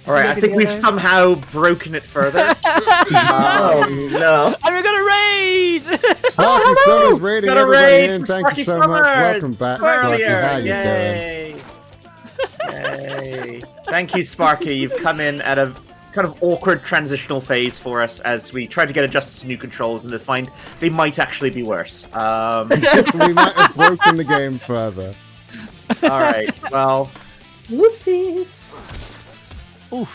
All right, I think we've somehow broken it further. Oh no! And we're gonna raid. Sparky Summers raiding everybody in. Thank Sparky you so Summers. much. Welcome back, Sparky. How you Yay. Yay! Thank you, Sparky. You've come in at a kind of awkward transitional phase for us as we try to get adjusted to new controls and to find they might actually be worse. We might have broken the game further. All right. Well. Whoopsies.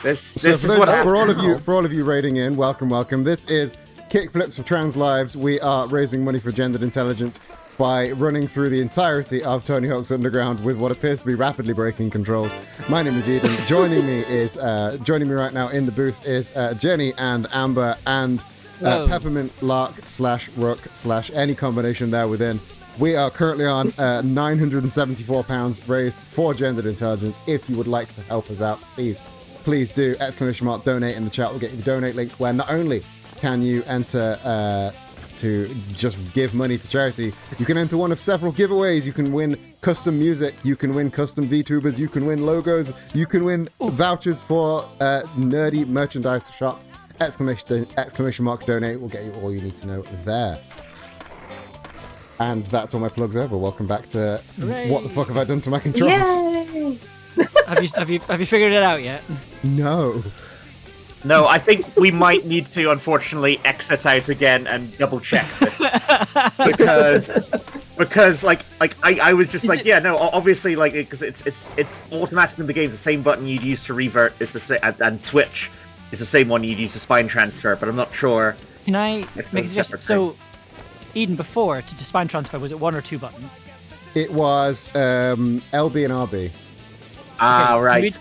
This is what for all of you raiding in, welcome. This is Kickflips for Trans Lives. We are raising money for gendered intelligence by running through the entirety of Tony Hawk's Underground with what appears to be rapidly breaking controls. My name is Eden. Joining me right now in the booth is Jenny and Amber and Peppermint, Lark / Rook / any combination there within. We are currently on £974 raised for gendered intelligence. If you would like to help us out, please do ! Donate in the chat. We'll get you the donate link where not only can you enter to just give money to charity, you can enter one of several giveaways. You can win custom music, you can win custom VTubers, you can win logos, you can win vouchers for nerdy merchandise shops. ! Donate will get you all you need to know there. And that's all my plugs over. Welcome back to Hooray. What the fuck have I done to my controls? Yay! Have you figured it out yet? No. No, I think we might need to, unfortunately, exit out again and double check this. because I was just yeah, no, obviously, like, because it's automatically in the game, the same button you'd use to revert is the same, and Twitch is the same one you'd use to spine transfer, but I'm not sure. Can I make a suggestion? So, Eden, before to spine transfer, was it 1 or 2 button? It was LB and RB. Ah, right.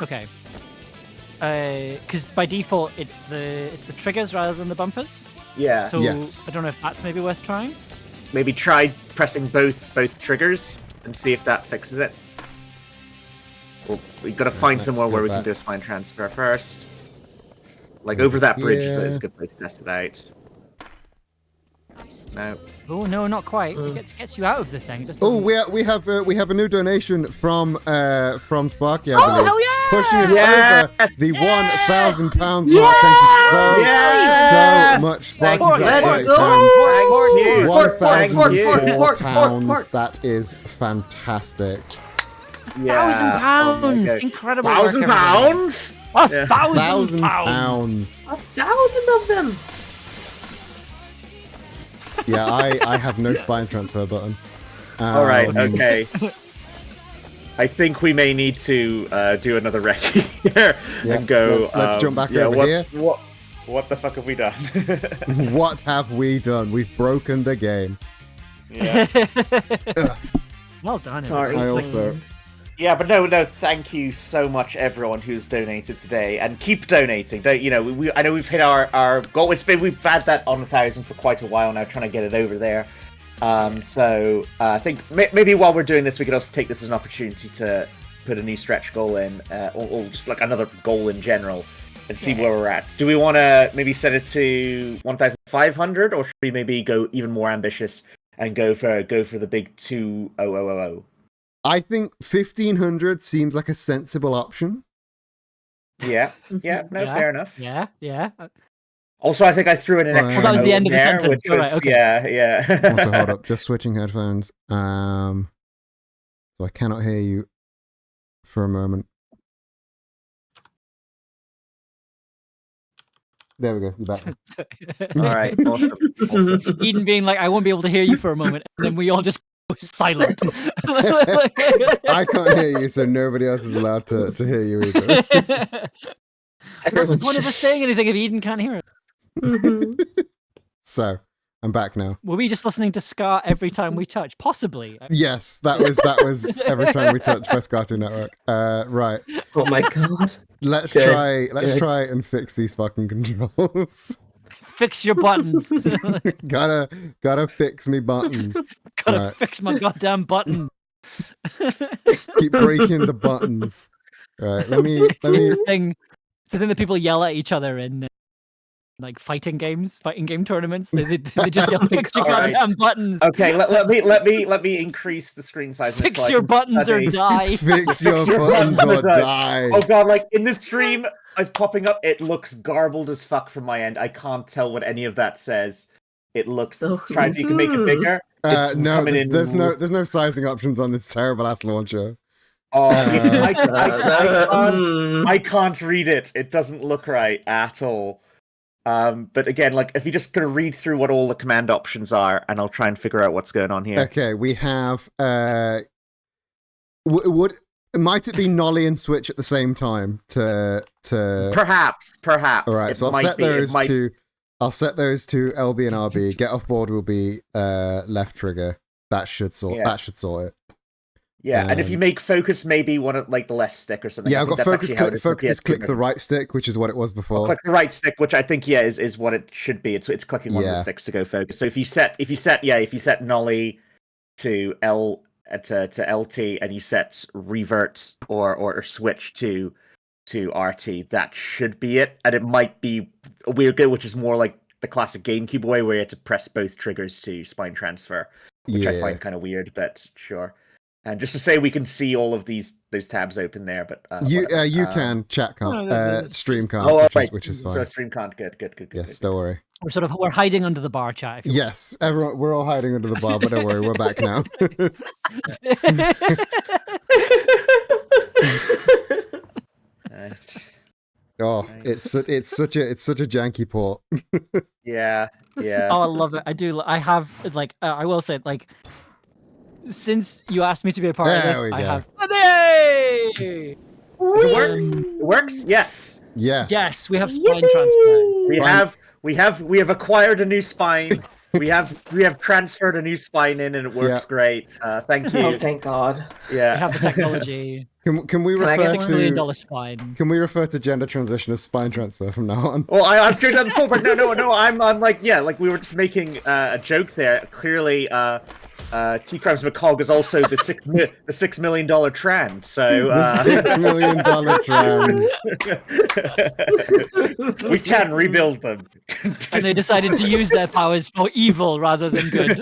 Okay. Because by default it's the triggers rather than the bumpers. Yeah. So Yes. I don't know if that's maybe worth trying. Maybe try pressing both triggers and see if that fixes it. Well, we've got to find let's somewhere go where we back. can do a spine transfer first. Like over that bridge is a good place to test it out. No. Oh no, not quite. It gets you out of the thing. Oh, we have a new donation from Sparky, I Oh, believe. hell yeah! Pushing it Yes! over the £1,000 mark. Thank you so much, Sparky. Thank for you. £1,004. That is fantastic. £1,000! Incredible. work, £1,000? everybody. £1,000. £1,000 of them. Yeah, I have no spine transfer button. All right. Okay. I think we may need to do another recce here and go. Let's jump back over here. What the fuck have we done? What have we done? We've broken the game. Yeah. Well done. Sorry. I also. Yeah, but no. Thank you so much, everyone who's donated today, and keep donating. Don't you know? I know we've hit our goal. We've had that on 1,000 for quite a while now, trying to get it over there. So I think maybe while we're doing this, we could also take this as an opportunity to put a new stretch goal in, or just like another goal in general, and see where we're at. Do we want to maybe set it to 1,500, or should we maybe go even more ambitious and go for the big 2,000? I think 1,500 seems like a sensible option. Yeah. Fair enough. Yeah. Also, I think I threw in an extra. Well, that was the note end of the there, sentence. which All was, right, okay. Yeah. Also, hold up, just switching headphones. So I cannot hear you for a moment. There we go. You're back. All right. Awesome. Eden being like, I won't be able to hear you for a moment, and then we all just go silent. I can't hear you, so nobody else is allowed to hear you either. What's the point of us saying anything if Eden can't hear it? So I'm back now. Were we just listening to Scar every time we touch? Possibly. Yes, that was every time we touch Press Cartoon Network. Right. Oh my god. Let's try and fix these fucking controls. Fix your buttons. gotta fix me buttons. Gotta fix my goddamn buttons. Keep breaking the buttons. Right, let me. It's the thing that people yell at each other in like fighting game tournaments. They just yell, "Fix your goddamn buttons." Okay, let me increase the screen size. Fix your buttons or die. Fix your buttons or die. Oh god, like in this stream, it's popping up. It looks garbled as fuck from my end. I can't tell what any of that says. It looks. Try if you can make it bigger. No, there's no sizing options on this terrible ass launcher. Oh, I can't read it. It doesn't look right at all. But again, like if you just kind of read through what all the command options are, and I'll try and figure out what's going on here. Okay, we have. Might it be Nolly and Switch at the same time? Perhaps. All right, so I'll set those to. I'll set those to LB and RB. Get off board will be left trigger. That should sort. That should sort it. Yeah, and if you make focus, maybe one of like the left stick or something. Yeah, I've got focus. Focus is click PS2 the right stick, which is what it was before. Click the right stick, which I think is what it should be. It's clicking one of the sticks to go focus. So if you set Nolly to L to LT and you set revert or switch to RT, that should be it. And it might be a weird go, which is more like the classic GameCube way where you had to press both triggers to spine transfer, which I find kind of weird, but sure. And just to say, we can see all of those tabs open there, but you can, chat can't, stream can't, which is fine. So stream can't. Good. Yes, don't worry. We're hiding under the bar, chat. Yes, everyone, we're all hiding under the bar, but don't worry, we're back now. Oh, it's such a janky port. Yeah, yeah. Oh, I love it. I do. I have like I will say like since you asked me to be a part of There this, we I go. have. Yay! Does it work? It works? Yes. Yes, we have spine transfer. We have acquired a new spine. we have transferred a new spine in, and it works great. Thank you. Oh, thank God. Yeah. We have the technology. Can we Can I refer get $6 to million spine? Can we refer to gender transition as spine transfer from now on? Well, I've doing that before, but no. I'm like, yeah, like we were just making a joke there. Clearly, T. Crimes McCog is also the $6 million trans. So The $6 million trans. we can rebuild them. And they decided to use their powers for evil rather than good.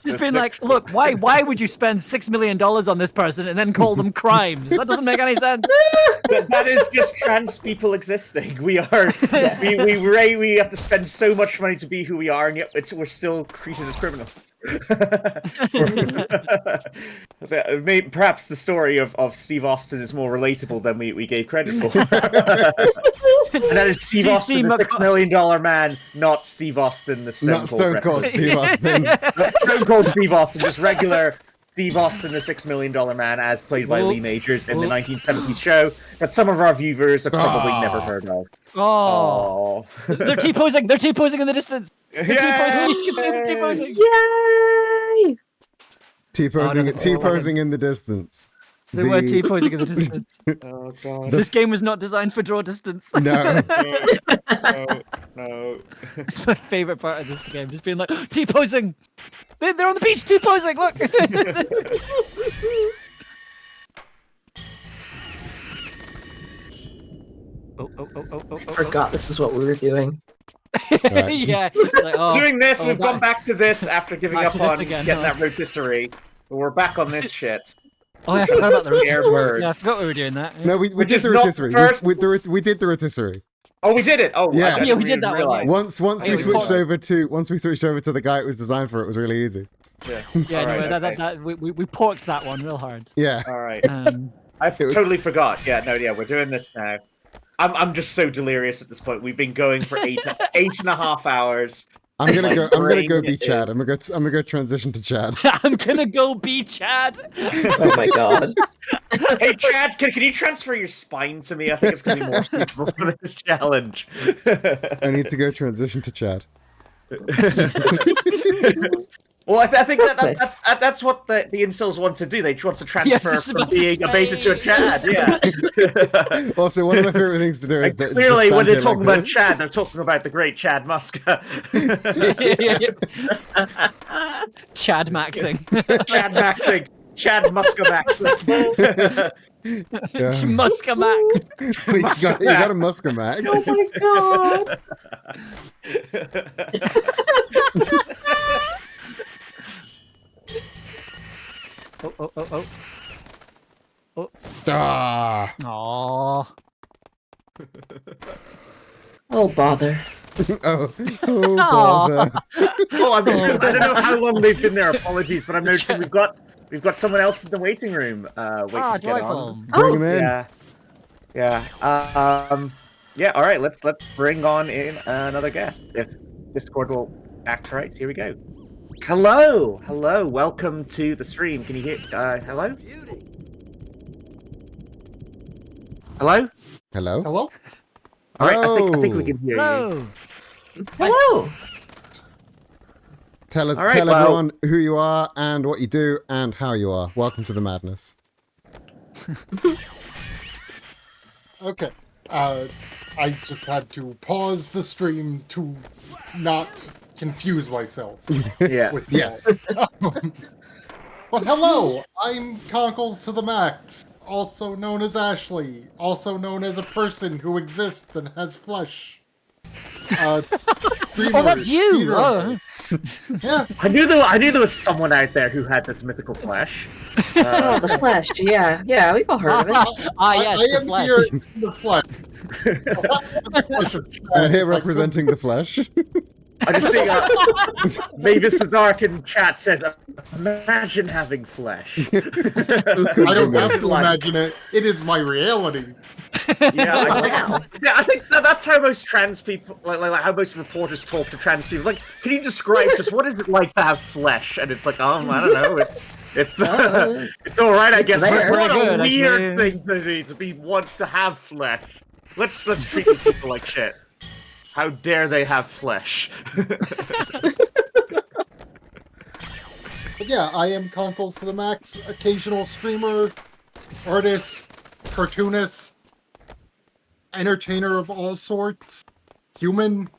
Just been like, look, why would you spend $6 million on this person and then call them crimes? That doesn't make any sense. That is just trans people existing. We are we have to spend so much money to be who we are, and yet we're still treated as criminals. Perhaps the story of Steve Austin is more relatable than we gave credit for. And that is Steve Austin, the $6 million man, not Steve Austin, the Stone Cold Steve Austin. Not Stone Cold Steve Austin, just regular Steve Austin, the $6 million man, as played by Lee Majors in the 1970s show that some of our viewers have probably never heard of. Oh, they're T-posing. They're T-posing in the distance. They're T-posing. You can see them T-posing. Yay! T-posing in the distance. They were T-posing in the distance. Oh god. This game was not designed for draw distance. No. No. It's my favorite part of this game, just being like, T-posing! They're on the beach T-posing, look! I forgot this is what we were doing. Yeah. Like, Doing this, we've that- gone back to this after giving Back up to this on again, getting huh? that rotisserie. But we're back on this shit. Oh, yeah, I forgot about the Scared rotisserie. word. Yeah, I forgot we were doing that. Yeah. No, we Which did is the not rotisserie. first- We did the rotisserie. Oh, we did it. Oh, Yeah. Yeah, we did that one, yeah. Once Yeah, we we switched fought. over to the guy it was designed for, it was really easy. Yeah. Yeah, All right, anyway, okay. we porked that one real hard. Yeah. All right. I It was- totally forgot. Yeah, we're doing this now. I'm just so delirious at this point. We've been going for eight and a half hours. I'm gonna go be brain Chad. I'm gonna go transition to Chad. I'm gonna go be Chad. Oh my god. Hey Chad, can you transfer your spine to me? I think it's gonna be more suitable for this challenge. I need to go transition to Chad. Well, I think that's what the incels want to do. They want to transfer just from about to being a beta to a Chad. Yeah. Also, one of my favorite things to do is that Clearly, when they're they're talking about Chad, they're talking about the great Chad Muska. Chad maxing. Chad Maxing. Chad Muska Maxing. Muska Max. you got a Muscamax. Oh my god. Oh. Ah. Aww. Oh bother. Oh bother. Oh, I don't know how long they've been there. Apologies, but I'm noticing we've got someone else in the waiting room waiting to get on. Bring him in. Yeah. Yeah. All right. Let's bring on in another guest. If Discord will act right, here we go. Hello. Welcome to the stream. Can you hear? Hello. Hello. All right. I think we can hear you. Hello. Tell All right, everyone who you are and what you do and how you are. Welcome to the madness. Okay. I just had to pause the stream to not confuse myself. Yeah. with Yes. But hello, I'm Conkles to the Max, also known as Ashley, also known as a person who exists and has flesh. Oh, that's you. Oh. Yeah. I knew there was someone out there who had this mythical flesh. Oh, the flesh. Yeah, we've all heard of it. Yes, I the am flesh. here in the flesh. I'm here representing the flesh. I just see Mavis the Dark in chat says, "Imagine having flesh." I don't have to imagine it. It is my reality. I think that's how most trans people, like how most reporters talk to trans people. Like, can you describe just what is it like to have flesh? And it's like, I don't know. It's it's all right, I guess. there. What a Good, weird actually. thing to be want to have flesh. Let's treat these people like shit. How dare they have flesh? But yeah, I am Consoles to the Max, occasional streamer, artist, cartoonist, entertainer of all sorts, human.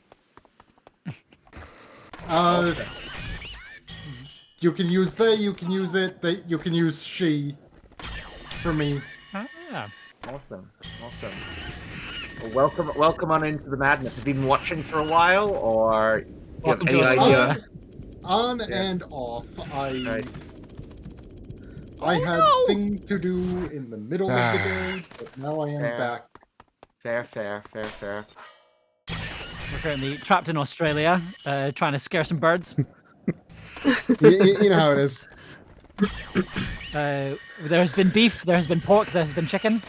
You can use they, you can use it, you can use she for me. Yeah. Awesome. Well, welcome on into the madness. Have you been watching for a while, or you have any idea? On and off. I had things to do in the middle of the day, but now I am back. Fair. We're currently trapped in Australia, trying to scare some birds. You know how it is. There has been beef, there has been pork, there has been chicken.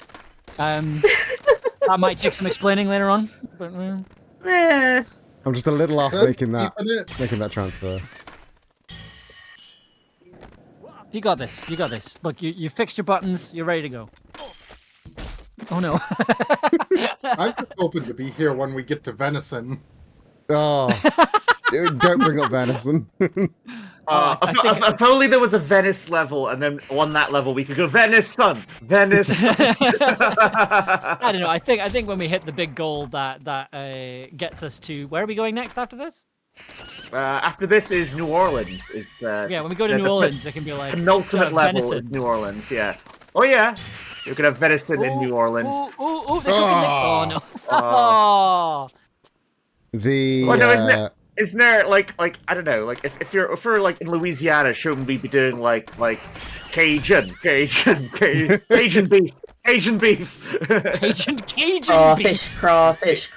That might take some explaining later on. But, I'm just a little off making that transfer. You got this. You got this. Look, you fixed your buttons. You're ready to go. Oh no. I'm just hoping to be here when we get to venison. Oh, dude, don't bring up venison. If only there was a Venice level, and then on that level we could go Venice. I don't know. I think when we hit the big goal that gets us to where are we going next after this? After this is New Orleans. Yeah, when we go to New Orleans, it can be like penultimate level venison. is New Orleans. Yeah. Oh yeah. You could have venison in New Orleans. Ooh, oh no. Oh. Isn't there like I don't know, like if we're like in Louisiana, shouldn't we be doing like Cajun beef, Cajun beef. Cajun Crawfish.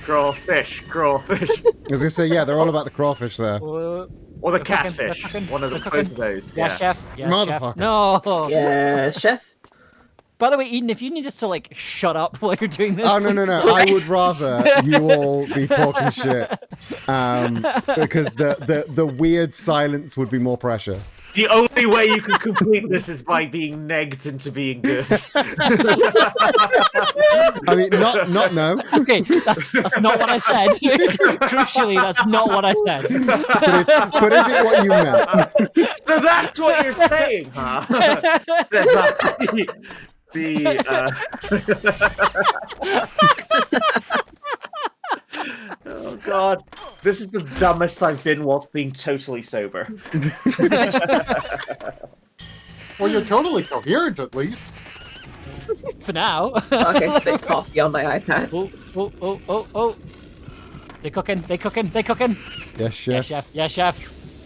I was gonna say, yeah, they're all about the crawfish there. Or the catfish. One of both of those. Yeah, chef. Yeah, Motherfucker. chef. No. Yeah, chef. By the way, Eden, if you need just to like shut up while you're doing this. Oh no! I would rather you all be talking shit, because the weird silence would be more pressure. The only way you can complete this is by being negged into being good. I mean, not no. Okay, that's not what I said. Crucially, that's not what I said. But is it what you meant? So that's what you're saying, huh? Oh god, this is the dumbest I've been whilst being totally sober. Well, you're totally coherent at least. For now. Okay, spit coffee on my iPad. Oh. They cooking. Yes, chef. Yes, chef.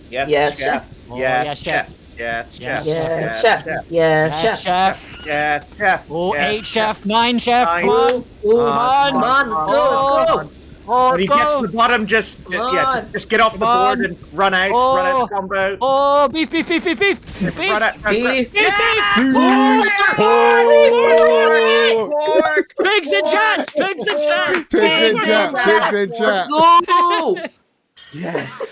Yes, chef. Oh, Yes, chef. Yes, Yes, chef. chef. Yes, chef. Yes, chef. Oh, Yes, 8 chef, 9 chef. Come on. Come on, let's go. Oh, When he gets to the bottom, just get off the board and run out combo. Oh, beef. Run out, Beef. Pork. Pigs in chat. Pigs in chat. Go. Yes.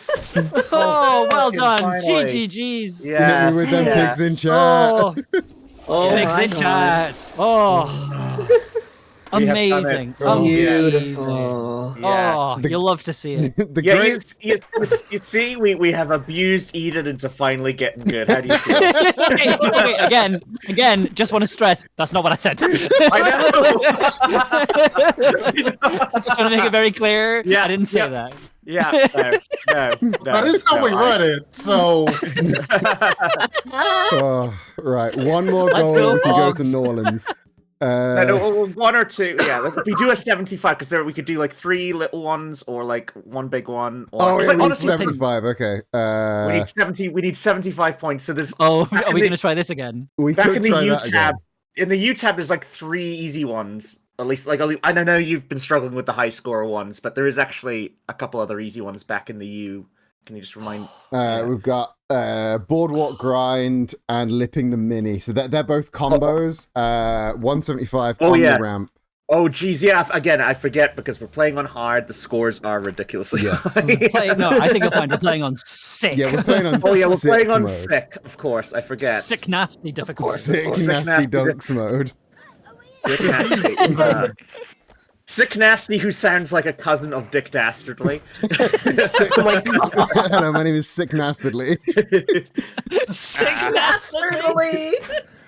Oh, well done. Finally. GGGs. Hit me with them pigs in chat. Oh, pigs in chat. Oh. We have done Amazing. it. Beautiful. Yeah. Oh, you'll love to see it. You see, we have abused Eden into finally getting good. How do you feel? Okay, again, just want to stress, that's not what I said. I Just want to make it very clear. Yeah, I didn't say that. Yeah, no. That is how we read it, so... Oh, right, one more Let's goal, go, we can go to Hogs. New Orleans. No, 1 or 2. Yeah, like, if we do a 75, because we could do like 3 little ones or like 1 big one. Or, yeah, like, we need honestly, 75, okay. we need 75 points. So there's. Oh, are we going to try this again? We back could in the try U that tab. again. In the U tab, there's like 3 easy ones. At least, like, I know you've been struggling with the high score ones, but there is actually a couple other easy ones back in the U Can you just remind? We've got Boardwalk Grind and Lipping the Mini. So they're both combos. 175 on the ramp. Oh, geez, yeah. Again, I forget because we're playing on hard. The scores are ridiculously high. No, I think you'll find we're playing on sick. Yeah, we're playing on Oh, yeah, we're sick playing on mode. sick, of course. I forget. Sick nasty difficult. Sick nasty dunks mode. Sick nasty. Sick nasty, who sounds like a cousin of Dick Dastardly. Sick, Hello, my name is Sick Nastardly. Sick nastily.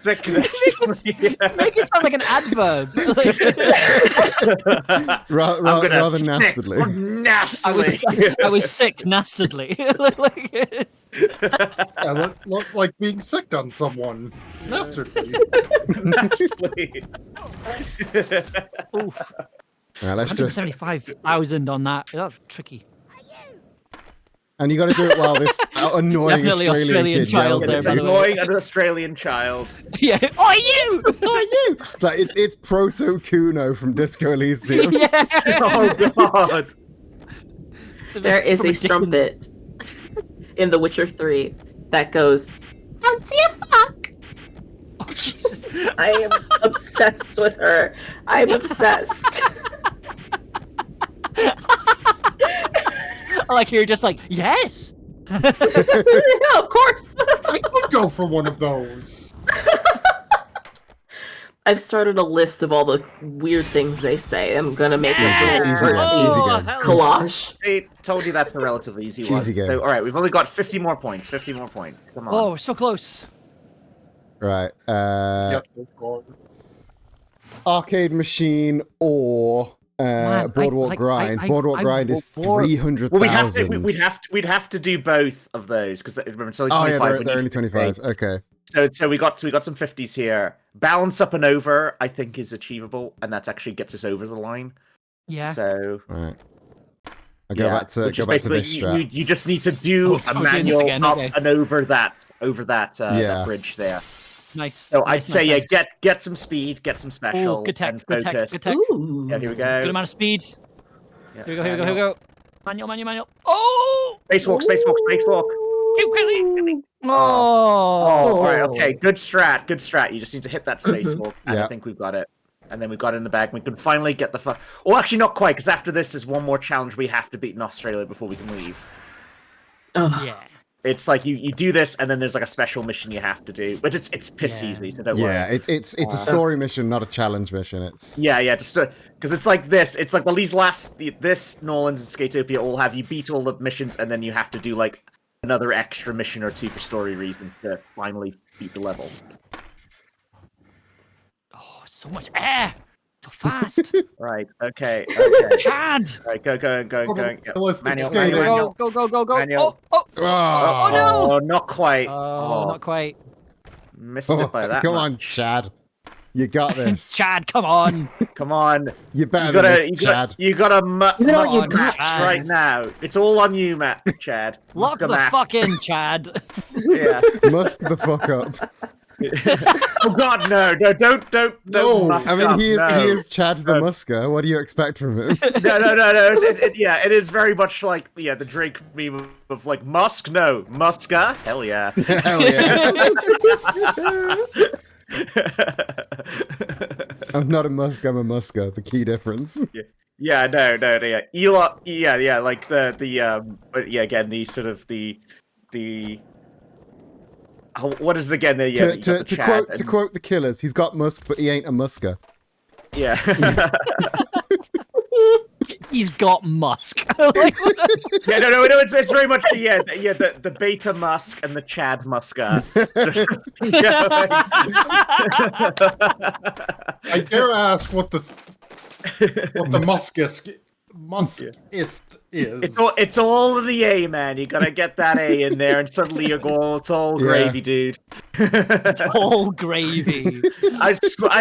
Sick nastily. Make it sound like an adverb. Rather nastardly. I was sick nastardly. Yeah, look like being sick on someone. Nastardly. Oof. Right, let's just. 175,000 on that. That's tricky. And you got to do it while this annoying Definitely Australian kid child yells there, at by you. the way. Annoying an Australian child. Yeah. Oh, you! Oh, you! It's like it's Proto Kuno from Disco Elysium. Yeah. Oh god. There is a strumpet in The Witcher 3 that goes, "Fancy a fuck." Oh Jesus! I am obsessed with her. I'm obsessed. Like you're just like, yes. Yeah, of course. I could go for one of those. I've started a list of all the weird things they say. I'm gonna make a Easy game. collage. I told you that's a relatively easy one. Easy game. So, all right, we've only got 50 more points. 50 more points. Come on. Oh, we're so close. Right. It's Arcade Machine or Boardwalk Grind. Boardwalk Grind is 300,000. Well, we'd have to do both of those because remember it's only 25. Oh yeah, they're only 25. Okay. So we got some 50s here. Balance up and over, I think, is achievable, and that actually gets us over the line. Yeah. So. Right. I go back to this strat. You just need to do a manual again. up Okay. and over that that bridge there. Nice. So I'd nice, say nice. get some speed, get some special, Ooh, good tech, and good focus. tech, good tech. Yeah, here we go. Good amount of speed. Yeah, Here we go. Manual. Oh! Spacewalk. Quickly. Oh! All right, okay. Good strat. You just need to hit that spacewalk, and I think we've got it. And then we've got it in the bag. We can finally get the Oh, actually, not quite, because after this, there's one more challenge we have to beat in Australia before we can leave. Yeah. It's like you do this, and then there's like a special mission you have to do, but it's piss easy, so don't worry. Yeah, it's a story mission, not a challenge mission. It's just because it's like this. It's like this Nolans and Skatopia all have you beat all the missions, and then you have to do like another extra mission or two for story reasons to finally beat the level. Oh, so much air. So fast. Right. Okay. Chad. All right. Go. Manual. Go. Manual. Oh no. Oh, not quite. Oh, not quite. Missed it by that. Come much. on, Chad. You got this. Chad, come on. Come on. You better than this, Chad. You got a match Chad. right now. It's all on you, Chad. Lock the fuck in, Chad. Yeah. Musk the fuck up. Oh God, no, don't. I mean, he is Chad the Musker. What do you expect from him? No. It is very much like the Drake meme of like Musk. No, Muska. Hell yeah. Hell yeah. I'm not a Musk. I'm a Musker. The key difference. Yeah. Elon. Yeah. Like but yeah, again, the sort of the. What is it again? To quote the Killers, he's got Musk, but he ain't a Musker. Yeah. He's got Musk. No. It's very much the beta Musk and the Chad Muska. I dare ask what the Muskist is. It's all in the A, man. You gotta get that A in there, and suddenly you go, it's all gravy, dude. It's all gravy. I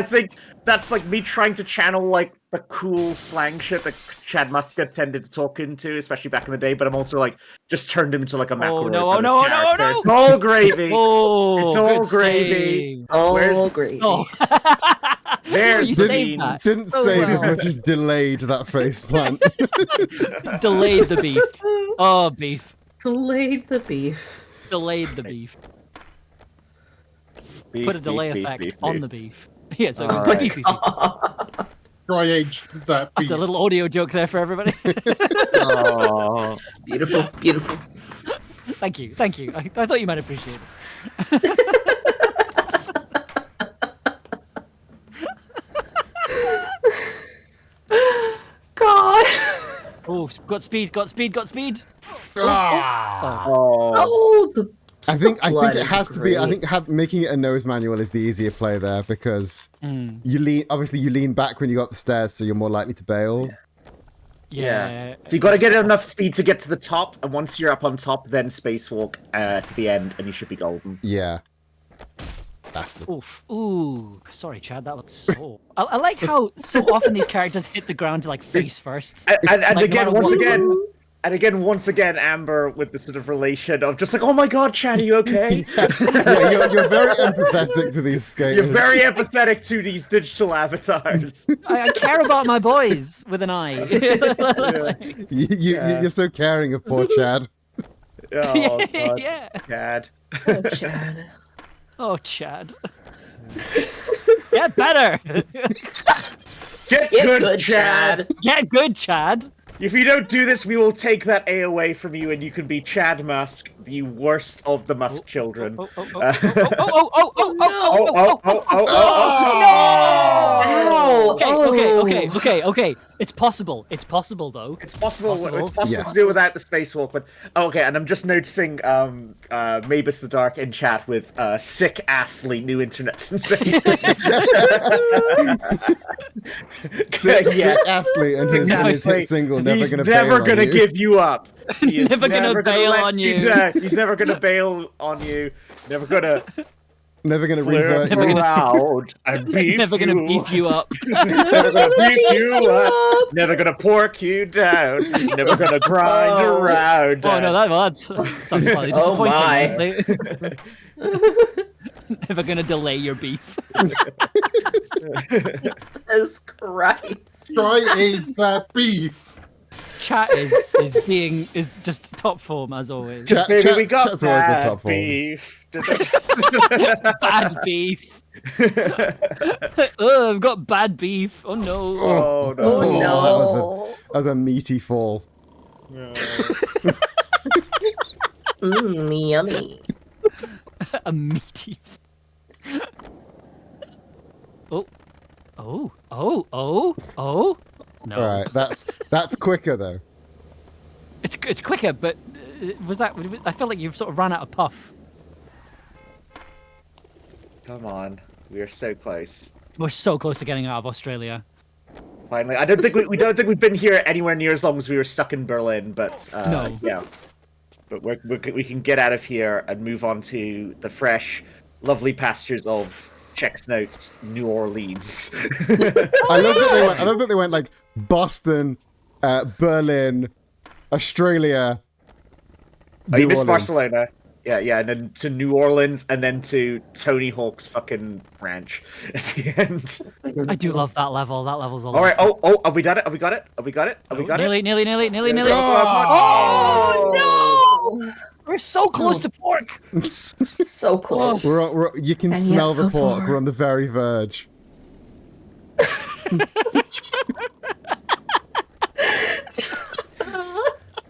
think that's like me trying to channel like the cool slang shit that Chad Muska tended to talk into, especially back in the day. But I'm also like just turned him into like a macro. No. It's all gravy. Oh, it's all good gravy. save. All gravy. Oh. There's the saved that. Didn't save as much as delayed that face plant. Delayed the beef. Oh, beef. Delayed the beef. Delayed the beef. Beef, Put a delay beef, effect beef, on beef. the beef. Yeah, so All it's right. beefy. Dry aged that That's beef. a little audio joke there for everybody. Oh, Beautiful, beautiful. Thank you, thank you. I thought you might appreciate it. God. Oh, got speed, got speed, got speed. Oh, the I think blood it is has to be. I great. think making it a nose manual is the easier play there because you lean back when you go up the stairs, so you're more likely to bail. Yeah. So you got to get enough speed to get to the top, and once you're up on top, then spacewalk to the end, and you should be golden. Yeah. Bastard. Oof. Ooh. Sorry, Chad. That looks so. I like how so often these characters hit the ground like face first. And Like, again, no matter once again, Amber with the sort of relation of just like, oh my god, Chad, are you okay? Yeah, you're very empathetic to these skaters. You're very empathetic to these digital avatars. I care about my boys with an eye. You're so caring of poor Chad. Oh, God. Yeah. Chad. Oh, Chad. Oh, Chad. Get better. Get good, Chad. Get good, Chad. If you don't do this, we will take that A away from you, and you can be Chad Musk, the worst of the Musk children. Oh, Okay. It's possible. It's possible, though. It's possible. It's possible Yes. to do without the spacewalk, but okay. And I'm just noticing Mavis the Dark in chat with sick assly new internet sensation. Sick Astley and his hit single "Never He's Gonna never Bail gonna on You." give you up. He is Never gonna bail let on you. down. He's never gonna bail on you. Never gonna Never gonna flirt revert. around and beef Never gonna you. beef you up. Never gonna beef you up. Never gonna pork you down. Never gonna grind around. Oh no, that sounds slightly Oh, disappointing. my. Honestly. Never gonna delay your beef. Jesus Christ. Dry aged that beef. Chat is just top form as always. Chat- Maybe chat- we got chat's always the bad top form. beef. Bad beef. Oh, I've got bad beef. Oh no. Oh no. Oh, no. That was a meaty fall. Yummy. A meaty. Oh. No. All right, that's quicker though. It's quicker, but was that? I felt like you sort of ran out of puff. Come on, we are so close. We're so close to getting out of Australia. Finally, I don't think we don't think we've been here anywhere near as long as we were stuck in Berlin, but No. yeah. But we can get out of here and move on to the fresh, lovely pastures of Chex Notes, New Orleans. I love that they went like Boston, Berlin, Australia. Oh, you New missed Orleans. Barcelona. Yeah, and then to New Orleans, and then to Tony Hawk's fucking ranch at the end. I do love that level. That level's a lot. All right. Oh, have we done it? Have we got it? Have we got it? Have we got it? Nearly. Oh, Oh no! We're so close to pork. So close. You can And smell yet the so pork. far. We're on the very verge.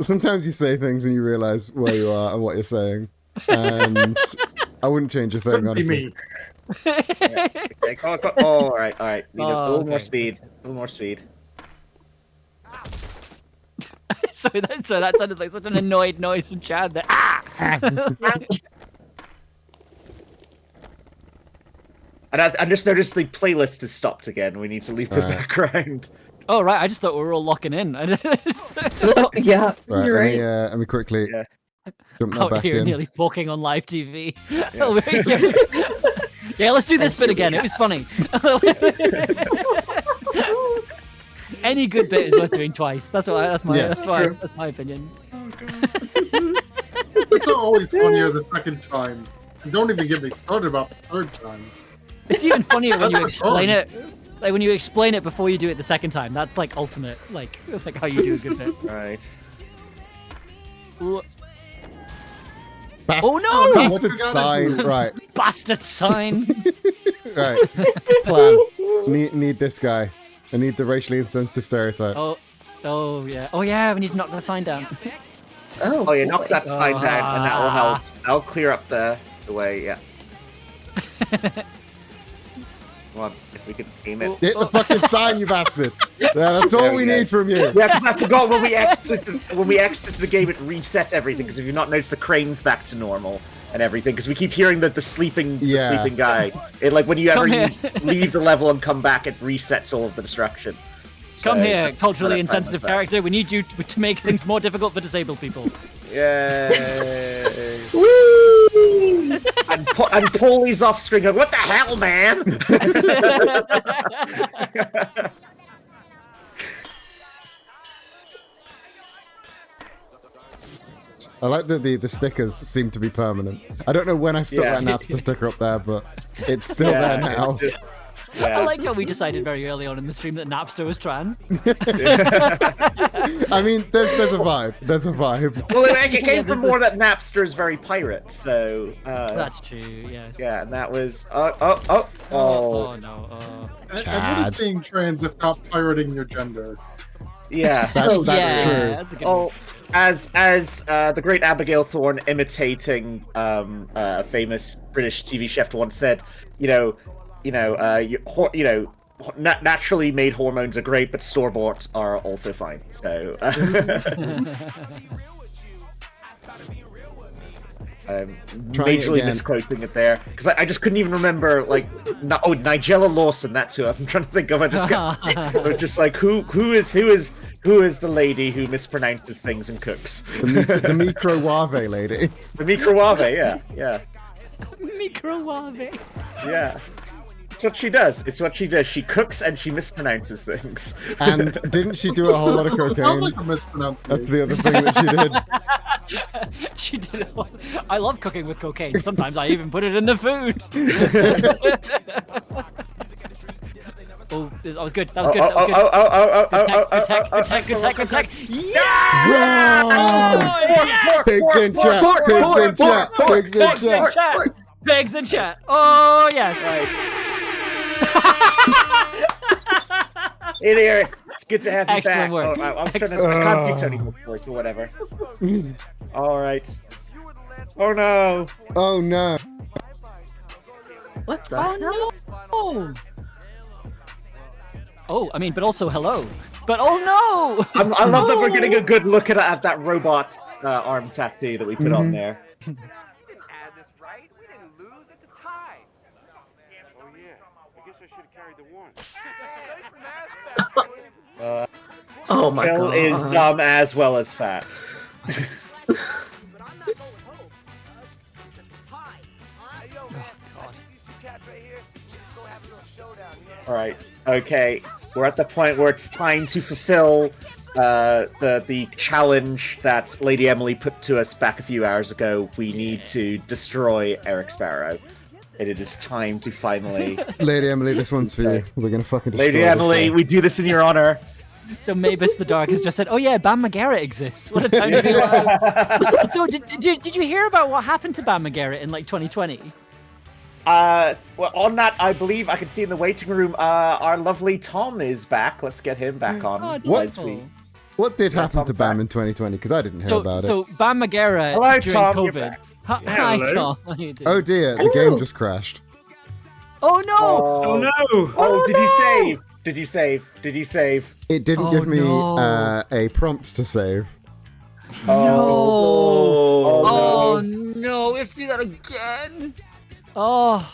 Sometimes you say things and you realize where you are and what you're saying. And I wouldn't change a thing, Couldn't be honestly. me. Okay, come on. Oh, all right. We need a Oh, little more okay. speed. A little more speed. so that sounded like such an annoyed noise from Chad. There. Ah! And I just noticed the playlist has stopped again. We need to leave the Right. background. Oh right, I just thought we were all locking in. Oh, yeah, Right, you're right. let me quickly Yeah. jump that Out back here in. nearly porking on live TV. Yeah, let's do this bit again. It was funny. Any good bit is worth doing twice. That's my opinion. It's always funnier the second time. And don't even get me started about the third time. It's even funnier when you That's explain fun. it. Like when you explain it before you do it the second time. That's like ultimate, like how you do a good bit. Right. Ooh. Oh no! Bastard sign. Right. Bastard sign. Right. Plan. Need this guy. I need the racially insensitive stereotype. Oh yeah. Oh yeah. We need to knock the sign down. Oh yeah, knock that sign down, and that will help. That'll clear up the way. Yeah. Come on, if we could aim it. Hit the fucking sign, you bastard! Yeah, that's all we need from you. Yeah, because I forgot when we exited the game, it resets everything. Because if you've not noticed, the crane's back to normal and everything. Because we keep hearing the sleeping guy. It like when you leave the level and come back, it resets all of the destruction. Come here, culturally insensitive character. We need you to make things more difficult for disabled people. Yay! Woo! and Paulie's off screen going, "What the hell, man?" I like that the stickers seem to be permanent. I don't know when I stuck that Napster sticker up there, but it's still there now. I like how we decided very early on in the stream that Napster was trans. I mean, there's a vibe. There's a vibe. Well, it came from more that Napster is very pirate, so... That's true, yes. Yeah, and that was... Oh no. And what is being trans if not pirating your gender? Yeah. That's true. That's a good one. As the great Abigail Thorne imitating a famous British TV chef once said, naturally made hormones are great, but store-bought are also fine. So, majorly misquoting it there because I just couldn't even remember Nigella Lawson. That's who I'm trying to think of. I just just like who is the lady who mispronounces things and cooks? The microwave lady. The microwave, yeah. Microwave. Yeah. It's what she does. It's what she does. She cooks and she mispronounces things. And didn't she do a whole lot of cocaine? That's the other thing that she did. She did. I love cooking with cocaine. Sometimes I even put it in the food. Oh, that was good. That was good. Good tech. Yeah! Pigs in chat. Pigs in chat. Pigs in chat. Pigs in chat. Oh yes. Hey there. It's good to have you Excellent back. work. I can't do Tony Hawk's voice, but whatever. All right. Oh no. Oh no. What the hell? No. Oh, I mean, but also hello. But oh no! I love that we're getting a good look at that robot arm tattoo that we put on there. Oh my Phil god. is dumb as well as fat. Alright, okay. We're at the point where it's time to fulfill the challenge that Lady Emily put to us back a few hours ago. We need to destroy Eric Sparrow. And it is time to finally... Lady Emily, this one's for you. We're gonna fucking destroy Lady Emily, we do this in your honor. So Mavis the Dark has just said, "Oh yeah, Bam Margera exists. What a time to be alive." So did you hear about what happened to Bam Margera in like 2020? Well, on that, I believe I can see in the waiting room. Our lovely Tom is back. Let's get him back on. What did happen to Bam in 2020? Because I didn't hear about it. So Bam Margera Hello, during Tom, you're COVID. back. Hi, Tom. How you doing? Oh dear, the game just crashed. Oh no! Oh no! Oh, did you save? Did you save? Did you save? It didn't give me a prompt to save. Oh no! We have to do that again. Oh.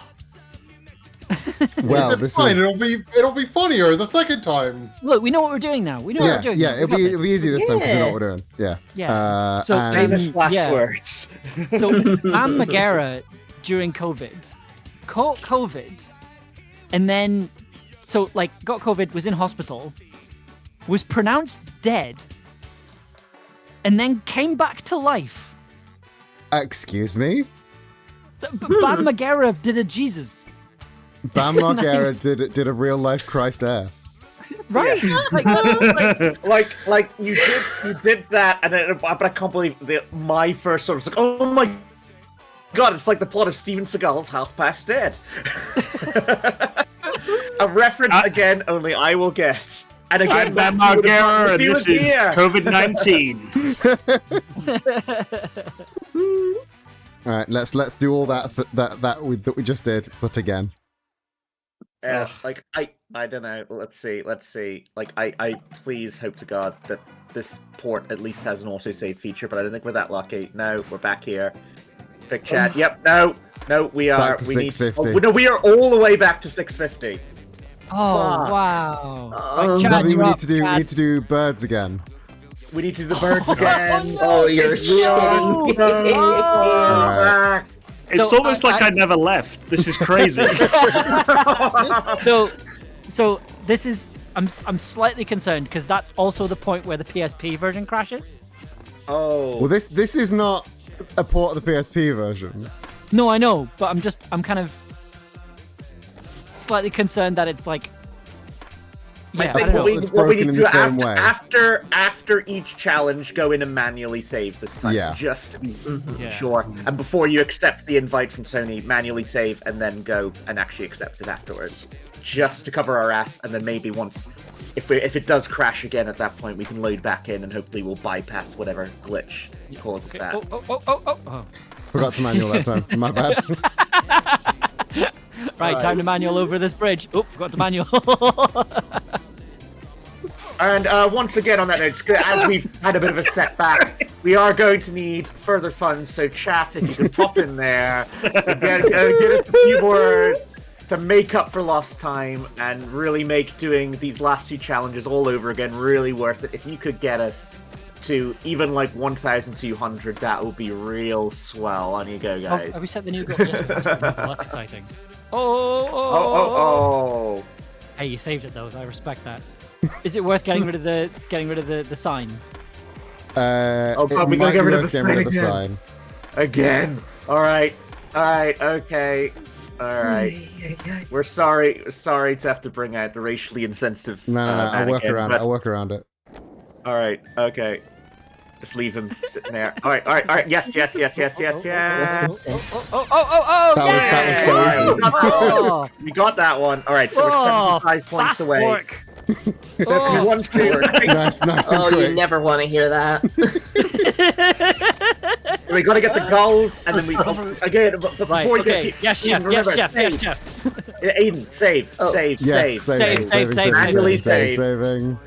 Well, it's this fine. is... It'll be funnier the second time. Look, we know what we're doing now. We know what we're doing. Yeah, it'll be easy this time because we know what we're doing. Yeah. Yeah. So famous last words. So Bam Margera during COVID caught COVID, and then got COVID, was in hospital, was pronounced dead, and then came back to life. Excuse me? Bam Margera did a Jesus. Bam Margera did a real life Christ Air. Right? Like you did that, and but I can't believe my first sort of was like, oh my God, it's like the plot of Steven Seagal's Half Past Dead. A reference again, only I will get. And again, I'm Bam Margera, and this is here. COVID-19. All right, let's do all that that we just did, but again. Like I don't know. Let's see. Like I please hope to God that this port at least has an autosave feature, but I don't think we're that lucky. No, we're back here. Big chat. Yep. No, we are. Back to we 650. need. Oh, no, we are all the way back to 650. Oh wow! Does that mean we need to do birds again? We need to do the birds again. Oh, you're so back. It's So, almost like I never left. This is crazy. So this is I'm slightly concerned because that's also the point where the PSP version crashes. Oh. Well, this is not a port of the PSP version. No, I know, but I'm kind of slightly concerned that it's like. Yeah, I think don't know. what we need to do after each challenge, go in and manually save this time. Yeah. Just to be sure. And before you accept the invite from Tony, manually save and then go and actually accept it afterwards. Just to cover our ass, and then maybe once, if it does crash again at that point, we can load back in and hopefully we'll bypass whatever glitch causes that. Oh. Forgot to manual that time. My bad. Right, time to manual over this bridge. Oh, forgot to manual. And once again on that note, as we've had a bit of a setback, we are going to need further funds, so chat, if you can pop in there, get us a few more to make up for lost time and really make doing these last few challenges all over again really worth it. If you could get us to even like 1,200, that would be real swell. On you go, guys. Oh, have we set the new goal? Yes, we have. That's exciting. Oh. Hey, you saved it though. I respect that. Is it worth getting rid of the sign? Oh god, we gotta get rid of the sign again. All right, okay, all right. We're sorry to have to bring out the racially insensitive. No, I'll work around it. I'll work around it. All right, okay. Just leave him sitting there. All right. Yes. Oh! That was so easy. We got that one. All right, so we're 75 points away. Work. So if you want to, nice and quick. You never want to hear that. We got to get the goals, and then we again. But before you get, yes, chef. Aiden, save. Manually save. Saving.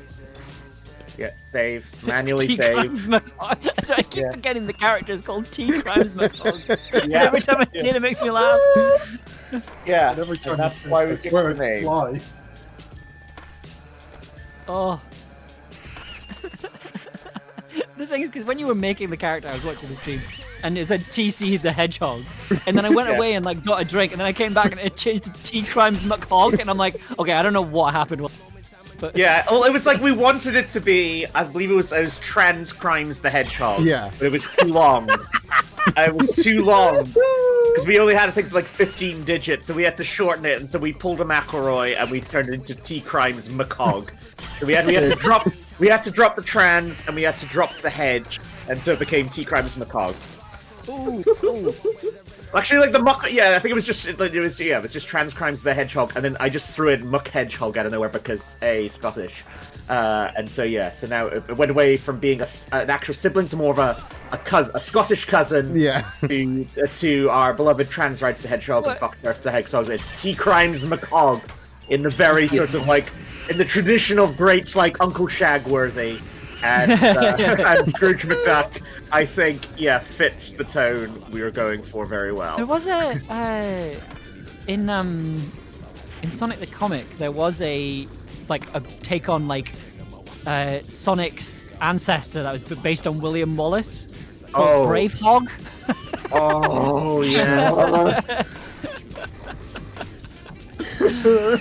Yeah, save. Manually T save. Crimes McHog. So I keep forgetting the character is called T Crimes McHog. Yeah. Every time I see it, it makes me laugh. Yeah, And every time that's you why say we the get the word name. fly. Oh. The thing is, because when you were making the character, I was watching the stream, and it said TC the Hedgehog, and then I went away and like got a drink, and then I came back and it changed to T Crimes McHog, and I'm like, okay, I don't know what happened. But yeah, well, it was like we wanted it to be. I believe it was Trans Crimes the Hedgehog. Yeah, but it was too long. It was too long because we only had I think like 15 digits, so we had to shorten it, and so we pulled a McElroy and we turned it into T Crimes McHog. So we had to drop the trans and we had to drop the hedge, and so it became T Crimes McHog. Ooh. Actually, like the muck, yeah, I think it was just Trans Crimes the Hedgehog, and then I just threw in Muck Hedgehog out of nowhere because Scottish, and so yeah, so now it went away from being an actual sibling to more of a Scottish cousin, yeah, to our beloved Trans Rights the Hedgehog and Fuck Earth the Hedgehog. It's T Crimes McHog in the very sort of like in the tradition of greats like Uncle Shagworthy and and Scrooge McDuck. I think, yeah, fits the tone we were going for very well. There was in Sonic the Comic, there was a take on Sonic's ancestor that was based on William Wallace called Brave Hog. Oh yeah.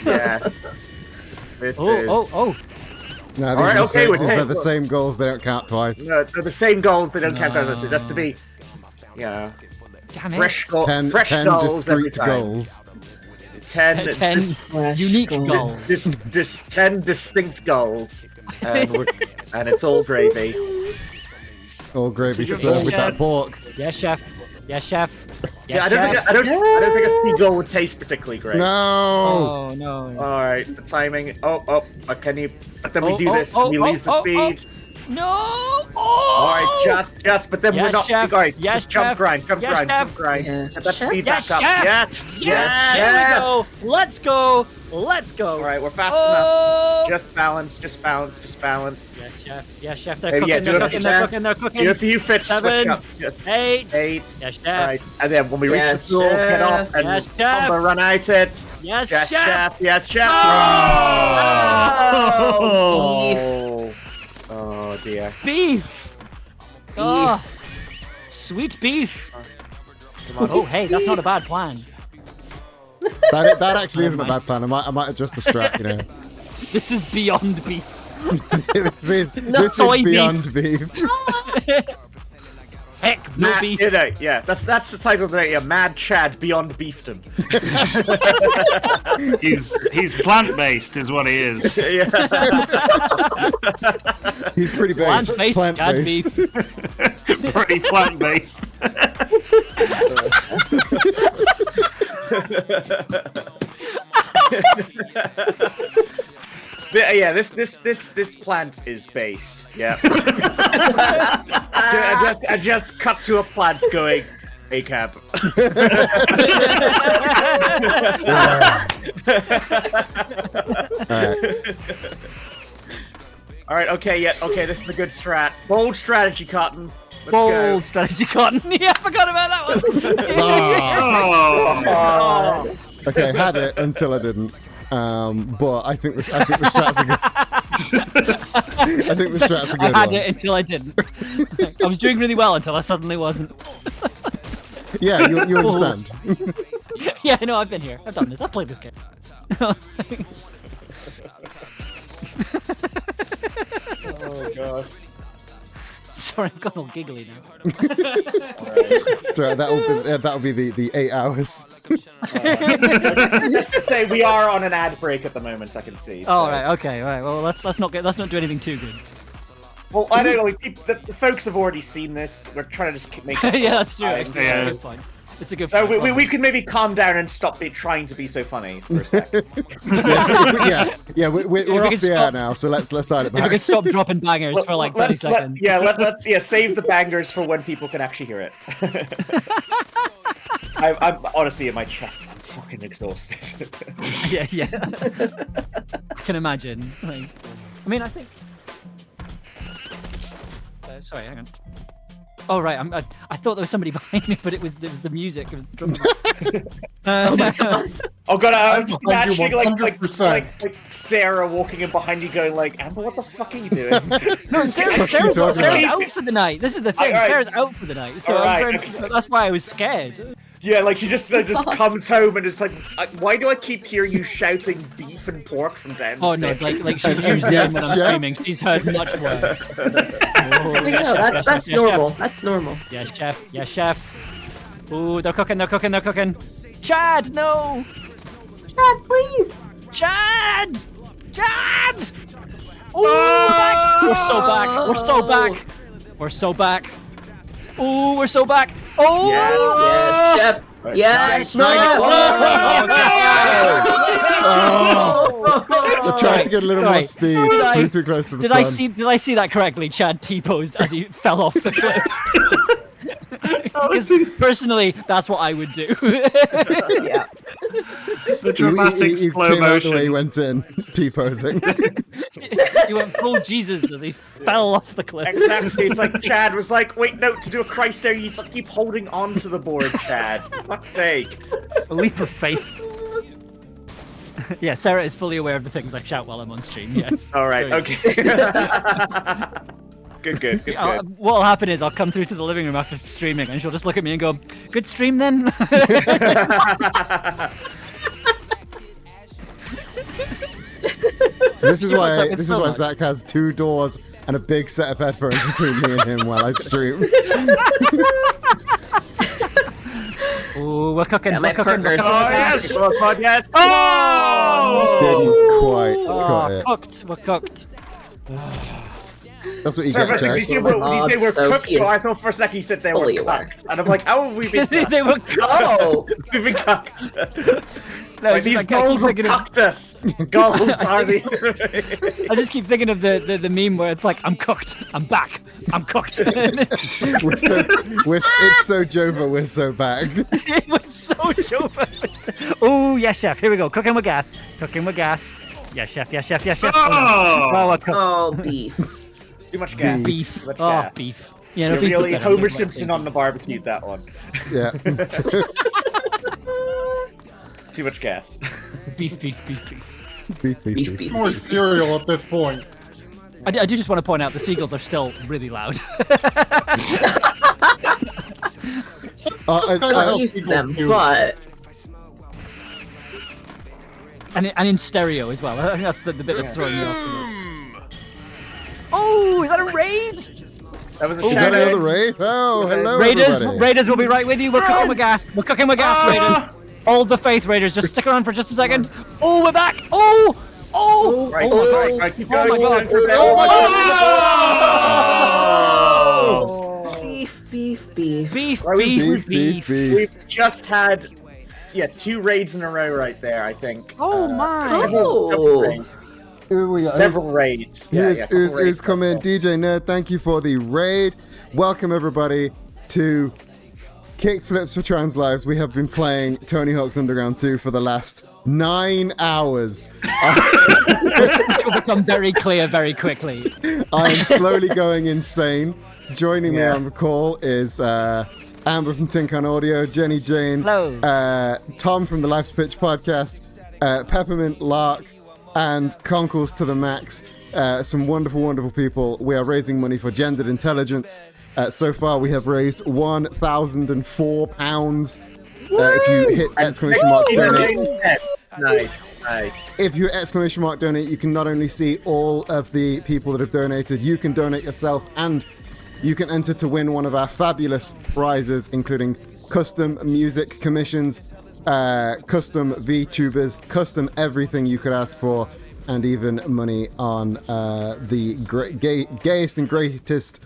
Yeah. Oh. No, these are the same goals. They don't count twice. No, they're the same goals. They don't count twice. It has to be, yeah. Damn it. Fresh 10 goals every discrete time. goals. 10 unique goals. 10 distinct goals. And it's all gravy. All gravy served with that pork. Yes, chef. Yeah, I don't think a seagull would taste particularly great. No. Oh no. All right, the timing. But can you? But then we do this. Can we lose the speed? No. All right, just. But then we're not. Chef. All right, Yes, just jump, chef. grind, jump, Yes, grind, chef. jump, grind. Yes, Get that chef. speed Yes, back up. chef. Yes. There we go. Let's go. Let's go. All right, we're fast enough. Just balance. Just balance. Just balance. Yes, chef. Yes, chef. They're Maybe, cooking. yeah, do They're it, cooking. chef. They're cooking. They're cooking. Do a few fits. 7, Yes. 8. 8. Yes, chef. All right, and then when we reach Yes, the pool, head off and Yes, chef. run out it. Yes, Yes, chef. chef. Yes, chef. Oh dear. Beef. Oh, sweet beef. Oh, hey, that's not a bad plan. That actually isn't a bad plan. I might adjust the strat, you know. This is beyond beef. this is soy beyond beef. Heck, no Mad, beef. You know, yeah, that's the title of the yeah, Mad Chad Beyond Beefdom. He's plant-based, is what he is. Yeah. He's pretty based. Plant-based Plant-based. beef. Pretty plant-based. Yeah, this plant is based. Yeah. I just cut to a plant going, "Hey, cab." All right. Okay. Yeah. Okay. This is a good strat. Bold strategy, Cotton. Let's Bold go. strategy, Cotton. Yeah, I forgot about that one. Oh. Okay, had it until I didn't. But I think the strat's a good. I think the strat's a good I had one. it until I didn't. I was doing really well until I suddenly wasn't. Yeah, you understand. Yeah, no, I've been here. I've done this. I've played this game. Oh god. Sorry, I'm gone all giggly now. So that'll be the 8 hours. Just to say, we are on an ad break at the moment. I can see. So. Oh right, okay, right. Well, let's not do anything too good. Well, I don't know. Like, the folks have already seen this. We're trying to just make. Yeah, that's true. time. Actually, that's a good point. It's a good. So point. we can maybe calm down and stop trying to be so funny for a sec. We're off the air now, so let's dial it If we back. can stop dropping bangers for like 30 seconds. Let's save the bangers for when people can actually hear it. I'm honestly in my chest. I'm fucking exhausted. Yeah. I can imagine. Like, I mean, I think. Sorry, hang on. Oh right, I thought there was somebody behind me, but it was the music. It was the drum. Oh my god. Oh god, I'm just behind you imagining like 100%. Sarah walking in behind you, going like, "Amber, what the fuck are you doing?" No, Sarah's out for the night. This is the thing. Alright. Sarah's out for the night, so that's why I was scared. Yeah, like she just comes home and it's like, why do I keep hearing you shouting beef and pork from downstairs? Oh no, like she usually Yes, when I'm yeah. streaming. She's heard much worse. No, that's normal. That's normal. Yes, chef. Yes, chef. Ooh, they're cooking. Chad, no. Chad, please. Chad. Ooh, back. We're so back. Ooh, we're so back. Oh. Yes, Chef. Yes. We're trying to get a little more speed. Flew too close to the sun. Did I see that correctly? Chad T-posed as he fell off the cliff. Because personally, that's what I would do. Yeah. The dramatic he slow came out the motion. way he went in, T-posing. He went full Jesus as he fell off the cliff. Exactly. It's like Chad was like, "Wait, no, to do a Christ there, you keep holding on to the board, Chad. For fuck's sake." A leap of faith. Yeah, Sarah is fully aware of the things I shout while I'm on stream. Yes. All right. Very Okay. Good. What'll happen is I'll come through to the living room after streaming, and she'll just look at me and go, "Good stream then." So this is why Zach has 2 doors and a big set of headphones between me and him while I stream. Ooh, we're cooking. Yeah, my We're cooking. partner's- Oh yes. Oh yes. Didn't quite cut it. Cooked. We're cooked. That's what you Sorry, get, but Jack. did you say we're cooked? So I thought for a second you said they were fully aware. cooked. And I'm like, how have we been cooked? They were cooked. Oh, We've been cooked. No, Like, it's just these I keep goals have thinking of- cooked us. Goals are the. I just keep thinking of the meme where it's like, I'm cooked, I'm back, I'm cooked. It's so Jova, we're so back. It was so Jova. Oh, yes, chef. Here we go. Cooking with gas. Cooking with gas. Yes, chef. Yes, chef. Yes, chef. Oh! Oh, we're cooked. oh, beef. Too much gas. Beef. Too much Oh, gas. beef. Yeah, no, You're beef was really better. Homer Like, Simpson on the barbecue, that one. Yeah. Too much gas. Beef. Beef. More cereal at this point. I do just want to point out the seagulls are still really loud. I'm used to them, but and in stereo as well. I think that's the bit that's throwing me off. Oh, is that a raid? That was a Is that another raid? Oh, hello, Raiders, everybody. Raiders will be right with you. We're cooking with gas. We're cooking with gas, Raiders. All the faith, Raiders. Just stick around for just a second. Oh, we're back. Oh. Right, Oh my God. right, keep Oh my going. God. Oh! beef. We've just had, 2 raids in a row right there, I think. Oh my. Here we go. Several raids. Who's coming? DJ Nerd, thank you for the raid. Welcome everybody to Kickflips for Trans Lives. We have been playing Tony Hawk's Underground 2 for the last 9 hours. Which will become very clear very quickly. I am slowly going insane. Joining me on the call is Amber from Tinkan Audio, Jenny Jane, Tom from the Life's Pitch podcast, Peppermint, Lark, and Conkles to the Max. Some wonderful, wonderful people. We are raising money for gendered intelligence. So far, we have raised £1,004. If you hit exclamation mark donate. Nice. If you exclamation mark donate, you can not only see all of the people that have donated, you can donate yourself, and you can enter to win one of our fabulous prizes, including custom music commissions, custom VTubers, custom everything you could ask for, and even money on the gayest and greatest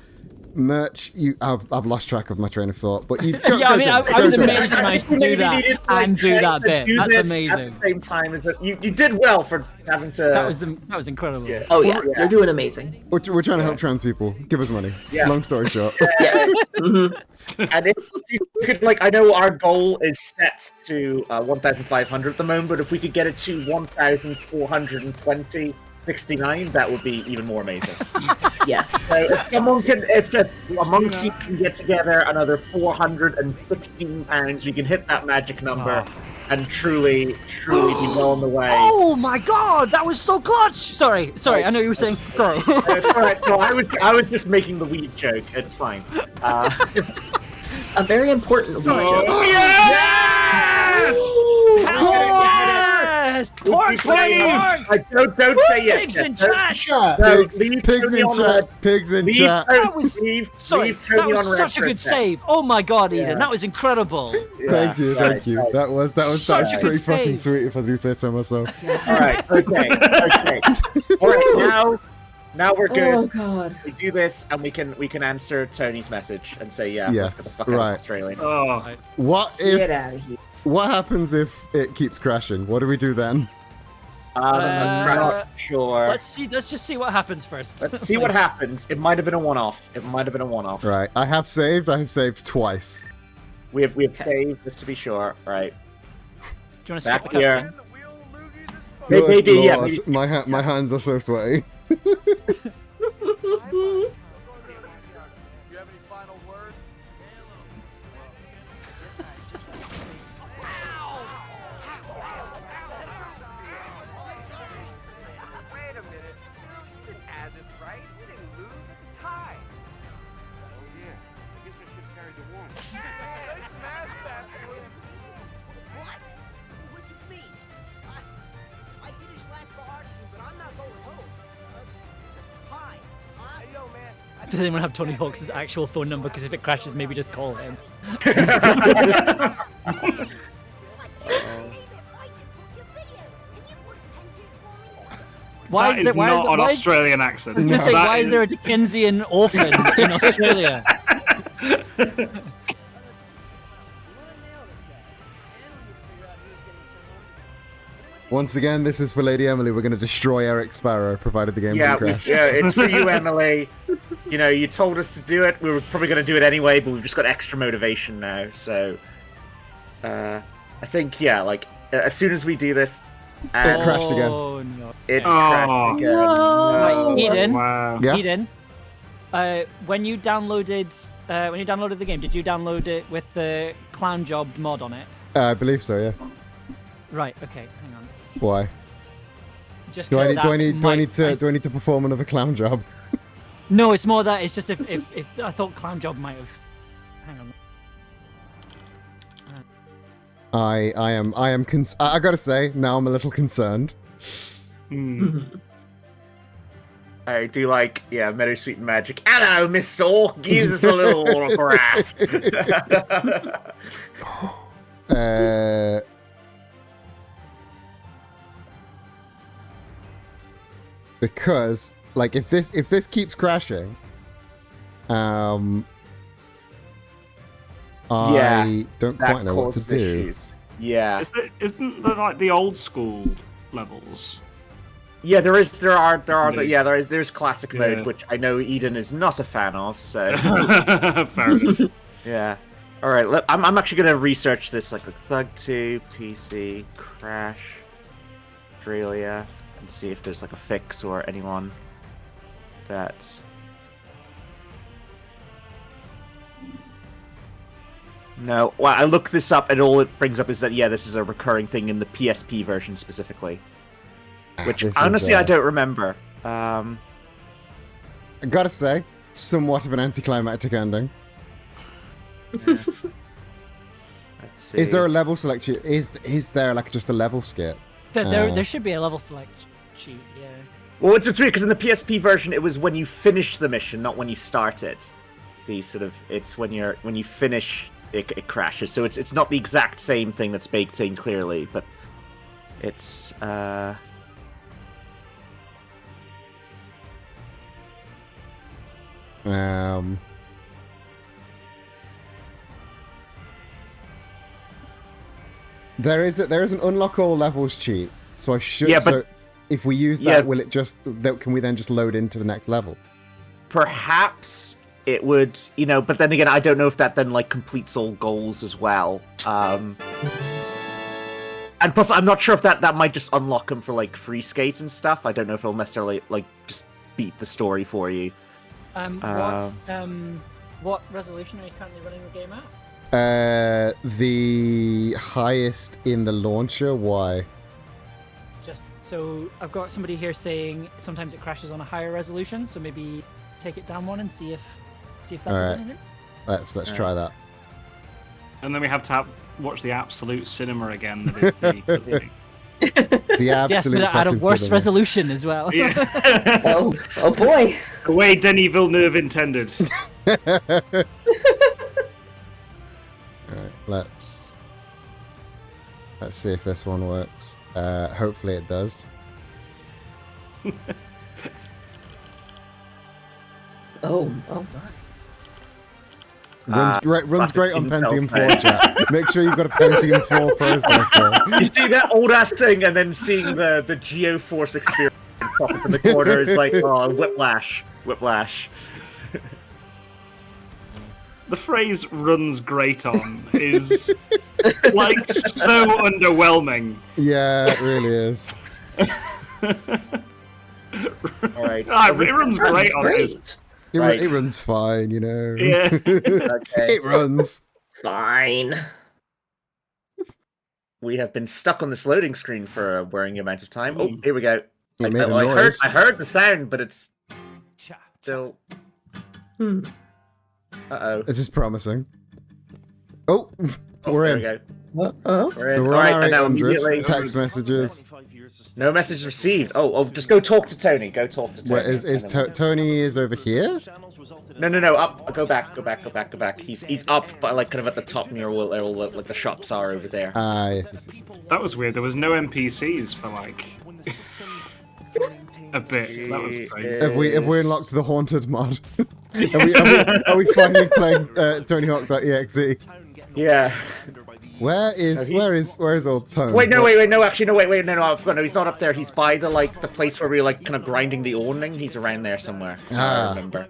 merch. I've lost track of my train of thought, but you I was amazed you managed to do that and do that bit. That's amazing. At the same time as that, you did well for having to. That was incredible. Yeah. Oh yeah, you're doing amazing. We're trying to help trans people. Give us money. Yeah. Long story short. Yes. And if you could, I know our goal is set to 1,500 at the moment, but if we could get it to 1,420.69, that would be even more amazing. Yes. So if amongst you can get together another £416, we can hit that magic number and truly be well on the way. Oh my God, that was so clutch! Sorry, I know you were saying sorry. It's all right. No, I was just making the weed joke. It's fine. A very important weed joke. Yes! Yes! Pork Don't say yes. Pigs in chat! Pigs in chat. Pigs in chat. That was such a good save. Oh my God, Eden, Yeah. that was incredible. Thank you. That was Such a good pretty fucking save. sweet if I do say so myself. All right. Okay. All right. Now we're good. Oh God. We do this, and we can answer Tony's message and say, let's get the fuck out of Australia. Oh. What Get out of here. What happens if it keeps crashing? What do we do then? I'm not sure. Let's just see what happens first. Let's see what happens. It might have been a one-off. Right. I have saved twice. We have saved just to be sure. Right. Do you want to skip the here. cutscene? Maybe, yeah. Lord, my hands are so sweaty. Wait a minute. You didn't add this, right? We didn't lose. It's a tie. Oh, yeah. I guess I should carry the one. Nice smash, Batman. What? This is me. I finished last for archery, but I'm not going home. Tie. Huh? Hey, yo, man. Does anyone have Tony Hawk's actual phone number? Because if it crashes, maybe just call him. Why That is is there, why not is there, an why is- Australian accent. I was gonna say, That why is there a Dickensian orphan in Australia? Once again, this is for Lady Emily. We're going to destroy Eric Sparrow, provided the game Yeah, doesn't crash. yeah, it's for you, Emily. You know, you told us to do it. We were probably going to do it anyway, but we've just got extra motivation now. So, I think, yeah, like as soon as we do this, It crashed again. Oh no! It's Oh, crashed again. Right, Eden. Wow. Yeah? Eden. When you downloaded the game, did you download it with the Clown Job mod on it? I believe so, yeah. Right. Okay. Hang on. Why? Just Do I 'cause need that to perform another clown job? No, it's more that it's just if I thought Clown Job might have. Hang on. I gotta say, now I'm a little concerned. I do like, yeah, Meadowsweet and Magic. Hello, Mr. Orc, gives us a little autograph. Because, like, if this keeps crashing, I don't quite know what to do. Issues. Yeah. Isn't there like the old school levels? Yeah, there's classic Yeah. mode, which I know Eden is not a fan of. So Fair enough. yeah. All right, I'm actually gonna research this, like Thug 2, PC, Crash, Australia, and see if there's like a fix or anyone that. No, well, I looked this up, and all it brings up is that, yeah, this is a recurring thing in the PSP version specifically. Which, honestly, I don't remember. I gotta say, somewhat of an anticlimactic ending. Let's see. Is there a level selection? Is there, like, just a level skip? There should be a level select sheet. Yeah. Well, it's weird, because in the PSP version, it was when you finish the mission, not when you start it. It's when you finish, it crashes. So it's not the exact same thing that's baked in clearly, but it's there is an unlock all levels cheat, so I should. Yeah, but so if we use that, will it just? Can we then just load into the next level? perhaps it would, but then again, I don't know if that then like completes all goals as well. And plus, I'm not sure if that might just unlock them for like free skates and stuff. I don't know if it'll necessarily like just beat the story for you. What resolution are you currently running the game at? The highest in the launcher. Why? Just so I've got somebody here saying sometimes it crashes on a higher resolution, so maybe take it down one and see if that All does right. anything. Let's try that. And then we have to watch the absolute cinema again. That is the thing. The Yes, absolute but at a fucking worse cinema. resolution as well. Oh boy. The way Denis Villeneuve intended. Alright, let's see if this one works. Hopefully it does. Oh. Runs great classic on Intel Pentium 4 thing. chat. Make sure you've got a Pentium 4 processor. You see that old ass thing, and then seeing the GeoForce experience pop up in the corner is like, oh, whiplash. The phrase "runs great on" is like so underwhelming. Yeah, it really is. All right. It runs great on it. It runs fine, you know. Yeah. Okay. It runs. Fine. We have been stuck on this loading screen for a worrying amount of time. Oh, here we go. It made a I noise. heard the sound, but it's still. Uh-oh. This is promising. Oh, we're there in. we go. Oh. We're in. So we're All on right, our and now 800 immediately- text messages. No message received. Oh, just go talk to Tony. Go talk to Tony. Where is Tony is over here? No. Up. Go back. He's up, but like kind of at the top near where all like the shops are over there. Ah, yes. That was weird. There was no NPCs for like a bit. That was crazy. Have we unlocked the haunted mod? are we finally playing TonyHawk.exe? Yeah. Where is old Tone? Wait, no, wait, no, actually, no, wait, no, I forgot. No, he's not up there. He's by the place where we're kind of grinding the awning. He's around there somewhere. I remember.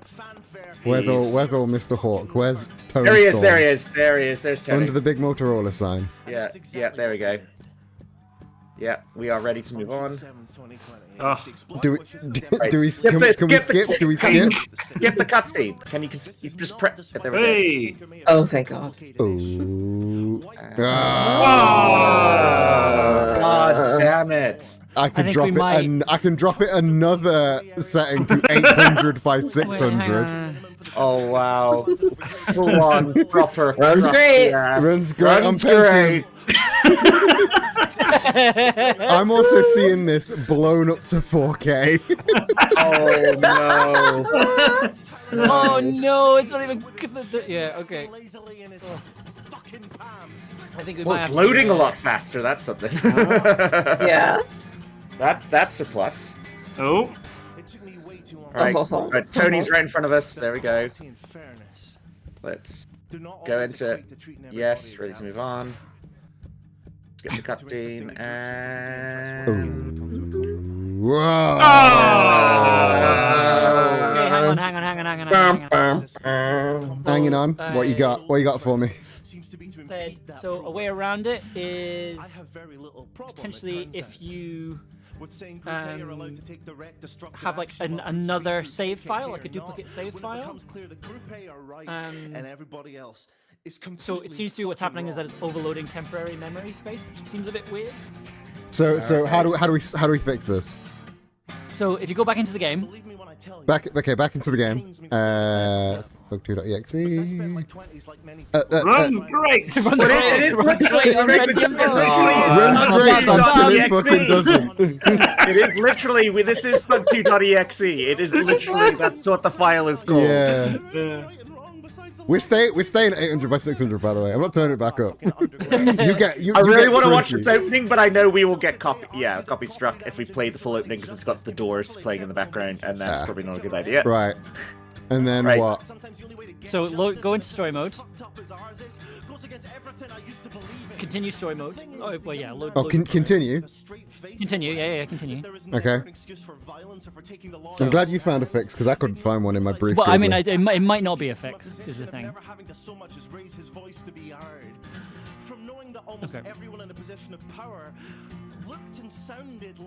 Where's old Mr. Hawk? Where's Tone? There he is. There he is. There he is. There's Tony. Under the big Motorola sign. Yeah, there we go. Yeah, we are ready to move on. Do we skip? Can we skip? Do we skip? Skip the cutscene. Can you just press? There we go. Hey! Oh, thank God. Ooh. God damn it! I can drop it. And I can drop it another setting to 800 by 600. Oh wow! Full on proper. Runs great. Runs great. I'm painting. I'm also seeing this blown up to 4K. Oh no! Oh no, it's not even. Yeah, okay. I think we might have It's to loading do a lot faster. That's something. Yeah. That's a plus. Oh. All right, Tony's right in front of us. There we go. Let's go into it. Yes, ready to move on. Let's get the cutscene and. Whoa! Okay, hang on. Hanging on. What you got? What you got for me? So a way around it is potentially if you have like another save file, like a duplicate save file. So it seems to be what's happening is that it's overloading temporary memory space, which seems a bit weird. So how do we fix this? So if you go back into the game. Back into the game. Thug2.exe. Runs great! It is Runs great until it fucking doesn't. It is literally. This is Thug2.exe. It is literally. That's what the file is called. Yeah. We're staying at 800 by 600, by the way. I'm not turning it back up. I really want to watch its opening, but I know we will get copy struck if we play the full opening because it's got the doors playing in the background, and that's probably not a good idea. Right. And then what? So go into story mode. Continue story mode. Oh, well, yeah. Continue? Continue, yeah, continue. Okay. I'm glad you found a fix, because I couldn't find one in my brief. Well, I mean, it might not be a fix, is the thing. Okay.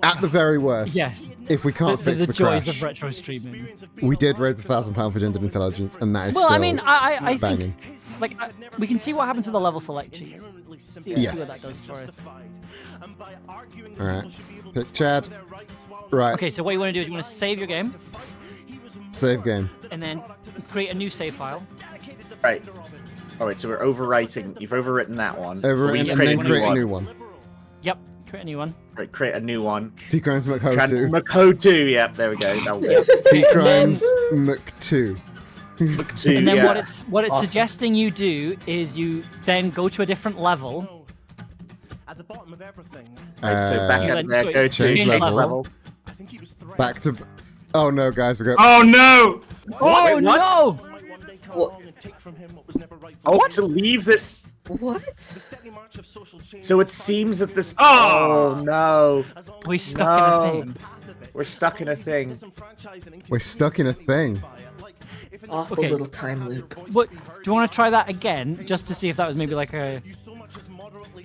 At the very worst, yeah. If we can't fix the joys crash, of retro streaming. We did raise the £1,000 for gendered intelligence, and that is well, still I mean, I banging. think, like, we can see what happens with the level select cheese. See where that goes for us. All right, pick Chad. Right. Okay, so what you want to do is you want to save your game. Save game. And then create a new save file. Right. All right, so we're overwriting. You've overwritten that one. Overwritten, and then create a new one. Yep, create a new one. Right, create a new one. T-Crimes McHo2. McHo2, yep, there we go. T-Crimes McH2. And then what it's suggesting you do is you then go to a different level. At the bottom of everything. Right, so back up there, go to change level. Back to. Oh no, guys, we got. Oh no! Oh no! Oh, to leave this. What? So it seems that this. Oh no! We're stuck in a thing. We're stuck in a thing. We're stuck in a thing. Awful little time loop. What? Do you want to try that again, just to see if that was maybe like a?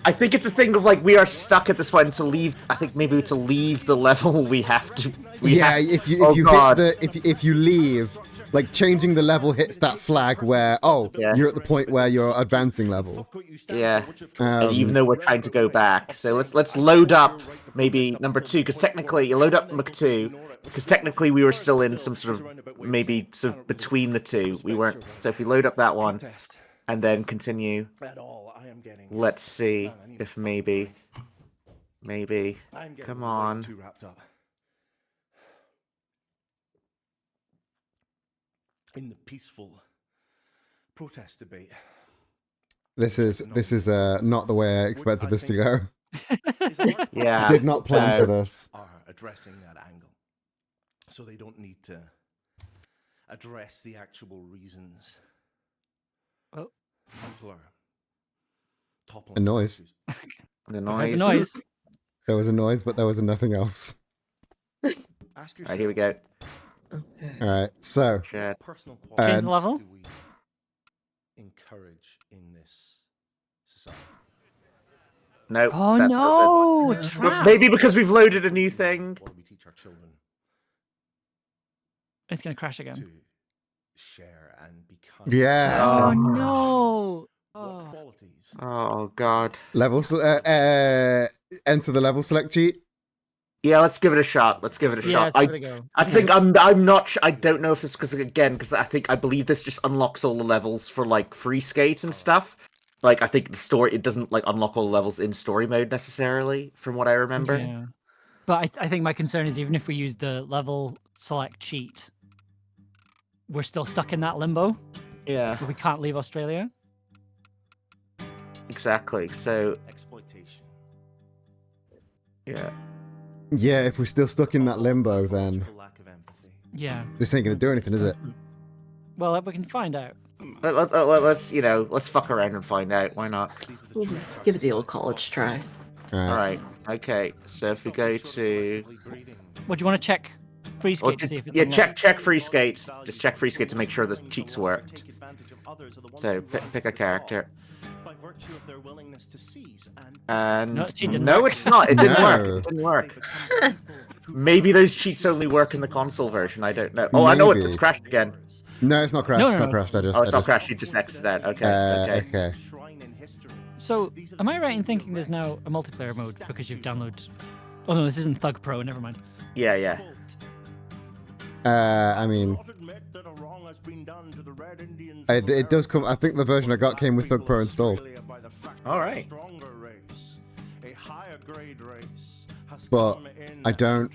I think it's a thing of like we are stuck at this point to leave. I think maybe to leave the level we have to. If you leave, like changing the level hits that flag where you're at the point where you're advancing level. Yeah. And even though we're trying to go back, so let's load up maybe number 2 because technically you load up number 2 because technically we were still in some sort of maybe sort of between the two. We weren't. So if you load up that one and then continue, let's see if maybe. Come on. In the peaceful protest debate. This is not the way I expected this to go. Yeah. Did not plan for this. Are addressing that angle. so they don't need to address the actual reasons. Oh. People are toppling A noise. statues. The Noise. noise. There was a noise, but there was nothing else. Ask Alright, here we go. Alright, so. Chat. Personal Change qualities the level. do we encourage in this society? Nope. Oh that no! doesn't. Trap. Maybe because we've loaded a new thing. What do we teach our children It's gonna crash again. to share and be kind? Yeah. Oh no! What Oh. qualities? Oh god. Enter the level select cheat. Yeah, let's give it a shot. Let's give it a Yeah, shot. let's give it a go. I think I'm not. I don't know if it's because I believe this just unlocks all the levels for like free skate and stuff. Like I think the story it doesn't like unlock all the levels in story mode necessarily, from what I remember. Yeah. But I think my concern is even if we use the level select cheat, we're still stuck in that limbo. Yeah. So we can't leave Australia. Exactly. So Exploitation. yeah. Yeah, if we're still stuck in that limbo, then Lack of empathy. Yeah. this ain't gonna do anything, is it? Well, we can find out. Let's fuck around and find out. Why not? Give it the old college try. Alright. Okay. So if we go to What do you want to check? Free skate to see if it's unlocked? check free skate. Just check free skate to make sure the cheats worked. So pick a character. By virtue of their willingness to seize And No, it didn't no, work. it's not. It didn't No. work. It didn't work. Maybe those cheats only work in the console version. I don't know. Oh, I know it. Maybe. It's crashed again. No, it's not crashed. No, it's no, not no. crashed. I just. Oh, it's I not just, crashed. You just exited out. Okay. Okay. So, am I right in thinking there's now a multiplayer mode because you've downloaded? Oh no, this isn't Thug Pro. Never mind. Yeah. I mean, it does come. I think the version I got came with Thug Pro installed, All right. but I don't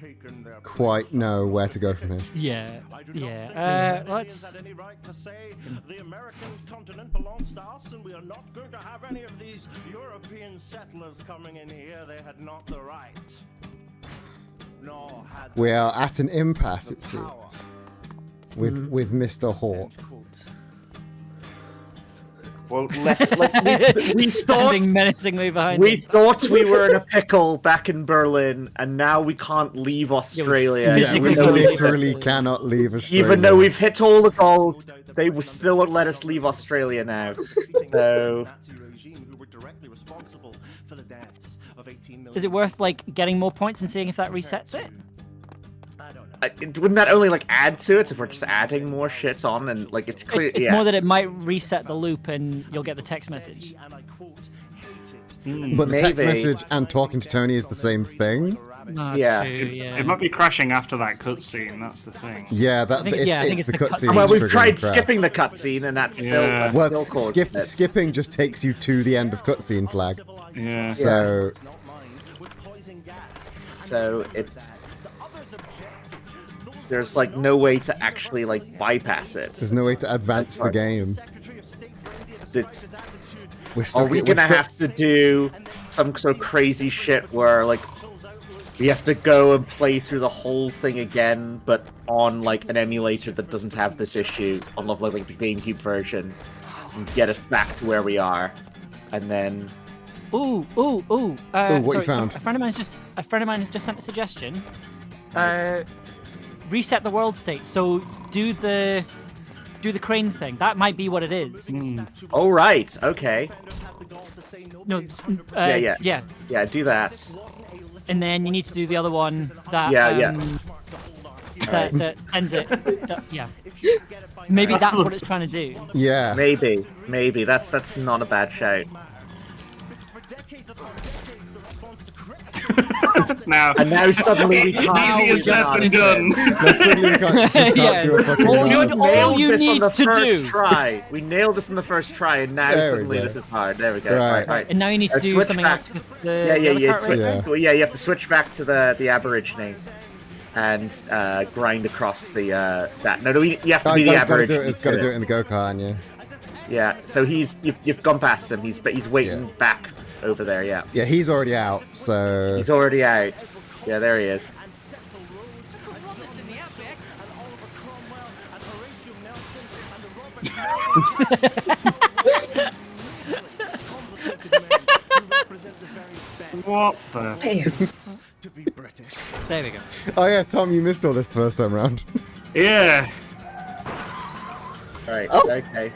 quite know where to go from here. Yeah. Let's. The American continent belongs to us, and we are not going to have any of these European settlers coming in here. They had not the right. Nor had We are at an impasse, it seems, with Mr. Hawk. Well, we Standing menacingly behind we him. thought we were in a pickle back in Berlin, and now we can't leave Australia. Yeah, we literally cannot leave Australia. Even though we've hit all the goals, they will still won't let us leave Australia now. So, Is it worth like getting more points and seeing if that resets it? wouldn't that only like add to it if we're just adding more shit on and like it's clear? It's more that it might reset the loop and you'll get the text message. But the text Maybe. message and talking to Tony is the same thing. No, that's Yeah. true, yeah. It might be crashing after that cutscene. That's the thing. Yeah, I think it's it's the the cutscene. Well, we've triggering tried crap. skipping the cutscene, and that's still Yeah. that's Well, still causing it. skipping just takes you to the end of cutscene flag. Yeah. So So it's there's like no way to actually like bypass it. there's no way to advance the game. This, We're are stuck. we we're gonna stuck- have to do some sort of crazy shit where like we have to go and play through the whole thing again, but on like an emulator that doesn't have this issue, on like the GameCube version, and get us back to where we are, and then Ooh. Ooh, what you found? A friend of mine has just sent a suggestion. Reset the world state. So do the crane thing. That might be what it is. oh right, okay, No. yeah, do that. And then you need to do the other one that Yeah. that ends it. Yeah. Maybe that's what it's trying to do. Yeah. Maybe that's not a bad shout. Now, And now suddenly we can't. easier said than done. Now suddenly we can't, just can't Yeah. do a fucking All mouse. you- all you this on need the to first do. try. We nailed this in the first try, and now There we suddenly go. this is hard. There we go. Right. Right. And now you need to do Switch something back. else with the Yeah, the other cart switch, race. Yeah. you have to switch back to the Aborigine and grind across the that. No, you have to be the Gotta do Aborigine. it. It's got to do it in the go-kart, yeah. Yeah, so you've gone past him. He's waiting back over there. Yeah, Yeah, he's already out, so he's already out. Yeah, there he is. What the? There we go. Oh yeah, Tom, you missed all this the first time round. Yeah. Right. Oh. Okay.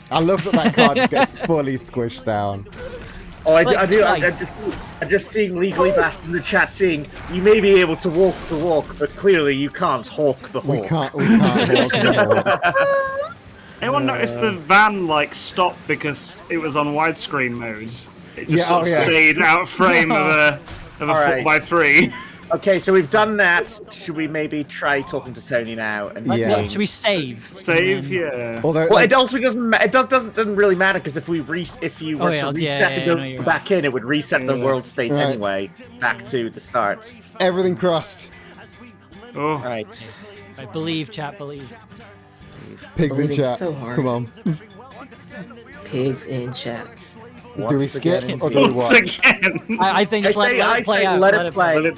I love that card just gets fully squished down. Oh, I do. I'm just seeing Legally Bast in the chat saying you may be able to walk, but clearly you can't hawk the hawk. We can't hawk the hawk. Anyone noticed the van like stopped because it was on widescreen mode? It just sort of stayed out frame of a 4x3. Okay, so we've done that. Should we maybe try talking to Tony now? And Should we save? Save, yeah. Although, well, it also doesn't. It doesn't really matter because if you were to reset to go back in, it would reset the world state anyway, back to the start. Everything crossed. Oh, right. I believe, chat. Believe. Pigs in Believing chat. so hard. Come on. Pigs in chat. Do we skip or do we watch? I think just let it play out. Let it play. Let it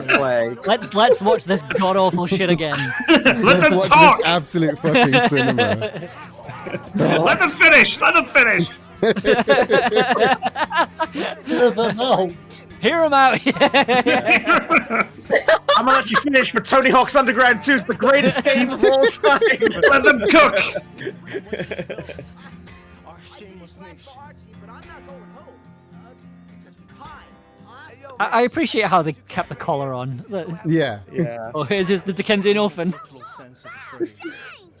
play. Let's watch this god awful shit again. Let's watch this absolute fucking cinema. Let them finish. Let them finish. Hear them out. Hear him out. I'm gonna let you finish, but Tony Hawk's Underground 2 is the greatest game of all time. Let them cook. I appreciate how they kept the collar on. Yeah. Yeah. Oh, here's the Dickensian orphan.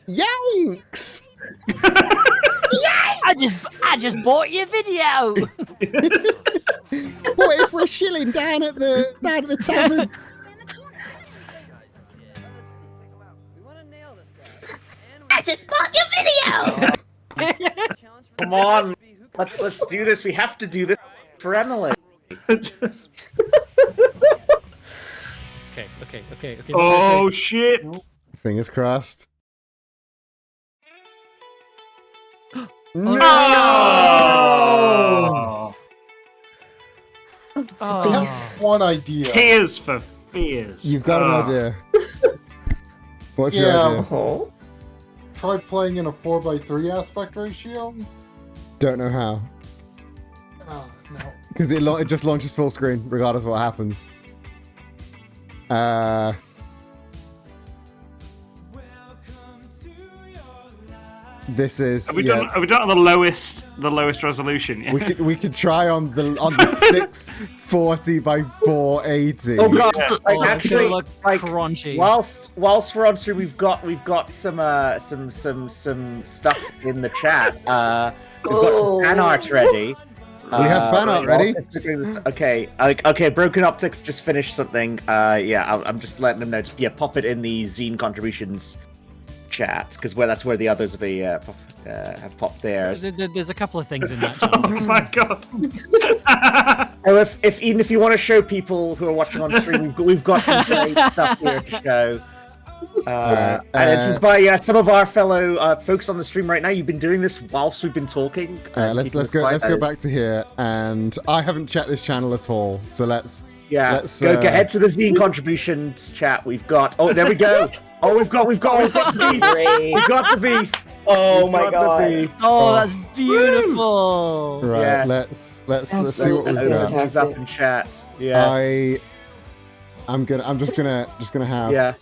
Yanks! I just bought your video. Bought it for a shilling down at the tavern. I just bought your video! Come on, let's do this. We have to do this for Emily. Okay. Oh shit! Fingers crossed. No! I have one idea. Tears for fears. You've got an idea. What's your idea? Try playing in a 4x3 aspect ratio. Don't know how. Oh, no. Because it just launches full screen, regardless of what happens. This is. Are we done on the lowest resolution? Yeah? We could try on the 640 by 480. Oh god! Actually, look crunchy. Whilst we're on stream, we've got some stuff in the chat. We've got some fan art ready. We have fan art ready. Okay. Broken Optics just finished something. I'm just letting them know. Pop it in the zine contributions chat because that's where the others have popped theirs. There's a couple of things in that chat. Oh my god! Even if you want to show people who are watching on stream, we've got some great stuff here to show. And it's just by some of our fellow folks on the stream right now. You've been doing this whilst we've been talking. Let's go back to here, and I haven't checked this channel at all, so let's go head to the zine contributions chat. We've got there we go. Oh, we've got the beef. We've got the beef. Oh my god. Oh, that's beautiful. Right, yes. let's see what we've got. Hands up in chat. Yes. I'm just gonna have.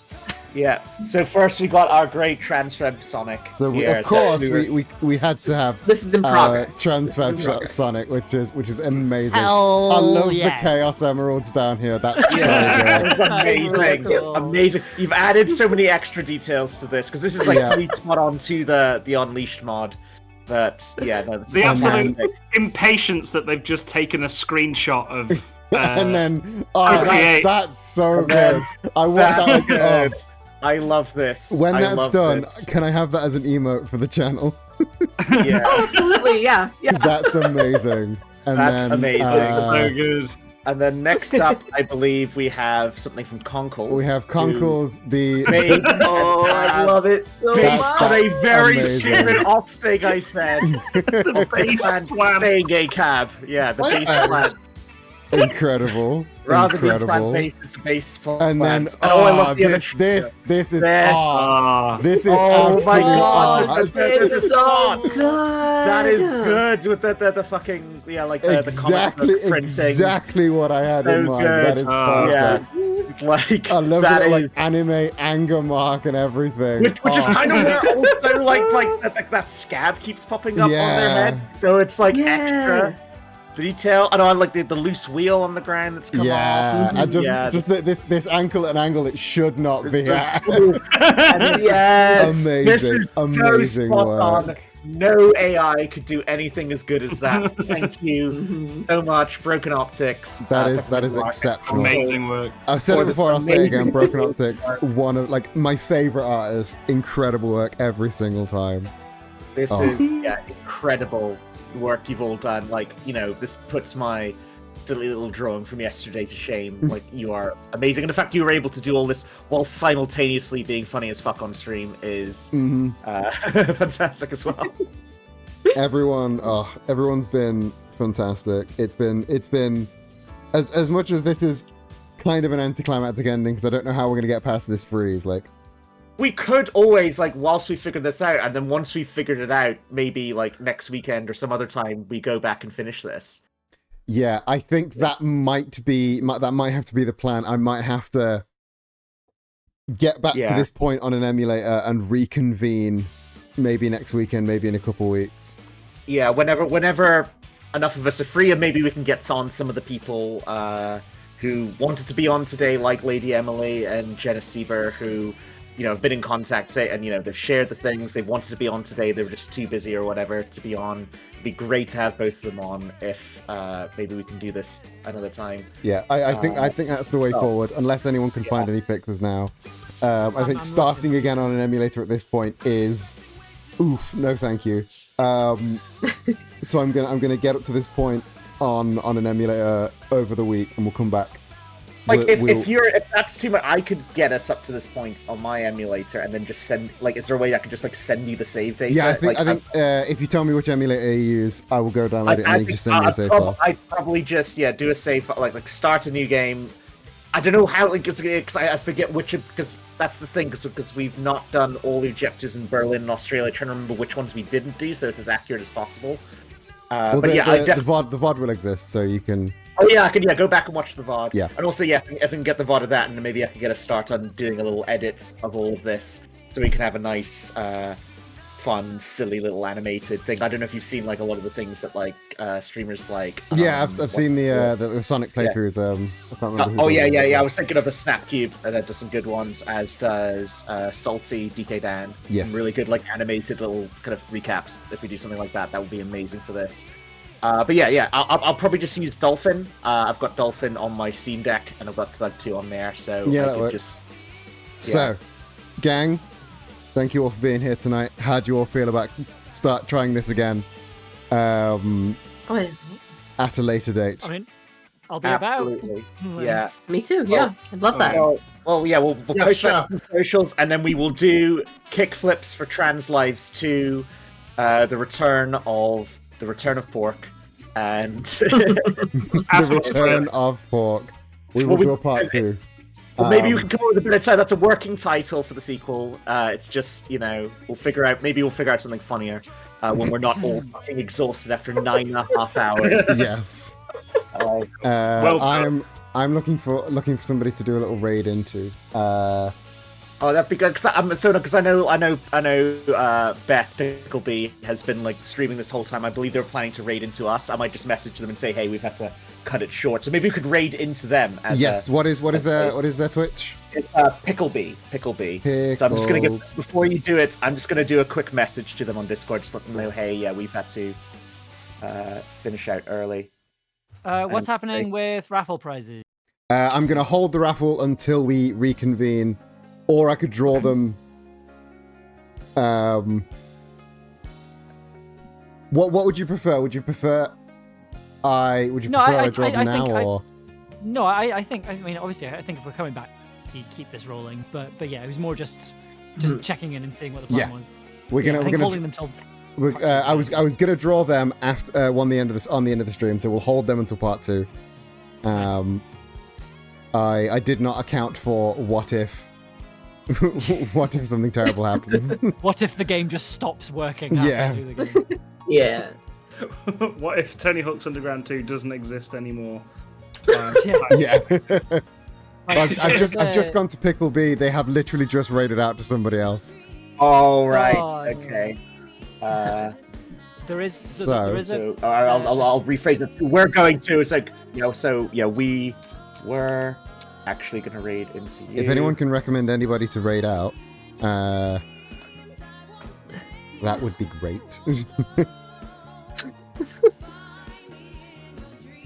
Yeah. So first we got our great transfeb Sonic. So of course we had to have this is in progress. Transfeb Sonic, which is amazing. Hell I love yeah. the Chaos Emeralds down here. That's so good. Amazing. You've added so many extra details to this because this is pretty spot on to the Unleashed mod. But the absolute impatience that they've just taken a screenshot of. And then that's so good. I want that. I love this. When that's done, can I have that as an emote for the channel? Yeah. Oh, absolutely, yeah. Because that's amazing. And that's amazing. So good. And then next up, I believe we have something from Conkles. We have Conkles, I love it so based on a very amazing. stupid off thing I said. Saying a cab. Yeah, the base plan. Incredible. Rather than incredible. plant-based, it's a based And then, plants. I love the this is This. art. This is Oh my absolute god, art. It's so good. That is good with the fucking like the comic book printing. Exactly what I had in So mind. good. That is perfect. Yeah. Like I love that it, like is- anime anger mark and everything. Which is kind of where also like that scab keeps popping up on their head, so it's like extra detail. And I like the loose wheel on the ground that's come off. And just this ankle and angle it should not be at. Yes, Amazing, this is amazing so spot work. on. No AI could do anything as good as that. Thank you so much, Broken Optics. That is exceptional. Amazing work. I've said it this before, I'll say it again. amazing Broken Optics, one of like my favorite artists. Incredible work every single time. This is incredible work you've all done. Like, this puts my silly little drawing from yesterday to shame. Like, you are amazing. And the fact you were able to do all this while simultaneously being funny as fuck on stream is fantastic as well. Everyone's been fantastic. It's been as much as this is kind of an anticlimactic ending, because I don't know how we're gonna get past this freeze. Like, We could always, whilst we figure this out, and then once we figured it out, maybe, next weekend or some other time, we go back and finish this. yeah, I think that might have to be the plan. I might have to get back to this point on an emulator and reconvene maybe next weekend, maybe in a couple weeks. Yeah, whenever enough of us are free, and maybe we can get on some of the people who wanted to be on today, like Lady Emily and Jenna Stieber, who have been in contact, and they've shared the things they wanted to be on today. They were just too busy or whatever to be on. It'd be great to have both of them on if maybe we can do this another time. Yeah, I think that's the way forward, unless anyone can find any fixes now. I think starting again on an emulator at this point is, no thank you. So I'm gonna get up to this point on an emulator over the week, and we'll come back. If that's too much, I could get us up to this point on my emulator and then just send. Is there a way I could just send you the save data? Yeah, I think if you tell me which emulator you use, I will go download it and you just send me a save file. I'd probably just do a save file, like start a new game. I don't know how, because I forget which, because that's the thing, because we've not done all the objectives in Berlin and Australia. I'm trying to remember which ones we didn't do, so it's as accurate as possible. The VOD will exist, so you can. Oh yeah, I can go back and watch the VOD. Yeah. And also, if I can get the VOD of that, and maybe I can get a start on doing a little edit of all of this, so we can have a nice, fun, silly little animated thing. I don't know if you've seen a lot of the things that streamers like. Yeah, I've seen the Sonic playthroughs. I can't remember. I was thinking of a Snapcube that does some good ones, as does Salty DK Dan. Yes. Some really good animated little kind of recaps. If we do something like that, that would be amazing for this. But I'll probably just use Dolphin. I've got Dolphin on my Steam Deck, and I've got Plug 2 on there, so yeah, I that could works. So, gang, thank you all for being here tonight. How do you all feel about start trying this again at a later date? I mean, I'll be Absolutely. about. Yeah. Me too. Yeah, I'd love that. We'll post that on socials, and then we will do Kickflips for Trans Lives 2, the return of pork, and the return of pork. We will do a part 2. Well, maybe you can come up with a better title. That's a working title for the sequel. It's just, we'll figure out something funnier when we're not all fucking exhausted after 9.5 hours. Yes. Well, I'm looking for somebody to do a little raid into. Oh, that'd be good, because I know Beth Pickleby has been streaming this whole time. I believe they were planning to raid into us. I might just message them and say, hey, we've had to cut it short. So maybe we could raid into them. What is their Twitch? It's Pickleby. So I'm just gonna before you do it, I'm just gonna do a quick message to them on Discord, just let them know, hey, yeah, we've had to finish out early. What's happening with raffle prizes? I'm gonna hold the raffle until we reconvene. Or I could draw them. What would you prefer? Would you prefer I draw them now, or? No, I think. I mean, obviously, I think if we're coming back, to keep this rolling. But yeah, it was more just checking in and seeing what the plan was. We're gonna holding them till. I was gonna draw them after on the end of the stream, so we'll hold them until part 2. I did not account for what if what if something terrible happens. What if the game just stops working? Yeah. halfway through the game? Yeah. What if Tony Hawk's Underground 2 doesn't exist anymore? Yeah. I've just gone to Pickle B. They have literally just rated out to somebody else. Oh right. Oh, Okay. There is. So- there is a, I'll rephrase it. We're going to. It's like so yeah. We were actually going to raid into you. If anyone can recommend anybody to raid out, that would be great.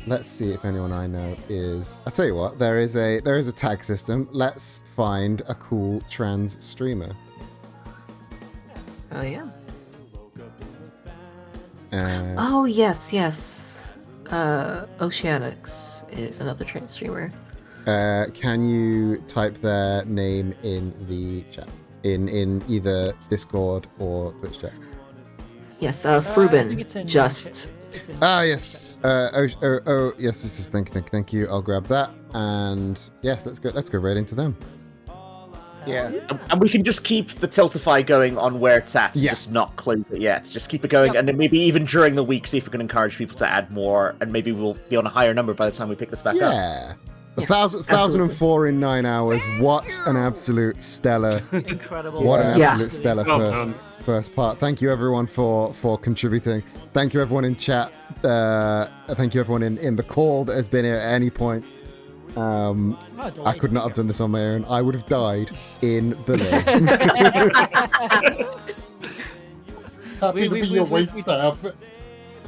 Let's see if anyone I know is. I'll tell you what. There is a tag system. Let's find a cool trans streamer. Oh yeah. Oh yes. Oceanics is another trans streamer. Can you type their name in the chat? In either Discord or Twitch chat? Yes, I think Fruben. it's in- Just. Yes. Yes. This is thank you. I'll grab that, and yes, let's go right into them. Yeah, and we can just keep the Tiltify going on where it's at, just not close it yet. Just keep it going, and then maybe even during the week, see if we can encourage people to add more, and maybe we'll be on a higher number by the time we pick this back up. Yeah. 1,004 in 9 hours. What an absolute stellar. Incredible. What an Yeah. absolute stellar Well first part. Thank you everyone for contributing. Thank you everyone in chat. Thank you everyone in the call that has been here at any point. I could not have done this on my own. I would have died in Berlin. Happy to be your wait staff.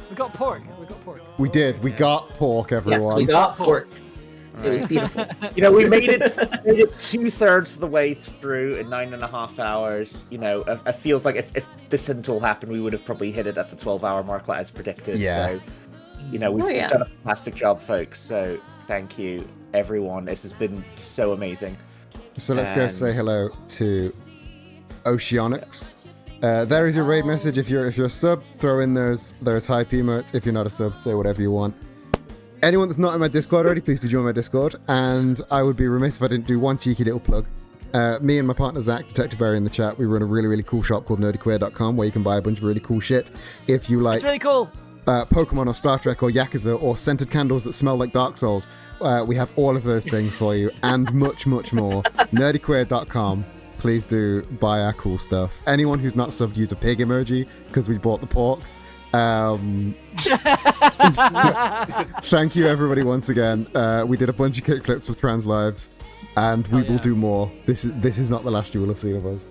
We got pork. We got pork. We did. We got pork, everyone. Yes, we got pork. It was beautiful. You know, we made it 2/3 of the way through in 9.5 hours. You know, it feels like if this hadn't all happened, we would have probably hit it at the 12-hour mark as predicted. Yeah. So, you know, we've done a fantastic job, folks. So thank you, everyone. This has been so amazing. So let's go say hello to Oceanics. There is your raid message. If you're a sub, throw in those hype emotes. If you're not a sub, say whatever you want. Anyone that's not in my Discord already, please do join my Discord. And I would be remiss if I didn't do one cheeky little plug. Me and my partner Zach, Detective Barry in the chat, we run a really, really cool shop called nerdyqueer.com where you can buy a bunch of really cool shit. If you like It's really cool. Pokemon or Star Trek or Yakuza or scented candles that smell like Dark Souls, we have all of those things for you and much, much more. nerdyqueer.com. Please do buy our cool stuff. Anyone who's not subbed, use a pig emoji because we bought the pork. Thank you everybody once again. We did a bunch of kickflips with trans lives, and we will do more. This is not the last you will have seen of us.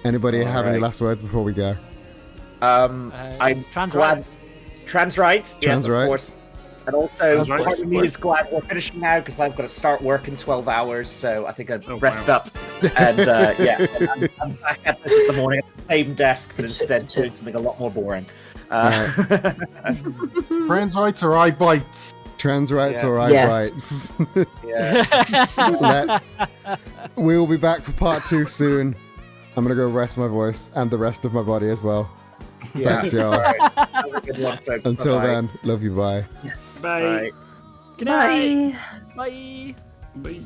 Anybody have any last words before we go? I'm trans glad. rights. Trans rights. Trans yes, of rights. course. And also, Trans rights, part of me of is glad we're finishing now because I've got to start work in 12 hours. So I think I'd rest up. And yeah, I'm back at this in the morning at the same desk, but instead doing something a lot more boring. Trans rights or eye bites? Trans rights Yeah. or eye Yes. bites? We will be back for part 2 soon. I'm gonna go rest my voice and the rest of my body as well. Yeah. Thanks, y'all. All right. Have a good one, folks. Until Bye-bye. then, love you, bye. Yes. Bye. Good night. Bye. Bye. Bye.